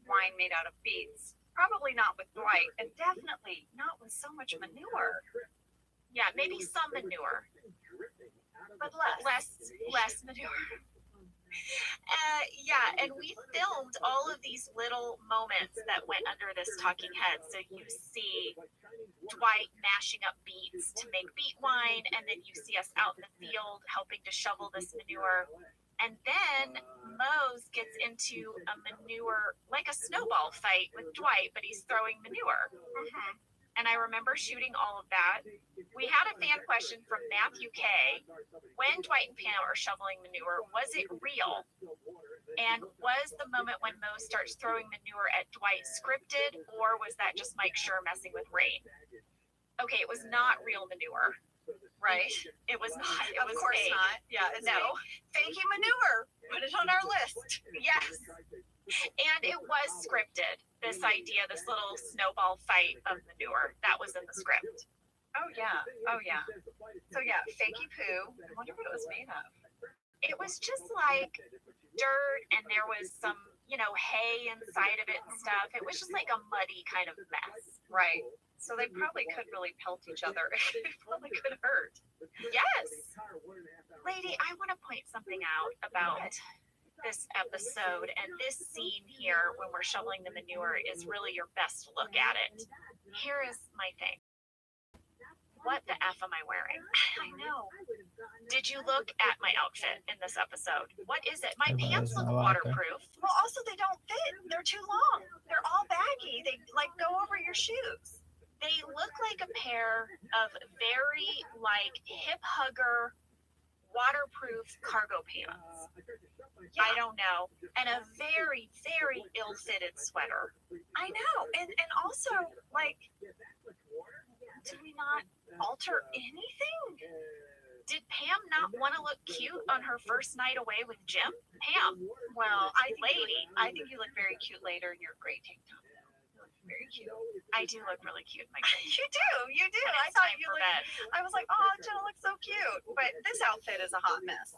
wine made out of beets. Probably not with Dwight, and definitely not with so much manure. Yeah, maybe some manure, but less manure. Yeah, and we filmed all of these little moments that went under this talking head. So you see Dwight mashing up beets to make beet wine, and then you see us out in the field helping to shovel this manure. And then Mose gets into a manure, like a snowball fight with Dwight, but he's throwing manure. Mm-hmm. And I remember shooting all of that. We had a fan question from Matthew K. When Dwight and Pam are shoveling manure, was it real? And was the moment when Mose starts throwing manure at Dwight scripted, or was that just Mike Schur messing with rain? Okay, it was not real manure. Right? It was not. It was fake. Not. Yeah, no. Faking manure. Put it on our list. Yes. And it was scripted. This idea, this little snowball fight of manure, that was in the script. Oh yeah. So yeah, fakey poo. I wonder what it was made of. It was just like dirt, and there was some, hay inside of it and stuff. It was just like a muddy kind of mess. Right. So they probably could really pelt each other. It probably could hurt. Yes. Lady, I want to point something out about this episode, and this scene here when we're shoveling the manure is really your best look at it. Here is my thing. What the F am I wearing? I know. Did you look at my outfit in this episode? What is it? My pants look waterproof. Well, also they don't fit. They're too long. They're all baggy. They like go over your shoes. They look like a pair of very hip hugger waterproof cargo pants. Yeah. I don't know. And a very, very ill-fitted sweater. I know. And also, did we not alter anything? Did Pam not want to look cute on her first night away with Jim? Pam. Well, I think you look very cute later in your gray tank top. You look very cute. I do look really cute in my gray. You do. I thought you looked. I was like, oh, Jenna looks so cute. But this outfit is a hot mess.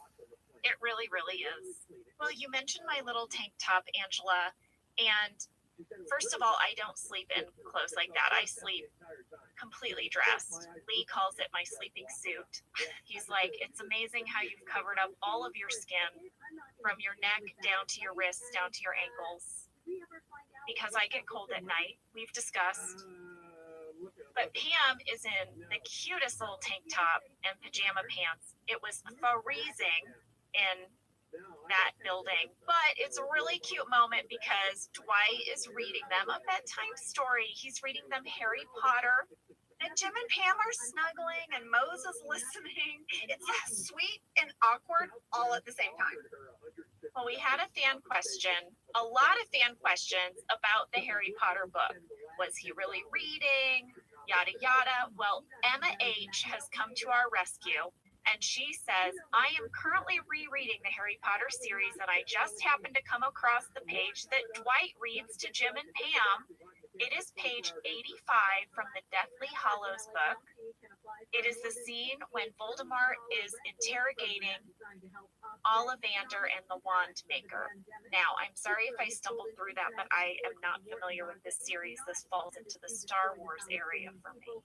It really, really is. Well, you mentioned my little tank top, Angela, and first of all, I don't sleep in clothes like that. I sleep completely dressed. Lee calls it my sleeping suit. He's like, it's amazing how you've covered up all of your skin from your neck down to your wrists, down to your ankles. Because I get cold at night. We've discussed. But Pam is in the cutest little tank top and pajama pants. It was freezing in that building, but it's a really cute moment because Dwight is reading them a bedtime story. He's reading them Harry Potter, and Jim and Pam are snuggling, and Mose is listening. It's sweet and awkward all at the same time. Well, we had a lot of fan questions about the Harry Potter book. Was he really reading? Yada yada. Well, Emma H has come to our rescue. And she says, I am currently rereading the Harry Potter series, and I just happened to come across the page that Dwight reads to Jim and Pam. It is page 85 from the Deathly Hallows book. It is the scene when Voldemort is interrogating Ollivander and the Wand Maker. Now, I'm sorry if I stumbled through that, but I am not familiar with this series. This falls into the Star Wars area for me.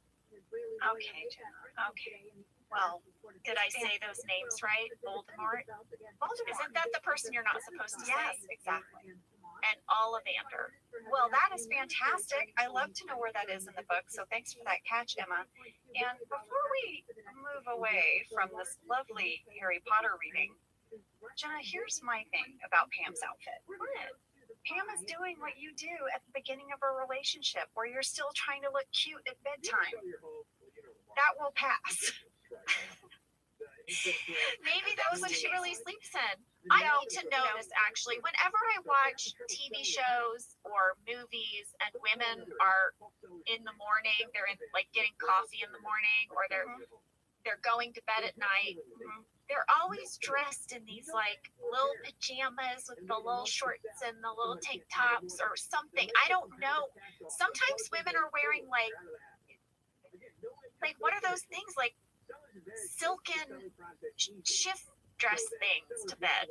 Okay, Jenna. Okay. Well, did I say those names right? Voldemort? Isn't that the person you're not supposed to say? Yes, exactly. And Ollivander. Well, that is fantastic. I love to know where that is in the book, so thanks for that catch, Emma. And before we move away from this lovely Harry Potter reading, Jenna, here's my thing about Pam's outfit. Pam is doing what you do at the beginning of a relationship where you're still trying to look cute at bedtime. That will pass. Maybe that's what she really sleeps in. I need to know this actually. Whenever I watch TV shows or movies and women are in the morning, they're in getting coffee in the morning, or they're going to bed at night. They're always dressed in these little pajamas with the little shorts and the little tank tops or something. I don't know. Sometimes women are wearing what are those things, silken shift dress things to bed?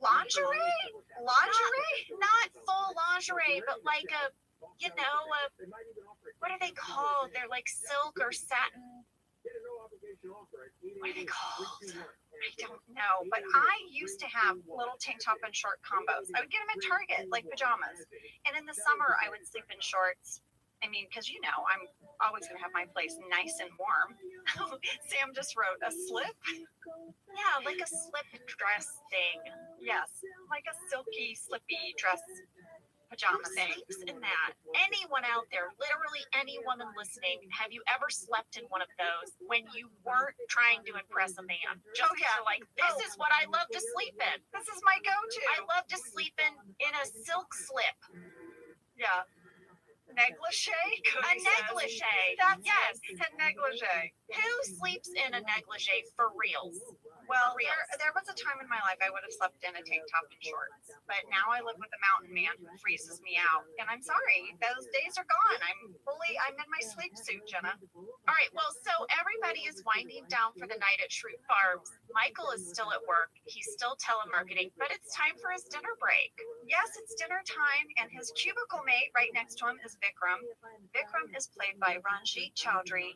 Lingerie? Not full lingerie, but what are they called? They're like silk or satin. What are they called? I don't know, but I used to have little tank top and short combos. I would get them at Target, like pajamas. And in the summer, I would sleep in shorts. I mean, because I'm always going to have my place nice and warm. Sam just wrote a slip. Yeah, like a slip dress thing. Yes, like a silky, slippy dress pajama thing. In that. Anyone out there, literally any woman listening, have you ever slept in one of those when you weren't trying to impress a man? This is what I love to sleep in. This is my go-to. I love to sleep in a silk slip. Yeah. negligee? A negligee. That's Yes. a negligee. Who sleeps in a negligee for reals? Well, there was a time in my life I would have slept in a tank top and shorts, but now I live with a mountain man who freezes me out, and I'm sorry, those days are gone. I'm in my sleep suit, Jenna. All right, well, so everybody is winding down for the night at Shroot Farms. Michael is still at work. He's still telemarketing, but it's time for his dinner break. Yes, it's dinner time, and his cubicle mate right next to him is Vikram. Vikram is played by Ranjit Chowdhury.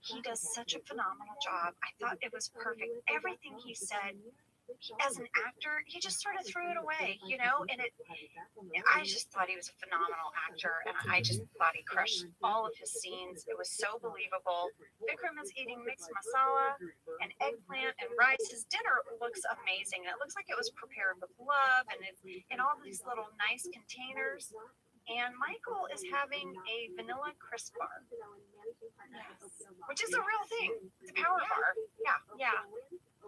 He does such a phenomenal job. I thought it was perfect. Everything he said, as an actor, he just sort of threw it away, you know? And I just thought he was a phenomenal actor, and I just thought he crushed all of his scenes. It was so believable. Vikram is eating mixed masala and eggplant and rice. His dinner looks amazing, and it looks like it was prepared with love, and it's in all these little nice containers. And Michael is having a vanilla crisp bar. Yes. Which is a real thing. It's a power bar. Yeah.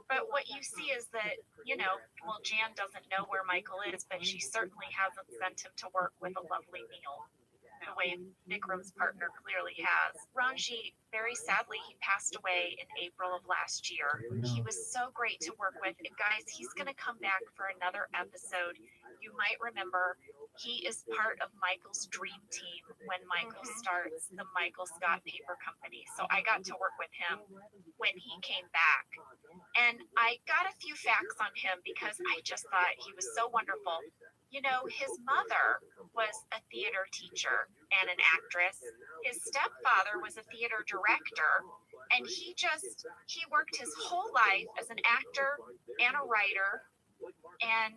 But what you see is that, well, Jan doesn't know where Michael is, but she certainly hasn't sent him to work with a lovely meal, the way Vikram's partner clearly has. Ranjit, very sadly, he passed away in April of last year. He was so great to work with. And guys, he's going to come back for another episode. You might remember he is part of Michael's dream team when Michael starts the Michael Scott Paper Company. So I got to work with him when he came back. And I got a few facts on him because I just thought he was so wonderful. His mother was a theater teacher and an actress. His stepfather was a theater director. And he worked his whole life as an actor and a writer. And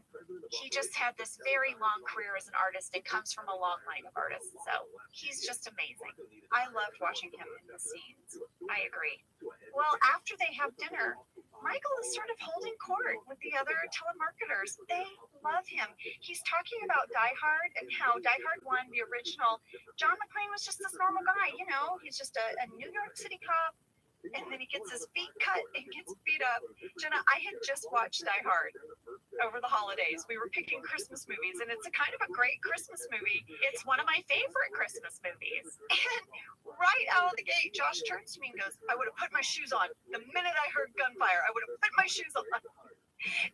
he just had this very long career as an artist and comes from a long line of artists. So he's just amazing. I loved watching him in the scenes. I agree. Well, after they have dinner, Michael is sort of holding court with the other telemarketers. They love him. He's talking about Die Hard and how Die Hard 1, the original, John McClane was just this normal guy, he's just a New York City cop. And then he gets his feet cut and gets beat up. Jenna, I had just watched Die Hard over the holidays. We were picking Christmas movies, and it's a kind of a great Christmas movie. It's one of my favorite Christmas movies. And right out of the gate, Josh turns to me and goes, I would have put my shoes on. The minute I heard gunfire, I would have put my shoes on.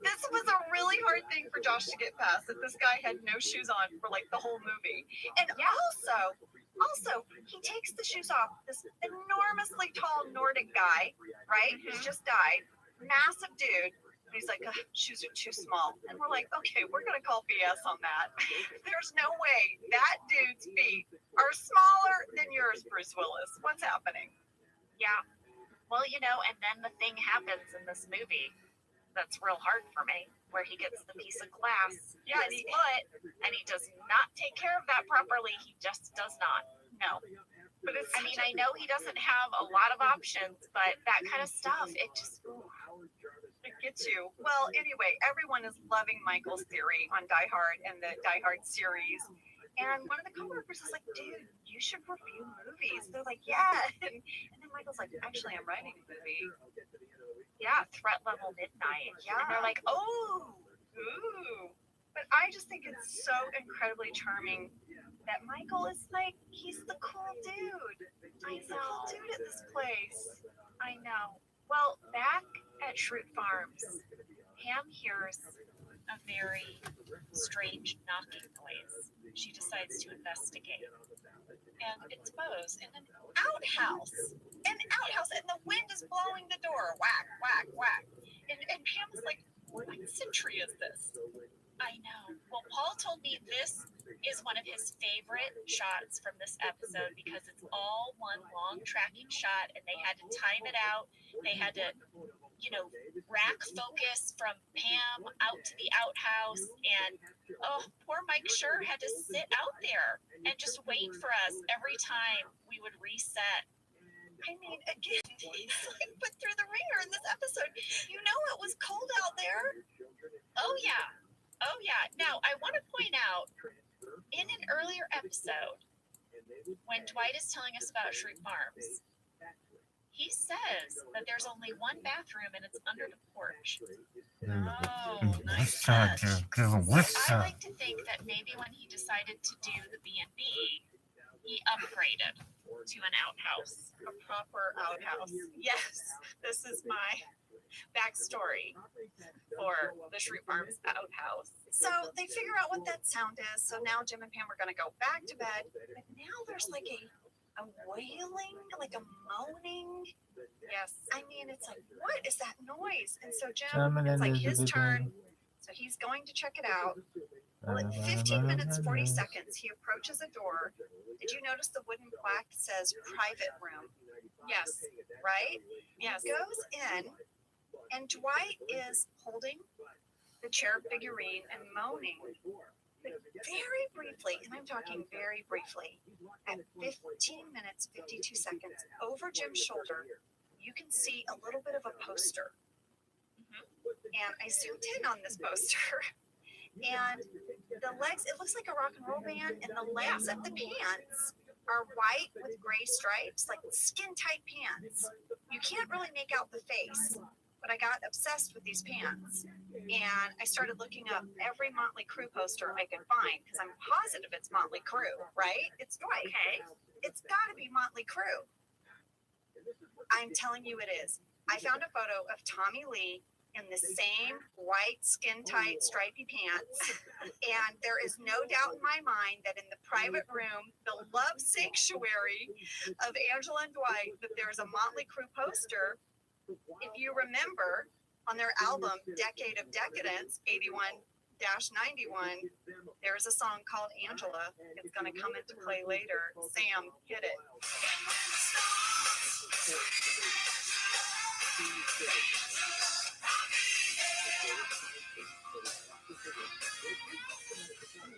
This was a really hard thing for Josh to get past, that this guy had no shoes on for like the whole movie. And also, he takes the shoes off. This enormously tall Nordic guy, right? Who's just died. Massive dude. And he's like, shoes are too small. And we're like, okay, we're going to call BS on that. There's no way that dude's feet are smaller than yours, Bruce Willis. What's happening? Yeah. Well, and then the thing happens in this movie that's real hard for me, where he gets the piece of glass in his foot, and he does not take care of that properly. He just does not. No. But I know he doesn't have a lot of options, but that kind of stuff, it just, it gets you. Well, anyway, everyone is loving Michael's theory on Die Hard and the Die Hard series. And one of the coworkers is like, dude, you should review movies. They're like, yeah. And then Michael's like, actually, I'm writing a movie. Yeah, Threat Level Midnight. Yeah. And they're like, ooh. But I just think it's so incredibly charming that Michael is like, he's the cool dude. He's the cool dude at this place. I know. Well, back at Shroot Farms, Pam hears a very strange knocking noise. She decides to investigate. And it's Bose in an outhouse. And the wind is blowing the door. Whack, whack, whack. And Pam is like, what century is this? I know. Well, Paul told me this is one of his favorite shots from this episode because it's all one long tracking shot, and they had to time it out. They had to, rack focus from Pam out to the outhouse, and poor Mike Schur had to sit out there and just wait for us every time we would reset. I mean, again, he's like put through the ringer in this episode. It was cold out there. Oh, yeah. Now, I want to point out, in an earlier episode, when Dwight is telling us about Shroot Farms, he says that there's only one bathroom and it's under the porch. Oh, nice touch. I like to think that maybe when he decided to do the B&B, he upgraded to an outhouse, a proper outhouse. Yes, this is my backstory for the Shrew Farms outhouse. So they figure out what that sound is. So now Jim and Pam are going to go back to bed. But now there's like a wailing, like a moaning. Yes. I mean, it's like, what is that noise? And so Jim, it's like his turn. So he's going to check it out. Well, at 15 minutes, 40 seconds, he approaches a door. Did you notice the wooden plaque says private room? Yes. Right? Yes. Goes in, and Dwight is holding the chair figurine and moaning. But very briefly, and I'm talking very briefly, at 15 minutes, 52 seconds, over Jim's shoulder, you can see a little bit of a poster. And I zoomed in on this poster. And the legs, it looks like a rock and roll band, and the legs of the pants are white with gray stripes, like skin tight pants. You can't really make out the face, but I got obsessed with these pants. And I started looking up every Motley Crue poster I could find, because I'm positive it's Motley Crue, right? It's Dwight. Okay. It's got to be Motley Crue. I'm telling you it is. I found a photo of Tommy Lee in the same white skin-tight stripy pants, and there is no doubt in my mind that in the private room, the love sanctuary of Angela and Dwight, that there's a Motley Crue poster. If you remember, on their album Decade of Decadence, 81-91, there's a song called Angela. It's going to come into play later. Sam, hit it.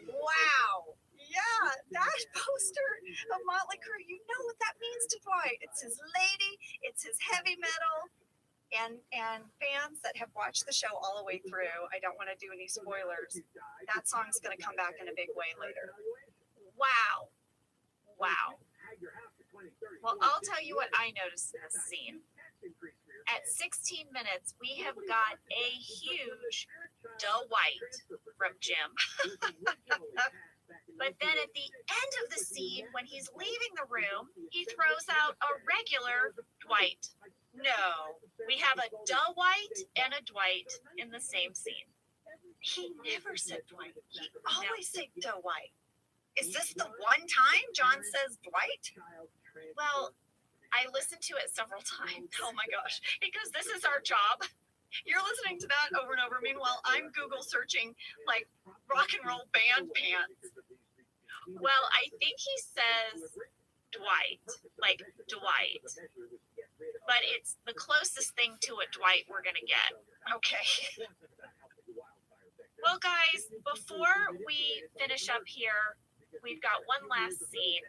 Wow. Yeah, that poster of Motley Crue, you know what that means to Dwight. It's his lady, it's his heavy metal. And fans that have watched the show all the way through, I don't want to do any spoilers, that song's going to come back in a big way later. Wow. Wow. Well, I'll tell you what I noticed in this scene. At 16 minutes, we have got a huge Dwight from Jim. But then at the end of the scene, when he's leaving the room, he throws out a regular Dwight. No, we have a Dwight and a Dwight in the same scene. He never said Dwight. He always said Dwight. Is this the one time John says Dwight? Well, I listened to it several times. Oh my gosh, because this is our job. You're listening to that over and over. Meanwhile, I'm Google searching like rock and roll band pants. Well, I think he says Dwight, like Dwight. But it's the closest thing to a Dwight we're going to get. Okay. Well, guys, before we finish up here, we've got one last scene.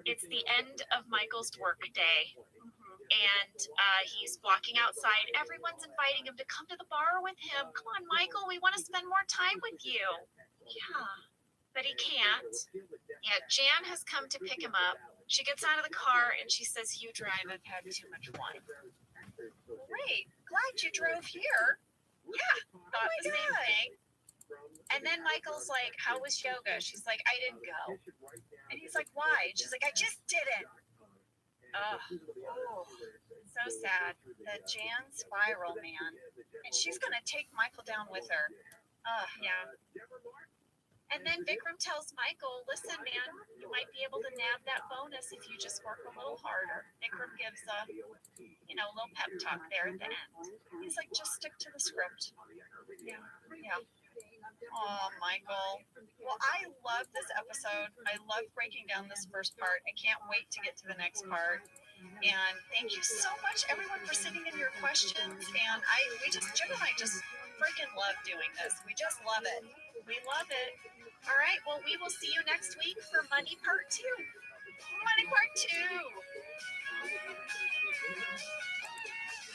It's the end of Michael's work day. And he's walking outside. Everyone's inviting him to come to the bar with him. Come on, Michael, we want to spend more time with you. Yeah, but he can't. Yeah, Jan has come to pick him up. She gets out of the car and she says, "You drive, I've had too much wine." Great, glad you drove here. Yeah, thought the same thing. And then Michael's like, "How was yoga?" She's like, "I didn't go." And he's like, "Why?" And she's like, "I just didn't." Oh, so sad. The Jan spiral, man. And she's going to take Michael down with her. Yeah. And then Vikram tells Michael, "Listen, man, you might be able to nab that bonus if you just work a little harder." Vikram gives a little pep talk there at the end. He's like, "Just stick to the script." Yeah. Oh, Michael. Well, I love this episode. I love breaking down this first part. I can't wait to get to the next part. And thank you so much, everyone, for sending in your questions. And Jim and I just freaking love doing this. We just love it. We love it. All right. Well, we will see you next week for Money Part 2. Money Part 2.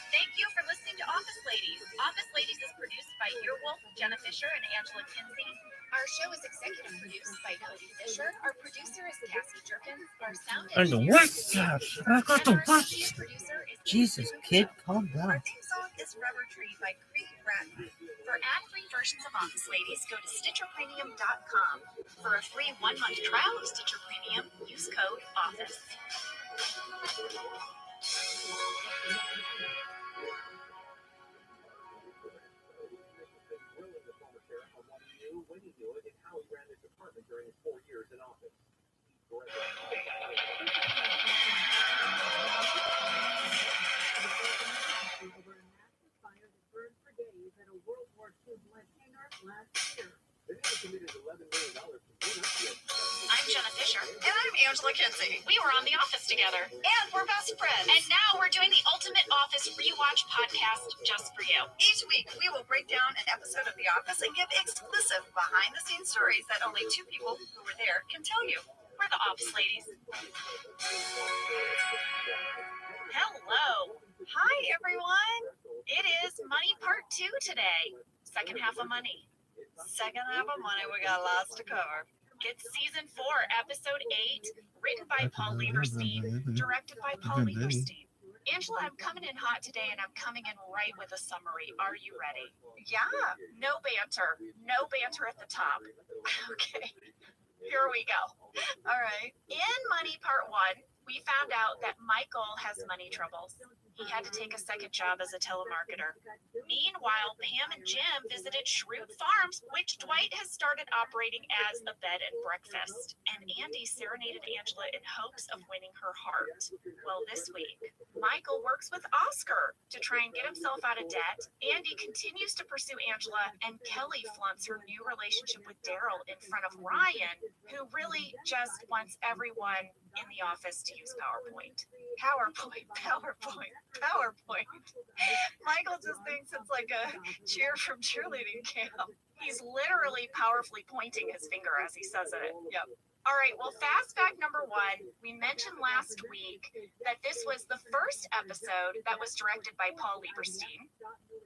Thank you for listening to Office Ladies. Office Ladies is produced by Earwolf, Jenna Fisher, and Angela Kinsey. Our show is executive produced by Cody Fisher. Our producer is Cassie Jerkins. Our sound And engineer what? is I got the watch. producer is Jesus, kid, calm down. Our theme song is Rubber Tree by Rabbi. For ad-free versions of Office Ladies, go to StitcherPremium.com. For a free 1-month trial of Stitcher Premium, use code OFFICE. When he knew it, and how he ran his department during his 4 years in office. I'm Jenna Fisher. And I'm Angela Kinsey. We were on The Office together. And we're best friends. And now we're doing the Ultimate Office Rewatch podcast just for you. Each week, we will break down an episode of The Office and give exclusive behind-the-scenes stories that only 2 people who were there can tell you. We're the Office Ladies. Hello. Hi, everyone. It is Money Part 2 today. Second half of Money. Second half of Money, we got lots to cover. It's Season 4, Episode 8, written by Paul Lieberstein, directed by Paul Lieberstein. Angela, I'm coming in hot today, and I'm coming in right with a summary. Are you ready? Yeah. No banter. No banter at the top. Okay. Here we go. All right. In Money Part 1, we found out that Michael has money troubles. He had to take a second job as a telemarketer. Meanwhile, Pam and Jim visited Shrewd Farms, which Dwight has started operating as a bed and breakfast. And Andy serenaded Angela in hopes of winning her heart. Well, this week, Michael works with Oscar to try and get himself out of debt. Andy continues to pursue Angela, and Kelly flaunts her new relationship with Daryl in front of Ryan, who really just wants everyone in the office to use PowerPoint. Michael just thinks it's like a cheer from cheerleading camp. He's literally powerfully pointing his finger as he says it. Yep. All right, well, fast fact number 1, we mentioned last week that this was the first episode that was directed by Paul Lieberstein.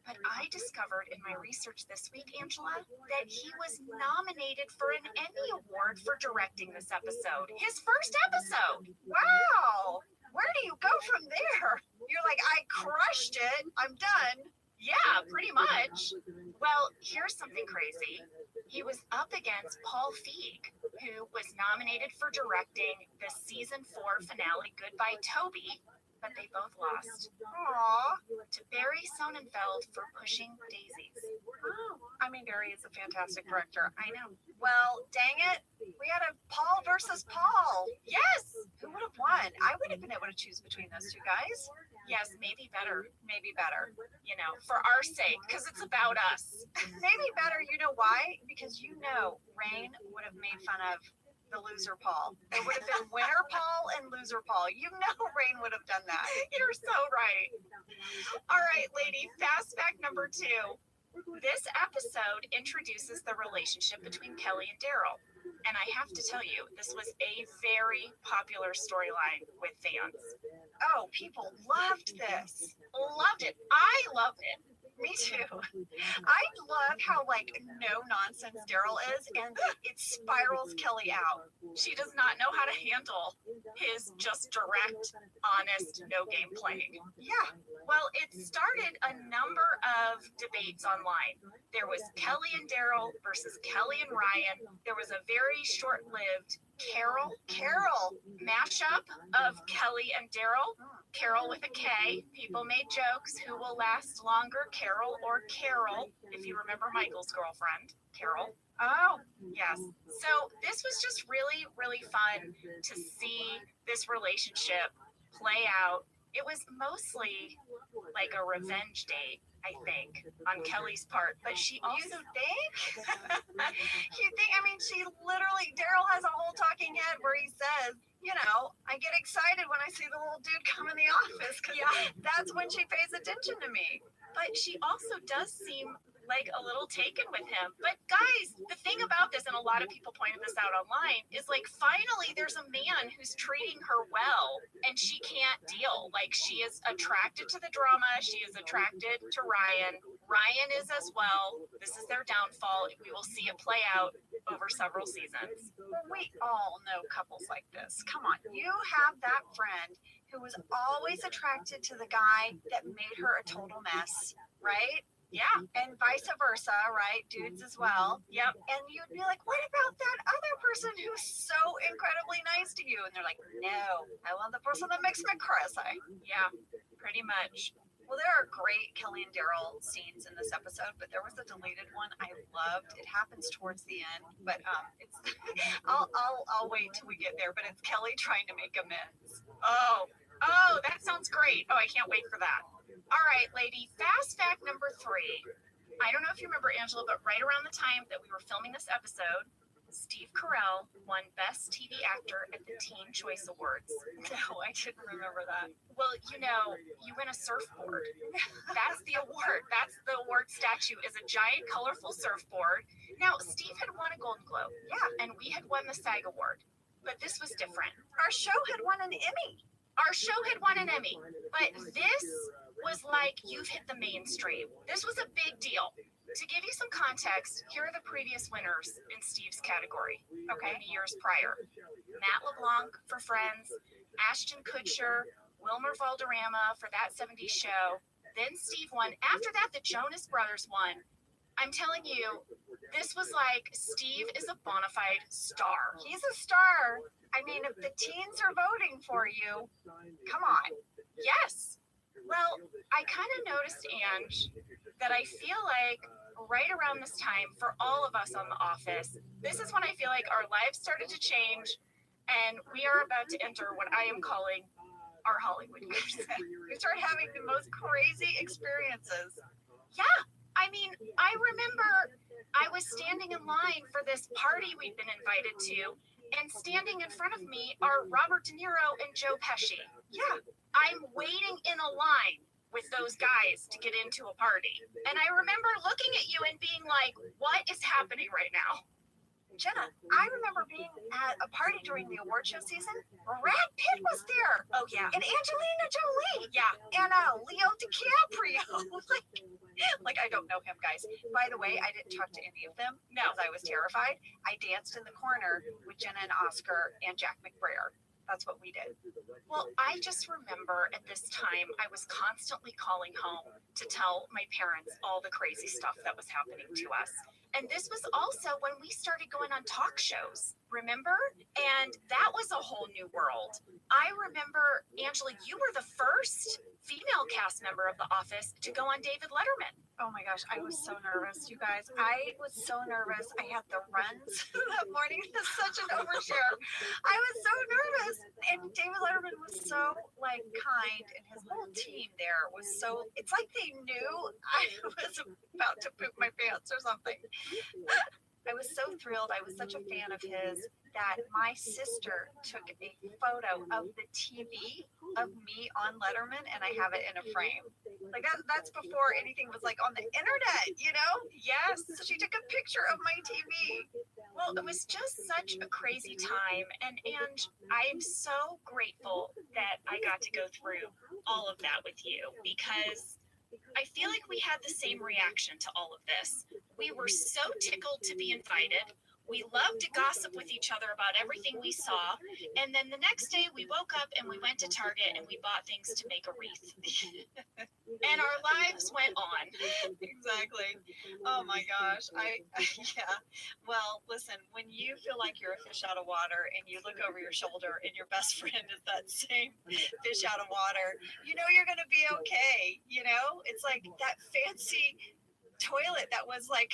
But I discovered in my research this week, Angela, that he was nominated for an Emmy Award for directing this episode. His first episode. Wow. Where do you go from there? You're like, I crushed it. I'm done. Yeah, pretty much. Well, here's something crazy. He was up against Paul Feig, who was nominated for directing the season 4 finale, Goodbye Toby, but they both lost. Aww. To Barry Sonnenfeld for Pushing Daisies. Oh, I mean, Barry is a fantastic director. I know. Well, dang it. We had a Paul versus Paul. Yes. Who would have won? I would have been able to choose between those 2 guys. Yes, maybe better. Maybe better. You know, for our sake, because it's about us. Maybe better. You know why? Because Rain would have made fun of the loser Paul. There would have been winner Paul and loser Paul. Rain would have done that. You're so right. All right, lady, fast fact number 2. This episode introduces the relationship between Kelly and Daryl. And I have to tell you, this was a very popular storyline with fans. Oh, people loved this. Loved it. I loved it. Me too. I love how no nonsense Daryl is, and it spirals Kelly out. She does not know how to handle his just direct, honest, no game playing. Yeah. Well, it started a number of debates online. There was Kelly and Daryl versus Kelly and Ryan. There was a very short-lived Carol mashup of Kelly and Daryl. Carol with a K. People made jokes. Who will last longer, Carol or Carol? If you remember Michael's girlfriend, Carol. Oh, yes. So this was just really, really fun to see this relationship play out. It was mostly like a revenge date, I think, on Kelly's part. But she also... You think? She literally... Daryl has a whole talking head where he says, I get excited when I see the little dude come in the office because that's when she pays attention to me. But she also does seem like a little taken with him. But guys, the thing about this, and a lot of people pointed this out online, is finally there's a man who's treating her well and she can't deal. She is attracted to the drama. She is attracted to Ryan. Ryan is as well. This is their downfall. We will see it play out over several seasons. Well, we all know couples like this. Come on. You have that friend who was always attracted to the guy that made her a total mess, right? Yeah, and vice versa, right? Dudes as well. Yep. And you'd be like, what about that other person who's so incredibly nice to you? And they're like, no, I want the person that makes me crazy. Yeah, pretty much. Well, there are great Kelly and Daryl scenes in this episode, but there was a deleted one I loved. It happens towards the end, but it's I'll wait till we get there. But it's Kelly trying to make amends. Oh, that sounds great. Oh, I can't wait for that. All right, lady. Fast fact number 3. I don't know if you remember, Angela, but right around the time that we were filming this episode, Steve Carell won Best TV Actor at the Teen Choice Awards. No, I didn't remember that. Well, you win a surfboard. That's the award. That's the award statue, is a giant colorful surfboard. Now, Steve had won a Golden Globe. Yeah, and we had won the SAG Award. But this was different. Our show had won an Emmy. But this was like, you've hit the mainstream. This was a big deal. To give you some context, here are the previous winners in Steve's category, okay, years prior. Matt LeBlanc for Friends, Ashton Kutcher, Wilmer Valderrama for That 70s Show. Then Steve won. After that, the Jonas Brothers won. I'm telling you, this was like, Steve is a bona fide star. He's a star. I mean, if the teens are voting for you, come on. Yes. Well, I kind of noticed, Ange, that I feel like right around this time, for all of us on The Office, this is when I feel like our lives started to change, and we are about to enter what I am calling our Hollywood years. We start having the most crazy experiences. Yeah, I mean, I remember I was standing in line for this party we'd been invited to, and standing in front of me are Robert De Niro and Joe Pesci. Yeah, I'm waiting in a line with those guys to get into a party. And I remember looking at you and being like, what is happening right now? Jenna, I remember being at a party during the award show season. Brad Pitt was there. Oh, yeah. And Angelina Jolie. Yeah. And Leo DiCaprio. like, I don't know him, guys. By the way, I didn't talk to any of them. No. Because I was terrified. I danced in the corner with Jenna and Oscar and Jack McBrayer. That's what we did. Well, I just remember at this time, I was constantly calling home to tell my parents all the crazy stuff that was happening to us. And this was also when we started going on talk shows, remember? And that was a whole new world. I remember, Angela, you were the first female cast member of The Office to go on David Letterman. Oh my gosh, I was so nervous, you guys. I was so nervous. I had the runs that morning. It was such an overshare. I was so nervous. And David Letterman was so kind, and his whole team there was so, it's like they knew I was about to poop my pants or something. I was so thrilled. I was such a fan of his that my sister took a photo of the TV of me on Letterman, and I have it in a frame. Like that's before anything was like on the internet, you know? Yes. So she took a picture of my TV. Well, it was just such a crazy time, and I am so grateful that I got to go through all of that with you, because I feel like we had the same reaction to all of this. We were so tickled to be invited. We loved to gossip with each other about everything we saw. And then the next day we woke up and we went to Target and we bought things to make a wreath. And our lives went on. Exactly. Oh my gosh. Yeah. Well, listen, when you feel like you're a fish out of water and you look over your shoulder and your best friend is that same fish out of water, you know you're going to be okay. You know, it's like that fancy toilet that was like,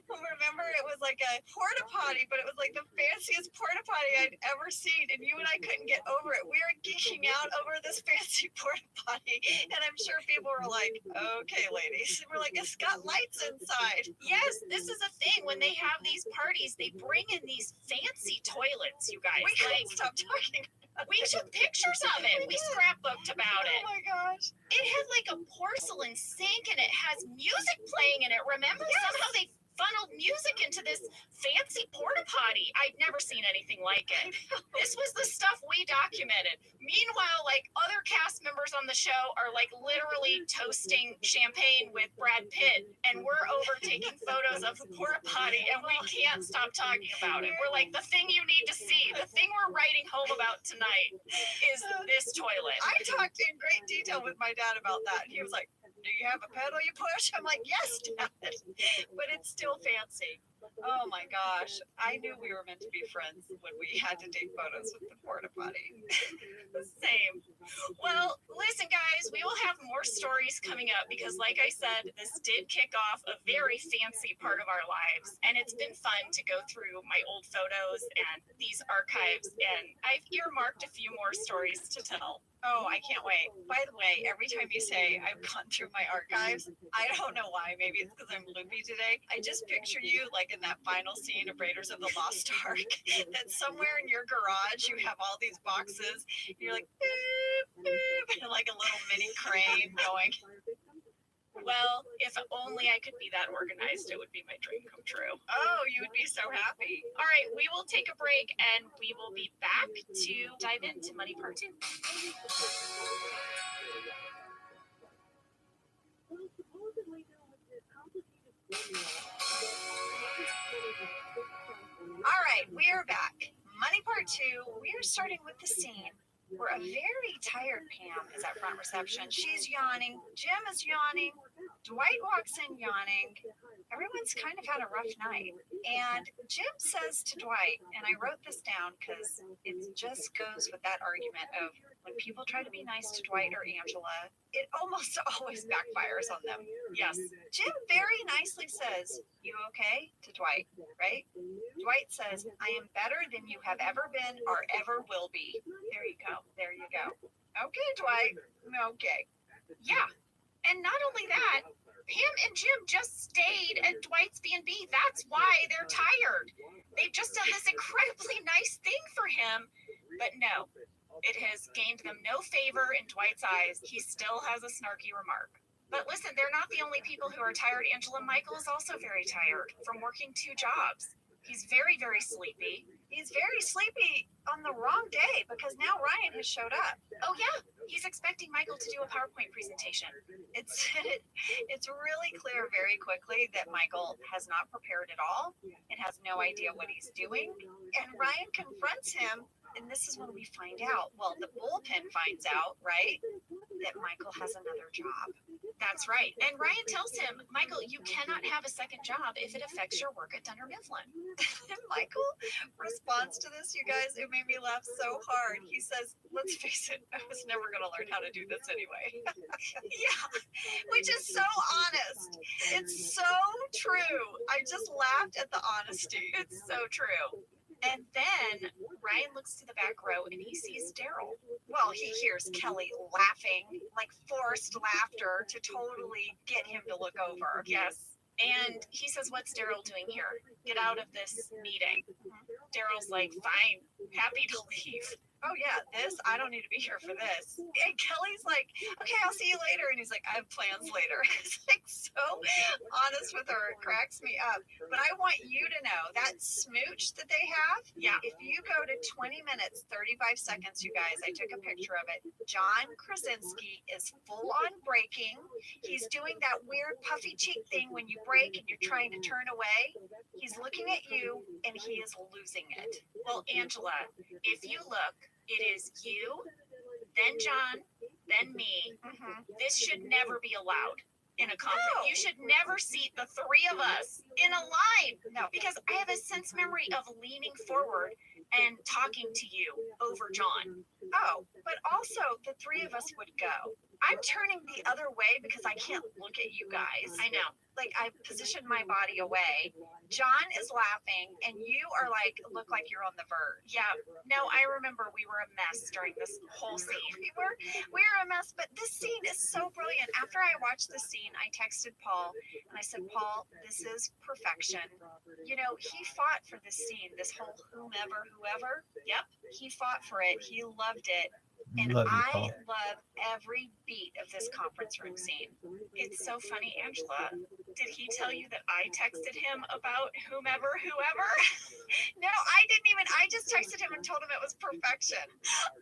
remember, it was like a porta potty, but it was like the fanciest porta potty I'd ever seen, and you and I couldn't get over it. We were geeking out over this fancy porta potty, and I'm sure people were like, okay, ladies. And we're like, it's got lights inside. Yes, this is a thing. When they have these parties, they bring in these fancy toilets, you guys. We couldn't stop talking. We took pictures of it. We scrapbooked about it. Oh my gosh. It had like a porcelain sink and it has music playing in it. Remember? Yes. Somehow they funneled music into this fancy porta potty. I'd never seen anything like it. This was the stuff we documented. Meanwhile, like other cast members on the show are like literally toasting champagne with Brad Pitt, and we're over taking photos of the porta potty, and we can't stop talking about it. We're like, the thing you need to see, the thing we're writing home about tonight is this toilet. I talked in great detail with my dad about that. He was like, do you have a pedal you push? I'm like, yes, Dad. But it's still fancy. Oh my gosh. I knew we were meant to be friends when we had to take photos with the porta potty. Same. Well, listen, guys, we will have more stories coming up because, like I said, this did kick off a very fancy part of our lives. And it's been fun to go through my old photos and these archives. And I've earmarked a few more stories to tell. Oh, I can't wait. By the way, every time you say I've gone through my archives, I don't know why. Maybe it's because I'm loopy today. I just picture you like in that final scene of Raiders of the Lost Ark, that somewhere in your garage you have all these boxes. And you're like, boop, boop, and like a little mini crane going. Well, if only I could be that organized, it would be my dream come true. Oh, you would be so happy. All right, we will take a break and we will be back to dive into Money Part 2. All right, we are back. Money Part 2, we are starting with the scene where a very tired Pam is at front reception. She's yawning. Jim is yawning. Dwight walks in yawning. Everyone's kind of had a rough night. And Jim says to Dwight, and I wrote this down because it just goes with that argument of when people try to be nice to Dwight or Angela, it almost always backfires on them. Yes. Jim very nicely says, you okay? To Dwight, right? Dwight says, I am better than you have ever been or ever will be. There you go. There you go. Okay, Dwight. Okay. Yeah. And not only that, Pam and Jim just stayed at Dwight's B&B. That's why they're tired. They've just done this incredibly nice thing for him. But no, it has gained them no favor in Dwight's eyes. He still has a snarky remark. But listen, they're not the only people who are tired. Angela Michael is also very tired from working 2 jobs. He's very, very sleepy. He's very sleepy on the wrong day because now Ryan has showed up. Oh, yeah. He's expecting Michael to do a PowerPoint presentation. It's really clear very quickly that Michael has not prepared at all and has no idea what he's doing. And Ryan confronts him, and this is when we find out, well, the bullpen finds out, right, that Michael has another job. That's right. And Ryan tells him, Michael, you cannot have a second job if it affects your work at Dunder Mifflin. And Michael responds to this, you guys, it made me laugh so hard. He says, let's face it, I was never going to learn how to do this anyway. Yeah, which is so honest. It's so true. I just laughed at the honesty. It's so true. And then Ryan looks to the back row and he sees Daryl. Well, he hears Kelly laughing, like forced laughter to totally get him to look over. Yes. And he says, what's Daryl doing here? Get out of this meeting. Daryl's like, fine, happy to leave. Oh yeah, I don't need to be here for this. And Kelly's like, okay, I'll see you later. And he's like, I have plans later. It's like so honest with her. It cracks me up. But I want you to know that smooch that they have. Yeah. If you go to 20 minutes, 35 seconds, you guys, I took a picture of it. John Krasinski is full on breaking. He's doing that weird puffy cheek thing when you break and you're trying to turn away. He's looking at you and he is losing it. Well, Angela, if you look, it is you, then John, then me. Mm-hmm. This should never be allowed in a conference. No. You should never seat the 3 of us in a line. No. Because I have a sense memory of leaning forward and talking to you over John. Oh, but also the 3 of us would go. I'm turning the other way because I can't look at you guys. I know. Like I positioned my body away. John is laughing and you are like, look like you're on the verge. Yeah. No, I remember we were a mess during this whole scene. We were a mess, but this scene is so brilliant. After I watched the scene, I texted Paul and I said, Paul, this is perfection. You know, he fought for this scene, this whole whoever. Yep. He fought for it. He loved it. And Love you, I Paul. love every beat of this conference room scene. It's so funny, Angela. Did he tell you that I texted him about whomever? No, I didn't even. I just texted him and told him it was perfection.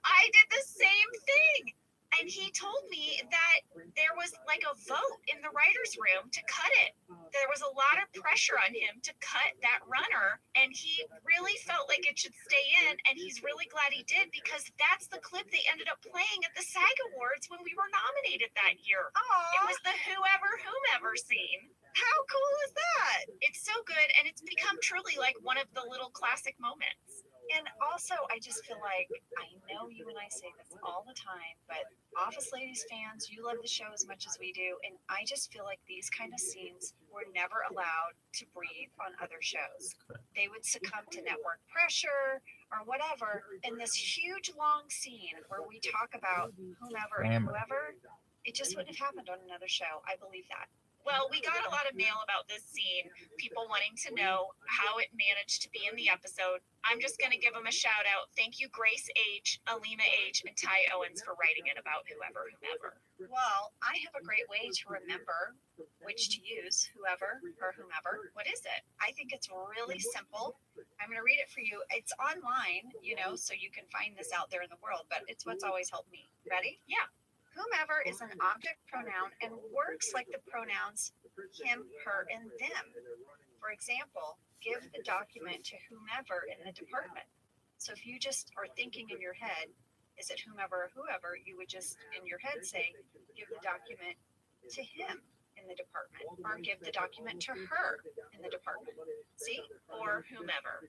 I did the same thing. And he told me that there was like a vote in the writer's room to cut it. There was a lot of pressure on him to cut that runner, and he really felt like it should stay in, and he's really glad he did because that's the clip they ended up playing at the SAG Awards when we were nominated that year. It was the whomever scene. How cool is that? It's so good, and it's become truly like one of the little classic moments. And also, I just feel like, I know you and I say this all the time, but Office Ladies fans, you love the show as much as we do, and I just feel like these kind of scenes were never allowed to breathe on other shows. They would succumb to network pressure or whatever, and this huge long scene where we talk about whomever and whoever, it just wouldn't have happened on another show. I believe that. Well, we got a lot of mail about this scene, people wanting to know how it managed to be in the episode. I'm just going to give them a shout out. Thank you, Grace H., Alima H., and Ty Owens for writing it about whomever. Well, I have a great way to remember which to use, whoever or whomever. What is it? I think it's really simple. I'm going to read it for you. It's online, so you can find this out there in the world, but it's what's always helped me. Ready? Yeah. Whomever is an object pronoun and works like the pronouns him, her, and them. For example, give the document to whomever in the department. So if you just are thinking in your head, is it whomever or whoever, you would just in your head say, give the document to him in the department, or give the document to her in the department. See? Or whomever.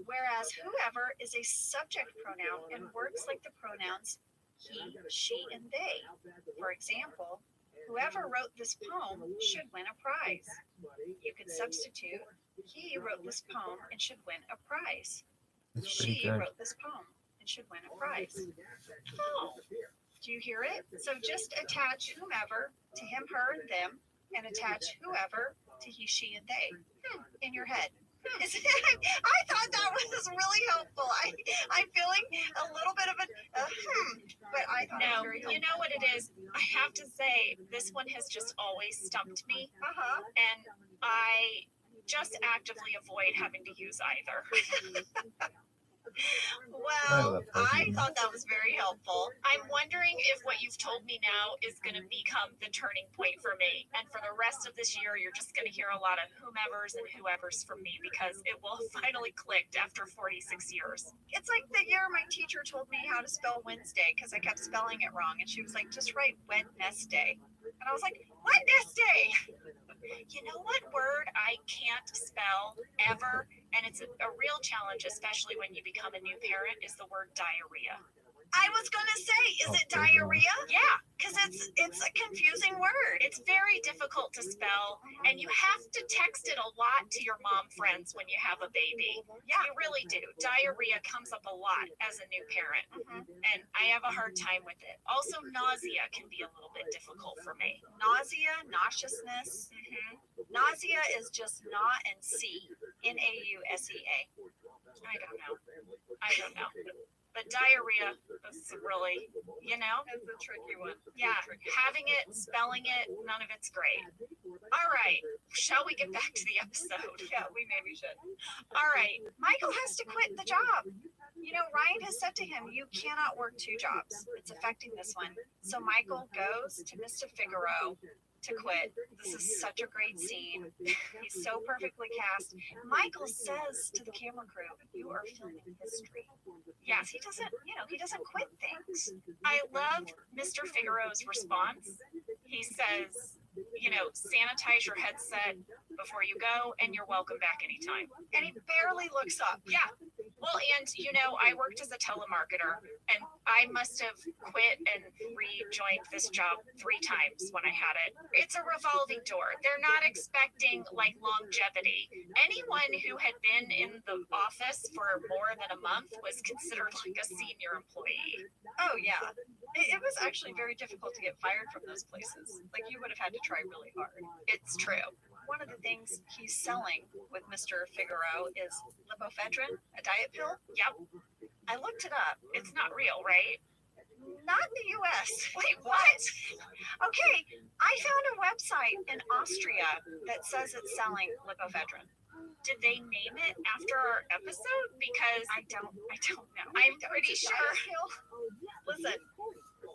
Whereas whoever is a subject pronoun and works like the pronouns he, she, and they. For example, whoever wrote this poem should win a prize. You could substitute, he wrote this poem and should win a prize. She wrote this poem and should win a prize. Oh, do you hear it? So just attach whomever to him, her, and them, and attach whoever to he, she, and they in your head. I thought that was really helpful. I'm feeling a little bit of but I thought it was very helpful. You know what it is? I have to say, this one has just always stumped me. And I just actively avoid having to use either. Well, I thought that was very helpful. I'm wondering if what you've told me now is going to become the turning point for me. And for the rest of this year, you're just going to hear a lot of whomevers and whoever's from me because it will have finally clicked after 46 years. It's like the year my teacher told me how to spell Wednesday because I kept spelling it wrong. And she was like, just write Wednesday. And I was like, Wednesday! You know what word I can't spell ever? And it's a real challenge, especially when you become a new parent, is the word diarrhea. I was going to say, is it diarrhea? Yeah, because it's a confusing word. It's very difficult to spell, and you have to text it a lot to your mom friends when you have a baby. Yeah, you really do. Diarrhea comes up a lot as a new parent, and I have a hard time with it. Also, nausea can be a little bit difficult for me. Nausea, nauseousness. Nausea is just na and C, N-A-U-S-E-A. I don't know. But diarrhea is really, it's a tricky one. Yeah, having it, spelling it, none of it's great. All right, shall we get back to the episode? Yeah, we maybe should. All right, Michael has to quit the job. Ryan has said to him, you cannot work two jobs. It's affecting this one. So Michael goes to Mr. Figaro to quit. This is such a great scene. He's so perfectly cast. Michael says to the camera crew, you are filming history. Yes, he doesn't quit things. I loved Mr. Figaro's response. He says, sanitize your headset before you go, and you're welcome back anytime. And he barely looks up. Yeah. Well, and I worked as a telemarketer, and I must have quit and rejoined this job 3 times when I had it. It's a revolving door. They're not expecting longevity. Anyone who had been in the office for more than a month was considered a senior employee. Oh yeah. It was actually very difficult to get fired from those places. You would have had to try really hard. It's true. one of the things he's selling with Mr. Figaro is lipofedrin, a diet pill. Yep. I looked it up. It's not real, right? Not in the US. Wait, what? Okay, I found a website in Austria that says it's selling lipofedrin. Did they name it after our episode? Because I don't know. I'm pretty sure. Listen,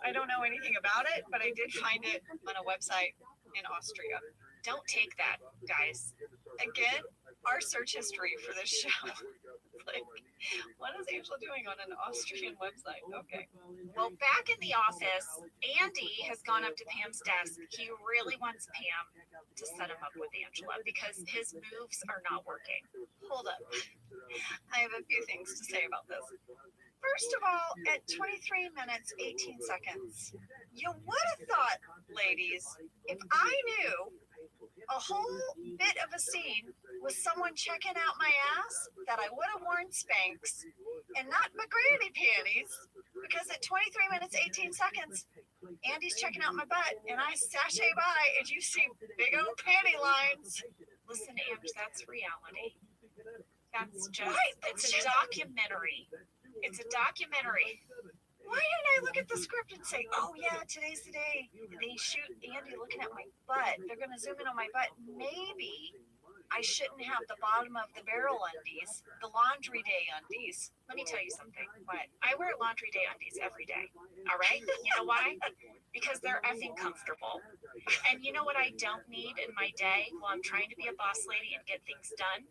I don't know anything about it, but I did find it on a website in Austria. Don't take that, guys. Again, our search history for this show. Like, what is Angela doing on an Austrian website? Okay. Well, back in the office, Andy has gone up to Pam's desk. He really wants Pam to set him up with Angela because his moves are not working. Hold up. I have a few things to say about this. First of all, at 23 minutes, 18 seconds, you would have thought, ladies, if I knew a whole bit of a scene with someone checking out my ass, that I would have worn Spanx and not my granny panties, because at 23 minutes, 18 seconds, Andy's checking out my butt, and I sashay by, and you see big old panty lines. Listen, Ange, that's reality. That's just, it's a documentary. It's a documentary. Why didn't I look at the script and say, oh yeah, today's the day they shoot Andy looking at my butt. They're going to zoom in on my butt. Maybe I shouldn't have the bottom of the barrel undies, the laundry day undies. Let me tell you something. What? I wear laundry day undies every day. All right? You know why? Because they're effing comfortable. And you know what I don't need in my day while I'm trying to be a boss lady and get things done?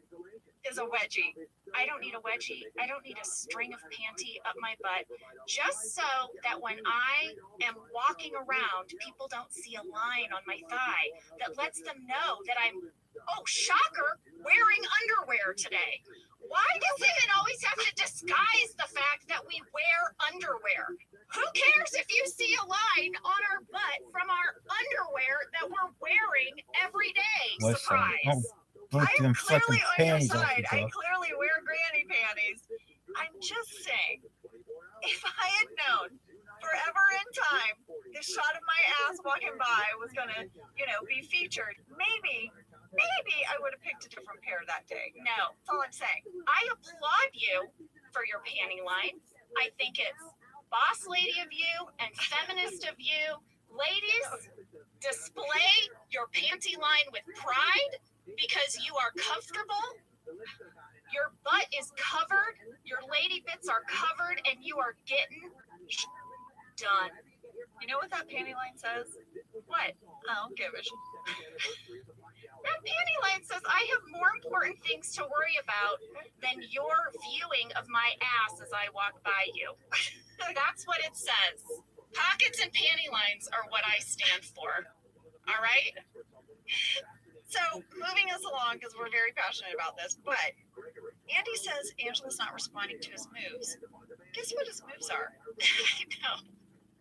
Is a wedgie. I don't need a wedgie. I don't need a string of panty up my butt, just so that when I am walking around, people don't see a line on my thigh that lets them know that I'm, oh, shocker, wearing underwear today. Why does women always have to disguise the fact that we wear underwear? Who cares if you see a line on our butt from our underwear that we're wearing every day? Surprise. I am clearly on your side. I clearly wear granny panties. I'm just saying, if I had known forever in time this shot of my ass walking by was going to, be featured, maybe I would have picked a different pair that day. No, that's all I'm saying. I applaud you for your panty line. I think it's boss lady of you and feminist of you. Ladies, display your panty line with pride. Because you are comfortable, your butt is covered, your lady bits are covered, and you are getting done. You know what that panty line says? What? Oh, give it. That panty line says, I have more important things to worry about than your viewing of my ass as I walk by you. That's what it says. Pockets and panty lines are what I stand for. All right? So, moving us along, because we're very passionate about this, but Andy says Angela's not responding to his moves. Guess what his moves are? I know.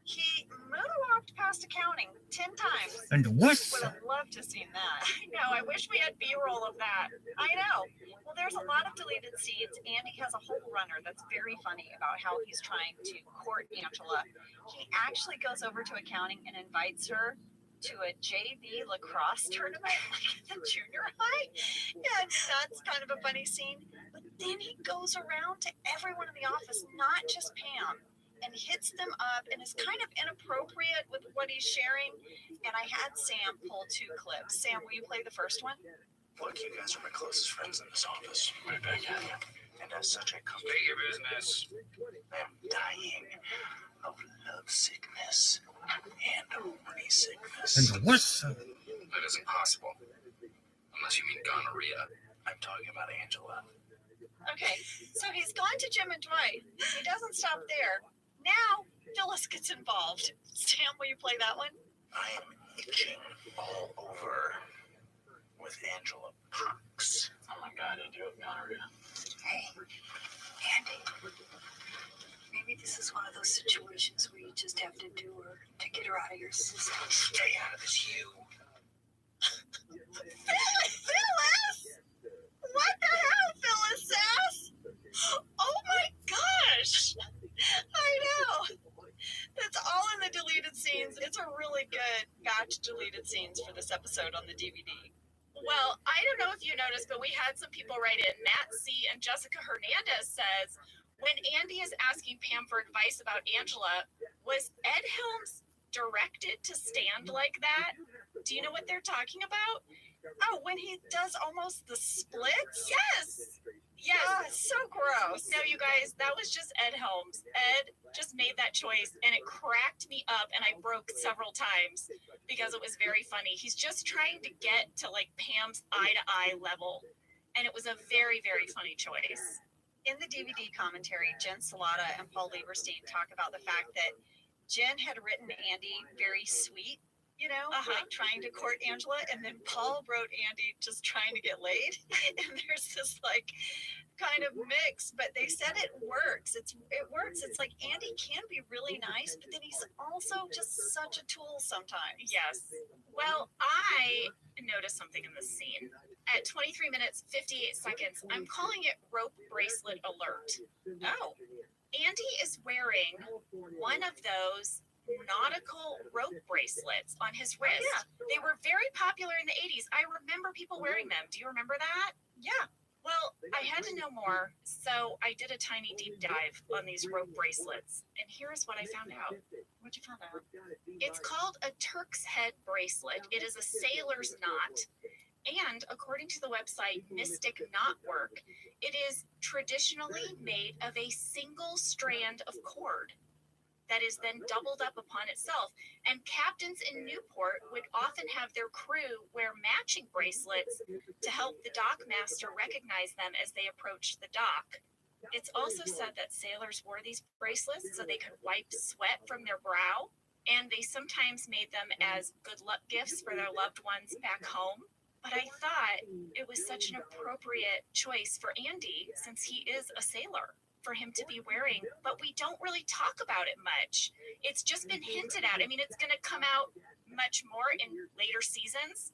He moonwalked past accounting 10 times. And what? Would have loved to have seen that. I know. I wish we had B-roll of that. I know. Well, there's a lot of deleted scenes. Andy has a whole runner that's very funny about how he's trying to court Angela. He actually goes over to accounting and invites her to a JV lacrosse tournament like the junior high. Yeah, that's kind of a funny scene. But then he goes around to everyone in the office, not just Pam, and hits them up and is kind of inappropriate with what he's sharing. And I had Sam pull 2 clips. Sam, will you play the first one? Look, you guys are my closest friends in this office. Right back at you. And as such, I come State your business. I'm dying of love sickness and horny sickness. And what? That isn't possible. Unless you mean gonorrhea. I'm talking about Angela. Okay, so he's gone to Jim and Dwight. He doesn't stop there. Now, Phyllis gets involved. Sam, will you play that one? I am itching all over with Angela Parks. Oh my God, I do have gonorrhea. Hey, Andy. Maybe this is one of those situations where you just have to do her to get her out of your system. Stay out of this, you. Phyllis! What the hell, Phyllis says? Oh my gosh! I know. It's all in the deleted scenes. It's a really good batch deleted scenes for this episode on the DVD. Well, I don't know if you noticed, but we had some people write in. Matt C. and Jessica Hernandez says, when Andy is asking Pam for advice about Angela, was Ed Helms directed to stand like that? Do you know what they're talking about? Oh, when he does almost the splits? Yes! Yes. Oh, so gross. No, you guys, that was just Ed Helms. Ed just made that choice and it cracked me up and I broke several times because it was very funny. He's just trying to get to like Pam's eye-to-eye level. And it was a very, very funny choice. In the DVD commentary, Jen Salata and Paul Lieberstein talk about the fact that Jen had written Andy very sweet, like trying to court Angela, and then Paul wrote Andy just trying to get laid. And there's this like kind of mix, but they said it works. It works. It's like Andy can be really nice, but then he's also just such a tool sometimes. Yes. Well, I noticed something in this scene. At 23 minutes, 58 seconds, I'm calling it rope bracelet alert. Oh. Andy is wearing one of those nautical rope bracelets on his wrist. Yeah. They were very popular in the 80s. I remember people wearing them. Do you remember that? Yeah. Well, I had to know more, so I did a tiny deep dive on these rope bracelets, and here's what I found out. What'd you find out? It's called a Turk's head bracelet. It is a sailor's knot. And according to the website Mystic Knotwork, it is traditionally made of a single strand of cord that is then doubled up upon itself. And captains in Newport would often have their crew wear matching bracelets to help the dockmaster recognize them as they approached the dock. It's also said that sailors wore these bracelets so they could wipe sweat from their brow, and they sometimes made them as good luck gifts for their loved ones back home. But I thought it was such an appropriate choice for Andy, since he is a sailor, for him to be wearing, but we don't really talk about it much. It's just been hinted at. I mean, it's going to come out much more in later seasons,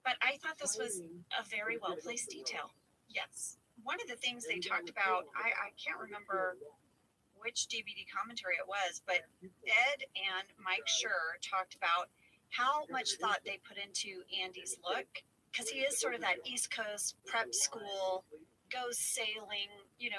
but I thought this was a very well-placed detail. Yes. One of the things they talked about, I can't remember which DVD commentary it was, but Ed and Mike Schur talked about how much thought they put into Andy's look, because he is sort of that East Coast prep school, goes sailing,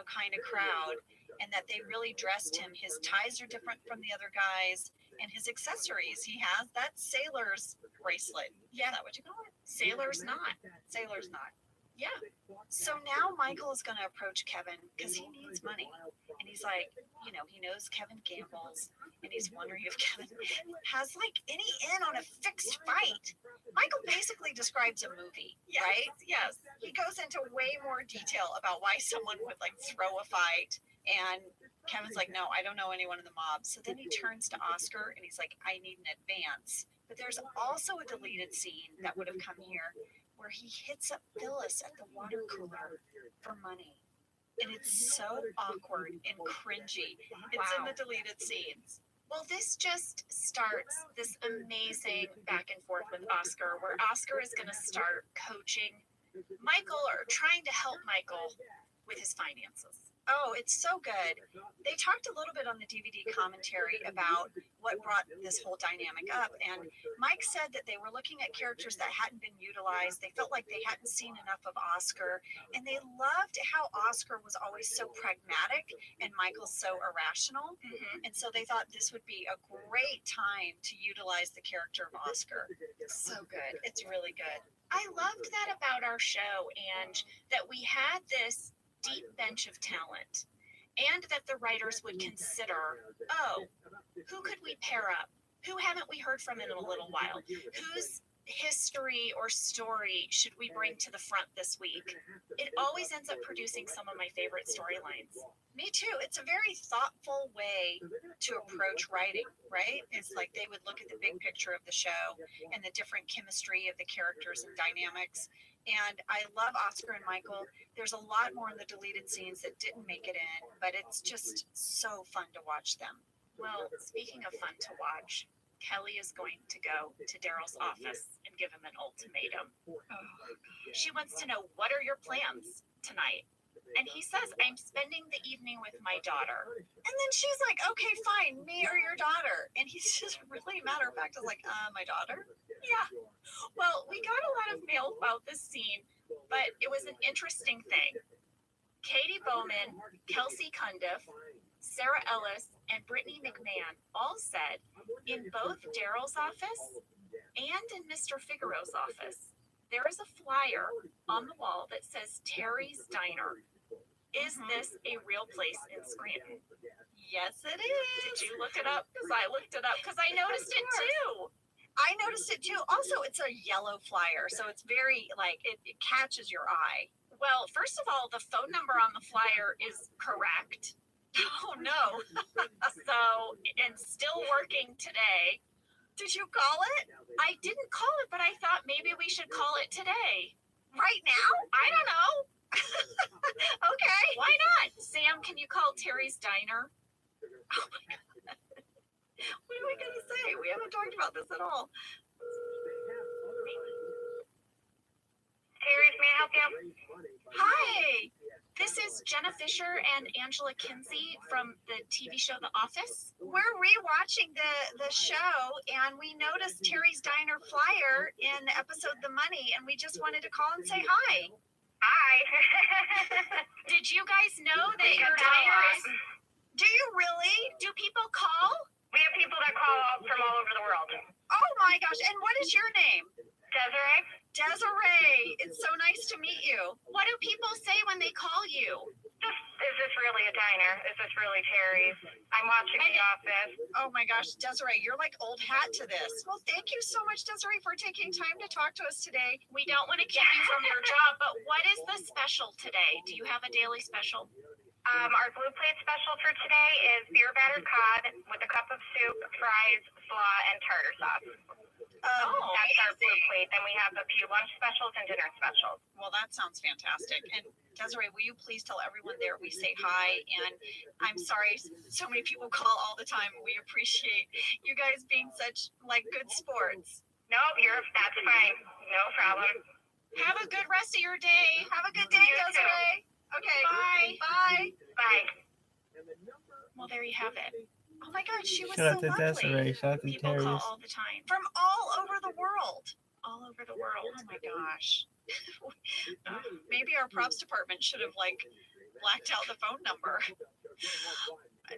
kind of crowd, and that they really dressed him. His ties are different from the other guys, and his accessories. He has that sailor's bracelet. Yeah. Is that what you call it? Sailor's knot. Sailor's knot. Yeah. So now Michael is going to approach Kevin because he needs money. And he's like, he knows Kevin gambles, and he's wondering if Kevin has like any in on a fixed fight. Michael basically describes a movie, right? Yes. He goes into way more detail about why someone would like throw a fight. And Kevin's like, no, I don't know anyone in the mob. So then he turns to Oscar and he's like, I need an advance. But there's also a deleted scene that would have come here where he hits up Phyllis at the water cooler for money. And it's so awkward and cringy. It's in the deleted scenes. Well, this just starts this amazing back and forth with Oscar, where Oscar is going to start coaching Michael, or trying to help Michael with his finances. Oh, it's so good. They talked a little bit on the DVD commentary about what brought this whole dynamic up. And Mike said that they were looking at characters that hadn't been utilized. They felt like they hadn't seen enough of Oscar. And they loved how Oscar was always so pragmatic and Michael's so irrational. Mm-hmm. And so they thought this would be a great time to utilize the character of Oscar. So good. It's really good. I loved that about our show, and that we had this deep bench of talent, and that the writers would consider, who could we pair up? Who haven't we heard from in a little while? Whose history or story should we bring to the front this week? It always ends up producing some of my favorite storylines. Me too. It's a very thoughtful way to approach writing, right? It's like they would look at the big picture of the show and the different chemistry of the characters and dynamics. And I love Oscar and Michael. There's a lot more in the deleted scenes that didn't make it in, but it's just so fun to watch them. Well, speaking of fun to watch, Kelly is going to go to Daryl's office and give him an ultimatum. She wants to know, what are your plans tonight? And he says, I'm spending the evening with my daughter. And then she's like, okay, fine, me or your daughter. And he's just really matter of fact, is like, my daughter? Yeah. Well, we got a lot of mail about this scene, but it was an interesting thing. Katie Bowman, Kelsey Cundiff, Sarah Ellis, and Brittany McMahon all said in both Daryl's office and in Mr. Figaro's office, there is a flyer on the wall that says Terry's Diner. Is this a real place in Scranton? Yes, it is. Did you look it up? Because I looked it up because I noticed it too. I noticed it too. Also, it's a yellow flyer, so it's very like it catches your eye. Well, first of all, the phone number on the flyer is correct. Oh no. So, and still working today. Did you call it? I didn't call it, but I thought maybe we should call it today. Right now? I don't know. Okay. Why not? Sam, can you call Terry's Diner? Oh my God. What are we going to say? We haven't talked about this at all. Terry's, may I help you? Hi. This is Jenna Fisher and Angela Kinsey from the TV show The Office. We're rewatching the show, and we noticed Terry's Diner flyer in episode The Money, and we just wanted to call and say hi. Hi. Did you guys know that your diner is... Do you really? Do people call? We have people that call from all over the world. Oh my gosh. And what is your name? Desiree? Desiree. It's so nice to meet you. What do people say when they call you? Is this really a diner? Is this really Terry's? I'm watching The Office. Oh my gosh, Desiree, you're like old hat to this. Well, thank you so much, Desiree, for taking time to talk to us today. We don't want to keep you from your job, but what is the special today? Do you have a daily special? Our blue plate special for today is beer battered cod with a cup of soup, fries, slaw, and tartar sauce. That's our blue plate. Then we have a few lunch specials and dinner specials. Well, that sounds fantastic. And Desiree, will you please tell everyone there we say hi? And I'm sorry, so many people call all the time. We appreciate you guys being such like good sports. No, that's fine. No problem. Have a good rest of your day. Have a good day, Desiree. Okay. Bye. Bye. Bye. Well, there you have it. Oh my God, she was Shout out so to lovely. Desiree. Shout out to People Terry's. call all the time. From all over the world. All over the world. Oh my gosh. Maybe our props department should have like blacked out the phone number.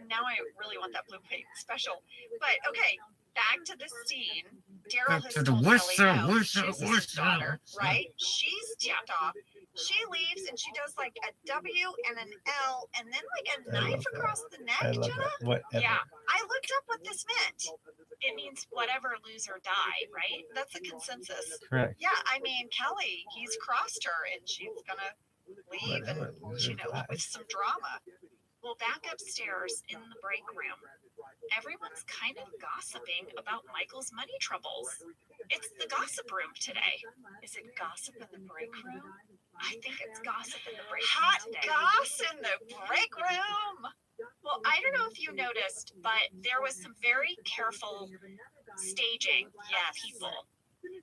Now I really want that blue plate special. But okay, back to the scene. Daryl has told Kelly she's his daughter, right? She's tipped off. She leaves and she does like a W and an L and then like a knife across the neck, I love Jenna. that. Whatever. Yeah, I looked up what this meant. It means whatever, lose or die, right? That's the consensus. Correct. Yeah, I mean, Kelly, he's crossed her and she's gonna leave and, you know, with some drama. Well, back upstairs in the break room, everyone's kind of gossiping about Michael's money troubles. It's the gossip room today. Is it gossip in the break room? I think it's gossip in the break room Hot today. goss in the break room. Well, I don't know if you noticed, but there was some very careful staging of people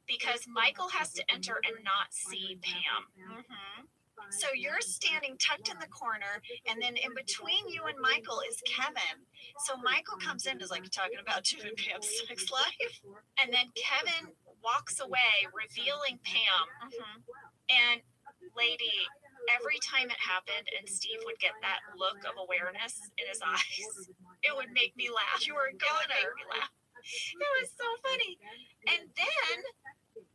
because Michael has to enter and not see Pam. Mm-hmm. So you're standing tucked in the corner, and then in between you and Michael is Kevin. So Michael comes in, is like talking about Jim and Pam's sex life, and then Kevin walks away, revealing Pam. Mm-hmm. And lady, every time it happened, and Steve would get that look of awareness in his eyes, it would make me laugh. You were going make me laugh. It was so funny. And then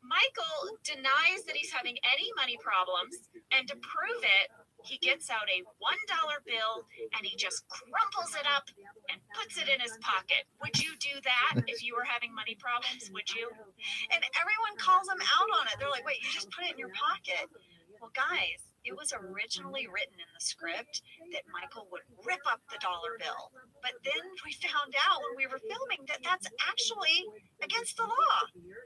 Michael denies that he's having any money problems, and to prove it, he gets out a $1 bill and he just crumples it up and puts it in his pocket. Would you do that if you were having money problems? Would you? And everyone calls him out on it. They're like, wait, you just put it in your pocket. Well, guys, it was originally written in the script that Michael would rip up the dollar bill. But then we found out when we were filming that that's actually against the law.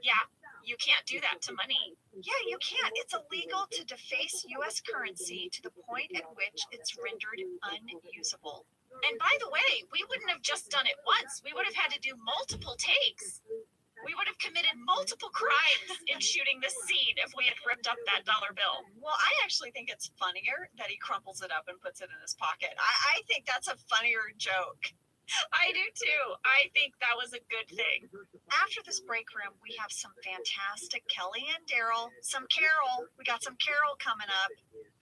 Yeah, you can't do that to money. Yeah, you can't. It's illegal to deface U.S. currency to the point at which it's rendered unusable. And by the way, we wouldn't have just done it once. We would have had to do multiple takes. We would have committed multiple crimes in shooting this scene if we had ripped up that dollar bill. Well, I actually think it's funnier that he crumples it up and puts it in his pocket. I think that's a funnier joke. I do too. I think that was a good thing. After this break room, we have some fantastic Kelly and Daryl, some Carol. We got some Carol coming up.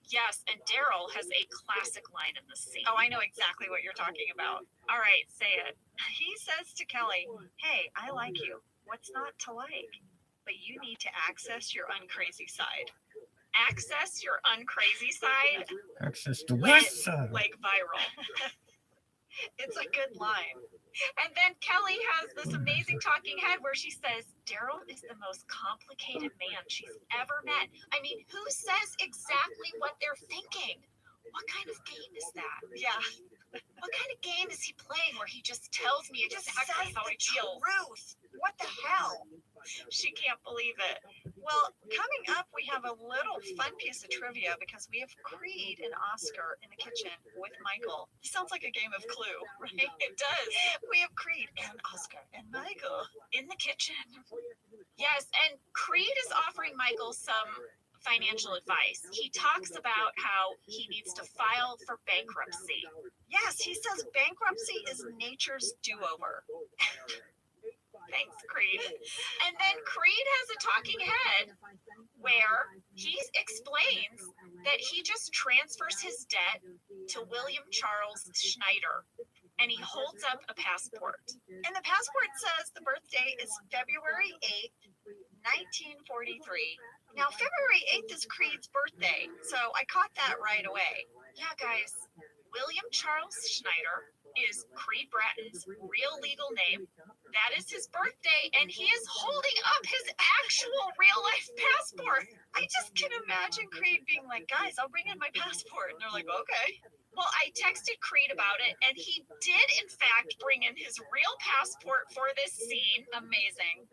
Yes, and Daryl has a classic line in the scene. Oh, I know exactly what you're talking about. All right, say it. He says to Kelly, "Hey, I like you. What's not to like? But you need to access your uncrazy side." Access your uncrazy side. Access the Went west side. like viral. It's a good line. And then Kelly has this amazing talking head where she says, Daryl is the most complicated man she's ever met. I mean, who says exactly what they're thinking? What kind of game is that? Yeah. What kind of game is he playing where he just tells me exactly how he feels? Truth. What the hell? She can't believe it. Well, coming up, we have a little fun piece of trivia because we have Creed and Oscar in the kitchen with Michael. Sounds like a game of Clue, right? It does. We have Creed and Oscar and Michael in the kitchen. Yes, and Creed is offering Michael some financial advice. He talks about how he needs to file for bankruptcy. Yes, he says bankruptcy is nature's do-over. Thanks, Creed. And then Creed has a talking head where he explains that he just transfers his debt to William Charles Schneider, and he holds up a passport. And the passport says the birthday is February 8th, 1943. Now, February 8th is Creed's birthday, so I caught that right away. Yeah, guys, William Charles Schneider is Creed Bratton's real legal name. That is his birthday, and he is holding up his actual real-life passport. I just can imagine Creed being like, guys, I'll bring in my passport. And they're like, okay. Well, I texted Creed about it, and he did, in fact, bring in his real passport for this scene. Amazing.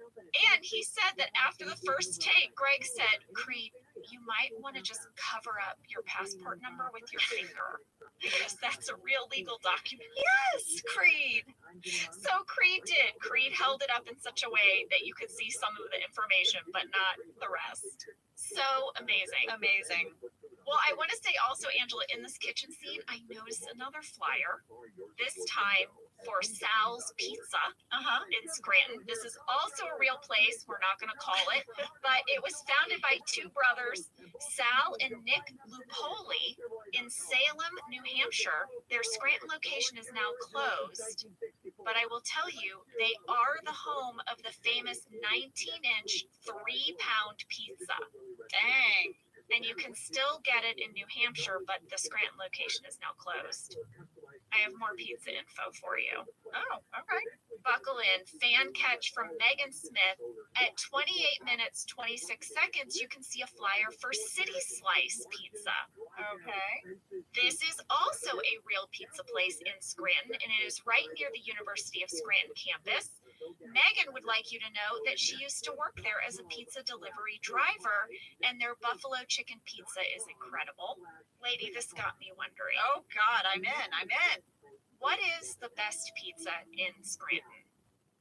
And he said that after the first take, Greg said, Creed, you might want to just cover up your passport number with your finger, because that's a real legal document. Yes, Creed. So Creed did. Creed held it up in such a way that you could see some of the information, but not the rest. So amazing. Amazing. Well, I want to say also, Angela, in this kitchen scene, I noticed another flyer, this time for Sal's Pizza in Scranton. This is also a real place. We're not going to call it, but it was founded by two brothers, Sal and Nick Lupoli, in Salem, New Hampshire. Their Scranton location is now closed, but I will tell you, they are the home of the famous 19-inch, 3-pound pizza. Dang. And you can still get it in New Hampshire, but the Scranton location is now closed. I have more pizza info for you. Oh, okay. Buckle in. Fan catch from Megan Smith. At 28 minutes, 26 seconds, you can see a flyer for City Slice Pizza. Okay. This is also a real pizza place in Scranton, and it is right near the University of Scranton campus. Megan would like you to know that she used to work there as a pizza delivery driver, and their buffalo chicken pizza is incredible. Lady, this got me wondering. Oh, God, I'm in. What is the best pizza in Scranton?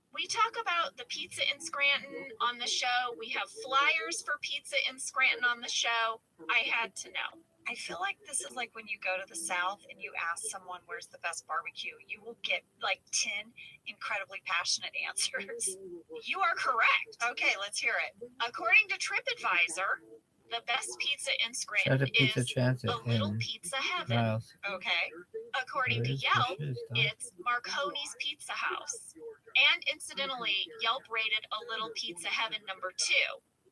We talk about the pizza in Scranton on the show. We have flyers for pizza in Scranton on the show. I had to know. I feel like this is like when you go to the South and you ask someone where's the best barbecue. You will get like 10 incredibly passionate answers. You are correct. Okay, let's hear it. According to TripAdvisor, the best pizza in Scranton Shout out Pizza is Transit a Little in Pizza Heaven. Miles. Okay. According to Where's the Yelp, shiz, dog? it's Marconi's Pizza House. And incidentally, Yelp rated a Little Pizza Heaven number 2.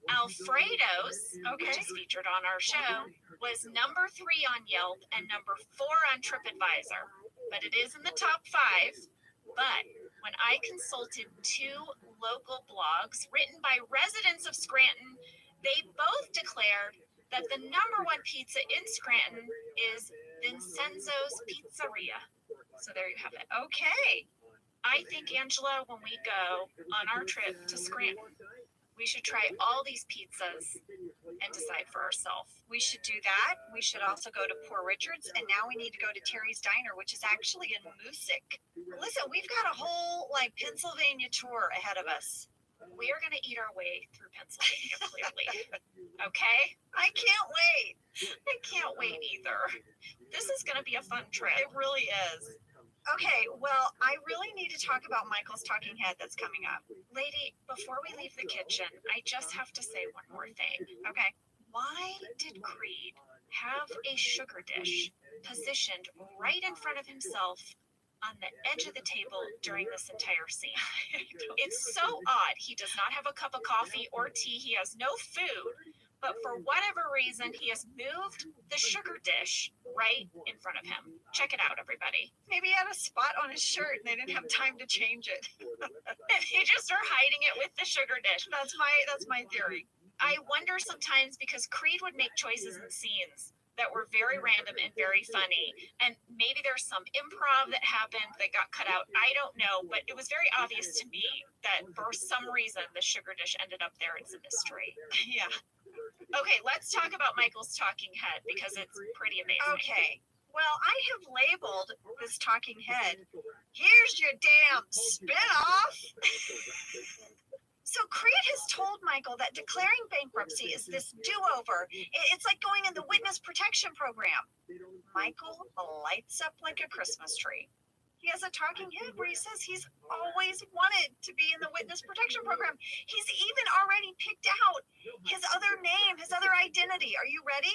Alfredo's, which is featured on our show, was number 3 on Yelp and number 4 on TripAdvisor. But it is in the top 5. But when I consulted 2 local blogs written by residents of Scranton, they both declared that the number 1 pizza in Scranton is Vincenzo's Pizzeria. So there you have it. Okay. I think, Angela, when we go on our trip to Scranton, we should try all these pizzas and decide for ourselves. We should do that. We should also go to Poor Richard's, and now we need to go to Terry's Diner, which is actually in Moosic. Listen, we've got a whole like Pennsylvania tour ahead of us. We are going to eat our way through Pennsylvania, clearly. Okay? I can't wait. I can't wait either. This is going to be a fun trip. It really is. Okay, well, I really need to talk about Michael's talking head that's coming up. Lady, before we leave the kitchen, I just have to say one more thing. Okay. Why did Creed have a sugar dish positioned right in front of himself on the edge of the table during this entire scene? It's so odd. He does not have a cup of coffee or tea. He has no food. But for whatever reason, he has moved the sugar dish right in front of him. Check it out, everybody. Maybe he had a spot on his shirt and they didn't have time to change it. They just are hiding it with the sugar dish. That's my theory. I wonder sometimes because Creed would make choices in scenes that were very random and very funny. And maybe there's some improv that happened that got cut out. I don't know, but it was very obvious to me that for some reason the sugar dish ended up there. It's a mystery. Yeah. Okay, let's talk about Michael's talking head because it's pretty amazing. Okay. Well, I have labeled this talking head, "Here's your damn spinoff." So Creed has told Michael that declaring bankruptcy is this do-over. It's like going in the witness protection program. Michael lights up like a Christmas tree. He has a talking head where he says he's always wanted to be in the witness protection program. He's even already picked out his other name, his other identity. Are you ready?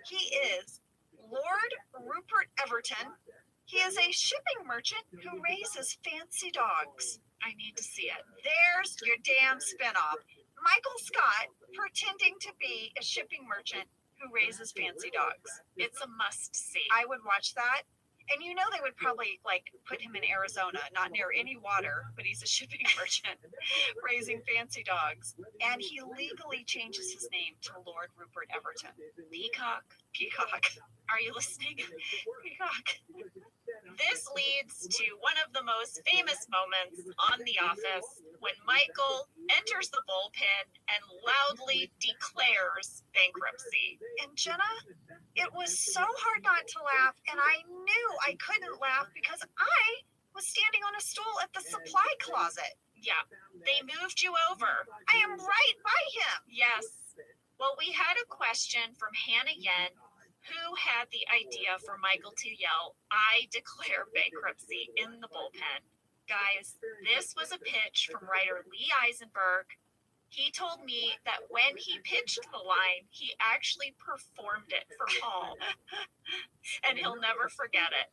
He is Lord Rupert Everton. He is a shipping merchant who raises fancy dogs. I need to see it. There's your damn spinoff. Michael Scott pretending to be a shipping merchant who raises fancy dogs. It's a must see. I would watch that. And you know they would probably like put him in Arizona, not near any water, but he's a shipping merchant raising fancy dogs. And he legally changes his name to Lord Rupert Everton. Peacock. Are you listening? Peacock. This leads to one of the most famous moments on The Office when Michael enters the bullpen and loudly declares bankruptcy. And Jenna, it was so hard not to laugh, and I knew I couldn't laugh because I was standing on a stool at the supply closet. Yeah, they moved you over. I am right by him. Yes. Well, we had a question from Hannah Yen, who had the idea for Michael to yell, "I declare bankruptcy" in the bullpen. Guys, this was a pitch from writer Lee Eisenberg. He told me that when he pitched the line, he actually performed it for Paul. And he'll never forget it.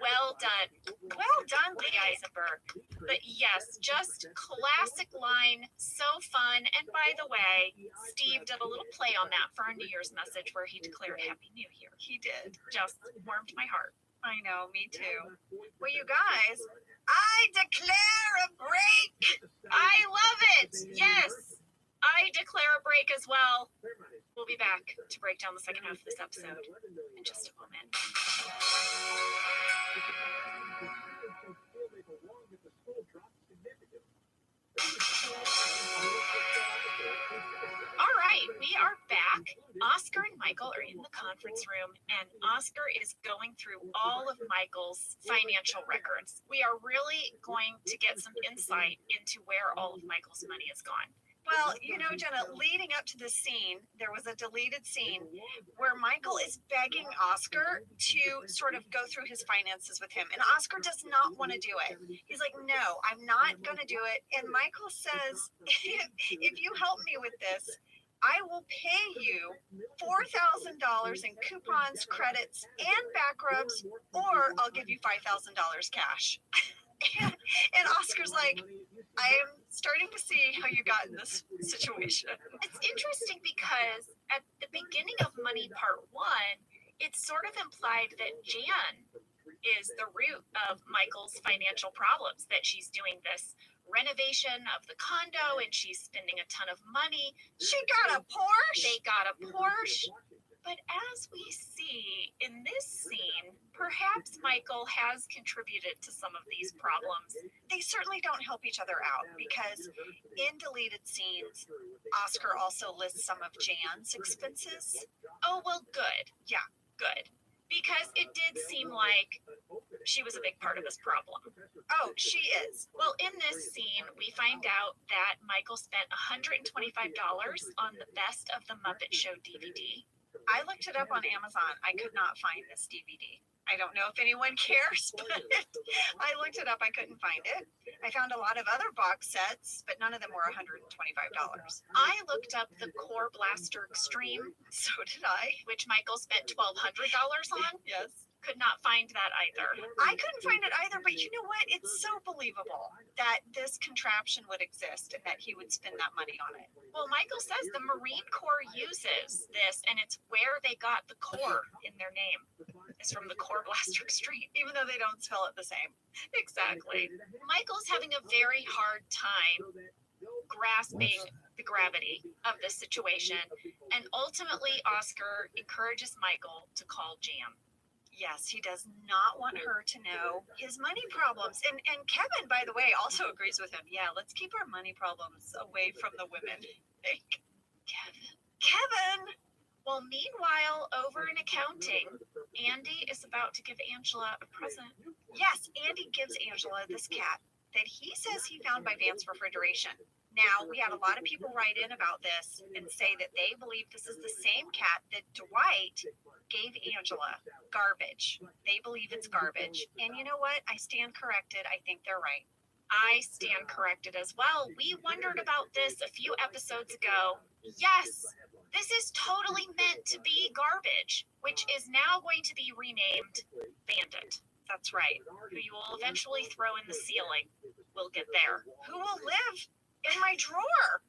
Well done. Well done, Lee Eisenberg. But yes, just classic line, so fun. And by the way, Steve did a little play on that for our New Year's message where he declared Happy New Year. He did. Just warmed my heart. I know, me too. Well, you guys, I declare a break. I love it. Yes, I declare a break as well. We'll be back to break down the second half of this episode in just a moment. All right, we are back. Oscar and Michael are in the conference room, and Oscar is going through all of Michael's financial records. We are really going to get some insight into where all of Michael's money is gone. Well, you know, Jenna, leading up to this scene, there was a deleted scene where Michael is begging Oscar to sort of go through his finances with him. And Oscar does not want to do it. He's like, no, I'm not going to do it. And Michael says, if you help me with this, I will pay you $4,000 in coupons, credits, and back rubs, or I'll give you $5,000 cash. And Oscar's like, I am starting to see how you got in this situation. It's interesting because at the beginning of Money Part 1, it's sort of implied that Jan is the root of Michael's financial problems, that she's doing this renovation of the condo and she's spending a ton of money. She got a Porsche. They got a Porsche. But as we see in this scene, perhaps Michael has contributed to some of these problems. They certainly don't help each other out because in deleted scenes, Oscar also lists some of Jan's expenses. Oh, well, good. Yeah, good. Because it did seem like she was a big part of this problem. Oh, she is. Well, in this scene, we find out that Michael spent $125 on the Best of the Muppet Show DVD. I looked it up on Amazon. I could not find this DVD. I don't know if anyone cares, but I looked it up. I couldn't find it. I found a lot of other box sets, but none of them were $125. I looked up the Core Blaster Extreme. So did I. Which Michael spent $1,200 on. Yes. Could not find that either. I couldn't find it either, but you know what? It's so believable that this contraption would exist and that he would spend that money on it. Well, Michael says the Marine Corps uses this, and it's where they got the Corps in their name. Is from the Core Blaster Extreme, even though they don't spell it the same. Exactly. Michael's having a very hard time grasping the gravity of this situation, and ultimately Oscar encourages Michael to call Jan. Yes, he does not want her to know his money problems. And Kevin, by the way, also agrees with him. Yeah, let's keep our money problems away from the women. Kevin! Well, meanwhile, over in accounting, Andy is about to give Angela a present. Yes, Andy gives Angela this cat that he says he found by Vance Refrigeration. Now, we had a lot of people write in about this and say that they believe this is the same cat that Dwight gave Angela. Garbage. They believe it's garbage. And you know what? I stand corrected. I think they're right. I stand corrected as well. We wondered about this a few episodes ago. Yes, this is totally meant to be garbage, which is now going to be renamed Bandit. That's right. Who you will eventually throw in the ceiling. We'll get there. Who will live in my drawer?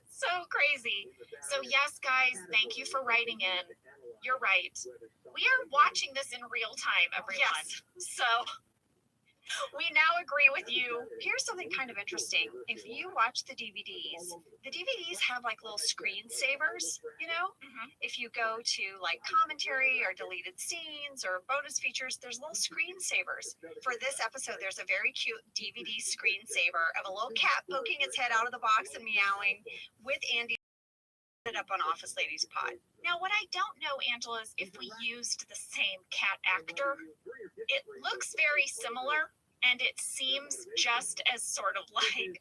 So crazy. So yes, guys, thank you for writing in. You're right. We are watching this in real time, everyone. Yes. So we now agree with you. Here's something kind of interesting. If you watch the DVDs have like little screensavers, you know? Mm-hmm. If you go to like commentary or deleted scenes or bonus features, there's little screensavers. For this episode, there's a very cute DVD screensaver of a little cat poking its head out of the box and meowing with Andy up on Office Lady's pod. Now, what I don't know, Angela, is if we used the same cat actor. It looks very similar, and it seems just as sort of like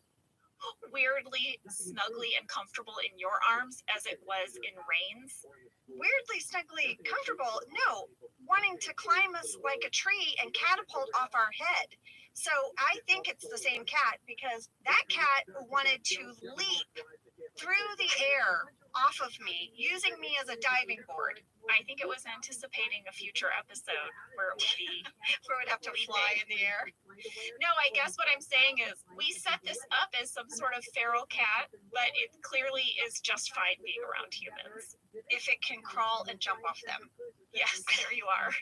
weirdly snuggly and comfortable in your arms as it was in Rain's. Weirdly snuggly comfortable? No, wanting to climb us like a tree and catapult off our head. So I think it's the same cat because that cat wanted to leap through the air off of me, using me as a diving board. I think it was anticipating a future episode where it would have to fly in the air. No, I guess what I'm saying is we set this up as some sort of feral cat, but it clearly is just fine being around humans. If it can crawl and jump off them. Yes, there you are.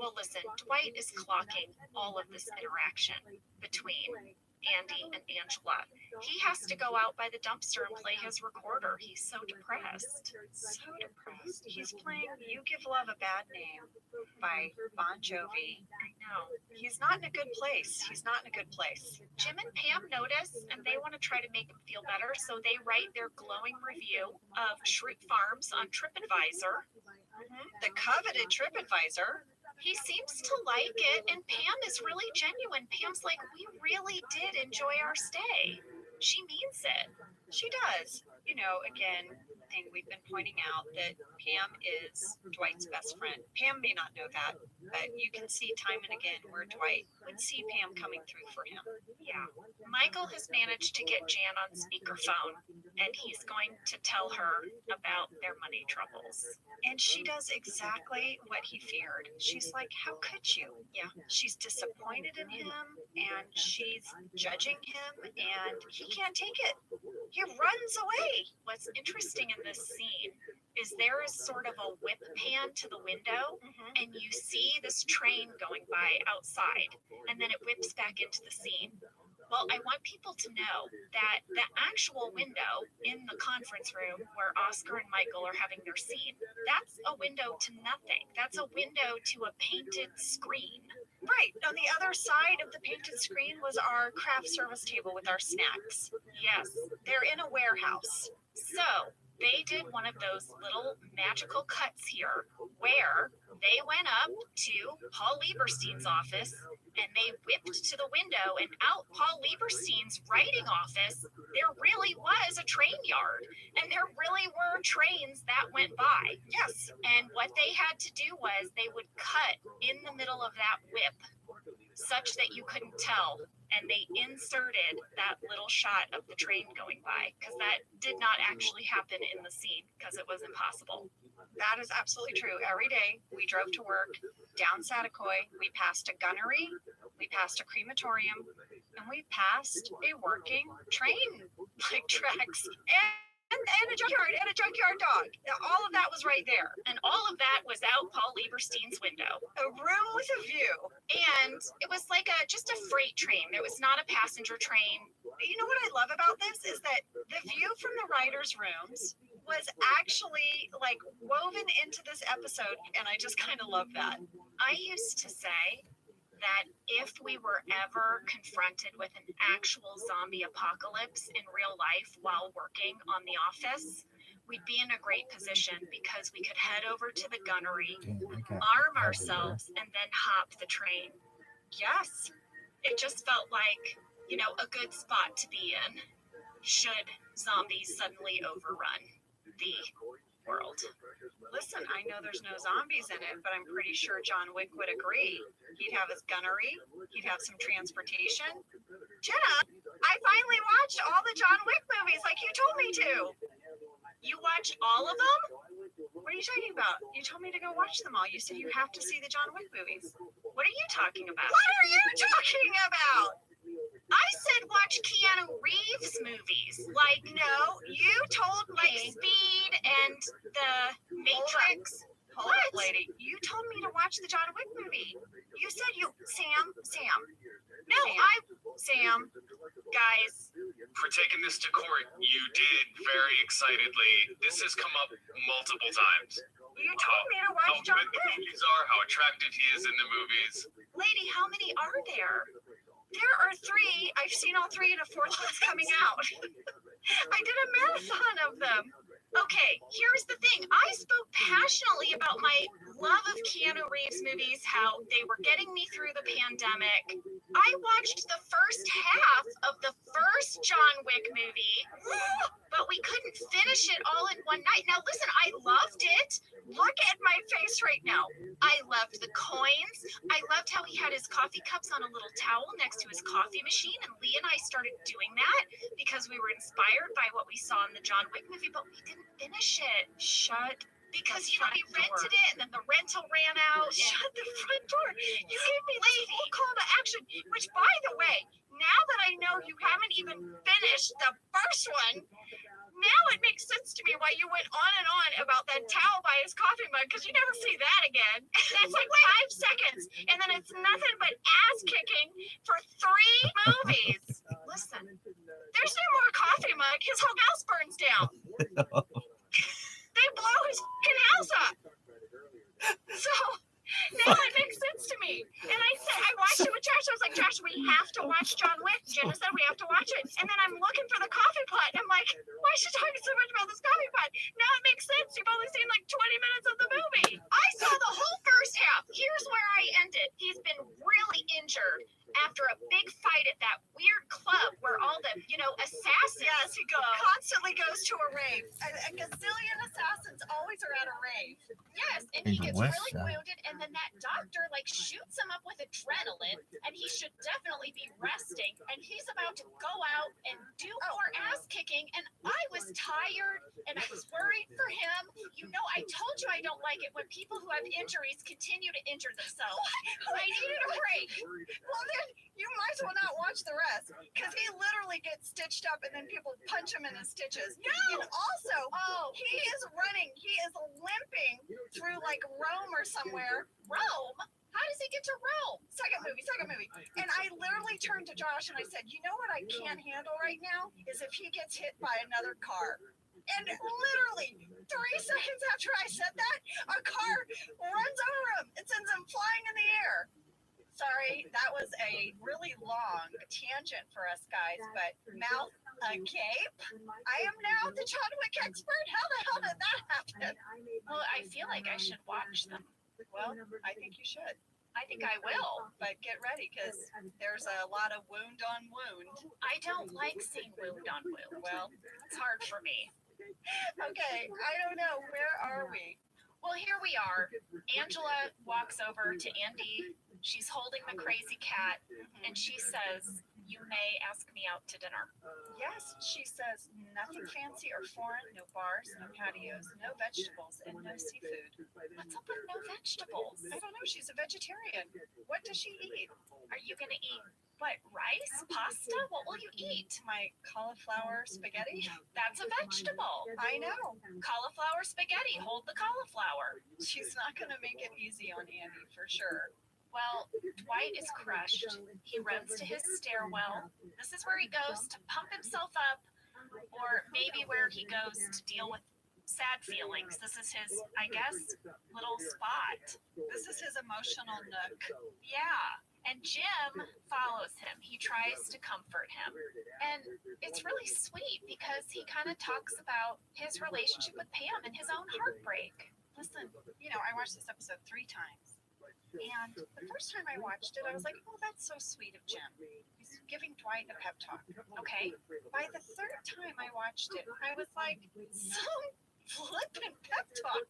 Well, listen, Dwight is clocking all of this interaction between Andy and Angela. He has to go out by the dumpster and play his recorder. He's so depressed. So depressed. He's playing You Give Love a Bad Name by Bon Jovi. I know. He's not in a good place. He's not in a good place. Jim and Pam notice, and they want to try to make him feel better, so they write their glowing review of Shroot Farms on TripAdvisor. The coveted TripAdvisor. He seems to like it, and Pam is really genuine. Pam's like, we really did enjoy our stay. She means it. She does. You know, again, thing we've been pointing out that Pam is Dwight's best friend. Pam may not know that, but you can see time and again where Dwight would see Pam coming through for him. Yeah. Michael has managed to get Jan on speakerphone, and he's going to tell her about their money troubles. And she does exactly what he feared. She's like, how could you? Yeah. She's disappointed in him, and she's judging him, and he can't take it. He runs away. What's interesting in this scene is there is sort of a whip pan to the window, and you see this train going by outside, and then it whips back into the scene. Well, I want people to know that the actual window in the conference room where Oscar and Michael are having their scene, that's a window to nothing. That's a window to a painted screen. Right. On the other side of the painted screen was our craft service table with our snacks. Yes, they're in a warehouse. So they did one of those little magical cuts here where they went up to Paul Lieberstein's office and they whipped to the window, and out Paul Lieberstein's writing office, there really was a train yard, and there really were trains that went by. Yes. And what they had to do was they would cut in the middle of that whip such that you couldn't tell, and they inserted that little shot of the train going by, because that did not actually happen in the scene because it was impossible. That is absolutely true. Every day we drove to work down Satakoy. We passed a gunnery, we passed a crematorium, and we passed a working train like tracks and a junkyard dog. All of that was right there. And all of that was out Paul Lieberstein's window. A room with a view. And it was like just a freight train. There was not a passenger train. You know what I love about this is that the view from the writers' rooms was actually like woven into this episode, and I just kind of love that. I used to say that if we were ever confronted with an actual zombie apocalypse in real life while working on The Office, we'd be in a great position because we could head over to the gunnery, arm ourselves, and then hop the train. Yes, it just felt like, a good spot to be in should zombies suddenly overrun the world. Listen, I know there's no zombies in it, but I'm pretty sure John Wick would agree. He'd have his gunnery, he'd have some transportation. Jenna, I finally watched all the John Wick movies like you told me to. You watch all of them? What are you talking about? You told me to go watch them all. You said you have to see the John Wick movies. What are you talking about? What are you talking about? I said watch Keanu Reeves movies. Like, no, you told me. Like Speed and The Matrix. Hold up, lady. You told me to watch the John Wick movie. You said Sam. No, Sam, guys. For taking this to court, you did very excitedly. This has come up multiple times. You told me to watch John Wick. How good the movies are, how attractive he is in the movies. Lady, how many are there? There are 3. I've seen all 3, and a 4th one's coming out. I did a marathon of them. Okay, here's the thing. I spoke passionately about my love of Keanu Reeves movies, how they were getting me through the pandemic. I watched the first half of the first John Wick movie, but we couldn't finish it all in one night. Now, listen, I loved it. Look at my face right now. I loved the coins. I loved how he had his coffee cups on a little towel next to his coffee machine. And Lee and I started doing that because we were inspired by what we saw in the John Wick movie, but we didn't finish it. Because, we rented it, and then the rental ran out. Shut the front door. You gave me the full call to action, which, by the way, now that I know you haven't even finished the first one, now it makes sense to me why you went on and on about that towel by his coffee mug, because you never see that again. That's like 5 seconds, and then it's nothing but ass kicking for 3 movies. Listen, there's no more coffee mug. His whole house burns down. They blow his fucking house up. So now it makes sense to me. And I watched it with Josh. I was like, Josh, we have to watch John Wick. Jenna said we have to watch it. And then I'm looking for the coffee pot. And I'm like, why is she talking so much about this coffee pot? Now it makes sense. You've only seen like 20 minutes of the movie. I saw the whole first half. Here's where I ended. He's been really injured after a big fight at that weird club where all the, assassins constantly goes to a rave. A gazillion assassins always are at a rave. Yes, and he gets really wounded, and then that doctor shoots him up with adrenaline, and he should definitely be resting, and he's about to go out and do more ass kicking, and I was tired, and I was worried for him. I told you I don't like it when people who have injuries continue to injure themselves. I needed a break. Well, then you might as well not watch the rest, because he literally gets stitched up, and then people punch him in his stitches. No! And also, he is running. He is limping through like Rome or somewhere. Rome? How does he get to Rome? Second movie. And I literally turned to Josh and I said, you know what I can't handle right now is if he gets hit by another car. And literally 3 seconds after I said that, a car runs over him and sends him flying in the air. Sorry, that was a really long tangent for us guys, but mouth agape. I am now the John Wick expert. How the hell did that happen? Well, I feel like I should watch them. Well, I think you should. I think I will, but get ready because there's a lot of wound on wound. I don't like seeing wound on wound. Well, It's hard for me. okay, I don't know. Where are we? Well, here we are. Angela walks over to Andy. She's holding the crazy cat, and she says, "You may ask me out to dinner." Yes, she says nothing fancy or foreign, no bars, no patios, no vegetables, and no seafood. What's up with no vegetables? I don't know. She's a vegetarian. What does she eat? Are you gonna eat what? Rice? Pasta? What will you eat? My cauliflower spaghetti? That's a vegetable. I know. Cauliflower spaghetti. Hold the cauliflower. She's not going to make it easy on Andy for sure. Well, Dwight is crushed. He runs to his stairwell. This is where he goes to pump himself up, or maybe where he goes to deal with sad feelings. This is his, I guess, little spot. This is his emotional nook. Yeah. And Jim follows him. He tries to comfort him. And it's really sweet because he kind of talks about his relationship with Pam and his own heartbreak. Listen, I watched this episode 3 times. And the first time I watched it, I was like, oh, that's so sweet of Jim. He's giving Dwight a pep talk. Okay. By the 3rd time I watched it, I was like, some flippin' pep talk.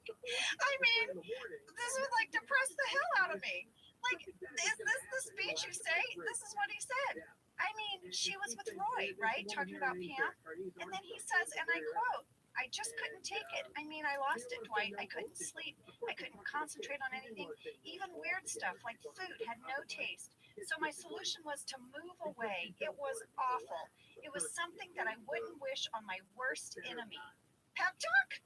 I mean, this would like depress the hell out of me. Like, is this the speech you say? This is what he said. I mean, she was with Roy, right? Talking about Pam. And then he says, and I quote, "I just couldn't take it. I mean, I lost it, Dwight. I couldn't sleep. I couldn't concentrate on anything. Even weird stuff like food had no taste. So my solution was to move away. It was awful. It was something that I wouldn't wish on my worst enemy." Pep talk?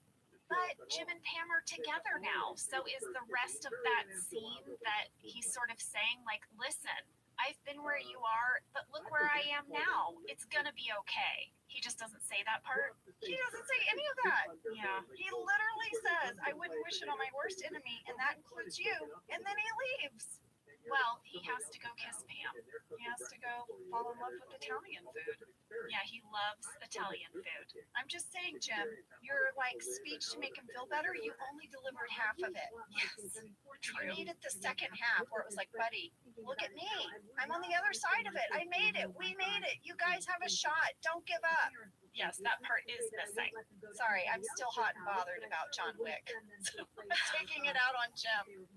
But Jim and Pam are together now. So is the rest of that scene that he's sort of saying, like, listen, I've been where you are, but look where I am now. It's going to be okay. He just doesn't say that part. He doesn't say any of that. Yeah. He literally says, I wouldn't wish it on my worst enemy, and that includes you. And then he leaves. Well, he has to go kiss Pam. He has to go fall in love with Italian food. Yeah, he loves Italian food. I'm just saying, Jim, your speech to make him feel better, you only delivered half of it. Yes, You needed the second half where it was like, buddy, look at me. I'm on the other side of it. I made it. We made it. You guys have a shot. Don't give up. Yes, that part is missing. Sorry, I'm still hot and bothered about John Wick. So I'm taking it out on Jim.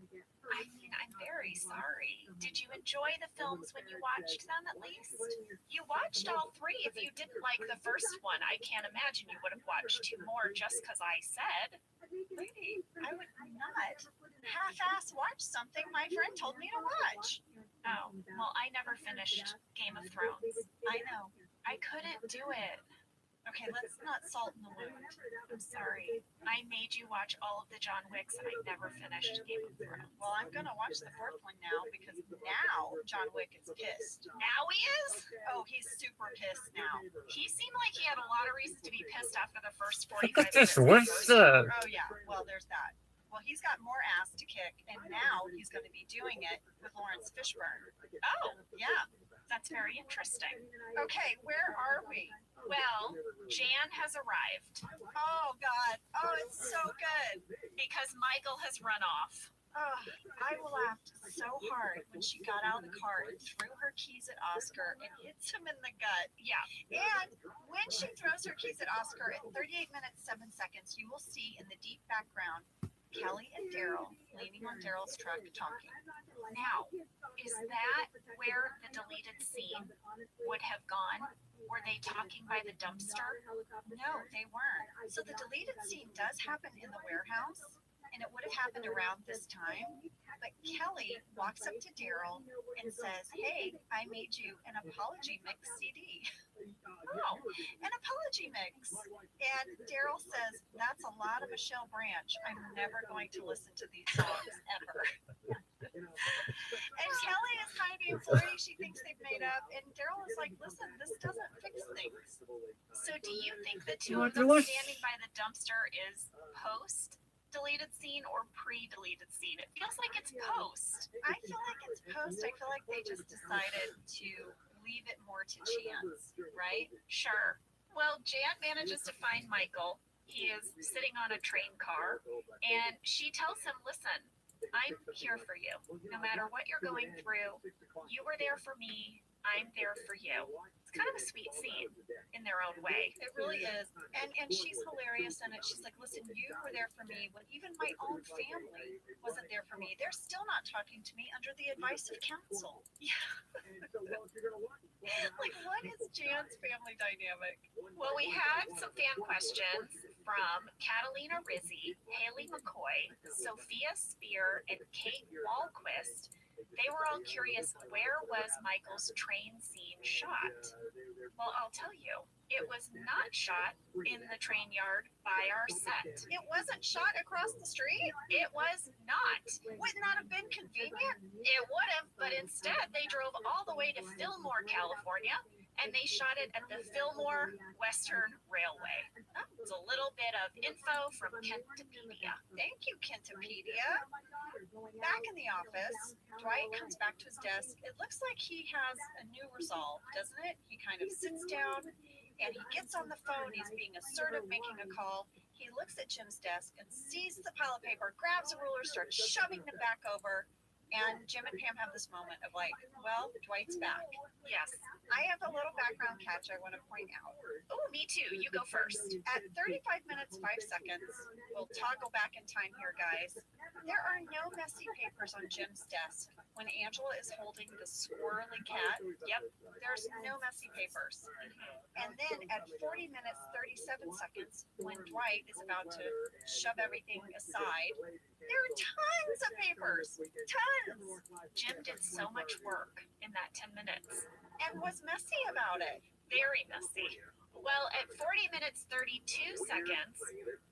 I mean, I'm very sorry. Did you enjoy the films when you watched them at least? You watched all 3. If you didn't like the first one, I can't imagine you would have watched 2 more just because I said. Lady, I would not half-ass watch something my friend told me to watch. Oh, well, I never finished Game of Thrones. I know. I couldn't do it. Okay, let's not salt in the wound. I'm sorry. I made you watch all of the John Wicks and I never finished Game of Thrones. Well, I'm going to watch the 4th one now because now John Wick is pissed. Now he is? Oh, he's super pissed now. He seemed like he had a lot of reasons to be pissed after the first 45 Look at this minutes. Oh, yeah. Well, there's that. Well, he's got more ass to kick, and now he's going to be doing it with Lawrence Fishburne. Oh, Yeah. that's very interesting. Okay, where are we? Well, Jan has arrived Oh, God. Oh, it's so good. because Michael has run off. Oh, I laughed so hard when she got out of the car and threw her keys at Oscar and hits him in the gut. Yeah. And when she throws her keys at Oscar at 38 minutes, 7 seconds, you will see in the deep background Kelly and Daryl leaning on Daryl's truck talking. Now, is that where the deleted scene would have gone? Were they talking by the dumpster? No, they weren't. So the deleted scene does happen in the warehouse, and it would have happened around this time. But Kelly walks up to Daryl and says, "Hey, I made you an apology mix CD." Oh, an apology mix. And Daryl says, "That's a lot of Michelle Branch. I'm never going to listen to these songs ever." And Kelly is kind of being flirty. She thinks they've made up. And Daryl is like, "Listen, this doesn't fix things." So do you think the two of them standing by the dumpster is post deleted scene or pre-deleted scene? It feels like it's post. I feel like it's post. I feel like they just decided to leave it more to chance, right? Sure. Well, Jan manages to find Michael. He is sitting on a train car, and she tells him, listen, I'm here for you. No matter what you're going through, you were there for me. I'm there for you. It's kind of a sweet scene in their own way. It really is. And she's hilarious in it. She's like, listen, you were there for me when even my own family wasn't there for me. They're still not talking to me under the advice of counsel. Yeah. Like, what is Jan's family dynamic? Well, we had some fan questions from Catalina Rizzi, Haley McCoy, Sophia Spear, and Kate Walquist. They were all curious, where was Michael's train scene shot? Well, I'll tell you, it was not shot in the train yard by our set. It wasn't shot across the street? It was not. Wouldn't that have been convenient? It would have, but instead they drove all the way to Fillmore, California, and they shot it at the Fillmore Western Railway. It's a little bit of info from Kentopedia. Thank you, Kentopedia. Back in the office, Dwight comes back to his desk. It looks like he has a new resolve, doesn't it? He kind of sits down and he gets on the phone. He's being assertive, making a call. He looks at Jim's desk and sees the pile of paper, grabs a ruler, starts shoving them back over. And Jim and Pam have this moment of like, well, Dwight's back. Yes. I have a little background catch I want to point out. Oh, me too. You go first. At 35 minutes, 5 seconds, we'll toggle back in time here, guys. There are no messy papers on Jim's desk. When Angela is holding the squirrely cat, yep, there's no messy papers. And then at 40 minutes, 37 seconds, when Dwight is about to shove everything aside, there are tons of papers. Tons. Jim did so much work in that 10 minutes. And was messy about it. Very messy. Well, at 40 minutes, 32 seconds,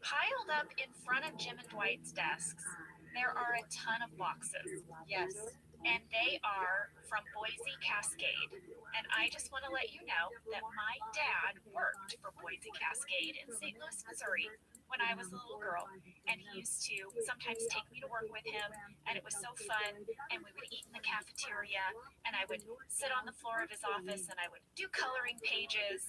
piled up in front of Jim and Dwight's desks, there are a ton of boxes. Yes. And they are from Boise Cascade. And I just want to let you know that my dad worked for Boise Cascade in St. Louis, Missouri when I was a little girl. And he used to sometimes take me to work with him. And it was so fun. And we would eat in the cafeteria. And I would sit on the floor of his office and I would do coloring pages.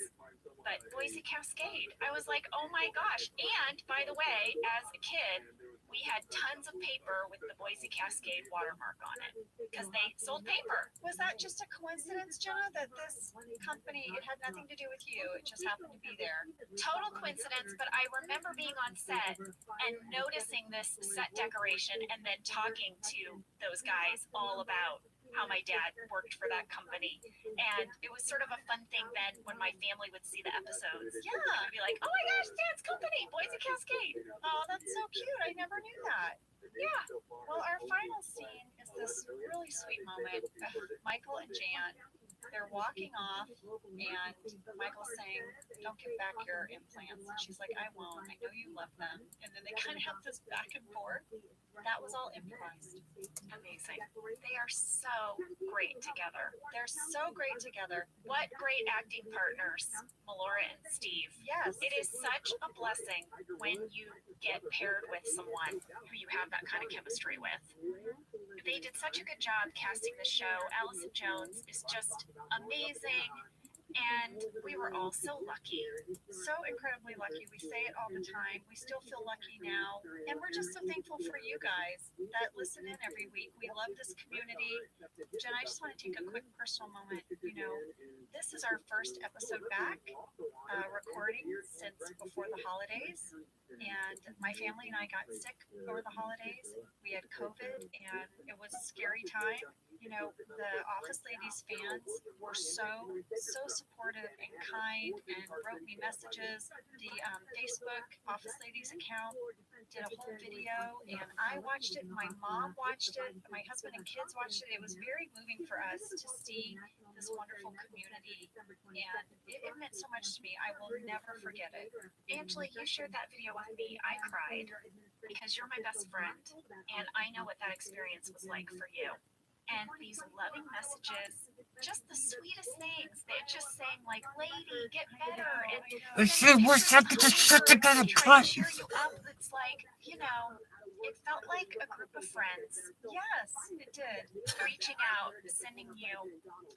But Boise Cascade, I was like, oh my gosh. And by the way, as a kid, we had tons of paper with the Boise Cascade watermark on it because they sold paper. Was that just a coincidence, Jenna, that this company, it had nothing to do with you, it just happened to be there? Total coincidence, but I remember being on set and noticing this set decoration and then talking to those guys all about how my dad worked for that company. And it was sort of a fun thing then when my family would see the episodes. Yeah. I'd be like, oh my gosh, Dad's company, Boise Cascade. Oh, that's so cute. I never knew that. Yeah. Well, our final scene is this really sweet moment. Michael and Jan, they're walking off, and Michael's saying, don't give back your implants. And she's like, I won't. I know you love them. And then they kind of have this back and forth. That was all improvised. Amazing. They are so great together. They're so great together. What great acting partners, Melora and Steve. Yes. It is such a blessing when you get paired with someone who you have that kind of chemistry with. They did such a good job casting the show. Allison Jones is just amazing. And we were all so lucky. So incredibly lucky. We say it all the time. We still feel lucky now. And we're just so thankful for you guys that listen in every week. We love this community. Jen, I just want to take a quick personal moment. You know, this is our first episode back recording since before the holidays. And my family and I got sick over the holidays. We had COVID and it was a scary time. You know, the Office Ladies fans were so supportive and kind and wrote me messages. The Facebook Office Ladies account did a whole video and I watched it. My mom watched it. My husband and kids watched it. It was very moving for us to see this wonderful community and it meant so much to me. I will never forget it. Angela, you shared that video with me. I cried because you're my best friend and I know what that experience was like for you. And these loving messages, just the sweetest things. They're just saying like, "Lady, get better." And trying to cheer you up. It's like, you know, it felt like a group of friends. Yes, it did. Reaching out, sending you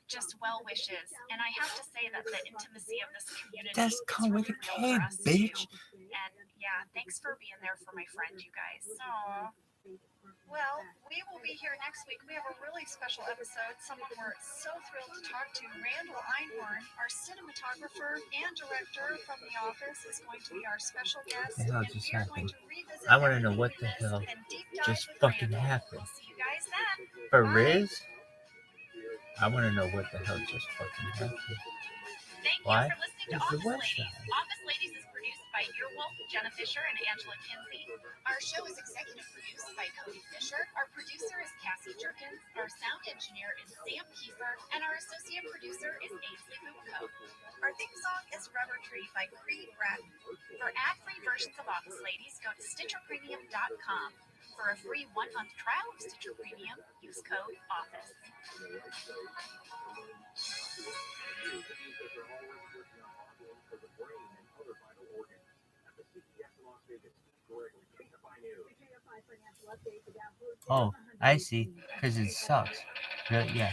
just well wishes. And I have to say that the intimacy of this community That's come with a real for cake, us bitch. too. And yeah, thanks for being there for my friend, you guys. Aww. Well, we will be here next week. We have a really special episode. Someone we're so thrilled to talk to. Randall Einhorn, our cinematographer and director from The Office, is going to be our special guest. The hell And just we are going happened? to revisit I want to know everything what we the missed hell and deep dive just with fucking Randall. happened. We'll see you guys then. For Bye. Riz? I want to know what the hell just fucking happened. Thank Why? you for listening to It's the Office West Ladies. Side. Office Ladies is produced by Earwolf, Jenna Fisher, and Angela Kinsey. Our show is executive produced by Cody Fisher. Our producer is Cassie Jerkins. Our sound engineer is Sam Kiefer. And our associate producer is Ainsley Bubko. Our theme song is Rubber Tree by Creed Bratton. For ad-free versions of Office Ladies, go to StitcherPremium.com. For a free 1-month trial of Stitcher Premium, use code OFFICE. Oh, I see. Because it sucks. But yeah.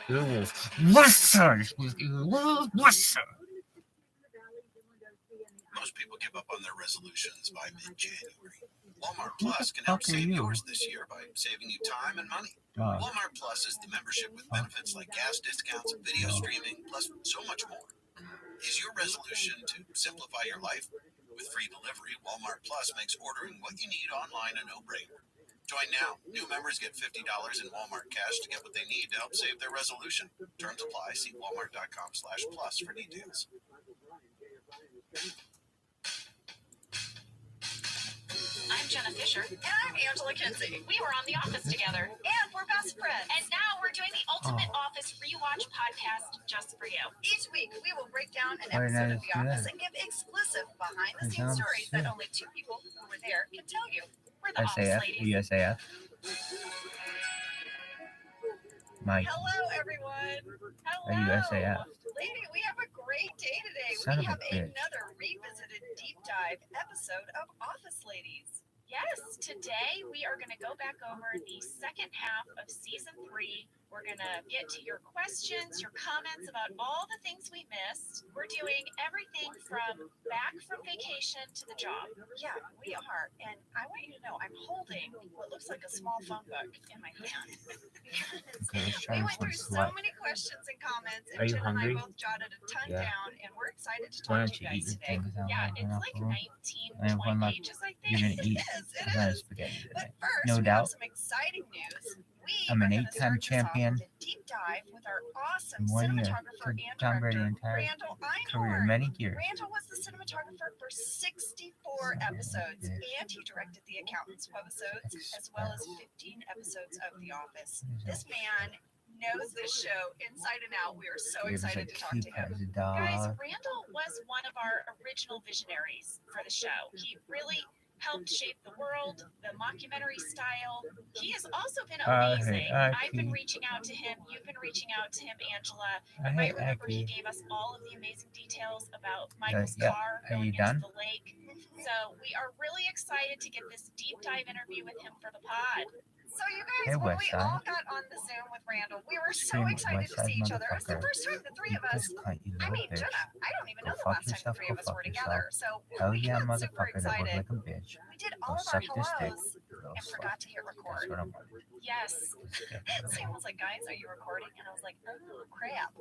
Most people give up on their resolutions by mid-January. Walmart Plus can help save yours this year by saving you time and money. Walmart Plus is the membership with benefits like gas discounts, video streaming, plus so much more. Is your resolution to simplify your life? With free delivery, Walmart Plus makes ordering what you need online a no-brainer. Join now. New members get $50 in Walmart cash to get what they need to help save their resolution. Terms apply. See walmart.com/plus for details. I'm Jenna Fisher. And I'm Angela Kinsey. We were on The Office together. And we're best friends. And now we're doing the Ultimate Office Rewatch podcast just for you. Each week, we will break down an episode of The Office and give exclusive behind-the-scenes stories that only two people who were there can tell you. We're the Office Ladies. USAF. Mike. Hello, everyone. Hello. USAF. Lady, we have a great day today. Son We of a have bitch. another revisited deep dive episode of Office Ladies. Yes, today we are going to go back over the second half of season 3. We're going to get to your questions, your comments about all the things we missed. We're doing everything from back from vacation to the job. Yeah, we are. And I want you to know I'm holding what looks like a small phone book in my hand. We went through so many questions and comments, and Are you Jen hungry? and I both jotted a ton Yeah. down, and we're excited to Why talk don't to you you eat guys your today. thing? Yeah, it's like 19, 20 pages, I think. You're going to eat It a ton of is. spaghetti But today. first, No we have doubt. some exciting news. We I'm an are gonna 8-time start this off champion. with a deep dive with our awesome In 1 year. cinematographer and Tom Brady director, entire Randall career, Einhorn. many years. Randall was the cinematographer for 64 episodes, and he directed the Accountants webisodes, as well as 15 episodes of The Office. This man knows this show inside and out. We are so excited to talk to him. Guys, Randall was one of our original visionaries for the show. He really helped shape the world, the mockumentary style. He has also been amazing. I've been reaching out to him. You've been reaching out to him, Angela. You might remember he gave us all of the amazing details about Michael's car going into the lake. So we are really excited to get this deep dive interview with him for the pod. So you guys, when we all got on the Zoom with Randall, we were so excited to see each other. It was the first time the three of us, I mean, Jenna, I don't even know the last time the three of us were together. So we got super excited. We did all of our hellos and forgot to hit record. Yes. Sam was like, guys, are you recording? And I was like, oh, crap.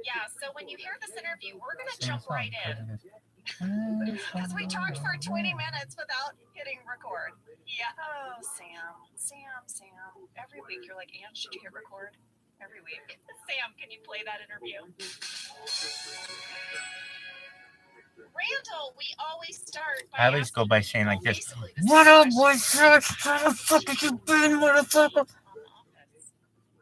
Yeah, so when you hear this interview, we're going to jump right in. Because we talked for 20 minutes without hitting record. Yeah. Oh, Sam. Every week you're like, Ange, did you hit record? Every week. Sam, can you play that interview? Randall, we always start by I always go by saying like this. What up, what's up? How the fuck have you been, motherfucker?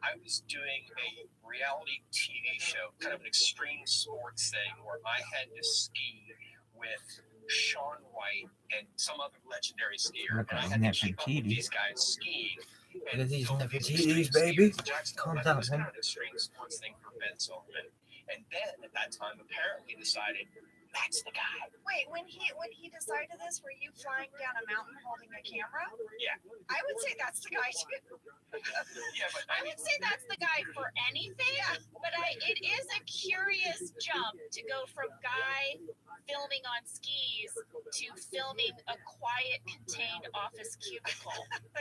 I was doing a reality TV show, kind of an extreme sports thing, where I had to ski with Shaun White and some other legendary skier. And I had to keep up with these guys skiing. Look at these Nefertiti's, baby. Calm down, was man. kind of an extreme sports thing for Ben Silverman. And Ben, at that time, apparently decided, that's the guy. Wait, when he decided this, were you flying down a mountain holding a camera? Yeah. I would say that's the guy too. Yeah, but I would say that's the guy for anything. Yeah. But But it is a curious jump to go from guy filming on skis to filming a quiet, contained office cubicle.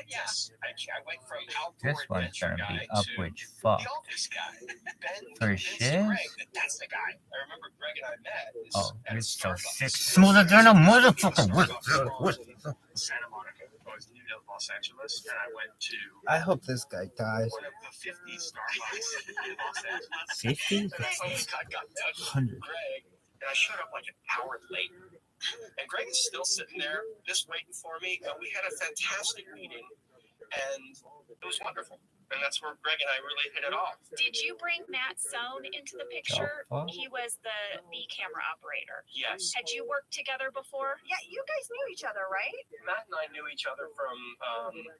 Yes, I went from outdoor This one's adventure gonna be guy up to which fuck. the office guy. Ben For convinced shiz? Greg that's the guy. I remember Greg and I met Oh, at it's so Starbucks. sick. Smoother than a motherfucker. Santa Monica. I was new to Los Angeles, and I went to I hope this guy dies. one of the 50 Starbucks in Los Angeles. 50? And I got done with 100. Greg, and I showed up like an hour late. And Greg is still sitting there, just waiting for me. And we had a fantastic meeting, and it was wonderful. And that's where Greg and I really hit it off. Did you bring Matt Sohn into the picture? He was the camera operator. Yes. Had you worked together before? Yeah, you guys knew each other, right? Matt and I knew each other from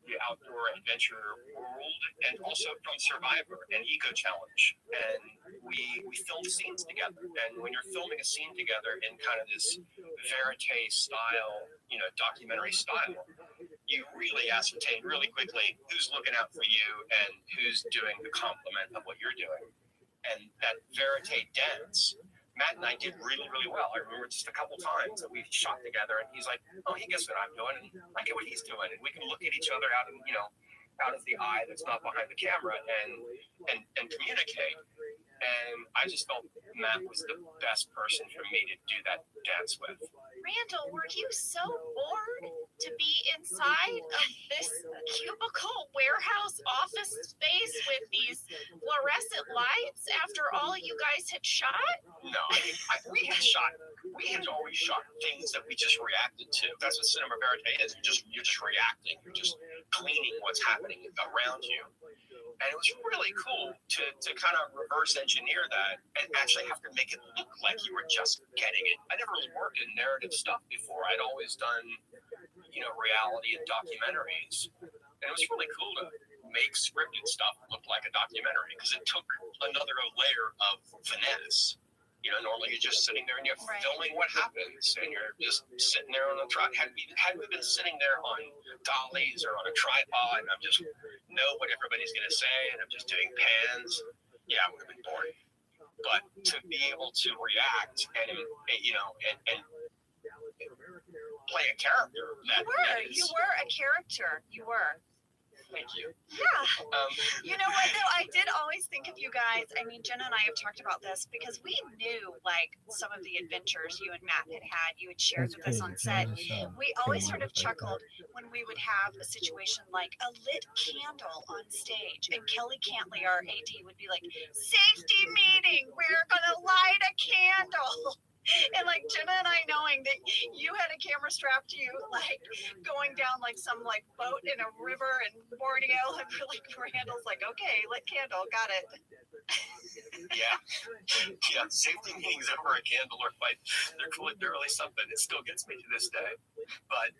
the outdoor adventure world, and also from Survivor and Eco Challenge. And we filmed scenes together. And when you're filming a scene together in kind of this verite style, documentary style, you really ascertain really quickly who's looking out for you and who's doing the complement of what you're doing. And that verite dance, Matt and I did really, really well. I remember just a couple times that we shot together, and he's like, "Oh, he gets what I'm doing, and I get what he's doing," and we can look at each other out of the eye that's not behind the camera and communicate. And I just felt Matt was the best person for me to do that dance with. Randall, were you so bored to be inside of this cubicle warehouse office space with these fluorescent lights after all you guys had shot? No, we had always shot things that we just reacted to. That's what cinema verite is. You're just reacting. You're just cleaning what's happening around you. And it was really cool to kind of reverse engineer that and actually have to make it look like you were just getting it. I never worked in narrative stuff before. I'd always done, reality and documentaries. And it was really cool to make scripted stuff look like a documentary because it took another layer of finesse. Normally you're just sitting there and you're filming what happens, and you're just sitting there on a tripod. Had we been sitting there on dollies or on a tripod, and I'm just know what everybody's gonna say, and I'm just doing pans, yeah, it would have been boring. But to be able to react and play a character, You were a character. You were. Thank you. Yeah. You know what, though? I did always think of you guys. I mean, Jenna and I have talked about this because we knew, some of the adventures you and Matt had. You had shared with us on set. We always sort of chuckled when we would have a situation like a lit candle on stage, and Kelly Cantley, our AD, would be like, "Safety meeting, we're going to light a candle." And Jenna and I knowing that you had a camera strapped to you, going down some boat in a river in Borneo, and Randall's like, "Okay, lit candle, got it." Yeah, safety meetings over a candle or fight, they're really something. It still gets me to this day. But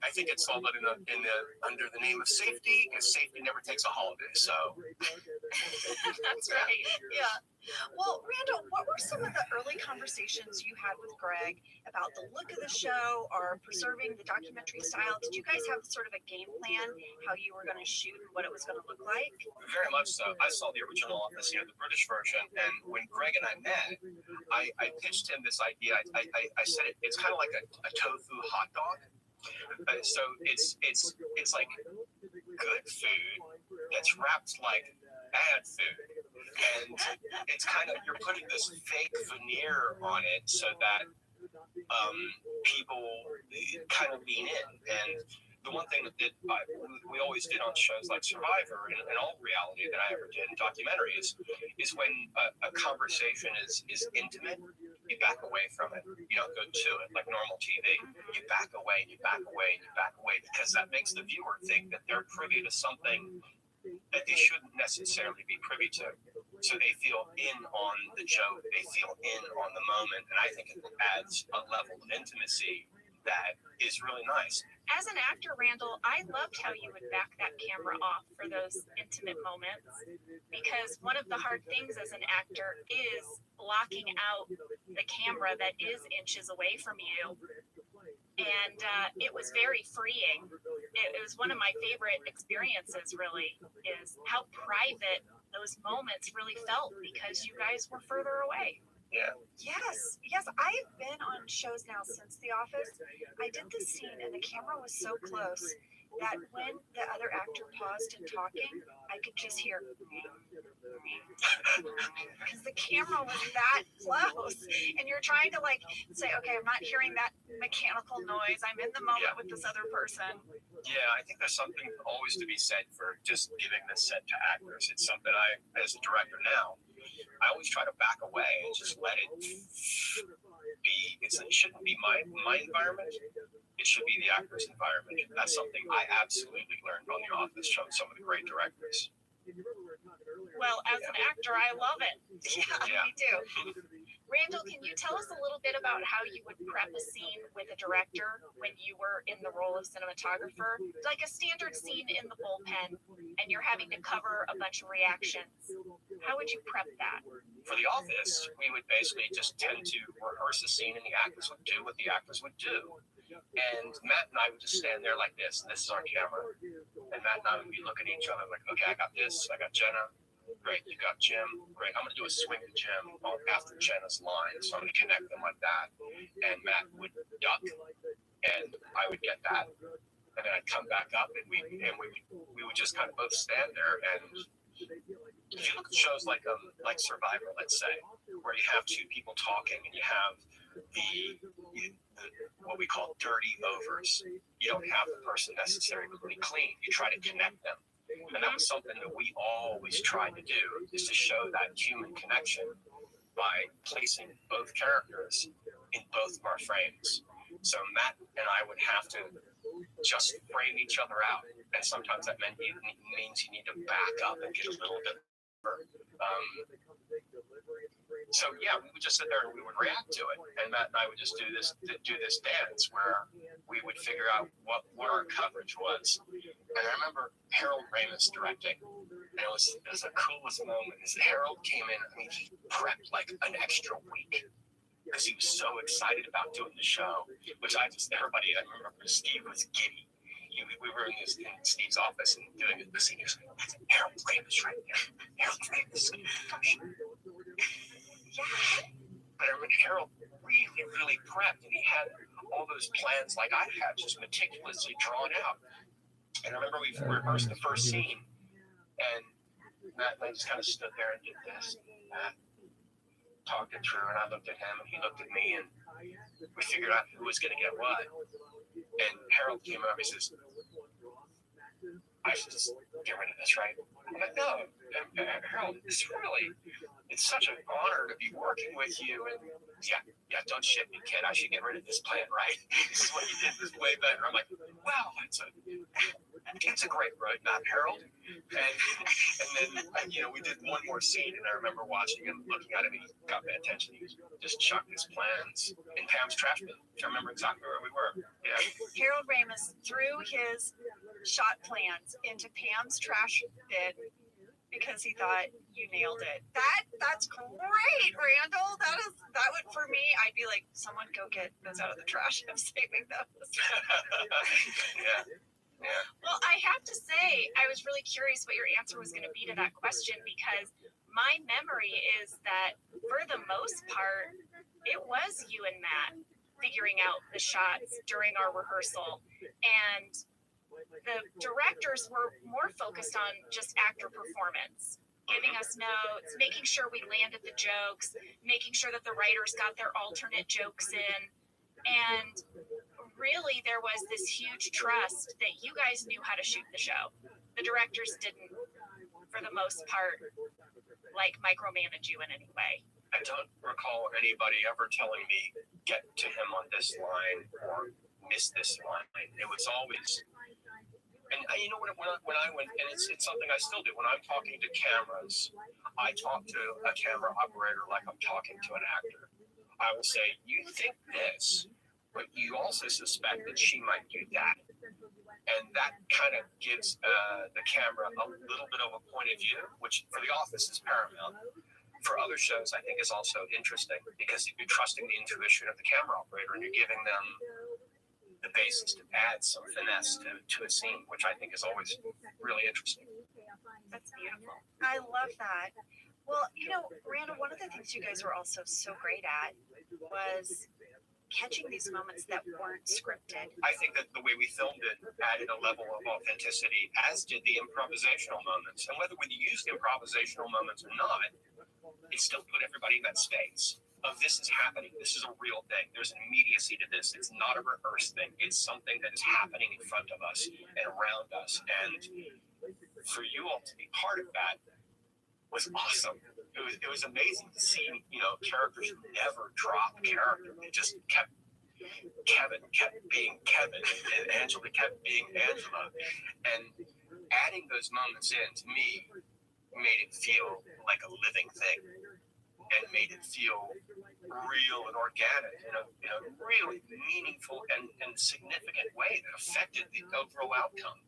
I think it's all under the name of safety, because safety never takes a holiday. So that's right. Yeah. Well, Randall, what were some of the early conversations you had with Greg about the look of the show or preserving the documentary style? Did you guys have sort of a game plan how you were going to shoot and what it was going to look like? Very much so. I saw the original Office, the British version, and when Greg and I met, I pitched him this idea. I said it's kind of like a tofu hot dog. So it's like good food that's wrapped like bad food, and it's kind of, you're putting this fake veneer on it so that people kind of lean in. And the one thing that we always did on shows like Survivor and all reality that I ever did in documentaries is when a conversation is intimate, you back away from it. You don't go to it like normal TV. You back away and you back away and you back away, because that makes the viewer think that they're privy to something that they shouldn't necessarily be privy to. So they feel in on the joke, they feel in on the moment, and I think it adds a level of intimacy that is really nice. As an actor, Randall, I loved how you would back that camera off for those intimate moments, because one of the hard things as an actor is blocking out the camera that is inches away from you. And it was very freeing. It was one of my favorite experiences, really, is how private those moments really felt because you guys were further away. Yeah. Yes, I've been on shows now since The Office. I did this scene and the camera was so close that when the other actor paused in talking, I could just hear because the camera was that close, and you're trying to like say, okay, I'm not hearing that mechanical noise. I'm in the moment with this other person. Yeah, I think there's something always to be said for just giving this set to actors. It's something I, as a director now, I always try to back away and just let it be. It shouldn't be my environment. It should be the actor's environment. That's something I absolutely learned on The Office from some of the great directors. Well, as an actor, I love it. Yeah, me too. Randall, can you tell us a little bit about how you would prep a scene with a director when you were in the role of cinematographer? Like a standard scene in the bullpen, and you're having to cover a bunch of reactions. How would you prep that? For The Office, we would basically just tend to rehearse a scene, and the actors would do what the actors would do. And Matt and I would just stand there like this, and this is our camera. And Matt and I would be looking at each other like, okay, I got this, I got Jenna. Great, you got Jim. Great, I'm going to do a swing to Jim after Jenna's line, so I'm going to connect them like that. And Matt would duck, and I would get that. And then I'd come back up, and we would just kind of both stand there. And if you look at shows like Survivor, let's say, where you have two people talking, and you have the what we call dirty overs. You don't have the person necessarily clean. You try to connect them. And that was something that we always tried to do, is to show that human connection by placing both characters in both of our frames. So Matt and I would have to just frame each other out. And sometimes that means you need to back up and get a little bit deeper. So yeah, we would just sit there and we would react to it. And Matt and I would just do this dance where we would figure out what our coverage was. And I remember Harold Ramis directing. And it was the coolest moment. Is Harold came in, I mean, he prepped like an extra week because he was so excited about doing the show. Which I remember Steve was giddy. We were in Steve's office and doing the scene. He was like, that's Harold Ramis right there. Harold Ramis. Yeah. But I remember Harold really prepped, and he had all those plans like I had, just meticulously drawn out. And I remember we rehearsed the first scene, and Matt and I just kind of stood there and did this. Matt talked it through, and I looked at him, and he looked at me, and we figured out who was going to get what. And Harold came up, he says, I should just get rid of this, right? I'm like, no, Harold, it's such an honor to be working with you. And yeah, don't shit me, kid. I should get rid of this plan, right? This is what you did, this way better. I'm like, wow, it's a great roadmap, Harold. And then, we did one more scene, and I remember watching him, looking at him, and he got my attention. He just chucked his plans in Pam's trash bin. I remember exactly where we were. Yeah. Harold Ramis threw his shot plans into Pam's trash bin because he thought you nailed it. That's great, Randall. That would, for me, I'd be like, someone go get those out of the trash. I'm saving those. Yeah. Well, I have to say, I was really curious what your answer was going to be to that question, because my memory is that for the most part, it was you and Matt figuring out the shots during our rehearsal. And the directors were more focused on just actor performance, giving us notes, making sure we landed the jokes, making sure that the writers got their alternate jokes in. And really, there was this huge trust that you guys knew how to shoot the show. The directors didn't, for the most part, micromanage you in any way. I don't recall anybody ever telling me, get to him on this line or miss this line. It was always, and when I went, and it's something I still do, when I'm talking to cameras, I talk to a camera operator like I'm talking to an actor. I will say, you think this, but you also suspect that she might do that. And that kind of gives the camera a little bit of a point of view, which for The Office is paramount. For other shows, I think is also interesting, because you're trusting the intuition of the camera operator and you're giving them the basis to add some finesse to a scene, which I think is always really interesting. That's beautiful. I love that. Well, you know, Randall, one of the things you guys were also so great at was catching these moments that weren't scripted. I think that the way we filmed it added a level of authenticity, as did the improvisational moments. And whether we used improvisational moments or not, it still put everybody in that space of this is happening. This is a real thing. There's an immediacy to this. It's not a rehearsed thing. It's something that is happening in front of us and around us. And for you all to be part of that was awesome. It was amazing to see, you know, characters who never dropped character. They just kept, Kevin kept being Kevin, and Angela kept being Angela. And adding those moments in, to me, made it feel like a living thing and made it feel real and organic in a really meaningful and significant way that affected the overall outcome.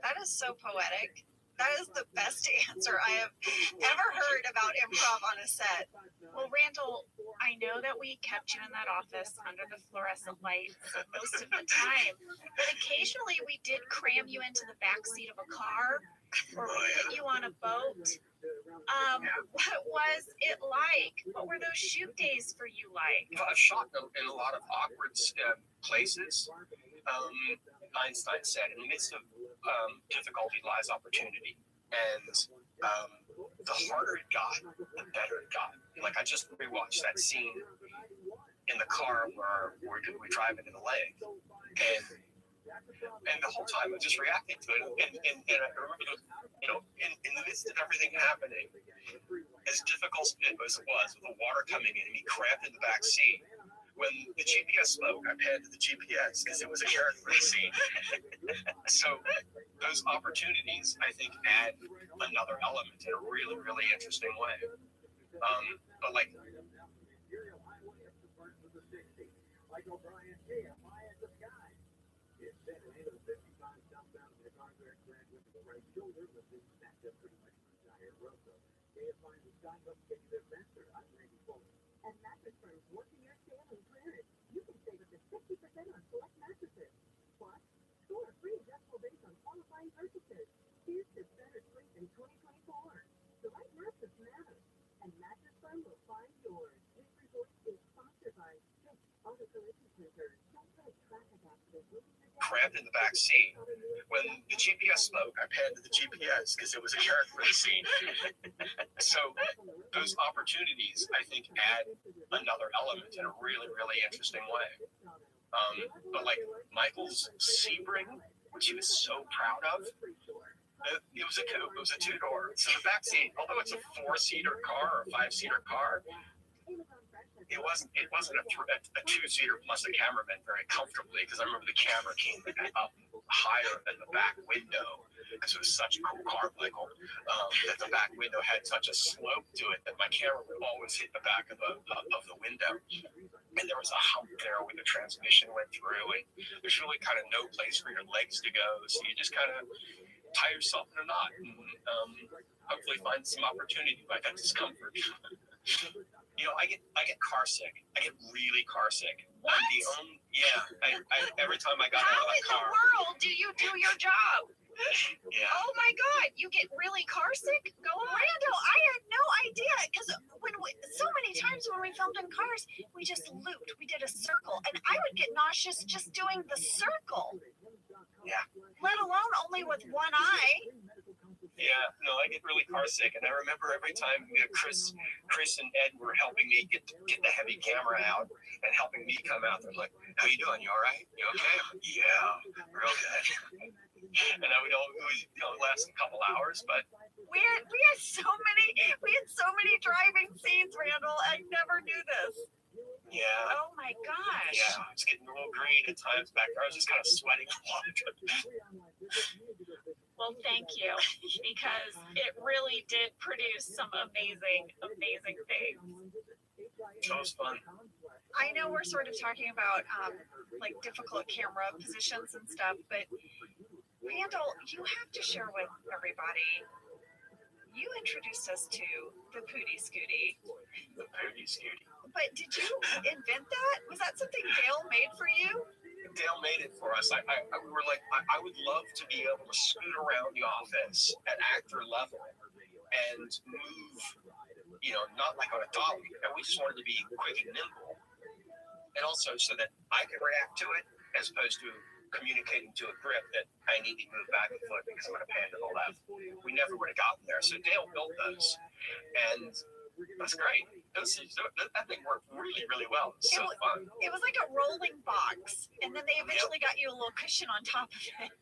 That is so poetic. That is the best answer I have ever heard about improv on a set. Well, Randall, I know that we kept you in that office under the fluorescent lights most of the time, but occasionally we did cram you into the back seat of a car or we put you on a boat. What was it like? What were those shoot days for you like? I shot in a lot of awkward places. Einstein said, in the midst of difficulty lies opportunity. And the harder it got, the better it got. Like, I just rewatched that scene in the car where we're driving to the lake. And the whole time I'm just reacting to it. And I remember, in the midst of everything happening, as difficult as it was with the water coming in and me cramped in the back seat, when the GPS spoke, I panned to the GPS because it was a character in the scene. So those opportunities, I think, add another element in a really, really interesting way. But like, And mattress firms working your sale and clearance. You can save up to 50% on select mattresses. Plus, score a free adjustable base on qualifying purchases. Here's to better sleep in 2024. The right mattress matters, and Mattress Firm will find yours. This report is sponsored by Auto Collision Center. Don't let traffic accidents. cramped in the back seat. When the GPS spoke, I panned to the GPS because it was a character in the scene. So those opportunities, I think, add another element in a really, really interesting way. But like Michael's Sebring, which he was so proud of, it was a coupe. It was a two-door. So the back seat, although it's a four-seater car or a five-seater car, it wasn't a two-seater plus a cameraman very comfortably, because I remember the camera came up higher than the back window because it was such a cool car, Michael, that the back window had such a slope to it that my camera would always hit the back of the window. And there was a hump there where the transmission went through, and there's really kind of no place for your legs to go, so you just kind of tie yourself in a knot and hopefully find some opportunity by that discomfort. You know, I get car sick. I get really car sick. What? Every time I got How out of a in car. the world do you do your job? Yeah. Oh my God, you get really car sick? Go on. Randall, I had no idea, because so many times when we filmed in cars, we just looped. We did a circle, and I would get nauseous just doing the circle. Yeah. Let alone only with one eye. Yeah, no, I get really car sick, and I remember every time Chris and Ed were helping me get the heavy camera out and helping me come out. They're like, "How you doing? You all right? You okay?" I'm like, "Yeah, real good." And I would always, last a couple hours, but we had so many driving scenes, Randall. I never knew this. yeah. Oh my gosh. Yeah, I was getting a little green at times back there. I was just kind of sweating a lot. Well, thank you, because it really did produce some amazing, amazing things. It was fun. I know we're sort of talking about like difficult camera positions and stuff, but Randall, you have to share with everybody. You introduced us to the Pootie Scootie. The Pootie Scootie. But did you invent that? Was that something Dale made for you? Dale made it for us. We were like, I would love to be able to scoot around the office at actor level and move, not like on a dolly. And we just wanted to be quick and nimble. And also so that I could react to it as opposed to communicating to a grip that I need to move back a foot because I'm going to pan to the left. We never would have gotten there. So Dale built those. And that's great. That thing worked really, really well. It was so fun. It was like a rolling box. And then they eventually got you a little cushion on top of it.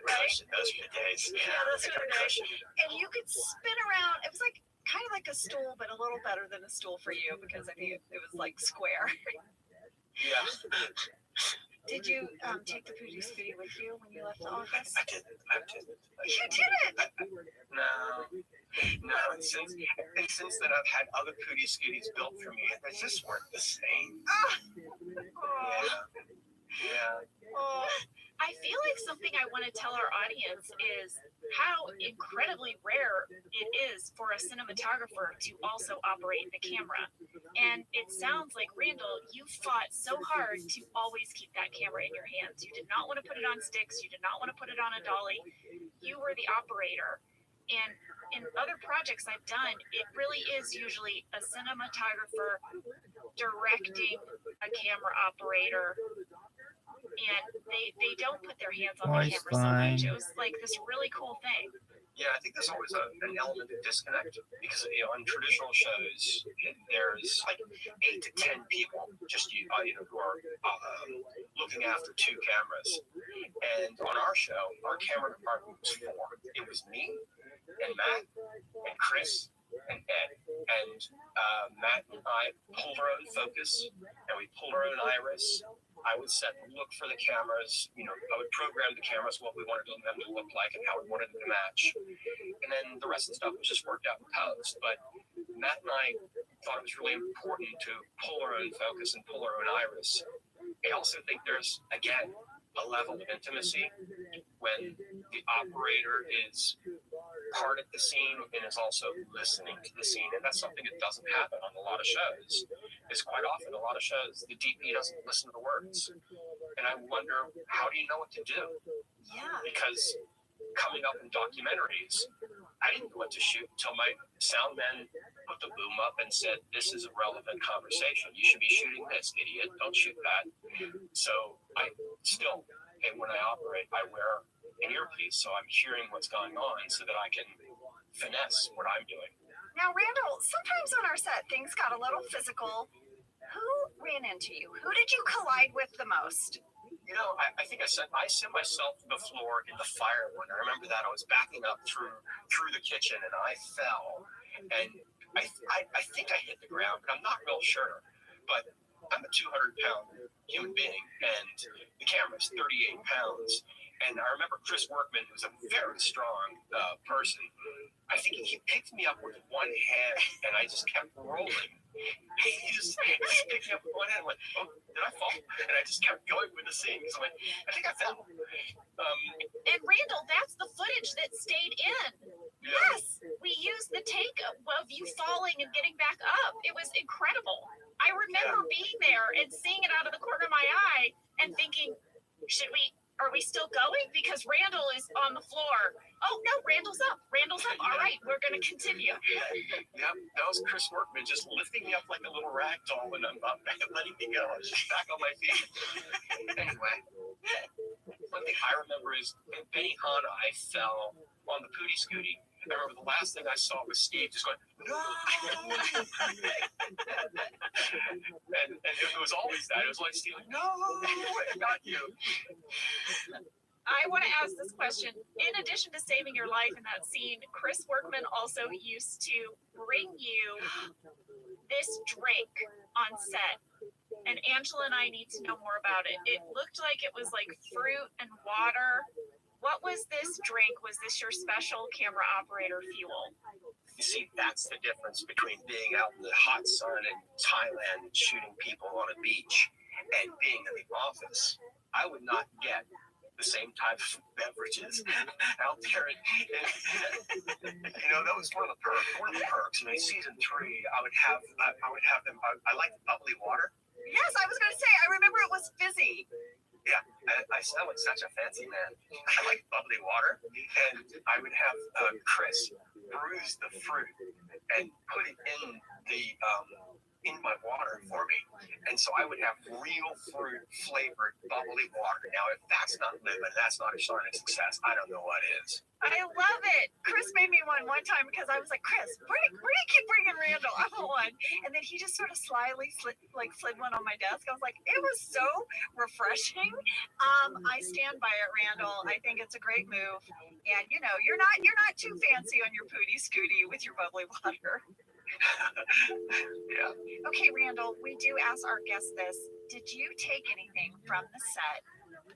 Right? Those were the days. Yeah, those were the days. And you could spin around. It was like kind of like a stool, but a little better than a stool for you because I think it was like square. Yeah. Did you take the Pootie Scooty with you when you left the office? I didn't. You didn't? No. Since then, I've had other Pootie Scooties built for me, and they just weren't the same. Yeah. Oh, I feel like something I want to tell our audience is how incredibly rare it is for a cinematographer to also operate the camera. And it sounds like, Randall, you fought so hard to always keep that camera in your hands. You did not want to put it on sticks. You did not want to put it on a dolly. You were the operator. And in other projects I've done, it really is usually a cinematographer directing a camera operator. And they don't put their hands on the camera so much. It was like this really cool thing. Yeah, I think there's always an element of disconnect because on traditional shows there's like 8 to 10 people just who are looking after 2 cameras, and on our show our camera department was 4. It was me and Matt and Chris and Ed, and Matt and I pulled our own focus and we pulled our own iris. I would look for the cameras, I would program the cameras what we wanted them to look like and how we wanted them to match. And then the rest of the stuff was just worked out in post. But Matt and I thought it was really important to pull our own focus and pull our own iris. I also think there's, again, a level of intimacy when the operator is part of the scene and is also listening to the scene. And that's something that doesn't happen on a lot of shows. It's quite often a lot of shows, the DP doesn't listen to the words. And I wonder, how do you know what to do? Yeah. Because coming up in documentaries, I didn't know what to shoot until my sound man put the boom up and said, this is a relevant conversation. You should be shooting this, idiot. Don't shoot that. So I still, when I operate, I wear an earpiece so I'm hearing what's going on so that I can finesse what I'm doing. Now, Randall, sometimes on our set, things got a little physical. Who ran into you? Who did you collide with the most? I think I sent myself to the floor in the fire one. I remember that I was backing up through the kitchen and I fell. And I think I hit the ground, but I'm not real sure. But I'm a 200-pound human being, and the camera's 38 pounds. And I remember Chris Workman, who's a very strong person. I think he picked me up with one hand, and I just kept rolling. He just picked me up with one hand and went, oh, did I fall? And I just kept going with the scene. So I think I fell. And Randall, that's the footage that stayed in. Yeah. Yes, we used the take of you falling and getting back up. It was incredible. I remember being there and seeing it out of the corner of my eye and thinking, are we still going? Because Randall is on the floor. Oh, no, Randall's up. All right, we're going to continue. Yep, that was Chris Workman just lifting me up like a little rag doll and I'm letting me go. I was just back on my feet. Anyway, one thing I remember is in Benihana, I fell on the Pootie Scooty. I remember the last thing I saw was Steve just going, no! and it was always that. It was like Steve, like, no, I got you. I want to ask this question. In addition to saving your life in that scene, Chris Workman also used to bring you this drink on set. And Angela and I need to know more about it. It looked like it was like fruit and water. What was this drink? Was this your special camera operator fuel? You see, that's the difference between being out in the hot sun in Thailand and shooting people on a beach and being in the office. I would not get the same type of beverages out there. That was one of the perks. And in season 3, I would have them. I like bubbly water. Yes, I was going to say, I remember it was fizzy. Yeah, I sound like such a fancy man. I like bubbly water, and I would have Chris bruise the fruit and put it in my water for me. And so I would have real fruit flavored bubbly water. Now, if that's not living, that's not a sign of success. I don't know what is. I love it. Chris made me one time because I was like, Chris, where do you keep bringing Randall? I want one. And then he just sort of slyly slid one on my desk. I was like, it was so refreshing. I stand by it, Randall. I think it's a great move. And you know, you're not too fancy on your pooty scooty with your bubbly water. Yeah. Okay, Randall, we do ask our guests this. Did you take anything from the set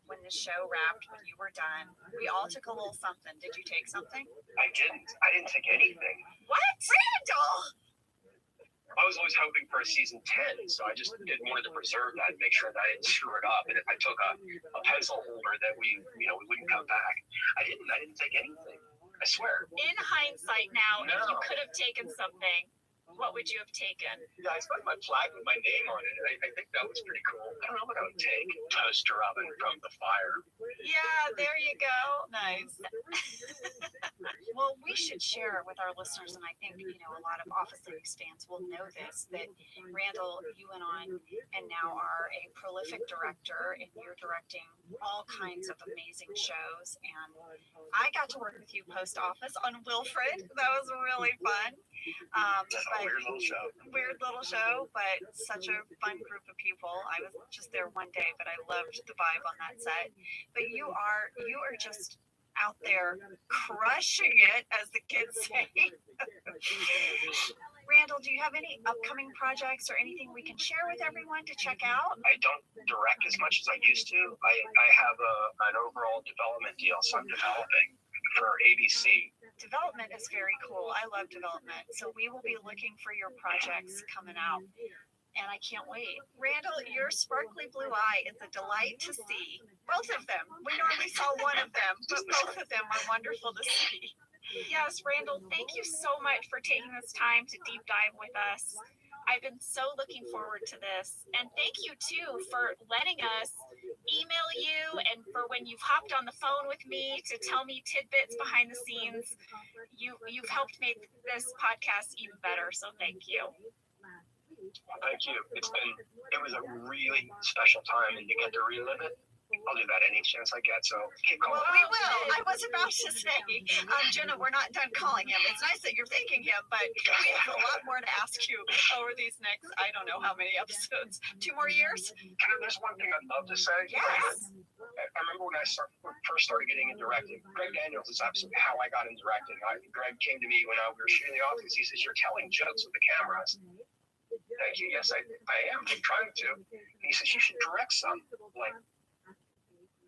when the show wrapped, when you were done? We all took a little something. Did you take something? I didn't take anything. What? Randall! I was always hoping for a season 10, so I just wanted to preserve that and make sure that I didn't screw it up. And if I took a pencil holder that we wouldn't come back. I didn't take anything. I swear. In hindsight now, if you could have taken something, what would you have taken? Yeah, I spent my flag with my name on it. I think that was pretty cool. I don't know what I would take. Toaster oven from the fire. Yeah, there you go. Nice. Well, we should share with our listeners, and I think, you know, a lot of Office Ladies fans will know this, that Randall, you went on and now are a prolific director, and you're directing all kinds of amazing shows. And I got to work with you post office on Wilfred. That was really fun. Weird little show, but such a fun group of people. I was just there one day, but I loved the vibe on that set. But you are just out there crushing it, as the kids say. Randall, do you have any upcoming projects or anything we can share with everyone to check out? I don't direct as much as I used to. I have an overall development deal, so I'm developing for ABC. Development is very cool. I love development. So we will be looking for your projects coming out. And I can't wait. Randall, your sparkly blue eye is a delight to see. Both of them. We normally saw one of them, but both of them are wonderful to see. Yes, Randall, thank you so much for taking this time to deep dive with us. I've been so looking forward to this. And thank you, too, for letting us email you and for when you've hopped on the phone with me to tell me tidbits behind the scenes. You've helped make this podcast even better, so thank you. Thank you. It was a really special time, and to get to relive it, I'll do that any chance I get, so keep calling. Well, we will. I was about to say, Jenna, we're not done calling him. It's nice that you're thanking him, but we have a lot more to ask you over these next, I don't know how many episodes. 2 more years? There's one thing I'd love to say. Yes. I remember when I first started getting into directing. Greg Daniels is absolutely how I got into directing. Greg came to me when we were shooting the office. He says, "You're telling jokes with the cameras." Thank you. Yes, I am. I'm trying to. And he says, "You should direct some." Like,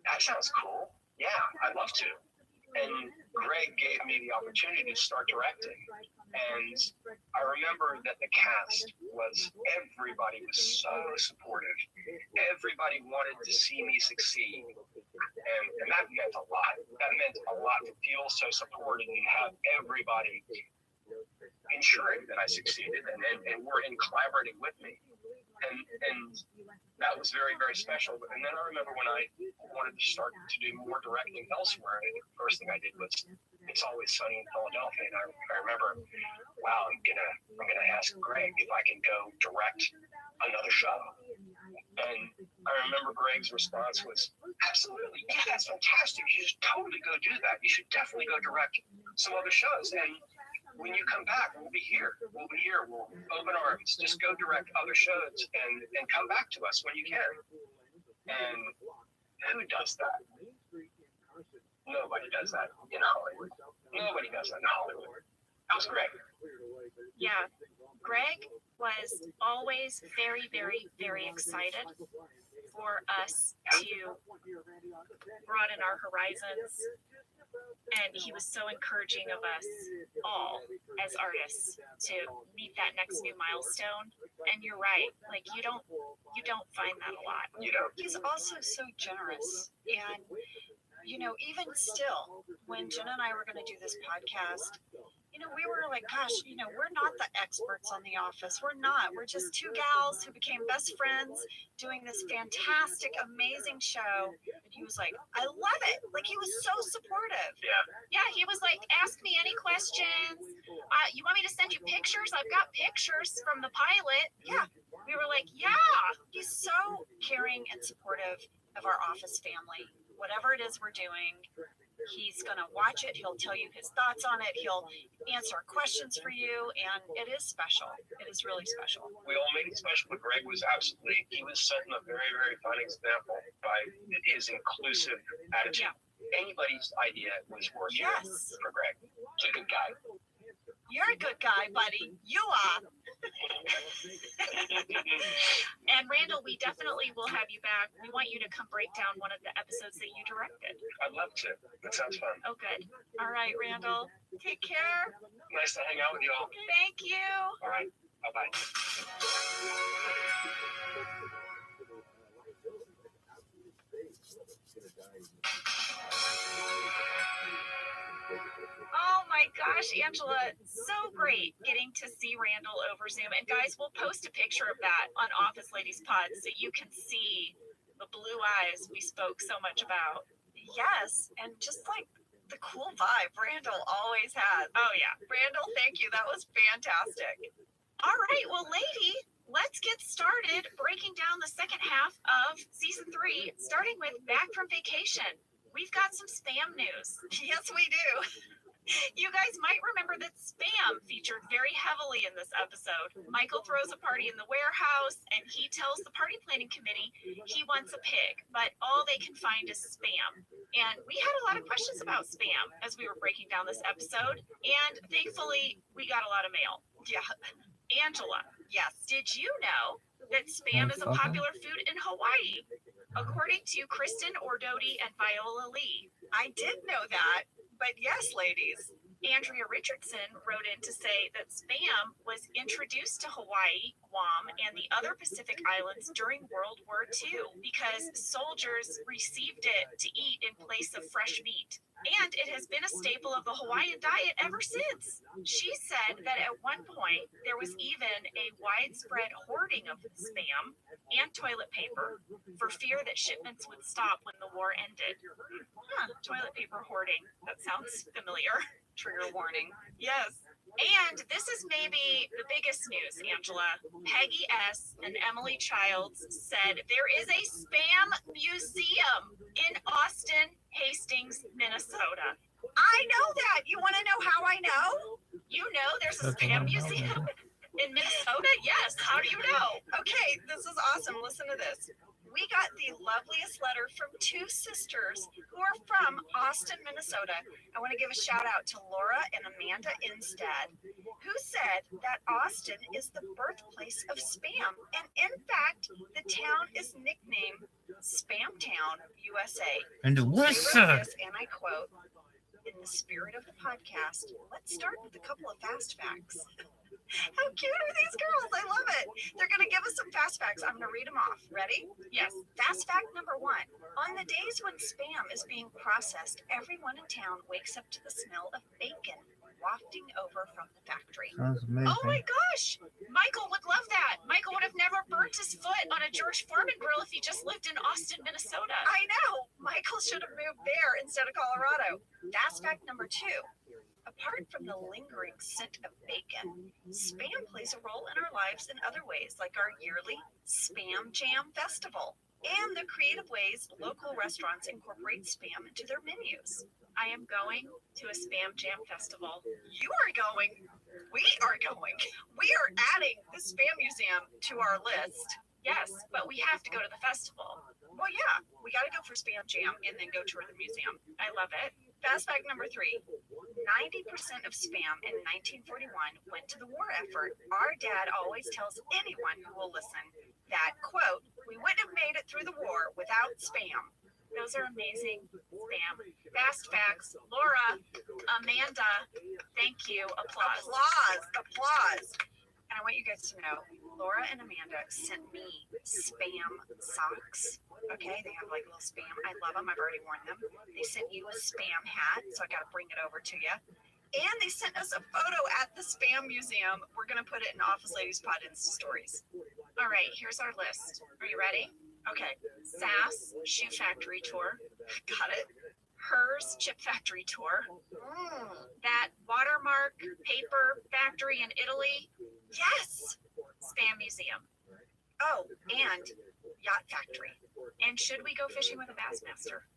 that sounds cool. Yeah, I'd love to. And Greg gave me the opportunity to start directing. And I remember that the cast everybody was so supportive. Everybody wanted to see me succeed. And that meant a lot. That meant a lot to feel so supported and have everybody ensuring that I succeeded and were collaborating with me. And that was very, very special. And then I remember when I wanted to start to do more directing elsewhere, and the first thing I did was It's Always Sunny in Philadelphia. And I remember, wow, I'm gonna ask Greg if I can go direct another show. And I remember Greg's response was, "Absolutely, yeah, that's fantastic. You should totally go do that. You should definitely go direct some other shows. And when you come back, we'll be here. We'll open arms. Just go direct other shows and come back to us when you can." And who does that? Nobody does that in Hollywood. Nobody does that in Hollywood. That was Greg. Yeah. Greg was always very, very, very excited for us to broaden our horizons. And he was so encouraging of us all as artists to meet that next new milestone. And you're right, like you don't find that a lot. You know, he's also so generous. And you know, even still, when Jenna and I were going to do this podcast, you we were like, gosh, we're not the experts on The Office. We're not. We're just two gals who became best friends doing this fantastic, amazing show. And he was like, I love it. Like, he was so supportive. Yeah, he was like, ask me any questions. You want me to send you pictures? I've got pictures from the pilot. Yeah. We were like, yeah. He's so caring and supportive of our Office family. Whatever it is we're doing, he's going to watch it. He'll tell you his thoughts on it. He'll answer questions for you. And it is special. It is really special. We all made it special, but Greg was he was setting a very, very fine example by his inclusive attitude. Yeah. Anybody's idea was worth it for Greg. He's a good guy. You're a good guy, buddy. You are. And Randall, we definitely will have you back. We want you to come break down one of the episodes that you directed. I'd love to. That sounds fun. Oh, good. All right, Randall. Take care. Nice to hang out with you all. Thank you. All right. Bye-bye. Oh my gosh, Angela, so great getting to see Randall over Zoom. And guys, we'll post a picture of that on Office Ladies Pod so you can see the blue eyes we spoke so much about. Yes, and just like the cool vibe Randall always has. Oh yeah. Randall, thank you. That was fantastic. All right, well, lady, let's get started breaking down the second half of season 3, starting with Back from Vacation. We've got some spam news. Yes, we do. You guys might remember that spam featured very heavily in this episode. Michael throws a party in the warehouse, and he tells the party planning committee he wants a pig, but all they can find is spam. And we had a lot of questions about spam as we were breaking down this episode, and thankfully, we got a lot of mail. Yeah. Angela, yes, did you know that spam is a popular food in Hawaii? According to Kristen Ordodi and Viola Lee. I did know that. But yes, ladies. Andrea Richardson wrote in to say that spam was introduced to Hawaii, Guam, and the other Pacific islands during World War II because soldiers received it to eat in place of fresh meat. And it has been a staple of the Hawaiian diet ever since. She said that at one point, there was even a widespread hoarding of spam and toilet paper for fear that shipments would stop when the war ended. Toilet paper hoarding. That sounds familiar. Trigger warning. Yes. And this is maybe the biggest news, Angela. Peggy S. and Emily Childs said there is a spam museum in Austin, Hastings, Minnesota. I know that. You want to know how I know? You know there's a spam museum in Minnesota? Yes. How do you know? Okay, this is awesome. Listen to this. We got the loveliest letter from two sisters who are from Austin, Minnesota. I want to give a shout out to Laura and Amanda Instead, who said that Austin is the birthplace of spam. And in fact, the town is nicknamed Spam Town, USA. And They wrote USA. this, and I quote, in the spirit of the podcast, let's start with a couple of fast facts. How cute are these girls? I love it. They're going to give us some fast facts. I'm going to read them off. Ready? Yes. Fast fact number 1. On the days when spam is being processed, everyone in town wakes up to the smell of bacon wafting over from the factory. Sounds amazing. Oh my gosh! Michael would love that. Michael would have never burnt his foot on a George Foreman grill if he just lived in Austin, Minnesota. I know. Michael should have moved there instead of Colorado. Fast fact number 2. Apart from the lingering scent of bacon, spam plays a role in our lives in other ways, like our yearly Spam Jam Festival and the creative ways local restaurants incorporate spam into their menus. I am going to a Spam Jam Festival. You are going. We are going. We are adding the Spam Museum to our list. Yes, but we have to go to the festival. Well, yeah, we got to go for Spam Jam and then go tour the museum. I love it. Fast fact number 3. 90% of spam in 1941 went to the war effort. Our dad always tells anyone who will listen that, quote, we wouldn't have made it through the war without spam. Those are amazing spam. Fast facts. Laura, Amanda, thank you. Applause. Applause. Applause. And I want you guys to know, Laura and Amanda sent me spam socks. Okay, they have like little spam. I love them. I've already worn them. They sent you a spam hat, so I got to bring it over to you. And they sent us a photo at the Spam Museum. We're going to put it in Office Ladies Pod Insta Stories. All right, here's our list. Are you ready? Okay. SAS Shoe Factory Tour. Got it. Hers Chip Factory Tour. That watermark paper factory in Italy. Yes. Spam Museum. Oh, and Yacht Factory. And should we go fishing with a Bassmaster?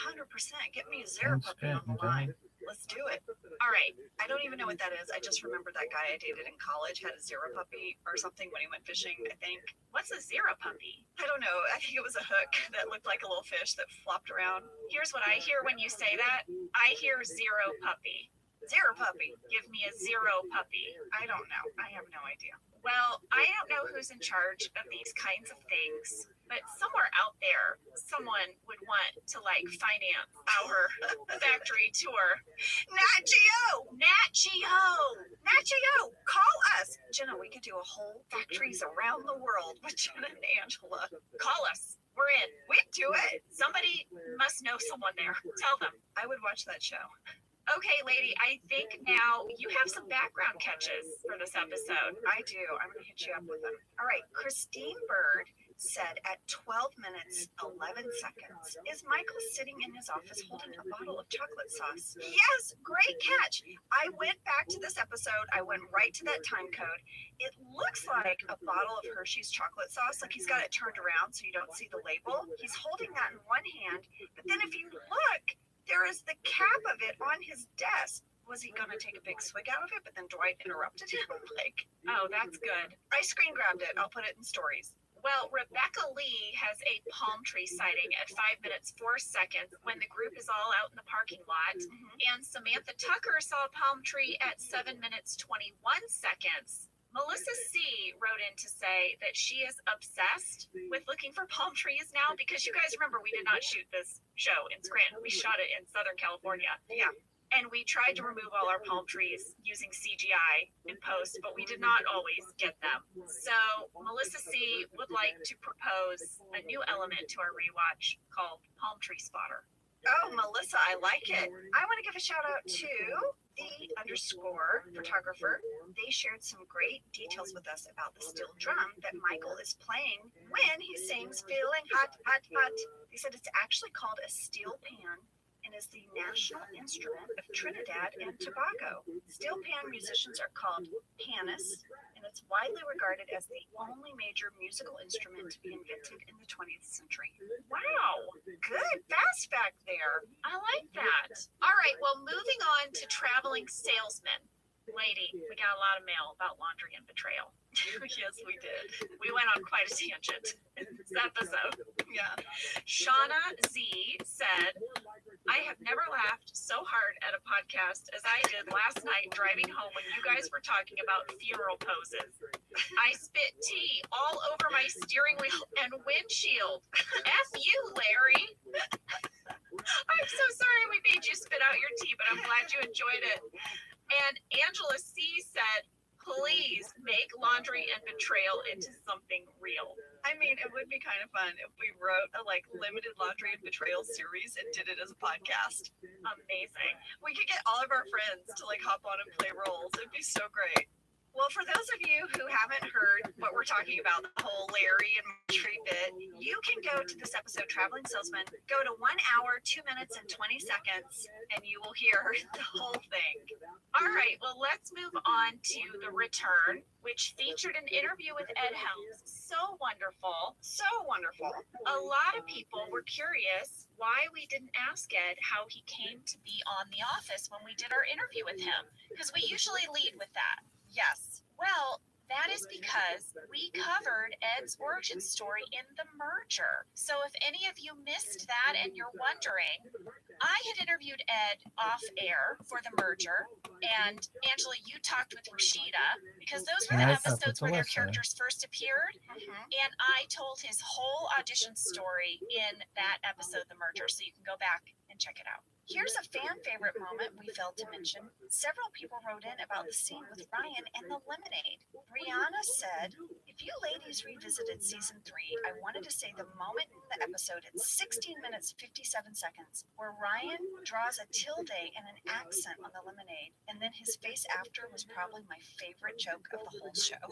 100%. Get me a Zara puppy on the line. Let's do it. All right. I don't even know what that is. I just remember that guy I dated in college had a Zara puppy or something when he went fishing, I think. What's a Zara puppy? I don't know. I think it was a hook that looked like a little fish that flopped around. Here's what I hear when you say that. I hear zero puppy. Zero puppy. Give me a zero puppy. I don't know. I have no idea. Well, I don't know who's in charge of these kinds of things, but somewhere out there, someone would want to finance our factory tour. Nat Geo! Nat Geo! Call us! Jenna, we could do a whole factories around the world with Jenna and Angela. Call us. We're in. We'd do it. Somebody must know someone there. Tell them. I would watch that show. Okay, lady, I think now you have some background catches for this episode. I do. I'm going to hit you up with them. All right. Christine Bird said at 12 minutes, 11 seconds, is Michael sitting in his office holding a bottle of chocolate sauce? Yes, great catch. I went back to this episode. I went right to that time code. It looks like a bottle of Hershey's chocolate sauce. Like he's got it turned around so you don't see the label. He's holding that in one hand. But then if you look, there is the cap of it on his desk. Was he going to take a big swig out of it, but then Dwight interrupted him? Oh, that's good. I screen grabbed it. I'll put it in stories. Well, Rebecca Lee has a palm tree sighting at 5 minutes 4 seconds when the group is all out in the parking lot. And Samantha Tucker saw a palm tree at 7 minutes 21 seconds. Melissa C. wrote in to say that she is obsessed with looking for palm trees now because you guys remember we did not shoot this show in Scranton. We shot it in Southern California. Yeah. And we tried to remove all our palm trees using CGI in post, but we did not always get them. So Melissa C. would like to propose a new element to our rewatch called Palm Tree Spotter. Oh, Melissa, I like it. I want to give a shout out to the_ photographer. They shared some great details with us about the steel drum that Michael is playing when he sings Feeling Hot, Hot, Hot. They said it's actually called a steel pan and is the national instrument of Trinidad and Tobago. Steel pan musicians are called panists, and it's widely regarded as the only major musical instrument to be invented in the 20th century. Wow, good fast fact there. I like that. All right, well, moving on to traveling salesmen. Lady, we got a lot of mail about laundry and betrayal. Yes, we did. We went on quite a tangent in this episode. Yeah. Shauna Z said, I have never laughed so hard at a podcast as I did last night driving home when you guys were talking about funeral poses. I spit tea all over my steering wheel and windshield. F you, Larry. I'm so sorry we made you spit out your tea, but I'm glad you enjoyed it. And Angela C said, please make laundry and betrayal into something real. I mean, it would be kind of fun if we wrote a limited laundry and betrayal series and did it as a podcast. Amazing. We could get all of our friends to hop on and play roles. It'd be so great. Well, for those of you who haven't heard what we're talking about, the whole Larry and Marjorie bit, you can go to this episode, Traveling Salesman, go to 1 hour, 2 minutes, and 20 seconds, and you will hear the whole thing. All right, well, let's move on to The Return, which featured an interview with Ed Helms. So wonderful. So wonderful. A lot of people were curious why we didn't ask Ed how he came to be on The Office when we did our interview with him, because we usually lead with that. Yes. Well, that is because we covered Ed's origin story in The Merger. So if any of you missed that and you're wondering, I had interviewed Ed off air for The Merger, and Angela, you talked with Rashida, because those were the episodes where their characters first appeared, and I told his whole audition story in that episode, The Merger, so you can go back and check it out. Here's a fan favorite moment we failed to mention. Several people wrote in about the scene with Ryan and the lemonade. Brianna said, if you ladies revisited season 3, I wanted to say the moment in the episode at 16 minutes 57 seconds where Ryan draws a tilde and an accent on the lemonade, and then his face after was probably my favorite joke of the whole show.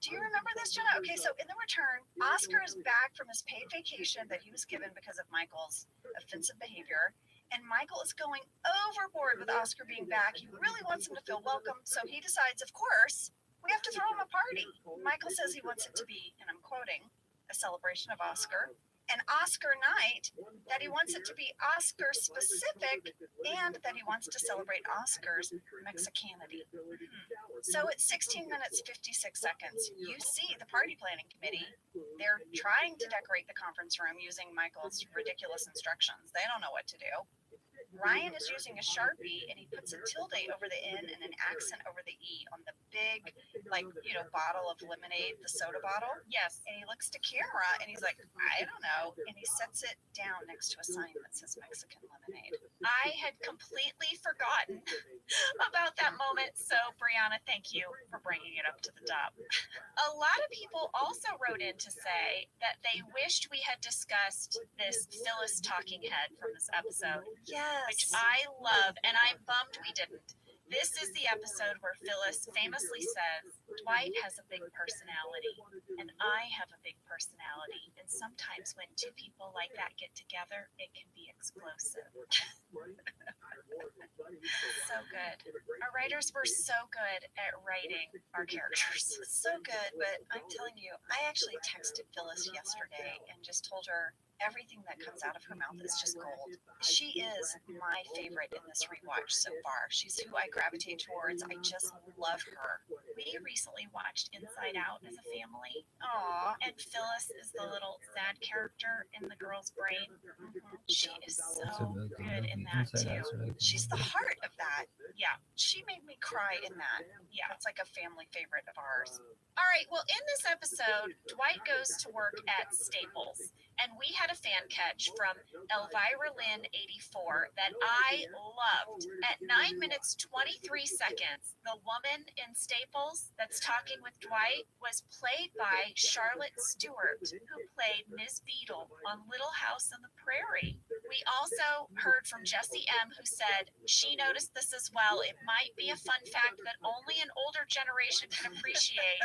Do you remember this, Jenna? Okay, so in the return, Oscar is back from his paid vacation that he was given because of Michael's offensive behavior. And Michael is going overboard with Oscar being back. He really wants him to feel welcome, so he decides, of course, we have to throw him a party. Michael says he wants it to be, and I'm quoting, a celebration of Oscar, an Oscar night, that he wants it to be Oscar specific, and that he wants to celebrate Oscar's Mexicanity. So at 16 minutes 56 seconds, you see the party planning committee. They're trying to decorate the conference room using Michael's ridiculous instructions. They don't know what to do. Ryan is using a Sharpie and he puts a tilde over the N and an accent over the E on the big, bottle of lemonade, the soda bottle. Yes. And he looks to camera and he's like, I don't know. And he sets it down next to a sign that says Mexican lemonade. I had completely forgotten about that moment. So, Brianna, thank you for bringing it up to the top. A lot of people also wrote in to say that they wished we had discussed this Phyllis talking head from this episode. Yes. Which I love, and I'm bummed we didn't. This is the episode where Phyllis famously says, Dwight has a big personality, and I have a big personality, and sometimes when two people like that get together, it can be explosive. So good. Our writers were so good at writing our characters. So good, but I'm telling you, I actually texted Phyllis yesterday and just told her everything that comes out of her mouth is just gold. She is my favorite in this rewatch so far. She's who I gravitate towards. I just love her. We recently watched Inside Out as a family. Aww. And Phyllis is the little sad character in the girl's brain. She is so good in that too. She's the heart of that. Yeah, she made me cry in that. Yeah, it's like a family favorite of ours. All right, well, in this episode, Dwight goes to work at Staples. And we had a fan catch from Elvira Lynn 84 that I loved. At 9 minutes 23 seconds, the woman in Staples that's talking with Dwight was played by Charlotte Stewart, who played Ms. Beadle on Little House on the Prairie. We also heard from Jessie M, who said she noticed this as well. It might be a fun fact that only an older generation can appreciate.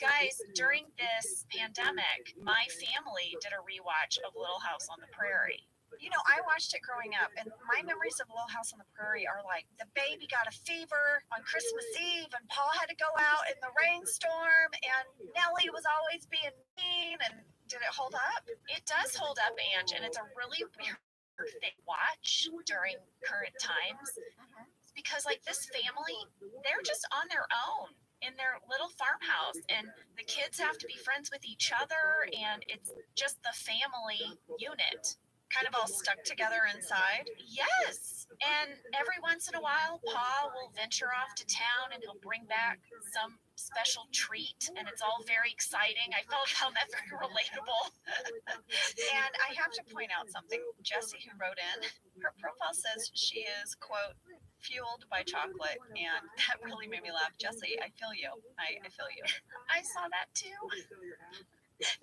Guys, during this pandemic, my family did a rewatch of Little House on the Prairie. You know, I watched it growing up, and my memories of Little House on the Prairie are like the baby got a fever on Christmas Eve, and Paul had to go out in the rainstorm, and Nellie was always being mean. And did it hold up? It does hold up, Ange, and it's a really weird thing to watch during current times because, like, this family, they're just on their own in their little farmhouse, and the kids have to be friends with each other, and it's just the family unit kind of all stuck together inside. Yes. And every once in a while, Pa will venture off to town and he'll bring back some special treat, and it's all very exciting. I found that very relatable. And I have to point out something. Jessie, who wrote in, her profile says she is, quote, fueled by chocolate, and that really made me laugh. Jessie, I feel you. I feel you. I saw that too.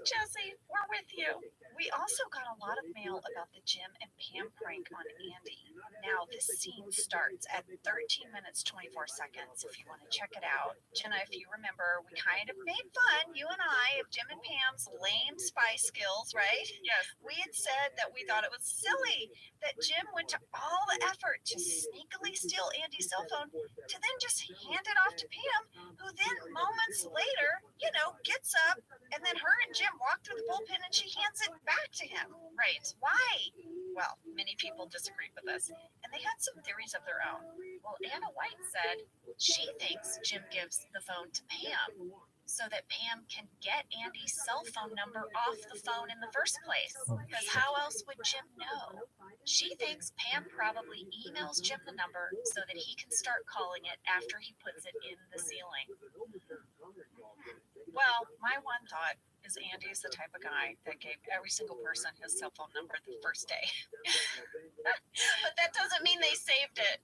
Jessie, we're with you. We also got a lot of mail about the Jim and Pam prank on Andy. Now, this scene starts at 13 minutes 24 seconds if you want to check it out. Jenna, if you remember, we kind of made fun, you and I, of Jim and Pam's lame spy skills, right? Yes. We had said that we thought it was silly that Jim went to all the effort to sneakily steal Andy's cell phone to then just hand it off to Pam, who then moments later, gets up, and then her and Jim walk through the bullpen and she hands it back to him. Right. Why? Well, many people disagreed with us, and they had some theories of their own. Well, Anna White said she thinks Jim gives the phone to Pam so that Pam can get Andy's cell phone number off the phone in the first place. Because how else would Jim know? She thinks Pam probably emails Jim the number so that he can start calling it after he puts it in the ceiling. Well, my one thought is Andy's the type of guy that gave every single person his cell phone number the first day. But that doesn't mean they saved it.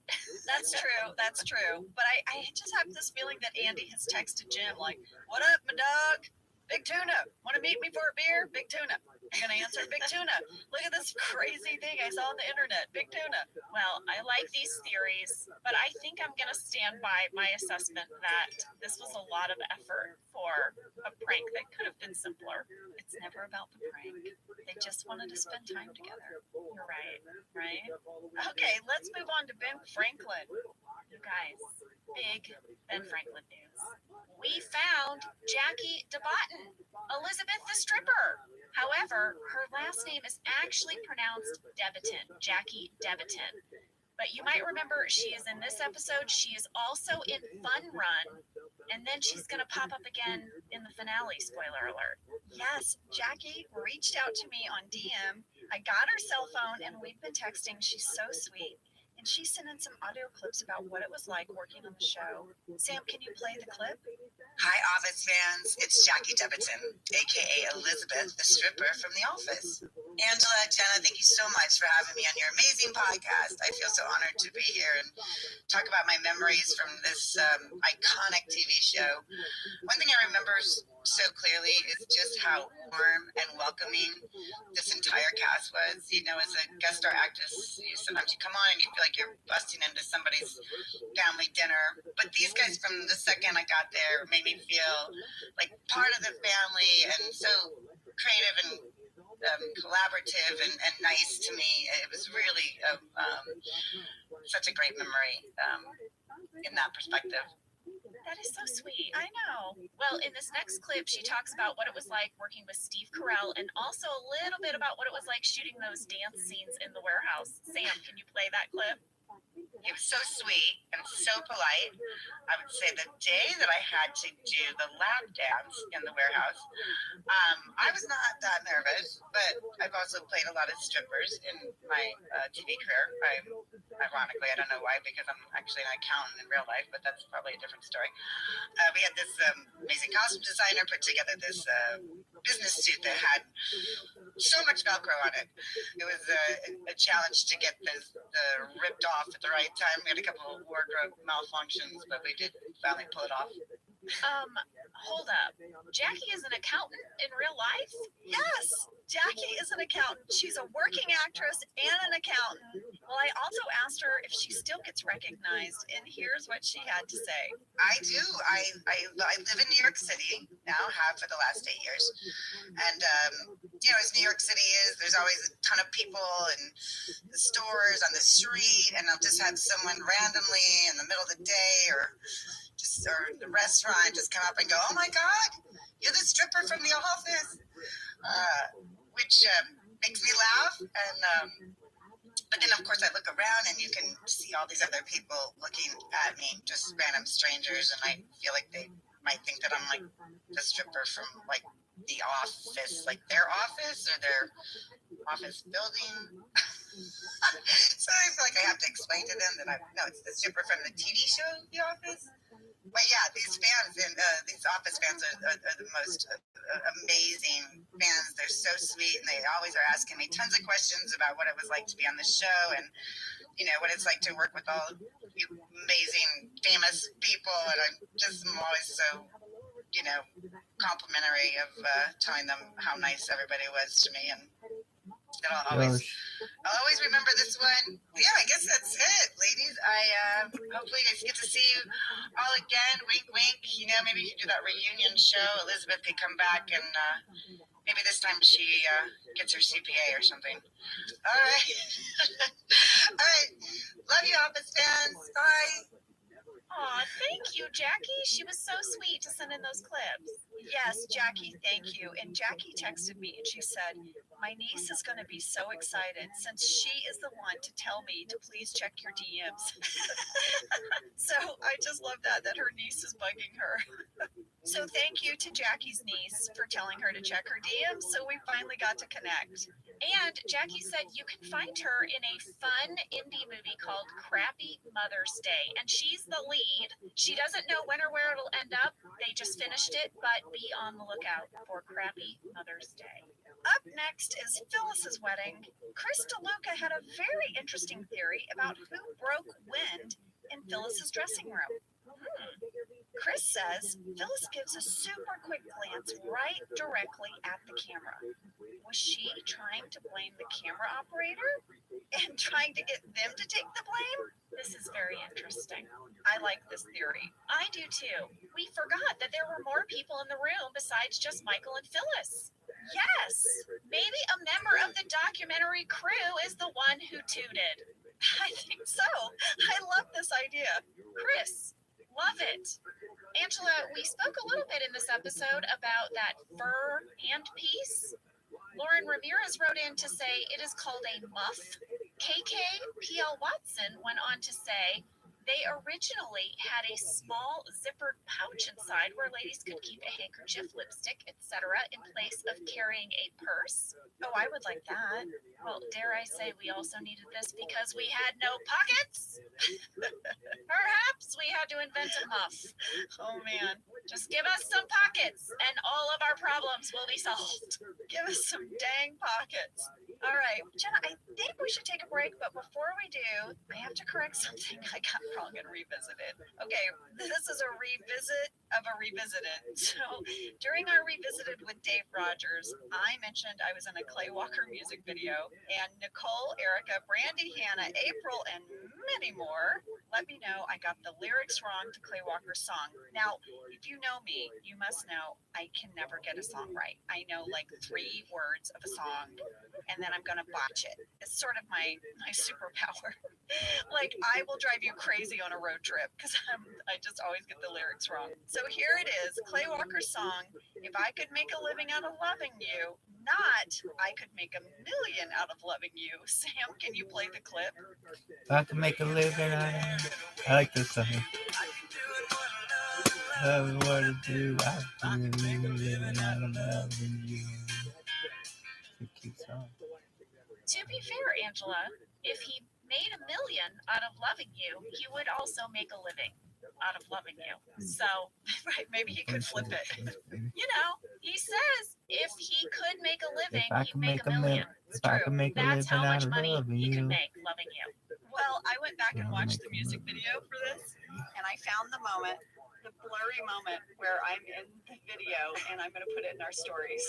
That's true. That's true. But I just have this feeling that Andy has texted Jim like, "What up, my dog? Big tuna. Want to meet me for a beer? Big tuna." You're going to answer, "Big tuna. Look at this crazy thing I saw on the internet. Big tuna." Well, I like these theories, but I think I'm going to stand by my assessment that this was a lot of effort for a prank that could have been simpler. It's never about the prank. They just wanted to spend time together. You're right, right? Okay, let's move on to Ben Franklin. You guys, big Ben Franklin news. We found Jackie DeBotton, Elizabeth the stripper. However, her last name is actually pronounced Debiton, Jackie Debiton. But you might remember she is in this episode. She is also in Fun Run, and then she's going to pop up again in the finale, spoiler alert. Yes, Jackie reached out to me on DM. I got her cell phone, and we've been texting. She's so sweet. And she sent in some audio clips about what it was like working on the show. Sam, can you play the clip? Hi, Office fans. It's Jackie Debiton, a.k.a. Elizabeth, the stripper from The Office. Angela, Jenna, thank you so much for having me on your amazing podcast. I feel so honored to be here and talk about my memories from this iconic TV show. One thing I remember so clearly is just how warm and welcoming this entire cast was. You know, as a guest star actress, sometimes you come on and you feel like you're busting into somebody's family dinner. But these guys, from the second I got there, made me feel like part of the family and so creative and collaborative and nice to me. It was really such a great memory in that perspective. That is so sweet. I know. Well, in this next clip, she talks about what it was like working with Steve Carell and also a little bit about what it was like shooting those dance scenes in the warehouse. Sam, can you play that clip? He was so sweet and so polite. I would say the day that I had to do the lap dance in the warehouse, I was not that nervous, but I've also played a lot of strippers in my TV career. Ironically, I don't know why, because I'm actually an accountant in real life, but that's probably a different story. We had this amazing costume designer put together this business suit that had so much Velcro on it. It was a challenge to get the ripped off at the right time. We had a couple of wardrobe malfunctions, but we did finally pull it off. Hold up. Jackie is an accountant in real life? Yes, Jackie is an accountant. She's a working actress and an accountant. Well, I also asked her if she still gets recognized, and here's what she had to say. I do. I live in New York City now, have for the last 8 years. And, you know, as New York City is, there's always a ton of people in the stores, on the street, and I'll just have someone randomly in the middle of the day or the restaurant just come up and go, "Oh my God, you're the stripper from The Office," which makes me laugh. And but then, of course, I look around and you can see all these other people looking at me, just random strangers, and I feel like they might think that I'm like the stripper from like The Office, like their office or their office building. So I feel like I have to explain to them that it's the stripper from the TV show The Office. But yeah, these fans and these Office fans are the most amazing fans. They're so sweet, and they always are asking me tons of questions about what it was like to be on the show, and you know what it's like to work with all you amazing, famous people. And I'm always so, you know, complimentary of telling them how nice everybody was to me, and I'll always remember this one. Yeah, I guess that's it, ladies. Hopefully I get to see you all again. Wink, wink. You know, maybe you could do that reunion show. Elizabeth could come back, and maybe this time she gets her CPA or something. All right. All right. Love you, Office fans. Bye. Aw, thank you, Jackie. She was so sweet to send in those clips. Yes, Jackie, thank you. And Jackie texted me and she said, "My niece is going to be so excited since she is the one to tell me to please check your DMs." So I just love that her niece is bugging her. So thank you to Jackie's niece for telling her to check her DMs, so we finally got to connect. And Jackie said you can find her in a fun indie movie called Crappy Mother's Day, and she's the lead. She doesn't know when or where it'll end up. They just finished it, but be on the lookout for Crappy Mother's Day. Up next is Phyllis's wedding. Chris DeLuca had a very interesting theory about who broke wind in Phyllis's dressing room. Chris says Phyllis gives a super quick glance right directly at the camera. Was she trying to blame the camera operator and trying to get them to take the blame? This is very interesting. I like this theory. I do too. We forgot that there were more people in the room besides just Michael and Phyllis. Yes, maybe a member of the documentary crew is the one who tooted. I think so. I love this idea. Chris, love it. Angela, we spoke a little bit in this episode about that fur handpiece. Lauren Ramirez wrote in to say it is called a muff. KK PL Watson went on to say they originally had a small zippered pouch inside where ladies could keep a handkerchief, lipstick, etc. in place of carrying a purse. Oh, I would like that. Well, dare I say we also needed this because we had no pockets? Perhaps we had to invent a muff. Oh man, just give us some pockets and all of our problems will be solved. Give us some dang pockets. All right, Jenna, I think we should take a break, but before we do, I have to correct something I got wrong and revisited. Okay, this is a revisit of a revisited. So during our revisited with Dave Rogers, I mentioned I was in a Clay Walker music video, and Nicole, Erica, Brandy, Hannah, April, and many more let me know I got the lyrics wrong to Clay Walker's song. Now, if you know me, you must know I can never get a song right. I know like 3 words of a song, and then I'm gonna botch it. It's sort of my superpower. Like I will drive you crazy on a road trip because I just always get the lyrics wrong. So here it is, Clay Walker's song. If I could make a living out of loving you, not I could make $1 million out of loving you. Sam, can you play the clip? If I can make a living out of it. I like this song. Love what to do. I can make a living out of loving you. It's a cute song. To be fair, Angela, if he made $1 million out of loving you, he would also make a living out of loving you. So, right, maybe he could flip it. You know, he says if he could make a living, he'd make $1 million. If I could make a living That's how much out of money loving he you. could make loving you. Well, I went back and watched the music video for this, and I found the moment, the blurry moment where I'm in the video, and I'm going to put it in our stories.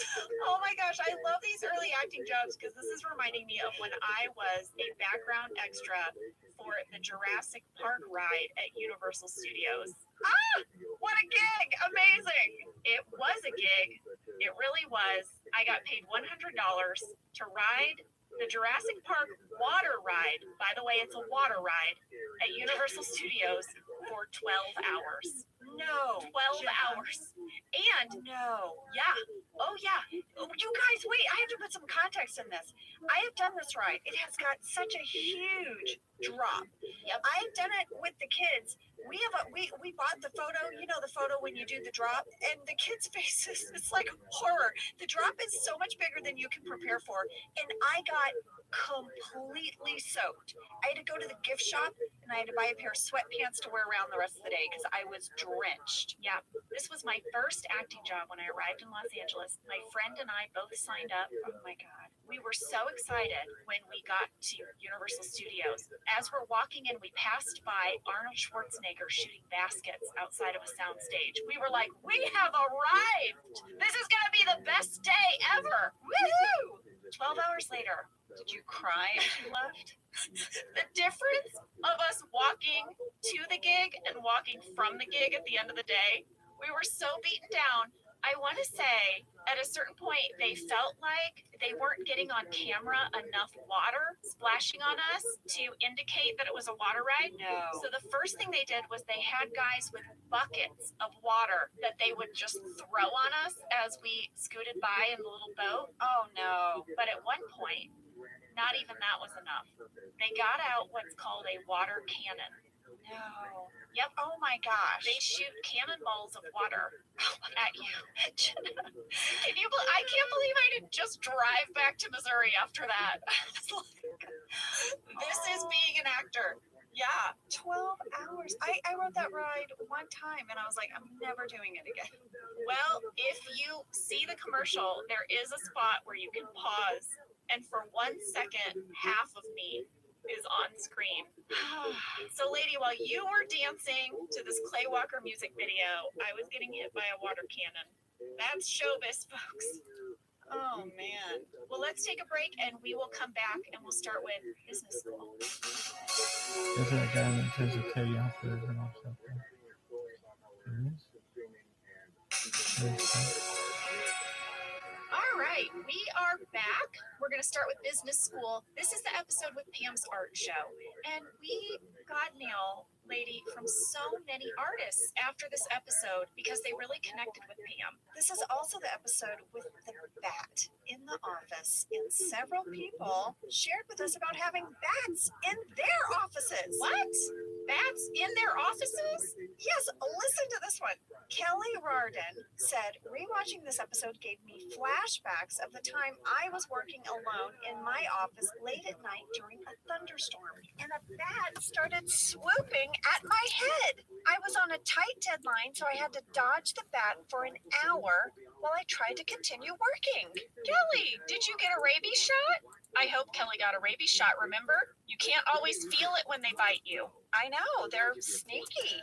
Oh my gosh, I love these early acting jobs because this is reminding me of when I was a background extra for the Jurassic Park ride at Universal Studios. Ah, what a gig! Amazing! It was a gig. It really was. I got paid $100 to ride the Jurassic Park water ride. By the way, it's a water ride at Universal Studios for 12 hours. No, 12 hours. And no, yeah. Oh yeah. Oh, you guys, wait, I have to put some context in this. I have done this ride. It has got such a huge drop. Yep. I've done it with the kids. We bought the photo, you know, the photo when you do the drop, and the kids' faces, it's like horror. The drop is so much bigger than you can prepare for, and I got completely soaked. I had to go to the gift shop and I had to buy a pair of sweatpants to wear around the rest of the day because I was drenched. Yeah, this was my first acting job when I arrived in Los Angeles. My friend and I both signed up. Oh my God. We were so excited when we got to Universal Studios. As we're walking in, we passed by Arnold Schwarzenegger shooting baskets outside of a soundstage. We were like, we have arrived! This is gonna be the best day ever! Woohoo! 12 hours later, did you cry as you left? The difference of us walking to the gig and walking from the gig at the end of the day, we were so beaten down. I want to say at a certain point, they felt like they weren't getting on camera enough water splashing on us to indicate that it was a water ride. No. So the first thing they did was they had guys with buckets of water that they would just throw on us as we scooted by in the little boat. Oh no. But at one point, not even that was enough. They got out what's called a water cannon. No. Yep. Oh my gosh. They shoot cannonballs of water at you. Can you? I can't believe I didn't just drive back to Missouri after that. This is being an actor. Yeah. 12 hours. I rode that ride one time and I was like, I'm never doing it again. Well, if you see the commercial, there is a spot where you can pause, and for 1 second, half of me is on screen. So, lady, while you were dancing to this Clay Walker music video, I was getting hit by a water cannon. That's showbiz, folks. Oh, man. Well, let's take a break, and we will come back, and we'll start with business school. All right, we are back. We're going to start with business school. This is the episode with Pam's art show. And we got mail, lady, from so many artists after this episode because they really connected with Pam. This is also the episode with the bat in the office, and several people shared with us about having bats in their offices. What? Bats in their offices? Yes, listen to this one. Kelly Rardon said, rewatching this episode gave me flashbacks of the time I was working alone in my office late at night during a thunderstorm, and a bat started swooping at my head. I was on a tight deadline, so I had to dodge the bat for an hour while I tried to continue working. Kelly, did you get a rabies shot? I hope Kelly got a rabies shot, remember? You can't always feel it when they bite you. I know, they're sneaky.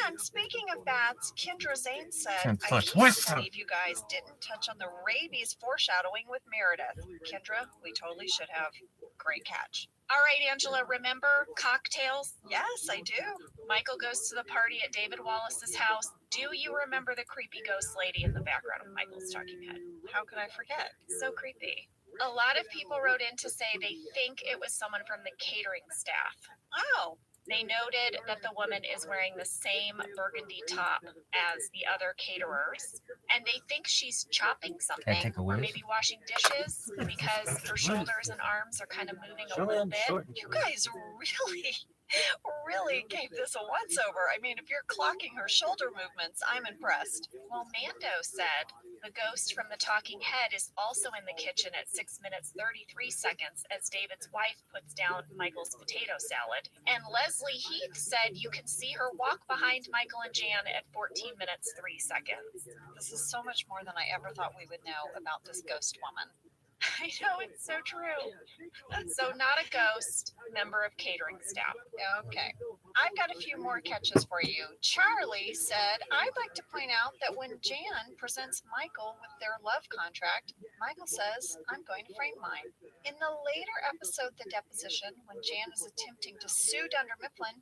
And speaking of bats, Kendra Zane said, I can't believe you guys didn't touch on the rabies foreshadowing with Meredith. Kendra, we totally should have. Great catch. All right, Angela, remember cocktails? Yes, I do. Michael goes to the party at David Wallace's house. Do you remember the creepy ghost lady in the background of Michael's talking head? How could I forget? So creepy. A lot of people wrote in to say they think it was someone from the catering staff. Oh. They noted that the woman is wearing the same burgundy top as the other caterers, and they think she's chopping something or maybe washing dishes because her shoulders and arms are kind of moving a little bit. You guys really gave this a once-over. I mean, if you're clocking her shoulder movements, I'm impressed. Well, Mando said the ghost from the talking head is also in the kitchen at 6 minutes 33 seconds as David's wife puts down Michael's potato salad. And Leslie Heath said you can see her walk behind Michael and Jan at 14 minutes 3 seconds. This is so much more than I ever thought we would know about this ghost woman. I know, it's so true. So not a ghost, member of catering staff. Okay. I've got a few more catches for you. Charlie said, I'd like to point out that when Jan presents Michael with their love contract, Michael says, I'm going to frame mine. In the later episode, The Deposition, when Jan is attempting to sue Dunder Mifflin,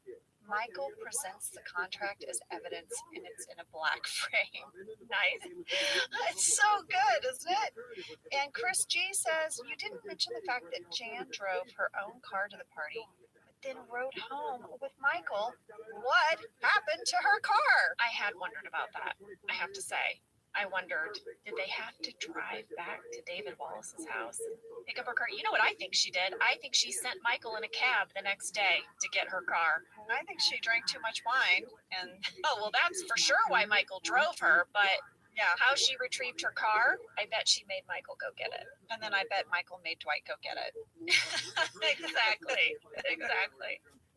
Michael presents the contract as evidence, and it's in a black frame. Nice. It's so good, isn't it? And Chris G says, you didn't mention the fact that Jan drove her own car to the party, but then rode home with Michael. What happened to her car? I had wondered about that, I have to say. I wondered, did they have to drive back to David Wallace's house and pick up her car? You know what I think she did? I think she sent Michael in a cab the next day to get her car. I think she drank too much wine. And oh, well, that's for sure why Michael drove her. But yeah, how she retrieved her car, I bet she made Michael go get it. And then I bet Michael made Dwight go get it. Exactly.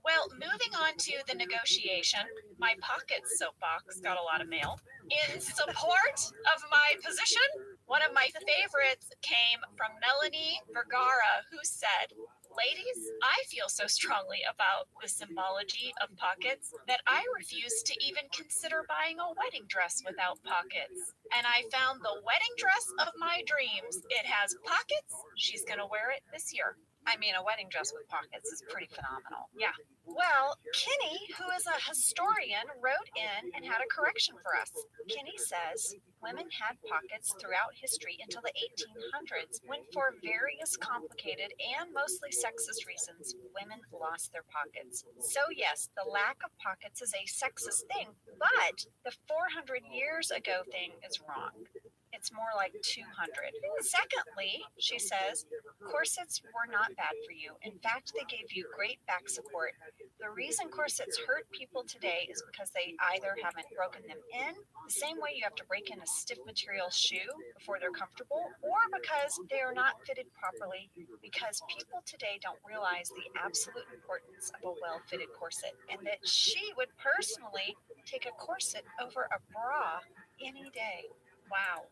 Well, moving on to the negotiation, my pocket soapbox got a lot of mail. In support of my position, one of my favorites came from Melanie Vergara, who said, ladies, I feel so strongly about the symbology of pockets that I refuse to even consider buying a wedding dress without pockets. And I found the wedding dress of my dreams. It has pockets. She's going to wear it this year. I mean, a wedding dress with pockets is pretty phenomenal. Yeah. Well, Kenny, who is a historian, wrote in and had a correction for us. Kenny says women had pockets throughout history until the 1800s, when for various complicated and mostly sexist reasons, women lost their pockets. So yes, the lack of pockets is a sexist thing, but the 400 years ago thing is wrong. It's more like 200. Secondly, she says, corsets were not bad for you. In fact, they gave you great back support. The reason corsets hurt people today is because they either haven't broken them in, the same way you have to break in a stiff material shoe before they're comfortable, or because they are not fitted properly, because people today don't realize the absolute importance of a well-fitted corset, and that she would personally take a corset over a bra any day. Wow.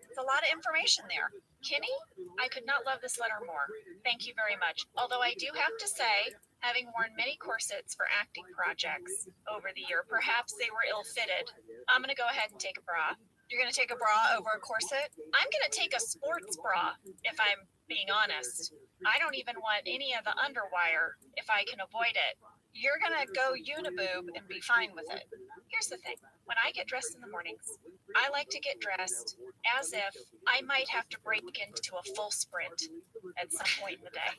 It's a lot of information there. Kenny, I could not love this letter more. Thank you very much. Although I do have to say, having worn many corsets for acting projects over the year, perhaps they were ill-fitted. I'm going to go ahead and take a bra. You're going to take a bra over a corset? I'm going to take a sports bra, if I'm being honest. I don't even want any of the underwire if I can avoid it. You're going to go uniboob and be fine with it. Here's the thing. When I get dressed in the mornings, I like to get dressed as if I might have to break into a full sprint at some point in the day.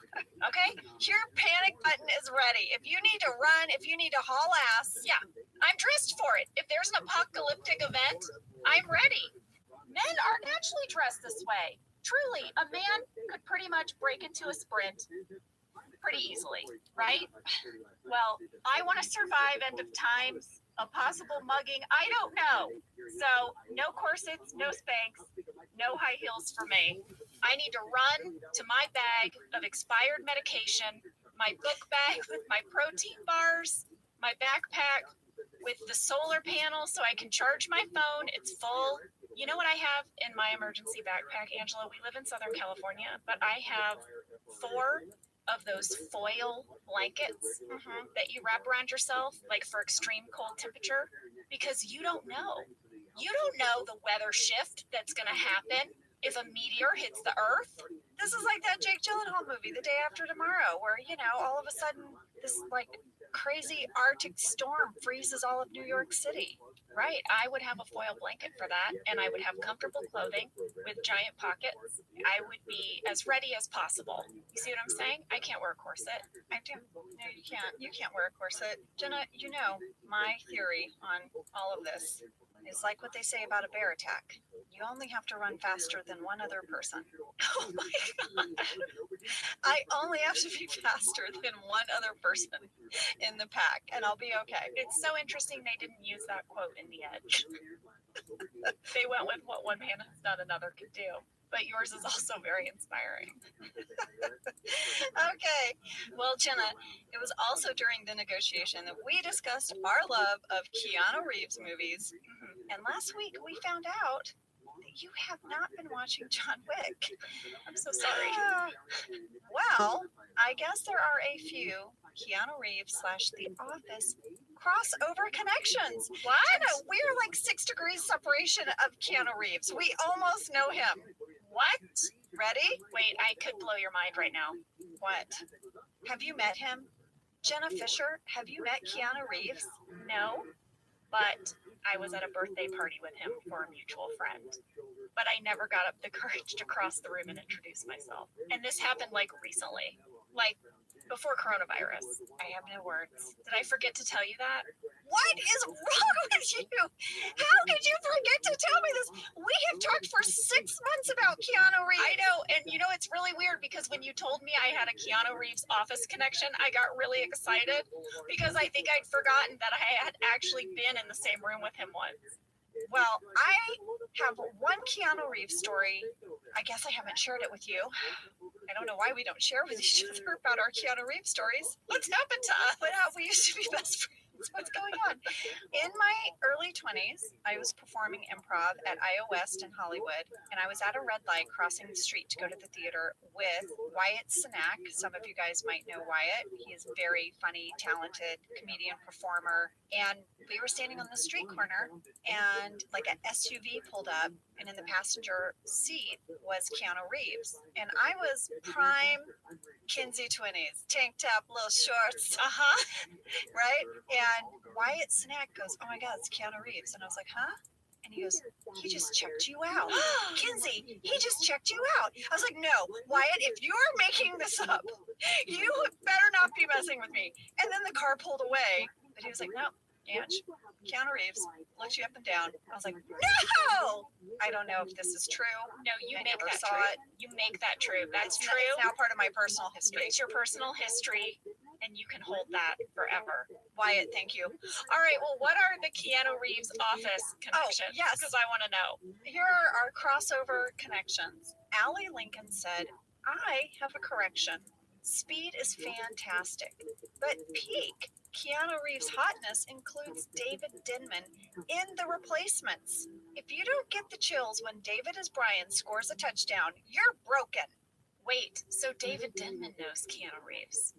Okay? Your panic button is ready. If you need to run, if you need to haul ass, yeah, I'm dressed for it. If there's an apocalyptic event, I'm ready. Men are naturally dressed this way. Truly, a man could pretty much break into a sprint pretty easily, right? Well, I want to survive end of times, a possible mugging, I don't know. So no corsets, no Spanx, no high heels for me. I need to run to my bag of expired medication, my book bag with my protein bars, my backpack with the solar panel so I can charge my phone. It's full. You know what I have in my emergency backpack, Angela? We live in Southern California, but I have 4 of those foil blankets that you wrap around yourself, like for extreme cold temperature, because you don't know. You don't know the weather shift that's going to happen if a meteor hits the earth. This is like that Jake Gyllenhaal movie, The Day After Tomorrow, where, you know, all of a sudden this like crazy Arctic storm freezes all of New York City. Right, I would have a foil blanket for that, and I would have comfortable clothing with giant pockets. I would be as ready as possible. You see what I'm saying? I can't wear a corset. I do. No, you can't. You can't wear a corset. Jenna, you know, my theory on all of this is like what they say about a bear attack. You only have to run faster than one other person. Oh my God. I only have to be faster than one other person in the pack, and I'll be okay. It's so interesting they didn't use that quote in the end. They went with what one man has done, another could do. But yours is also very inspiring. Okay. Well, Jenna, it was also during the negotiation that we discussed our love of Keanu Reeves movies. And last week we found out that you have not been watching John Wick. I'm so sorry. Well, I guess there are a few Keanu Reeves / The Office crossover connections. What? Jenna, we're like 6 degrees separation of Keanu Reeves. We almost know him. What? Ready? Wait, I could blow your mind right now. What? Have you met him? Jenna Fisher, have you met Keanu Reeves? No, but I was at a birthday party with him for a mutual friend. But I never got up the courage to cross the room and introduce myself. And this happened like recently. Like before coronavirus. I have no words. Did I forget to tell you that? What is wrong with you? How could you forget to tell me this? We have talked for 6 months about Keanu Reeves. I know, and you know, it's really weird because when you told me I had a Keanu Reeves Office connection, I got really excited because I think I'd forgotten that I had actually been in the same room with him once. Well, I have one Keanu Reeves story. I guess I haven't shared it with you. I don't know why we don't share with each other about our Keanu Reeves stories. What's happened to us? What have we used to be best friends? What's going on? In my early 20s, I was performing improv at IO West in Hollywood, and I was at a red light crossing the street to go to the theater with Wyatt Cenac. Some of you guys might know Wyatt. He is a very funny, talented comedian performer. And we were standing on the street corner, and like an SUV pulled up, and in the passenger seat was Keanu Reeves. And I was prime Kinsey 20s, tank top, little shorts, right? And Wyatt Cenac goes, "Oh my God, it's Keanu Reeves." And I was like, "Huh?" And he goes, "He just checked you out." Kinsey, he just checked you out. I was like, "No, Wyatt, if you're making this up, you better not be messing with me." And then the car pulled away, but he was like, "No, Ange, Keanu Reeves looked you up and down." I was like, "No!" I don't know if this is true. No, you make that true. You make that true. That's true. It's now part of my personal history. It's your personal history. and you can hold that forever. Wyatt, thank you. All right, well, what are the Keanu Reeves office connections? yes. Because I want to know. Here are our crossover connections. Allie Lincoln said, I have a correction. Speed is fantastic, but peak Keanu Reeves' hotness includes David Denman in The Replacements. If you don't get the chills when David as Brian scores a touchdown, you're broken. Wait, so David Denman knows Keanu Reeves.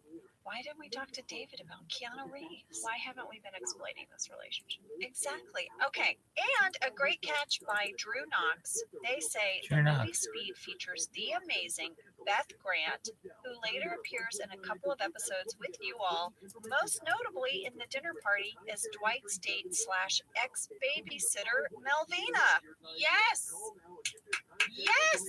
Why didn't we talk to David about Keanu Reeves? Why haven't we been explaining this relationship? Exactly. Okay. And a great catch by Drew Knox. They say Drew the movie Knox. Speed features the amazing Beth Grant, who later appears in a couple of episodes with you all, most notably in The Dinner Party as Dwight's date / ex-babysitter Melvina. Yes! Yes!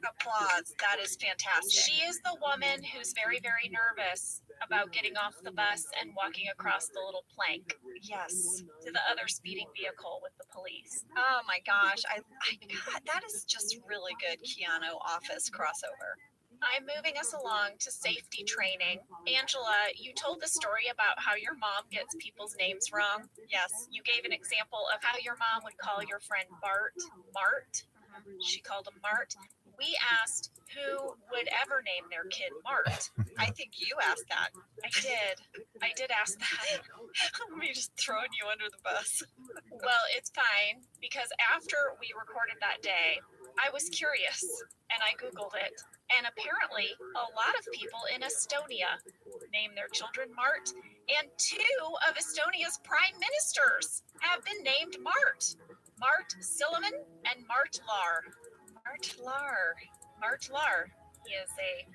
Applause. That is fantastic. She is the woman who's very, very nervous about getting off the bus and walking across the little plank Yes. to the other speeding vehicle with the police. Oh my gosh. God, that is just really good Keanu office crossover. I'm moving us along to safety training. Angela, you told the story about how your mom gets people's names wrong. Yes. You gave an example of how your mom would call your friend Bart Mart. She called him Mart. We asked who would ever name their kid Mart. I think you asked that. I did ask that. Me just throwing you under the bus. Well, it's fine because after we recorded that day, I was curious and I Googled it. And apparently, a lot of people in Estonia name their children Mart. And 2 of Estonia's prime ministers have been named Mart. Mart Silliman and Mart Laar. Mart Laar. He is a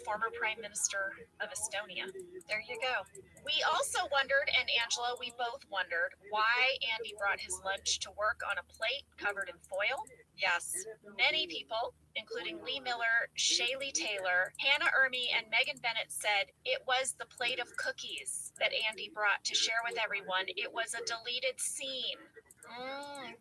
former prime minister of Estonia. There you go. We also wondered, and Angela, we both wondered, why Andy brought his lunch to work on a plate covered in foil. Yes. Many people, including Lee Miller, Shaylee Taylor, Hannah Ermey, and Megan Bennett said it was the plate of cookies that Andy brought to share with everyone. It was a deleted scene.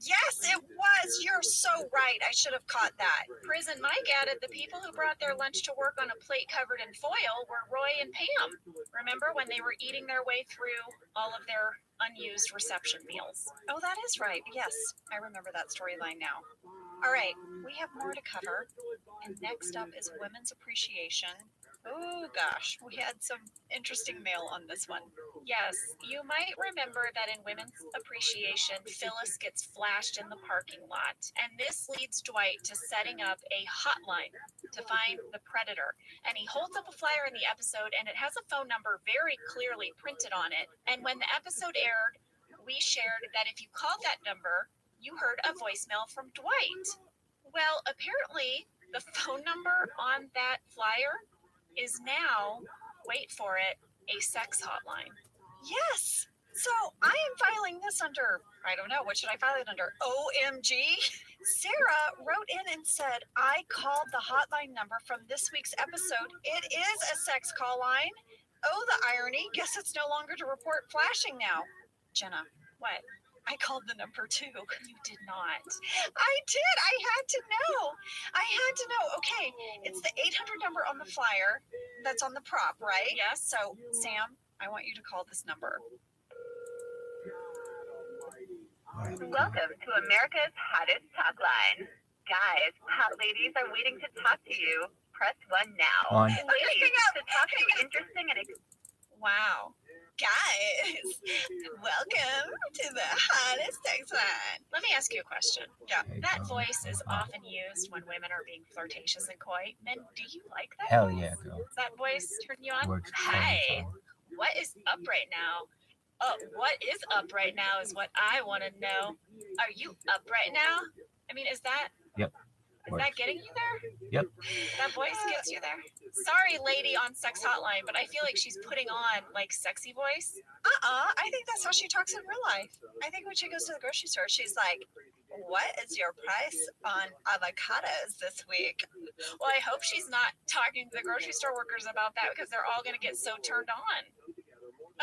Yes, it was. You're so right. I should have caught that. Prison Mike added the people who brought their lunch to work on a plate covered in foil were Roy and Pam. Remember when they were eating their way through all of their unused reception meals? Oh, that is right. Yes, I remember that storyline now. All right, we have more to cover. And next up is Women's Appreciation. Oh gosh, we had some interesting mail on this one. Yes, you might remember that in Women's Appreciation, Phyllis gets flashed in the parking lot. And this leads Dwight to setting up a hotline to find the predator. And he holds up a flyer in the episode, and it has a phone number very clearly printed on it. And when the episode aired, we shared that if you called that number, you heard a voicemail from Dwight. Well, apparently, the phone number on that flyer is now, wait for it, a sex hotline. Yes. So I am filing this under, I don't know, what should I file it under? OMG. Sarah wrote in and said, I called the hotline number from this week's episode. It is a sex call line. Oh, the irony. Guess it's no longer to report flashing now. Jenna, What? I called the number too. You did not. I did. I had to know. Okay, it's the 800 number on the flyer that's on the prop, right? Yes. So, Sam, I want you to call this number. Welcome to America's hottest talk line. Guys, hot ladies are waiting to talk to you. Press 1 now. Ladies, to talk to you interesting and wow. Guys, welcome to the hottest text line. Let me ask you a question. Yeah. That voice is often used when women are being flirtatious and coy. Men, do you like that? Hell voice? yeah, girl. Does that voice turn you on? Works Hey, what is up right now? What is up right now is what I want to know. Are you up right now? I mean, is that getting you there? Yep. That voice gets you there? Sorry, lady on Sex Hotline, but I feel like she's putting on, like, sexy voice. I think that's how she talks in real life. I think when she goes to the grocery store, she's like, what is your price on avocados this week? Well, I hope she's not talking to the grocery store workers about that because they're all going to get so turned on.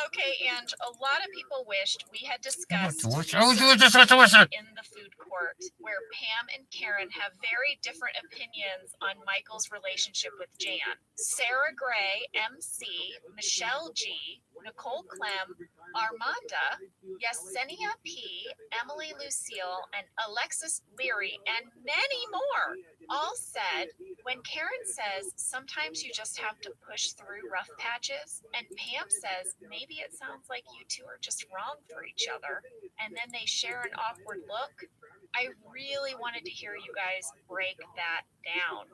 Okay, and a lot of people wished we had discussed to wish- the I was to wish- I was to wish- scene in the food court where Pam and Karen have very different opinions on Michael's relationship with Jan. Sarah Gray, MC, Michelle G, Nicole Clem, Armanda, Yesenia P, Emily Lucille, and Alexis Leary, and many more all said, when Karen says sometimes you just have to push through rough patches, and Pam says maybe it sounds like you two are just wrong for each other, and then they share an awkward look, I really wanted to hear you guys break that down.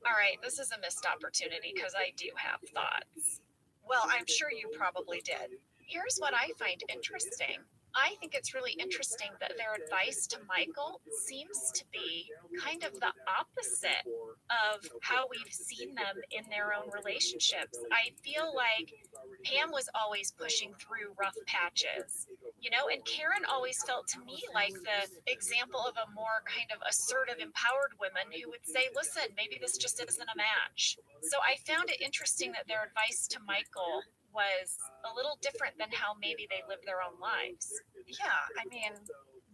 All right, this is a missed opportunity because I do have thoughts. Well, I'm sure you probably did. Here's what I find interesting. I think it's really interesting that their advice to Michael seems to be kind of the opposite of how we've seen them in their own relationships. I feel like Pam was always pushing through rough patches, you know, and Karen always felt to me like the example of a more kind of assertive, empowered woman who would say, listen, maybe this just isn't a match. So I found it interesting that their advice to Michael was a little different than how maybe they live their own lives. Yeah, I mean,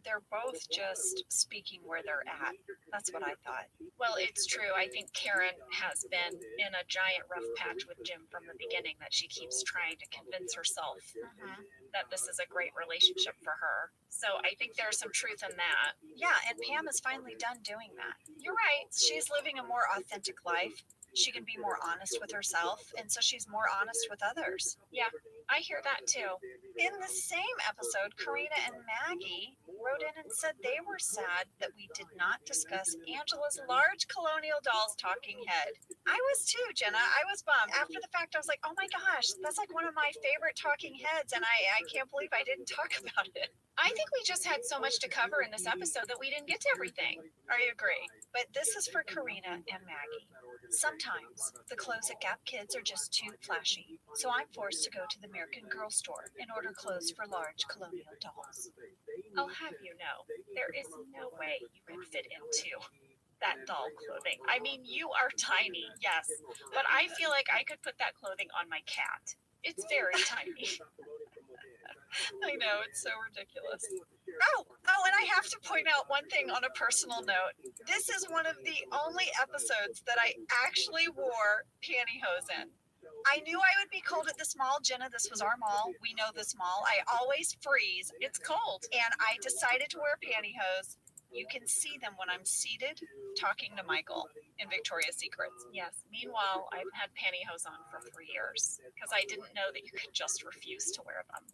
they're both just speaking where they're at. That's what I thought. Well, it's true. I think Karen has been in a giant rough patch with Jim from the beginning, that she keeps trying to convince herself that this is a great relationship for her. So I think there's some truth in that. Yeah, and Pam is finally done doing that. You're right. She's living a more authentic life. She can be more honest with herself, and so she's more honest with others. Yeah, I hear that too. In the same episode, Karina and Maggie wrote in and said they were sad that we did not discuss Angela's large colonial dolls talking head. I was too, Jenna. I was bummed. After the fact, I was like, oh my gosh, that's like one of my favorite talking heads, and I can't believe I didn't talk about it. I think we just had so much to cover in this episode that we didn't get to everything. I agree. But this is for Karina and Maggie. Sometimes the clothes at Gap Kids are just too flashy, so I'm forced to go to the American Girl store and order clothes for large colonial dolls. I'll have you know, there is no way you can fit into that doll clothing. I mean, you are tiny, yes, but I feel like I could put that clothing on my cat. It's very tiny. I know, it's so ridiculous. Oh, and I have to point out one thing on a personal note. This is one of the only episodes that I actually wore pantyhose in. I knew I would be cold at this mall. Jenna, this was our mall. We know this mall. I always freeze. It's cold. And I decided to wear pantyhose. You can see them when I'm seated talking to Michael in Victoria's Secrets. Yes. Meanwhile, I've had pantyhose on for 3 years because I didn't know that you could just refuse to wear them.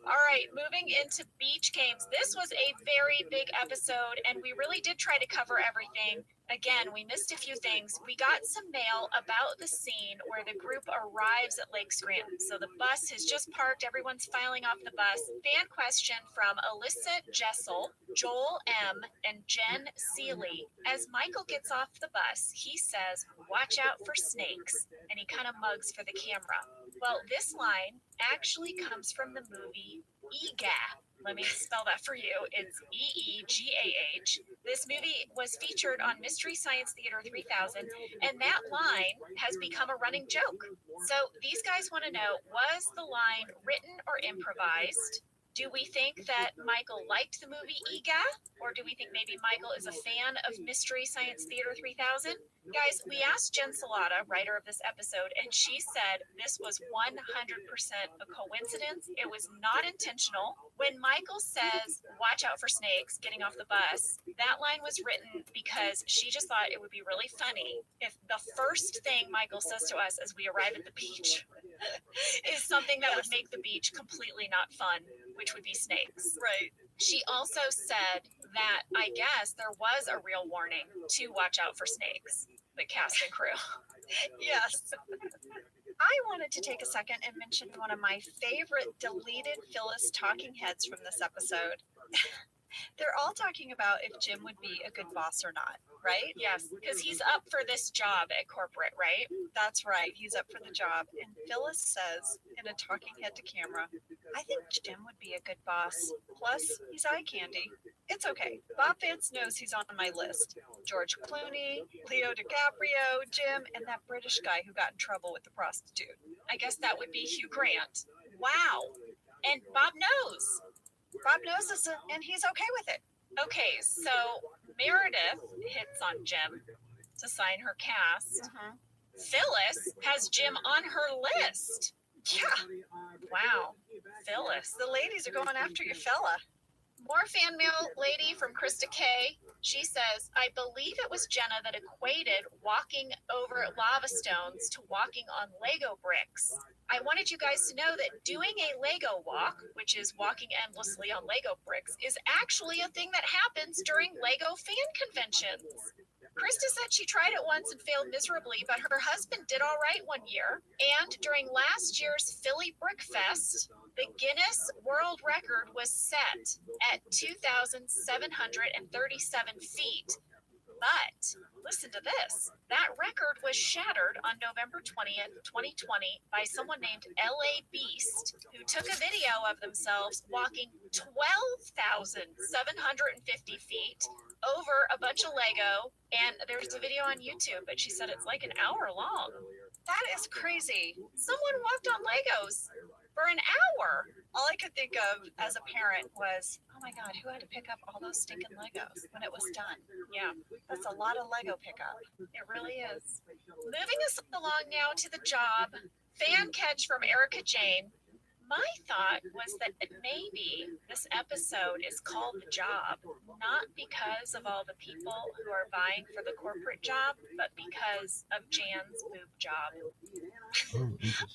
All right, moving into beach games. This was a very big episode, and we really did try to cover everything. Again, we missed a few things. We got some mail about the scene where the group arrives at Lake Scranton. So the bus has just parked. Everyone's filing off the bus. Fan question from Alyssa Jessel, Joel M., and Jen Seeley. As Michael gets off the bus, he says, watch out for snakes. And he kind of mugs for the camera. Well, this line actually comes from the movie EGAH. Let me spell that for you. It's EEGAH. This movie was featured on Mystery Science Theater 3000, and that line has become a running joke. So these guys want to know, was the line written or improvised? Do we think that Michael liked the movie EGAH? Or do we think maybe Michael is a fan of Mystery Science Theater 3000? Guys, we asked Jen Salata, writer of this episode, and she said this was 100% a coincidence. It was not intentional. When Michael says, watch out for snakes getting off the bus, that line was written because she just thought it would be really funny if the first thing Michael says to us as we arrive at the beach is something that would make the beach completely not fun, which would be snakes. Right. She also said that I guess there was a real warning to watch out for snakes, the cast and crew. Yes. I wanted to take a second and mention one of my favorite deleted Phyllis talking heads from this episode. They're all talking about if Jim would be a good boss or not, right? Yes, because he's up for this job at corporate, right? That's right. He's up for the job. And Phyllis says in a talking head to camera, I think Jim would be a good boss. Plus, he's eye candy. It's okay. Bob Vance knows he's on my list. George Clooney, Leo DiCaprio, Jim, and that British guy who got in trouble with the prostitute. I guess that would be Hugh Grant. Wow. And Bob knows. Bob knows this, and he's okay with it. Okay, so Meredith hits on Jim to sign her cast. Phyllis has Jim on her list. Yeah. Wow. Phyllis. The ladies are going after your fella. More fan mail lady from Krista K. She says, I believe it was Jenna that equated walking over lava stones to walking on Lego bricks. I wanted you guys to know that doing a Lego walk, which is walking endlessly on Lego bricks, is actually a thing that happens during Lego fan conventions. Krista said she tried it once and failed miserably, but her husband did all right one year. And during last year's Philly Brick Fest, the Guinness World Record was set at 2,737 feet. But listen to this. That record was shattered on November 20th, 2020 by someone named LA Beast, who took a video of themselves walking 12,750 feet over a bunch of Lego, and there's a video on YouTube, but she said it's like an hour long. That is crazy. Someone walked on Legos for an hour. All I could think of as a parent was, oh my God, who had to pick up all those stinking Legos when it was done? Yeah, that's a lot of Lego pickup. It really is. Moving us along now to the job. Fan catch from Erica Jane. My thought was that maybe this episode is called The Job, not because of all the people who are vying for the corporate job, but because of Jan's boob job.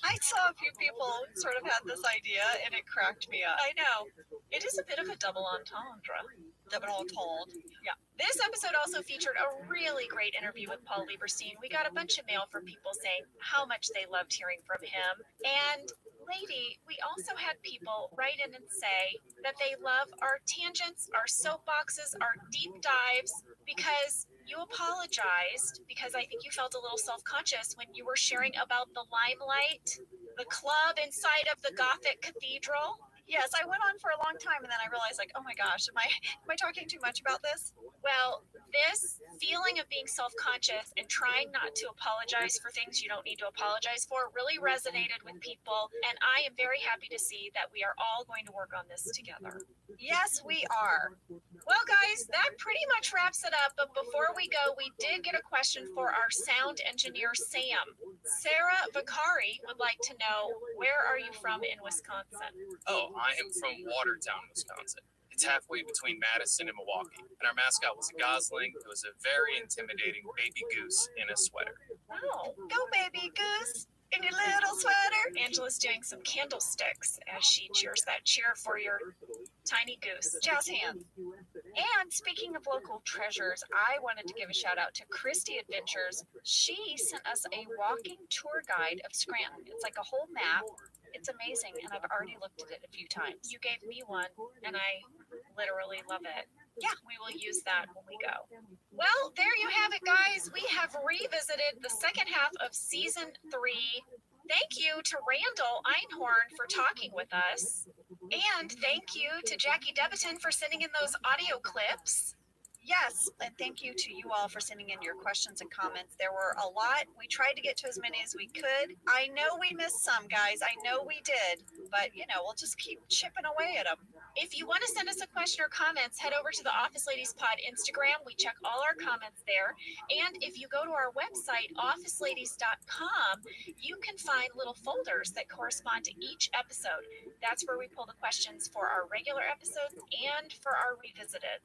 I saw a few people sort of had this idea, and it cracked me up. I know. It is a bit of a double entendre. Double told. Yeah. This episode also featured a really great interview with Paul Lieberstein. We got a bunch of mail from people saying how much they loved hearing from him. And lady, we also had people write in and say that they love our tangents, our soapboxes, our deep dives, because you apologized, because I think you felt a little self-conscious when you were sharing about the Limelight, the club inside of the Gothic cathedral. Yes, I went on for a long time, and then I realized, like, oh my gosh, am I talking too much about this? Well, this feeling of being self-conscious and trying not to apologize for things you don't need to apologize for really resonated with people, and I am very happy to see that we are all going to work on this together. Yes, we are. Well, guys, that pretty much wraps it up, but before we go, we did get a question for our sound engineer, Sam. Sarah Vicari would like to know, where are you from in Wisconsin? Oh, I am from Watertown, Wisconsin. It's halfway between Madison and Milwaukee, and our mascot was a gosling. It was a very intimidating baby goose in a sweater. Oh, go baby goose in your little sweater. Angela's doing some candlesticks as she cheers that cheer for your tiny goose. Jazz hands. And speaking of local treasures, I wanted to give a shout out to Christy Adventures. She sent us a walking tour guide of Scranton. It's like a whole map. It's amazing, and I've already looked at it a few times. You gave me one, and I literally love it. Yeah, we will use that when we go. Well, there you have it, guys. We have revisited the second half of season 3. Thank you to Randall Einhorn for talking with us. And thank you to Jackie Debiton for sending in those audio clips. Yes, and thank you to you all for sending in your questions and comments. There were a lot. We tried to get to as many as we could. I know we missed some, guys. I know we did. But, we'll just keep chipping away at them. If you want to send us a question or comments, head over to the Office Ladies Pod Instagram. We check all our comments there. And if you go to our website, officeladies.com, you can find little folders that correspond to each episode. That's where we pull the questions for our regular episodes and for our revisited.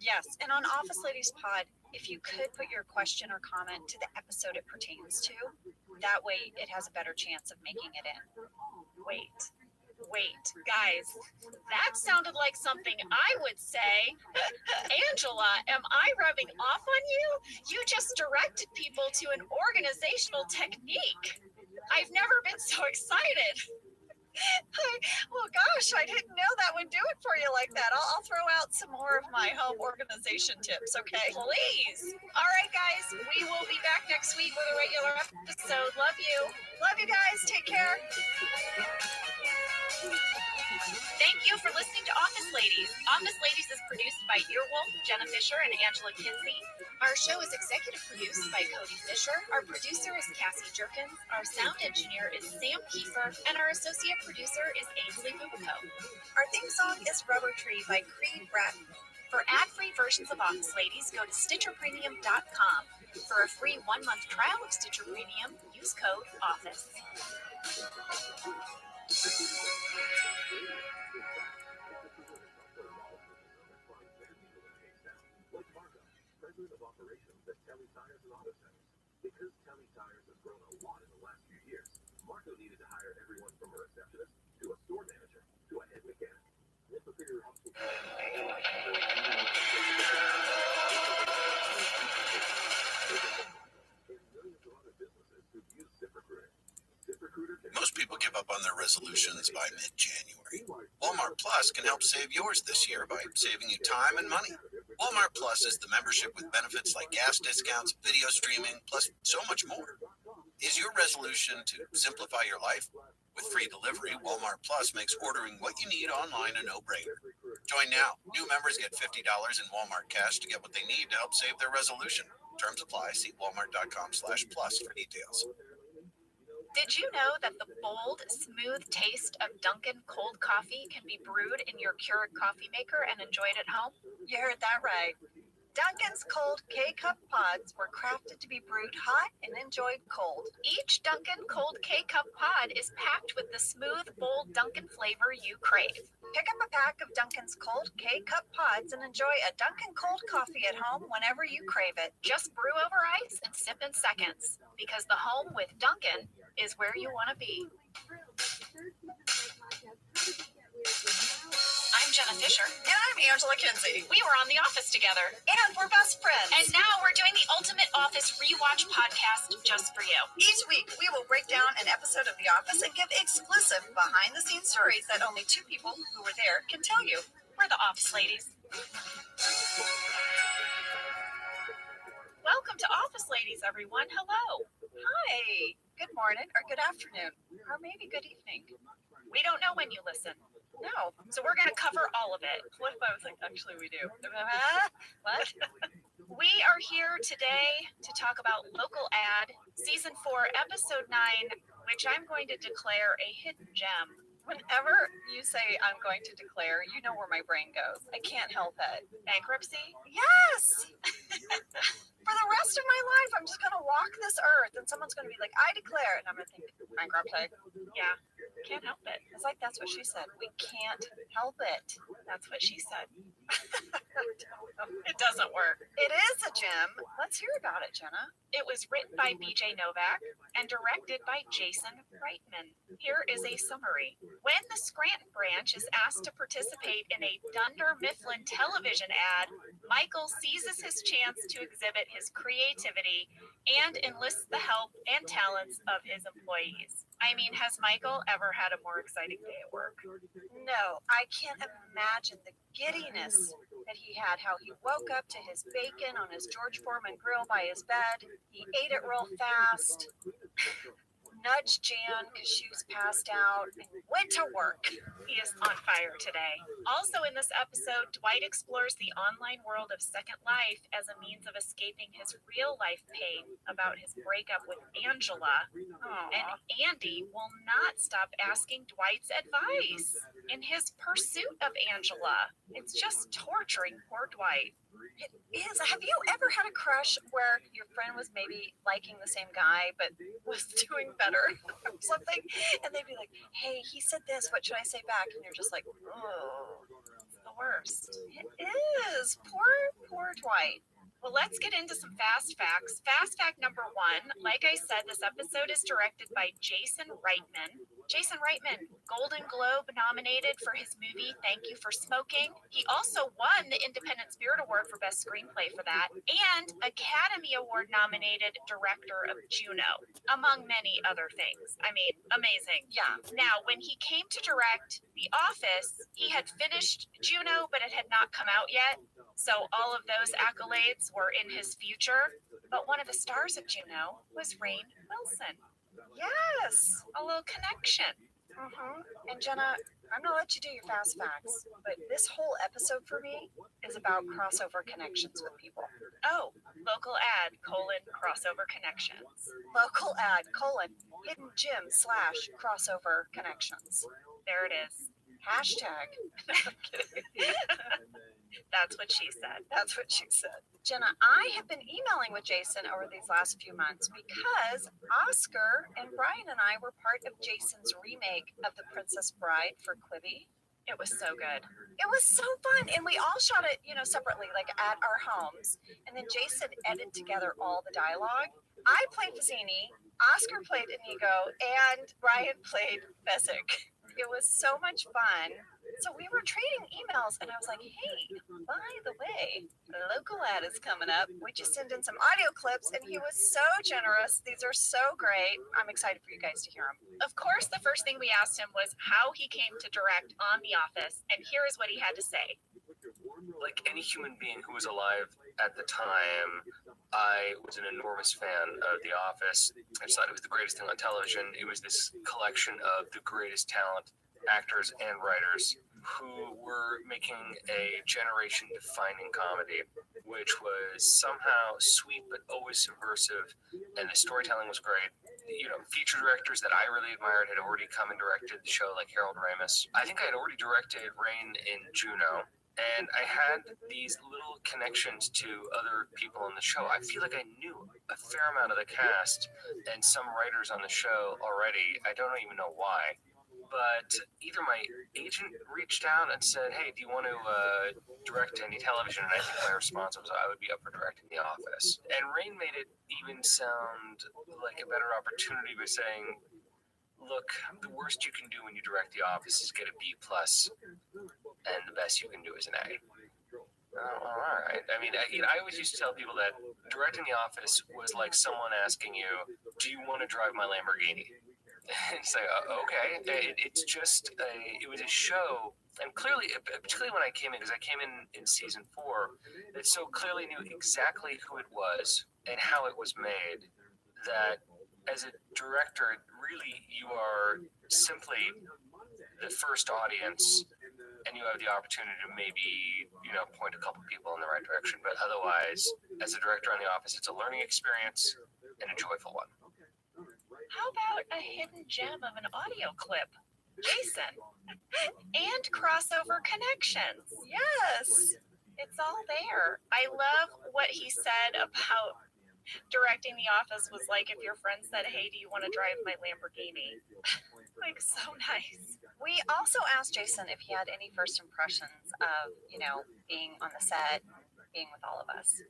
Yes, and on Office Ladies Pod, if you could put your question or comment to the episode it pertains to, that way it has a better chance of making it in. Wait, guys, that sounded like something I would say. Angela, am I rubbing off on you? You just directed people to an organizational technique. I've never been so excited. Well, gosh, I didn't know that would do it for you like that. I'll throw out some more of my home organization tips, okay? Please. All right, guys, we will be back next week with a regular episode. Love you. Love you guys. Take care. Thank you for listening to Office Ladies. Office Ladies is produced by Earwolf, Jenna Fisher, and Angela Kinsey. Our show is executive produced by Cody Fisher. Our producer is Cassie Jerkins. Our sound engineer is Sam Kiefer. And our associate producer is Ainsley Bubico. Our theme song is Rubber Tree by Creed Bratton. For ad-free versions of Office Ladies, go to StitcherPremium.com. For a free 1-month trial of Stitcher Premium, use code OFFICE. President of operations at Telly Tires and Auto Centers. Because Telly Tires has grown a lot in the last few years, Marco needed to hire everyone from a receptionist to a store manager to a head mechanic. This superior helps with millions of other businesses who've used ZipRecruiter. Most people give up on their resolutions by mid-January. Walmart Plus can help save yours this year by saving you time and money. Walmart Plus is the membership with benefits like gas discounts, video streaming, plus so much more. Is your resolution to simplify your life? With free delivery, Walmart Plus makes ordering what you need online a no-brainer. Join now. New members get $50 in Walmart cash to get what they need to help save their resolution. Terms apply. See walmart.com/plus for details. Did you know that the bold, smooth taste of Dunkin' cold coffee can be brewed in your Keurig coffee maker and enjoyed at home? You heard that right. Dunkin's cold K-Cup pods were crafted to be brewed hot and enjoyed cold. Each Dunkin' cold K-Cup pod is packed with the smooth, bold Dunkin' flavor you crave. Pick up a pack of Dunkin's cold K-Cup pods and enjoy a Dunkin' cold coffee at home whenever you crave it. Just brew over ice and sip in seconds, because the home with Dunkin' is where you want to be. I'm Jenna Fisher. And I'm Angela Kinsey. We were on The Office together. And we're best friends. And now we're doing the Ultimate Office Rewatch podcast just for you. Each week, we will break down an episode of The Office and give exclusive behind-the-scenes stories that only two people who were there can tell you. We're the Office Ladies. Welcome to Office Ladies, everyone. Hello. Hi. Good morning, or good afternoon, or maybe good evening. We don't know when you listen. No. So we're going to cover all of it. What if I was like, actually, we do? What? We are here today to talk about Local Ad, Season 4, Episode 9, which I'm going to declare a hidden gem. Whenever you say I'm going to declare, you know where my brain goes. I can't help it. Bankruptcy? Yes! For the rest of my life, I'm just going to walk this earth and someone's going to be like, I declare. And I'm going to think, bankruptcy. Yeah, can't help it. It's like, that's what she said. We can't help it. That's what she said. It doesn't work. It is a gem. Let's hear about it, Jenna. It was written by BJ Novak and directed by Jason Reitman. Here is a summary. When the Scranton branch is asked to participate in a Dunder Mifflin television ad, Michael seizes his chance to exhibit his creativity and enlists the help and talents of his employees. I mean, has Michael ever had a more exciting day at work? No, I can't imagine the giddiness that he had, how he woke up to his bacon on his George Foreman grill by his bed. He ate it real fast, nudged Jan because she was passed out, and went to work. He is on fire today. Also in this episode, Dwight explores the online world of Second Life as a means of escaping his real-life pain about his breakup with Angela. And Andy will not stop asking Dwight's advice in his pursuit of Angela. It's just torturing poor Dwight. It is. Have you ever had a crush where your friend was maybe liking the same guy but was doing better or something? And they'd be like, hey, he said this. What should I say back? And you're just like, oh, It's the worst. it is. Poor Dwight. Well, let's get into some fast facts. Fast fact number 1, like I said, this episode is directed by Jason Reitman. Jason Reitman, Golden Globe nominated for his movie Thank You for Smoking. He also won the Independent Spirit Award for Best Screenplay for that, and Academy Award nominated director of Juno, among many other things. I mean, amazing. Yeah. Now, when he came to direct The Office, he had finished Juno, but it had not come out yet. So all of those accolades were in his future. But one of the stars of Juno was Rainn Wilson. Yes. A little connection. And Jenna, I'm gonna let you do your fast facts, but this whole episode for me is about crossover connections with people. Oh, local ad, crossover connections. Local ad, hidden gym / crossover connections. There it is. Hashtag. I'm kidding. That's what she said. That's what she said. Jenna, I have been emailing with Jason over these last few months because Oscar and Brian and I were part of Jason's remake of The Princess Bride for Quibi. It was so good. It was so fun. And we all shot it, separately, like at our homes. And then Jason edited together all the dialogue. I played Vizzini, Oscar played Inigo, and Brian played Fezzik. It was so much fun. So we were trading emails, and I was like, hey, by the way, the local ad is coming up. We just send in some audio clips, and he was so generous. These are so great. I'm excited for you guys to hear them. Of course, the first thing we asked him was how he came to direct on The Office, and here is what he had to say. Like any human being who was alive at the time, I was an enormous fan of The Office. I just thought it was the greatest thing on television. It was this collection of the greatest talent, actors and writers, who were making a generation-defining comedy, which was somehow sweet but always subversive, and the storytelling was great. Feature directors that I really admired had already come and directed the show, like Harold Ramis. I think I had already directed Rain in Juno, and I had these little connections to other people on the show. I feel like I knew a fair amount of the cast and some writers on the show already. I don't even know why. But either my agent reached out and said, hey, do you want to direct any television? And I think my response was I would be up for directing The Office. And Rain made it even sound like a better opportunity by saying, look, the worst you can do when you direct The Office is get a B+, and the best you can do is an A. Oh, all right. I mean, I always used to tell people that directing The Office was like someone asking you, do you want to drive my Lamborghini? It's like, okay. It's just, it was a show, and clearly, particularly when I came in, because I came in season 4, it so clearly knew exactly who it was and how it was made, that as a director, really, you are simply the first audience, and you have the opportunity to maybe, point a couple people in the right direction. But otherwise, as a director on The Office, it's a learning experience and a joyful one. How about a hidden gem of an audio clip? Jason. And crossover connections. Yes. It's all there. I love what he said about directing The Office was like if your friend said, hey, do you want to drive my Lamborghini? Like, so nice. We also asked Jason if he had any first impressions of, being on the set, being with all of us.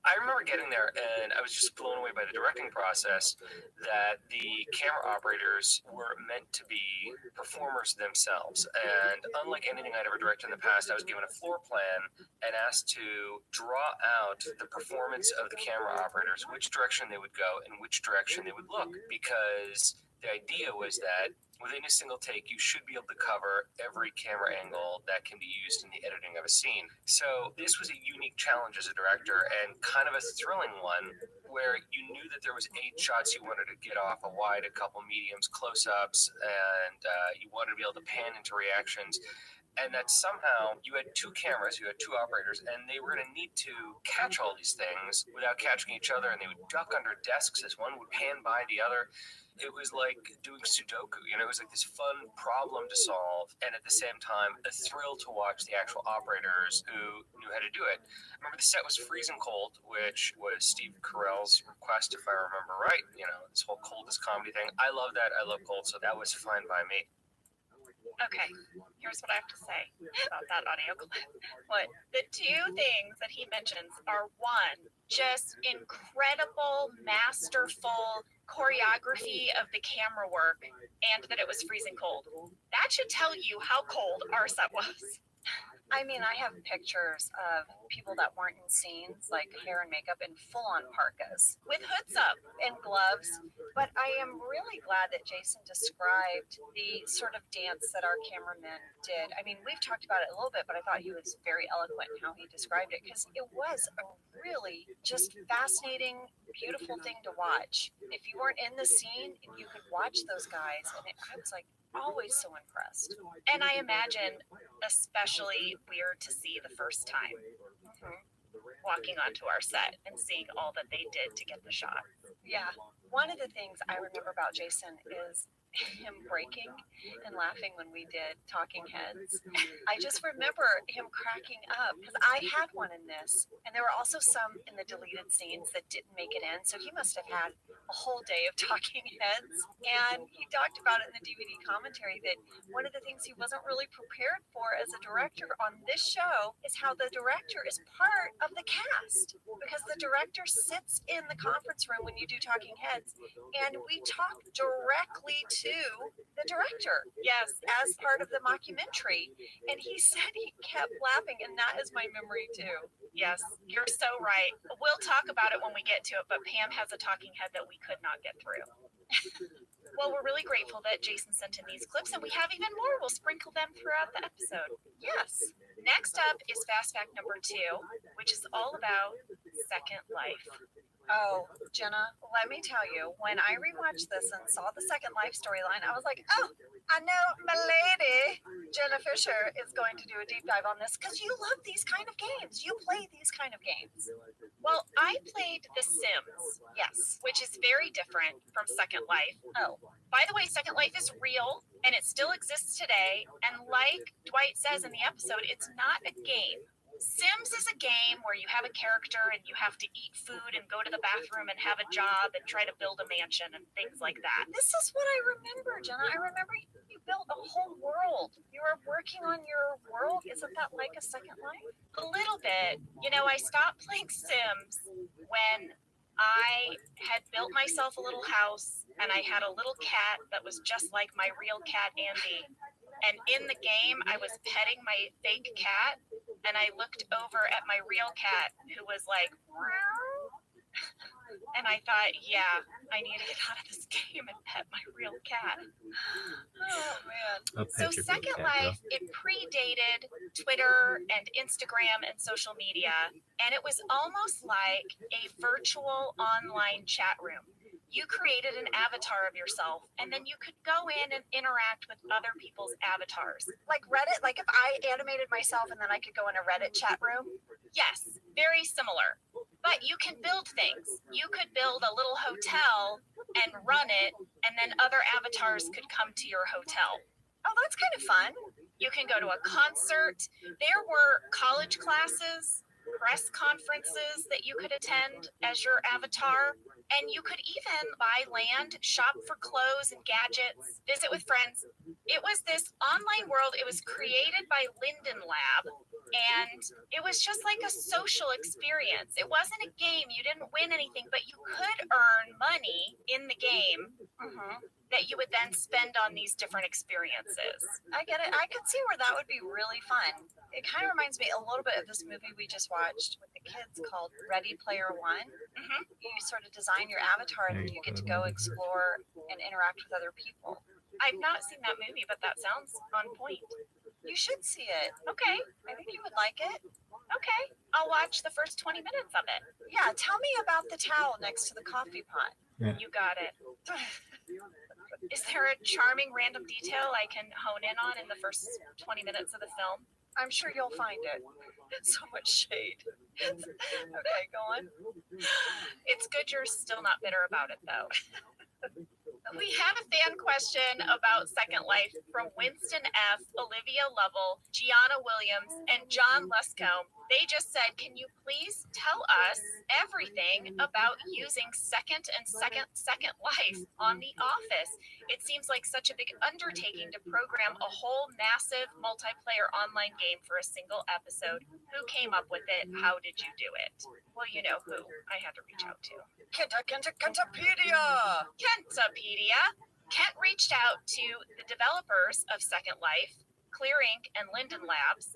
I remember getting there, and I was just blown away by the directing process, that the camera operators were meant to be performers themselves. And unlike anything I'd ever directed in the past, I was given a floor plan and asked to draw out the performance of the camera operators, which direction they would go and which direction they would look, because the idea was that within a single take, you should be able to cover every camera angle that can be used in the editing of a scene. So this was a unique challenge as a director, and kind of a thrilling one, where you knew that there was 8 shots you wanted to get off, a wide, a couple mediums, close-ups, and you wanted to be able to pan into reactions. And that somehow you had 2 cameras, you had 2 operators, and they were going to need to catch all these things without catching each other, and they would duck under desks as one would pan by the other. It was like doing Sudoku, it was like this fun problem to solve, and at the same time, a thrill to watch the actual operators who knew how to do it. I remember the set was freezing cold, which was Steve Carell's request, if I remember right, this whole coldest comedy thing. I love that. I love cold, so that was fine by me. Okay, here's what I have to say about that audio clip. The 2 things that he mentions are, 1, just incredible, masterful choreography of the camera work, and that it was freezing cold. That should tell you how cold our set was. I mean, I have pictures of people that weren't in scenes, like hair and makeup, and full-on parkas with hoods up and gloves. But I am really glad that Jason described the sort of dance that our cameraman did. I mean, we've talked about it a little bit, but I thought he was very eloquent in how he described it, because it was a really just fascinating, beautiful thing to watch. If you weren't in the scene, you could watch those guys, and I was like always so impressed. And I imagine especially weird to see the first time walking onto our set and seeing all that they did to get the shot. Yeah. One of the things I remember about Jason is him breaking and laughing when we did Talking Heads. I just remember him cracking up because I had one in this, and there were also some in the deleted scenes that didn't make it in. So he must have had a whole day of Talking Heads, and he talked about it in the DVD commentary that one of the things he wasn't really prepared for as a director on this show is how the director is part of the cast, because the director sits in the conference room when you do Talking Heads, and we talk directly to the director, yes, as part of the mockumentary. And he said he kept laughing, and that is my memory too. Yes, you're so right. We'll talk about it when we get to it, but Pam has a talking head that we could not get through. Well, we're really grateful that Jason sent in these clips, and we have even more. We'll sprinkle them throughout the episode. Yes. Next up is Fast Fact number 2, which is all about Second Life. Oh, Jenna, let me tell you, when I rewatched this and saw the Second Life storyline, I was like, oh, I know my lady, Jenna Fisher, is going to do a deep dive on this, because you love these kind of games. You play these kind of games. Well, I played The Sims, yes, which is very different from Second Life. Oh. By the way, Second Life is real, and it still exists today, and like Dwight says in the episode, it's not a game. Sims is a game where you have a character and you have to eat food and go to the bathroom and have a job and try to build a mansion and things like that. This is what I remember, Jenna. I remember you built a whole world. You were working on your world. Isn't that like a Second Life? A little bit. You know, I stopped playing Sims when I had built myself a little house and I had a little cat that was just like my real cat, Andy. And in the game, I was petting my fake cat, and I looked over at my real cat, who was like, and I thought, yeah, I need to get out of this game and pet my real cat. Oh, man. So Second Life, it predated Twitter and Instagram and social media, and it was almost like a virtual online chat room. You created an avatar of yourself, and then you could go in and interact with other people's avatars. Like Reddit? Like if I animated myself and then I could go in a Reddit chat room? Yes, very similar. But you can build things. You could build a little hotel and run it, and then other avatars could come to your hotel. Oh, that's kind of fun. You can go to a concert. There were college classes, press conferences that you could attend as your avatar. And you could even buy land, shop for clothes and gadgets, visit with friends. It was this online world. It was created by Linden Lab, and it was just like a social experience. It wasn't a game. You didn't win anything, but you could earn money in the game that you would then spend on these different experiences. I get it. I could see where that would be really fun. It kind of reminds me a little bit of this movie we just watched with the kids called Ready Player One. You sort of design your avatar and you get to go explore and interact with other people. I've not seen that movie, but that sounds on point. You should see it. Okay. I think you would like it. Okay. I'll watch the first 20 minutes of it. Yeah, tell me about the towel next to the coffee pot. Yeah. You got it. Is there a charming random detail I can hone in on in the first 20 minutes of the film? I'm sure you'll find it. So much shade. Okay, go on. It's good you're still not bitter about it, though. We have a fan question about Second Life from Winston F., Olivia Lovell, Gianna Williams, and John Luscombe. They just said, can you please tell us everything about using Second Life on The Office? It seems like such a big undertaking to program a whole massive multiplayer online game for a single episode. Who came up with it? How did you do it? Well, you know who I had to reach out to. Kentapedia! Kentapedia! Kent reached out to the developers of Second Life, Clear Ink, and Linden Labs,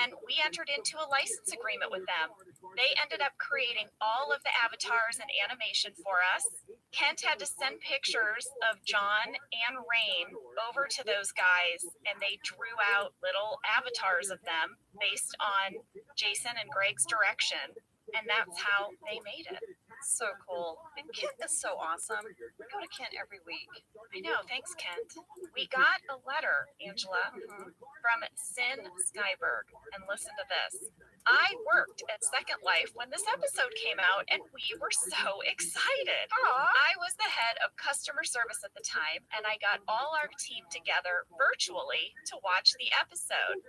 and we entered into a license agreement with them. They ended up creating all of the avatars and animation for us. Kent had to send pictures of John and Rain over to those guys, and they drew out little avatars of them based on Jason and Greg's direction, and that's how they made it. So cool. And Kent is so awesome. We go to Kent every week. I know, thanks, Kent. We got a letter, Angela, from Sin Skyberg, and listen to this. I worked at Second Life when this episode came out, and we were so excited. I was the head of customer service at the time, and I got all our team together virtually to watch the episode.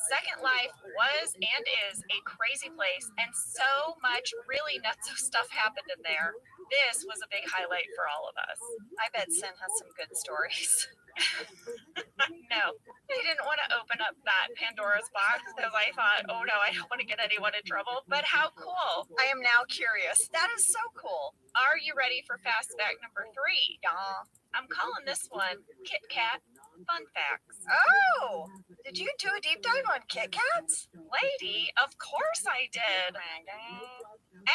Second Life was and is a crazy place, and so much really nutso stuff happened in there. This was a big highlight for all of us. I bet Sin has some good stories. No, I didn't want to open up that Pandora's box because I thought, oh no, I don't want to get anyone in trouble. But how cool. I am now curious. That is so cool. Are you ready for fast fact number 3? Yeah. I'm calling this one Kit Kat Fun Facts. Oh, did you do a deep dive on Kit Kats? Lady, of course I did.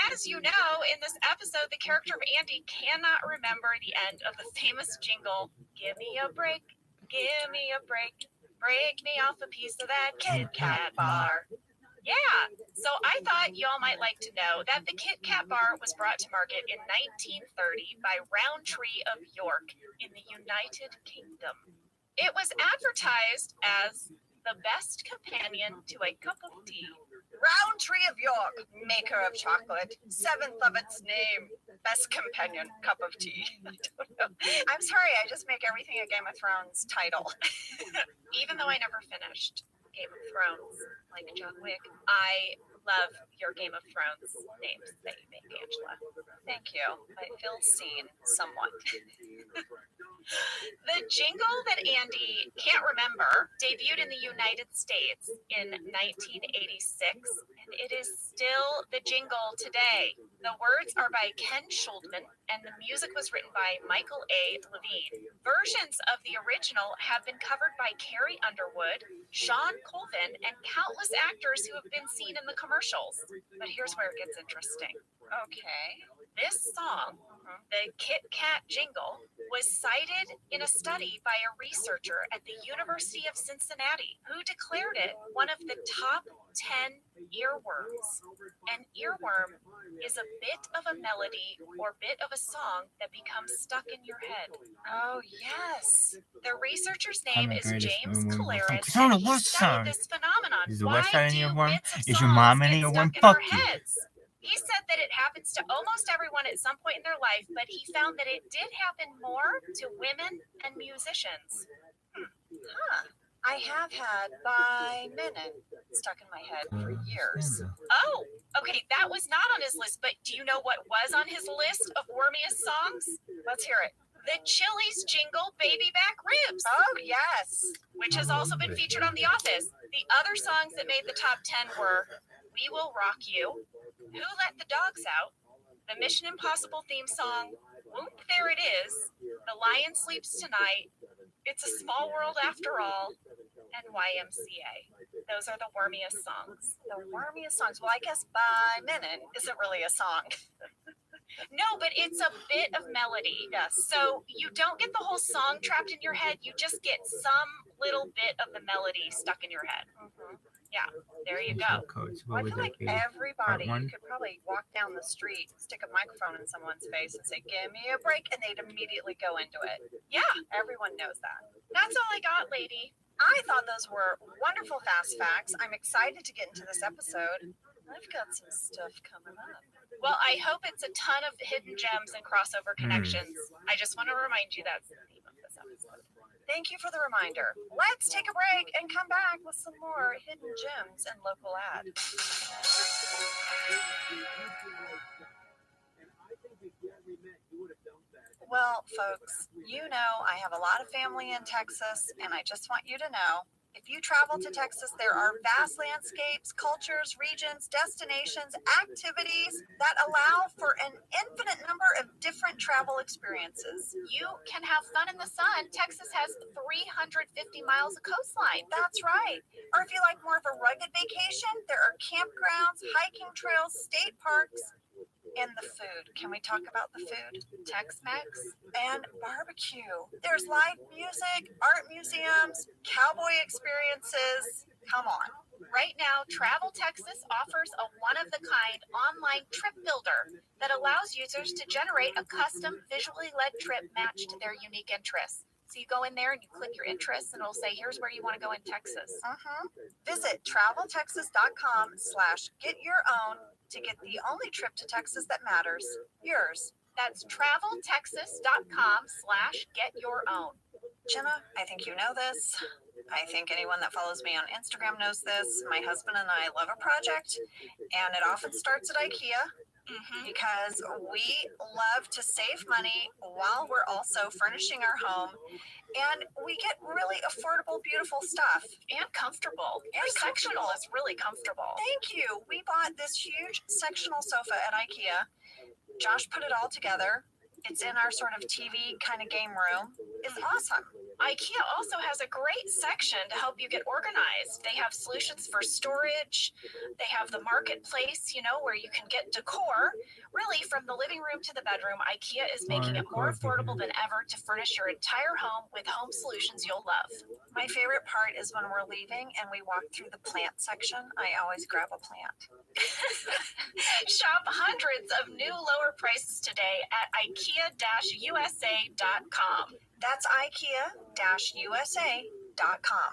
As you know, in this episode, the character of Andy cannot remember the end of the famous jingle, "Give me a break, give me a break, break me off a piece of that Kit Kat bar." Yeah, so I thought y'all might like to know that the Kit Kat bar was brought to market in 1930 by Rowntree of York in the United Kingdom. It was advertised as the best companion to a cup of tea. Rowntree of York, maker of chocolate, 7th of its name, best companion, cup of tea. I don't know. I'm sorry, I just make everything a Game of Thrones title. Even though I never finished Game of Thrones, like John Wick, I love your Game of Thrones names that you make, Angela. Thank you. I feel seen somewhat. The jingle that Andy can't remember debuted in the United States in 1986, and it is still the jingle today. The words are by Ken Schuldman, and the music was written by Michael A. Levine. Versions of the original have been covered by Carrie Underwood, Sean Colvin, and countless actors who have been seen in the commercials. But here's where it gets interesting. Okay. This song, the Kit Kat jingle, was cited in a study by a researcher at the University of Cincinnati who declared it one of the top 10 earworms. An earworm is a bit of a melody or bit of a song that becomes stuck in your head. Oh, yes. The researcher's name is James Is Caleris, on and the he West studied Side. this phenomenon. Is the Why West Side do in your one? bits of Is your songs mom in get your stuck one? in Fuck our you. heads? He said that it happens to almost everyone at some point in their life, but he found that it did happen more to women and musicians. Huh. I have had by minute stuck in my head for years. Oh, okay, that was not on his list, but do you know what was on his list of wormiest songs? Let's hear it. The Chili's jingle, Baby Back Ribs. Oh, yes. Which has also been featured on The Office. The other songs that made the top 10 were We Will Rock You, Who Let the Dogs Out, the Mission Impossible theme song, Whoop, There It Is, The Lion Sleeps Tonight, It's a Small World After All, and YMCA. Those are the wormiest songs. The wormiest songs. Well, I guess By Minute isn't really a song. No, but it's a bit of melody. Yes. So you don't get the whole song trapped in your head. You just get some little bit of the melody stuck in your head. Yeah, there you go. I feel like everybody, you could probably walk down the street, stick a microphone in someone's face and say, give me a break, and they'd immediately go into it. Yeah, Everyone knows that. that's all I got, lady. I thought those were wonderful fast facts. I'm excited to get into this episode. I've got some stuff coming up. Well, I hope it's a ton of hidden gems and crossover connections. I just want to remind you that's the theme of this episode. Thank you for the reminder. Let's take a break and come back with some more hidden gems and local ads. Well, folks, you know I have a lot of family in Texas, and I just want you to know, if you travel to Texas, there are vast landscapes, cultures, regions, destinations, activities that allow for an infinite number of different travel experiences. You can have fun in the sun. Texas has 350 miles of coastline. That's right. Or if you like more of a rugged vacation, there are campgrounds, hiking trails, state parks, and the food. Can we talk about the food? Tex-Mex and barbecue. There's live music, art museums, cowboy experiences. Come on. Right now, Travel Texas offers a one-of-the-kind online trip builder that allows users to generate a custom visually led trip matched to their unique interests. So you go in there and you click your interests and it'll say, here's where you want to go in Texas. Visit traveltexas.com/get-your-own to get the only trip to Texas that matters, yours. That's traveltexas.com/get-your-own. Jenna, I think you know this. I think anyone that follows me on Instagram knows this. My husband and I love a project, and it often starts at IKEA because we love to save money while we're also furnishing our home, and we get really affordable, beautiful stuff. And comfortable. And Your sectional is really comfortable. Thank you. We bought this huge sectional sofa at IKEA. Josh put it all together. It's in our sort of TV kind of game room. It's awesome. IKEA also has a great section to help you get organized. They have solutions for storage. They have the marketplace, you know, where you can get decor. Really, from the living room to the bedroom, IKEA is making it more affordable than ever to furnish your entire home with home solutions you'll love. My favorite part is when we're leaving and we walk through the plant section. I always grab a plant. Shop hundreds of new lower prices today at IKEA-USA.com. That's IKEA-USA.com.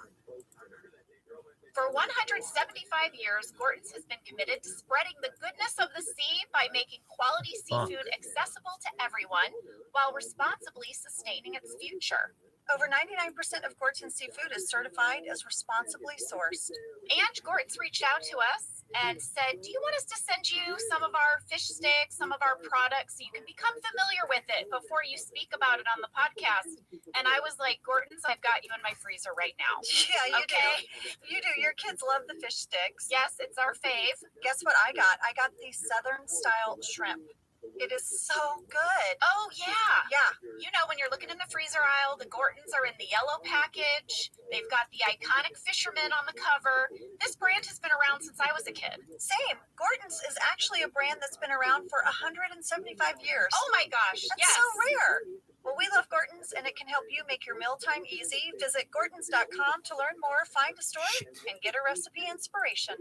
For 175 years, Gorton's has been committed to spreading the goodness of the sea by making quality seafood accessible to everyone while responsibly sustaining its future. Over 99% of Gorton's seafood is certified as responsibly sourced. And Gorton's reached out to us and said, do you want us to send you some of our fish sticks, some of our products, so you can become familiar with it before you speak about it on the podcast? And I was like, Gorton's, I've got you in my freezer right now. Yeah, you do. You do. Your kids love the fish sticks. Yes, it's our fave. Guess what I got? I got the Southern style shrimp. It is so good. Oh, yeah. Yeah. You know, when you're looking in the freezer aisle, the Gorton's are in the yellow package. They've got the iconic fisherman on the cover. This brand has been around since I was a kid. Same. Gorton's is actually a brand that's been around for 175 years. Oh, my gosh. That's so rare. Well, we love Gorton's, and it can help you make your mealtime easy. Visit Gortons.com to learn more, find a store, and get a recipe inspiration.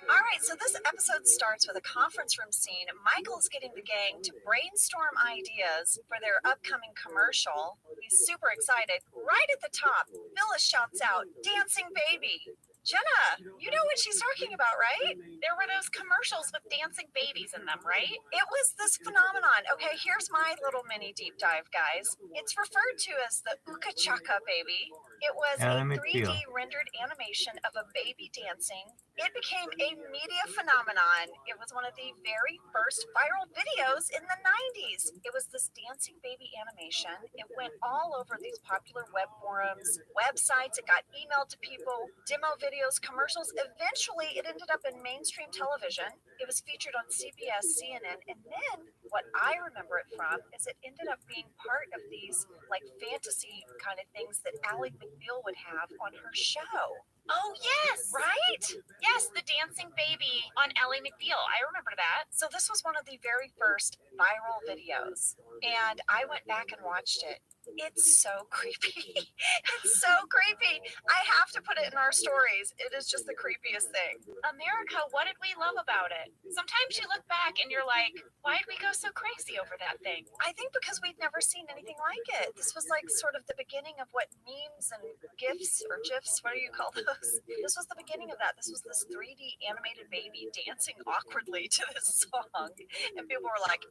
All right, so this episode starts with a conference room scene. Michael's getting the gang to brainstorm ideas for their upcoming commercial. He's super excited. Right at the top, Phyllis shouts out, "Dancing Baby." Jenna, you know what she's talking about, right? There were those commercials with dancing babies in them, right? It was this phenomenon. Okay, here's my little mini deep dive, guys. It's referred to as the Uka Chaka baby. It was a 3D rendered animation of a baby dancing. It became a media phenomenon. It was one of the very first viral videos in the 90s. It was this dancing baby animation. It went all over these popular web forums, websites. It got emailed to people, demo videos, commercials. Eventually, it ended up in mainstream television. It was featured on CBS, CNN, and then what I remember it from is it ended up being part of these like fantasy kind of things that Ally McBeal would have on her show. Oh, yes. Right? Yes, the dancing baby on Ally McBeal. I remember that. So this was one of the very first viral videos, and I went back and watched it. It's so creepy. It's so creepy. I have to put it in our stories. It is just the creepiest thing. America, what did we love about it? Sometimes you look back and you're like, why did we go so crazy over that thing? I think because we'd never seen anything like it. This was like sort of the beginning of what memes and GIFs or GIFs, what do you call those? This was the beginning of that. This was this 3D animated baby dancing awkwardly to this song. And people were like,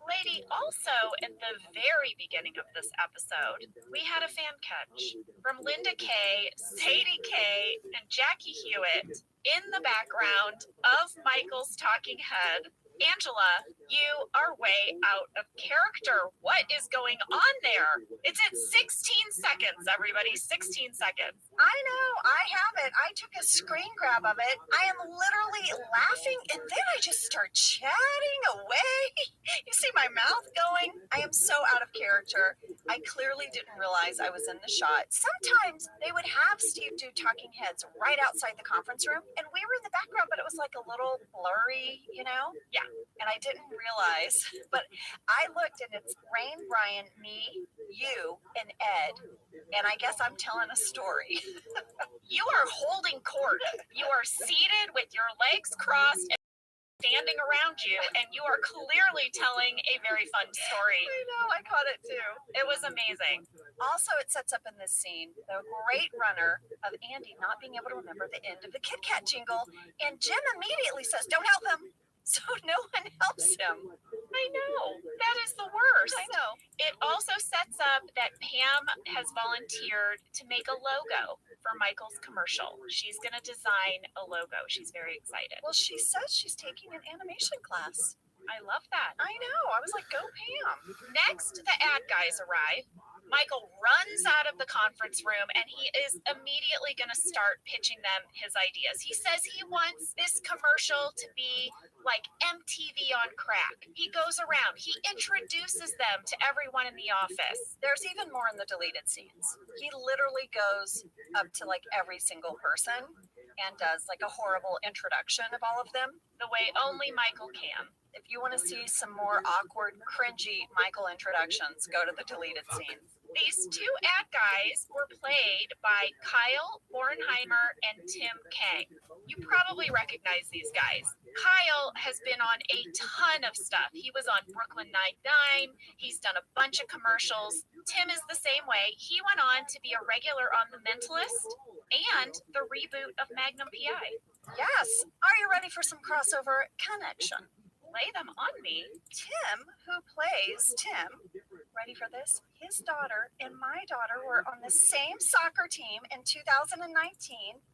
Lady, also at the very beginning of this episode, we had a fan catch from Linda Kay, Sadie Kay, and Jackie Hewitt in the background of Michael's talking head. Angela, you are way out of character. What is going on there? It's at 16 seconds, everybody. 16 seconds. I know, I have it. I took a screen grab of it. I am literally laughing, and then I just start chatting away. You see my mouth going? I am so out of character. I clearly didn't realize I was in the shot. Sometimes they would have Steve do talking heads right outside the conference room, and we were in the background, but it was like a little blurry, you know? Yeah. And I didn't realize, but I looked, and it's Rain, Brian, me, you, and Ed. And I guess I'm telling a story. You are holding court. You are seated with your legs crossed and standing around you, and you are clearly telling a very fun story. I know, I caught it too. It was amazing. Also, it sets up in this scene the great runner of Andy not being able to remember the end of the Kit Kat jingle, and Jim immediately says, "Don't help him." So no one helps him. I know. That is the worst. I know. It also sets up that Pam has volunteered to make a logo for Michael's commercial. She's going to design a logo. She's very excited. Well, she says she's taking an animation class. I love that. I know. I was like, go Pam. Next, the ad guys arrive. Michael runs out of the conference room and he is immediately going to start pitching them his ideas. He says he wants this commercial to be like MTV on crack. He goes around, he introduces them to everyone in the office. There's even more in the deleted scenes. He literally goes up to like every single person and does like a horrible introduction of all of them. The way only Michael can. If you want to see some more awkward, cringy Michael introductions, go to the deleted scenes. These two ad guys were played by Kyle Bornheimer and Tim Kang. You probably recognize these guys. Kyle has been on a ton of stuff. He was on Brooklyn Nine-Nine. He's done a bunch of commercials. Tim is the same way. He went on to be a regular on The Mentalist and the reboot of Magnum PI. Yes. Are you ready for some crossover connection? Lay them on me. Tim, who plays Tim, ready for this? His daughter and my daughter were on the same soccer team in 2019,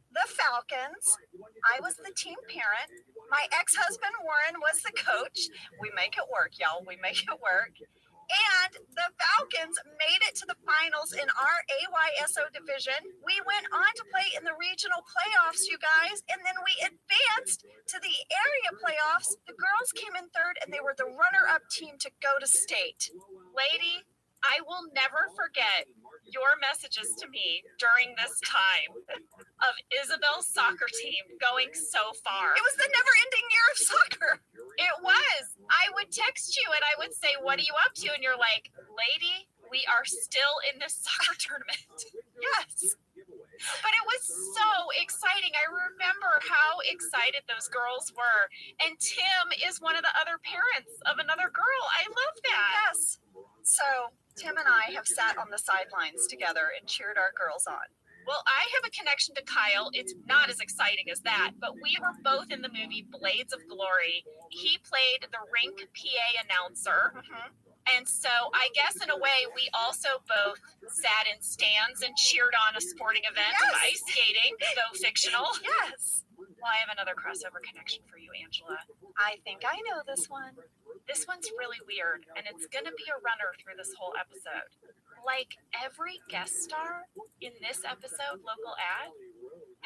the Falcons. I was the team parent. My ex-husband Warren was the coach. We make it work, y'all. We make it work. And the Falcons made it to the finals in our AYSO division. We went on to play in the regional playoffs, you guys, and then we advanced to the area playoffs. The girls came in third, and they were the runner-up team to go to state. Lady, I will never forget your messages to me during this time of Isabel's soccer team going so far. It was the never-ending year of soccer. It was. I would text you and I would say, "What are you up to?" And you're like, "Lady, we are still in this soccer tournament." Yes. But it was so exciting. I remember how excited those girls were. And Tim is one of the other parents of another girl. I love that. Yes. So Tim and I have sat on the sidelines together and cheered our girls on. Well, I have a connection to Kyle. It's not as exciting as that, but we were both in the movie Blades of Glory. He played the rink PA announcer. Mm-hmm. And so I guess in a way, we also both sat in stands and cheered on a sporting event of ice skating, though fictional. Yes. Well, I have another crossover connection for you, Angela. I think I know this one. This one's really weird, and it's going to be a runner through this whole episode. Like every guest star in this episode, Local Ad,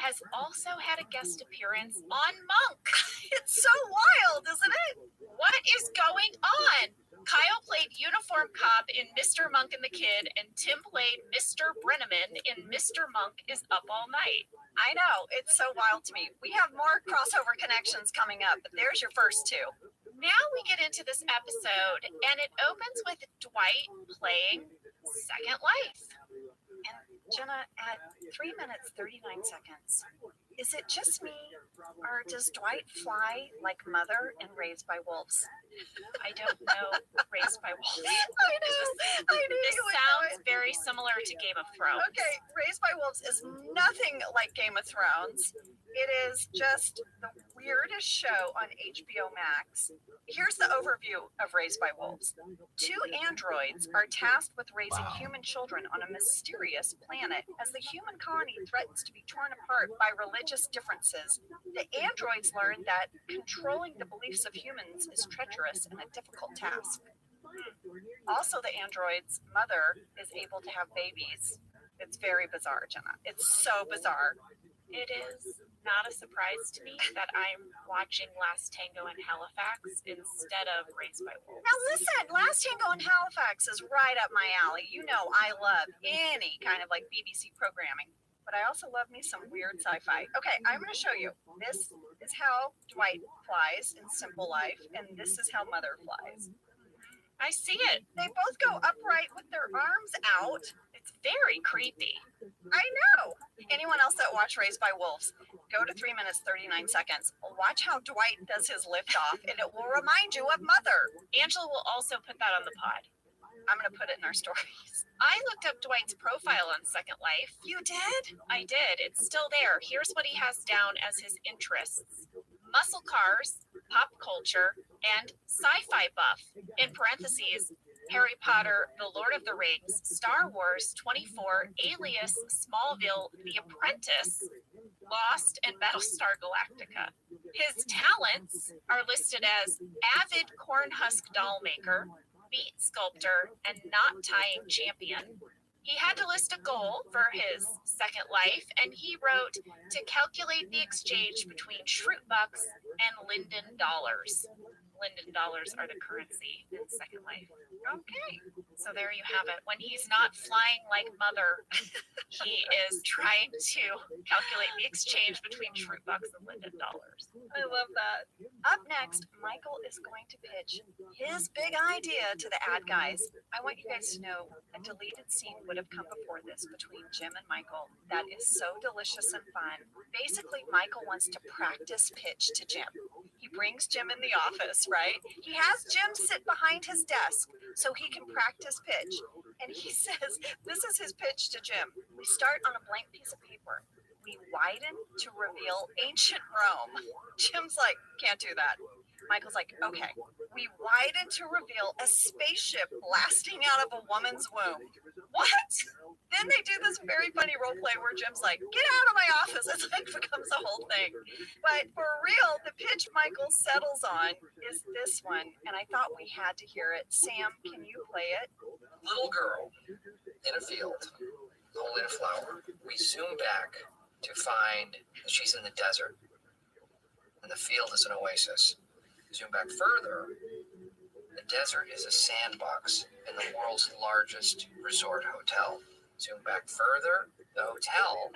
has also had a guest appearance on Monk. It's so wild, isn't it? What is going on? Kyle played Uniform Cop in Mr. Monk and the Kid, and Tim played Mr. Brenneman in Mr. Monk is Up All Night. I know, it's so wild to me. We have more crossover connections coming up, but there's your first two. Now we get into this episode, and it opens with Dwight playing Second Life. And Jenna, at 3 minutes, 39 seconds, is it just me, or does Dwight fly like Mother in Raised by Wolves? I don't know Raised by Wolves. I knew This you would sounds know it. very similar to Game of Thrones. Okay, Raised by Wolves is nothing like Game of Thrones. It is just the weirdest show on HBO Max. Here's the overview of Raised by Wolves. 2 androids are tasked with raising human children on a mysterious planet as the human colony threatens to be torn apart by religious differences. The androids learn that controlling the beliefs of humans is treacherous and a difficult task. Also, the android's mother is able to have babies. It's very bizarre, Jenna. It's so bizarre. It is not a surprise to me that I'm watching Last Tango in Halifax instead of Raised by Wolves. Now listen, Last Tango in Halifax is right up my alley. You know I love any kind of like BBC programming, but I also love me some weird sci-fi. Okay, I'm going to show you. This is how Dwight flies in Simple Life, and this is how Mother flies. I see it. They both go upright with their arms out. It's very creepy. I know. Anyone else that watched Raised by Wolves, go to 3 minutes, 39 seconds. Watch how Dwight does his liftoff, and it will remind you of Mother. Angela will also put that on the pod. I'm going to put it in our stories. I looked up Dwight's profile on Second Life. You did? I did. It's still there. Here's what he has down as his interests: muscle cars, pop culture, and sci-fi buff. In parentheses, Harry Potter, The Lord of the Rings, Star Wars, 24, Alias, Smallville, The Apprentice, Lost, and Battlestar Galactica. His talents are listed as avid cornhusk doll maker, beat sculptor, and knot tying champion. He had to list a goal for his Second Life, and he wrote to calculate the exchange between Shroot bucks and Linden dollars. Linden dollars are the currency in Second Life. Okay. So there you have it. When he's not flying like Mother, he is trying to calculate the exchange between Shroot bucks and Linden dollars. I love that. Up next, Michael is going to pitch his big idea to the ad guys. I want you guys to know a deleted scene would have come before this between Jim and Michael that is so delicious and fun. Basically, Michael wants to practice pitch to Jim. He brings Jim in the office, right? He has Jim sit behind his desk so he can practice pitch. And he says, this is his pitch to Jim. We start on a blank piece of paper. We widen to reveal ancient Rome. Jim's like, can't do that. Michael's like, okay. We widen to reveal a spaceship blasting out of a woman's womb. What? Then they do this very funny role play where Jim's like, get out of my office. It's like becomes a whole thing. But for real, the pitch Michael settles on is this one. And I thought we had to hear it. Sam, can you play it? Little girl in a field holding a flower. We zoom back to find that she's in the desert. And the field is an oasis. Zoom back further, the desert is a sandbox in the world's largest resort hotel. Zoom back further, the hotel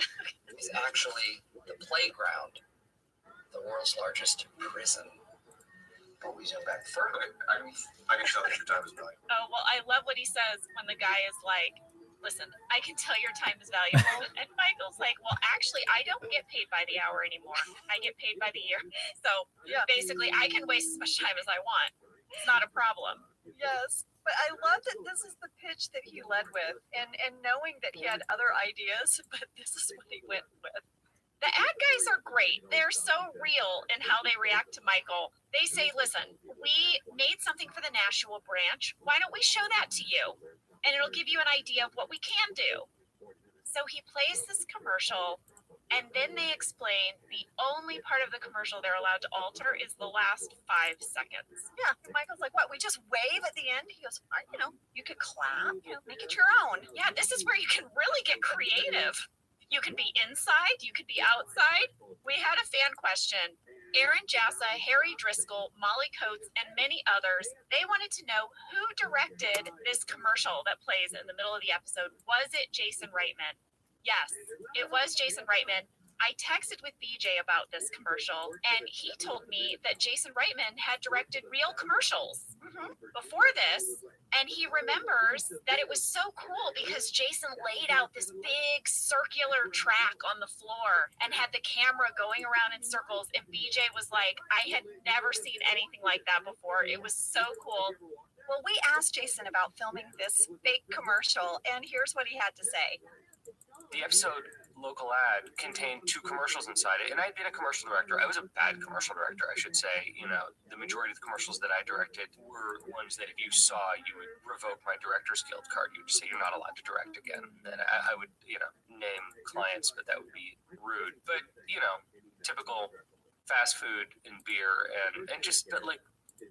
is actually the playground, the world's largest prison. But we zoom back further. I can tell that your time is valuable. Oh, well, I love what he says when the guy is like, listen, I can tell your time is valuable. And Michael's like, well, actually, I don't get paid by the hour anymore. I get paid by the year. So basically, I can waste as much time as I want. It's not a problem. Yes. But I love that this is the pitch that he led with. And knowing that he had other ideas, but this is what he went with. The ad guys are great. They're so real in how they react to Michael. They say, listen, we made something for the Nashua branch. Why don't we show that to you? And it'll give you an idea of what we can do. So he plays this commercial, and then they explain the only part of the commercial they're allowed to alter is the last 5 seconds. Yeah, Michael's like, what, we just wave at the end? He goes, you could clap, make it your own. Yeah, this is where you can really get creative. You can be inside, you could be outside. We had a fan question. Aaron Jassa, Harry Driscoll, Molly Coates, and many others, they wanted to know who directed this commercial that plays in the middle of the episode. Was it Jason Reitman? Yes, it was Jason Reitman. I texted with BJ about this commercial, and he told me that Jason Reitman had directed real commercials before this, and he remembers that it was so cool because Jason laid out this big circular track on the floor and had the camera going around in circles, and BJ was like, I had never seen anything like that before. It was so cool. Well, we asked Jason about filming this fake commercial, and here's what he had to say. The episode local ad contained 2 commercials inside it, and I'd been a commercial director. I was a bad commercial director, I should say. You know, the majority of the commercials that I directed were ones that if you saw, you would revoke my Director's Guild card. You'd say you're not allowed to direct again. And I would, you know, name clients, but that would be rude. But, you know, typical fast food and beer and just like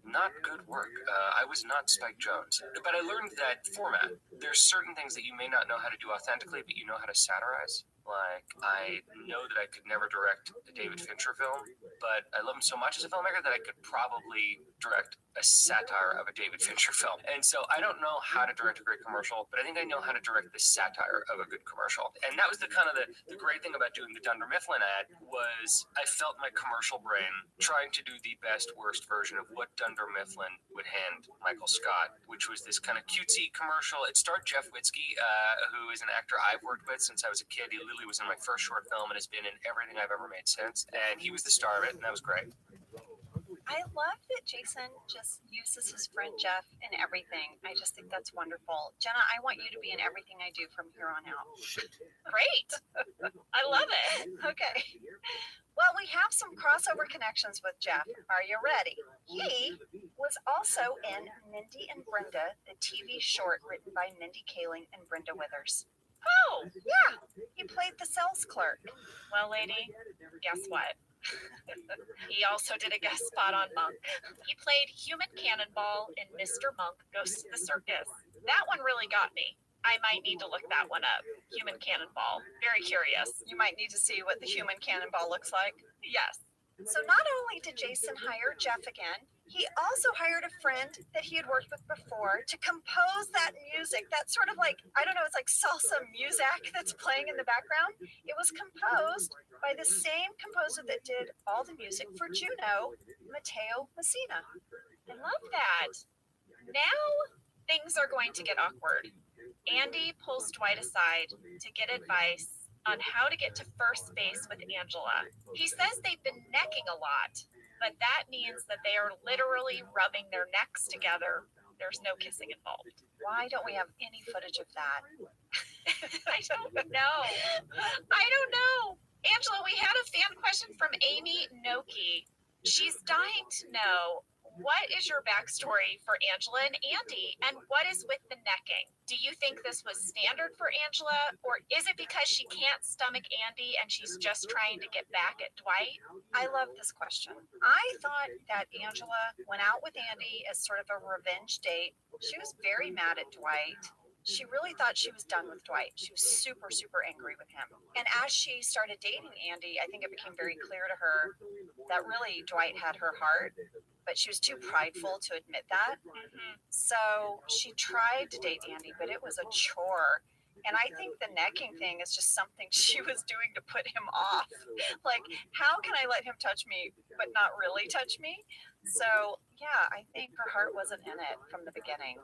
not good work. I was not Spike Jonze, but I learned that format. There's certain things that you may not know how to do authentically, but you know how to satirize. Like, I know that I could never direct a David Fincher film, but I love him so much as a filmmaker that I could probably direct a satire of a David Fincher film. And so I don't know how to direct a great commercial, but I think I know how to direct the satire of a good commercial. And that was the kind of the great thing about doing the Dunder Mifflin ad was I felt my commercial brain trying to do the best, worst version of what Dunder Mifflin would hand Michael Scott, which was this kind of cutesy commercial. It starred Jeff Witzke, who is an actor I've worked with since I was a kid. He literally was in my first short film and has been in everything I've ever made since. And he was the star of it, and that was great. I love that Jason just uses his friend Jeff in everything. I just think that's wonderful. Jenna, I want you to be in everything I do from here on out. Great. I love it. Okay. Well, we have some crossover connections with Jeff. Are you ready? He was also in Mindy and Brenda, the TV short written by Mindy Kaling and Brenda Withers. Oh, yeah. He played the sales clerk. Well, lady, guess what? He also did a guest spot on Monk. He played Human Cannonball in Mr. Monk Goes to the Circus. That one really got me. I might need to look that one up. Human Cannonball. Very curious. You might need to see what the human cannonball looks like. Yes. So not only did Jason hire Jeff again, he also hired a friend that he had worked with before to compose that music. That sort of like, I don't know, it's like salsa music that's playing in the background. It was composed by the same composer that did all the music for Juno, Matteo Messina. I love that. Now things are going to get awkward. Andy pulls Dwight aside to get advice on how to get to first base with Angela. He says they've been necking a lot, but that means that they are literally rubbing their necks together. There's no kissing involved. Why don't we have any footage of that? I don't know. I don't know. Angela, we had a fan question from Amy Noki. She's dying to know, what is your backstory for Angela and Andy, and what is with the necking? Do you think this was standard for Angela, or is it because she can't stomach Andy and she's just trying to get back at Dwight? I love this question. I thought that Angela went out with Andy as sort of a revenge date. She was very mad at Dwight. She really thought she was done with Dwight. She was super, super angry with him. And as she started dating Andy, I think it became very clear to her that really Dwight had her heart, but she was too prideful to admit that. So she tried to date Andy, but it was a chore. And I think the necking thing is just something she was doing to put him off. Like, how can I let him touch me, but not really touch me? So, yeah, I think her heart wasn't in it from the beginning.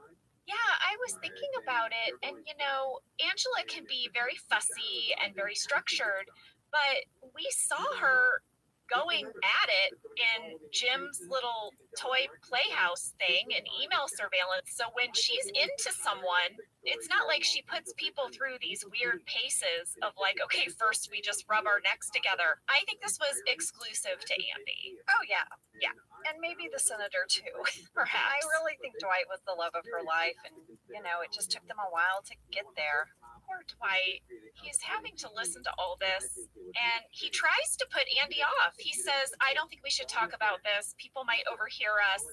Yeah, I was thinking about it, and you know, Angela can be very fussy and very structured, but we saw her going at it in Jim's little toy playhouse thing and email surveillance. So when she's into someone, it's not like she puts people through these weird paces of like, okay, first we just rub our necks together. I think this was exclusive to Andy. Oh, yeah. Yeah. And maybe the senator, too. Perhaps. I really think Dwight was the love of her life, and, you know, it just took them a while to get there. Poor Dwight. He's having to listen to all this, and he tries to put Andy off. He says, I don't think we should talk about this. People might overhear us.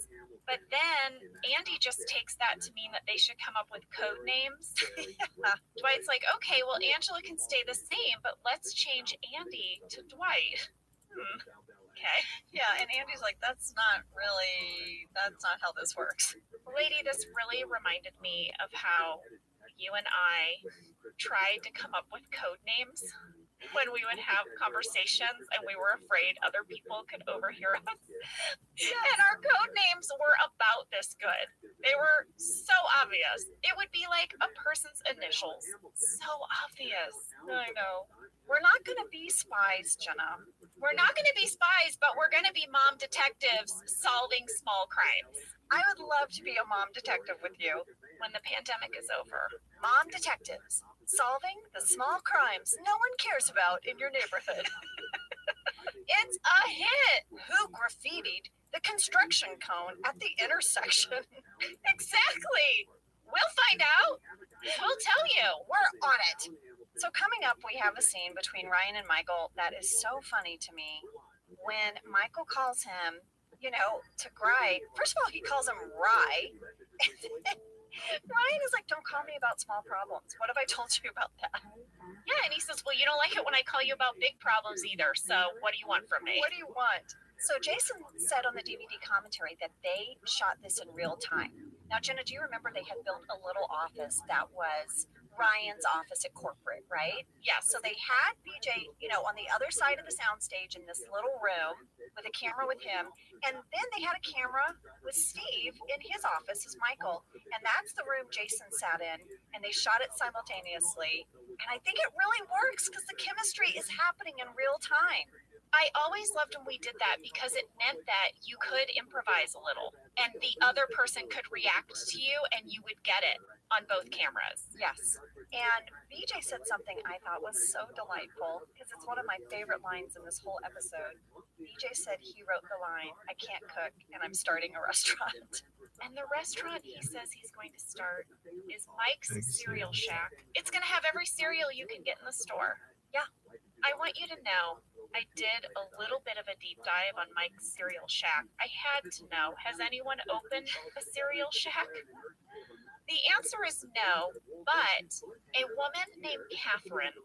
But then Andy just takes that to mean that they should come up with code names. Yeah. Dwight's like, okay, well, Angela can stay the same, but let's change Andy to Dwight. Okay. Yeah, and Andy's like, that's not how this works. Lady, this really reminded me of how you and I tried to come up with code names when we would have conversations and we were afraid other people could overhear us. Yes. And our code names were about this good. They were so obvious. It would be like a person's initials. So obvious. I know. We're not going to be spies, Jenna. We're not going to be spies, but we're going to be mom detectives solving small crimes. I would love to be a mom detective with you when the pandemic is over. Mom detectives Solving the small crimes no one cares about in your neighborhood. It's a hit! Who graffitied the construction cone at the intersection? Exactly! We'll find out. We'll tell you. We're on it. So coming up, we have a scene between Ryan and Michael that is so funny to me. When Michael calls him, to Gry, first of all, he calls him Rye. Ryan is like, don't call me about small problems. What have I told you about that? Yeah, and he says, well, you don't like it when I call you about big problems either. So what do you want from me? What do you want? So Jason said on the DVD commentary that they shot this in real time. Now, Jenna, do you remember they had built a little office that was Ryan's office at corporate, right? Yeah, so they had BJ, on the other side of the soundstage in this little room with a camera with him. And then they had a camera with Steve in his office as Michael. And that's the room Jason sat in. And they shot it simultaneously. And I think it really works because the chemistry is happening in real time. I always loved when we did that because it meant that you could improvise a little and the other person could react to you and you would get it on both cameras. Yes. And BJ said something I thought was so delightful because it's one of my favorite lines in this whole episode. BJ said he wrote the line, I can't cook and I'm starting a restaurant. And the restaurant he says he's going to start is Mike's Cereal Shack. It's going to have every cereal you can get in the store. Yeah. I want you to know I did a little bit of a deep dive on Mike's Cereal Shack. I had to know, has anyone opened a cereal shack? The answer is no, but a woman named Catherine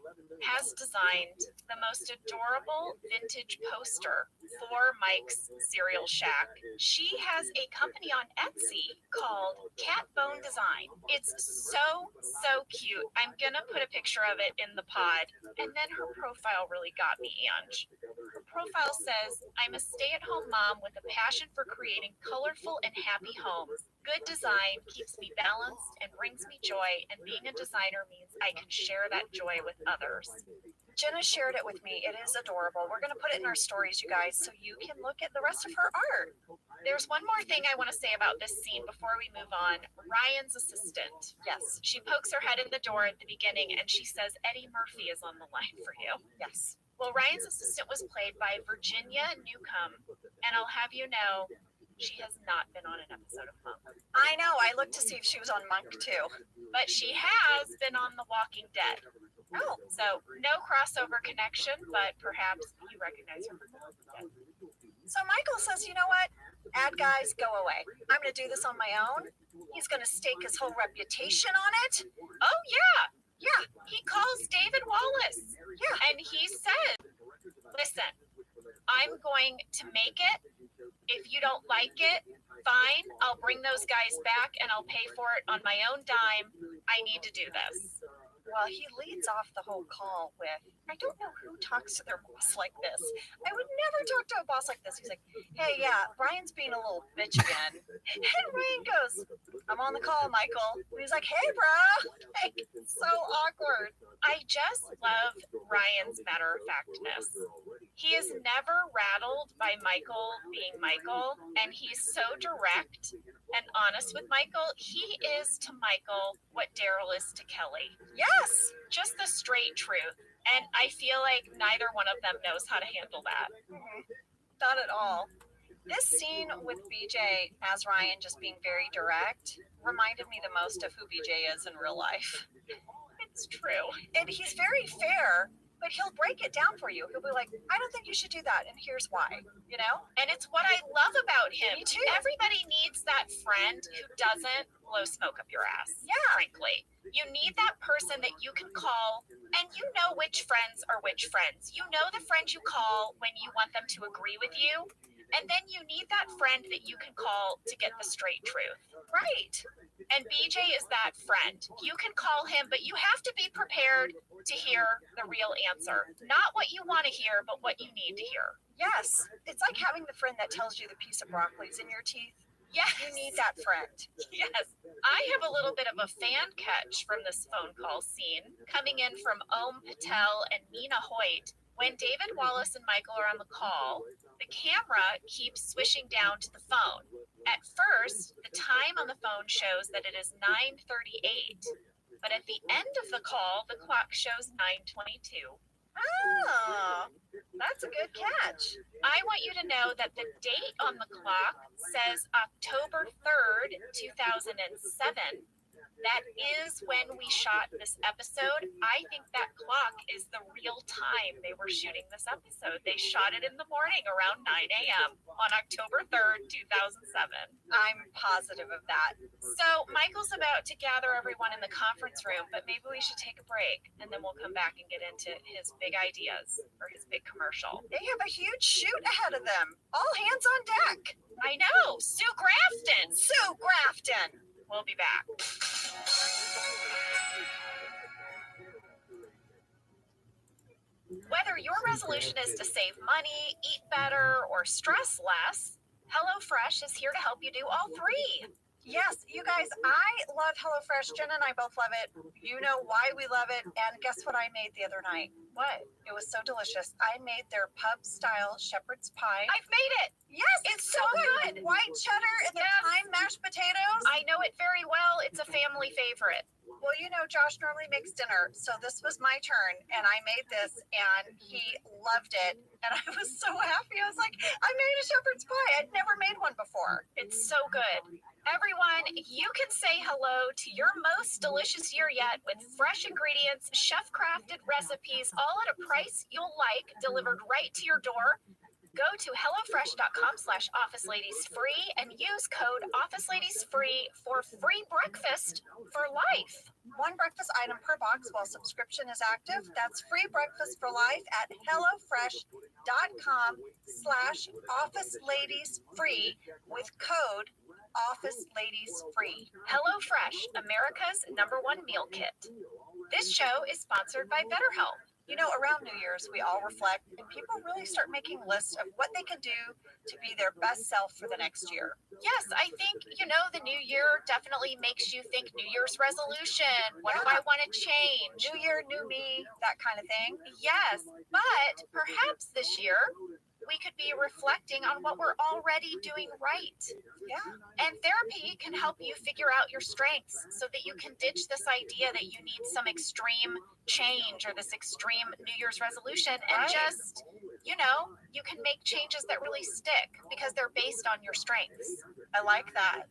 has designed the most adorable vintage poster for Mike's Cereal Shack. She has a company on Etsy called Cat Bone Design. It's so cute. I'm gonna put a picture of it in the pod. And then her profile really got me, Ange. Her profile says, I'm a stay-at-home mom with a passion for creating colorful and happy homes. Good design keeps me balanced and brings me joy, and being a designer means I can share that joy with others. Jenna shared it with me. It is adorable. We're going to put it in our stories, you guys, so you can look at the rest of her art. There's one more thing I want to say about this scene before we move on. Ryan's assistant. Yes. She pokes her head in the door at the beginning and she says, Eddie Murphy is on the line for you. Yes. Well, Ryan's assistant was played by Virginia Newcomb, and I'll have you know, she has not been on an episode of Monk. I know. I looked to see if she was on Monk too. But she has been on The Walking Dead. Oh. So no crossover connection, but perhaps you recognize her from The Walking Dead. So Michael says, you know what? Ad guys, go away. I'm going to do this on my own. He's going to stake his whole reputation on it. Oh, yeah. Yeah. He calls David Wallace. Yeah. And he says, listen, I'm going to make it. If you don't like it, fine. I'll bring those guys back and I'll pay for it on my own dime. I need to do this. Well, he leads off the whole call with, I don't know who talks to their boss like this. I would never talk to a boss like this. He's like, hey, yeah, Ryan's being a little bitch again. And Ryan goes, I'm on the call, Michael. And he's like, hey, bro. Like, so awkward. I just love Ryan's matter-of-factness. He is never rattled by Michael being Michael, and he's so direct and honest with Michael. He is to Michael what Daryl is to Kelly. Yes! Just the straight truth. And I feel like neither one of them knows how to handle that. Not at all. This scene with BJ as Ryan just being very direct reminded me the most of who BJ is in real life. It's true. And he's very fair, but he'll break it down for you. He'll be like, I don't think you should do that, and here's why, you know? And it's what I love about him. Me too. Everybody needs that friend who doesn't blow smoke up your ass. Yeah. Frankly. You need that person that you can call, and you know which friends are which friends. You know the friend you call when you want them to agree with you, and then you need that friend that you can call to get the straight truth. Right. And BJ is that friend. You can call him, but you have to be prepared to hear the real answer. Not what you want to hear, but what you need to hear. Yes. It's like having the friend that tells you the piece of broccoli's in your teeth. Yes. You need that friend. Yes. I have a little bit of a fan catch from this phone call scene coming in from Om Patel and Nina Hoyt. When David Wallace and Michael are on the call, the camera keeps swishing down to the phone. At first, the time on the phone shows that it is 9:38. but at the end of the call, the clock shows 9:22. Oh, that's a good catch. I want you to know that the date on the clock says October 3rd, 2007. That is when we shot this episode. I think that clock is the real time they were shooting this episode. They shot it in the morning around 9 a.m. on October 3rd, 2007. I'm positive of that. So Michael's about to gather everyone in the conference room, but maybe we should take a break and then we'll come back and get into his big ideas for his big commercial. They have a huge shoot ahead of them. All hands on deck. I know, Sue Grafton. Sue Grafton. We'll be back. Whether your resolution is to save money, eat better, or stress less, HelloFresh is here to help you do all three. Yes, you guys, I love HelloFresh. Jen and I both love it. You know why we love it. And guess what I made the other night? What? It was so delicious. I made their pub-style shepherd's pie. I've made it. Yes, it's so good. White cheddar and the thyme mashed potatoes. I know it very well. It's a family favorite. Well, you know, Josh normally makes dinner, so this was my turn, and I made this, and he loved it, and I was so happy. I was like, I made a shepherd's pie. I'd never made one before. It's so good. Everyone, you can say hello to your most delicious year yet with fresh ingredients, chef-crafted recipes, all at a price you'll like, delivered right to your door. Go to hellofresh.com/officeladiesfree and use code officeladiesfree for free breakfast for life. One breakfast item per box while subscription is active. That's free breakfast for life at hellofresh.com/officeladiesfree with code officeladiesfree. HelloFresh, America's #1 meal kit. This show is sponsored by BetterHelp. You know, around New Year's, we all reflect and people really start making lists of what they can do to be their best self for the next year. Yes, I think, the new year definitely makes you think New Year's resolution. What do I want to change? New year, new me, that kind of thing. Yes, but perhaps this year we could be reflecting on what we're already doing right. Yeah. And therapy can help you figure out your strengths so that you can ditch this idea that you need some extreme change or this extreme New Year's resolution and just, you can make changes that really stick because they're based on your strengths. I like that.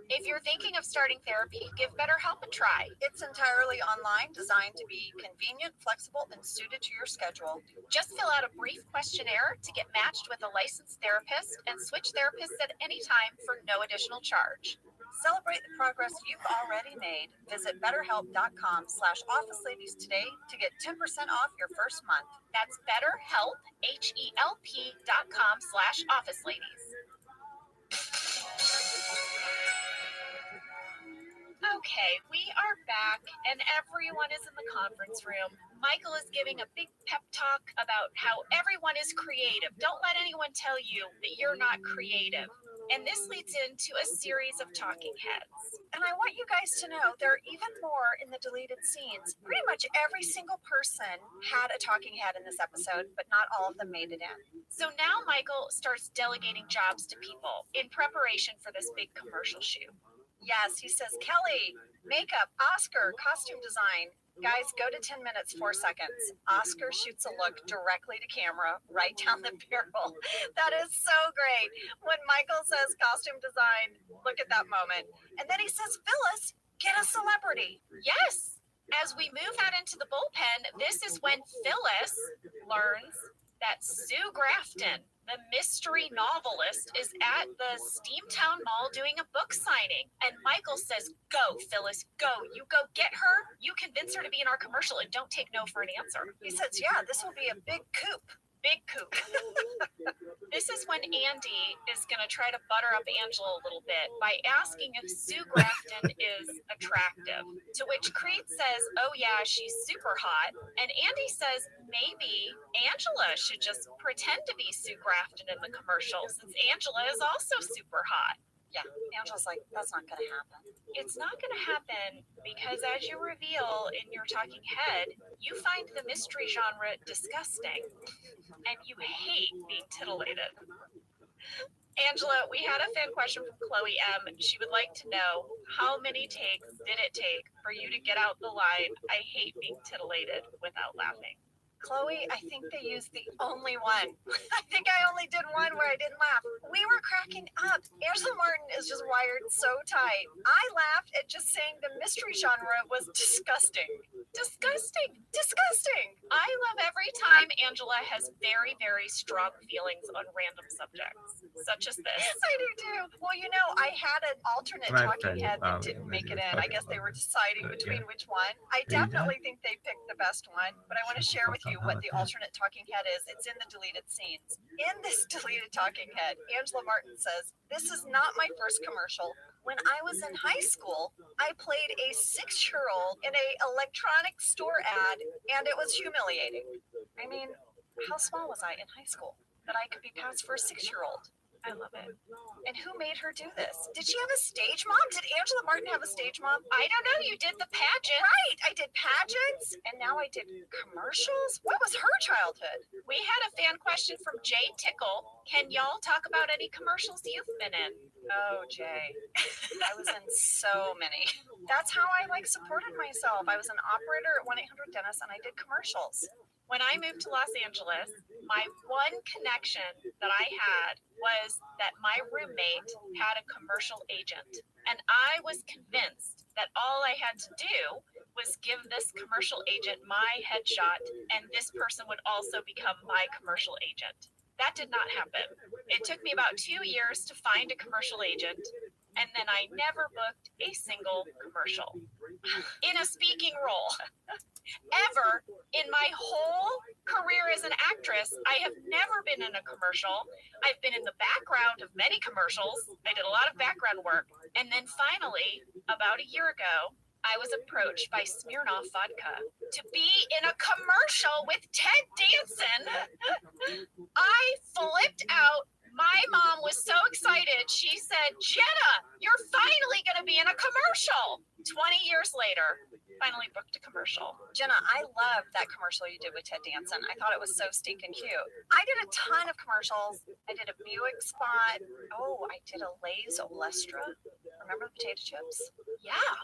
If you're thinking of starting therapy, give BetterHelp a try. It's entirely online, designed to be convenient, flexible, and suited to your schedule. Just fill out a brief questionnaire to get matched with a licensed therapist and switch therapists at any time for no additional charge. Celebrate the progress you've already made. Visit betterhelp.com/officeladies today to get 10% off your first month. That's BetterHelp, HELP.com/officeladies. Okay, we are back and everyone is in the conference room. Michael is giving a big pep talk about how everyone is creative. Don't let anyone tell you that you're not creative. And this leads into a series of talking heads. And I want you guys to know there are even more in the deleted scenes. Pretty much every single person had a talking head in this episode, but not all of them made it in. So now Michael starts delegating jobs to people in preparation for this big commercial shoot. Yes, he says, Kelly, makeup, Oscar, costume design. Guys, go to 10 minutes, 4 seconds. Oscar shoots a look directly to camera, right down the barrel. That is so great. When Michael says costume design, look at that moment. And then he says, Phyllis, get a celebrity. Yes. As we move out into the bullpen, this is when Phyllis learns that Sue Grafton, the mystery novelist, is at the Steamtown Mall doing a book signing. And Michael says, go, Phyllis, go. You go get her. You convince her to be in our commercial and don't take no for an answer. He says, yeah, this will be a big coup. Big coup. This is when Andy is going to try to butter up Angela a little bit by asking if Sue Grafton is attractive. To which Creed says, oh yeah, she's super hot. And Andy says, maybe Angela should just pretend to be Sue Grafton in the commercial since Angela is also super hot. Yeah, Angela's like, that's not going to happen. It's not going to happen because as you reveal in your talking head, you find the mystery genre disgusting and you hate being titillated. Angela, we had a fan question from Chloe M. She would like to know, how many takes did it take for you to get out the line, "I hate being titillated," without laughing? Chloe, I think they used the only one. I think I only did one where I didn't laugh. We were cracking up. Angela Martin is just wired so tight. I laughed at just saying the mystery genre was disgusting. Disgusting. Disgusting. I love every time Angela has very, very strong feelings on random subjects, such as this. I do too. Well, you know, I had an alternate talking head that didn't make it in. I guess they were deciding between which one. I definitely think they picked the best one, but I want to share with you what the alternate talking head is. It's in the deleted scenes. In this deleted talking head, Angela Martin says, "This is not my first commercial. When I was in high school, I played a 6-year-old in a electronics store ad, and it was humiliating." I mean, how small was I in high school that I could be passed for a 6-year-old? I love it. And who made her do this? Did she have a stage mom? Did Angela Martin have a stage mom? I don't know. You did the pageant. Right. I did pageants, and now I did commercials. What was her childhood? We had a fan question from Jay Tickle. Can y'all talk about any commercials you've been in? Oh, Jay. I was in so many. That's how I supported myself. I was an operator at 1-800-Dentist, and I did commercials. When I moved to Los Angeles, my one connection that I had was that my roommate had a commercial agent. And I was convinced that all I had to do was give this commercial agent my headshot, and this person would also become my commercial agent. That did not happen. It took me about 2 years to find a commercial agent, and then I never booked a single commercial in a speaking role. Ever in my whole career as an actress, I have never been in a commercial. I've been in the background of many commercials. I did a lot of background work. And then finally, about a year ago, I was approached by Smirnoff Vodka to be in a commercial with Ted Danson. I flipped out. My mom was so excited. She said, "Jenna, you're finally going to be in a commercial." 20 years later, finally booked a commercial. Jenna, I loved that commercial you did with Ted Danson. I thought it was so stinking cute. I did a ton of commercials. I did a Buick spot. Oh, I did a Lay's Olestra. Remember the potato chips? Yeah.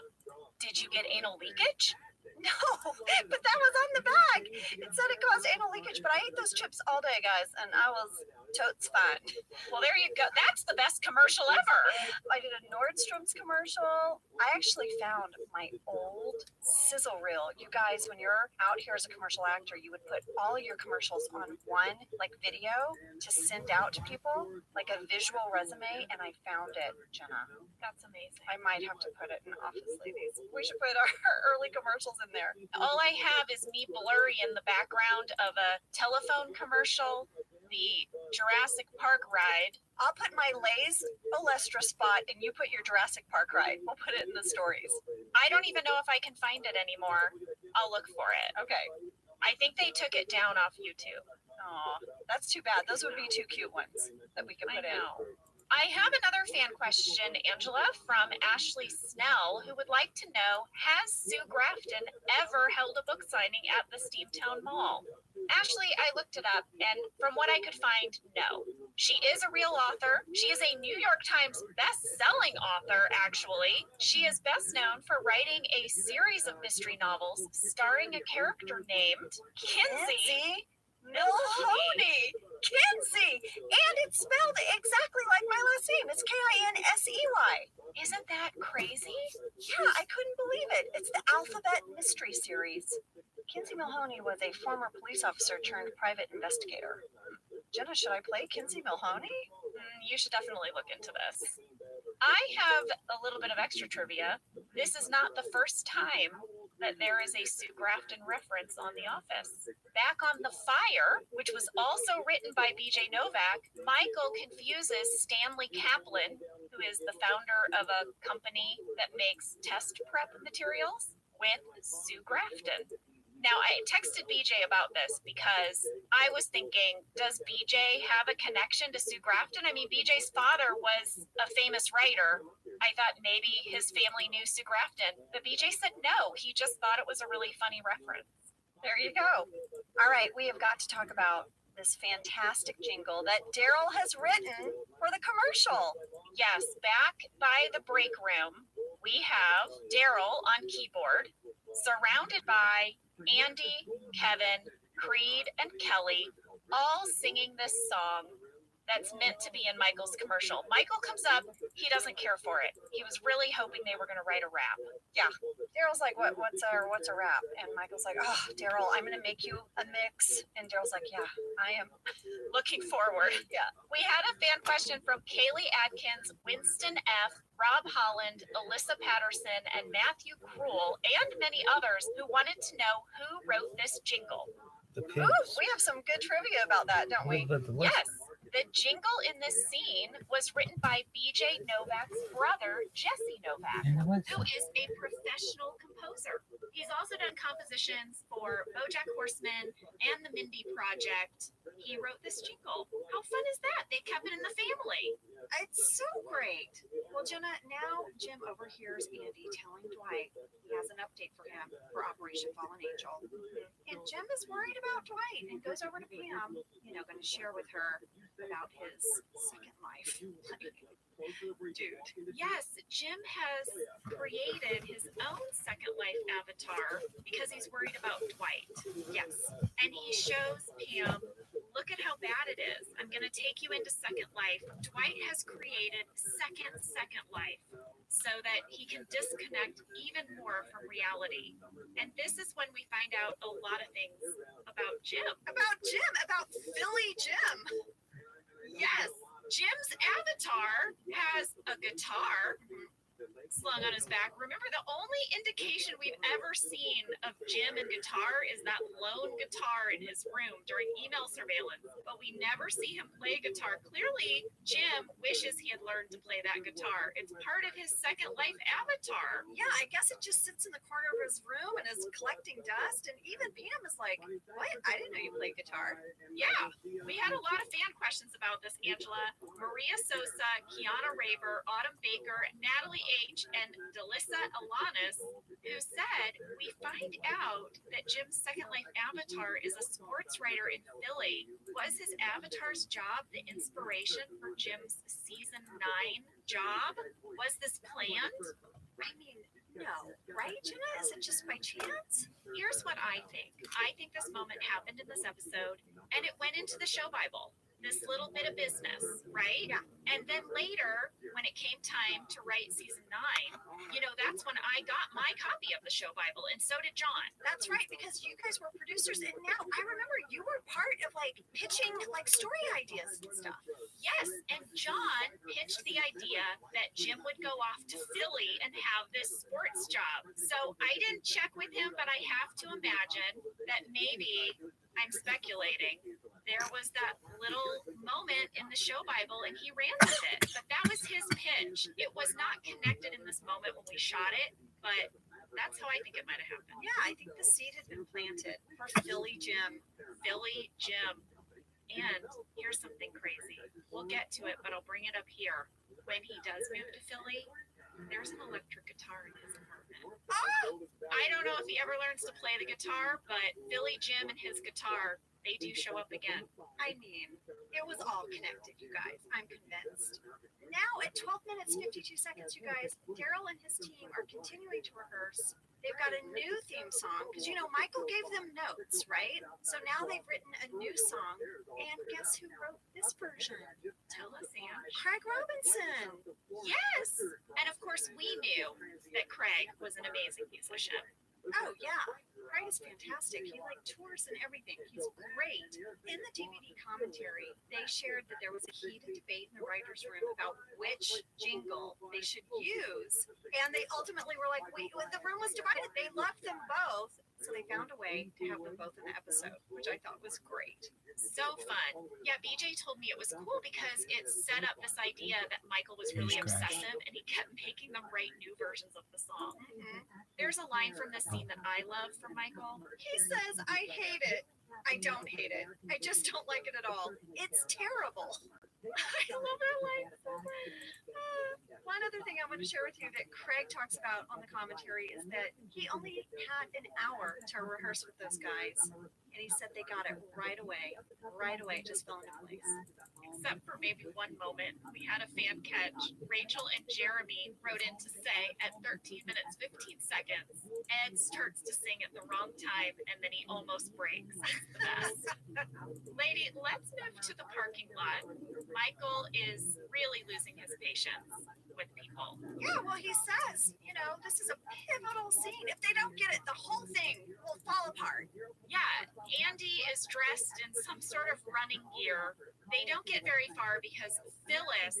Did you get anal leakage? No, but that was on the bag. It said it caused anal leakage, but I ate those chips all day, guys, and I was totes fine. Well, there you go. That's the best commercial ever. I did a Nordstrom's commercial. I actually found my old sizzle reel. You guys, when you're out here as a commercial actor, you would put all of your commercials on one video to send out to people, like a visual resume, and I found it, Jenna. That's amazing. I might have to put it in Office Ladies. We should put our early commercials in there. All I have is me blurry in the background of a telephone commercial, the Jurassic Park ride. I'll put my Lay's Olestra spot and you put your Jurassic Park ride. We'll put it in the stories. I don't even know if I can find it anymore. I'll look for it. Okay. I think they took it down off YouTube. Aw, that's too bad. Those would be 2 cute ones that we could put in. I have another fan question, Angela, from Ashley Snell, who would like to know, has Sue Grafton ever held a book signing at the Steamtown Mall? Ashley, I looked it up, and from what I could find, no. She is a real author. She is a New York Times best-selling author, actually. She is best known for writing a series of mystery novels starring a character named Kinsey Milhoney. Kinsey! And it's spelled exactly like my last name. It's Kinsey. Isn't that crazy? Yeah, I couldn't believe it. It's the Alphabet Mystery Series. Kinsey Milhoney was a former police officer turned private investigator. Jenna, should I play Kinsey Milhoney? You should definitely look into this. I have a little bit of extra trivia. This is not the first time that there is a Sue Grafton reference on The Office. Back on The Fire, which was also written by B.J. Novak, Michael confuses Stanley Kaplan, who is the founder of a company that makes test prep materials, with Sue Grafton. Now, I texted BJ about this because I was thinking, does BJ have a connection to Sue Grafton? I mean, BJ's father was a famous writer. I thought maybe his family knew Sue Grafton, but BJ said no. He just thought it was a really funny reference. There you go. All right, we have got to talk about this fantastic jingle that Daryl has written for the commercial. Yes, back by the break room, we have Daryl on keyboard, surrounded by Andy, Kevin, Creed, and Kelly, all singing this song that's meant to be in Michael's commercial. Michael comes up, he doesn't care for it. He was really hoping they were going to write a rap. Yeah. Daryl's like, what's a rap? And Michael's like, oh, Daryl, I'm going to make you a mix. And Daryl's like, yeah, I am Looking forward. Yeah. We had a fan question from Kaylee Adkins, Winston F., Rob Holland, Alyssa Patterson, and Matthew Krul, and many others who wanted to know who wrote this jingle. Ooh, we have some good trivia about that, don't we? Yes. The jingle in this scene was written by BJ Novak's brother, Jesse Novak, who is a professional composer. He's also done compositions for BoJack Horseman and the Mindy Project. He wrote this jingle. How fun is that? They kept it in the family. It's so great. Well, Jenna, now Jim overhears Andy telling Dwight he has an update for him for Operation Fallen Angel. And Jim is worried about Dwight and goes over to Pam, going to share with her about his second life. Dude. Yes, Jim has created his own Second Life avatar because he's worried about Dwight. Yes. And he shows Pam, look at how bad it is. I'm going to take you into Second Life. Dwight has created Second Life so that he can disconnect even more from reality. And this is when we find out a lot of things about Jim. About Philly Jim. Yes, Jim's avatar has a guitar slung on his back. Remember, the only indication we've ever seen of Jim and guitar is that lone guitar in his room during email surveillance, but we never see him play guitar. Clearly, Jim wishes he had learned to play that guitar. It's part of his Second Life avatar. Yeah, I guess it just sits in the corner of his room and is collecting dust. And even Pam is like, what? I didn't know you played guitar. Yeah, we had a lot of fan questions about this, Angela. Maria Sosa, Kiana Raver, Autumn Baker, Natalie H., and Delissa Alanis, who said, we find out that Jim's Second Life avatar is a sports writer in Philly. Was his avatar's job the inspiration for Jim's season 9 job? Was this planned? I mean, no, right, Jenna? Is it just by chance? Here's what I think. I think this moment happened in this episode, and it went into the show Bible. This little bit of business, right? Yeah. And then later, when it came time to write season 9, that's when I got my copy of the show Bible, and so did John. That's right, because you guys were producers, and now I remember you were part of pitching story ideas and stuff. Yes, and John pitched the idea that Jim would go off to Philly and have this sports job. So I didn't check with him, but I have to imagine that maybe, I'm speculating, there was that little moment in the show Bible and he ran with it. But that was his pitch. It was not connected in this moment when we shot it, but that's how I think it might have happened. Yeah, I think the seed had been planted for Philly Jim. Philly Jim. And here's something crazy. We'll get to it, but I'll bring it up here. When he does move to Philly, there's an electric guitar in his apartment. I don't know if he ever learns to play the guitar, but Philly Jim and his guitar, they do show up again. I mean, it was all connected, you guys. I'm convinced. Now at 12 minutes, 52 seconds, you guys, Daryl and his team are continuing to rehearse. They've got a new theme song because, Michael gave them notes, right? So now they've written a new song. And guess who wrote this version? Tell us, Anne. Craig Robinson. Yes. And of course, we knew that Craig was an amazing musician. Oh, yeah. Craig is fantastic. He tours and everything. He's great. In the DVD commentary, they shared that there was a heated debate in the writer's room about which jingle they should use. And they ultimately were like, wait, the room was divided. They loved them both. So they found a way to have them both in the episode, which I thought was great. So fun. Yeah, BJ told me it was cool because it set up this idea that Michael was really obsessive and he kept making them write new versions of the song. Mm-hmm. There's a line from this scene that I love from Michael. He says, I hate it. I don't hate it. I just don't like it at all. It's terrible. I love that line so much. One other thing I want to share with you that Craig talks about on the commentary is that he only had an hour to rehearse with those guys. And he said they got it right away, just fell into place. Except for maybe one moment, we had a fan catch. Rachel and Jeremy wrote in to say at 13 minutes, 15 seconds, Ed starts to sing at the wrong time and then he almost breaks. It's the best. Lady, let's move to the parking lot. Michael is really losing his patience with people. Yeah, well, he says, this is a pivotal scene. If they don't get it, the whole thing will fall apart. Yeah, Andy is dressed in some sort of running gear. They don't get very far because Phyllis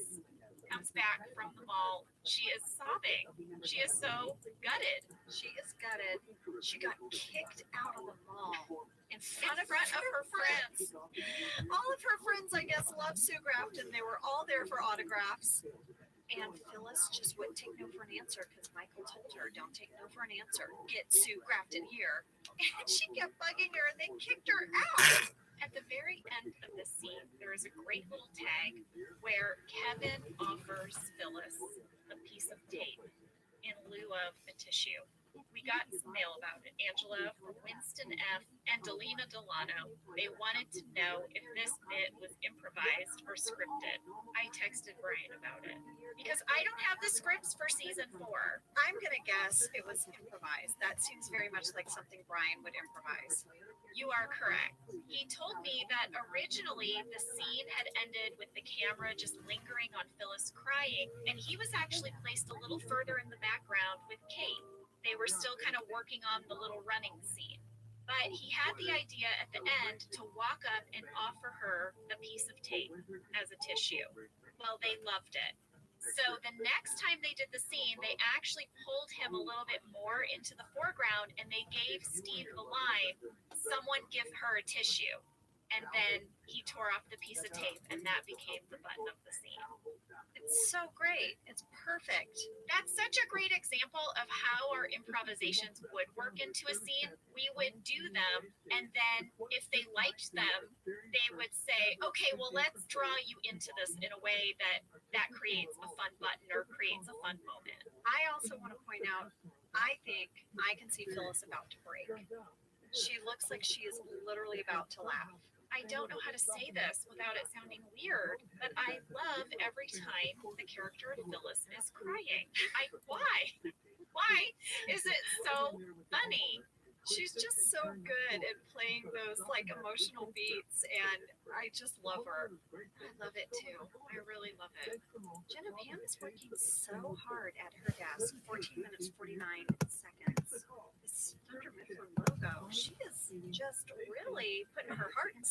comes back from the mall. She is sobbing. She is so gutted. She is gutted. She got kicked out of the mall in front of her friends. All of her friends, I guess, love Sue Grafton. They were all there for autographs. And Phyllis just wouldn't take no for an answer because Michael told her, don't take no for an answer. Get Sue Grafton here. And she kept bugging her and they kicked her out. At the very end of the scene, there is a great little tag where Kevin offers Phyllis a piece of tape in lieu of a tissue. We got some mail about it. Angela, Winston F., and Delina Delano. They wanted to know if this bit was improvised or scripted. I texted Brian about it because I don't have the scripts for season 4. I'm going to guess it was improvised. That seems very much like something Brian would improvise. You are correct. He told me that originally the scene had ended with the camera just lingering on Phyllis crying, and he was actually placed a little further in the background with Kate. They were still kind of working on the little running scene. But he had the idea at the end to walk up and offer her a piece of tape as a tissue. Well, they loved it. So the next time they did the scene, they actually pulled him a little bit more into the foreground and they gave Steve the line, someone give her a tissue. And then he tore off the piece of tape and that became the button of the scene. It's so great. It's perfect. That's such a great example of how our improvisations would work into a scene. We would do them, and then if they liked them, they would say, okay, well, let's draw you into this in a way that creates a fun button or creates a fun moment. I also want to point out, I think I can see Phyllis about to break. She looks like she is literally about to laugh. I don't know how to say this without it sounding weird, but I love every time the character of Phyllis is crying. Why is it so funny? She's just so good at playing those like emotional beats, and I just love her. I love it too. I really love it. Jenna Pam is working so hard at her desk. 14 minutes, 49 seconds. This Thunder Mifflin logo, she is just really putting her heart and